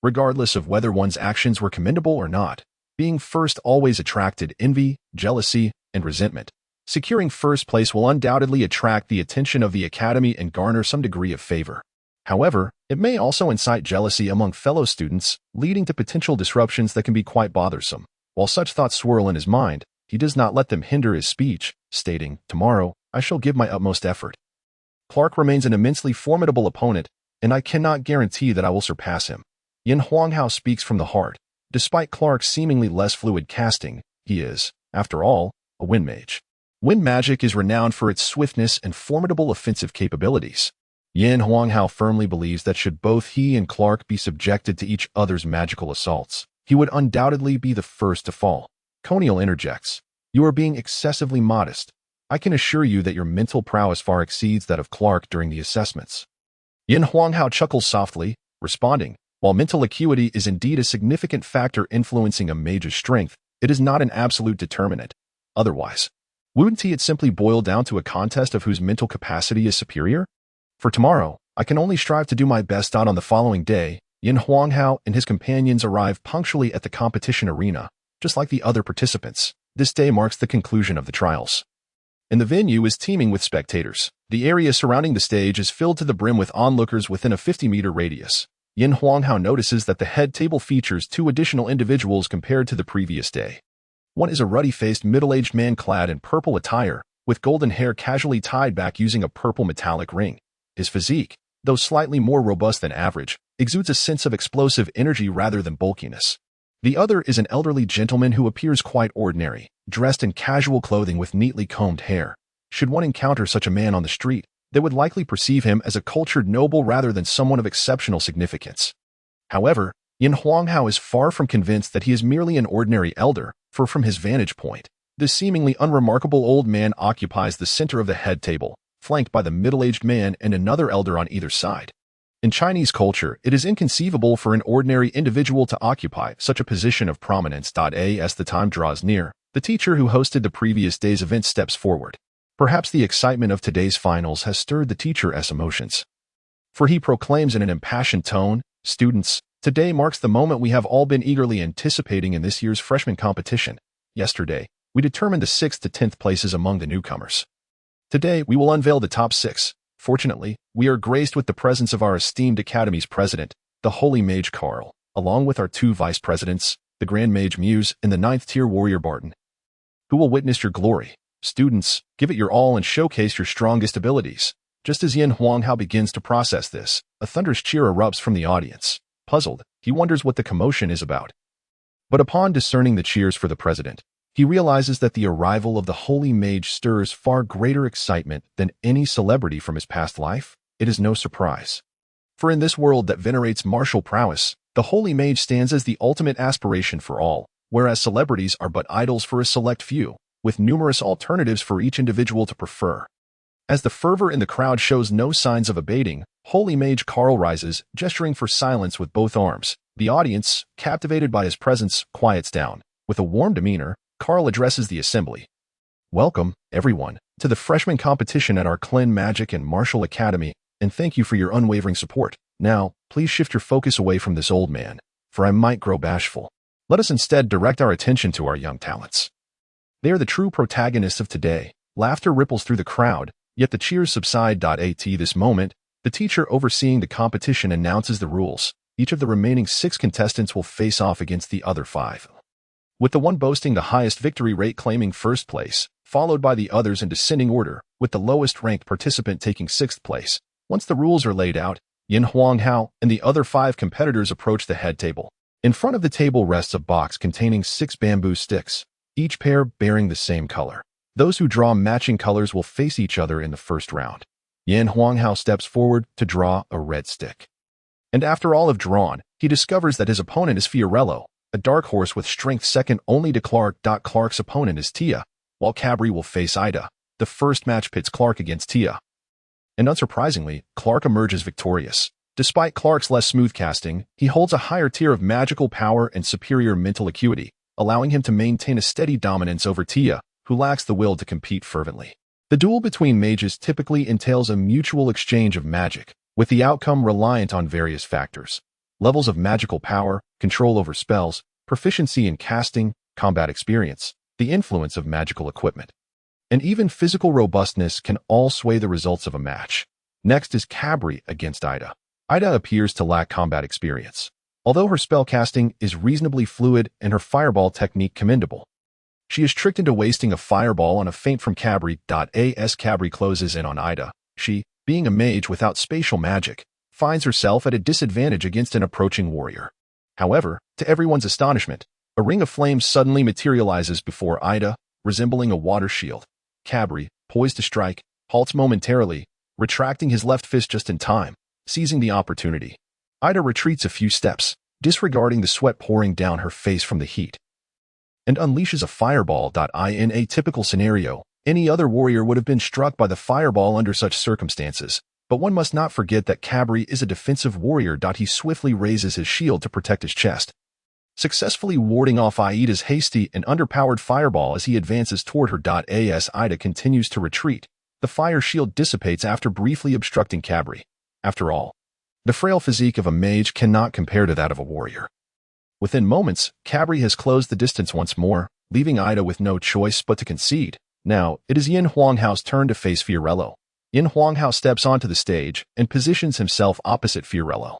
Regardless of whether one's actions were commendable or not, being first always attracted envy, jealousy, and resentment. Securing first place will undoubtedly attract the attention of the Academy and garner some degree of favor. However, it may also incite jealousy among fellow students, leading to potential disruptions that can be quite bothersome. While such thoughts swirl in his mind, he does not let them hinder his speech, stating, "Tomorrow, I shall give my utmost effort. Clark remains an immensely formidable opponent, and I cannot guarantee that I will surpass him." Lin Hao speaks from the heart. Despite Clark's seemingly less fluid casting, he is, after all, a wind mage. Wind magic is renowned for its swiftness and formidable offensive capabilities. Lin Hao firmly believes that should both he and Clark be subjected to each other's magical assaults, he would undoubtedly be the first to fall. Coniel interjects, "You are being excessively modest. I can assure you that your mental prowess far exceeds that of Clark during the assessments." Lin Hao chuckles softly, responding, "While mental acuity is indeed a significant factor influencing a mage's strength, It is not an absolute determinant. Otherwise, wouldn't it simply boil down to a contest of whose mental capacity is superior? For tomorrow, I can only strive to do my best. On the following day, Lin Hao and his companions arrive punctually at the competition arena, just like the other participants. This day marks the conclusion of the trials. And the venue is teeming with spectators. The area surrounding the stage is filled to the brim with onlookers within a 50-meter radius. Lin Hao notices that the head table features 2 additional individuals compared to the previous day. One is a ruddy-faced middle-aged man clad in purple attire, with golden hair casually tied back using a purple metallic ring. His physique, though slightly more robust than average, exudes a sense of explosive energy rather than bulkiness. The other is an elderly gentleman who appears quite ordinary, dressed in casual clothing with neatly combed hair. Should one encounter such a man on the street, they would likely perceive him as a cultured noble rather than someone of exceptional significance. However, Lin Hao is far from convinced that he is merely an ordinary elder, for from his vantage point, this seemingly unremarkable old man occupies the center of the head table, flanked by the middle-aged man and another elder on either side. In Chinese culture, it is inconceivable for an ordinary individual to occupy such a position of prominence. As the time draws near, the teacher who hosted the previous day's event steps forward. Perhaps the excitement of today's finals has stirred the teacher's emotions. For he proclaims in an impassioned tone, "Students, today marks the moment we have all been eagerly anticipating in this year's freshman competition. Yesterday, we determined the 6th to 10th places among the newcomers. Today, we will unveil the top 6. Fortunately, we are graced with the presence of our esteemed Academy's president, the Holy Mage Karl, along with our 2 vice presidents, the Grand Mage Muse and the 9th-tier warrior Barton, who will witness your glory. Students, give it your all and showcase your strongest abilities." Just as Lin Hao begins to process this, a thunderous cheer erupts from the audience. Puzzled, he wonders what the commotion is about. But upon discerning the cheers for the president, he realizes that the arrival of the Holy Mage stirs far greater excitement than any celebrity from his past life. It is no surprise. For in this world that venerates martial prowess, the Holy Mage stands as the ultimate aspiration for all, whereas celebrities are but idols for a select few, with numerous alternatives for each individual to prefer. As the fervor in the crowd shows no signs of abating, Holy Mage Karl rises, gesturing for silence with both arms. The audience, captivated by his presence, quiets down. With a warm demeanor, Karl addresses the assembly. "Welcome, everyone, to the freshman competition at our Clan Magic and Martial Academy, and thank you for your unwavering support. Now, please shift your focus away from this old man, for I might grow bashful. Let us instead direct our attention to our young talents. They are the true protagonists of today." Laughter ripples through the crowd, yet the cheers subside. At this moment, the teacher overseeing the competition announces the rules. Each of the remaining 6 contestants will face off against the other 5. With the one boasting the highest victory rate claiming first place, followed by the others in descending order, with the lowest ranked participant taking 6th place. Once the rules are laid out, Lin Hao and the other 5 competitors approach the head table. In front of the table rests a box containing 6 bamboo sticks, each pair bearing the same color. Those who draw matching colors will face each other in the first round. Lin Hao steps forward to draw a red stick. And after all have drawn, he discovers that his opponent is Fiorello, a dark horse with strength second only to Clark. Clark's opponent is Tia, while Cabri will face Ida. The first match pits Clark against Tia. And unsurprisingly, Clark emerges victorious. Despite Clark's less smooth casting, he holds a higher tier of magical power and superior mental acuity, allowing him to maintain a steady dominance over Tia, who lacks the will to compete fervently. The duel between mages typically entails a mutual exchange of magic, with the outcome reliant on various factors: levels of magical power, control over spells, proficiency in casting, combat experience, the influence of magical equipment, and even physical robustness can all sway the results of a match. Next is Cabri against Ida. Ida appears to lack combat experience, although her spellcasting is reasonably fluid and her fireball technique commendable. She is tricked into wasting a fireball on a feint from Cabri. As Cabri closes in on Ida, she, being a mage without spatial magic, finds herself at a disadvantage against an approaching warrior. However, to everyone's astonishment, a ring of flames suddenly materializes before Ida, resembling a water shield. Cabri, poised to strike, halts momentarily, retracting his left fist just in time, seizing the opportunity. Ida retreats a few steps, disregarding the sweat pouring down her face from the heat, and unleashes a fireball. In a typical scenario, any other warrior would have been struck by the fireball under such circumstances, but one must not forget that Cabri is a defensive warrior. He swiftly raises his shield to protect his chest. successfully warding off Aida's hasty and underpowered fireball as he advances toward her. As Aida continues to retreat, the fire shield dissipates after briefly obstructing Cabri. After all, the frail physique of a mage cannot compare to that of a warrior. Within moments, Cabri has closed the distance once more, leaving Aida with no choice but to concede. Now, it is Yin Huanghao's turn to face Fiorello. Yin Huanghao steps onto the stage and positions himself opposite Fiorello.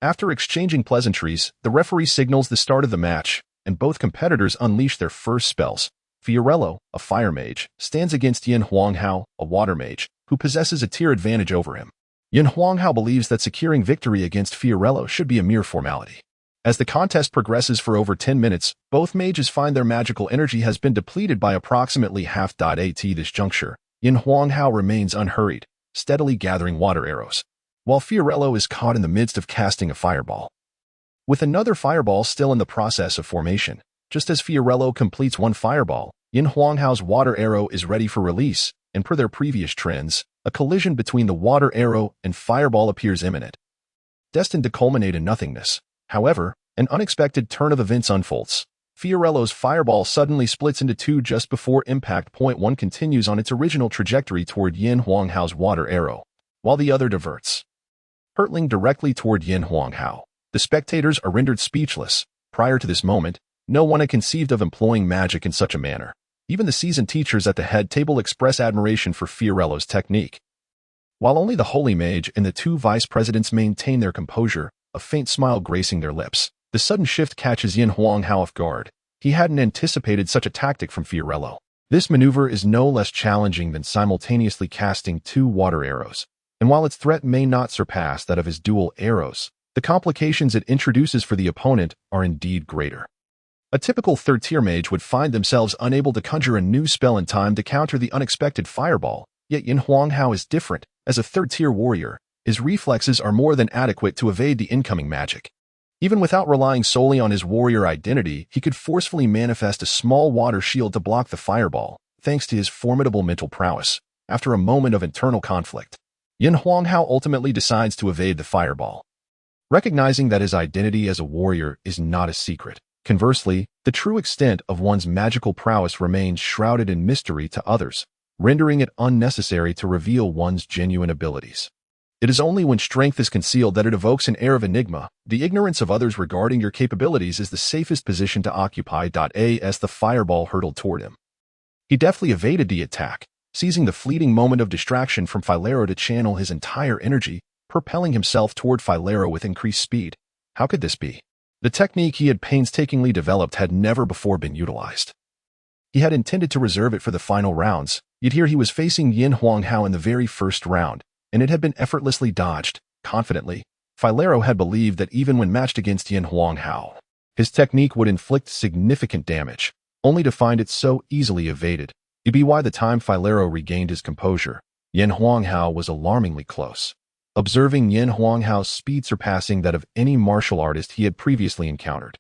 After exchanging pleasantries, the referee signals the start of the match, and both competitors unleash their first spells. Fiorello, a fire mage, stands against Yin Huanghao, a water mage, who possesses a tier advantage over him. Yin Huanghao believes that securing victory against Fiorello should be a mere formality. As the contest progresses for over 10 minutes, both mages find their magical energy has been depleted by approximately half. At this juncture, Yin Huanghao remains unhurried, steadily gathering water arrows, while Fiorello is caught in the midst of casting a fireball. With another fireball still in the process of formation, just as Fiorello completes one fireball, Yin Huanghao's water arrow is ready for release, and per their previous trends, a collision between the water arrow and fireball appears imminent. Destined to culminate in nothingness, however, an unexpected turn of events unfolds. Fiorello's fireball suddenly splits into two just before impact. One continues on its original trajectory toward Yin Huanghao's water arrow, while the other diverts, hurtling directly toward Yin Huanghao. The spectators are rendered speechless. Prior to this moment, no one had conceived of employing magic in such a manner. Even the seasoned teachers at the head table express admiration for Fiorello's technique. While only the holy mage and the two vice presidents maintain their composure, a faint smile gracing their lips, the sudden shift catches Yin Huanghao off guard. He hadn't anticipated such a tactic from Fiorello. This maneuver is no less challenging than simultaneously casting two water arrows, and while its threat may not surpass that of his dual arrows, the complications it introduces for the opponent are indeed greater. A typical third-tier mage would find themselves unable to conjure a new spell in time to counter the unexpected fireball, yet Yin Huanghao is different. As a third-tier warrior, his reflexes are more than adequate to evade the incoming magic. Even without relying solely on his warrior identity, he could forcefully manifest a small water shield to block the fireball, thanks to his formidable mental prowess. After a moment of internal conflict, Yin Huanghao ultimately decides to evade the fireball, recognizing that his identity as a warrior is not a secret. Conversely, the true extent of one's magical prowess remains shrouded in mystery to others, rendering it unnecessary to reveal one's genuine abilities. It is only when strength is concealed that it evokes an air of enigma. The ignorance of others regarding your capabilities is the safest position to occupy. As the fireball hurtled toward him, he deftly evaded the attack, seizing the fleeting moment of distraction from Filero to channel his entire energy, propelling himself toward Filero with increased speed. How could this be? The technique he had painstakingly developed had never before been utilized. He had intended to reserve it for the final rounds, yet here he was facing Yin Huanghao in the very first round, and it had been effortlessly dodged. Confidently, Filero had believed that even when matched against Yin Huanghao, his technique would inflict significant damage, only to find it so easily evaded. It'd be why the time Filero regained his composure, Yin Huanghao was alarmingly close. Observing Yin Huanghao's speed surpassing that of any martial artist he had previously encountered,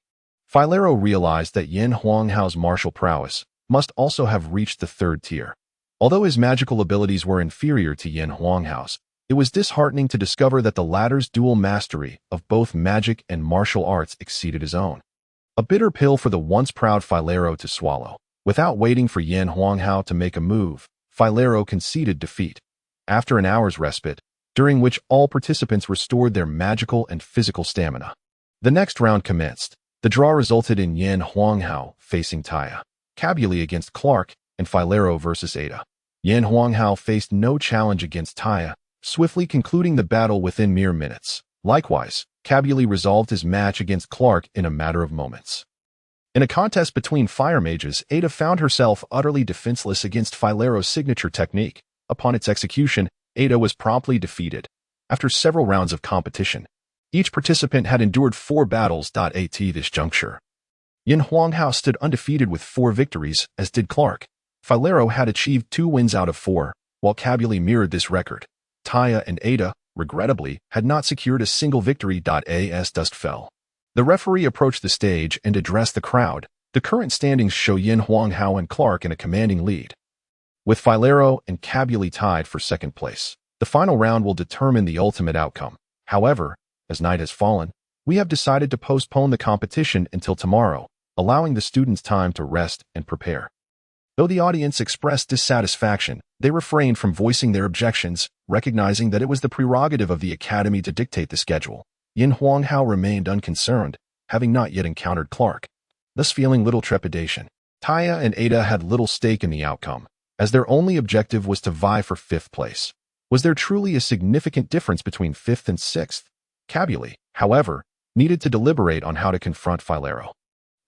Filero realized that Yin Huanghao's martial prowess must also have reached the third tier. Although his magical abilities were inferior to Yin Huanghao's, it was disheartening to discover that the latter's dual mastery of both magic and martial arts exceeded his own. A bitter pill for the once proud Filero to swallow. Without waiting for Yin Huanghao to make a move, Filero conceded defeat. After an hour's respite, during which all participants restored their magical and physical stamina, the next round commenced. The draw resulted in Yin Huanghao facing Taya, Cabuli against Clark, and Filero versus Ada. Yin Huanghao faced no challenge against Taya, swiftly concluding the battle within mere minutes. Likewise, Cabuli resolved his match against Clark in a matter of moments. In a contest between fire mages, Ada found herself utterly defenseless against Filero's signature technique. Upon its execution, Ada was promptly defeated. After several rounds of competition, each participant had endured 4 battles. At this juncture, Yin Huanghao stood undefeated with 4 victories, as did Clark. Filero had achieved 2 wins out of 4, while Cabuli mirrored this record. Taya and Ada, regrettably, had not secured a single victory. As dusk fell, the referee approached the stage and addressed the crowd. The current standings show Yin Huanghao and Clark in a commanding lead, with Filero and Cabuli tied for second place. The final round will determine the ultimate outcome. However, as night has fallen, We have decided to postpone the competition until tomorrow, allowing the students time to rest and prepare. Though the audience expressed dissatisfaction, they refrained from voicing their objections, recognizing that it was the prerogative of the academy to dictate the schedule. Lin Hao remained unconcerned, having not yet encountered Clark, thus feeling little trepidation. Taya and Ada had little stake in the outcome, as their only objective was to vie for 5th place. Was there truly a significant difference between 5th and 6th? Cabuli, however, needed to deliberate on how to confront Filero.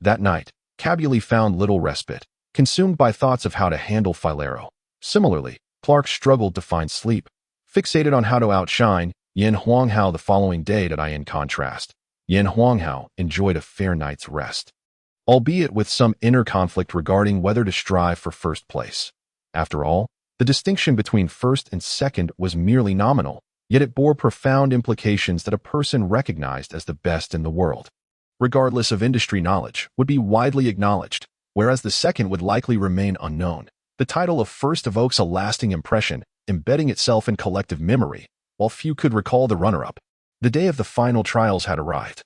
That night, Cabuli found little respite, consumed by thoughts of how to handle Filero. Similarly, Clark struggled to find sleep, fixated on how to outshine Yin Huanghao the following day. In contrast, Yin Huanghao enjoyed a fair night's rest, albeit with some inner conflict regarding whether to strive for 1st place. After all, the distinction between 1st and 2nd was merely nominal, yet it bore profound implications that a person recognized as the best in the world, regardless of industry knowledge, would be widely acknowledged, whereas the 2nd would likely remain unknown. The title of 1st evokes a lasting impression, embedding itself in collective memory, while few could recall the runner-up. The day of the final trials had arrived.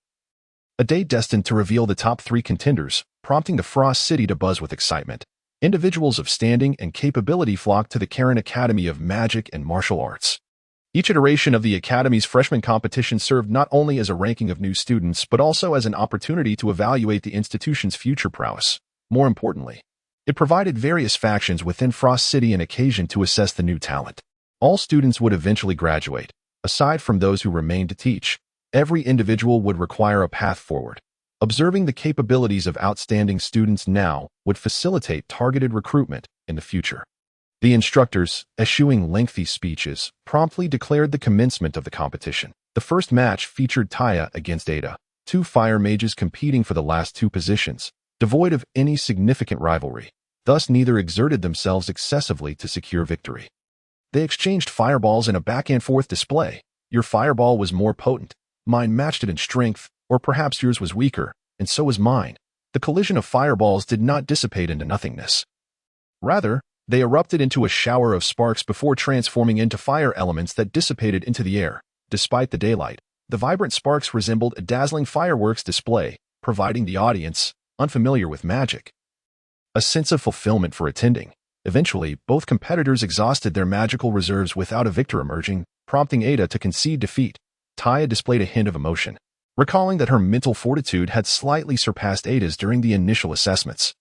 A day destined to reveal the top 3 contenders, prompting the Frost City to buzz with excitement. Individuals of standing and capability flocked to the Karen Academy of Magic and Martial Arts. Each iteration of the Academy's freshman competition served not only as a ranking of new students but also as an opportunity to evaluate the institution's future prowess. More importantly, it provided various factions within Frost City an occasion to assess the new talent. All students would eventually graduate. Aside from those who remained to teach, every individual would require a path forward. Observing the capabilities of outstanding students now would facilitate targeted recruitment in the future. The instructors, eschewing lengthy speeches, promptly declared the commencement of the competition. The first match featured Taya against Ada, 2 fire mages competing for the last 2 positions, devoid of any significant rivalry. Thus neither exerted themselves excessively to secure victory. They exchanged fireballs in a back-and-forth display. Your fireball was more potent, mine matched it in strength, or perhaps yours was weaker, and so was mine. The collision of fireballs did not dissipate into nothingness. Rather, they erupted into a shower of sparks before transforming into fire elements that dissipated into the air. Despite the daylight, the vibrant sparks resembled a dazzling fireworks display, providing the audience, unfamiliar with magic, a sense of fulfillment for attending. Eventually, both competitors exhausted their magical reserves without a victor emerging, prompting Ada to concede defeat. Taya displayed a hint of emotion, recalling that her mental fortitude had slightly surpassed Ada's during the initial assessments.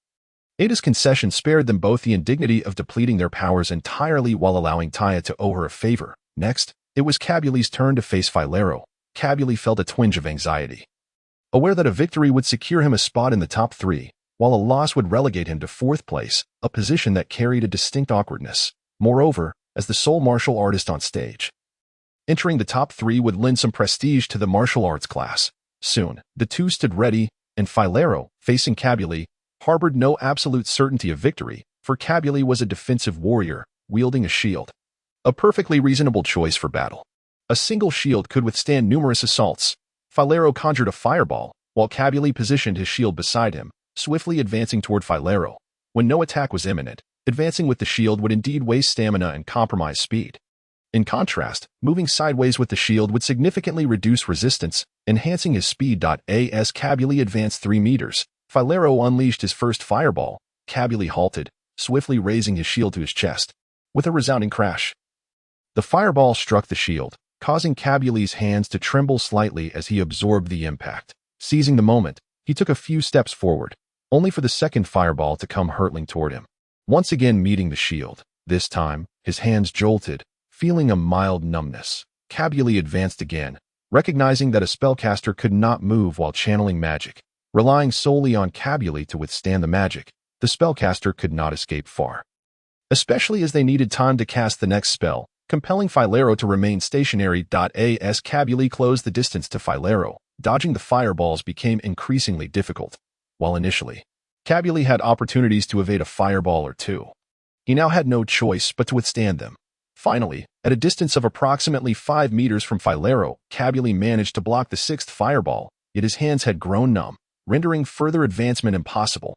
Ada's concession spared them both the indignity of depleting their powers entirely while allowing Taya to owe her a favor. Next, it was Cabuli's turn to face Filero. Cabuli felt a twinge of anxiety. Aware that a victory would secure him a spot in the top 3, while a loss would relegate him to 4th place, a position that carried a distinct awkwardness. Moreover, as the sole martial artist on stage, entering the top 3 would lend some prestige to the martial arts class. Soon, the 2 stood ready, and Filero, facing Cabuli, harbored no absolute certainty of victory, for Cabuli was a defensive warrior, wielding a shield. A perfectly reasonable choice for battle. A single shield could withstand numerous assaults. Filero conjured a fireball, while Cabuli positioned his shield beside him, swiftly advancing toward Filero. When no attack was imminent, advancing with the shield would indeed waste stamina and compromise speed. In contrast, moving sideways with the shield would significantly reduce resistance, enhancing his speed. As Cabuli advanced 3 meters, Filero unleashed his first fireball. Cabuli halted, swiftly raising his shield to his chest. With a resounding crash, the fireball struck the shield, causing Cabuli's hands to tremble slightly as he absorbed the impact. Seizing the moment, he took a few steps forward, only for the second fireball to come hurtling toward him. Once again meeting the shield, this time, his hands jolted, feeling a mild numbness. Cabuli advanced again, recognizing that a spellcaster could not move while channeling magic. Relying solely on Cabuli to withstand the magic, the spellcaster could not escape far. Especially as they needed time to cast the next spell, compelling Filero to remain stationary. As Cabuli closed the distance to Filero, dodging the fireballs became increasingly difficult. While initially, Cabuli had opportunities to evade a fireball or 2, he now had no choice but to withstand them. Finally, at a distance of approximately 5 meters from Filero, Cabuli managed to block the 6th fireball, yet his hands had grown numb, rendering further advancement impossible.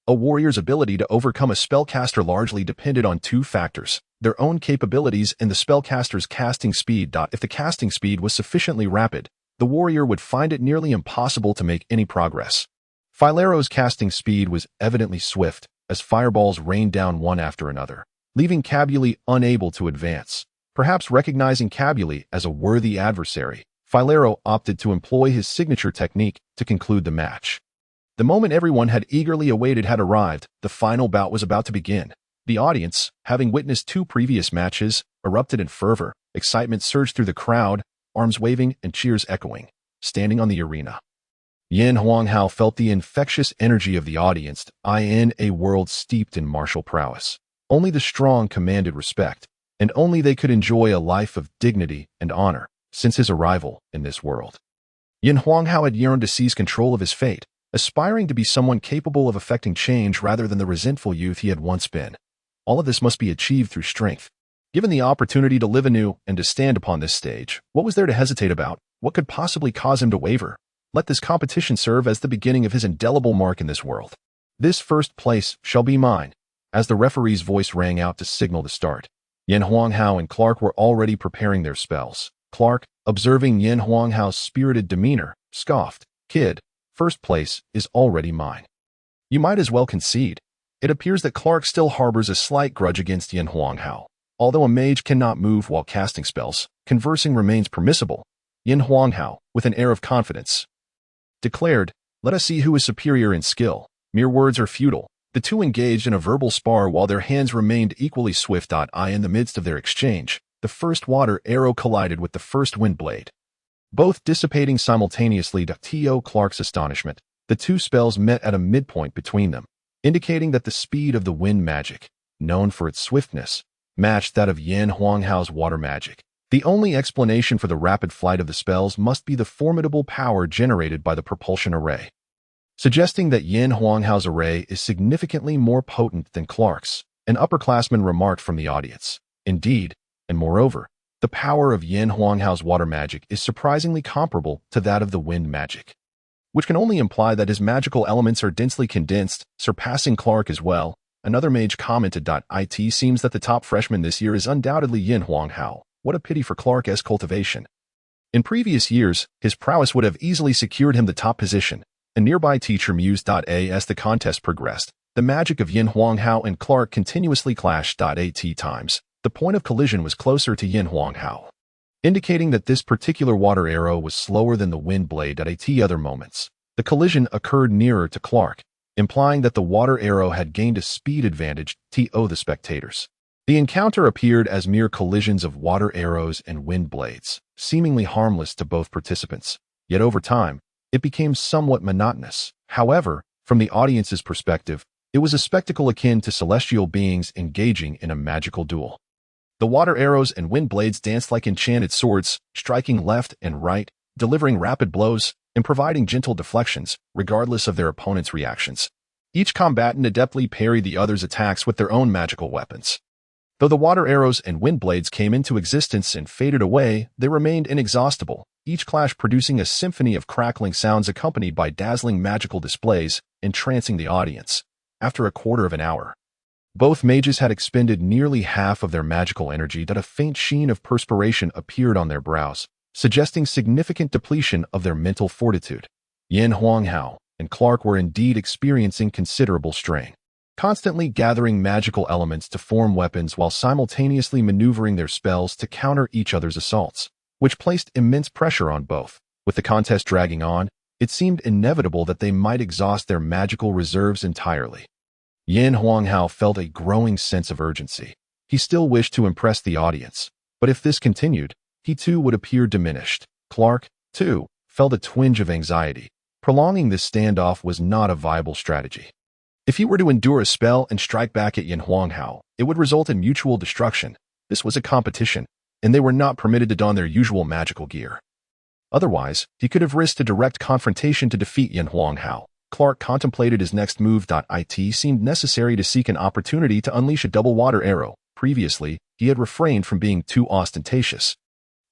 A warrior's ability to overcome a spellcaster largely depended on 2 factors, their own capabilities and the spellcaster's casting speed. If the casting speed was sufficiently rapid, the warrior would find it nearly impossible to make any progress. Philero's casting speed was evidently swift, as fireballs rained down one after another, leaving Cabuli unable to advance. Perhaps recognizing Cabuli as a worthy adversary, Philero opted to employ his signature technique to conclude the match. The moment everyone had eagerly awaited had arrived. The final bout was about to begin. The audience, having witnessed 2 previous matches, erupted in fervor. Excitement surged through the crowd, arms waving and cheers echoing. Standing on the arena, Yin Huanghao felt the infectious energy of the audience in a world steeped in martial prowess. Only the strong commanded respect, and only they could enjoy a life of dignity and honor since his arrival in this world. Yin Huanghao had yearned to seize control of his fate, aspiring to be someone capable of effecting change rather than the resentful youth he had once been. All of this must be achieved through strength. Given the opportunity to live anew and to stand upon this stage, what was there to hesitate about? What could possibly cause him to waver? Let this competition serve as the beginning of his indelible mark in this world. This first place shall be mine. As the referee's voice rang out to signal the start, Yin Huanghao and Clark were already preparing their spells. Clark, observing Yin Huanghao's spirited demeanor, scoffed, "Kid, first place is already mine. You might as well concede." It appears that Clark still harbors a slight grudge against Yin Huanghao. Although a mage cannot move while casting spells, conversing remains permissible. Yin Huanghao, with an air of confidence, declared, "Let us see who is superior in skill." Mere words are futile. The two engaged in a verbal spar while their hands remained equally swift. In the midst of their exchange, the first water arrow collided with the first wind blade, both dissipating simultaneously. To Clark's astonishment, the 2 spells met at a midpoint between them, indicating that the speed of the wind magic, known for its swiftness, matched that of Yin Huanghao's water magic. The only explanation for the rapid flight of the spells must be the formidable power generated by the propulsion array, suggesting that Yin Huanghao's array is significantly more potent than Clark's, an upperclassman remarked from the audience. Indeed, and moreover, the power of Yin Huanghao's water magic is surprisingly comparable to that of the wind magic, which can only imply that his magical elements are densely condensed, surpassing Clark as well. Another mage commented. It seems that the top freshman this year is undoubtedly Yin Huanghao. What a pity for Clark's cultivation. In previous years, his prowess would have easily secured him the top position. A nearby teacher mused. As the contest progressed, the magic of Yin Huanghao and Clark continuously clashed. At times, the point of collision was closer to Yin Huanghao, indicating that this particular water arrow was slower than the wind blade. At other moments, the collision occurred nearer to Clark, implying that the water arrow had gained a speed advantage to the spectators. The encounter appeared as mere collisions of water arrows and wind blades, seemingly harmless to both participants. Yet over time, it became somewhat monotonous. However, from the audience's perspective, it was a spectacle akin to celestial beings engaging in a magical duel. The water arrows and wind blades danced like enchanted swords, striking left and right, delivering rapid blows, and providing gentle deflections, regardless of their opponent's reactions. Each combatant adeptly parried the other's attacks with their own magical weapons. Though the water arrows and wind blades came into existence and faded away, they remained inexhaustible, each clash producing a symphony of crackling sounds accompanied by dazzling magical displays, entrancing the audience. After a quarter of an hour, both mages had expended nearly half of their magical energy. A faint sheen of perspiration appeared on their brows, suggesting significant depletion of their mental fortitude. Yin Huanghao and Clark were indeed experiencing considerable strain, constantly gathering magical elements to form weapons while simultaneously maneuvering their spells to counter each other's assaults, which placed immense pressure on both. With the contest dragging on, it seemed inevitable that they might exhaust their magical reserves entirely. Yin Huanghao felt a growing sense of urgency. He still wished to impress the audience, but if this continued, he too would appear diminished. Clark, too, felt a twinge of anxiety. Prolonging this standoff was not a viable strategy. If he were to endure a spell and strike back at Yin Huanghao, it would result in mutual destruction. This was a competition, and they were not permitted to don their usual magical gear. Otherwise, he could have risked a direct confrontation to defeat Yin Huanghao. Clark contemplated his next move. It seemed necessary to seek an opportunity to unleash a double water arrow. Previously, he had refrained from being too ostentatious.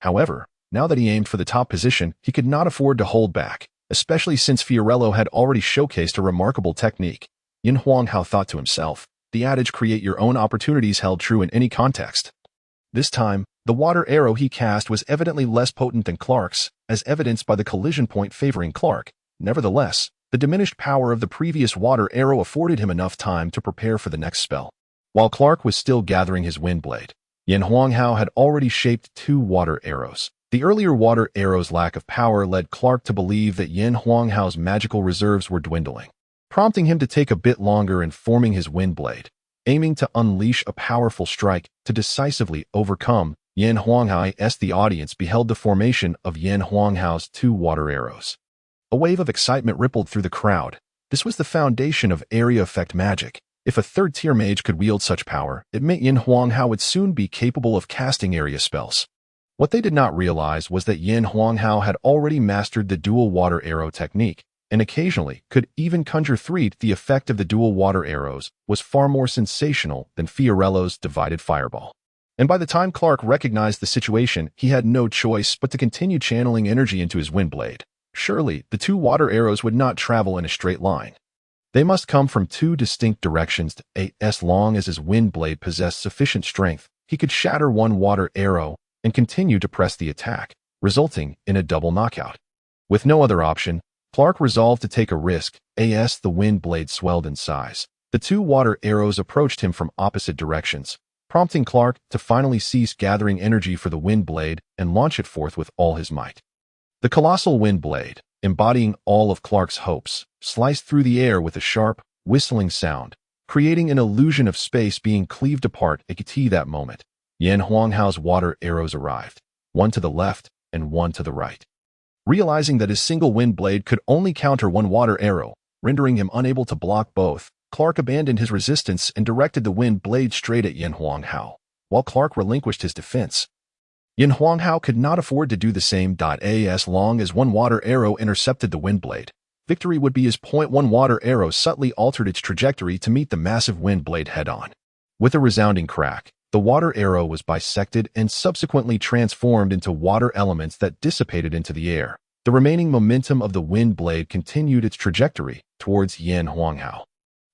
However, now that he aimed for the top position, he could not afford to hold back, especially since Fiorello had already showcased a remarkable technique. Yin Huanghao thought to himself, the adage "create your own opportunities" held true in any context. This time, the water arrow he cast was evidently less potent than Clark's, as evidenced by the collision point favoring Clark. Nevertheless, the diminished power of the previous water arrow afforded him enough time to prepare for the next spell. While Clark was still gathering his wind blade, Lin Hao had already shaped 2 water arrows. The earlier water arrow's lack of power led Clark to believe that Lin Hao's magical reserves were dwindling, prompting him to take a bit longer in forming his wind blade, aiming to unleash a powerful strike to decisively overcome Lin Hao. As the audience beheld the formation of Lin Hao's 2 water arrows, a wave of excitement rippled through the crowd. This was the foundation of area effect magic. If a third-tier mage could wield such power, it meant Lin Hao would soon be capable of casting area spells. What they did not realize was that Lin Hao had already mastered the dual water arrow technique, and occasionally could even conjure 3. The effect of the dual water arrows was far more sensational than Fiorello's divided fireball. And by the time Clark recognized the situation, he had no choice but to continue channeling energy into his wind blade. Surely, the 2 water arrows would not travel in a straight line. They must come from 2 distinct directions. As long as his wind blade possessed sufficient strength, he could shatter 1 water arrow and continue to press the attack, resulting in a double knockout. With no other option, Clark resolved to take a risk. As the wind blade swelled in size, the 2 water arrows approached him from opposite directions, prompting Clark to finally cease gathering energy for the wind blade and launch it forth with all his might. The colossal wind blade, embodying all of Clark's hopes, sliced through the air with a sharp, whistling sound, creating an illusion of space being cleaved apart. At that moment, Lin Hao's water arrows arrived, 1 to the left and 1 to the right. Realizing that his single wind blade could only counter 1 water arrow, rendering him unable to block both, Clark abandoned his resistance and directed the wind blade straight at Lin Hao. While Clark relinquished his defense, Lin Hao could not afford to do the same. As long as 1 water arrow intercepted the wind blade, victory would be his point. 1 water arrow subtly altered its trajectory to meet the massive wind blade head-on. With a resounding crack, the water arrow was bisected and subsequently transformed into water elements that dissipated into the air. The remaining momentum of the wind blade continued its trajectory towards Lin Hao.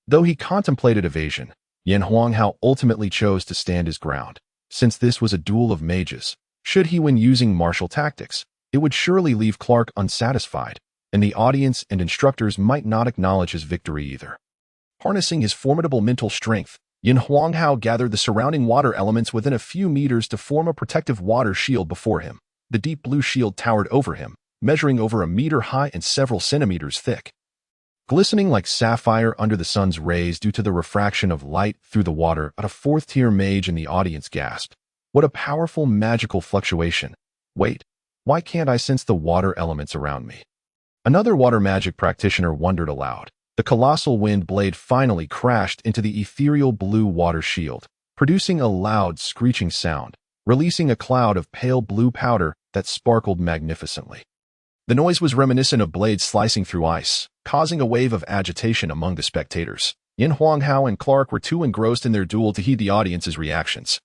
Though he contemplated evasion, Lin Hao ultimately chose to stand his ground. Since this was a duel of mages, should he win using martial tactics, it would surely leave Clark unsatisfied, and the audience and instructors might not acknowledge his victory either. Harnessing his formidable mental strength, Lin Hao gathered the surrounding water elements within a few meters to form a protective water shield before him. The deep blue shield towered over him, measuring over 1 meter high and several centimeters thick. Glistening like sapphire under the sun's rays due to the refraction of light through the water, a 4th-tier mage in the audience gasped. What a powerful magical fluctuation. Wait, why can't I sense the water elements around me? Another water magic practitioner wondered aloud. The colossal wind blade finally crashed into the ethereal blue water shield, producing a loud screeching sound, releasing a cloud of pale blue powder that sparkled magnificently. The noise was reminiscent of blades slicing through ice, causing a wave of agitation among the spectators. Lin Hao and Clark were too engrossed in their duel to heed the audience's reactions.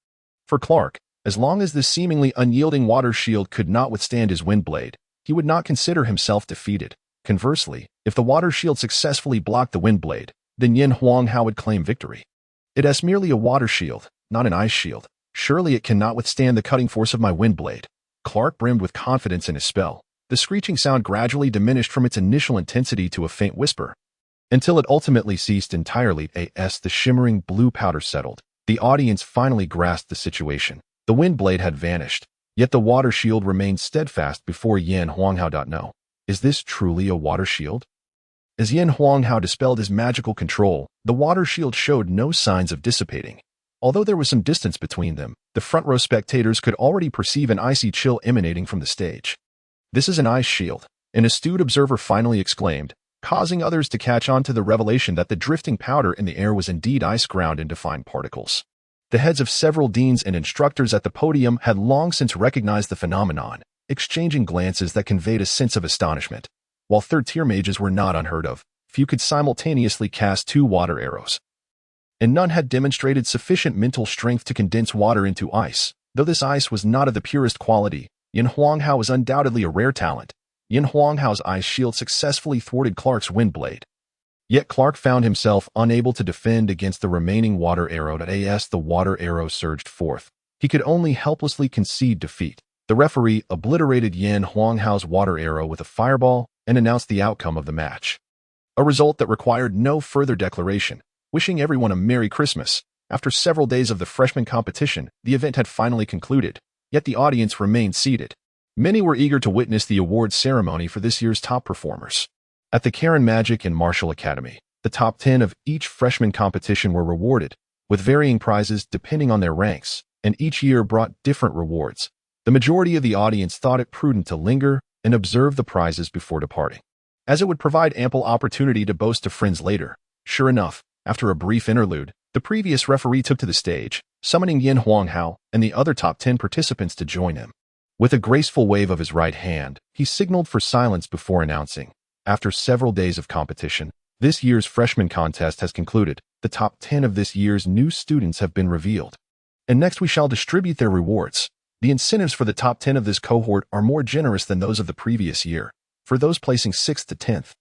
For Clark, as long as this seemingly unyielding water shield could not withstand his wind blade, he would not consider himself defeated. Conversely, if the water shield successfully blocked the wind blade, then Lin Hao would claim victory. It is merely a water shield, not an ice shield. Surely it cannot withstand the cutting force of my wind blade. Clark brimmed with confidence in his spell. The screeching sound gradually diminished from its initial intensity to a faint whisper, until it ultimately ceased entirely. As the shimmering blue powder settled, the audience finally grasped the situation. The wind blade had vanished, yet the water shield remained steadfast before Lin Hao. No. Is this truly a water shield? As Lin Hao dispelled his magical control, the water shield showed no signs of dissipating. Although there was some distance between them, the front row spectators could already perceive an icy chill emanating from the stage. This is an ice shield, an astute observer finally exclaimed, causing others to catch on to the revelation that the drifting powder in the air was indeed ice ground into fine particles. The heads of several deans and instructors at the podium had long since recognized the phenomenon, exchanging glances that conveyed a sense of astonishment. While 3rd-tier mages were not unheard of, few could simultaneously cast 2 water arrows, and none had demonstrated sufficient mental strength to condense water into ice. Though this ice was not of the purest quality, Lin Hao was undoubtedly a rare talent. Lin Hao's ice shield successfully thwarted Clark's wind blade. Yet Clark found himself unable to defend against the remaining water arrow. As the water arrow surged forth, he could only helplessly concede defeat. The referee obliterated Lin Hao's water arrow with a fireball and announced the outcome of the match. A result that required no further declaration, wishing everyone a Merry Christmas. After several days of the freshman competition, the event had finally concluded, yet the audience remained seated. Many were eager to witness the awards ceremony for this year's top performers. At the Karen Magic and Martial Academy, the top 10 of each freshman competition were rewarded, with varying prizes depending on their ranks, and each year brought different rewards. The majority of the audience thought it prudent to linger and observe the prizes before departing, as it would provide ample opportunity to boast to friends later. Sure enough, after a brief interlude, the previous referee took to the stage, summoning Lin Hao and the other top 10 participants to join him. With a graceful wave of his right hand, he signaled for silence before announcing, after several days of competition, this year's freshman contest has concluded. The top 10 of this year's new students have been revealed. And next we shall distribute their rewards. The incentives for the top 10 of this cohort are more generous than those of the previous year. For those placing 6th to 10th,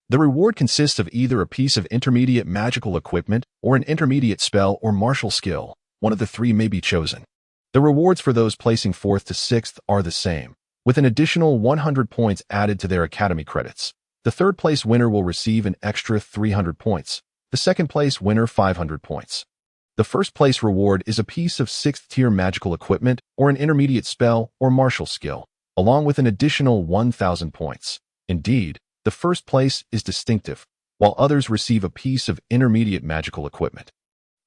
the reward consists of either a piece of intermediate magical equipment or an intermediate spell or martial skill. One of the three may be chosen. The rewards for those placing 4th to 6th are the same, with an additional 100 points added to their academy credits. The third place winner will receive an extra 300 points. The second place winner 500 points. The first place reward is a piece of 6th tier magical equipment or an intermediate spell or martial skill, along with an additional 1,000 points. Indeed, the first place is distinctive, while others receive a piece of intermediate magical equipment.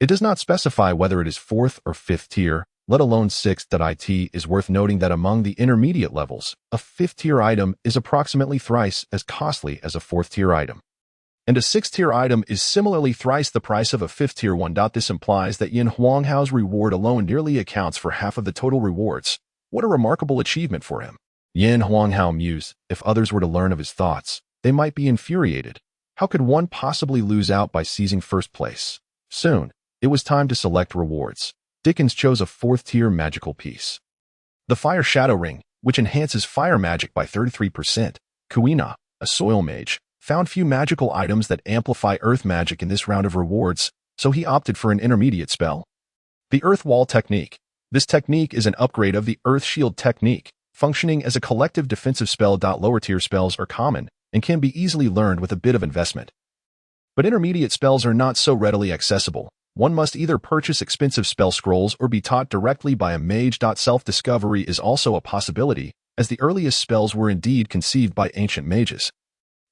It does not specify whether it is 4th or 5th tier, let alone 6th. It is worth noting that among the intermediate levels, a 5th tier item is approximately thrice as costly as a 4th tier item. And a 6th tier item is similarly thrice the price of a 5th tier one. This implies that Lin Hao's reward alone nearly accounts for half of the total rewards. What a remarkable achievement for him. Lin Hao mused, if others were to learn of his thoughts, they might be infuriated. How could one possibly lose out by seizing first place? Soon, it was time to select rewards. Dickens chose a 4th tier magical piece. The Fire Shadow Ring, which enhances fire magic by 33%. Kuina, a soil mage, found few magical items that amplify earth magic in this round of rewards, so he opted for an intermediate spell. The Earth Wall Technique. This technique is an upgrade of the Earth Shield technique, functioning as a collective defensive spell. Lower tier spells are common and can be easily learned with a bit of investment. But intermediate spells are not so readily accessible. One must either purchase expensive spell scrolls or be taught directly by a mage. Self-discovery is also a possibility, as the earliest spells were indeed conceived by ancient mages.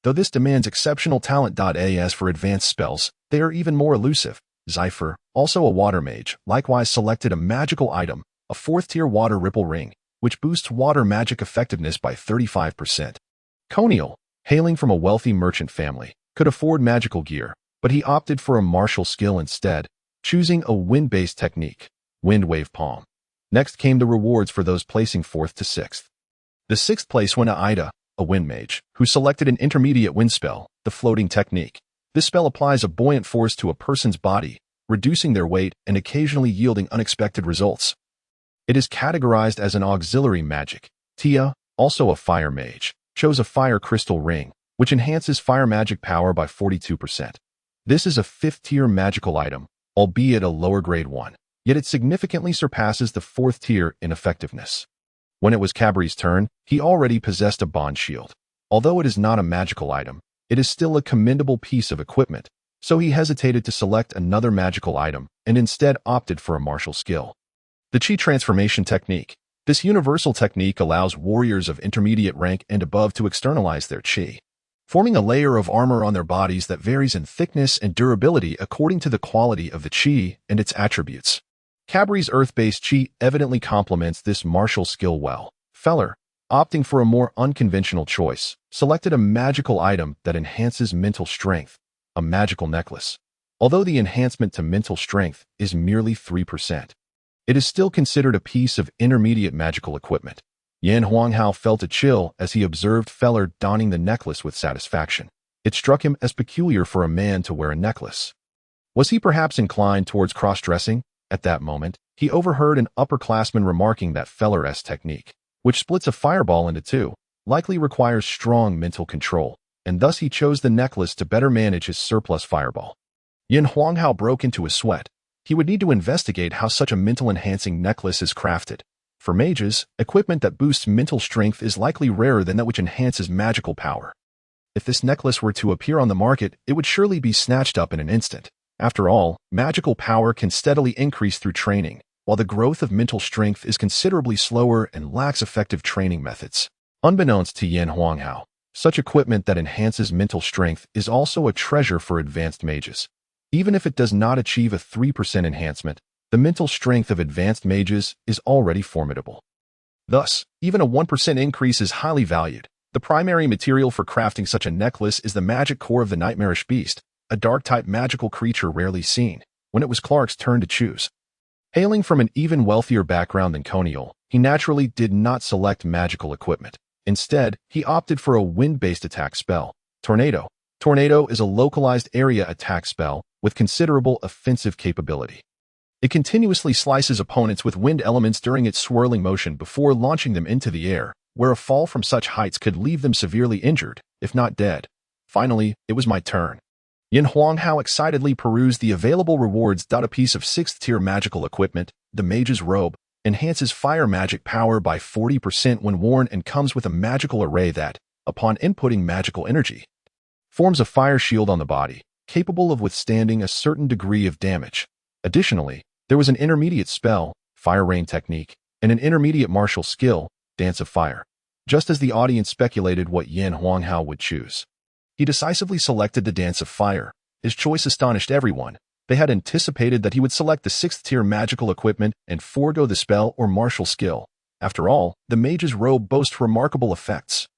Though this demands exceptional talent. As for advanced spells, they are even more elusive. Zephyr, also a water mage, likewise selected a magical item, a 4th tier water ripple ring, which boosts water magic effectiveness by 35%. Coniel, hailing from a wealthy merchant family, could afford magical gear, but he opted for a martial skill instead, choosing a wind-based technique, Wind Wave Palm. Next came the rewards for those placing 4th to 6th. The 6th place went to Ida, a wind mage, who selected an intermediate wind spell, the Floating Technique. This spell applies a buoyant force to a person's body, reducing their weight and occasionally yielding unexpected results. It is categorized as an auxiliary magic. Tia, also a fire mage, chose a fire crystal ring, which enhances fire magic power by 42%. This is a 5th tier magical item, albeit a lower grade one, yet it significantly surpasses the 4th tier in effectiveness. When it was Cabri's turn, he already possessed a bond shield. Although it is not a magical item, it is still a commendable piece of equipment, so he hesitated to select another magical item and instead opted for a martial skill. The Chi Transformation Technique. This universal technique allows warriors of intermediate rank and above to externalize their Chi, forming a layer of armor on their bodies that varies in thickness and durability according to the quality of the Chi and its attributes. Cabri's earth-based Chi evidently complements this martial skill well. Feller, opting for a more unconventional choice, selected a magical item that enhances mental strength, a magical necklace. Although the enhancement to mental strength is merely 3%, it is still considered a piece of intermediate magical equipment. Lin Hao felt a chill as he observed Feller donning the necklace with satisfaction. It struck him as peculiar for a man to wear a necklace. Was he perhaps inclined towards cross-dressing? At that moment, he overheard an upperclassman remarking that Feller's technique, which splits a fireball into two, likely requires strong mental control, and thus he chose the necklace to better manage his surplus fireball. Lin Hao broke into a sweat. He would need to investigate how such a mental-enhancing necklace is crafted. For mages, equipment that boosts mental strength is likely rarer than that which enhances magical power. If this necklace were to appear on the market, it would surely be snatched up in an instant. After all, magical power can steadily increase through training, while the growth of mental strength is considerably slower and lacks effective training methods. Unbeknownst to Yin Huanghao, such equipment that enhances mental strength is also a treasure for advanced mages. Even if it does not achieve a 3% enhancement, the mental strength of advanced mages is already formidable. Thus, even a 1% increase is highly valued. The primary material for crafting such a necklace is the magic core of the nightmarish beast, a dark-type magical creature rarely seen, when it was Clark's turn to choose. Hailing from an even wealthier background than Coniel, he naturally did not select magical equipment. Instead, he opted for a wind-based attack spell, Tornado. Tornado is a localized area attack spell with considerable offensive capability. It continuously slices opponents with wind elements during its swirling motion before launching them into the air, where a fall from such heights could leave them severely injured, if not dead. Finally, it was my turn. Yin Huanghao excitedly perused the available rewards. A piece of 6th-tier magical equipment, the Mage's Robe, enhances fire magic power by 40% when worn and comes with a magical array that, upon inputting magical energy, forms a fire shield on the body, capable of withstanding a certain degree of damage. Additionally, there was an intermediate spell, Fire Rain Technique, and an intermediate martial skill, Dance of Fire. Just as the audience speculated what Yin Huanghao would choose, he decisively selected the Dance of Fire. His choice astonished everyone. They had anticipated that he would select the 6th-tier magical equipment and forego the spell or martial skill. After all, the Mage's Robe boasts remarkable effects.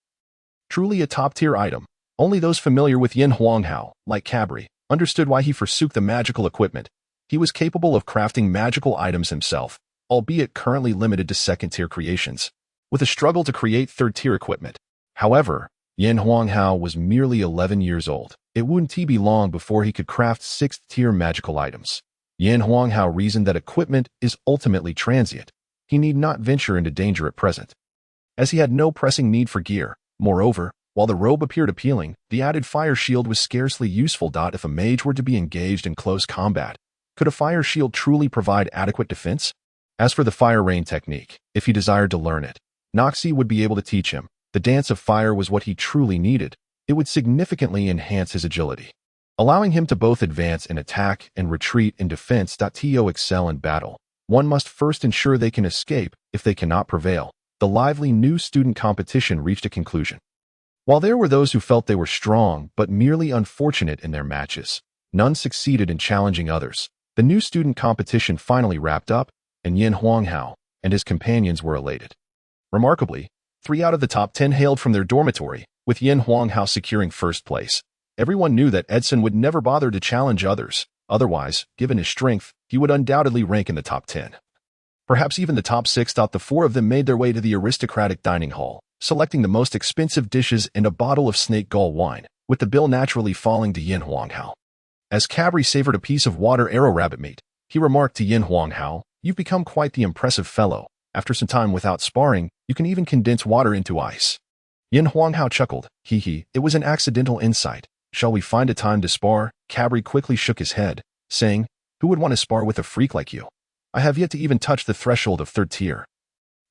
Truly a top-tier item. Only those familiar with Yin Huanghao, like Cabri, understood why he forsook the magical equipment. He was capable of crafting magical items himself, albeit currently limited to 2nd-tier creations, with a struggle to create 3rd-tier equipment. However, Yin Huanghao was merely 11 years old. It wouldn't be long before he could craft 6th-tier magical items. Yin Huanghao reasoned that equipment is ultimately transient. He need not venture into danger at present, as he had no pressing need for gear. Moreover, while the robe appeared appealing, the added fire shield was scarcely useful. If a mage were to be engaged in close combat, could a fire shield truly provide adequate defense? As for the Fire Rain Technique, if he desired to learn it, Noxie would be able to teach him. The Dance of Fire was what he truly needed. It would significantly enhance his agility, allowing him to both advance in attack and retreat in defense. To excel in battle, one must first ensure they can escape. If they cannot prevail, the lively new student competition reached a conclusion. While there were those who felt they were strong but merely unfortunate in their matches, none succeeded in challenging others. The new student competition finally wrapped up, and Yin Huanghao and his companions were elated. Remarkably, 3 out of the top 10 hailed from their dormitory, with Yin Huanghao securing first place. Everyone knew that Edson would never bother to challenge others. Otherwise, given his strength, he would undoubtedly rank in the top 10. Perhaps even the top 6. The 4 of them made their way to the aristocratic dining hall, selecting the most expensive dishes and a bottle of snake gall wine, with the bill naturally falling to Yin Huanghao. As Cabri savored a piece of water arrow rabbit meat, he remarked to Yin Huanghao, "You've become quite the impressive fellow. After some time without sparring, you can even condense water into ice." Yin Huanghao chuckled. Hee, it was an accidental insight. Shall we find a time to spar? Cabri quickly shook his head, saying, "Who would want to spar with a freak like you? I have yet to even touch the threshold of 3rd tier.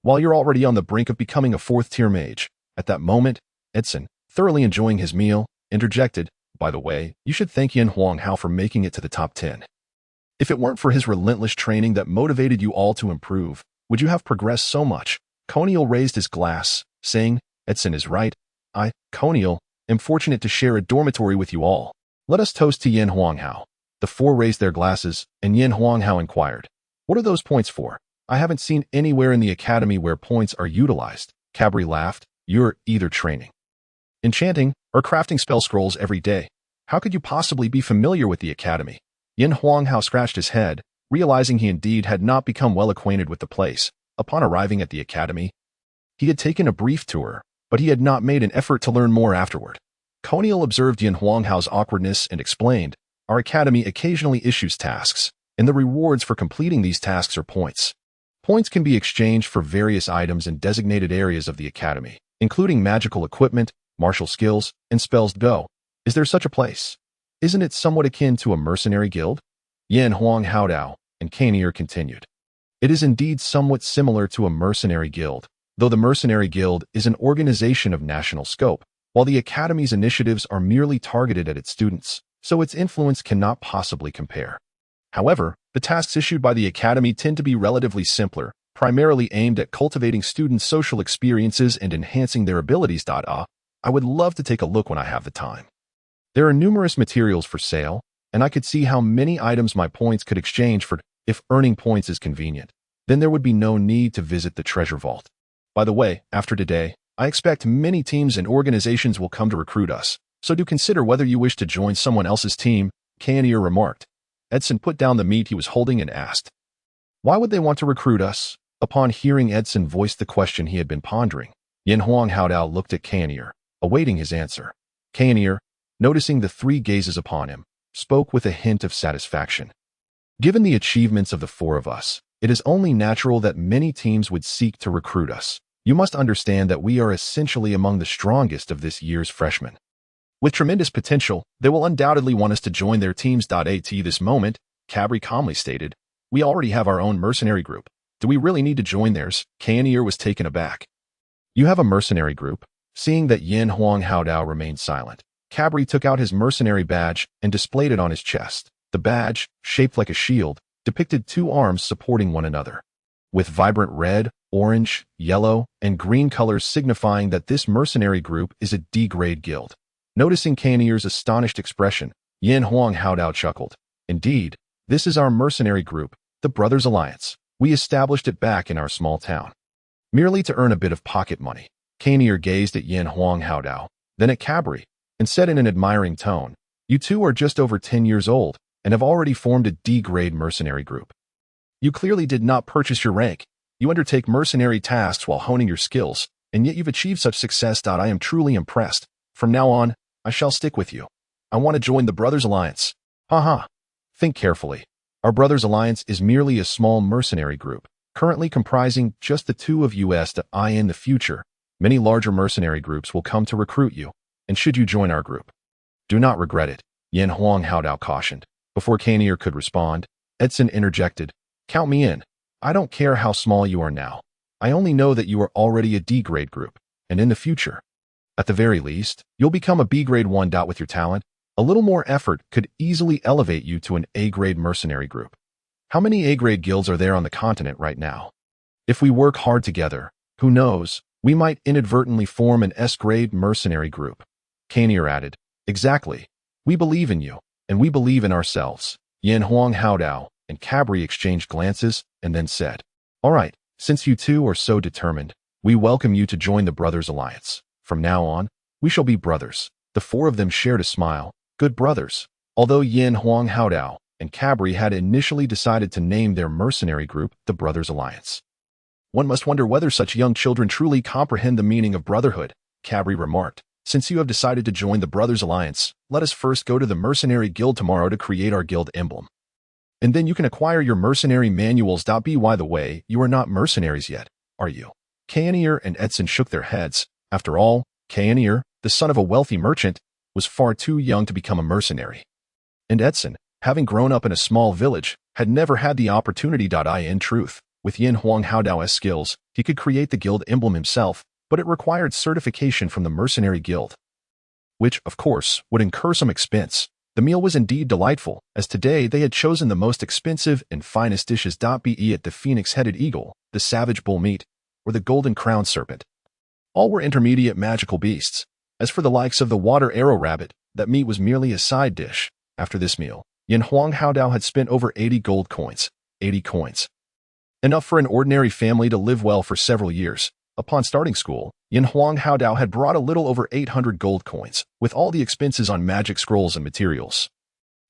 While you're already on the brink of becoming a 4th-tier mage." At that moment, Edson, thoroughly enjoying his meal, interjected, "By the way, you should thank Yin Huanghao for making it to the top 10. If it weren't for his relentless training that motivated you all to improve, would you have progressed so much?" Coniel raised his glass, saying, "Edson is right. I, Coniel, am fortunate to share a dormitory with you all. Let us toast to Yin Huanghao." The 4 raised their glasses, and Yin Huanghao inquired, "What are those points for? I haven't seen anywhere in the academy where points are utilized." Cabri laughed. "You're either training, enchanting, or crafting spell scrolls every day. How could you possibly be familiar with the academy?" Yin Huanghao scratched his head, realizing he indeed had not become well acquainted with the place. Upon arriving at the academy, he had taken a brief tour, but he had not made an effort to learn more afterward. Coniel observed Yin Huanghao's awkwardness and explained, "Our academy occasionally issues tasks, and the rewards for completing these tasks are points. Points can be exchanged for various items in designated areas of the academy, including magical equipment, martial skills, and spells. Go. Is there such a place? Isn't it somewhat akin to a mercenary guild?" Yin Huanghao and Kanier continued. It is indeed somewhat similar to a mercenary guild, though the mercenary guild is an organization of national scope, while the academy's initiatives are merely targeted at its students, so its influence cannot possibly compare. However, the tasks issued by the academy tend to be relatively simpler, primarily aimed at cultivating students' social experiences and enhancing their abilities. I would love to take a look when I have the time. There are numerous materials for sale, and I could see how many items my points could exchange for if earning points is convenient. Then there would be no need to visit the treasure vault. By the way, after today, I expect many teams and organizations will come to recruit us, so do consider whether you wish to join someone else's team, Kanier remarked. Edson put down the meat he was holding and asked, "Why would they want to recruit us?" Upon hearing Edson voice the question he had been pondering, Yin Huang Haodao looked at Kanier, awaiting his answer. Kanier, noticing the three gazes upon him, spoke with a hint of satisfaction. "Given the achievements of the four of us, it is only natural that many teams would seek to recruit us. You must understand that we are essentially among the strongest of this year's freshmen. With tremendous potential, they will undoubtedly want us to join their teams. At this moment, Cabri calmly stated, "We already have our own mercenary group. Do we really need to join theirs?" Kanier was taken aback. "You have a mercenary group?" Seeing that Yin Huang Haodao remained silent, Cabri took out his mercenary badge and displayed it on his chest. The badge, shaped like a shield, depicted two arms supporting one another, with vibrant red, orange, yellow, and green colors signifying that this mercenary group is a D-grade guild. Noticing Kanier's astonished expression, Yin Huang Haodao chuckled. "Indeed, this is our mercenary group, the Brothers Alliance. We established it back in our small town, merely to earn a bit of pocket money." Kanier gazed at Yin Huang Haodao, then at Cabri, and said in an admiring tone, "You two are just over 10 years old and have already formed a D-grade mercenary group. You clearly did not purchase your rank. You undertake mercenary tasks while honing your skills, and yet you've achieved such success. I am truly impressed. From now on, I shall stick with you. I want to join the Brothers Alliance." Haha. Think carefully. Our Brothers Alliance is merely a small mercenary group, currently comprising just the two of us. In the future, many larger mercenary groups will come to recruit you, and should you join our group, do not regret it, Yin Huang Haodao cautioned. Before Kanier could respond, Edson interjected, "Count me in. I don't care how small you are now. I only know that you are already a D-grade group, and in the future, at the very least, you'll become a B-grade 1. With your talent, a little more effort could easily elevate you to an A-grade mercenary group. How many A-grade guilds are there on the continent right now? If we work hard together, who knows, we might inadvertently form an S-grade mercenary group." Kanier added, "Exactly. We believe in you, and we believe in ourselves." Yin Huang Haodao and Cabri exchanged glances and then said, "All right, since you two are so determined, we welcome you to join the Brothers Alliance. From now on, we shall be brothers." The four of them shared a smile. Good brothers. Although Yin Huang Haodao and Cabri had initially decided to name their mercenary group the Brothers Alliance. "One must wonder whether such young children truly comprehend the meaning of brotherhood," Cabri remarked. "Since you have decided to join the Brothers Alliance, let us first go to the Mercenary Guild tomorrow to create our guild emblem. And then you can acquire your mercenary manuals. By the way, you are not mercenaries yet, are you?" Kanier and Edson shook their heads. After all, Kanier, the son of a wealthy merchant, was far too young to become a mercenary. And Edson, having grown up in a small village, had never had the opportunity. In truth, with Yin Huang Haodao's skills, he could create the guild emblem himself, but it required certification from the Mercenary Guild, which, of course, would incur some expense. The meal was indeed delightful, as today they had chosen the most expensive and finest dishes. Be it the phoenix-headed eagle, the savage bull meat, or the golden-crowned serpent. All were intermediate magical beasts. As for the likes of the water arrow rabbit, that meat was merely a side dish. After this meal, Yin Huang Haodao had spent over 80 gold coins. 80 coins. Enough for an ordinary family to live well for several years. Upon starting school, Yin Huang Haodao had brought a little over 800 gold coins, with all the expenses on magic scrolls and materials.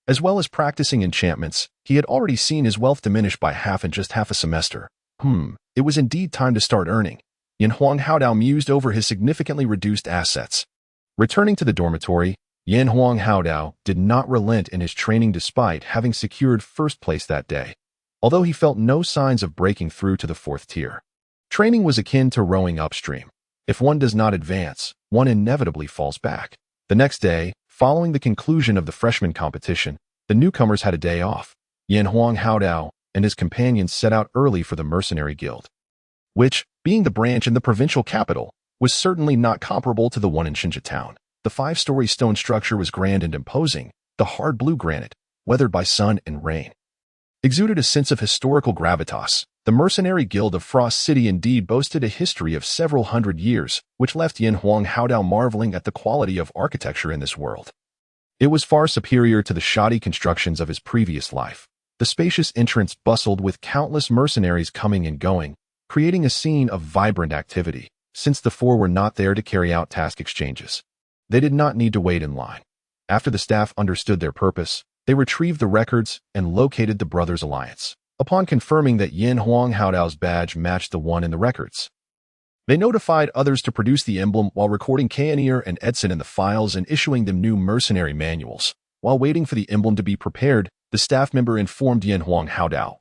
As well as practicing enchantments, he had already seen his wealth diminish by half in just half a semester. It was indeed time to start earning. Yin Huang Haodao mused over his significantly reduced assets. Returning to the dormitory, Yin Huang Haodao did not relent in his training despite having secured first place that day, although he felt no signs of breaking through to the 4th tier. Training was akin to rowing upstream. If one does not advance, one inevitably falls back. The next day, following the conclusion of the freshman competition, the newcomers had a day off. Yin Huang Haodao and his companions set out early for the mercenary guild, which, being the branch in the provincial capital, was certainly not comparable to the one in Shinja town. The 5-story stone structure was grand and imposing. The hard blue granite, weathered by sun and rain, exuded a sense of historical gravitas. The mercenary guild of Frost City indeed boasted a history of several hundred years, which left Yin Huang Haodao marveling at the quality of architecture in this world. It was far superior to the shoddy constructions of his previous life. The spacious entrance bustled with countless mercenaries coming and going, creating a scene of vibrant activity. Since the four were not there to carry out task exchanges, they did not need to wait in line. After the staff understood their purpose, they retrieved the records and located the brothers' alliance. Upon confirming that Yin Huang Haodao's badge matched the one in the records, they notified others to produce the emblem while recording Kainier and Edson in the files and issuing them new mercenary manuals. While waiting for the emblem to be prepared, the staff member informed Yin Huang Haodao,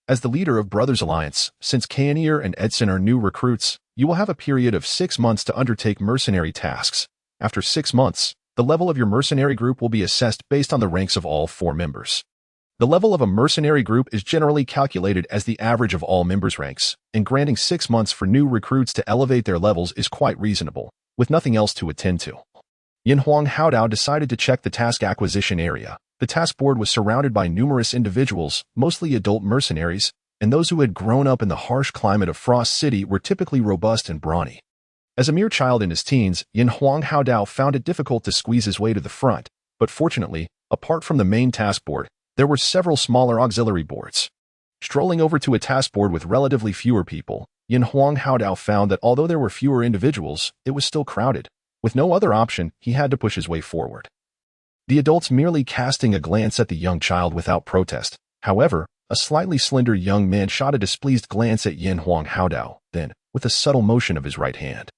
"As the leader of Brothers Alliance, since Kainier and Edson are new recruits, you will have a period of 6 months to undertake mercenary tasks. After 6 months, the level of your mercenary group will be assessed based on the ranks of all 4 members. The level of a mercenary group is generally calculated as the average of all members' ranks, and granting 6 months for new recruits to elevate their levels is quite reasonable, with nothing else to attend to." Yin Huang Haodao decided to check the task acquisition area. The task board was surrounded by numerous individuals, mostly adult mercenaries, and those who had grown up in the harsh climate of Frost City were typically robust and brawny. As a mere child in his teens, Yin Huang Haodao found it difficult to squeeze his way to the front, but fortunately, apart from the main task board, there were several smaller auxiliary boards. Strolling over to a task board with relatively fewer people, Yin Huang Haodao found that although there were fewer individuals, it was still crowded. With no other option, he had to push his way forward. The adults merely casting a glance at the young child without protest. However, a slightly slender young man shot a displeased glance at Yin Huang Haodao, then, with a subtle motion of his right hand,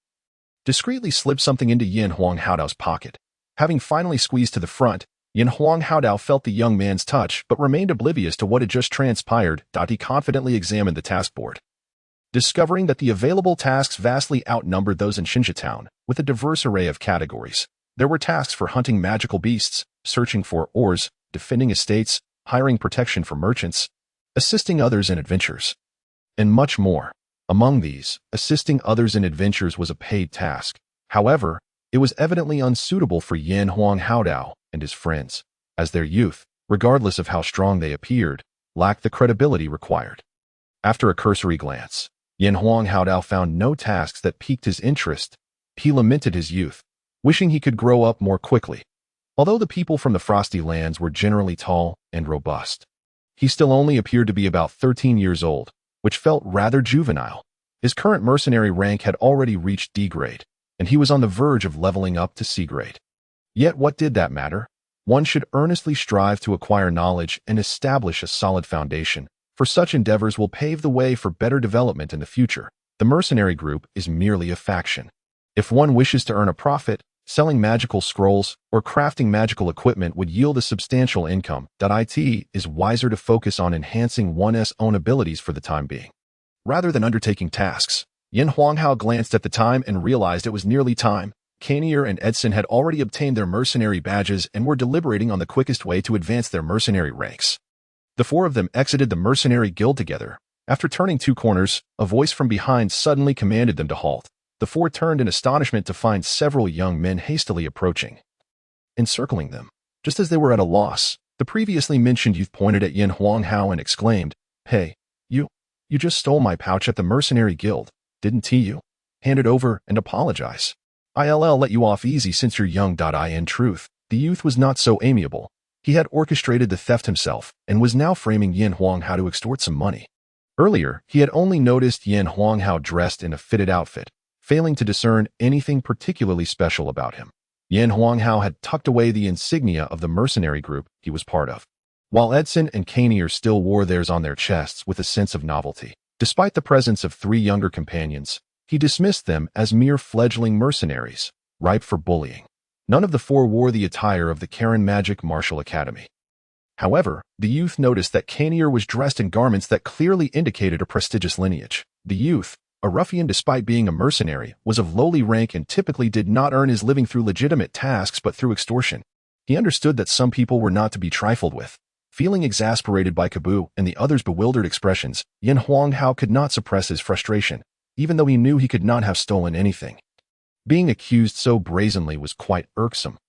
discreetly slipped something into Yin Huang Haodao's pocket. Having finally squeezed to the front, Yin Huang Haodao felt the young man's touch but remained oblivious to what had just transpired. He confidently examined the task board, discovering that the available tasks vastly outnumbered those in Shinja Town, with a diverse array of categories. There were tasks for hunting magical beasts, searching for ores, defending estates, hiring protection for merchants, assisting others in adventures, and much more. Among these, assisting others in adventures was a paid task. However, it was evidently unsuitable for Yin Huang Haodao and his friends, as their youth, regardless of how strong they appeared, lacked the credibility required. After a cursory glance, Yin Huang Haodao found no tasks that piqued his interest. He lamented his youth, wishing he could grow up more quickly. Although the people from the Frosty Lands were generally tall and robust, he still only appeared to be about 13 years old, which felt rather juvenile. His current mercenary rank had already reached D grade, and he was on the verge of leveling up to C grade. Yet what did that matter? One should earnestly strive to acquire knowledge and establish a solid foundation, for such endeavors will pave the way for better development in the future. The mercenary group is merely a faction. If one wishes to earn a profit, selling magical scrolls or crafting magical equipment would yield a substantial income. It is wiser to focus on enhancing one's own abilities for the time being, rather than undertaking tasks. Yin Huanghao glanced at the time and realized it was nearly time. Kainier and Edson had already obtained their mercenary badges and were deliberating on the quickest way to advance their mercenary ranks. The 4 of them exited the mercenary guild together. After turning 2 corners, a voice from behind suddenly commanded them to halt. The 4 turned in astonishment to find several young men hastily approaching, encircling them. Just as they were at a loss, the previously mentioned youth pointed at Yin Huanghao and exclaimed, "Hey, you just stole my pouch at the mercenary guild, didn't you? Hand it over and apologize. I'll let you off easy since you're young." In truth, the youth was not so amiable. He had orchestrated the theft himself and was now framing Yin Huanghao to extort some money. Earlier, he had only noticed Yin Huanghao dressed in a fitted outfit, failing to discern anything particularly special about him. Yin Huanghao had tucked away the insignia of the mercenary group he was part of, while Edson and Kainier still wore theirs on their chests with a sense of novelty. Despite the presence of 3 younger companions, he dismissed them as mere fledgling mercenaries, ripe for bullying. None of the 4 wore the attire of the Karen Magic Martial Academy. However, the youth noticed that Kainier was dressed in garments that clearly indicated a prestigious lineage. The youth, a ruffian despite being a mercenary, was of lowly rank and typically did not earn his living through legitimate tasks but through extortion. He understood that some people were not to be trifled with. Feeling exasperated by Kabu and the others' bewildered expressions, Yin Huanghao could not suppress his frustration, even though he knew he could not have stolen anything. Being accused so brazenly was quite irksome.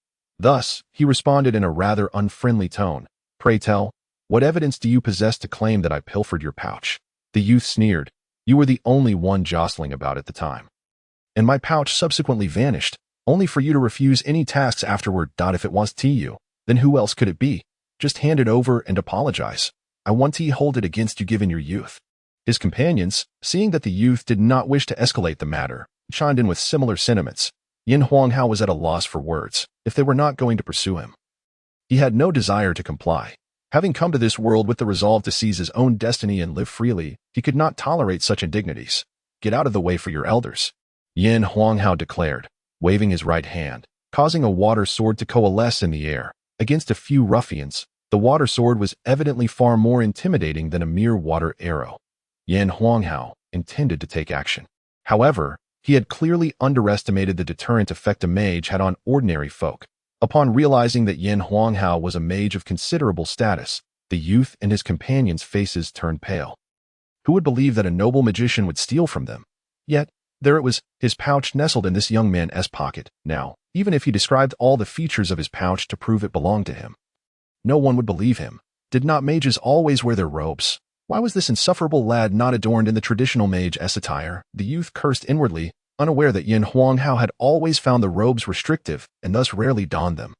Thus, he responded in a rather unfriendly tone. "Pray tell, what evidence do you possess to claim that I pilfered your pouch?" The youth sneered. "You were the only one jostling about at the time. And my pouch subsequently vanished, only for you to refuse any tasks afterward. If it was you, then who else could it be? Just hand it over and apologize. I want to hold it against you given your youth." His companions, seeing that the youth did not wish to escalate the matter, chimed in with similar sentiments. Yin Huanghao was at a loss for words, if they were not going to pursue him. He had no desire to comply. Having come to this world with the resolve to seize his own destiny and live freely, he could not tolerate such indignities. "Get out of the way for your elders," Yin Huanghao declared, waving his right hand, causing a water sword to coalesce in the air. Against a few ruffians, the water sword was evidently far more intimidating than a mere water arrow. Yin Huanghao intended to take action. However, he had clearly underestimated the deterrent effect a mage had on ordinary folk. Upon realizing that Yin Huanghao was a mage of considerable status, the youth and his companions' faces turned pale. Who would believe that a noble magician would steal from them? Yet, there it was, his pouch nestled in this young man's pocket, now, even if he described all the features of his pouch to prove it belonged to him. No one would believe him. Did not mages always wear their robes? Why was this insufferable lad not adorned in the traditional mage-s attire? The youth cursed inwardly, unaware that Yin Huanghao had always found the robes restrictive and thus rarely donned them.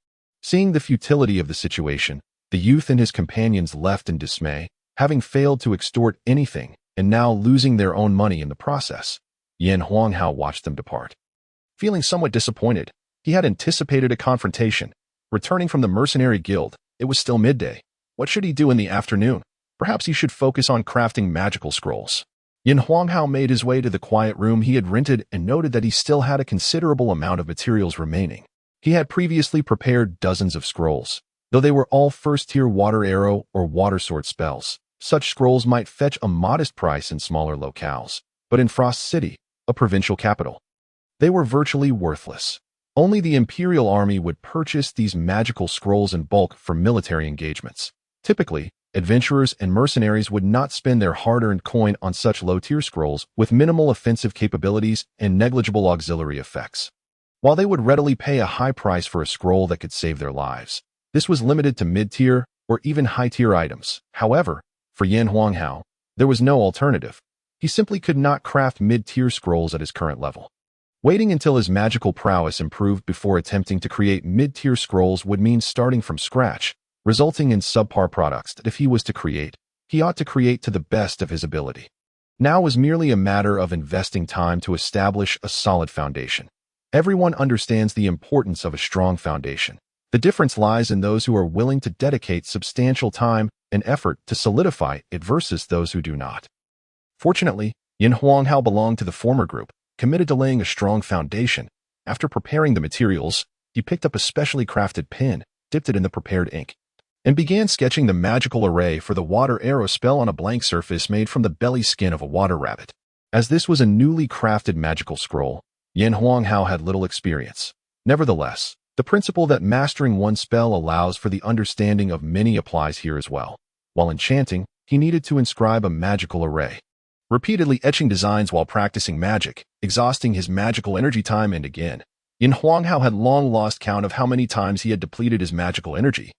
Seeing the futility of the situation, the youth and his companions left in dismay, having failed to extort anything and now losing their own money in the process. Yin Huanghao watched them depart. Feeling somewhat disappointed, he had anticipated a confrontation. Returning from the mercenary guild, it was still midday. What should he do in the afternoon? Perhaps he should focus on crafting magical scrolls. Yin Huanghao made his way to the quiet room he had rented and noted that he still had a considerable amount of materials remaining. He had previously prepared dozens of scrolls. Though they were all first-tier water arrow or water sword spells, such scrolls might fetch a modest price in smaller locales. But in Frost City, a provincial capital, they were virtually worthless. Only the Imperial Army would purchase these magical scrolls in bulk for military engagements. Typically, adventurers and mercenaries would not spend their hard-earned coin on such low-tier scrolls with minimal offensive capabilities and negligible auxiliary effects. While they would readily pay a high price for a scroll that could save their lives, this was limited to mid-tier or even high-tier items. However, for Yin Huanghao, there was no alternative. He simply could not craft mid-tier scrolls at his current level. Waiting until his magical prowess improved before attempting to create mid-tier scrolls would mean starting from scratch, resulting in subpar products that if he was to create, he ought to create to the best of his ability. Now was merely a matter of investing time to establish a solid foundation. Everyone understands the importance of a strong foundation. The difference lies in those who are willing to dedicate substantial time and effort to solidify it versus those who do not. Fortunately, Yin Huanghao belonged to the former group, committed to laying a strong foundation. After preparing the materials, he picked up a specially crafted pen, dipped it in the prepared ink, and began sketching the magical array for the water arrow spell on a blank surface made from the belly skin of a water rabbit. As this was a newly crafted magical scroll, Yin Huanghao had little experience. Nevertheless, the principle that mastering one spell allows for the understanding of many applies here as well. While enchanting, he needed to inscribe a magical array. Repeatedly etching designs while practicing magic, exhausting his magical energy time and again. Yin Huanghao had long lost count of how many times he had depleted his magical energy,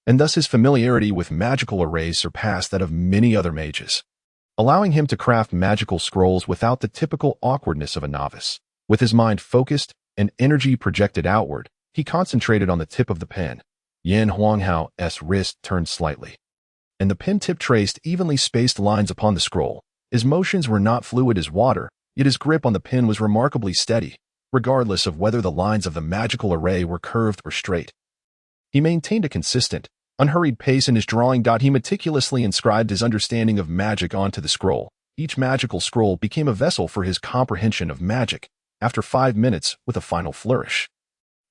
and thus his familiarity with magical arrays surpassed that of many other mages, allowing him to craft magical scrolls without the typical awkwardness of a novice. With his mind focused and energy projected outward, he concentrated on the tip of the pen. Yin Huanghao's wrist turned slightly, and the pen tip traced evenly spaced lines upon the scroll. His motions were not fluid as water, yet his grip on the pen was remarkably steady, regardless of whether the lines of the magical array were curved or straight. He maintained a consistent, unhurried pace in his drawing. He meticulously inscribed his understanding of magic onto the scroll. Each magical scroll became a vessel for his comprehension of magic, after 5 minutes with a final flourish.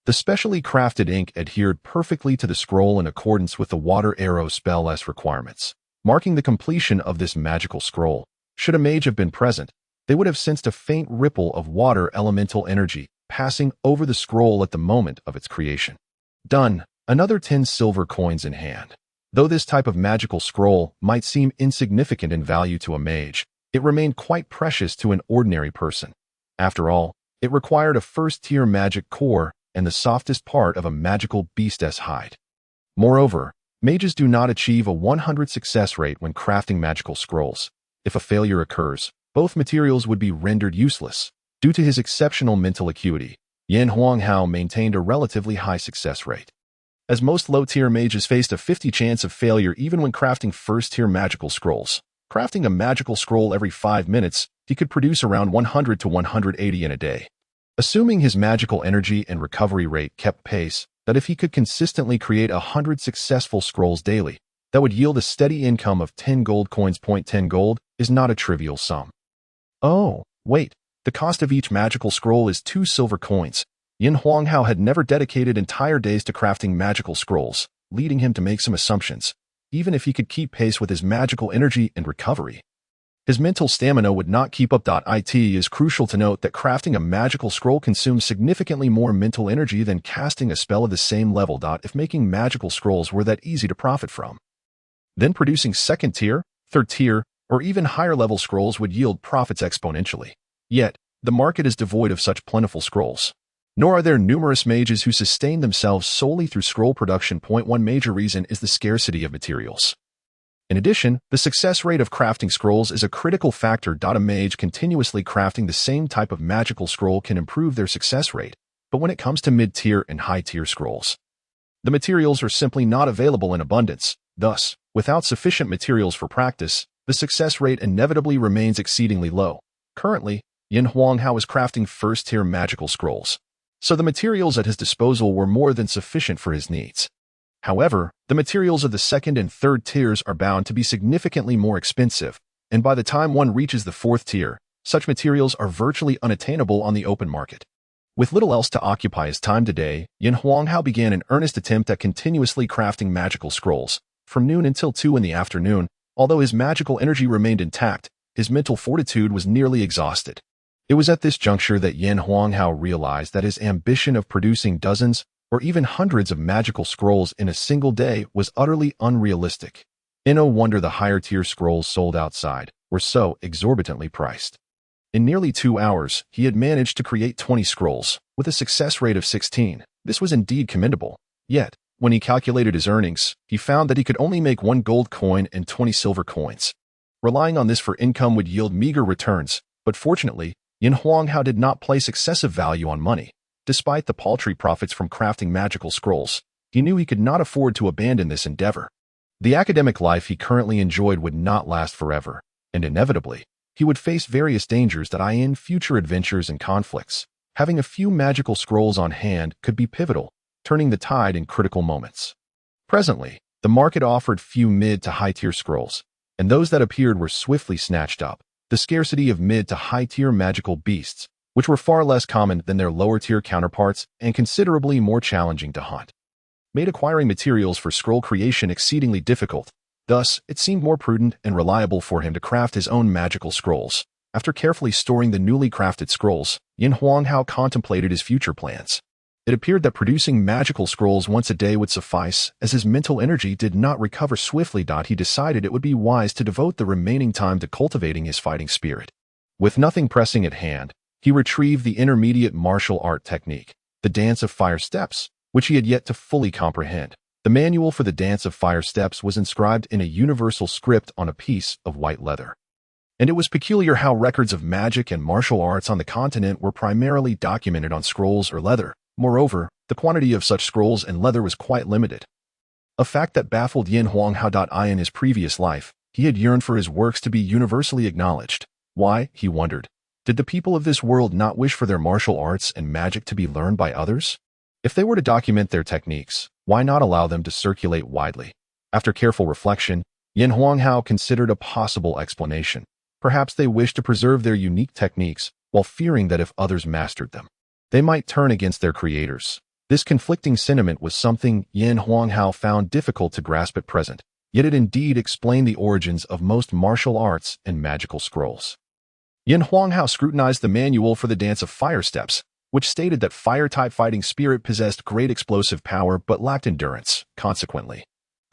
The specially crafted ink adhered perfectly to the scroll in accordance with the water arrow spell's requirements, marking the completion of this magical scroll. Should a mage have been present, they would have sensed a faint ripple of water elemental energy passing over the scroll at the moment of its creation. Done. Another 10 silver coins in hand. Though this type of magical scroll might seem insignificant in value to a mage, it remained quite precious to an ordinary person. After all, it required a first-tier magic core and the softest part of a magical beast's hide. Moreover, mages do not achieve a 100 success rate when crafting magical scrolls. If a failure occurs, both materials would be rendered useless. Due to his exceptional mental acuity, Lin Hao maintained a relatively high success rate. As most low-tier mages faced a 50 chance of failure even when crafting first-tier magical scrolls. Crafting a magical scroll every 5 minutes, he could produce around 100 to 180 in a day. Assuming his magical energy and recovery rate kept pace, that if he could consistently create 100 successful scrolls daily, that would yield a steady income of 10 gold coins. 10 gold is not a trivial sum. Oh, wait, the cost of each magical scroll is 2 silver coins. Lin Hao had never dedicated entire days to crafting magical scrolls, leading him to make some assumptions, even if he could keep pace with his magical energy and recovery. His mental stamina would not keep up. It is crucial to note that crafting a magical scroll consumes significantly more mental energy than casting a spell of the same level. If making magical scrolls were that easy to profit from, then producing second-tier, third-tier, or even higher-level scrolls would yield profits exponentially. Yet, the market is devoid of such plentiful scrolls. Nor are there numerous mages who sustain themselves solely through scroll production. One major reason is the scarcity of materials. In addition, the success rate of crafting scrolls is a critical factor. A mage continuously crafting the same type of magical scroll can improve their success rate, but when it comes to mid-tier and high-tier scrolls, the materials are simply not available in abundance. Thus, without sufficient materials for practice, the success rate inevitably remains exceedingly low. Currently, Lin Hao is crafting first-tier magical scrolls, so the materials at his disposal were more than sufficient for his needs. However, the materials of the second and third tiers are bound to be significantly more expensive, and by the time one reaches the fourth tier, such materials are virtually unattainable on the open market. With little else to occupy his time today, Lin Hao began an earnest attempt at continuously crafting magical scrolls. From noon until 2 in the afternoon, although his magical energy remained intact, his mental fortitude was nearly exhausted. It was at this juncture that Lin Hao realized that his ambition of producing dozens or even hundreds of magical scrolls in a single day was utterly unrealistic. No wonder the higher-tier scrolls sold outside were so exorbitantly priced. In nearly 2 hours, he had managed to create 20 scrolls, with a success rate of 16. This was indeed commendable. Yet, when he calculated his earnings, he found that he could only make 1 gold coin and 20 silver coins. Relying on this for income would yield meager returns, but fortunately, Lin Hao did not place excessive value on money. Despite the paltry profits from crafting magical scrolls, he knew he could not afford to abandon this endeavor. The academic life he currently enjoyed would not last forever, and inevitably, he would face various dangers that in future adventures and conflicts. Having a few magical scrolls on hand could be pivotal, turning the tide in critical moments. Presently, the market offered few mid to high-tier scrolls, and those that appeared were swiftly snatched up. The scarcity of mid to high-tier magical beasts, which were far less common than their lower-tier counterparts and considerably more challenging to hunt, made acquiring materials for scroll creation exceedingly difficult. Thus, it seemed more prudent and reliable for him to craft his own magical scrolls. After carefully storing the newly crafted scrolls, Lin Hao contemplated his future plans. It appeared that producing magical scrolls once a day would suffice, as his mental energy did not recover swiftly. He decided it would be wise to devote the remaining time to cultivating his fighting spirit. With nothing pressing at hand, he retrieved the intermediate martial art technique, the Dance of Fire Steps, which he had yet to fully comprehend. The manual for the Dance of Fire Steps was inscribed in a universal script on a piece of white leather. And it was peculiar how records of magic and martial arts on the continent were primarily documented on scrolls or leather. Moreover, the quantity of such scrolls and leather was quite limited, a fact that baffled Lin Hao. In his previous life, he had yearned for his works to be universally acknowledged. Why, he wondered, did the people of this world not wish for their martial arts and magic to be learned by others? If they were to document their techniques, why not allow them to circulate widely? After careful reflection, Lin Hao considered a possible explanation. Perhaps they wished to preserve their unique techniques while fearing that if others mastered them, they might turn against their creators. This conflicting sentiment was something Lin Hao found difficult to grasp at present, yet it indeed explained the origins of most martial arts and magical scrolls. Lin Hao scrutinized the manual for the Dance of Fire Steps, which stated that fire-type fighting spirit possessed great explosive power but lacked endurance. Consequently,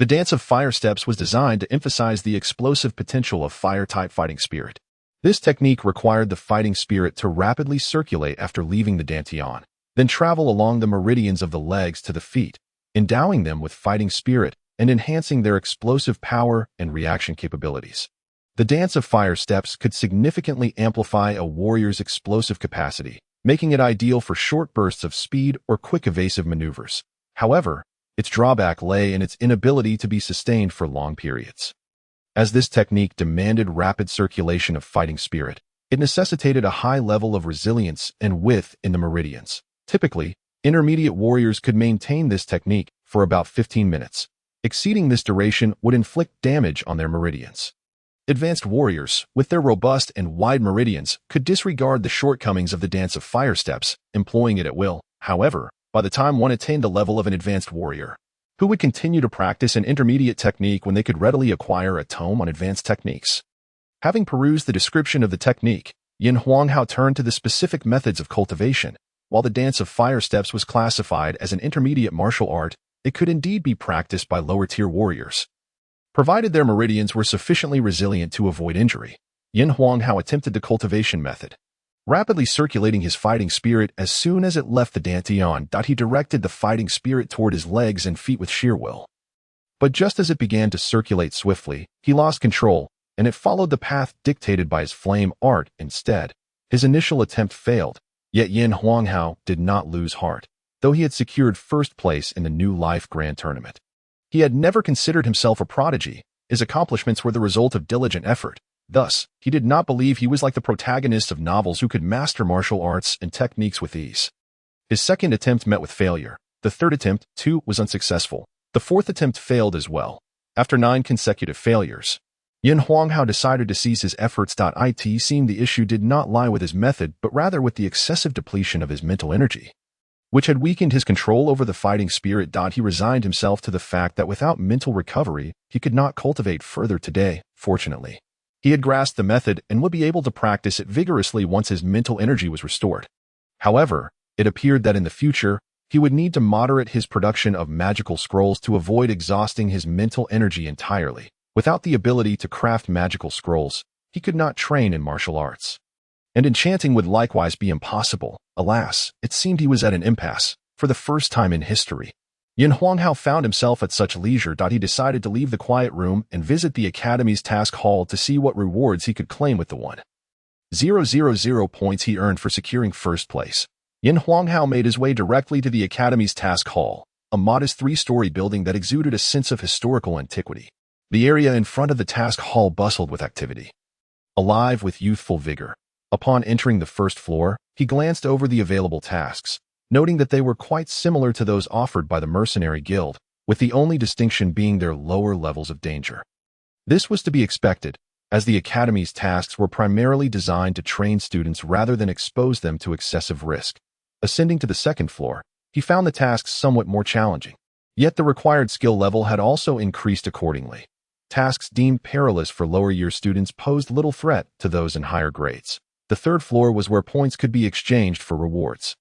The Dance of Fire Steps was designed to emphasize the explosive potential of fire-type fighting spirit. This technique required the fighting spirit to rapidly circulate after leaving the dantian, then travel along the meridians of the legs to the feet, endowing them with fighting spirit and enhancing their explosive power and reaction capabilities. The Dance of Fire Steps could significantly amplify a warrior's explosive capacity, making it ideal for short bursts of speed or quick evasive maneuvers. However, its drawback lay in its inability to be sustained for long periods. As this technique demanded rapid circulation of fighting spirit, it necessitated a high level of resilience and width in the meridians. Typically, intermediate warriors could maintain this technique for about 15 minutes. Exceeding this duration would inflict damage on their meridians. Advanced warriors, with their robust and wide meridians, could disregard the shortcomings of the Dance of Fire Steps, employing it at will. However, by the time one attained the level of an advanced warrior, who would continue to practice an intermediate technique when they could readily acquire a tome on advanced techniques? Having perused the description of the technique, Lin Hao turned to the specific methods of cultivation. While the Dance of Fire Steps was classified as an intermediate martial art, it could indeed be practiced by lower-tier warriors, provided their meridians were sufficiently resilient to avoid injury. Lin Hao attempted the cultivation method, rapidly circulating his fighting spirit as soon as it left the dantian. He directed the fighting spirit toward his legs and feet with sheer will. But just as it began to circulate swiftly, he lost control, and it followed the path dictated by his flame art instead. His initial attempt failed, yet Lin Hao did not lose heart, though he had secured first place in the New Life Grand Tournament. He had never considered himself a prodigy. His accomplishments were the result of diligent effort. Thus, he did not believe he was like the protagonists of novels who could master martial arts and techniques with ease. His second attempt met with failure. The third attempt, too, was unsuccessful. The fourth attempt failed as well. After 9 consecutive failures, Lin Hao decided to cease his efforts. It seemed the issue did not lie with his method, but rather with the excessive depletion of his mental energy, which had weakened his control over the fighting spirit. He resigned himself to the fact that without mental recovery, he could not cultivate further today. Fortunately, he had grasped the method and would be able to practice it vigorously once his mental energy was restored. However, it appeared that in the future, he would need to moderate his production of magical scrolls to avoid exhausting his mental energy entirely. Without the ability to craft magical scrolls, he could not train in martial arts. And enchanting would likewise be impossible. Alas, it seemed he was at an impasse, for the first time in history. Lin Hao found himself at such leisure. He decided to leave the quiet room and visit the Academy's task hall to see what rewards he could claim with the 1,000 points he earned for securing first place. Lin Hao made his way directly to the Academy's task hall, a modest 3-story building that exuded a sense of historical antiquity. The area in front of the task hall bustled with activity, alive with youthful vigor. Upon entering the first floor, he glanced over the available tasks, noting that they were quite similar to those offered by the Mercenary Guild, with the only distinction being their lower levels of danger. This was to be expected, as the Academy's tasks were primarily designed to train students rather than expose them to excessive risk. Ascending to the second floor, he found the tasks somewhat more challenging, yet the required skill level had also increased accordingly. Tasks deemed perilous for lower-year students posed little threat to those in higher grades. The third floor was where points could be exchanged for rewards.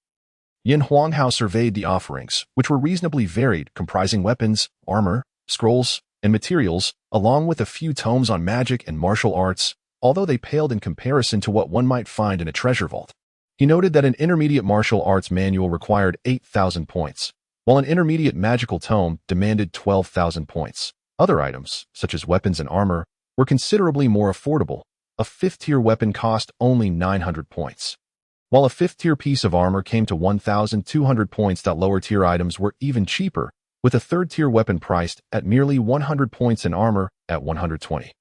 Lin Hao surveyed the offerings, which were reasonably varied, comprising weapons, armor, scrolls, and materials, along with a few tomes on magic and martial arts, although they paled in comparison to what one might find in a treasure vault. He noted that an intermediate martial arts manual required 8,000 points, while an intermediate magical tome demanded 12,000 points. Other items, such as weapons and armor, were considerably more affordable. A 5th-tier weapon cost only 900 points, while a 5th-tier piece of armor came to 1,200 points. Lower-tier items were even cheaper, with a 3rd-tier weapon priced at merely 100 points and armor at 120.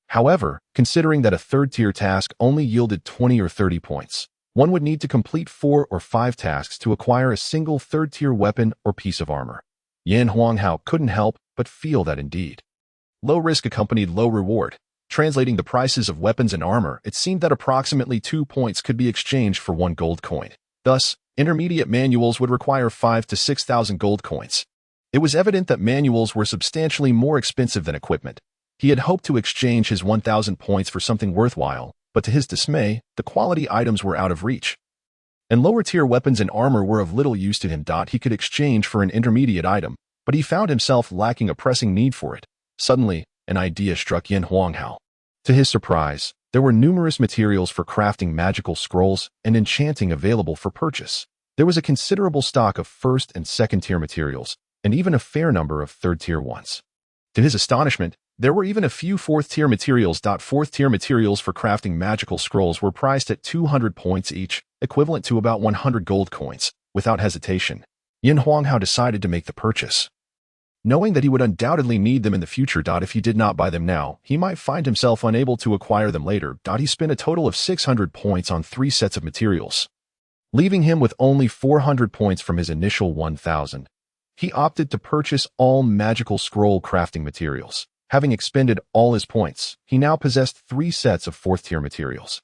However, considering that a 3rd-tier task only yielded 20 or 30 points, one would need to complete 4 or 5 tasks to acquire a single 3rd-tier weapon or piece of armor. Lin Hao couldn't help but feel that indeed low risk accompanied low reward. Translating the prices of weapons and armor, it seemed that approximately 2 points could be exchanged for 1 gold coin. Thus, intermediate manuals would require 5,000 to 6,000 gold coins. It was evident that manuals were substantially more expensive than equipment. He had hoped to exchange his 1,000 points for something worthwhile, but to his dismay, the quality items were out of reach. And lower-tier weapons and armor were of little use to him. He could exchange for an intermediate item, but he found himself lacking a pressing need for it. Suddenly, an idea struck Yin Huanghao. To his surprise, there were numerous materials for crafting magical scrolls and enchanting available for purchase. There was a considerable stock of first and second-tier materials, and even a fair number of third-tier ones. To his astonishment, there were even a few fourth-tier materials. Fourth-tier materials for crafting magical scrolls were priced at 200 points each, equivalent to about 100 gold coins. Without hesitation, Yin Huanghao decided to make the purchase. Knowing that he would undoubtedly need them in the future. If he did not buy them now, he might find himself unable to acquire them later. He spent a total of 600 points on 3 sets of materials, leaving him with only 400 points from his initial 1,000. He opted to purchase all magical scroll crafting materials. Having expended all his points, he now possessed 3 sets of 4th-tier materials,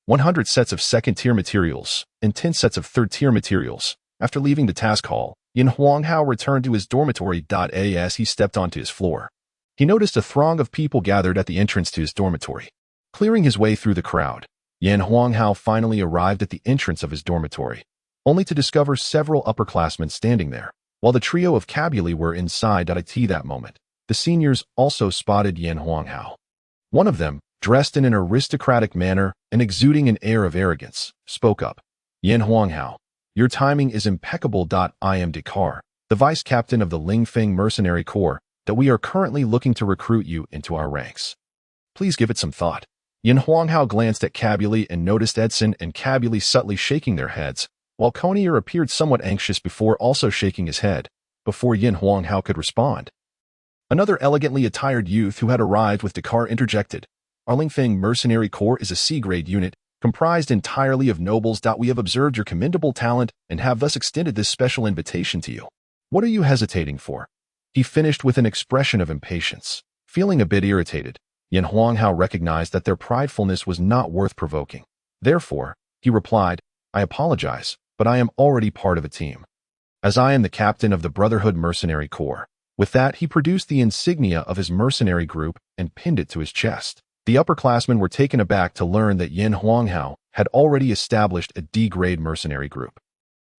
100 sets of 2nd-tier materials, and 10 sets of 3rd-tier materials. After leaving the task hall, Yin Huanghao returned to his dormitory. As he stepped onto his floor, he noticed a throng of people gathered at the entrance to his dormitory. Clearing his way through the crowd, Yin Huanghao finally arrived at the entrance of his dormitory, only to discover several upperclassmen standing there. While the trio of Cabuli were inside. At that moment, the seniors also spotted Yin Huanghao. One of them, dressed in an aristocratic manner and exuding an air of arrogance, spoke up. Yin Huanghao, your timing is impeccable. I am Dakar, the vice captain of the Lingfeng Mercenary Corps, that we are currently looking to recruit you into our ranks. Please give it some thought. Yin Huanghao glanced at Cabuli and noticed Edson and Cabuli subtly shaking their heads, while Konier appeared somewhat anxious before also shaking his head. Before Yin Huanghao could respond, another elegantly attired youth who had arrived with Dakar interjected. Our Lingfeng Mercenary Corps is a C-grade unit, comprised entirely of nobles. We have observed your commendable talent and have thus extended this special invitation to you. What are you hesitating for? He finished with an expression of impatience. Feeling a bit irritated, Yin Huanghao recognized that their pridefulness was not worth provoking. Therefore, he replied, I apologize, but I am already part of a team, as I am the captain of the Brotherhood Mercenary Corps. With that, he produced the insignia of his mercenary group and pinned it to his chest. The upperclassmen were taken aback to learn that Yin Huanghao had already established a D-grade mercenary group.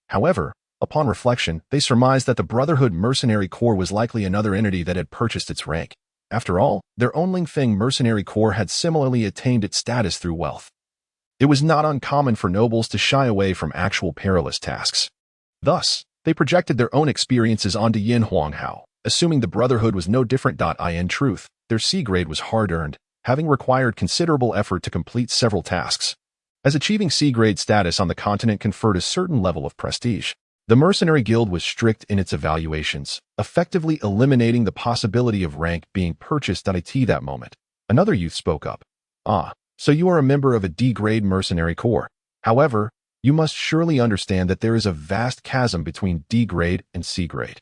However, upon reflection, they surmised that the Brotherhood Mercenary Corps was likely another entity that had purchased its rank. After all, their own Lingfeng Mercenary Corps had similarly attained its status through wealth. It was not uncommon for nobles to shy away from actual perilous tasks. Thus, they projected their own experiences onto Yin Huanghao, assuming the Brotherhood was no different. In truth, their C-grade was hard-earned, having required considerable effort to complete several tasks. As achieving C-grade status on the continent conferred a certain level of prestige, the Mercenary Guild was strict in its evaluations, effectively eliminating the possibility of rank being purchased. At that moment, another youth spoke up. So you are a member of a D-grade mercenary corps. However, you must surely understand that there is a vast chasm between D-grade and C-grade.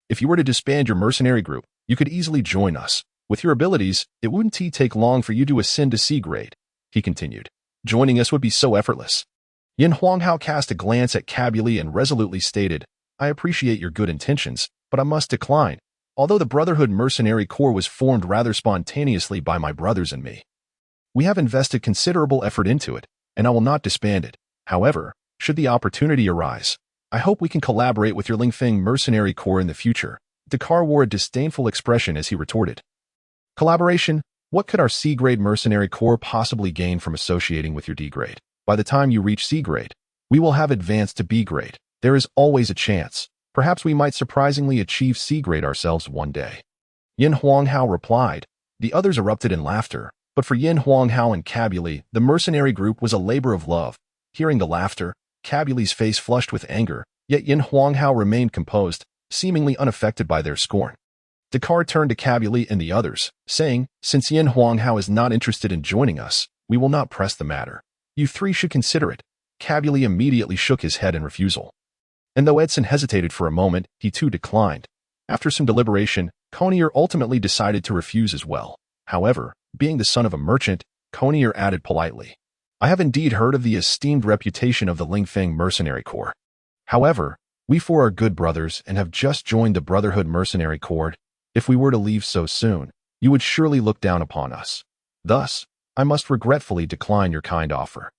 If you were to disband your mercenary group, you could easily join us. With your abilities, it wouldn't take long for you to ascend to C-grade, he continued. Joining us would be so effortless. Yin Huanghao cast a glance at Cabuli and resolutely stated, I appreciate your good intentions, but I must decline. Although the Brotherhood Mercenary Corps was formed rather spontaneously by my brothers and me, we have invested considerable effort into it, and I will not disband it. However, should the opportunity arise, I hope we can collaborate with your Lingfeng Mercenary Corps in the future. Dakar wore a disdainful expression as he retorted. Collaboration? What could our C-grade Mercenary Corps possibly gain from associating with your D-grade? By the time you reach C-grade, we will have advanced to B-grade. There is always a chance. Perhaps we might surprisingly achieve C-grade ourselves one day. Yin Huanghao replied. The others erupted in laughter, but for Yin Huanghao and Cabuli, the mercenary group was a labor of love. Hearing the laughter, Cabuli's face flushed with anger, yet Yin Huanghao remained composed, seemingly unaffected by their scorn. Dakar turned to Cabuli and the others, saying, Since Yin Huanghao is not interested in joining us, we will not press the matter. You three should consider it. Cabuli immediately shook his head in refusal. And though Edson hesitated for a moment, he too declined. After some deliberation, Konier ultimately decided to refuse as well. However, being the son of a merchant, Konier added politely, I have indeed heard of the esteemed reputation of the Lingfeng Mercenary Corps. However, we four are good brothers and have just joined the Brotherhood Mercenary Corps. If we were to leave so soon, you would surely look down upon us. Thus, I must regretfully decline your kind offer.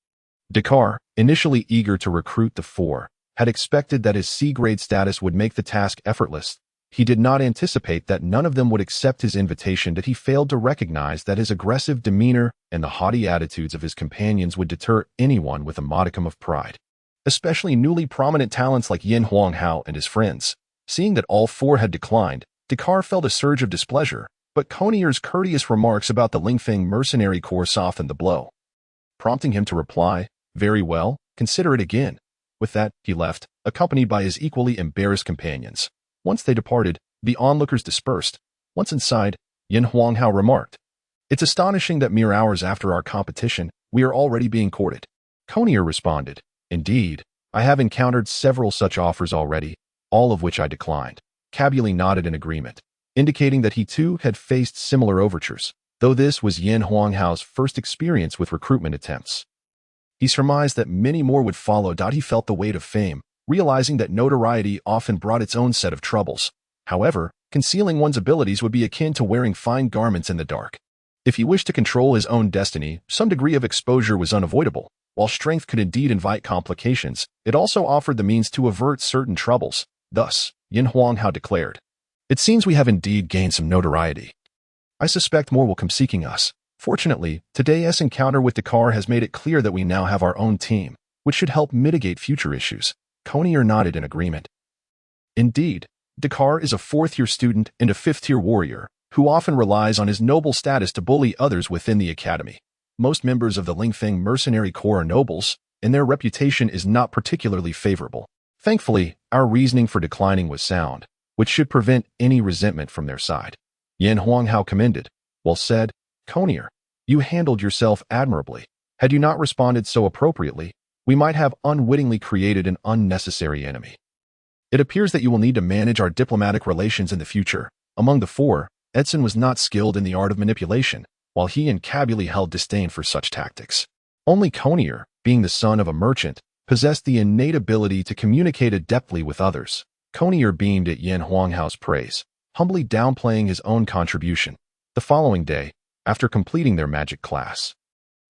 Dakar, initially eager to recruit the four, had expected that his C-grade status would make the task effortless. He did not anticipate that none of them would accept his invitation, that he failed to recognize that his aggressive demeanor and the haughty attitudes of his companions would deter anyone with a modicum of pride, especially newly prominent talents like Yin Hao and his friends. Seeing that all four had declined, Dakar felt a surge of displeasure, but Conier's courteous remarks about the Lingfeng mercenary corps softened the blow, prompting him to reply, "Very well, consider it again." With that, he left, accompanied by his equally embarrassed companions. Once they departed, the onlookers dispersed. Once inside, Yin Hao remarked, "It's astonishing that mere hours after our competition, we are already being courted." Conier responded, "Indeed, I have encountered several such offers already, all of which I declined." Cabuli nodded in agreement, indicating that he too had faced similar overtures, though this was Yin Hao's first experience with recruitment attempts. He surmised that many more would follow. He felt the weight of fame, realizing that notoriety often brought its own set of troubles. However, concealing one's abilities would be akin to wearing fine garments in the dark. If he wished to control his own destiny, some degree of exposure was unavoidable. While strength could indeed invite complications, it also offered the means to avert certain troubles. Thus, Yin Hao declared, "It seems we have indeed gained some notoriety. I suspect more will come seeking us. Fortunately, today's encounter with Dakar has made it clear that we now have our own team, which should help mitigate future issues." Conier nodded in agreement. Indeed, Dakar is a fourth-year student and a fifth-tier warrior, who often relies on his noble status to bully others within the academy. Most members of the Lingfeng mercenary corps are nobles, and their reputation is not particularly favorable. Thankfully, our reasoning for declining was sound, which should prevent any resentment from their side. Yin Hao commended. "Well said, Conier. You handled yourself admirably. Had you not responded so appropriately, we might have unwittingly created an unnecessary enemy. It appears that you will need to manage our diplomatic relations in the future." Among the four, Edson was not skilled in the art of manipulation, while he and Cabuli held disdain for such tactics. Only Conier, being the son of a merchant, possessed the innate ability to communicate adeptly with others. Conier beamed at Yin Hao's praise, humbly downplaying his own contribution. The following day, after completing their magic class,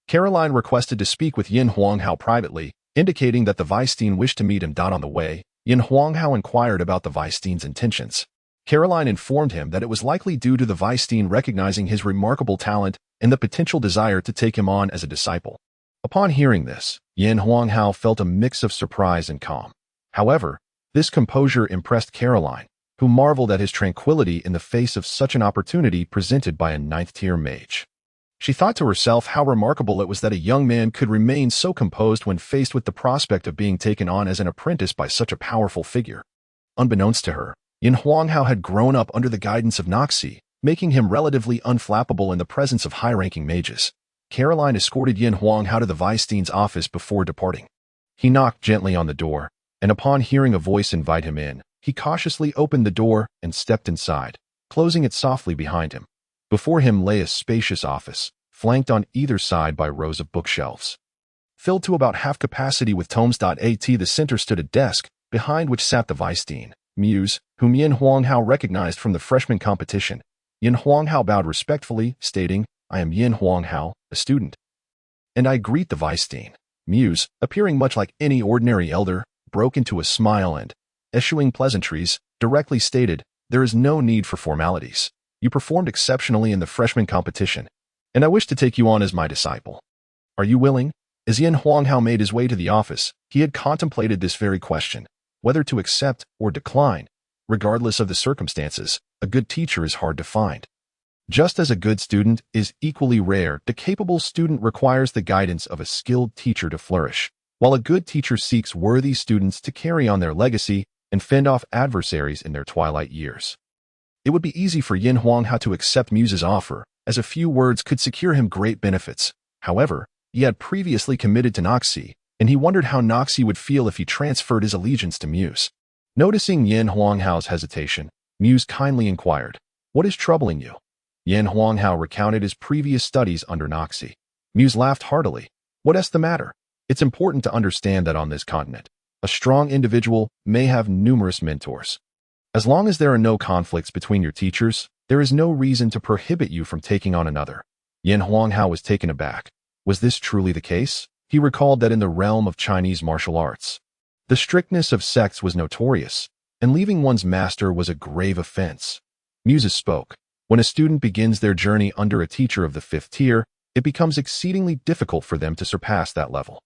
Caroline requested to speak with Yin Hao privately, indicating that the Weisstein wished to meet him. On the way, Yin Hao inquired about the Weisstein's intentions. Caroline informed him that it was likely due to the Weisstein recognizing his remarkable talent and the potential desire to take him on as a disciple. Upon hearing this, Yin Hao felt a mix of surprise and calm. However, this composure impressed Caroline, who marveled at his tranquility in the face of such an opportunity presented by a ninth-tier mage. She thought to herself how remarkable it was that a young man could remain so composed when faced with the prospect of being taken on as an apprentice by such a powerful figure. Unbeknownst to her, Yin Hao had grown up under the guidance of Noxie, making him relatively unflappable in the presence of high-ranking mages. Caroline escorted Yin Hao to the Weisstein's office before departing. He knocked gently on the door, and upon hearing a voice invite him in, he cautiously opened the door and stepped inside, closing it softly behind him. Before him lay a spacious office, flanked on either side by rows of bookshelves. Filled to about half capacity with tomes. At the center stood a desk, behind which sat the Weisstein, Muse, whom Yin Hao recognized from the freshman competition. Yin Hao bowed respectfully, stating, "I am Yin Hao, a student. And I greet the Weisstein." Muse, appearing much like any ordinary elder, broke into a smile and, eschewing pleasantries, directly stated, "There is no need for formalities. You performed exceptionally in the freshman competition, and I wish to take you on as my disciple. Are you willing?" As Yin Hao made his way to the office, he had contemplated this very question, whether to accept or decline. Regardless of the circumstances, a good teacher is hard to find. Just as a good student is equally rare, the capable student requires the guidance of a skilled teacher to flourish, while a good teacher seeks worthy students to carry on their legacy and fend off adversaries in their twilight years. It would be easy for Yin Hao to accept Muse's offer, as a few words could secure him great benefits. However, he had previously committed to Noxie, and he wondered how Noxie would feel if he transferred his allegiance to Muse. Noticing Yin Hao's hesitation, Muse kindly inquired, "What is troubling you?" Yin Hao recounted his previous studies under Noxie. Muse laughed heartily. "What's the matter? It's important to understand that on this continent, a strong individual may have numerous mentors. As long as there are no conflicts between your teachers, there is no reason to prohibit you from taking on another." Yin Hao was taken aback. Was this truly the case? He recalled that in the realm of Chinese martial arts, the strictness of sects was notorious, and leaving one's master was a grave offense. Muses spoke. When a student begins their journey under a teacher of the 5th tier, it becomes exceedingly difficult for them to surpass that level.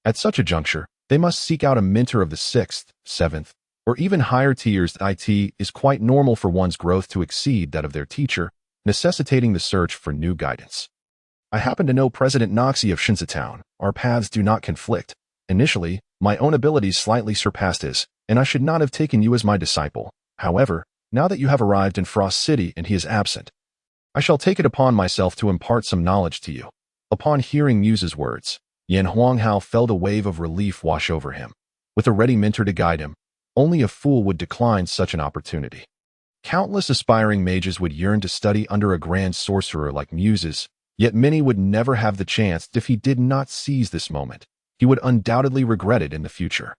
At such a juncture, they must seek out a mentor of the 6th, 7th, or even higher tiers. It is quite normal for one's growth to exceed that of their teacher, necessitating the search for new guidance. I happen to know President Noxie of Shinza Town. Our paths do not conflict. Initially, my own abilities slightly surpassed his, and I should not have taken you as my disciple. However, now that you have arrived in Frost City and he is absent, I shall take it upon myself to impart some knowledge to you. Upon hearing Muse's words, Yin Huanghao felt a wave of relief wash over him. With a ready mentor to guide him, only a fool would decline such an opportunity. Countless aspiring mages would yearn to study under a grand sorcerer like Muses, yet many would never have the chance. If he did not seize this moment, he would undoubtedly regret it in the future.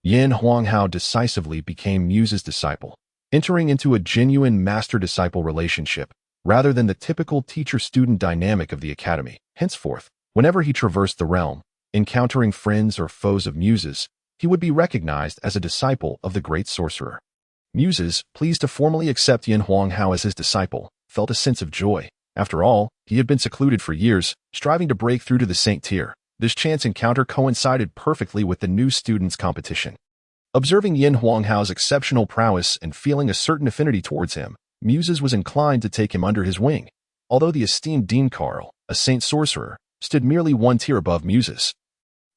Yin Huanghao decisively became Muses' disciple, entering into a genuine master-disciple relationship, rather than the typical teacher-student dynamic of the academy. Henceforth, whenever he traversed the realm, encountering friends or foes of Muses, he would be recognized as a disciple of the great sorcerer. Muses, pleased to formally accept Yin Huanghao as his disciple, felt a sense of joy. After all, he had been secluded for years, striving to break through to the Saint tier. This chance encounter coincided perfectly with the new students' competition. Observing Yin Huanghao's exceptional prowess and feeling a certain affinity towards him, Muses was inclined to take him under his wing. Although the esteemed Dean Carl, a saint sorcerer, stood merely one tier above Muses,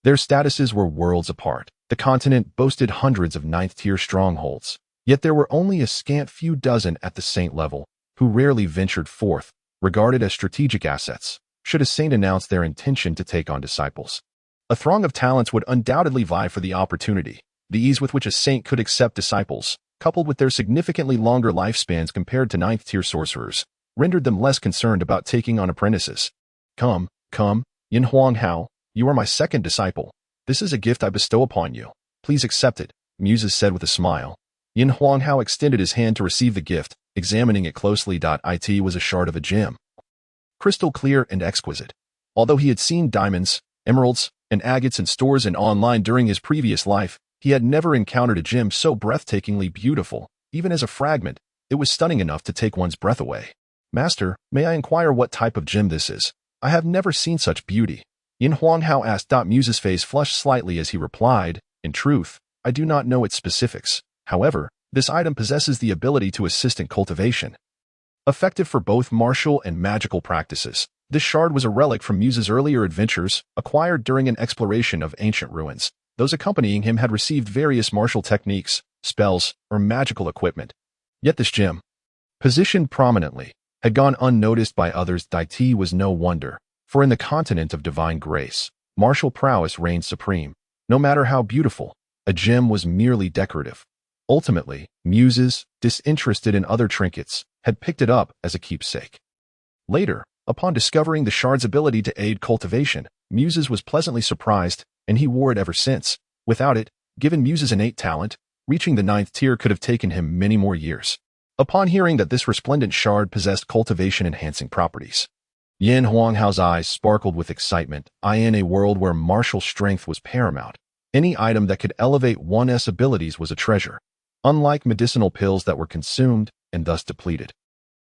their statuses were worlds apart. The continent boasted hundreds of 9th-tier strongholds, yet there were only a scant few dozen at the saint level, who rarely ventured forth, regarded as strategic assets, should a saint announce their intention to take on disciples. A throng of talents would undoubtedly vie for the opportunity. The ease with which a saint could accept disciples, coupled with their significantly longer lifespans compared to 9th-tier sorcerers, rendered them less concerned about taking on apprentices. Come, Yin Huanghao, you are my second disciple. This is a gift I bestow upon you. Please accept it, Muses said with a smile. Yin Huanghao extended his hand to receive the gift, examining it closely. It was a shard of a gem, crystal clear and exquisite. Although he had seen diamonds, emeralds, and agates in stores and online during his previous life, he had never encountered a gem so breathtakingly beautiful. Even as a fragment, it was stunning enough to take one's breath away. Master, may I inquire what type of gem this is? I have never seen such beauty. Yin Huanghao asked. Muses' face flushed slightly as he replied, in truth, I do not know its specifics. However, this item possesses the ability to assist in cultivation, effective for both martial and magical practices. This shard was a relic from Muses' earlier adventures, acquired during an exploration of ancient ruins. Those accompanying him had received various martial techniques, spells, or magical equipment. Yet this gem, positioned prominently, had gone unnoticed by others. It was no wonder, for in the continent of divine grace, martial prowess reigned supreme. No matter how beautiful, a gem was merely decorative. Ultimately, Muses, disinterested in other trinkets, had picked it up as a keepsake. Later, upon discovering the shard's ability to aid cultivation, Muses was pleasantly surprised, and he wore it ever since. Without it, given Muses' innate talent, reaching the 9th tier could have taken him many more years. Upon hearing that this resplendent shard possessed cultivation-enhancing properties, Yin Huanghao's eyes sparkled with excitement. In a world where martial strength was paramount, any item that could elevate one's abilities was a treasure, unlike medicinal pills that were consumed and thus depleted.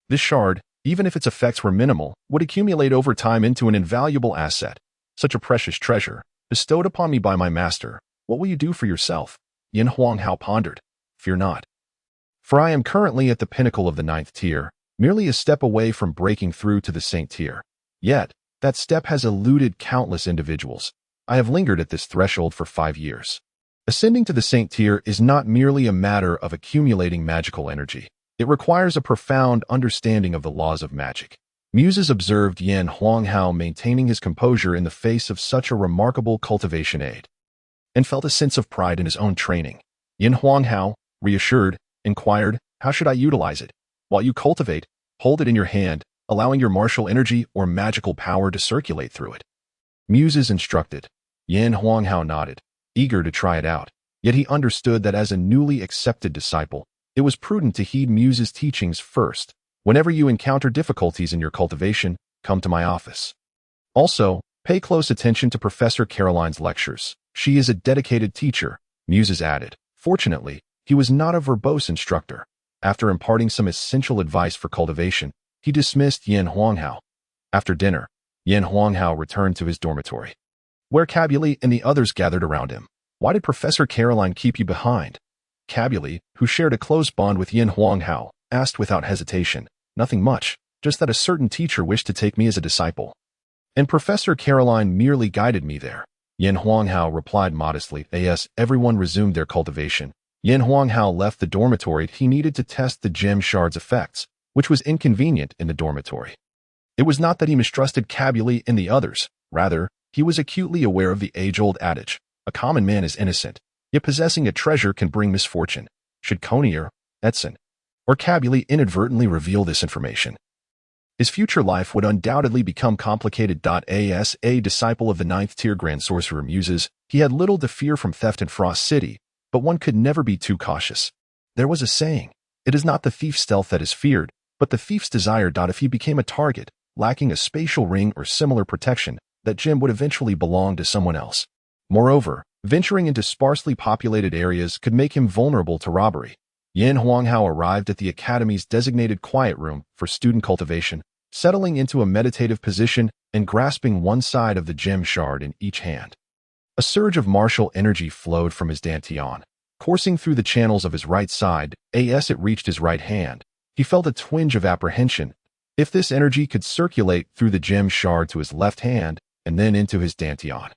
This shard, even if its effects were minimal, would accumulate over time into an invaluable asset. Such a precious treasure, bestowed upon me by my master, what will you do for yourself? Yin Huanghao pondered. Fear not. For I am currently at the pinnacle of the 9th tier, merely a step away from breaking through to the saint tier. Yet, that step has eluded countless individuals. I have lingered at this threshold for 5 years. Ascending to the saint tier is not merely a matter of accumulating magical energy. It requires a profound understanding of the laws of magic. Muses observed Yin Huanghao maintaining his composure in the face of such a remarkable cultivation aid, and felt a sense of pride in his own training. Yin Huanghao, reassured, inquired, how should I utilize it? While you cultivate, hold it in your hand, allowing your martial energy or magical power to circulate through it. Muses instructed. Yin Huanghao nodded, eager to try it out. Yet he understood that as a newly accepted disciple, it was prudent to heed Muses' teachings first. Whenever you encounter difficulties in your cultivation, come to my office. Also, pay close attention to Professor Caroline's lectures. She is a dedicated teacher, Muses added. Fortunately, He was not a verbose instructor. After imparting some essential advice for cultivation, he dismissed Yin Huanghao. After dinner, Yin Huanghao returned to his dormitory, where Cabuli and the others gathered around him. "Why did Professor Caroline keep you behind?" Cabuli, who shared a close bond with Yin Huanghao, asked without hesitation. "Nothing much, just that a certain teacher wished to take me as a disciple, and Professor Caroline merely guided me there." Yin Huanghao replied modestly. As everyone resumed their cultivation, Yin Huanghao left the dormitory. He needed to test the gem shard's effects, which was inconvenient in the dormitory. It was not that he mistrusted Cabuli and the others. Rather, he was acutely aware of the age-old adage, "A common man is innocent, yet possessing a treasure can bring misfortune." Should Konier, Edson, or Cabuli inadvertently reveal this information, his future life would undoubtedly become complicated. As a disciple of the 9th-tier Grand Sorcerer Muses, he had little to fear from theft in Frost City, but one could never be too cautious. There was a saying, "It is not the thief's stealth that is feared, but the thief's desire." If he became a target, lacking a spatial ring or similar protection, that gem would eventually belong to someone else. Moreover, venturing into sparsely populated areas could make him vulnerable to robbery. Yin Huanghao arrived at the academy's designated quiet room for student cultivation, settling into a meditative position and grasping one side of the gem shard in each hand. A surge of martial energy flowed from his dantian, coursing through the channels of his right side. As it reached his right hand, he felt a twinge of apprehension. If this energy could circulate through the gem shard to his left hand and then into his dantian,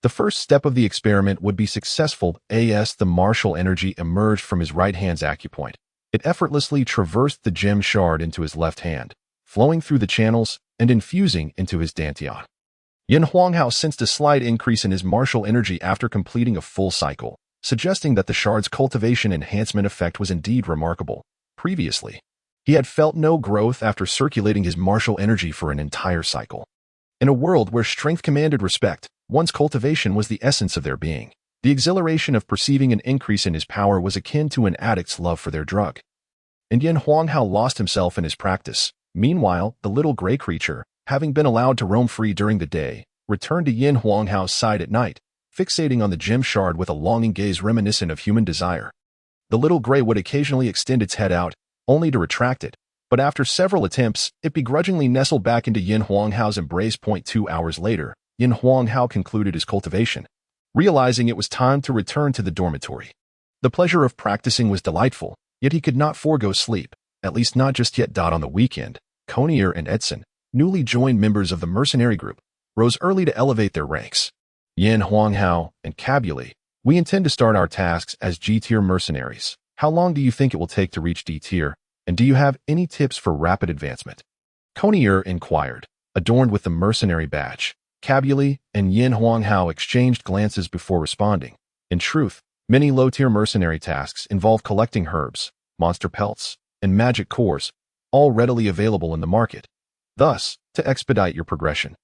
the first step of the experiment would be successful. As the martial energy emerged from his right hand's acupoint, it effortlessly traversed the gem shard into his left hand, flowing through the channels and infusing into his dantian. Yin Huanghao sensed a slight increase in his martial energy after completing a full cycle, suggesting that the shard's cultivation enhancement effect was indeed remarkable. Previously, he had felt no growth after circulating his martial energy for an entire cycle. In a world where strength commanded respect, one's cultivation was the essence of their being. The exhilaration of perceiving an increase in his power was akin to an addict's love for their drug. And Yin Huanghao lost himself in his practice. Meanwhile, the little gray creature, having been allowed to roam free during the day, returned to Yin Huanghao's side at night, fixating on the gem shard with a longing gaze reminiscent of human desire. The little gray would occasionally extend its head out, only to retract it, but after several attempts, it begrudgingly nestled back into Yin Huanghao's embrace. 2 hours later, Yin Huanghao concluded his cultivation, realizing it was time to return to the dormitory. The pleasure of practicing was delightful, yet he could not forego sleep, at least not just yet. On the weekend, Konier and Edson, newly joined members of the mercenary group, rose early to elevate their ranks. Yin Huanghao and Cabuli, "We intend to start our tasks as G-tier mercenaries. How long do you think it will take to reach D-tier, and do you have any tips for rapid advancement?" Konier inquired, adorned with the mercenary badge. Cabuli and Yin Huanghao exchanged glances before responding. In truth, many low-tier mercenary tasks involve collecting herbs, monster pelts, and magic cores, all readily available in the market. Thus, to expedite your progression,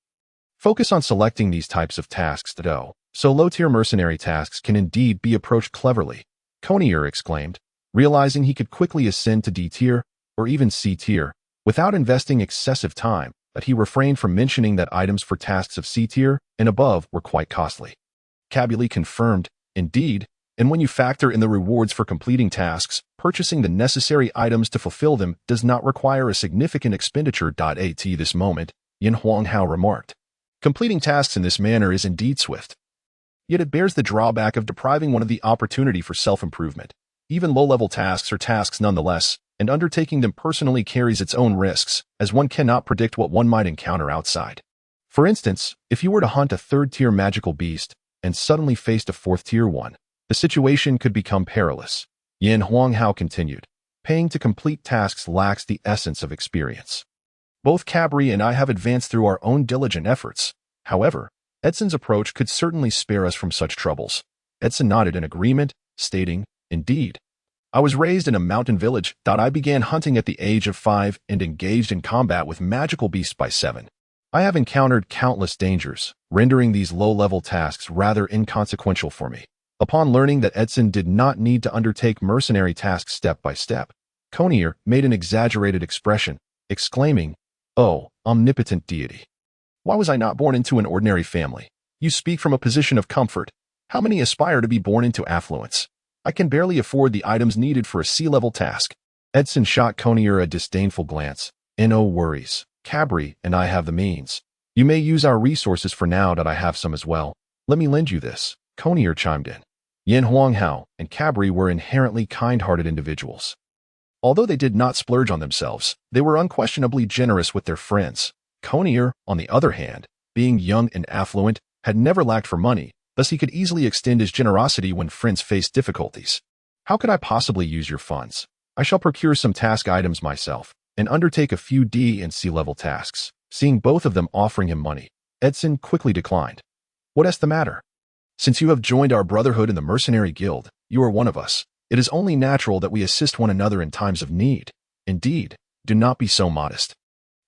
focus on selecting these types of tasks so low-tier mercenary tasks can indeed be approached cleverly. Konier exclaimed, realizing he could quickly ascend to D-tier or even C-tier without investing excessive time, but he refrained from mentioning that items for tasks of C-tier and above were quite costly. Cabuli confirmed, indeed, and when you factor in the rewards for completing tasks, purchasing the necessary items to fulfill them does not require a significant expenditure. At this moment, Yin Huanghao remarked, completing tasks in this manner is indeed swift. Yet it bears the drawback of depriving one of the opportunity for self-improvement. Even low-level tasks are tasks nonetheless, and undertaking them personally carries its own risks, as one cannot predict what one might encounter outside. For instance, if you were to hunt a 3rd-tier magical beast and suddenly faced a 4th-tier one, the situation could become perilous. Yin Huanghao continued, paying to complete tasks lacks the essence of experience. Both Cabri and I have advanced through our own diligent efforts. However, Edson's approach could certainly spare us from such troubles. Edson nodded in agreement, stating, indeed. I was raised in a mountain village. I began hunting at the age of 5 and engaged in combat with magical beasts by 7. I have encountered countless dangers, rendering these low-level tasks rather inconsequential for me. Upon learning that Edson did not need to undertake mercenary tasks step by step, Konier made an exaggerated expression, exclaiming, "Oh, omnipotent deity! Why was I not born into an ordinary family? You speak from a position of comfort. How many aspire to be born into affluence?" I can barely afford the items needed for a sea-level task. Edson shot Conier a disdainful glance. No worries. Cabri and I have the means. You may use our resources for now that I have some as well. Let me lend you this. Conier chimed in. Yin Huanghao and Cabri were inherently kind-hearted individuals. Although they did not splurge on themselves, they were unquestionably generous with their friends. Conier, on the other hand, being young and affluent, had never lacked for money, thus he could easily extend his generosity when friends faced difficulties. How could I possibly use your funds? I shall procure some task items myself, and undertake a few D and C-level tasks. Seeing both of them offering him money, Edson quickly declined. What is the matter? Since you have joined our brotherhood in the mercenary guild, you are one of us. It is only natural that we assist one another in times of need. Indeed, do not be so modest.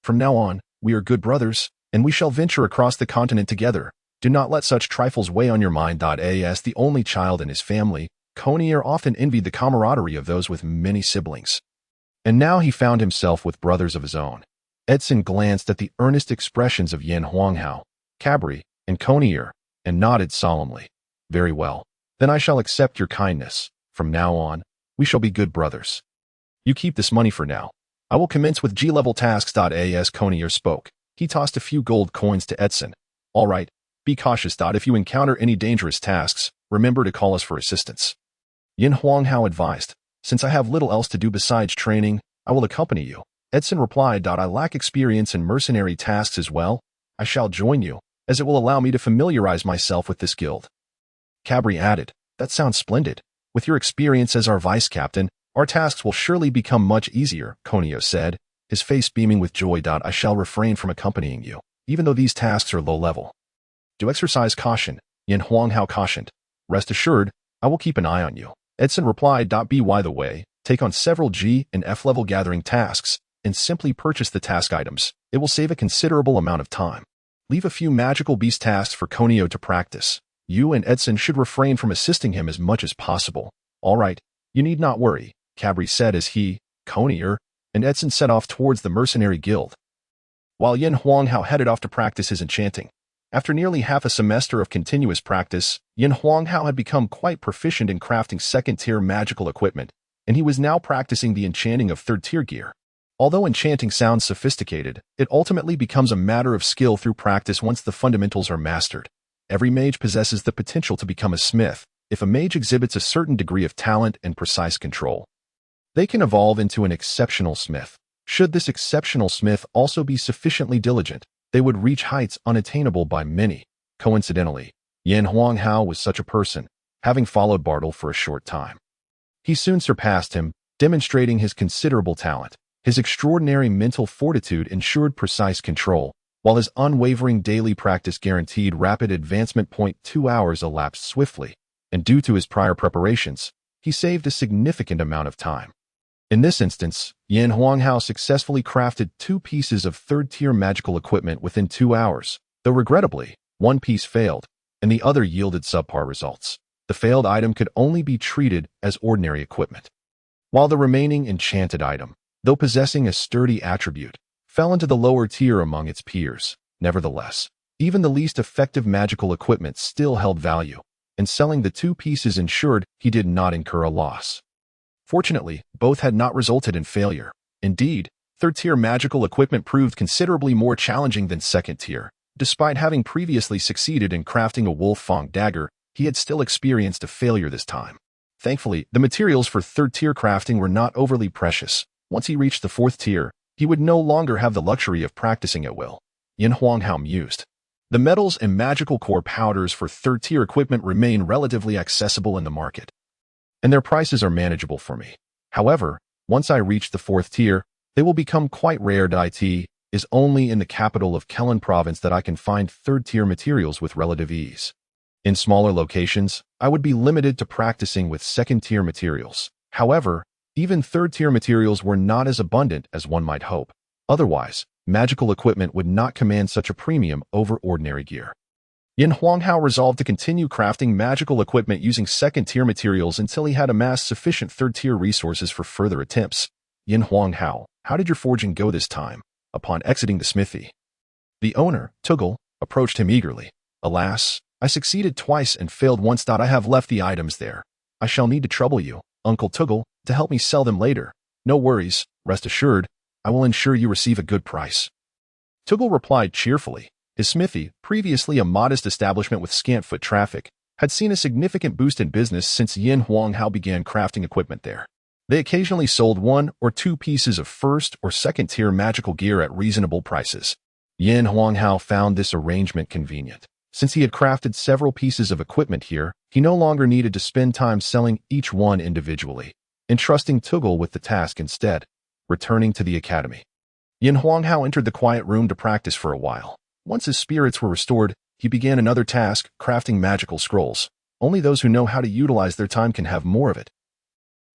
From now on, we are good brothers, and we shall venture across the continent together. Do not let such trifles weigh on your mind. As the only child in his family, Conier often envied the camaraderie of those with many siblings. And now he found himself with brothers of his own. Edson glanced at the earnest expressions of Yin Huanghao, Cabri, and Conier, and nodded solemnly. Very well. Then I shall accept your kindness. From now on, we shall be good brothers. You keep this money for now. I will commence with G-level tasks. As Conier spoke, he tossed a few gold coins to Edson. All right, be cautious. If you encounter any dangerous tasks, remember to call us for assistance. Yin Huanghao advised. Since I have little else to do besides training, I will accompany you. Edson replied. I lack experience in mercenary tasks as well. I shall join you, as it will allow me to familiarize myself with this guild. Cabri added. That sounds splendid. With your experience as our vice-captain, our tasks will surely become much easier, Conier said, his face beaming with joy. I shall refrain from accompanying you, even though these tasks are low-level. Do exercise caution, Yin Huanghao cautioned. Rest assured, I will keep an eye on you. Edson replied. By the way, take on several G and F-level gathering tasks, and simply purchase the task items. It will save a considerable amount of time. Leave a few magical beast tasks for Conier to practice. You and Edson should refrain from assisting him as much as possible. All right, you need not worry, Cabri said as he, Conier, and Edson set off towards the mercenary guild. While Yin Huanghao headed off to practice his enchanting. After nearly half a semester of continuous practice, Yin Huanghao had become quite proficient in crafting second-tier magical equipment, and he was now practicing the enchanting of third-tier gear. Although enchanting sounds sophisticated, it ultimately becomes a matter of skill through practice once the fundamentals are mastered. Every mage possesses the potential to become a smith, if a mage exhibits a certain degree of talent and precise control. They can evolve into an exceptional smith. Should this exceptional smith also be sufficiently diligent, they would reach heights unattainable by many. Coincidentally, Yin Huanghao was such a person, having followed Bartle for a short time. He soon surpassed him, demonstrating his considerable talent. His extraordinary mental fortitude ensured precise control, while his unwavering daily practice guaranteed rapid advancement. 2 hours elapsed swiftly, and due to his prior preparations, he saved a significant amount of time. In this instance, Yin Huanghao successfully crafted 2 pieces of third-tier magical equipment within 2 hours, though regrettably, one piece failed, and the other yielded subpar results. The failed item could only be treated as ordinary equipment, while the remaining enchanted item, though possessing a sturdy attribute, fell into the lower tier among its peers. Nevertheless, even the least effective magical equipment still held value, and selling the 2 pieces ensured he did not incur a loss. Fortunately, both had not resulted in failure. Indeed, third-tier magical equipment proved considerably more challenging than second-tier. Despite having previously succeeded in crafting a wolf-fang dagger, he had still experienced a failure this time. Thankfully, the materials for third-tier crafting were not overly precious. Once he reached the 4th tier, he would no longer have the luxury of practicing at will. Yin Huanghao mused. The metals and magical core powders for third-tier equipment remain relatively accessible in the market, and their prices are manageable for me. However, once I reach the 4th tier, they will become quite rare. It is only in the capital of Kelen province that I can find third-tier materials with relative ease. In smaller locations, I would be limited to practicing with second-tier materials. However, even third-tier materials were not as abundant as one might hope. Otherwise, magical equipment would not command such a premium over ordinary gear. Yin Huanghao resolved to continue crafting magical equipment using second-tier materials until he had amassed sufficient third-tier resources for further attempts. Yin Huanghao, how did your forging go this time? Upon exiting the smithy, the owner, Tuggle, approached him eagerly. Alas, I succeeded twice and failed once. I have left the items there. I shall need to trouble you, Uncle Tuggle, to help me sell them later. No worries, rest assured, I will ensure you receive a good price. Tuggle replied cheerfully. His smithy, previously a modest establishment with scant foot traffic, had seen a significant boost in business since Lin Hao began crafting equipment there. They occasionally sold 1 or 2 pieces of first or second-tier magical gear at reasonable prices. Lin Hao found this arrangement convenient. Since he had crafted several pieces of equipment here, he no longer needed to spend time selling each one individually, entrusting Tuggle with the task instead. Returning to the academy, Lin Hao entered the quiet room to practice for a while. Once his spirits were restored, he began another task, crafting magical scrolls. Only those who know how to utilize their time can have more of it.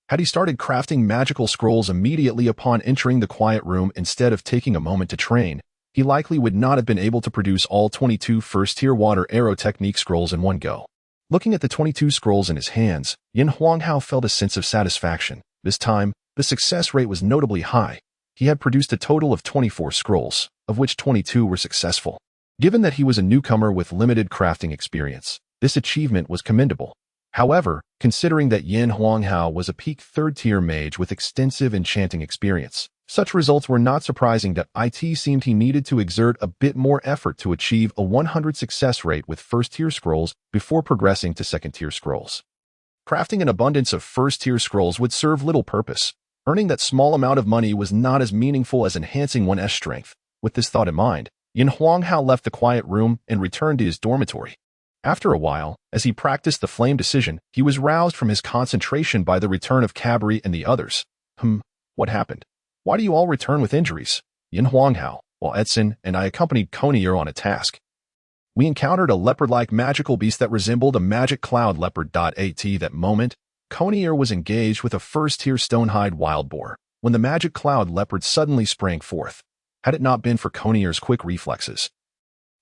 Had he started crafting magical scrolls immediately upon entering the quiet room instead of taking a moment to train, he likely would not have been able to produce all 22 first-tier water arrow technique scrolls in one go. Looking at the 22 scrolls in his hands, Lin Hao felt a sense of satisfaction. This time, the success rate was notably high. He had produced a total of 24 scrolls, of which 22 were successful. Given that he was a newcomer with limited crafting experience, this achievement was commendable. However, considering that Lin Hao was a peak third-tier mage with extensive enchanting experience, such results were not surprising. That it seemed he needed to exert a bit more effort to achieve a 100 success rate with first-tier scrolls before progressing to second-tier scrolls. Crafting an abundance of first-tier scrolls would serve little purpose. Earning that small amount of money was not as meaningful as enhancing one's strength. With this thought in mind, Lin Hao left the quiet room and returned to his dormitory. After a while, as he practiced the flame decision, he was roused from his concentration by the return of Cabri and the others. What happened? Why do you all return with injuries? Lin Hao, while Edson and I accompanied Conier on a task. We encountered a leopard-like magical beast that resembled a magic cloud leopard. At that moment, Conier was engaged with a first-tier stonehide wild boar, when the magic cloud leopard suddenly sprang forth. Had it not been for Conier's quick reflexes,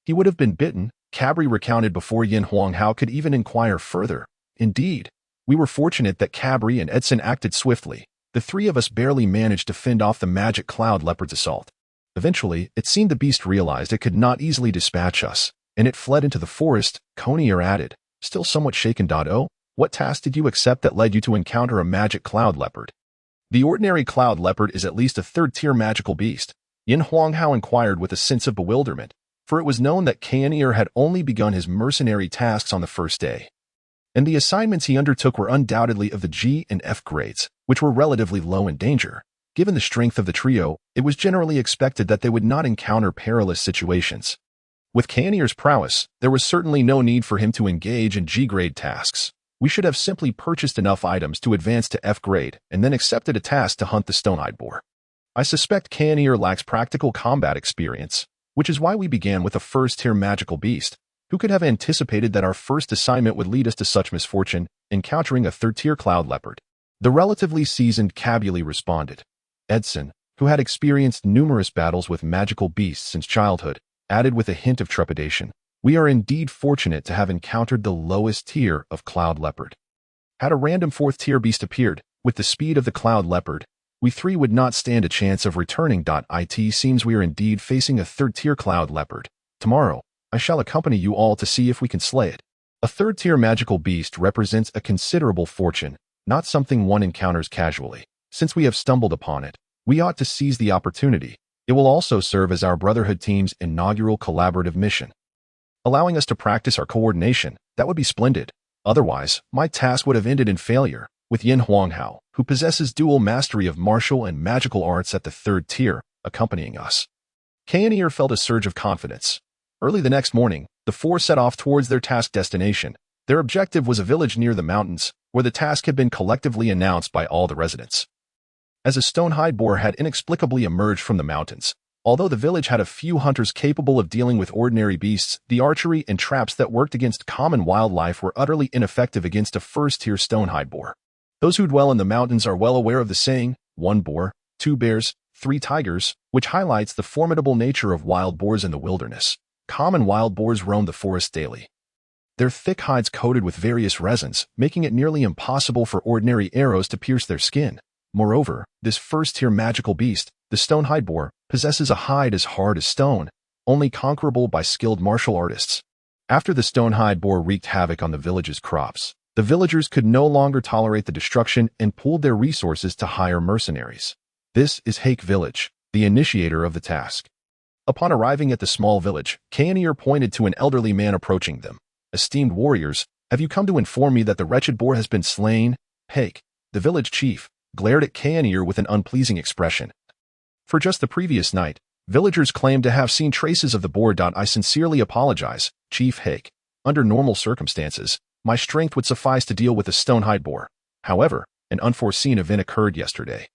he would have been bitten. Cabri recounted before Lin Hao could even inquire further. Indeed, we were fortunate that Cabri and Edson acted swiftly. The three of us barely managed to fend off the magic cloud leopard's assault. Eventually, it seemed the beast realized it could not easily dispatch us, and it fled into the forest. Conier added, still somewhat shaken. Oh, what task did you accept that led you to encounter a magic cloud leopard? The ordinary cloud leopard is at least a third-tier magical beast. Lin Hao inquired with a sense of bewilderment, for it was known that Conier had only begun his mercenary tasks on the first day, and the assignments he undertook were undoubtedly of the G and F grades, which were relatively low in danger. Given the strength of the trio, it was generally expected that they would not encounter perilous situations. With Conier's prowess, there was certainly no need for him to engage in G-grade tasks. We should have simply purchased enough items to advance to F grade and then accepted a task to hunt the stone-eyed boar. I suspect Conier lacks practical combat experience, which is why we began with a first-tier magical beast. Who could have anticipated that our first assignment would lead us to such misfortune, encountering a third-tier cloud leopard? The relatively seasoned Cabuli responded. Edson, who had experienced numerous battles with magical beasts since childhood, added with a hint of trepidation, we are indeed fortunate to have encountered the lowest tier of cloud leopard. Had a random fourth-tier beast appeared, with the speed of the cloud leopard, we three would not stand a chance of returning. It seems we are indeed facing a third-tier cloud leopard. Tomorrow, I shall accompany you all to see if we can slay it. A third-tier magical beast represents a considerable fortune, not something one encounters casually. Since we have stumbled upon it, we ought to seize the opportunity. It will also serve as our Brotherhood team's inaugural collaborative mission, allowing us to practice our coordination. That would be splendid. Otherwise, my task would have ended in failure. With Lin Hao, who possesses dual mastery of martial and magical arts at the third tier, accompanying us, Conier felt a surge of confidence. Early the next morning, the four set off towards their task destination. Their objective was a village near the mountains, where the task had been collectively announced by all the residents. As a stonehide boar had inexplicably emerged from the mountains, although the village had a few hunters capable of dealing with ordinary beasts, the archery and traps that worked against common wildlife were utterly ineffective against a first-tier stonehide boar. Those who dwell in the mountains are well aware of the saying, 1 boar, 2 bears, 3 tigers, which highlights the formidable nature of wild boars in the wilderness. Common wild boars roam the forest daily, their thick hides coated with various resins, making it nearly impossible for ordinary arrows to pierce their skin. Moreover, this first-tier magical beast, the stonehide boar, possesses a hide as hard as stone, only conquerable by skilled martial artists. After the stonehide boar wreaked havoc on the village's crops, The villagers could no longer tolerate the destruction and pooled their resources to hire mercenaries. This is Hake Village, the initiator of the task. Upon arriving at the small village, Kayanir pointed to an elderly man approaching them. Esteemed warriors, have you come to inform me that the wretched boar has been slain? Hake, the village chief, glared at Kayanir with an unpleasing expression. For just the previous night, villagers claimed to have seen traces of the boar. I sincerely apologize, Chief Hake. Under normal circumstances, my strength would suffice to deal with a stone-hide boar. However, an unforeseen event occurred yesterday.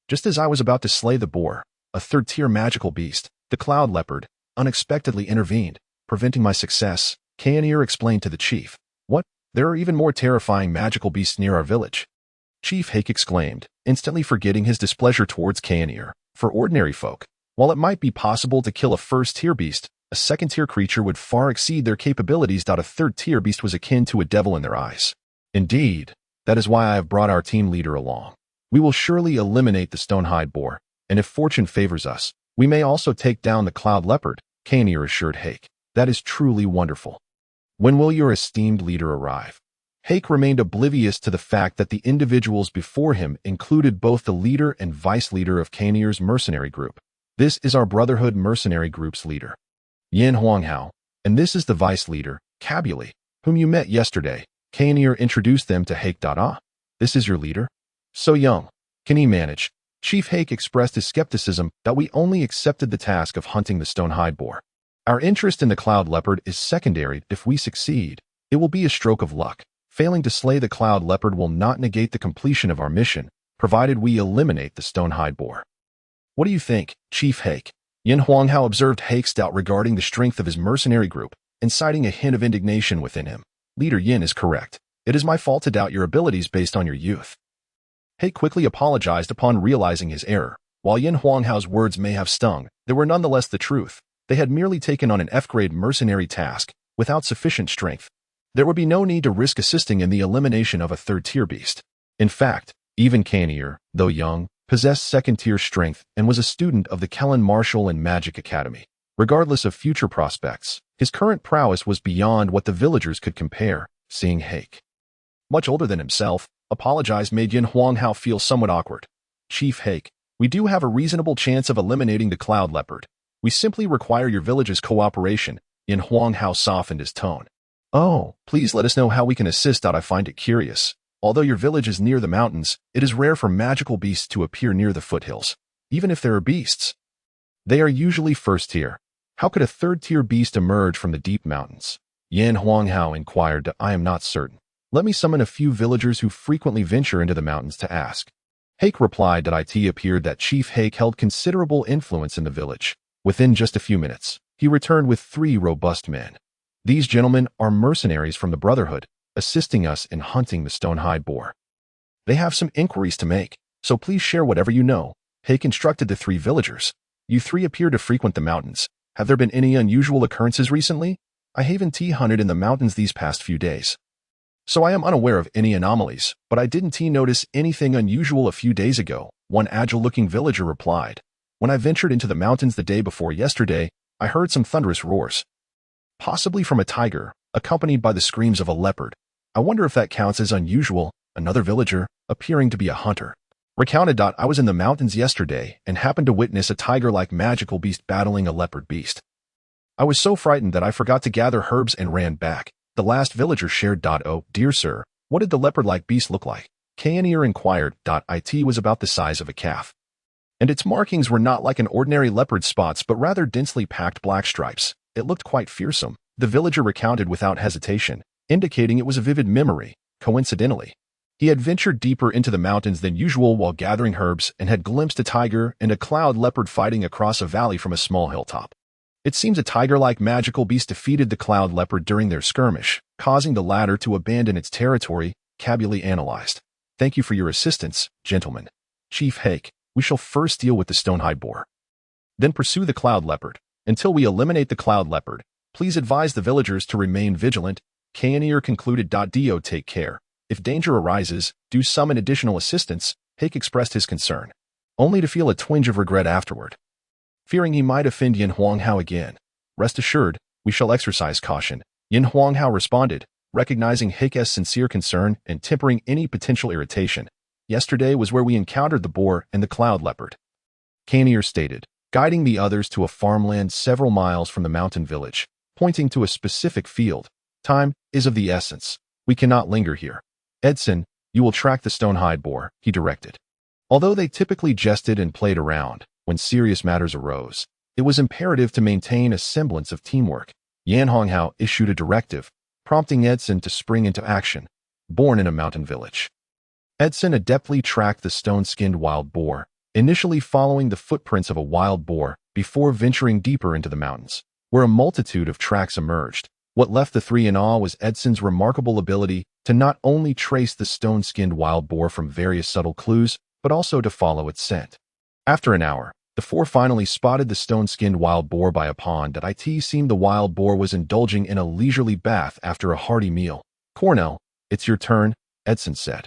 Just as I was about to slay the boar, a third-tier magical beast, the cloud leopard, unexpectedly intervened, preventing my success. Kayanir explained to the chief. What? There are even more terrifying magical beasts near our village. Chief Hake exclaimed, instantly forgetting his displeasure towards Kayanir. For ordinary folk, while it might be possible to kill a first-tier beast, a second-tier creature would far exceed their capabilities. A third-tier beast was akin to a devil in their eyes. Indeed, that is why I have brought our team leader along. We will surely eliminate the stone-hide boar, and if fortune favors us, we may also take down the cloud leopard, Kayanir assured Hake. That is truly wonderful. When will your esteemed leader arrive? Hake remained oblivious to the fact that the individuals before him included both the leader and vice-leader of Kayanir's mercenary group. This is our Brotherhood mercenary group's leader, Lin Hao, and this is the vice-leader, Kabuli, whom you met yesterday. Kayanir introduced them to Hake. This is your leader? So young. Can he manage? Chief Hake expressed his skepticism that we only accepted the task of hunting the stone-hide boar. Our interest in the cloud leopard is secondary. If we succeed, it will be a stroke of luck. Failing to slay the cloud leopard will not negate the completion of our mission, provided we eliminate the stone-hide boar. What do you think, Chief Hake? Lin Hao observed Hake's doubt regarding the strength of his mercenary group, inciting a hint of indignation within him. Leader Yin is correct. It is my fault to doubt your abilities based on your youth. Hake quickly apologized upon realizing his error. While Lin Hao's words may have stung, they were nonetheless the truth. They had merely taken on an F-grade mercenary task, without sufficient strength. There would be no need to risk assisting in the elimination of a third-tier beast. In fact, even Kayanir, though young, possessed second-tier strength and was a student of the Kellen Martial and Magic Academy. Regardless of future prospects, his current prowess was beyond what the villagers could compare. Seeing Hake, much older than himself, apologize made Lin Hao feel somewhat awkward. Chief Hake, we do have a reasonable chance of eliminating the cloud leopard. We simply require your village's cooperation. Lin Hao softened his tone. Oh, please let us know how we can assist. I find it curious. Although your village is near the mountains, it is rare for magical beasts to appear near the foothills. Even if there are beasts, they are usually first tier. How could a third-tier beast emerge from the deep mountains? Lin Hao inquired. I am not certain. Let me summon a few villagers who frequently venture into the mountains to ask. Hake replied that it appeared that Chief Hake held considerable influence in the village. Within just a few minutes, he returned with 3 robust men. These gentlemen are mercenaries from the Brotherhood, assisting us in hunting the stone-hide boar. They have some inquiries to make, so please share whatever you know. Hake instructed the 3 villagers. You 3 appear to frequent the mountains. Have there been any unusual occurrences recently? I haven't hunted in the mountains these past few days, so I am unaware of any anomalies, but I didn't notice anything unusual a few days ago, one agile-looking villager replied. When I ventured into the mountains the day before yesterday, I heard some thunderous roars, possibly from a tiger, accompanied by the screams of a leopard. I wonder if that counts as unusual. Another villager, appearing to be a hunter, recounted. I was in the mountains yesterday and happened to witness a tiger-like magical beast battling a leopard beast. I was so frightened that I forgot to gather herbs and ran back. The last villager shared. Oh, dear sir, what did the leopard-like beast look like? Kayanir inquired. It was about the size of a calf, and its markings were not like an ordinary leopard's spots but rather densely packed black stripes. It looked quite fearsome, the villager recounted without hesitation, indicating it was a vivid memory. Coincidentally, he had ventured deeper into the mountains than usual while gathering herbs and had glimpsed a tiger and a cloud leopard fighting across a valley from a small hilltop. It seems a tiger-like magical beast defeated the cloud leopard during their skirmish, causing the latter to abandon its territory. Kabuli analyzed. Thank you for your assistance, gentlemen. Chief Hake, we shall first deal with the stone-hide boar, then pursue the cloud leopard. Until we eliminate the cloud leopard, please advise the villagers to remain vigilant. Kayanir concluded. Do take care. If danger arises, do summon additional assistance. Hake expressed his concern, only to feel a twinge of regret afterward, fearing he might offend Lin Hao again. Rest assured, we shall exercise caution. Lin Hao responded, recognizing Hike's sincere concern and tempering any potential irritation. Yesterday was where we encountered the boar and the cloud leopard, Kanier stated, guiding the others to a farmland several miles from the mountain village, pointing to a specific field. Time is of the essence. We cannot linger here. Edson, you will track the stone-hide boar, he directed. Although they typically jested and played around, when serious matters arose, it was imperative to maintain a semblance of teamwork. Yan Honghao issued a directive, prompting Edson to spring into action. Born in a mountain village, Edson adeptly tracked the stone-skinned wild boar, initially following the footprints of a wild boar before venturing deeper into the mountains, where a multitude of tracks emerged. What left the three in awe was Edson's remarkable ability to not only trace the stone-skinned wild boar from various subtle clues, but also to follow its scent. After an hour, the four finally spotted the stone-skinned wild boar by a pond that it seemed the wild boar was indulging in a leisurely bath after a hearty meal. Cornell, it's your turn, Edson said.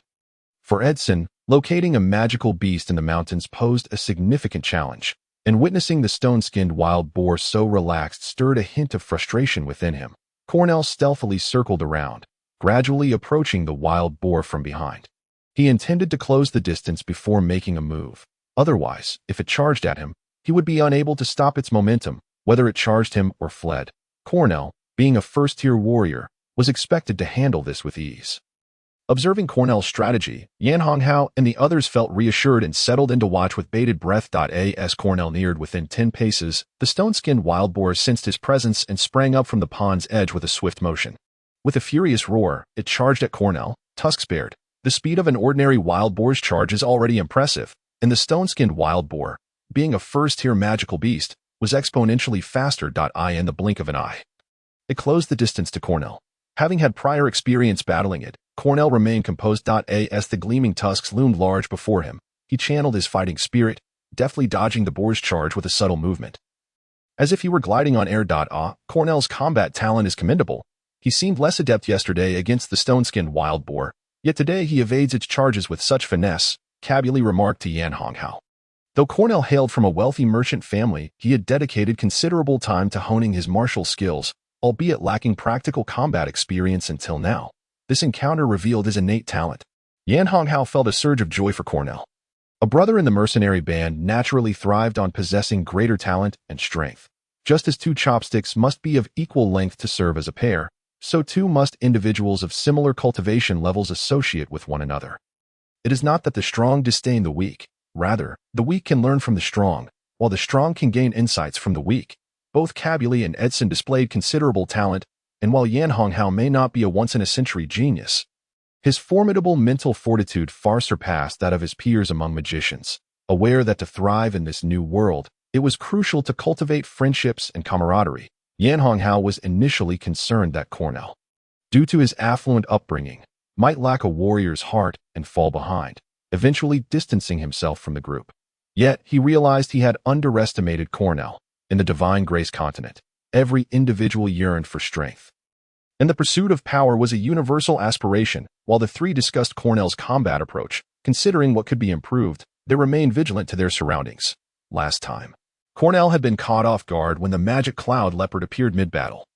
For Edson, locating a magical beast in the mountains posed a significant challenge, and witnessing the stone-skinned wild boar so relaxed stirred a hint of frustration within him. Cornell stealthily circled around, gradually approaching the wild boar from behind. He intended to close the distance before making a move. Otherwise, if it charged at him, he would be unable to stop its momentum, whether it charged him or fled. Cornell, being a first-tier warrior, was expected to handle this with ease. Observing Cornell's strategy, Yan Honghao and the others felt reassured and settled into watch with bated breath. As Cornell neared within 10 paces, the stone-skinned wild boar sensed his presence and sprang up from the pond's edge with a swift motion. With a furious roar, it charged at Cornell, tusks bared. The speed of an ordinary wild boar's charge is already impressive, and the stone-skinned wild boar, being a first-tier magical beast, was exponentially faster. In the blink of an eye, it closed the distance to Cornell. Having had prior experience battling it, Cornell remained composed. As the gleaming tusks loomed large before him, he channeled his fighting spirit, deftly dodging the boar's charge with a subtle movement. As if he were gliding on air. Cornell's combat talent is commendable. He seemed less adept yesterday against the stone-skinned wild boar, yet today he evades its charges with such finesse, Cabuli remarked to Yan Honghao. Though Cornell hailed from a wealthy merchant family, he had dedicated considerable time to honing his martial skills, albeit lacking practical combat experience until now. This encounter revealed his innate talent. Yan Honghao felt a surge of joy for Cornell. A brother in the mercenary band naturally thrived on possessing greater talent and strength. Just as two chopsticks must be of equal length to serve as a pair, so too must individuals of similar cultivation levels associate with one another. It is not that the strong disdain the weak. Rather, the weak can learn from the strong, while the strong can gain insights from the weak. Both Cabuli and Edson displayed considerable talent, and while Yan Honghao may not be a once-in-a-century genius, his formidable mental fortitude far surpassed that of his peers among magicians. Aware that to thrive in this new world, it was crucial to cultivate friendships and camaraderie, Yan Honghao was initially concerned that Cornell, due to his affluent upbringing, might lack a warrior's heart and fall behind, eventually distancing himself from the group. Yet he realized he had underestimated Cornell. In the Divine Grace continent, every individual yearned for strength, and the pursuit of power was a universal aspiration. While the three discussed Cornell's combat approach, considering what could be improved, they remained vigilant to their surroundings. Last time, Cornell had been caught off guard when the magic cloud leopard appeared mid-battle.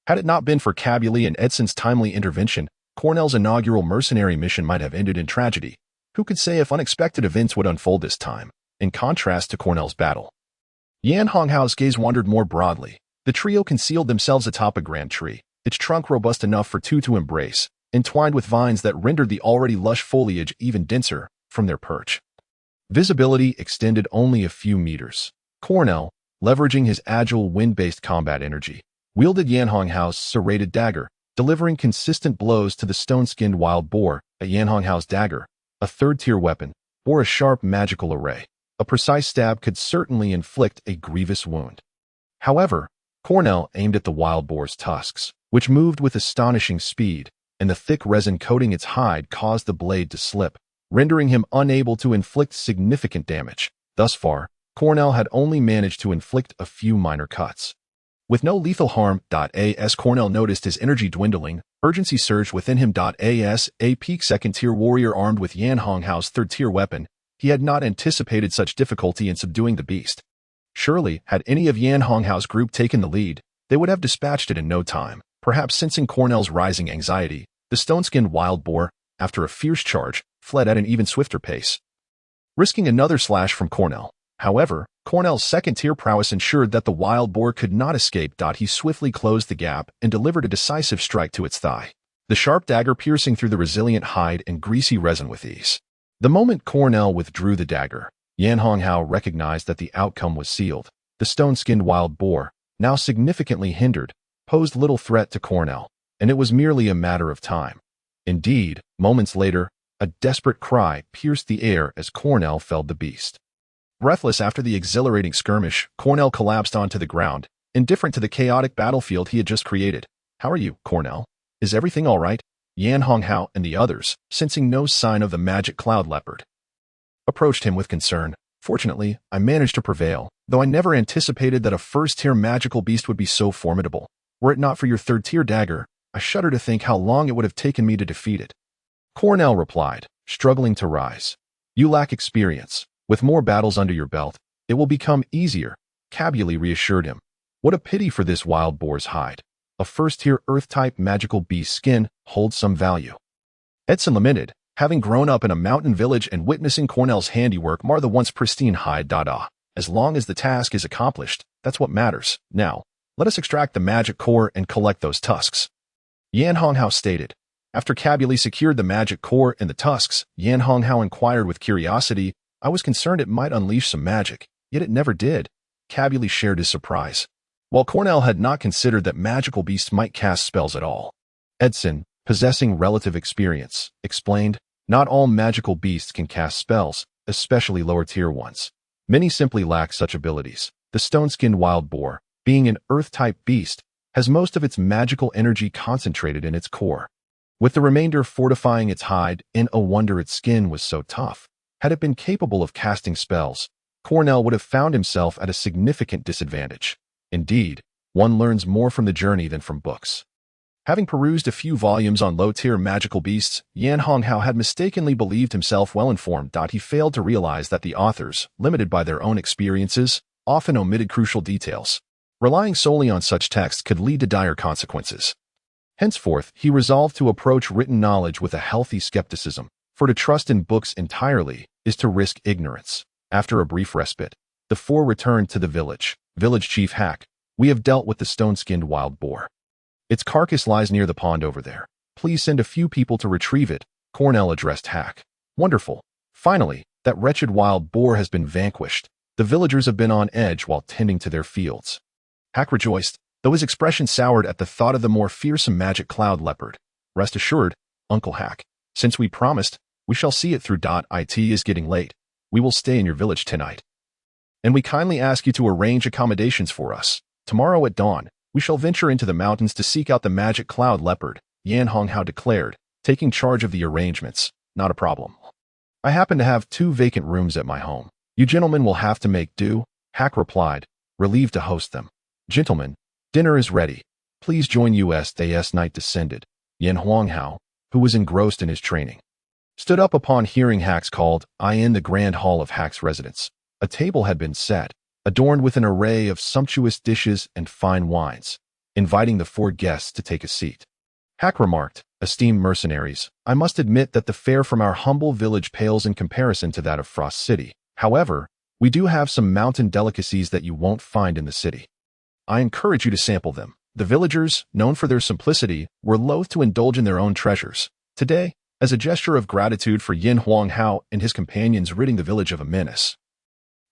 Had it not been for Cabuli and Edson's timely intervention, Cornell's inaugural mercenary mission might have ended in tragedy. Who could say if unexpected events would unfold this time, in contrast to Cornell's battle? Yan Honghao's gaze wandered more broadly. The trio concealed themselves atop a grand tree, its trunk robust enough for two to embrace, entwined with vines that rendered the already lush foliage even denser from their perch. Visibility extended only a few meters. Cornell, leveraging his agile wind-based combat energy, wielded Yan Honghao's serrated dagger, delivering consistent blows to the stone-skinned wild boar. Yan Honghao's dagger, a third-tier weapon, bore a sharp magical array. A precise stab could certainly inflict a grievous wound. However, Cornell aimed at the wild boar's tusks, which moved with astonishing speed, and the thick resin coating its hide caused the blade to slip, rendering him unable to inflict significant damage. Thus far, Cornell had only managed to inflict a few minor cuts, with no lethal harm. As Cornell noticed his energy dwindling, urgency surged within him. As a peak second-tier warrior armed with Yan Honghao's third-tier weapon, he had not anticipated such difficulty in subduing the beast. Surely, had any of Yan Honghao's group taken the lead, they would have dispatched it in no time. Perhaps sensing Cornell's rising anxiety, the stone-skinned wild boar, after a fierce charge, fled at an even swifter pace, risking another slash from Cornell. However, Cornell's second-tier prowess ensured that the wild boar could not escape. He swiftly closed the gap and delivered a decisive strike to its thigh, the sharp dagger piercing through the resilient hide and greasy resin with ease. The moment Cornell withdrew the dagger, Lin Hao recognized that the outcome was sealed. The stone-skinned wild boar, now significantly hindered, posed little threat to Cornell, and it was merely a matter of time. Indeed, moments later, a desperate cry pierced the air as Cornell felled the beast. Breathless after the exhilarating skirmish, Cornell collapsed onto the ground, indifferent to the chaotic battlefield he had just created. "How are you, Cornell? Is everything all right?" Lin Hao and the others, sensing no sign of the magic cloud leopard, approached him with concern. "Fortunately, I managed to prevail, though I never anticipated that a first-tier magical beast would be so formidable. Were it not for your third-tier dagger, I shudder to think how long it would have taken me to defeat it." Cornell replied, struggling to rise. "You lack experience. With more battles under your belt, it will become easier," Cabuli reassured him. "What a pity for this wild boar's hide. A first-tier Earth-type magical beast skin holds some value." Edson lamented, having grown up in a mountain village and witnessing Cornell's handiwork mar the once pristine hide. As long as the task is accomplished, that's what matters. "Now, let us extract the magic core and collect those tusks," Lin Hao stated. After Cabuli secured the magic core and the tusks, Lin Hao inquired with curiosity. "I was concerned it might unleash some magic, yet it never did." Cabuli shared his surprise. While Cornell had not considered that magical beasts might cast spells at all, Edson, possessing relative experience, explained, "Not all magical beasts can cast spells, especially lower-tier ones. Many simply lack such abilities. The stone-skinned wild boar, being an Earth-type beast, has most of its magical energy concentrated in its core, with the remainder fortifying its hide. In a wonder its skin was so tough. Had it been capable of casting spells, Cornell would have found himself at a significant disadvantage. Indeed, one learns more from the journey than from books." Having perused a few volumes on low-tier magical beasts, Lin Hao had mistakenly believed himself well-informed. He failed to realize that the authors, limited by their own experiences, often omitted crucial details. Relying solely on such texts could lead to dire consequences. Henceforth, he resolved to approach written knowledge with a healthy skepticism, for to trust in books entirely is to risk ignorance. After a brief respite, the four returned to the village. "Village Chief Hack, we have dealt with the stone-skinned wild boar. Its carcass lies near the pond over there. Please send a few people to retrieve it," Cornell addressed Hack. "Wonderful. Finally, that wretched wild boar has been vanquished. The villagers have been on edge while tending to their fields." Hack rejoiced, though his expression soured at the thought of the more fearsome magic cloud leopard. "Rest assured, Uncle Hack, since we promised, we shall see it through. It is getting late. We will stay in your village tonight, and we kindly ask you to arrange accommodations for us. Tomorrow at dawn, we shall venture into the mountains to seek out the magic cloud leopard," Lin Hao declared, taking charge of the arrangements. "Not a problem. I happen to have 2 vacant rooms at my home. You gentlemen will have to make do," Hack replied, relieved to host them. "Gentlemen, dinner is ready. Please join us." As night descended, Lin Hao, who was engrossed in his training, stood up upon hearing Hack's called. In the grand hall of Hack's residence, a table had been set, adorned with an array of sumptuous dishes and fine wines, inviting the 4 guests to take a seat. Hack remarked, "Esteemed mercenaries, I must admit that the fare from our humble village pales in comparison to that of Frost City. However, we do have some mountain delicacies that you won't find in the city. I encourage you to sample them." The villagers, known for their simplicity, were loath to indulge in their own treasures. Today, as a gesture of gratitude for Lin Hao and his companions ridding the village of a menace,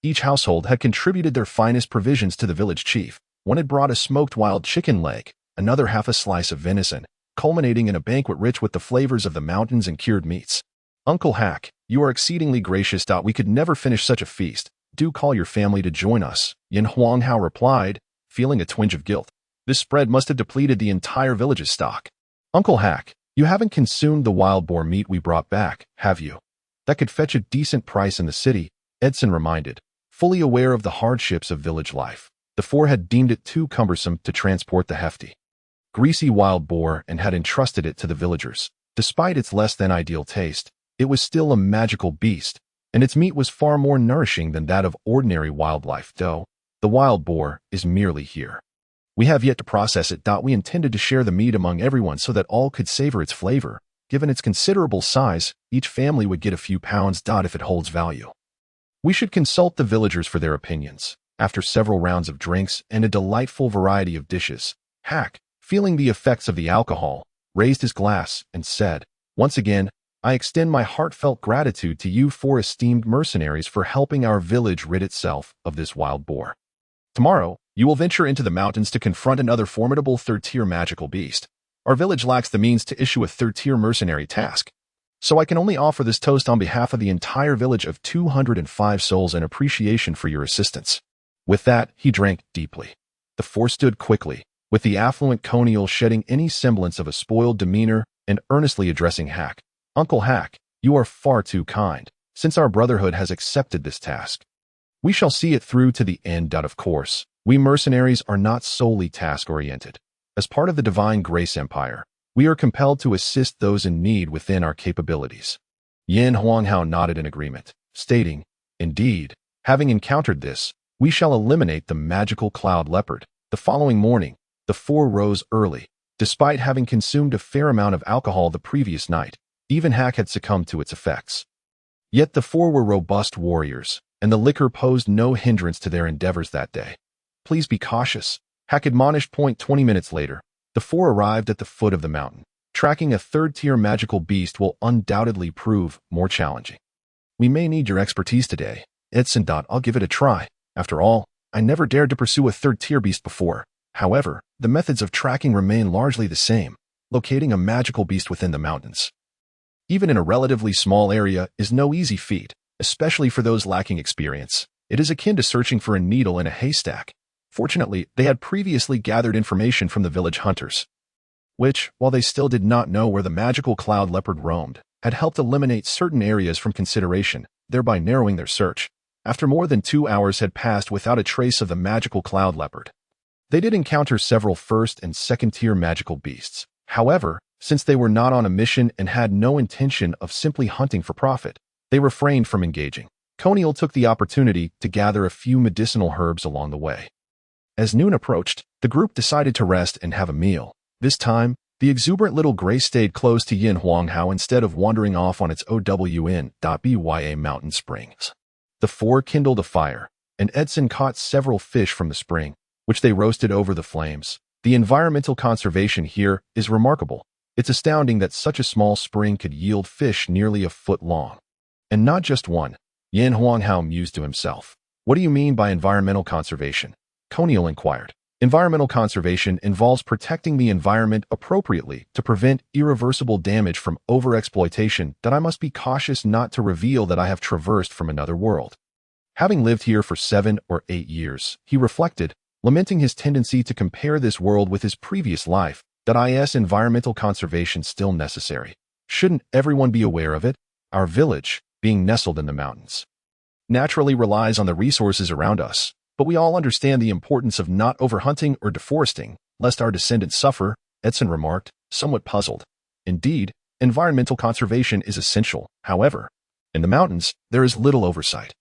each household had contributed their finest provisions to the village chief. One had brought a smoked wild chicken leg, another half a slice of venison, culminating in a banquet rich with the flavors of the mountains and cured meats. "Uncle Hack, you are exceedingly gracious. We could never finish such a feast. Do call your family to join us," Lin Hao replied, feeling a twinge of guilt. This spread must have depleted the entire village's stock. "Uncle Hack, you haven't consumed the wild boar meat we brought back, have you? That could fetch a decent price in the city," Edson reminded, fully aware of the hardships of village life. The 4 had deemed it too cumbersome to transport the hefty, greasy wild boar and had entrusted it to the villagers. Despite its less than ideal taste, it was still a magical beast, and its meat was far more nourishing than that of ordinary wildlife. Though the wild boar is merely here We have yet to process it. We intended to share the meat among everyone so that all could savor its flavor. Given its considerable size, each family would get a few pounds. If it holds value. We should consult the villagers for their opinions. After several rounds of drinks and a delightful variety of dishes, Hack, feeling the effects of the alcohol, raised his glass and said, "Once again, I extend my heartfelt gratitude to you four esteemed mercenaries for helping our village rid itself of this wild boar. Tomorrow, you will venture into the mountains to confront another formidable third-tier magical beast. Our village lacks the means to issue a third-tier mercenary task, so I can only offer this toast on behalf of the entire village of 205 souls in appreciation for your assistance." With that, he drank deeply. The four stood quickly, with the affluent Conial shedding any semblance of a spoiled demeanor and earnestly addressing Hack. "Uncle Hack, you are far too kind. Since our brotherhood has accepted this task, we shall see it through to the end. Of course, we mercenaries are not solely task-oriented. As part of the Divine Grace Empire, we are compelled to assist those in need within our capabilities." Lin Hao nodded in agreement, stating, "Indeed, having encountered this, we shall eliminate the magical cloud leopard." The following morning, the four rose early. Despite having consumed a fair amount of alcohol the previous night, even Hack had succumbed to its effects. Yet the four were robust warriors, and the liquor posed no hindrance to their endeavors that day. "Please be cautious," Hack admonished. 20 minutes later, the four arrived at the foot of the mountain. Tracking a third-tier magical beast will undoubtedly prove more challenging. "We may need your expertise today, Edson. I'll give it a try. After all, I never dared to pursue a third-tier beast before. However, the methods of tracking remain largely the same. Locating a magical beast within the mountains, even in a relatively small area, is no easy feat, especially for those lacking experience. It is akin to searching for a needle in a haystack." Fortunately, they had previously gathered information from the village hunters, which, while they still did not know where the magical cloud leopard roamed, had helped eliminate certain areas from consideration, thereby narrowing their search. After more than 2 hours had passed without a trace of the magical cloud leopard, they did encounter several first- and second-tier magical beasts. However, since they were not on a mission and had no intention of simply hunting for profit, they refrained from engaging. Conial took the opportunity to gather a few medicinal herbs along the way. As noon approached, the group decided to rest and have a meal. This time, the exuberant little gray stayed close to Lin Hao instead of wandering off on its own mountain springs. The four kindled a fire, and Edson caught several fish from the spring, which they roasted over the flames. The environmental conservation here is remarkable. It's astounding that such a small spring could yield fish nearly a foot long. And not just one. Lin Hao mused to himself. "What do you mean by environmental conservation?" Conial inquired. "Environmental conservation involves protecting the environment appropriately to prevent irreversible damage from overexploitation. That I must be cautious not to reveal that I have traversed from another world." Having lived here for 7 or 8 years, he reflected, lamenting his tendency to compare this world with his previous life. Is environmental conservation still necessary? Shouldn't everyone be aware of it? Our village, being nestled in the mountains, naturally relies on the resources around us, but we all understand the importance of not overhunting or deforesting, lest our descendants suffer, Edson remarked, somewhat puzzled. Indeed, environmental conservation is essential. However, in the mountains, there is little oversight.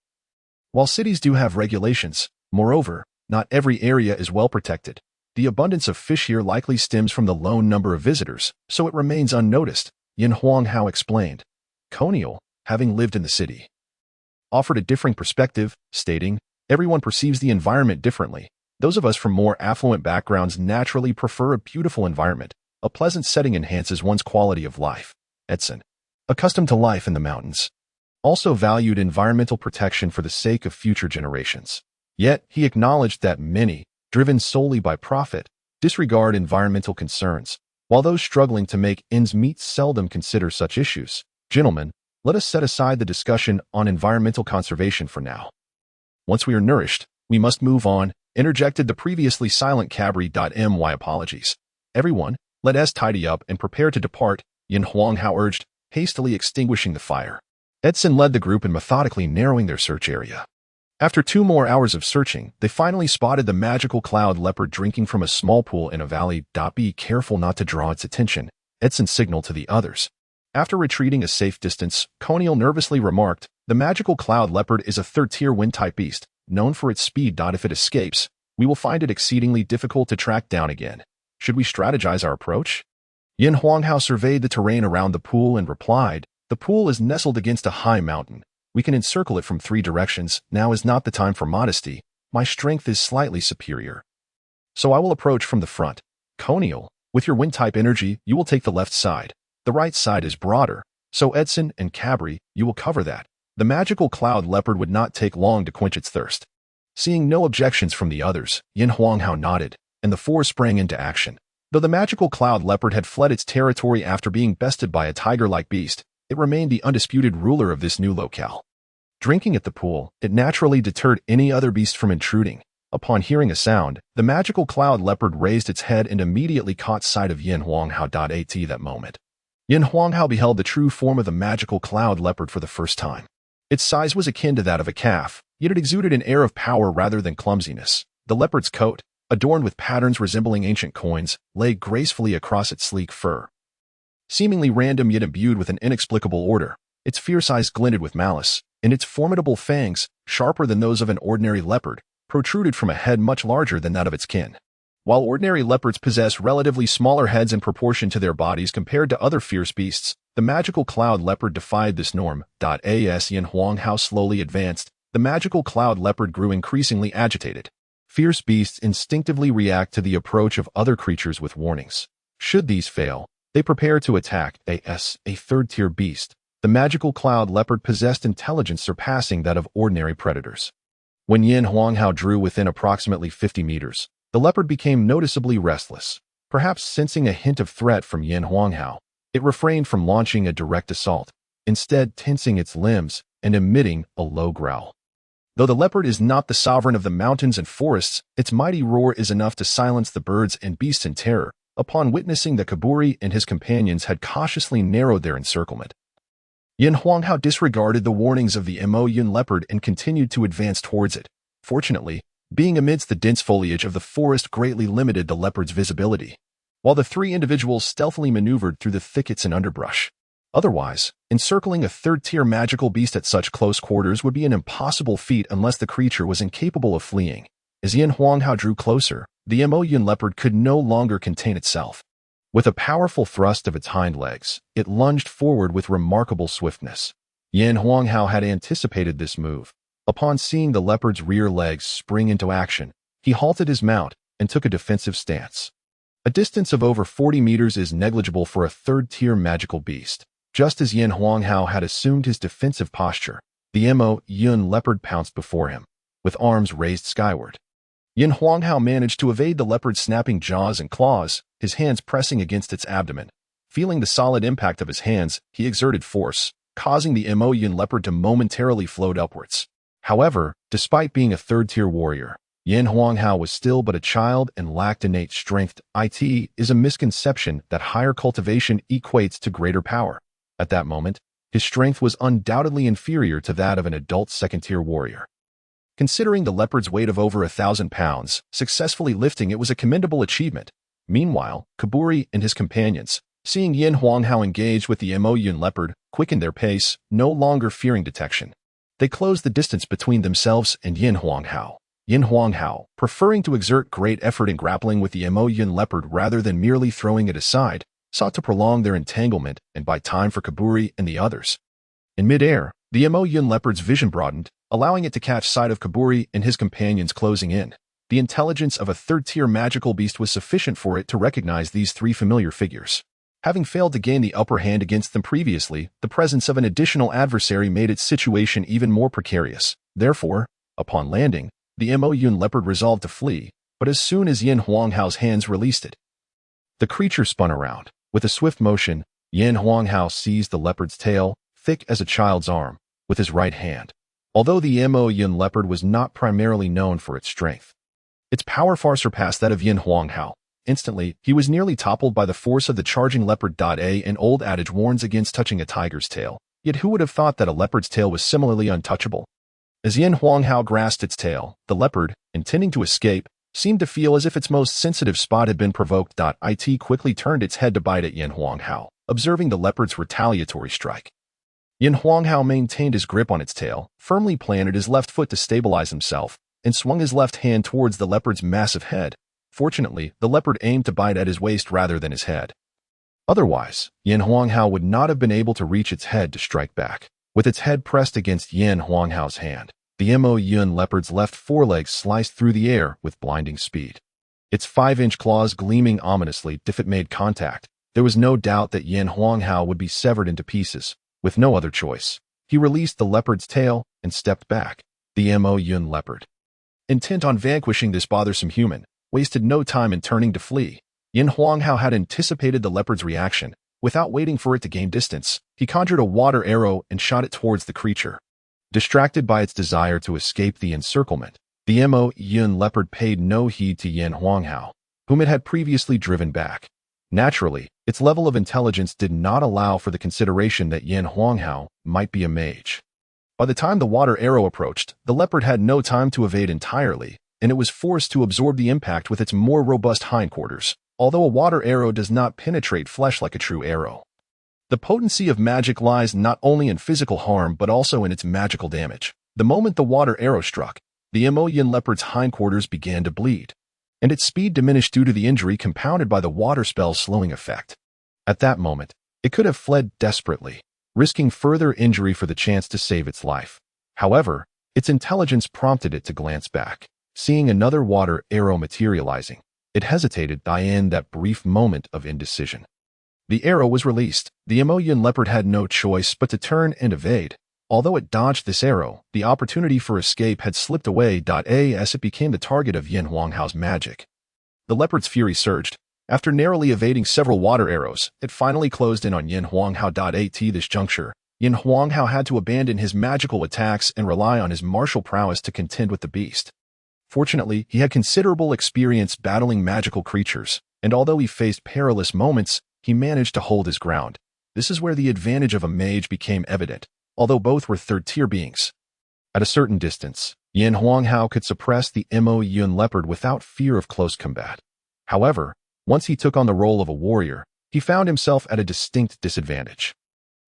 While cities do have regulations, moreover, not every area is well protected. The abundance of fish here likely stems from the lone number of visitors, so it remains unnoticed, Lin Hao explained. Conial, having lived in the city, offered a differing perspective, stating, "Everyone perceives the environment differently. Those of us from more affluent backgrounds naturally prefer a beautiful environment. A pleasant setting enhances one's quality of life." Edson, accustomed to life in the mountains, also valued environmental protection for the sake of future generations. Yet, he acknowledged that many, driven solely by profit, disregard environmental concerns, while those struggling to make ends meet seldom consider such issues. "Gentlemen, let us set aside the discussion on environmental conservation for now. Once we are nourished, we must move on," interjected the previously silent Cabri. Apologies. "Everyone, let us tidy up and prepare to depart," Lin Hao urged, hastily extinguishing the fire. Edson led the group in methodically narrowing their search area. After 2 more hours of searching, they finally spotted the magical cloud leopard drinking from a small pool in a valley. "Be careful not to draw its attention," Edson signaled to the others. After retreating a safe distance, Conial nervously remarked, "The magical cloud leopard is a third-tier wind-type beast, known for its speed. If it escapes, we will find it exceedingly difficult to track down again. Should we strategize our approach? Yin Huanghao surveyed the terrain around the pool and replied, "The pool is nestled against a high mountain. We can encircle it from 3 directions. Now is not the time for modesty. My strength is slightly superior. So I will approach from the front. Conial, with your wind-type energy, you will take the left side. The right side is broader, so Edson and Cabri, you will cover that." The magical cloud leopard would not take long to quench its thirst. Seeing no objections from the others, Yin Huanghao nodded, and the 4 sprang into action. Though the magical cloud leopard had fled its territory after being bested by a tiger-like beast, it remained the undisputed ruler of this new locale. Drinking at the pool, it naturally deterred any other beast from intruding. Upon hearing a sound, the magical cloud leopard raised its head and immediately caught sight of Yin Huanghao. That moment, Yin Huanghao beheld the true form of the magical cloud leopard for the first time. Its size was akin to that of a calf, yet it exuded an air of power rather than clumsiness. The leopard's coat, adorned with patterns resembling ancient coins, lay gracefully across its sleek fur. Seemingly random yet imbued with an inexplicable order, its fierce eyes glinted with malice, and its formidable fangs, sharper than those of an ordinary leopard, protruded from a head much larger than that of its kin. While ordinary leopards possess relatively smaller heads in proportion to their bodies compared to other fierce beasts, the magical cloud leopard defied this norm. As Yin Huanghao slowly advanced, the magical cloud leopard grew increasingly agitated. Fierce beasts instinctively react to the approach of other creatures with warnings. Should these fail, they prepare to attack. A 3rd-tier beast. The magical cloud leopard possessed intelligence surpassing that of ordinary predators. When Yin Huanghao drew within approximately 50 meters, the leopard became noticeably restless. Perhaps sensing a hint of threat from Yin Huanghao, it refrained from launching a direct assault, instead tensing its limbs and emitting a low growl. Though the leopard is not the sovereign of the mountains and forests, its mighty roar is enough to silence the birds and beasts in terror. Upon witnessing that Kaburi and his companions had cautiously narrowed their encirclement, Yin Huanghao disregarded the warnings of the Yin leopard and continued to advance towards it. Fortunately, being amidst the dense foliage of the forest greatly limited the leopard's visibility, while the 3 individuals stealthily maneuvered through the thickets and underbrush. Otherwise, encircling a 3rd-tier magical beast at such close quarters would be an impossible feat unless the creature was incapable of fleeing. As Yin Huanghao drew closer, the Yin leopard could no longer contain itself. With a powerful thrust of its hind legs, it lunged forward with remarkable swiftness. Yin Huanghao had anticipated this move. Upon seeing the leopard's rear legs spring into action, he halted his mount and took a defensive stance. A distance of over 40 meters is negligible for a 3rd-tier magical beast. Just as Yin Huanghao had assumed his defensive posture, the Yin leopard pounced before him, with arms raised skyward. Yin Huanghao managed to evade the leopard's snapping jaws and claws, his hands pressing against its abdomen. Feeling the solid impact of his hands, he exerted force, causing the Yin leopard to momentarily float upwards. However, despite being a 3rd-tier warrior, Yin Huanghao was still but a child and lacked innate strength. It is a misconception that higher cultivation equates to greater power. At that moment, his strength was undoubtedly inferior to that of an adult 2nd-tier warrior. Considering the leopard's weight of over 1,000 pounds, successfully lifting it was a commendable achievement. Meanwhile, Kaburi and his companions, seeing Yin Huanghao engage with the Yin leopard, quickened their pace, no longer fearing detection. They closed the distance between themselves and Yin Huanghao. Yin Huanghao, preferring to exert great effort in grappling with the Yin leopard rather than merely throwing it aside, sought to prolong their entanglement and buy time for Kaburi and the others. In midair, the Yin leopard's vision broadened, allowing it to catch sight of Kaburi and his companions closing in. The intelligence of a 3rd-tier magical beast was sufficient for it to recognize these 3 familiar figures. Having failed to gain the upper hand against them previously, the presence of an additional adversary made its situation even more precarious. Therefore, upon landing, the Yin leopard resolved to flee, but as soon as Yin Huanghao's hands released it, the creature spun around. With a swift motion, Yin Huanghao seized the leopard's tail, thick as a child's arm, with his right hand. Although the Yin leopard was not primarily known for its strength, its power far surpassed that of Yin Huanghao. Instantly, he was nearly toppled by the force of the charging leopard. An old adage warns against touching a tiger's tail, yet who would have thought that a leopard's tail was similarly untouchable? As Yin Huanghao grasped its tail, the leopard, intending to escape, seemed to feel as if its most sensitive spot had been provoked. It quickly turned its head to bite at Yin Huanghao, observing the leopard's retaliatory strike. Yin Huanghao maintained his grip on its tail, firmly planted his left foot to stabilize himself, and swung his left hand towards the leopard's massive head. Fortunately, the leopard aimed to bite at his waist rather than his head. Otherwise, Yin Huanghao would not have been able to reach its head to strike back. With its head pressed against Yin Huanghao's hand, the Mo Yun leopard's left forelegs sliced through the air with blinding speed. Its 5-inch claws gleaming ominously if it made contact. There was no doubt that Yin Huanghao would be severed into pieces. With no other choice, he released the leopard's tail and stepped back. The Mo Yun leopard, intent on vanquishing this bothersome human, wasted no time in turning to flee. Yin Huanghao had anticipated the leopard's reaction. Without waiting for it to gain distance, he conjured a water arrow and shot it towards the creature. Distracted by its desire to escape the encirclement, the Mo Yun leopard paid no heed to Yin Huanghao, whom it had previously driven back. Naturally, its level of intelligence did not allow for the consideration that Yin Huanghao might be a mage. By the time the water arrow approached, the leopard had no time to evade entirely, and it was forced to absorb the impact with its more robust hindquarters. Although a water arrow does not penetrate flesh like a true arrow, the potency of magic lies not only in physical harm but also in its magical damage. The moment the water arrow struck, the Mo Yun leopard's hindquarters began to bleed, and its speed diminished due to the injury compounded by the water spell's slowing effect. At that moment, it could have fled desperately, risking further injury for the chance to save its life. However, its intelligence prompted it to glance back. Seeing another water arrow materializing, it hesitated in that brief moment of indecision. The arrow was released. The Mo Yun leopard had no choice but to turn and evade. Although it dodged this arrow, the opportunity for escape had slipped away as it became the target of Yin Huanghao's magic. The leopard's fury surged. After narrowly evading several water arrows, it finally closed in on Yin Huanghao. At this juncture, Yin Huanghao had to abandon his magical attacks and rely on his martial prowess to contend with the beast. Fortunately, he had considerable experience battling magical creatures, and although he faced perilous moments, he managed to hold his ground. This is where the advantage of a mage became evident, although both were third-tier beings. At a certain distance, Yin Huanghao could suppress the Mo Yun leopard without fear of close combat. However, once he took on the role of a warrior, he found himself at a distinct disadvantage.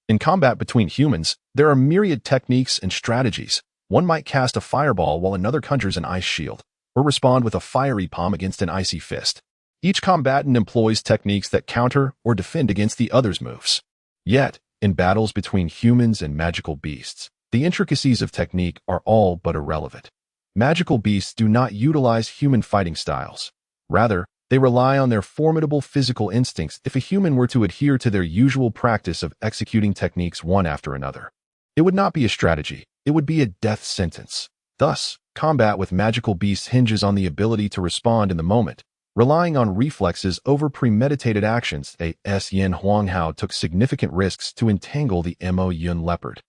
In combat between humans, there are myriad techniques and strategies. One might cast a fireball while another conjures an ice shield, or respond with a fiery palm against an icy fist. Each combatant employs techniques that counter or defend against the other's moves. Yet, in battles between humans and magical beasts, the intricacies of technique are all but irrelevant. Magical beasts do not utilize human fighting styles. Rather, they rely on their formidable physical instincts. If a human were to adhere to their usual practice of executing techniques one after another, it would not be a strategy. It would be a death sentence. Thus, combat with magical beasts hinges on the ability to respond in the moment, relying on reflexes over premeditated actions. Yin Huanghao took significant risks to entangle the Mo Yun leopard.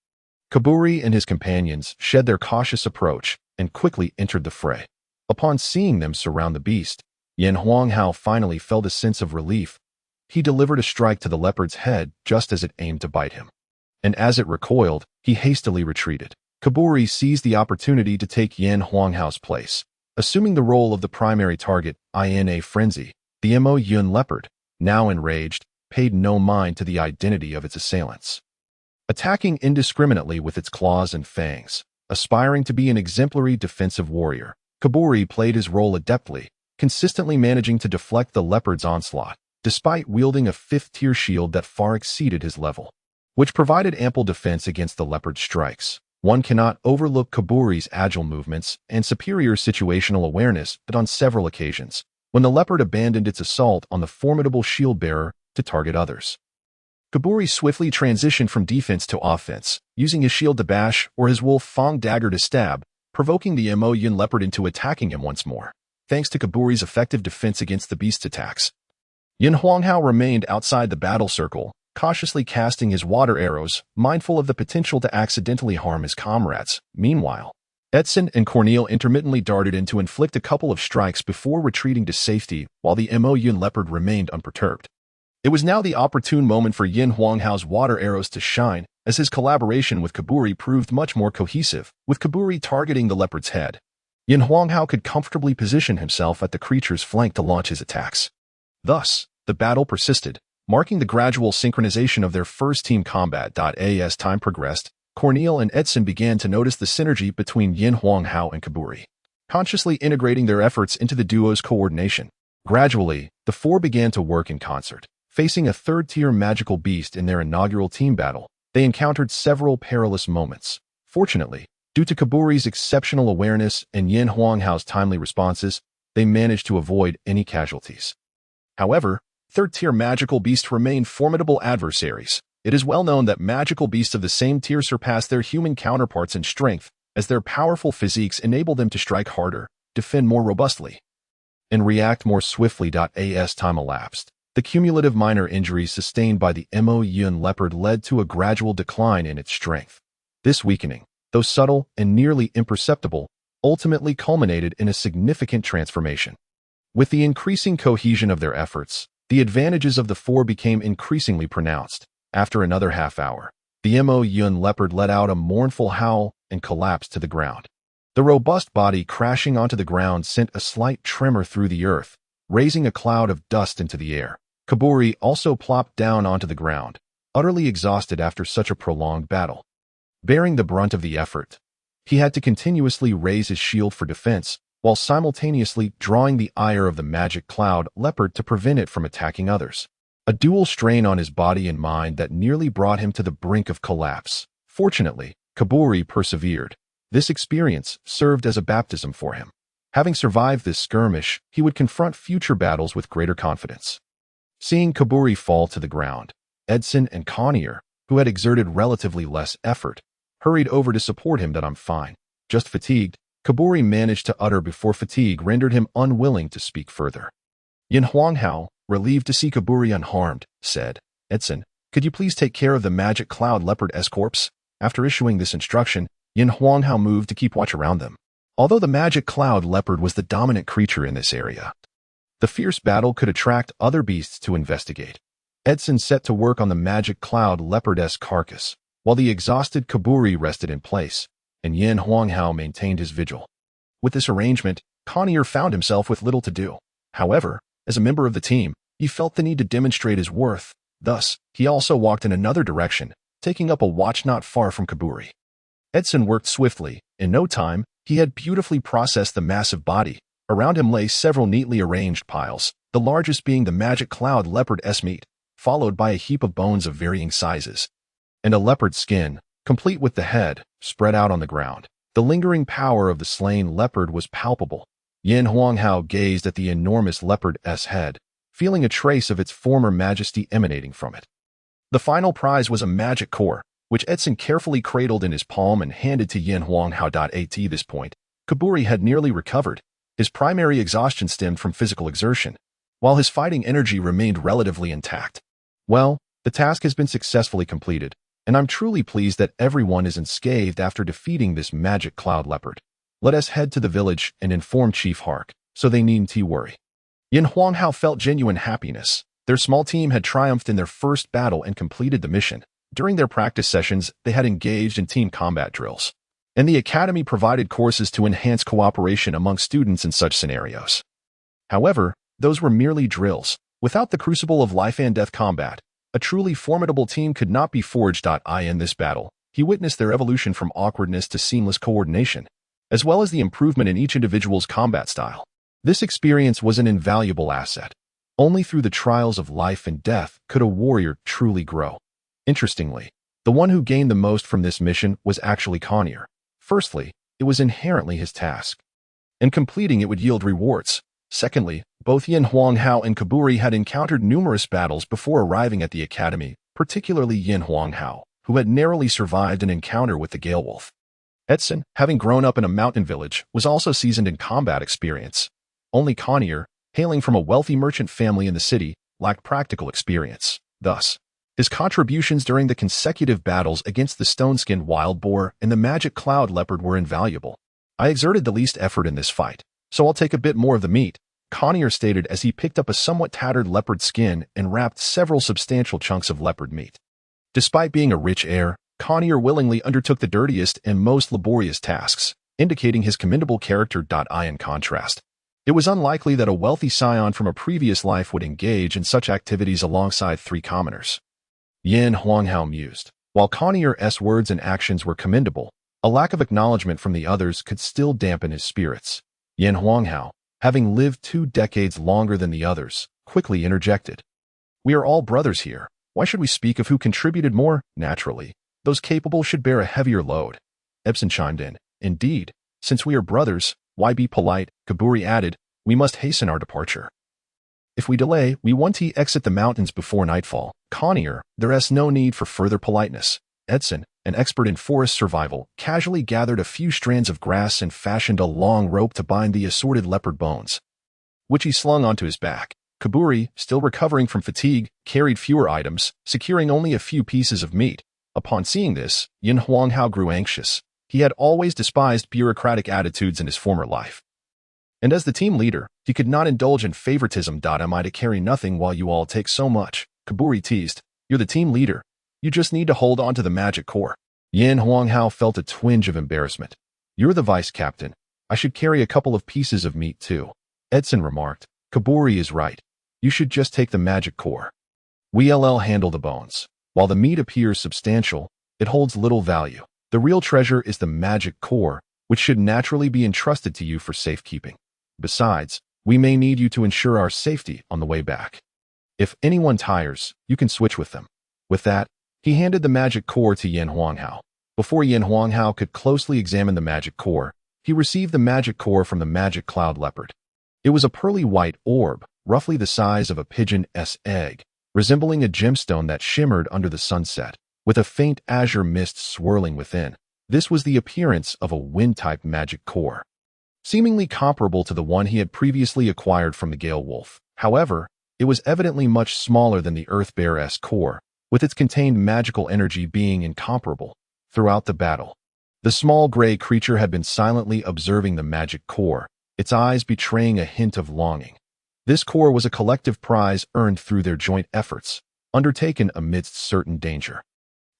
Kaburi and his companions shed their cautious approach and quickly entered the fray. Upon seeing them surround the beast, Yin Huanghao finally felt a sense of relief. He delivered a strike to the leopard's head just as it aimed to bite him. And as it recoiled, he hastily retreated. Kaburi seized the opportunity to take Yin Huanghao's place, assuming the role of the primary target. In a frenzy, the Mo Yun leopard, now enraged, paid no mind to the identity of its assailants. Attacking indiscriminately with its claws and fangs, aspiring to be an exemplary defensive warrior, Kaburi played his role adeptly, consistently managing to deflect the leopard's onslaught, despite wielding a 5th-tier shield that far exceeded his level, which provided ample defense against the leopard's strikes. One cannot overlook Kaburi's agile movements and superior situational awareness, but on several occasions, when the leopard abandoned its assault on the formidable shield-bearer to target others, Kaburi swiftly transitioned from defense to offense, using his shield to bash or his wolf fang dagger to stab, provoking the Mo Yun leopard into attacking him once more. Thanks to Kaburi's effective defense against the beast's attacks, Yin Huanghao remained outside the battle circle, cautiously casting his water arrows, mindful of the potential to accidentally harm his comrades. Meanwhile, Edson and Corneille intermittently darted in to inflict a couple of strikes before retreating to safety, while the Mo Yun leopard remained unperturbed. It was now the opportune moment for Yin Huanghao's water arrows to shine, as his collaboration with Kaburi proved much more cohesive. With Kaburi targeting the leopard's head, Yin Huanghao could comfortably position himself at the creature's flank to launch his attacks. Thus, the battle persisted, marking the gradual synchronization of their first-team combat. As time progressed, Corneille and Edson began to notice the synergy between Yin Huanghao and Kaburi. consciously integrating their efforts into the duo's coordination. Gradually, the four began to work in concert. Facing a third-tier magical beast in their inaugural team battle, they encountered several perilous moments. Fortunately, due to Kaburi's exceptional awareness and Yin Huanghao's timely responses, they managed to avoid any casualties. However, third-tier magical beasts remain formidable adversaries. It is well known that magical beasts of the same tier surpass their human counterparts in strength, as their powerful physiques enable them to strike harder, defend more robustly, and react more swiftly. As time elapsed, the cumulative minor injuries sustained by the Mo Yun leopard led to a gradual decline in its strength. This weakening, though subtle and nearly imperceptible, ultimately culminated in a significant transformation. With the increasing cohesion of their efforts, the advantages of the four became increasingly pronounced. After another half hour, the Mo Yun leopard let out a mournful howl and collapsed to the ground. The robust body crashing onto the ground sent a slight tremor through the earth, raising a cloud of dust into the air. Kaburi also plopped down onto the ground, utterly exhausted after such a prolonged battle. Bearing the brunt of the effort, he had to continuously raise his shield for defense, while simultaneously drawing the ire of the magic cloud leopard to prevent it from attacking others. A dual strain on his body and mind that nearly brought him to the brink of collapse. Fortunately, Kaburi persevered. This experience served as a baptism for him. Having survived this skirmish, he would confront future battles with greater confidence. Seeing Kaburi fall to the ground, Edson and Connier, who had exerted relatively less effort, hurried over to support him. "I'm fine, just fatigued," Kaburi managed to utter before fatigue rendered him unwilling to speak further. Yin Huanghao, relieved to see Kaburi unharmed, said, "Edson, could you please take care of the magic cloud leopard's corpse?" After issuing this instruction, Yin Huanghao moved to keep watch around them. Although the magic cloud leopard was the dominant creature in this area, the fierce battle could attract other beasts to investigate. Edson set to work on the magic cloud leopard's carcass, while the exhausted Kaburi rested in place, and Yin Huanghao maintained his vigil. With this arrangement, Connier found himself with little to do. However, as a member of the team, he felt the need to demonstrate his worth. Thus, he also walked in another direction, taking up a watch not far from Kaburi. Edson worked swiftly. In no time, he had beautifully processed the massive body. Around him lay several neatly arranged piles, the largest being the magic cloud leopard's meat, followed by a heap of bones of varying sizes, and a leopard skin, complete with the head, spread out on the ground. The lingering power of the slain leopard was palpable. Yin Huanghao gazed at the enormous leopard's head, feeling a trace of its former majesty emanating from it. The final prize was a magic core, which Edson carefully cradled in his palm and handed to Yin Huanghao. At this point, Kaburi had nearly recovered. His primary exhaustion stemmed from physical exertion, while his fighting energy remained relatively intact. "Well, the task has been successfully completed, and I'm truly pleased that everyone is unscathed after defeating this magic cloud leopard. Let us head to the village and inform Chief Hark, so they needn't worry." Yin Huanghao felt genuine happiness. Their small team had triumphed in their first battle and completed the mission. During their practice sessions, they had engaged in team combat drills, and the academy provided courses to enhance cooperation among students in such scenarios. However, those were merely drills. Without the crucible of life and death combat, a truly formidable team could not be forged. In this battle, he witnessed their evolution from awkwardness to seamless coordination, as well as the improvement in each individual's combat style. This experience was an invaluable asset. Only through the trials of life and death could a warrior truly grow. Interestingly, the one who gained the most from this mission was actually Connier. Firstly, it was inherently his task, and completing it would yield rewards. Secondly, both Yin Huanghao and Kaburi had encountered numerous battles before arriving at the academy, particularly Yin Huanghao, who had narrowly survived an encounter with the Gale Wolf. Edson, having grown up in a mountain village, was also seasoned in combat experience. Only Connier, hailing from a wealthy merchant family in the city, lacked practical experience. Thus, his contributions during the consecutive battles against the stone-skinned wild boar and the magic cloud leopard were invaluable. "I exerted the least effort in this fight, so I'll take a bit more of the meat," Connier stated as he picked up a somewhat tattered leopard skin and wrapped several substantial chunks of leopard meat. Despite being a rich heir, Connier willingly undertook the dirtiest and most laborious tasks, indicating his commendable character. In contrast, it was unlikely that a wealthy scion from a previous life would engage in such activities alongside three commoners. Yin Huanghao mused. While Connier's words and actions were commendable, a lack of acknowledgement from the others could still dampen his spirits. Yin Hao, having lived 2 decades longer than the others, quickly interjected. We are all brothers here. Why should we speak of who contributed more? Naturally, those capable should bear a heavier load. Ebsen chimed in. Indeed, since we are brothers, why be polite? Kaburi added, we must hasten our departure. If we delay, we want to exit the mountains before nightfall. Connier, there is no need for further politeness. Edson, an expert in forest survival, casually gathered a few strands of grass and fashioned a long rope to bind the assorted leopard bones, which he slung onto his back. Kaburi, still recovering from fatigue, carried fewer items, securing only a few pieces of meat. Upon seeing this, Yin Hao grew anxious. He had always despised bureaucratic attitudes in his former life. And as the team leader, he could not indulge in favoritism. Am I to carry nothing while you all take so much? Kaburi teased. You're the team leader. You just need to hold on to the magic core. Yin Hao felt a twinge of embarrassment. You're the vice captain. I should carry a couple of pieces of meat too. Edson remarked. Kaburi is right. You should just take the magic core. We'll handle the bones. While the meat appears substantial, it holds little value. The real treasure is the magic core, which should naturally be entrusted to you for safekeeping. Besides, we may need you to ensure our safety on the way back. If anyone tires, you can switch with them. With that, he handed the magic core to Yin Hao. Before Yin Hao could closely examine the magic core, he received the magic core from the magic cloud leopard. It was a pearly white orb, roughly the size of a pigeon's egg, resembling a gemstone that shimmered under the sunset, with a faint azure mist swirling within. This was the appearance of a wind-type magic core, seemingly comparable to the one he had previously acquired from the Gale Wolf. However, it was evidently much smaller than the Earth Bear's core, with its contained magical energy being incomparable. Throughout the battle, the small gray creature had been silently observing the magic core, its eyes betraying a hint of longing. This core was a collective prize earned through their joint efforts, undertaken amidst certain danger.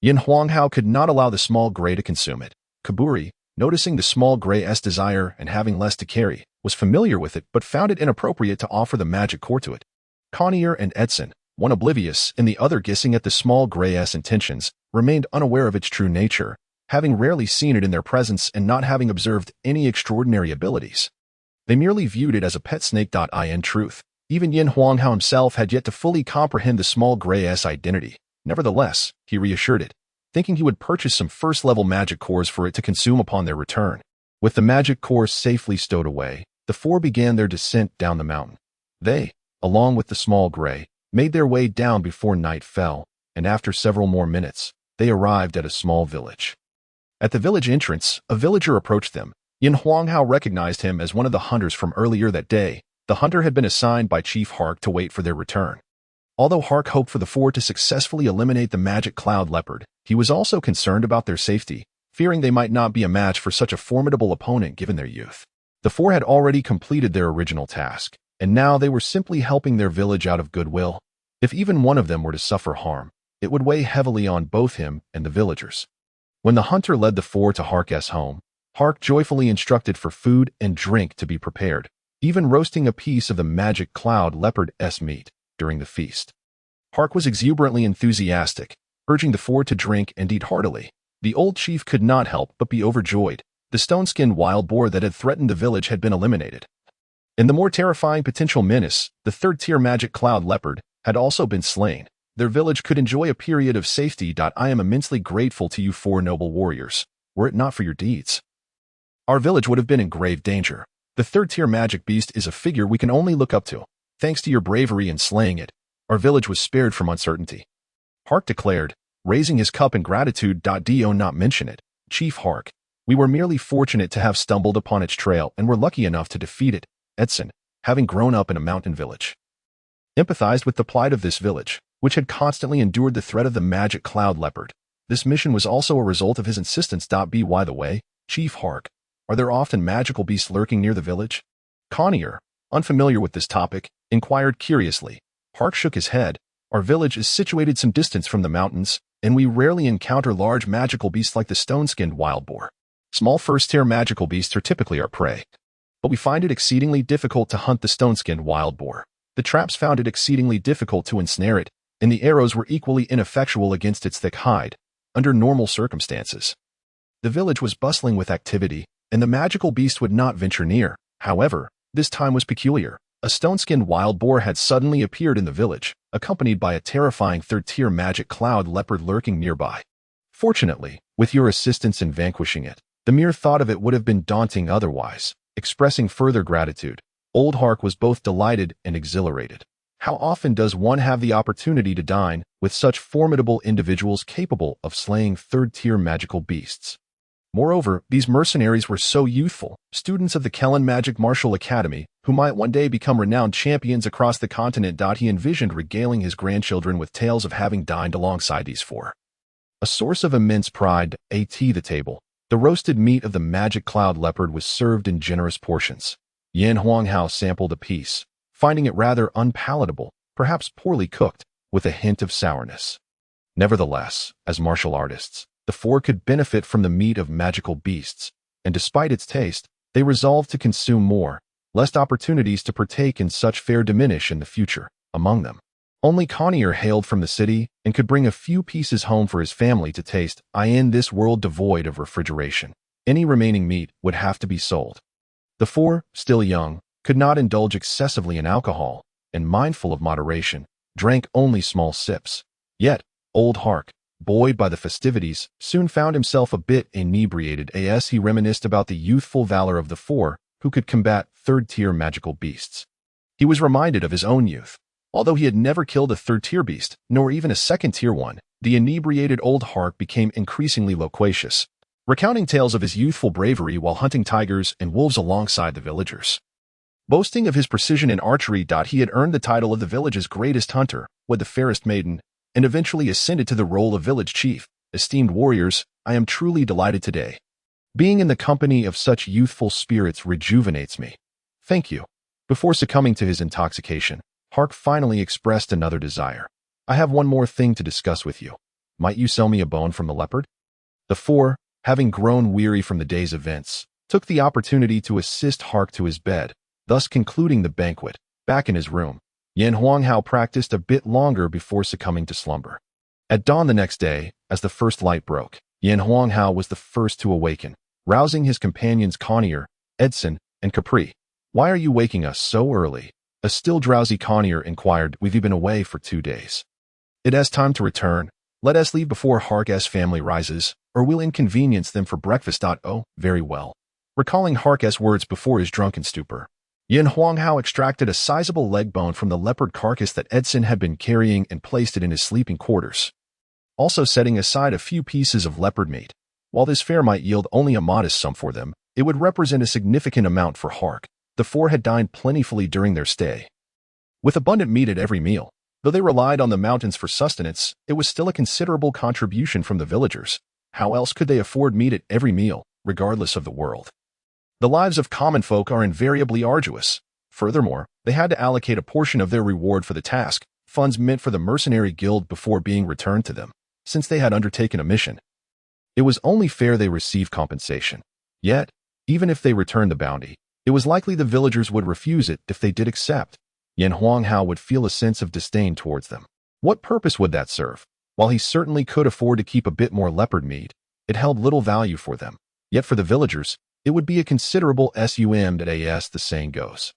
Yin Hao could not allow the small gray to consume it. Kaburi, noticing the small gray's desire and having less to carry, was familiar with it but found it inappropriate to offer the magic core to it. Connier and Edson, one oblivious and the other guessing at the small gray's intentions, remained unaware of its true nature, having rarely seen it in their presence and not having observed any extraordinary abilities. They merely viewed it as a pet snake. In truth, even Yin Hao himself had yet to fully comprehend the small gray's identity. Nevertheless, he reassured it, thinking he would purchase some first-level magic cores for it to consume upon their return. With the magic cores safely stowed away, the four began their descent down the mountain. They, along with the small gray, made their way down before night fell, and after several more minutes, they arrived at a small village. At the village entrance, a villager approached them. Yin Hao recognized him as one of the hunters from earlier that day. The hunter had been assigned by Chief Hark to wait for their return. Although Hark hoped for the four to successfully eliminate the magic cloud leopard, he was also concerned about their safety, fearing they might not be a match for such a formidable opponent given their youth. The four had already completed their original task, and now they were simply helping their village out of goodwill. If even one of them were to suffer harm, it would weigh heavily on both him and the villagers. When the hunter led the four to Hark's home, Hark joyfully instructed for food and drink to be prepared, even roasting a piece of the magic cloud leopard's meat during the feast. Hark was exuberantly enthusiastic, urging the four to drink and eat heartily. The old chief could not help but be overjoyed. The stone-skinned wild boar that had threatened the village had been eliminated. And the more terrifying potential menace, the third-tier magic cloud leopard, had also been slain. Their village could enjoy a period of safety. I am immensely grateful to you four noble warriors. Were it not for your deeds, our village would have been in grave danger. The third-tier magic beast is a figure we can only look up to. Thanks to your bravery in slaying it, our village was spared from uncertainty. Hark declared, raising his cup in gratitude. Do not mention it, Chief Hark. We were merely fortunate to have stumbled upon its trail and were lucky enough to defeat it. Edson, having grown up in a mountain village, empathized with the plight of this village, which had constantly endured the threat of the magic cloud leopard. This mission was also a result of his insistence. By the way, Chief Hark, are there often magical beasts lurking near the village? Connier, unfamiliar with this topic, inquired curiously. Hark shook his head. Our village is situated some distance from the mountains, and we rarely encounter large magical beasts like the stone-skinned wild boar. Small first-tier magical beasts are typically our prey, but we find it exceedingly difficult to hunt the stone-skinned wild boar. The traps found it exceedingly difficult to ensnare it, and the arrows were equally ineffectual against its thick hide, under normal circumstances. The village was bustling with activity, and the magical beast would not venture near. However, this time was peculiar. A stone-skinned wild boar had suddenly appeared in the village, accompanied by a terrifying third-tier magic cloud leopard lurking nearby. Fortunately, with your assistance in vanquishing it, the mere thought of it would have been daunting otherwise. Expressing further gratitude, Old Hark was both delighted and exhilarated. How often does one have the opportunity to dine with such formidable individuals capable of slaying third-tier magical beasts? Moreover, these mercenaries were so youthful, students of the Kellen Magic Martial Academy, who might one day become renowned champions across the continent. He envisioned regaling his grandchildren with tales of having dined alongside these four. A source of immense pride, the table. The roasted meat of the magic cloud leopard was served in generous portions. Lin Hao sampled a piece, finding it rather unpalatable, perhaps poorly cooked, with a hint of sourness. Nevertheless, as martial artists, the four could benefit from the meat of magical beasts, and despite its taste, they resolved to consume more, lest opportunities to partake in such fare diminish in the future. Among them, only Connier hailed from the city and could bring a few pieces home for his family to taste. In this world devoid of refrigeration, any remaining meat would have to be sold. The four, still young, could not indulge excessively in alcohol, and mindful of moderation, drank only small sips. Yet, Old Hark, buoyed by the festivities, soon found himself a bit inebriated as he reminisced about the youthful valor of the four who could combat third-tier magical beasts. He was reminded of his own youth. Although he had never killed a third-tier beast, nor even a second-tier one, the inebriated Old Hark became increasingly loquacious, recounting tales of his youthful bravery while hunting tigers and wolves alongside the villagers. Boasting of his precision in archery, he had earned the title of the village's greatest hunter, with the fairest maiden, and eventually ascended to the role of village chief. Esteemed warriors, I am truly delighted today. Being in the company of such youthful spirits rejuvenates me. Thank you. Before succumbing to his intoxication, Hark finally expressed another desire. I have one more thing to discuss with you. Might you sell me a bone from the leopard? The four, having grown weary from the day's events, took the opportunity to assist Hark to his bed, thus concluding the banquet. Back in his room, Lin Hao practiced a bit longer before succumbing to slumber. At dawn the next day, as the first light broke, Lin Hao was the first to awaken, rousing his companions Connier, Edson, and Capri. Why are you waking us so early? A still drowsy Connier inquired. We've been away for 2 days. It is time to return. Let us leave before Hark's family rises, or we'll inconvenience them for breakfast. Oh, very well. Recalling Hark's words before his drunken stupor, Lin Hao extracted a sizable leg bone from the leopard carcass that Edson had been carrying and placed it in his sleeping quarters, also setting aside a few pieces of leopard meat. While this fare might yield only a modest sum for them, it would represent a significant amount for Hark. The four had dined plentifully during their stay, with abundant meat at every meal. Though they relied on the mountains for sustenance, it was still a considerable contribution from the villagers. How else could they afford meat at every meal, regardless of the world? The lives of common folk are invariably arduous. Furthermore, they had to allocate a portion of their reward for the task, funds meant for the mercenary guild, before being returned to them, since they had undertaken a mission. It was only fair they receive compensation. Yet, even if they returned the bounty, it was likely the villagers would refuse it. If they did accept, Lin Hao would feel a sense of disdain towards them. What purpose would that serve? While he certainly could afford to keep a bit more leopard meat, it held little value for them. Yet for the villagers, it would be a considerable sum that the saying goes.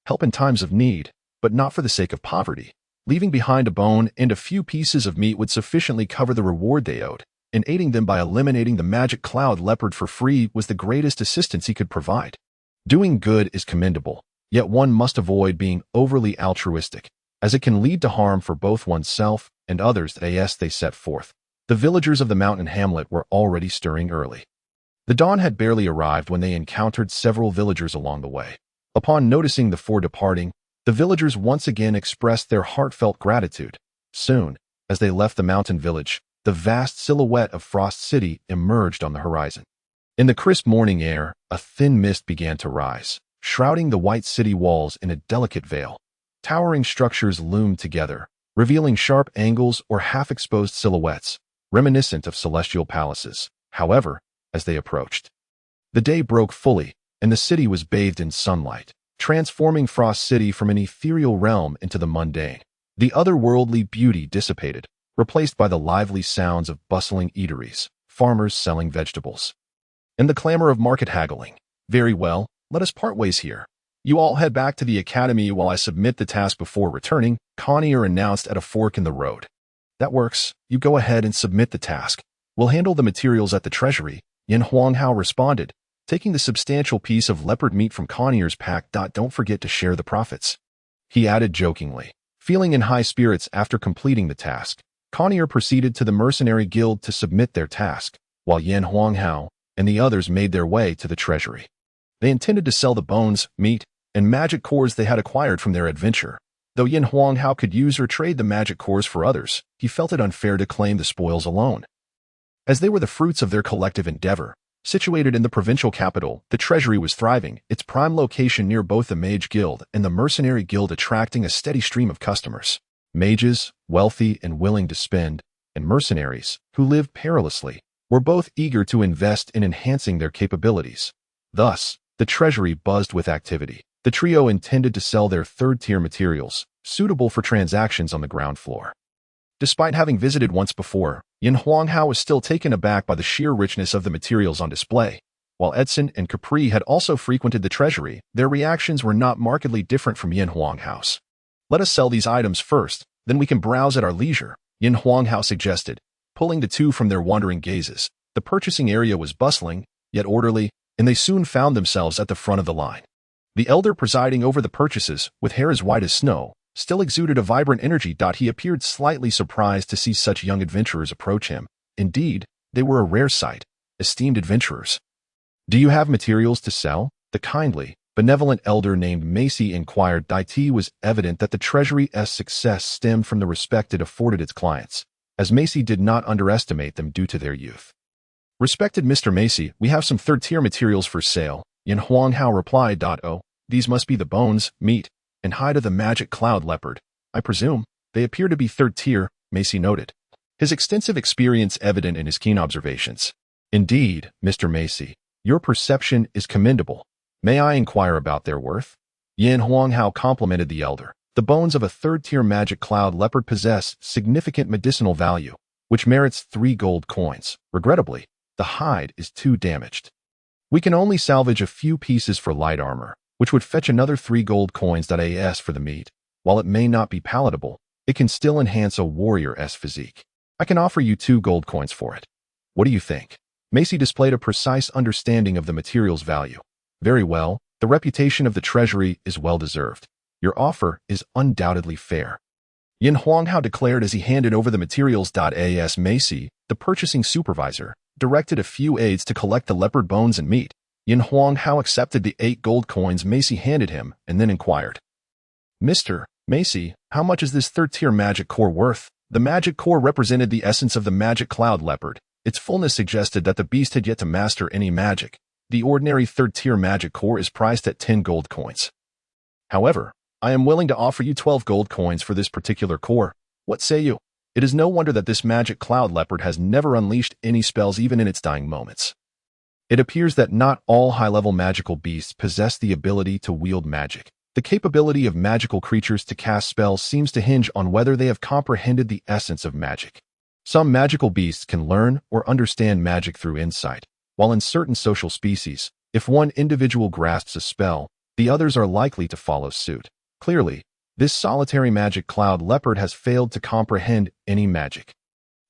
Help in times of need, but not for the sake of poverty. Leaving behind a bone and a few pieces of meat would sufficiently cover the reward they owed, and aiding them by eliminating the magic cloud leopard for free was the greatest assistance he could provide. Doing good is commendable, yet one must avoid being overly altruistic, as it can lead to harm for both oneself and others. They set forth. The villagers of the mountain hamlet were already stirring early. The dawn had barely arrived when they encountered several villagers along the way. Upon noticing the four departing, the villagers once again expressed their heartfelt gratitude. Soon, as they left the mountain village, the vast silhouette of Frost City emerged on the horizon. In the crisp morning air, a thin mist began to rise, shrouding the white city walls in a delicate veil. Towering structures loomed together, revealing sharp angles or half-exposed silhouettes, reminiscent of celestial palaces. However, as they approached, the day broke fully, and the city was bathed in sunlight, transforming Frost City from an ethereal realm into the mundane. The otherworldly beauty dissipated, replaced by the lively sounds of bustling eateries, farmers selling vegetables, and the clamor of market haggling. Very well, Let us part ways here. You all head back to the academy while I submit the task before returning, Connier announced at a fork in the road. That works. You go ahead and submit the task. We'll handle the materials at the treasury, Yin Huanghao responded, taking the substantial piece of leopard meat from Connier's pack. Don't forget to share the profits. He added jokingly. Feeling in high spirits after completing the task, Connier proceeded to the mercenary guild to submit their task, while Yin Huanghao and the others made their way to the treasury. They intended to sell the bones, meat, and magic cores they had acquired from their adventure. Though Yin Huanghao could use or trade the magic cores for others, he felt it unfair to claim the spoils alone. As they were the fruits of their collective endeavor, situated in the provincial capital, the treasury was thriving, its prime location near both the Mage Guild and the Mercenary Guild attracting a steady stream of customers. Mages, wealthy and willing to spend, and mercenaries, who lived perilously, were both eager to invest in enhancing their capabilities. Thus, the treasury buzzed with activity. The trio intended to sell their third-tier materials, suitable for transactions on the ground floor. Despite having visited once before, Yin Huanghao was still taken aback by the sheer richness of the materials on display. While Edson and Capri had also frequented the treasury, their reactions were not markedly different from Yin Huanghao's. Let us sell these items first, then we can browse at our leisure, Yin Huanghao suggested, pulling the two from their wandering gazes. The purchasing area was bustling, yet orderly, and they soon found themselves at the front of the line. The elder presiding over the purchases, with hair as white as snow, still exuded a vibrant energy. He appeared slightly surprised to see such young adventurers approach him. Indeed, they were a rare sight, esteemed adventurers. Do you have materials to sell? The kindly, benevolent elder named Macy inquired. It was evident that the treasury's success stemmed from the respect it afforded its clients, as Macy did not underestimate them due to their youth. Respected Mr. Macy, we have some third-tier materials for sale, Yin Huanghao replied. Oh, these must be the bones, meat, and hide of the magic cloud leopard. I presume they appear to be third-tier, Macy noted, his extensive experience evident in his keen observations. Indeed, Mr. Macy, your perception is commendable. May I inquire about their worth? Yin Huanghao complimented the elder. The bones of a third-tier magic cloud leopard possess significant medicinal value, which merits 3 gold coins. Regrettably, the hide is too damaged. We can only salvage a few pieces for light armor, which would fetch another 3 gold coins. As for the meat, while it may not be palatable, it can still enhance a warrior's physique. I can offer you 2 gold coins for it. What do you think? Macy displayed a precise understanding of the material's value. Very well, the reputation of the treasury is well deserved. Your offer is undoubtedly fair, Yin Huanghao declared as he handed over the materials. As Macy, the purchasing supervisor, directed a few aides to collect the leopard bones and meat, Yin Huanghao accepted the 8 gold coins Macy handed him and then inquired. Mr. Macy, how much is this third-tier magic core worth? The magic core represented the essence of the magic cloud leopard. Its fullness suggested that the beast had yet to master any magic. The ordinary third-tier magic core is priced at 10 gold coins. However, I am willing to offer you 12 gold coins for this particular core. What say you? It is no wonder that this magic cloud leopard has never unleashed any spells even in its dying moments. It appears that not all high-level magical beasts possess the ability to wield magic. The capability of magical creatures to cast spells seems to hinge on whether they have comprehended the essence of magic. Some magical beasts can learn or understand magic through insight, while in certain social species, if one individual grasps a spell, the others are likely to follow suit. Clearly, this solitary magic cloud leopard has failed to comprehend any magic.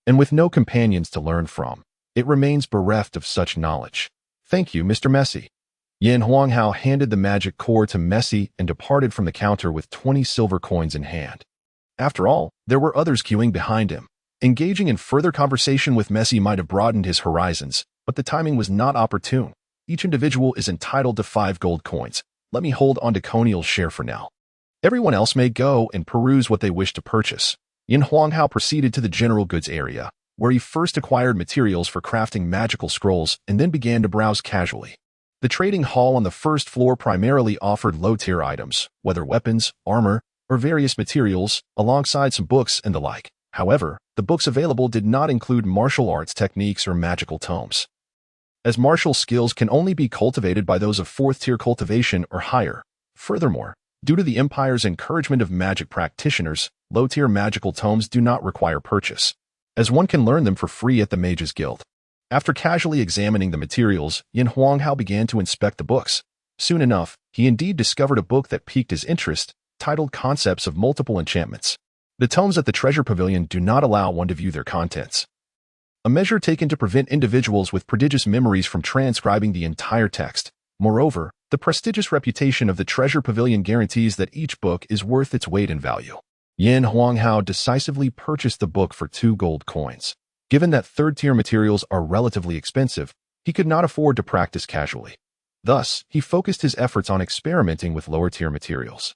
And with no companions to learn from, it remains bereft of such knowledge. Thank you, Mr. Messi. Yin Huanghao handed the magic core to Messi and departed from the counter with 20 silver coins in hand. After all, there were others queuing behind him. Engaging in further conversation with Messi might have broadened his horizons, but the timing was not opportune. Each individual is entitled to 5 gold coins. Let me hold on to Conial's share for now. Everyone else may go and peruse what they wish to purchase. Yin Huanghao proceeded to the general goods area, where he first acquired materials for crafting magical scrolls and then began to browse casually. The trading hall on the first floor primarily offered low-tier items, whether weapons, armor, or various materials, alongside some books and the like. However, the books available did not include martial arts techniques or magical tomes, as martial skills can only be cultivated by those of 4th-tier cultivation or higher. Furthermore, due to the Empire's encouragement of magic practitioners, low-tier magical tomes do not require purchase, as one can learn them for free at the Mages Guild. After casually examining the materials, Yin Huanghao began to inspect the books. Soon enough, he indeed discovered a book that piqued his interest, titled Concepts of Multiple Enchantments. The tomes at the Treasure Pavilion do not allow one to view their contents, a measure taken to prevent individuals with prodigious memories from transcribing the entire text. Moreover, the prestigious reputation of the Treasure Pavilion guarantees that each book is worth its weight in value. Lin Hao decisively purchased the book for 2 gold coins. Given that third-tier materials are relatively expensive, he could not afford to practice casually. Thus, he focused his efforts on experimenting with lower-tier materials.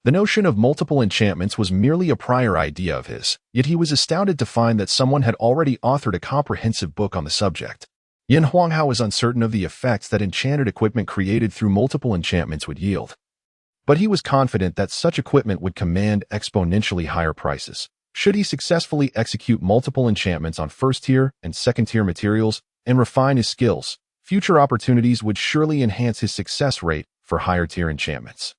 The notion of multiple enchantments was merely a prior idea of his, yet he was astounded to find that someone had already authored a comprehensive book on the subject. Lin Hao was uncertain of the effects that enchanted equipment created through multiple enchantments would yield, but he was confident that such equipment would command exponentially higher prices. Should he successfully execute multiple enchantments on first-tier and second-tier materials and refine his skills, future opportunities would surely enhance his success rate for higher-tier enchantments.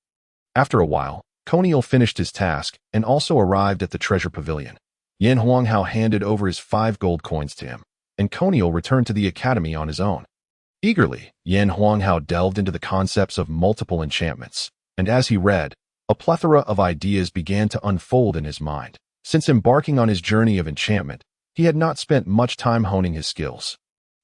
After a while, Coniel finished his task and also arrived at the Treasure Pavilion. Lin Hao handed over his 5 gold coins to him, and Coniel returned to the academy on his own. Eagerly, Lin Hao delved into the concepts of multiple enchantments, and as he read, a plethora of ideas began to unfold in his mind. Since embarking on his journey of enchantment, he had not spent much time honing his skills.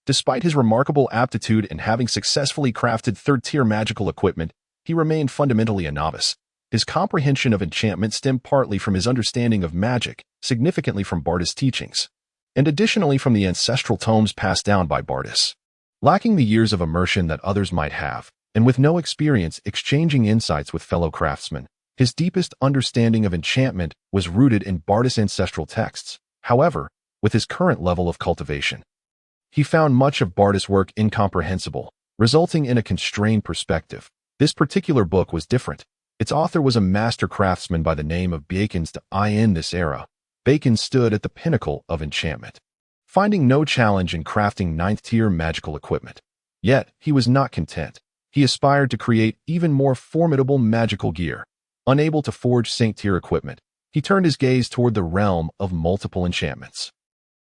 Despite his remarkable aptitude in having successfully crafted third-tier magical equipment, he remained fundamentally a novice. His comprehension of enchantment stemmed partly from his understanding of magic, significantly from Bartis' teachings, and additionally from the ancestral tomes passed down by Bartis. Lacking the years of immersion that others might have, and with no experience exchanging insights with fellow craftsmen, his deepest understanding of enchantment was rooted in Bartis' ancestral texts. However, with his current level of cultivation, he found much of Bartis' work incomprehensible, resulting in a constrained perspective. This particular book was different. Its author was a master craftsman by the name of Bacon. In this era, Bacon stood at the pinnacle of enchantment, finding no challenge in crafting 9th-tier magical equipment. Yet, he was not content. He aspired to create even more formidable magical gear. Unable to forge Saint-tier equipment, he turned his gaze toward the realm of multiple enchantments.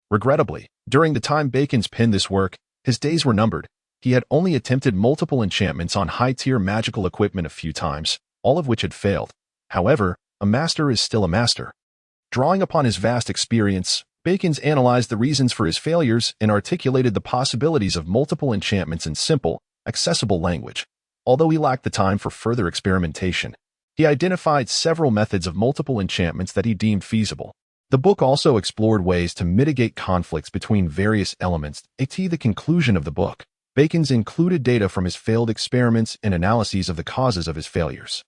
Regrettably, during the time Bacon's penned this work, his days were numbered. He had only attempted multiple enchantments on high-tier magical equipment a few times, all of which had failed. However, a master is still a master. Drawing upon his vast experience, Bacon's analyzed the reasons for his failures and articulated the possibilities of multiple enchantments in simple, accessible language. Although he lacked the time for further experimentation, he identified several methods of multiple enchantments that he deemed feasible. The book also explored ways to mitigate conflicts between various elements. At the conclusion of the book, Bacon's included data from his failed experiments and analyses of the causes of his failures.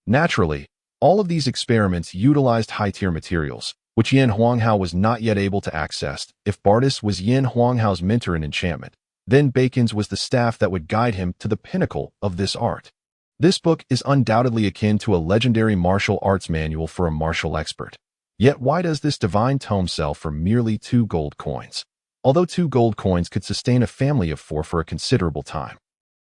Naturally, all of these experiments utilized high-tier materials, which Lin Hao was not yet able to access. If Bartis was Lin Hao's mentor in enchantment, then Bacon's was the staff that would guide him to the pinnacle of this art. This book is undoubtedly akin to a legendary martial arts manual for a martial expert. Yet why does this divine tome sell for merely 2 gold coins? Although 2 gold coins could sustain a family of 4 for a considerable time,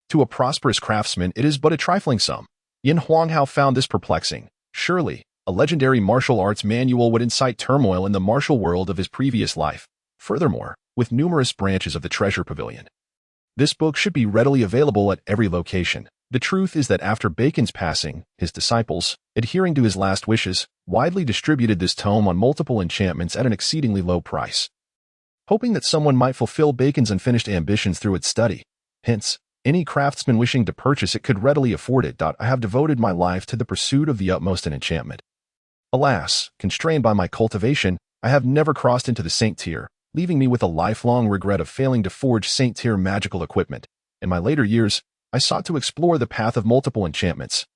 to a prosperous craftsman it is but a trifling sum. Lin Hao found this perplexing. Surely, a legendary martial arts manual would incite turmoil in the martial world of his previous life. Furthermore, with numerous branches of the Treasure Pavilion, this book should be readily available at every location. The truth is that after Bacon's passing, his disciples, adhering to his last wishes, widely distributed this tome on multiple enchantments at an exceedingly low price, hoping that someone might fulfill Bacon's unfinished ambitions through its study. Hence, any craftsman wishing to purchase it could readily afford it. I have devoted my life to the pursuit of the utmost in enchantment. Alas, constrained by my cultivation, I have never crossed into the Saint tier, leaving me with a lifelong regret of failing to forge Saint tier magical equipment. In my later years, I sought to explore the path of multiple enchantments.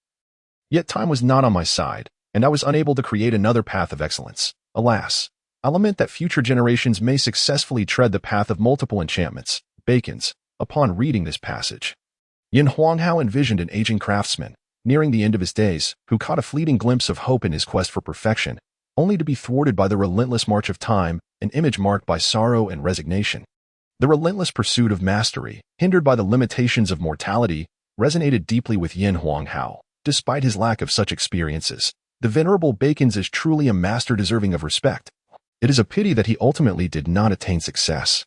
Yet time was not on my side, and I was unable to create another path of excellence. Alas, I lament that future generations may successfully tread the path of multiple enchantments. Bacon's. Upon reading this passage, Lin Hao envisioned an aging craftsman, nearing the end of his days, who caught a fleeting glimpse of hope in his quest for perfection, only to be thwarted by the relentless march of time, an image marked by sorrow and resignation. The relentless pursuit of mastery, hindered by the limitations of mortality, resonated deeply with Lin Hao. Despite his lack of such experiences, the venerable Bacon's is truly a master deserving of respect. It is a pity that he ultimately did not attain success.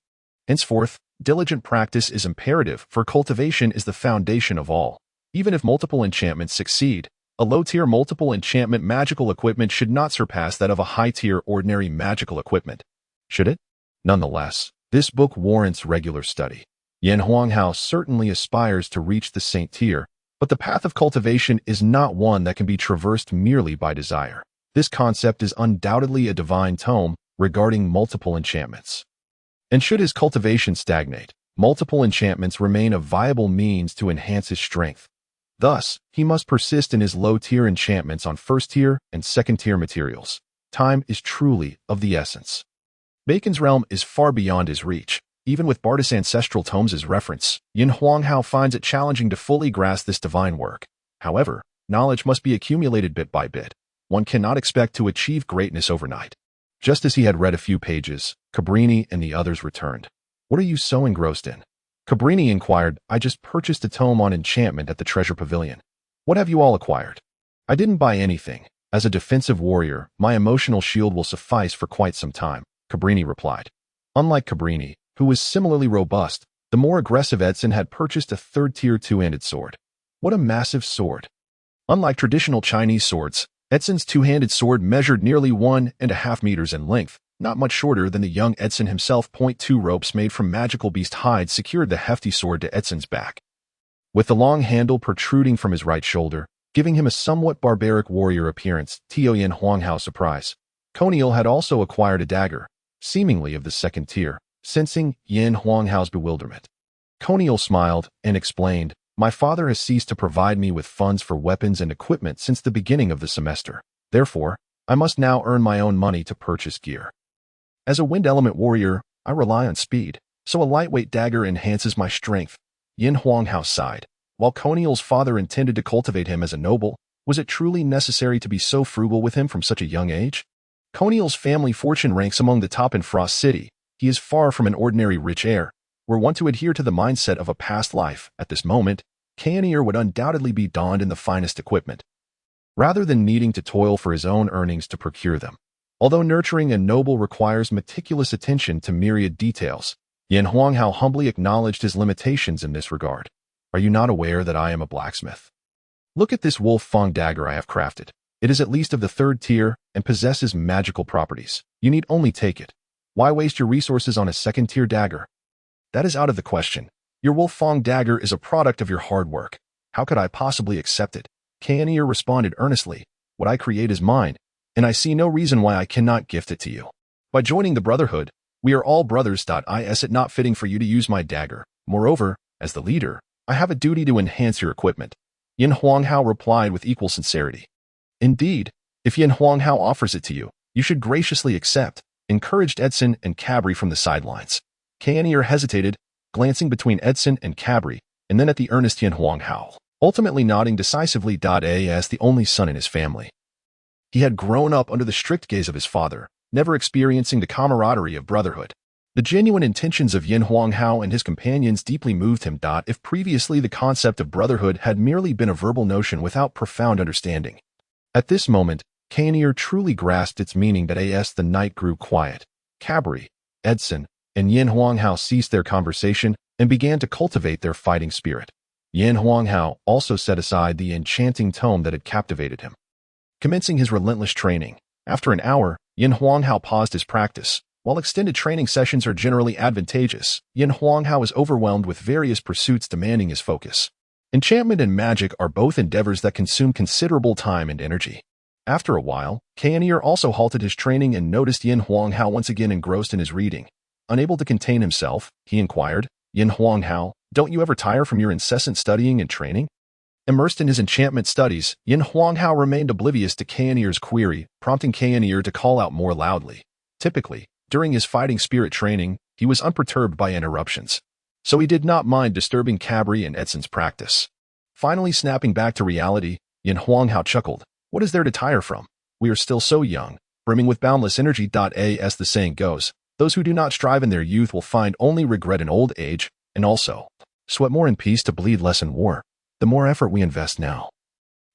Henceforth, diligent practice is imperative, for cultivation is the foundation of all. Even if multiple enchantments succeed, a low-tier multiple enchantment magical equipment should not surpass that of a high-tier ordinary magical equipment. Should it? Nonetheless, this book warrants regular study. Yin Huanghao certainly aspires to reach the saint tier, but the path of cultivation is not one that can be traversed merely by desire. This concept is undoubtedly a divine tome regarding multiple enchantments. And should his cultivation stagnate, multiple enchantments remain a viable means to enhance his strength. Thus, he must persist in his low-tier enchantments on first-tier and second-tier materials. Time is truly of the essence. Bacon's realm is far beyond his reach. Even with Bartis' ancestral tomes as reference, Yin Huanghao finds it challenging to fully grasp this divine work. However, knowledge must be accumulated bit by bit. One cannot expect to achieve greatness overnight. Just as he had read a few pages, Cabrini and the others returned. "What are you so engrossed in?" Cabrini inquired. "I just purchased a tome on enchantment at the Treasure Pavilion." "What have you all acquired?" "I didn't buy anything. As a defensive warrior, my emotional shield will suffice for quite some time," Cabrini replied. Unlike Cabrini, who was similarly robust, the more aggressive Edson had purchased a third-tier two-handed sword. What a massive sword! Unlike traditional Chinese swords, Edson's two-handed sword measured nearly 1.5 meters in length, not much shorter than the young Edson himself. 2 ropes made from magical beast hide secured the hefty sword to Edson's back, with the long handle protruding from his right shoulder, giving him a somewhat barbaric warrior appearance. To Yin Huanghao's surprise, Coniel had also acquired a dagger, seemingly of the second tier. Sensing Yin Huanghao's bewilderment, Coniel smiled and explained, "My father has ceased to provide me with funds for weapons and equipment since the beginning of the semester. Therefore, I must now earn my own money to purchase gear. As a wind element warrior, I rely on speed, so a lightweight dagger enhances my strength." Yin Huanghao sighed. While Coniel's father intended to cultivate him as a noble, was it truly necessary to be so frugal with him from such a young age? Coniel's family fortune ranks among the top in Frost City. He is far from an ordinary rich heir. Were one to adhere to the mindset of a past life, at this moment, Canier would undoubtedly be donned in the finest equipment, rather than needing to toil for his own earnings to procure them. Although nurturing a noble requires meticulous attention to myriad details, Yin Huanghao humbly acknowledged his limitations in this regard. "Are you not aware that I am a blacksmith? Look at this wolf fang dagger I have crafted. It is at least of the third tier and possesses magical properties. You need only take it. Why waste your resources on a second-tier dagger?" "That is out of the question. Your wolf fang dagger is a product of your hard work. How could I possibly accept it?" Canier responded earnestly. "What I create is mine, and I see no reason why I cannot gift it to you. By joining the Brotherhood, we are all brothers. Is it not fitting for you to use my dagger? Moreover, as the leader, I have a duty to enhance your equipment." Yin Huanghao replied with equal sincerity. "Indeed, if Yin Huanghao offers it to you, you should graciously accept," encouraged Edson and Cabri from the sidelines. Canier hesitated, glancing between Edson and Cabri, and then at the earnest Yin Huanghao, ultimately nodding decisively. As the only son in his family, he had grown up under the strict gaze of his father, never experiencing the camaraderie of brotherhood. The genuine intentions of Yin Huanghao and his companions deeply moved him. If previously the concept of brotherhood had merely been a verbal notion without profound understanding, at this moment, Canier truly grasped its meaning. As the night grew quiet, Cabri, Edson, and Yin Huanghao ceased their conversation and began to cultivate their fighting spirit. Yin Huanghao also set aside the enchanting tome that had captivated him, commencing his relentless training. After an hour, Yin Huanghao paused his practice. While extended training sessions are generally advantageous, Yin Huanghao is overwhelmed with various pursuits demanding his focus. Enchantment and magic are both endeavors that consume considerable time and energy. After a while, Canier also halted his training and noticed Yin Huanghao once again engrossed in his reading. Unable to contain himself, he inquired, "Yin Huanghao, don't you ever tire from your incessant studying and training?" Immersed in his enchantment studies, Yin Huanghao remained oblivious to Canier's query, prompting Canier to call out more loudly. Typically, during his fighting spirit training, he was unperturbed by interruptions, so he did not mind disturbing Cabri and Edson's practice. Finally snapping back to reality, Yin Huanghao chuckled. "What is there to tire from? We are still so young, brimming with boundless energy. As the saying goes, those who do not strive in their youth will find only regret in old age, and also, sweat more in peace to bleed less in war. The more effort we invest now,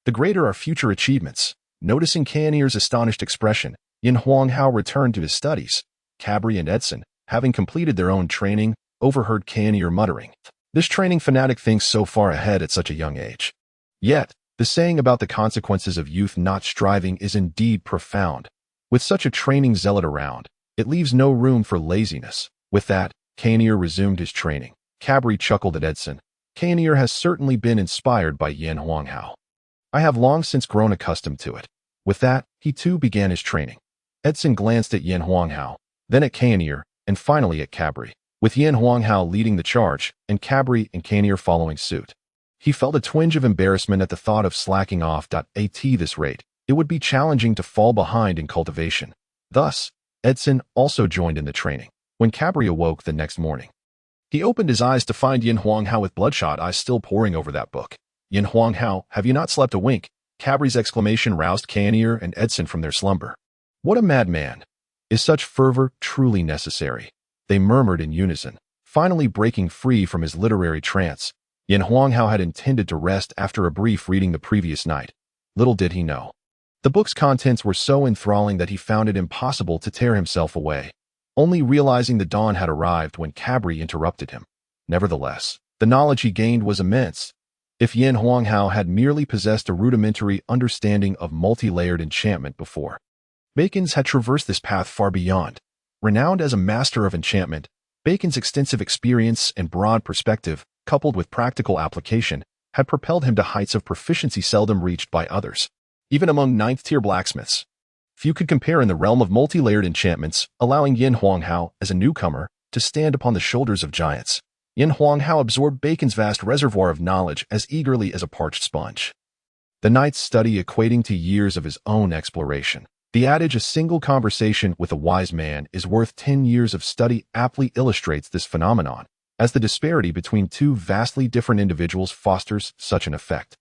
the greater our future achievements." Noticing Canier's astonished expression, Yin Huanghao returned to his studies. Cabri and Edson, having completed their own training, overheard Canier muttering, "This training fanatic thinks so far ahead at such a young age. Yet, the saying about the consequences of youth not striving is indeed profound. With such a training zealot around, it leaves no room for laziness. With that, Kainier resumed his training. Cabri chuckled at Edson. Kainier has certainly been inspired by Yin Hao. I have long since grown accustomed to it. With that, he too began his training. Edson glanced at Yin Hao, then at Kainier, and finally at Cabri, with Yin Hao leading the charge, and Cabri and Kainier following suit. He felt a twinge of embarrassment at the thought of slacking off at this rate. It would be challenging to fall behind in cultivation. Thus, Edson also joined in the training. When Cabri awoke the next morning, he opened his eyes to find Yin Hao with bloodshot eyes still poring over that book. Yin Hao, have you not slept a wink? Cabri's exclamation roused Kainier and Edson from their slumber. What a madman! Is such fervor truly necessary? They murmured in unison, finally breaking free from his literary trance. Yin Hao had intended to rest after a brief reading the previous night. Little did he know. The book's contents were so enthralling that he found it impossible to tear himself away, only realizing the dawn had arrived when Cabri interrupted him. Nevertheless, the knowledge he gained was immense. If Yin Hao had merely possessed a rudimentary understanding of multi-layered enchantment before, Bacon's had traversed this path far beyond. Renowned as a master of enchantment, Bacon's extensive experience and broad perspective, coupled with practical application, had propelled him to heights of proficiency seldom reached by others. Even among ninth-tier blacksmiths, few could compare in the realm of multi-layered enchantments, allowing Yin Hao, as a newcomer, to stand upon the shoulders of giants. Yin Hao absorbed Bacon's vast reservoir of knowledge as eagerly as a parched sponge. The night's study equating to years of his own exploration. The adage, a single conversation with a wise man is worth 10 years of study, aptly illustrates this phenomenon, as the disparity between two vastly different individuals fosters such an effect.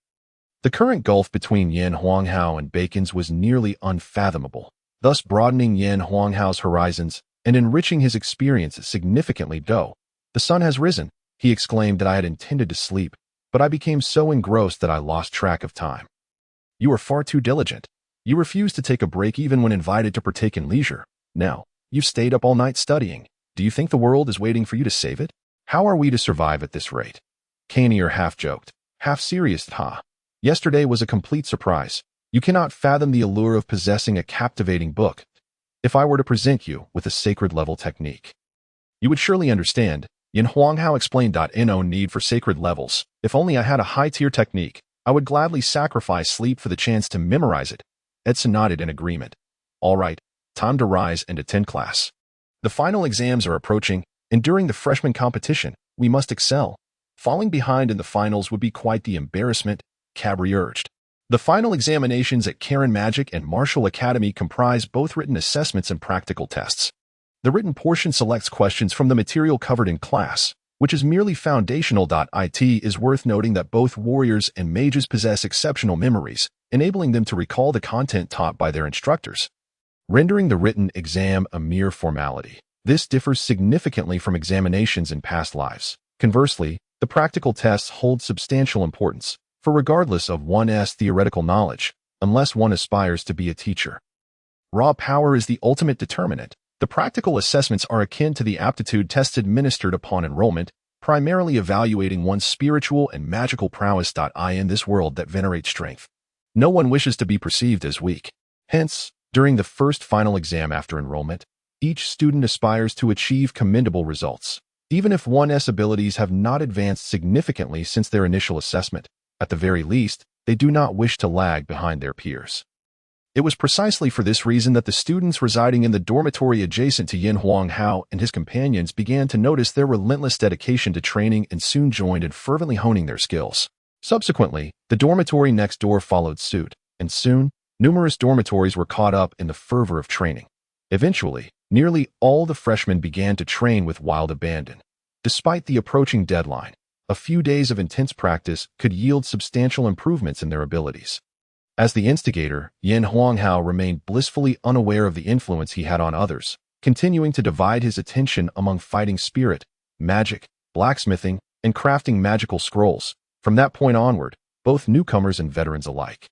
The current gulf between Yin Hao and Bacon's was nearly unfathomable, thus broadening Yin Hao's horizons and enriching his experience significantly. The sun has risen, he exclaimed. That I had intended to sleep, but I became so engrossed that I lost track of time. You are far too diligent. You refuse to take a break even when invited to partake in leisure. Now, you've stayed up all night studying. Do you think the world is waiting for you to save it? How are we to survive at this rate? Kainier half joked, half serious. Yesterday was a complete surprise. You cannot fathom the allure of possessing a captivating book. If I were to present you with a sacred level technique, you would surely understand. Yin Hao explained. No need for sacred levels. If only I had a high-tier technique, I would gladly sacrifice sleep for the chance to memorize it. Edson nodded in agreement. All right, time to rise and attend class. The final exams are approaching, and during the freshman competition, we must excel. Falling behind in the finals would be quite the embarrassment, Cabri urged. The final examinations at Karen Magic and Martial Academy comprise both written assessments and practical tests. The written portion selects questions from the material covered in class, which is merely foundational. It is worth noting that both warriors and mages possess exceptional memories, enabling them to recall the content taught by their instructors, rendering the written exam a mere formality. This differs significantly from examinations in past lives. Conversely, the practical tests hold substantial importance, for regardless of one's theoretical knowledge, unless one aspires to be a teacher, raw power is the ultimate determinant. The practical assessments are akin to the aptitude tests administered upon enrollment, primarily evaluating one's spiritual and magical prowess. In this world that venerates strength, no one wishes to be perceived as weak. Hence, during the first final exam after enrollment, each student aspires to achieve commendable results, even if one's abilities have not advanced significantly since their initial assessment. At the very least, they do not wish to lag behind their peers. It was precisely for this reason that the students residing in the dormitory adjacent to Yin Hao and his companions began to notice their relentless dedication to training and soon joined in fervently honing their skills. Subsequently, the dormitory next door followed suit, and soon, numerous dormitories were caught up in the fervor of training. Eventually, nearly all the freshmen began to train with wild abandon. Despite the approaching deadline, a few days of intense practice could yield substantial improvements in their abilities. As the instigator, Yin Hao remained blissfully unaware of the influence he had on others, continuing to divide his attention among fighting spirit, magic, blacksmithing, and crafting magical scrolls. From that point onward, both newcomers and veterans alike,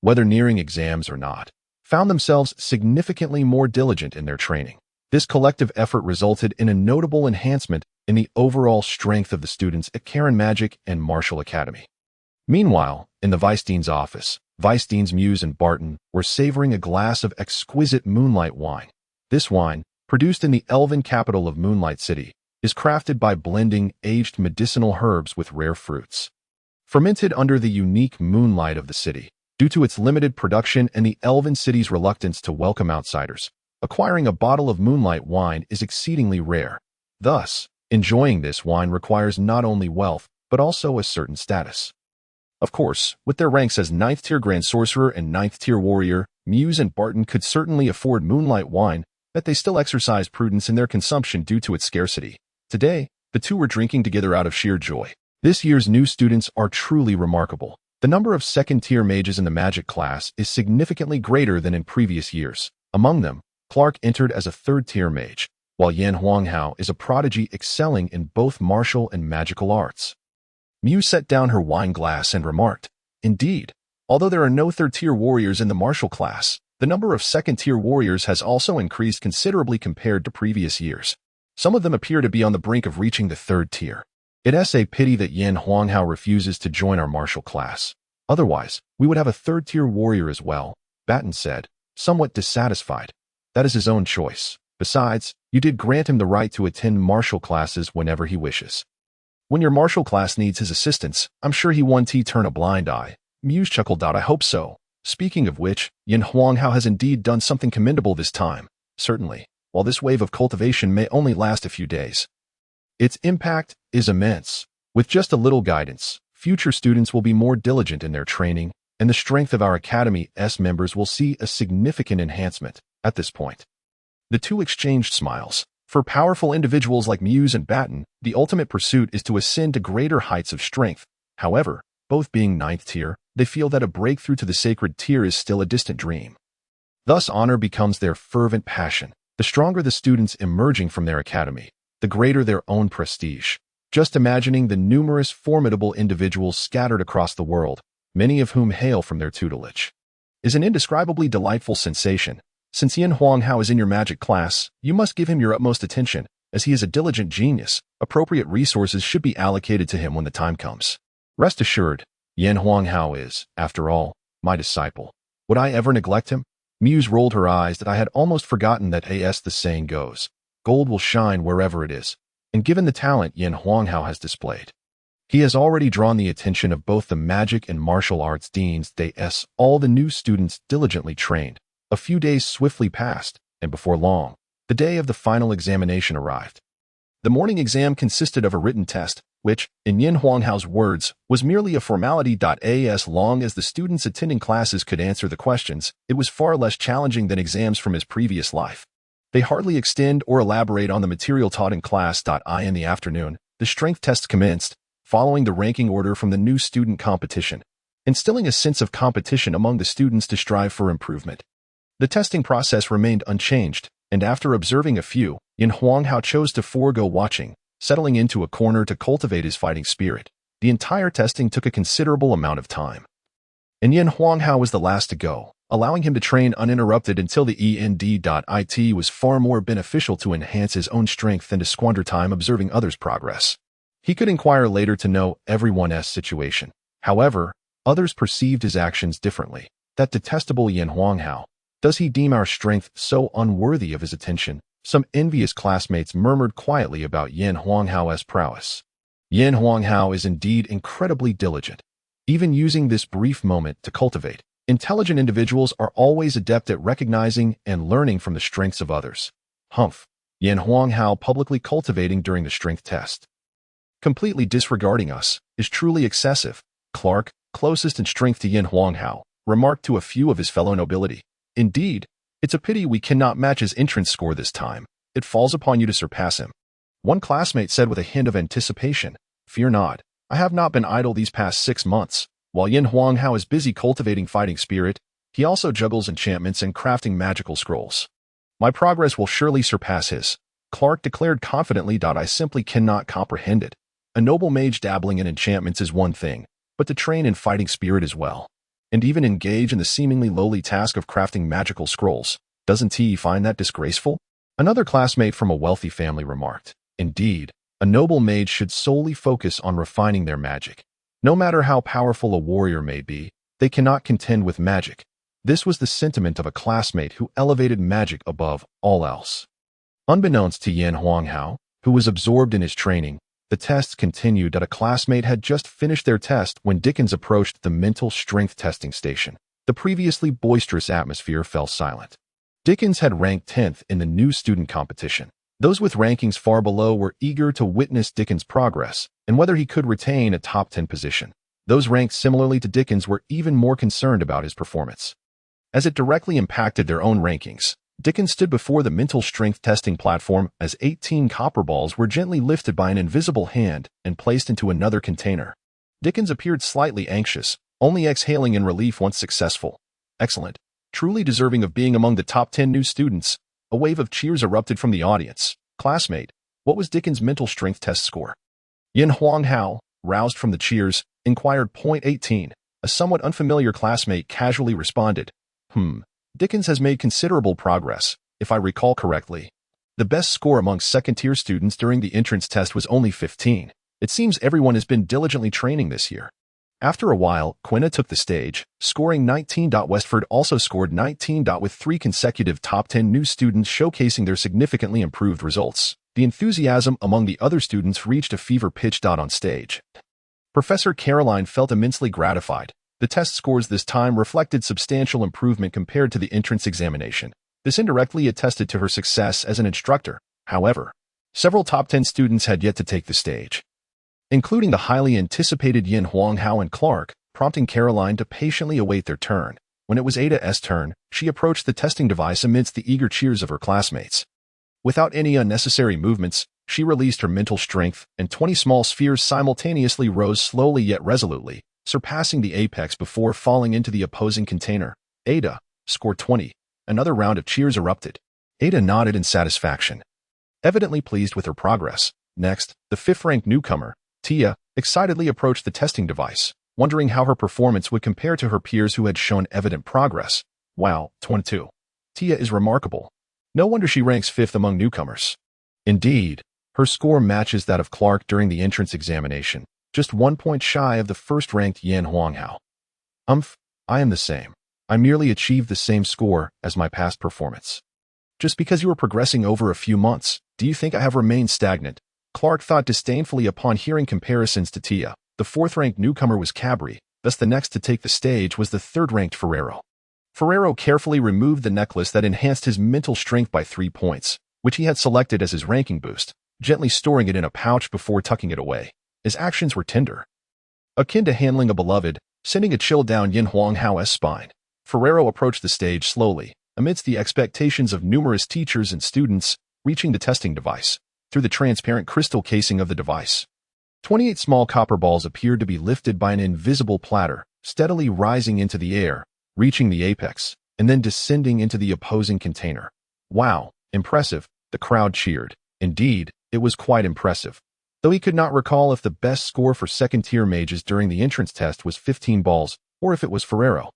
whether nearing exams or not, found themselves significantly more diligent in their training. This collective effort resulted in a notable enhancement in the overall strength of the students at Karen Magic and Martial Academy. Meanwhile, in the Vice-Dean's office, Vice-Deans Muse and Barton were savoring a glass of exquisite moonlight wine. This wine, produced in the elven capital of Moonlight City, is crafted by blending aged medicinal herbs with rare fruits. Fermented under the unique moonlight of the city, due to its limited production and the elven city's reluctance to welcome outsiders, acquiring a bottle of moonlight wine is exceedingly rare. Thus, enjoying this wine requires not only wealth, but also a certain status. Of course, with their ranks as 9th-tier Grand Sorcerer and 9th-tier Warrior, Muse and Barton could certainly afford moonlight wine, but they still exercise prudence in their consumption due to its scarcity. Today, the two were drinking together out of sheer joy. This year's new students are truly remarkable. The number of 2nd-tier mages in the magic class is significantly greater than in previous years. Among them, Clark entered as a 3rd-tier mage, while Yan Huanghao is a prodigy excelling in both martial and magical arts. Muse set down her wine glass and remarked, "Indeed, although there are no 3rd-tier warriors in the martial class, the number of 2nd-tier warriors has also increased considerably compared to previous years. Some of them appear to be on the brink of reaching the 3rd tier. It is a pity that Yan Huanghao refuses to join our martial class. Otherwise, we would have a 3rd-tier warrior as well," Batten said, somewhat dissatisfied. "That is his own choice. Besides, you did grant him the right to attend martial classes whenever he wishes. When your martial class needs his assistance, I'm sure he won't turn a blind eye." Muse chuckled out, "I hope so. Speaking of which, Yan Huanghao has indeed done something commendable this time. Certainly, while this wave of cultivation may only last a few days, its impact is immense. With just a little guidance, future students will be more diligent in their training, and the strength of our Academy's members will see a significant enhancement." At this point, the two exchanged smiles. For powerful individuals like Muse and Batten, the ultimate pursuit is to ascend to greater heights of strength. However, both being 9th tier, they feel that a breakthrough to the sacred tier is still a distant dream. Thus, honor becomes their fervent passion. The stronger the students emerging from their academy, the greater their own prestige. Just imagining the numerous formidable individuals scattered across the world, many of whom hail from their tutelage, is an indescribably delightful sensation. Since Yan Huanghao is in your magic class, you must give him your utmost attention. As he is a diligent genius, appropriate resources should be allocated to him when the time comes. Rest assured, Yan Huanghao is, after all, my disciple. Would I ever neglect him?" Muse rolled her eyes that I had almost forgotten that as the saying goes, gold will shine wherever it is, and given the talent Yan Huanghao has displayed, he has already drawn the attention of both the magic and martial arts deans. All the new students diligently trained. A few days swiftly passed, and before long, the day of the final examination arrived. The morning exam consisted of a written test, which, in Yan Huanghao's words, was merely a formality. As long as the students attending classes could answer the questions, it was far less challenging than exams from his previous life. They hardly extend or elaborate on the material taught in class. In the afternoon, the strength tests commenced, following the ranking order from the new student competition, instilling a sense of competition among the students to strive for improvement. The testing process remained unchanged, and after observing a few, Yan Huanghao chose to forego watching, settling into a corner to cultivate his fighting spirit. The entire testing took a considerable amount of time, and Yan Huanghao was the last to go, allowing him to train uninterrupted until the end. It was far more beneficial to enhance his own strength than to squander time observing others' progress. He could inquire later to know everyone's situation. However, others perceived his actions differently. That detestable Yan Huanghao. Does he deem our strength so unworthy of his attention? Some envious classmates murmured quietly about Yan Huanghao's prowess. Yan Huanghao is indeed incredibly diligent, even using this brief moment to cultivate. Intelligent individuals are always adept at recognizing and learning from the strengths of others. Humph. Yan Huanghao publicly cultivating during the strength test, completely disregarding us, is truly excessive. Clark, closest in strength to Yan Huanghao, remarked to a few of his fellow nobility. Indeed, it's a pity we cannot match his entrance score this time. It falls upon you to surpass him. One classmate said with a hint of anticipation, "Fear not, I have not been idle these past 6 months. While Yan Huanghao is busy cultivating fighting spirit, he also juggles enchantments and crafting magical scrolls. My progress will surely surpass his," Clark declared confidently. "I simply cannot comprehend it. A noble mage dabbling in enchantments is one thing, but to train in fighting spirit as well, and even engage in the seemingly lowly task of crafting magical scrolls, doesn't he find that disgraceful?" Another classmate from a wealthy family remarked, "Indeed, a noble mage should solely focus on refining their magic. No matter how powerful a warrior may be, they cannot contend with magic. This was the sentiment of a classmate who elevated magic above all else. Unbeknownst to Lin Hao, who was absorbed in his training, the tests continued that a classmate had just finished their test when Dickens approached the mental strength testing station. The previously boisterous atmosphere fell silent. Dickens had ranked 10th in the new student competition. Those with rankings far below were eager to witness Dickens' progress and whether he could retain a top 10 position. Those ranked similarly to Dickens were even more concerned about his performance, as it directly impacted their own rankings. Dickens stood before the mental strength testing platform as 18 copper balls were gently lifted by an invisible hand and placed into another container. Dickens appeared slightly anxious, only exhaling in relief once successful. Excellent. Truly deserving of being among the top 10 new students. A wave of cheers erupted from the audience. Classmate, what was Dickens' mental strength test score? Lin Hao, roused from the cheers, inquired. .18. A somewhat unfamiliar classmate casually responded, Dickens has made considerable progress, if I recall correctly. The best score among second-tier students during the entrance test was only 15. It seems everyone has been diligently training this year. After a while, Quina took the stage, scoring 19. Westford also scored 19. With 3 consecutive top 10 new students showcasing their significantly improved results. The enthusiasm among the other students reached a fever pitch. On stage, Professor Caroline felt immensely gratified. The test scores this time reflected substantial improvement compared to the entrance examination. This indirectly attested to her success as an instructor. However, several top 10 students had yet to take the stage, including the highly anticipated Lin Hao and Clark, prompting Caroline to patiently await their turn. When it was Ada's turn, she approached the testing device amidst the eager cheers of her classmates. Without any unnecessary movements, she released her mental strength, and 20 small spheres simultaneously rose slowly yet resolutely, surpassing the apex before falling into the opposing container. Ada scored 20. Another round of cheers erupted. Ada nodded in satisfaction, evidently pleased with her progress. Next, the 5th-ranked newcomer, Tia, excitedly approached the testing device, wondering how her performance would compare to her peers who had shown evident progress. Wow, 22. Tia is remarkable. No wonder she ranks 5th among newcomers. Indeed, her score matches that of Clark during the entrance examination, just 1 point shy of the first-ranked Lin Hao. I am the same. I merely achieved the same score as my past performance. Just because you were progressing over a few months, do you think I have remained stagnant? Clark thought disdainfully upon hearing comparisons to Tia. The 4th-ranked newcomer was Cabri, thus the next to take the stage was the 3rd-ranked Ferrero. Ferrero carefully removed the necklace that enhanced his mental strength by 3 points, which he had selected as his ranking boost, gently storing it in a pouch before tucking it away. His actions were tender, akin to handling a beloved, sending a chill down Lin Hao's spine. Ferrero approached the stage slowly, amidst the expectations of numerous teachers and students, reaching the testing device. Through the transparent crystal casing of the device, 28 small copper balls appeared to be lifted by an invisible platter, steadily rising into the air, reaching the apex, and then descending into the opposing container. Wow, impressive, the crowd cheered. Indeed, it was quite impressive. Though he could not recall if the best score for second-tier mages during the entrance test was 15 balls, or if it was Ferrero.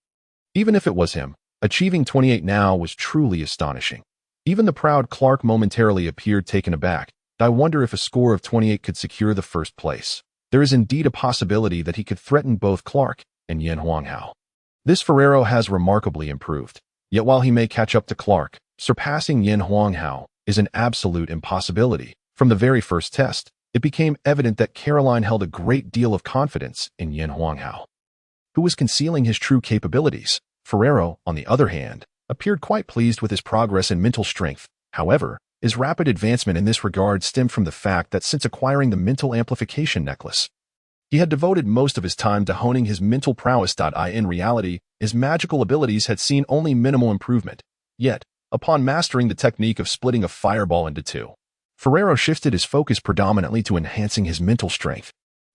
Even if it was him, achieving 28 now was truly astonishing. Even the proud Clark momentarily appeared taken aback. I wonder if a score of 28 could secure the first place. There is indeed a possibility that he could threaten both Clark and Lin Hao. This Ferrero has remarkably improved. Yet while he may catch up to Clark, surpassing Lin Hao is an absolute impossibility. From the very first test, it became evident that Caroline held a great deal of confidence in Lin Hao, who was concealing his true capabilities. Ferrero, on the other hand, appeared quite pleased with his progress in mental strength. However, his rapid advancement in this regard stemmed from the fact that since acquiring the mental amplification necklace, he had devoted most of his time to honing his mental prowess. In reality, his magical abilities had seen only minimal improvement. Yet, upon mastering the technique of splitting a fireball into 2, Ferrero shifted his focus predominantly to enhancing his mental strength.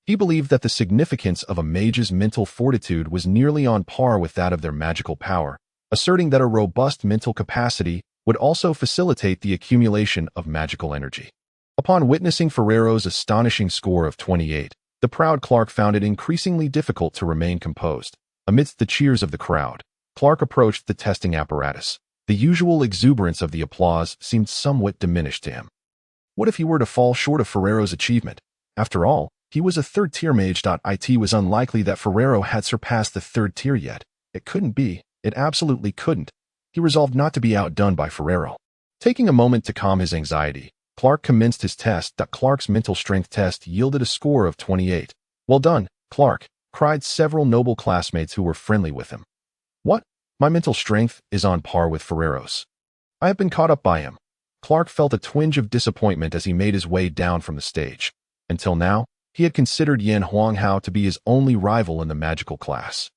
He believed that the significance of a mage's mental fortitude was nearly on par with that of their magical power, asserting that a robust mental capacity would also facilitate the accumulation of magical energy. Upon witnessing Ferrero's astonishing score of 28, the proud Clark found it increasingly difficult to remain composed. Amidst the cheers of the crowd, Clark approached the testing apparatus. The usual exuberance of the applause seemed somewhat diminished to him. What if he were to fall short of Ferrero's achievement? After all, He was a third-tier mage. It was unlikely that Ferrero had surpassed the third tier yet. It couldn't be. It absolutely couldn't. He resolved not to be outdone by Ferrero. Taking a moment to calm his anxiety, Clark commenced his test. Clark's mental strength test yielded a score of 28. "Well done, Clark," cried several noble classmates who were friendly with him. "What? My mental strength is on par with Ferrero's. I have been caught up by him." Clark felt a twinge of disappointment as he made his way down from the stage. Until now, he had considered Lin Hao to be his only rival in the magical class.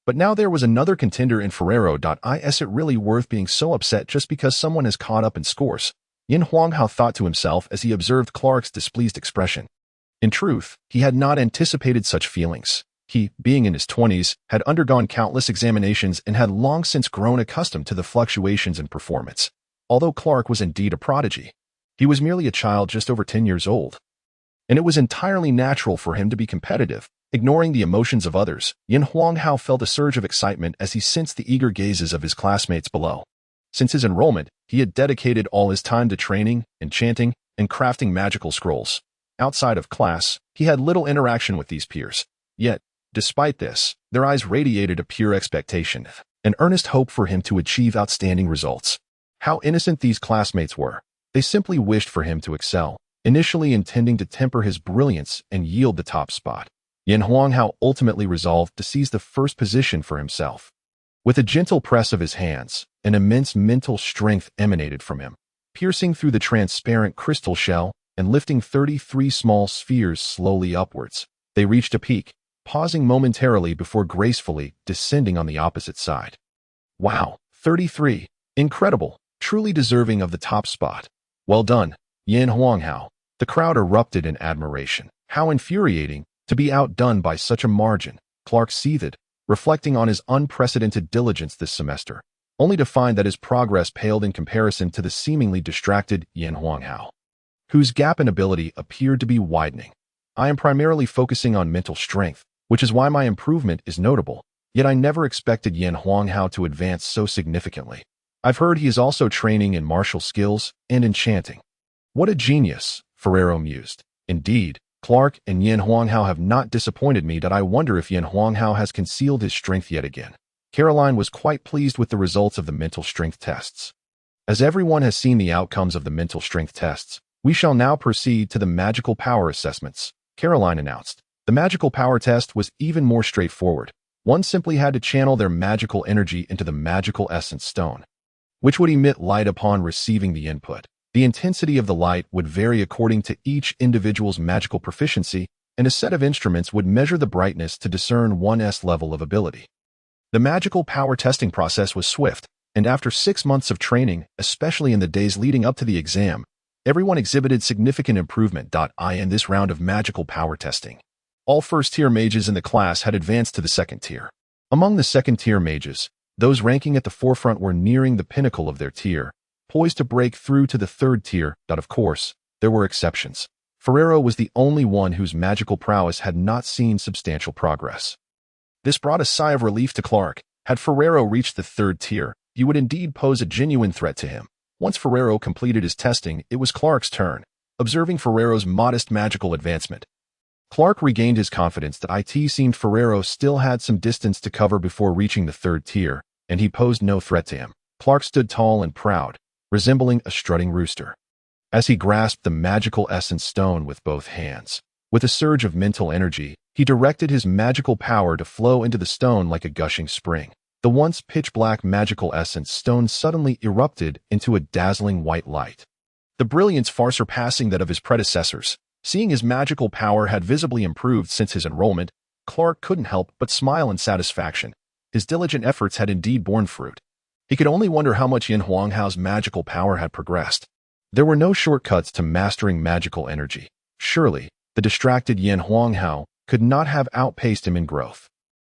But now there was another contender in Ferrero. Is it really worth being so upset just because someone has caught up in scores? Lin Hao thought to himself as he observed Clark's displeased expression. In truth, he had not anticipated such feelings. He, being in his 20s, had undergone countless examinations and had long since grown accustomed to the fluctuations in performance. Although Clark was indeed a prodigy, he was merely a child just over 10 years old. And it was entirely natural for him to be competitive. Ignoring the emotions of others, Lin Hao felt a surge of excitement as he sensed the eager gazes of his classmates below. Since his enrollment, he had dedicated all his time to training, enchanting, and crafting magical scrolls. Outside of class, he had little interaction with these peers. Yet, despite this, their eyes radiated a pure expectation, an earnest hope for him to achieve outstanding results. How innocent these classmates were. They simply wished for him to excel, initially intending to temper his brilliance and yield the top spot. Lin Hao ultimately resolved to seize the first position for himself. With a gentle press of his hands, an immense mental strength emanated from him, piercing through the transparent crystal shell and lifting 33 small spheres slowly upwards. They reached a peak, pausing momentarily before gracefully descending on the opposite side. Wow, 33! Incredible! Truly deserving of the top spot. Well done, Lin Hao. The crowd erupted in admiration. How infuriating to be outdone by such a margin, Clark seethed, reflecting on his unprecedented diligence this semester, only to find that his progress paled in comparison to the seemingly distracted Lin Hao, whose gap in ability appeared to be widening. "I am primarily focusing on mental strength, which is why my improvement is notable, yet I never expected Lin Hao to advance so significantly. I've heard he is also training in martial skills and enchanting." "What a genius," Ferrero mused. "Indeed, Clark and Lin Hao have not disappointed me. I wonder if Lin Hao has concealed his strength yet again." Caroline was quite pleased with the results of the mental strength tests. "As everyone has seen the outcomes of the mental strength tests, we shall now proceed to the magical power assessments," Caroline announced. The magical power test was even more straightforward. One simply had to channel their magical energy into the magical essence stone, which would emit light upon receiving the input. The intensity of the light would vary according to each individual's magical proficiency, and a set of instruments would measure the brightness to discern one's level of ability. The magical power testing process was swift, and after 6 months of training, especially in the days leading up to the exam, everyone exhibited significant improvement. In this round of magical power testing, all first-tier mages in the class had advanced to the second tier. Among the second-tier mages, those ranking at the forefront were nearing the pinnacle of their tier, poised to break through to the third tier. Of course, there were exceptions. Ferrero was the only one whose magical prowess had not seen substantial progress. This brought a sigh of relief to Clark. Had Ferrero reached the third tier, he would indeed pose a genuine threat to him. Once Ferrero completed his testing, it was Clark's turn. Observing Ferrero's modest magical advancement, Clark regained his confidence that it seemed Ferrero still had some distance to cover before reaching the third tier, and he posed no threat to him. Clark stood tall and proud, resembling a strutting rooster, as he grasped the magical essence stone with both hands. With a surge of mental energy, he directed his magical power to flow into the stone like a gushing spring. The once pitch-black magical essence stone suddenly erupted into a dazzling white light, the brilliance far surpassing that of his predecessors. Seeing his magical power had visibly improved since his enrollment, Clark couldn't help but smile in satisfaction. His diligent efforts had indeed borne fruit. He could only wonder how much Lin Hao's magical power had progressed. There were no shortcuts to mastering magical energy. Surely, the distracted Lin Hao could not have outpaced him in growth.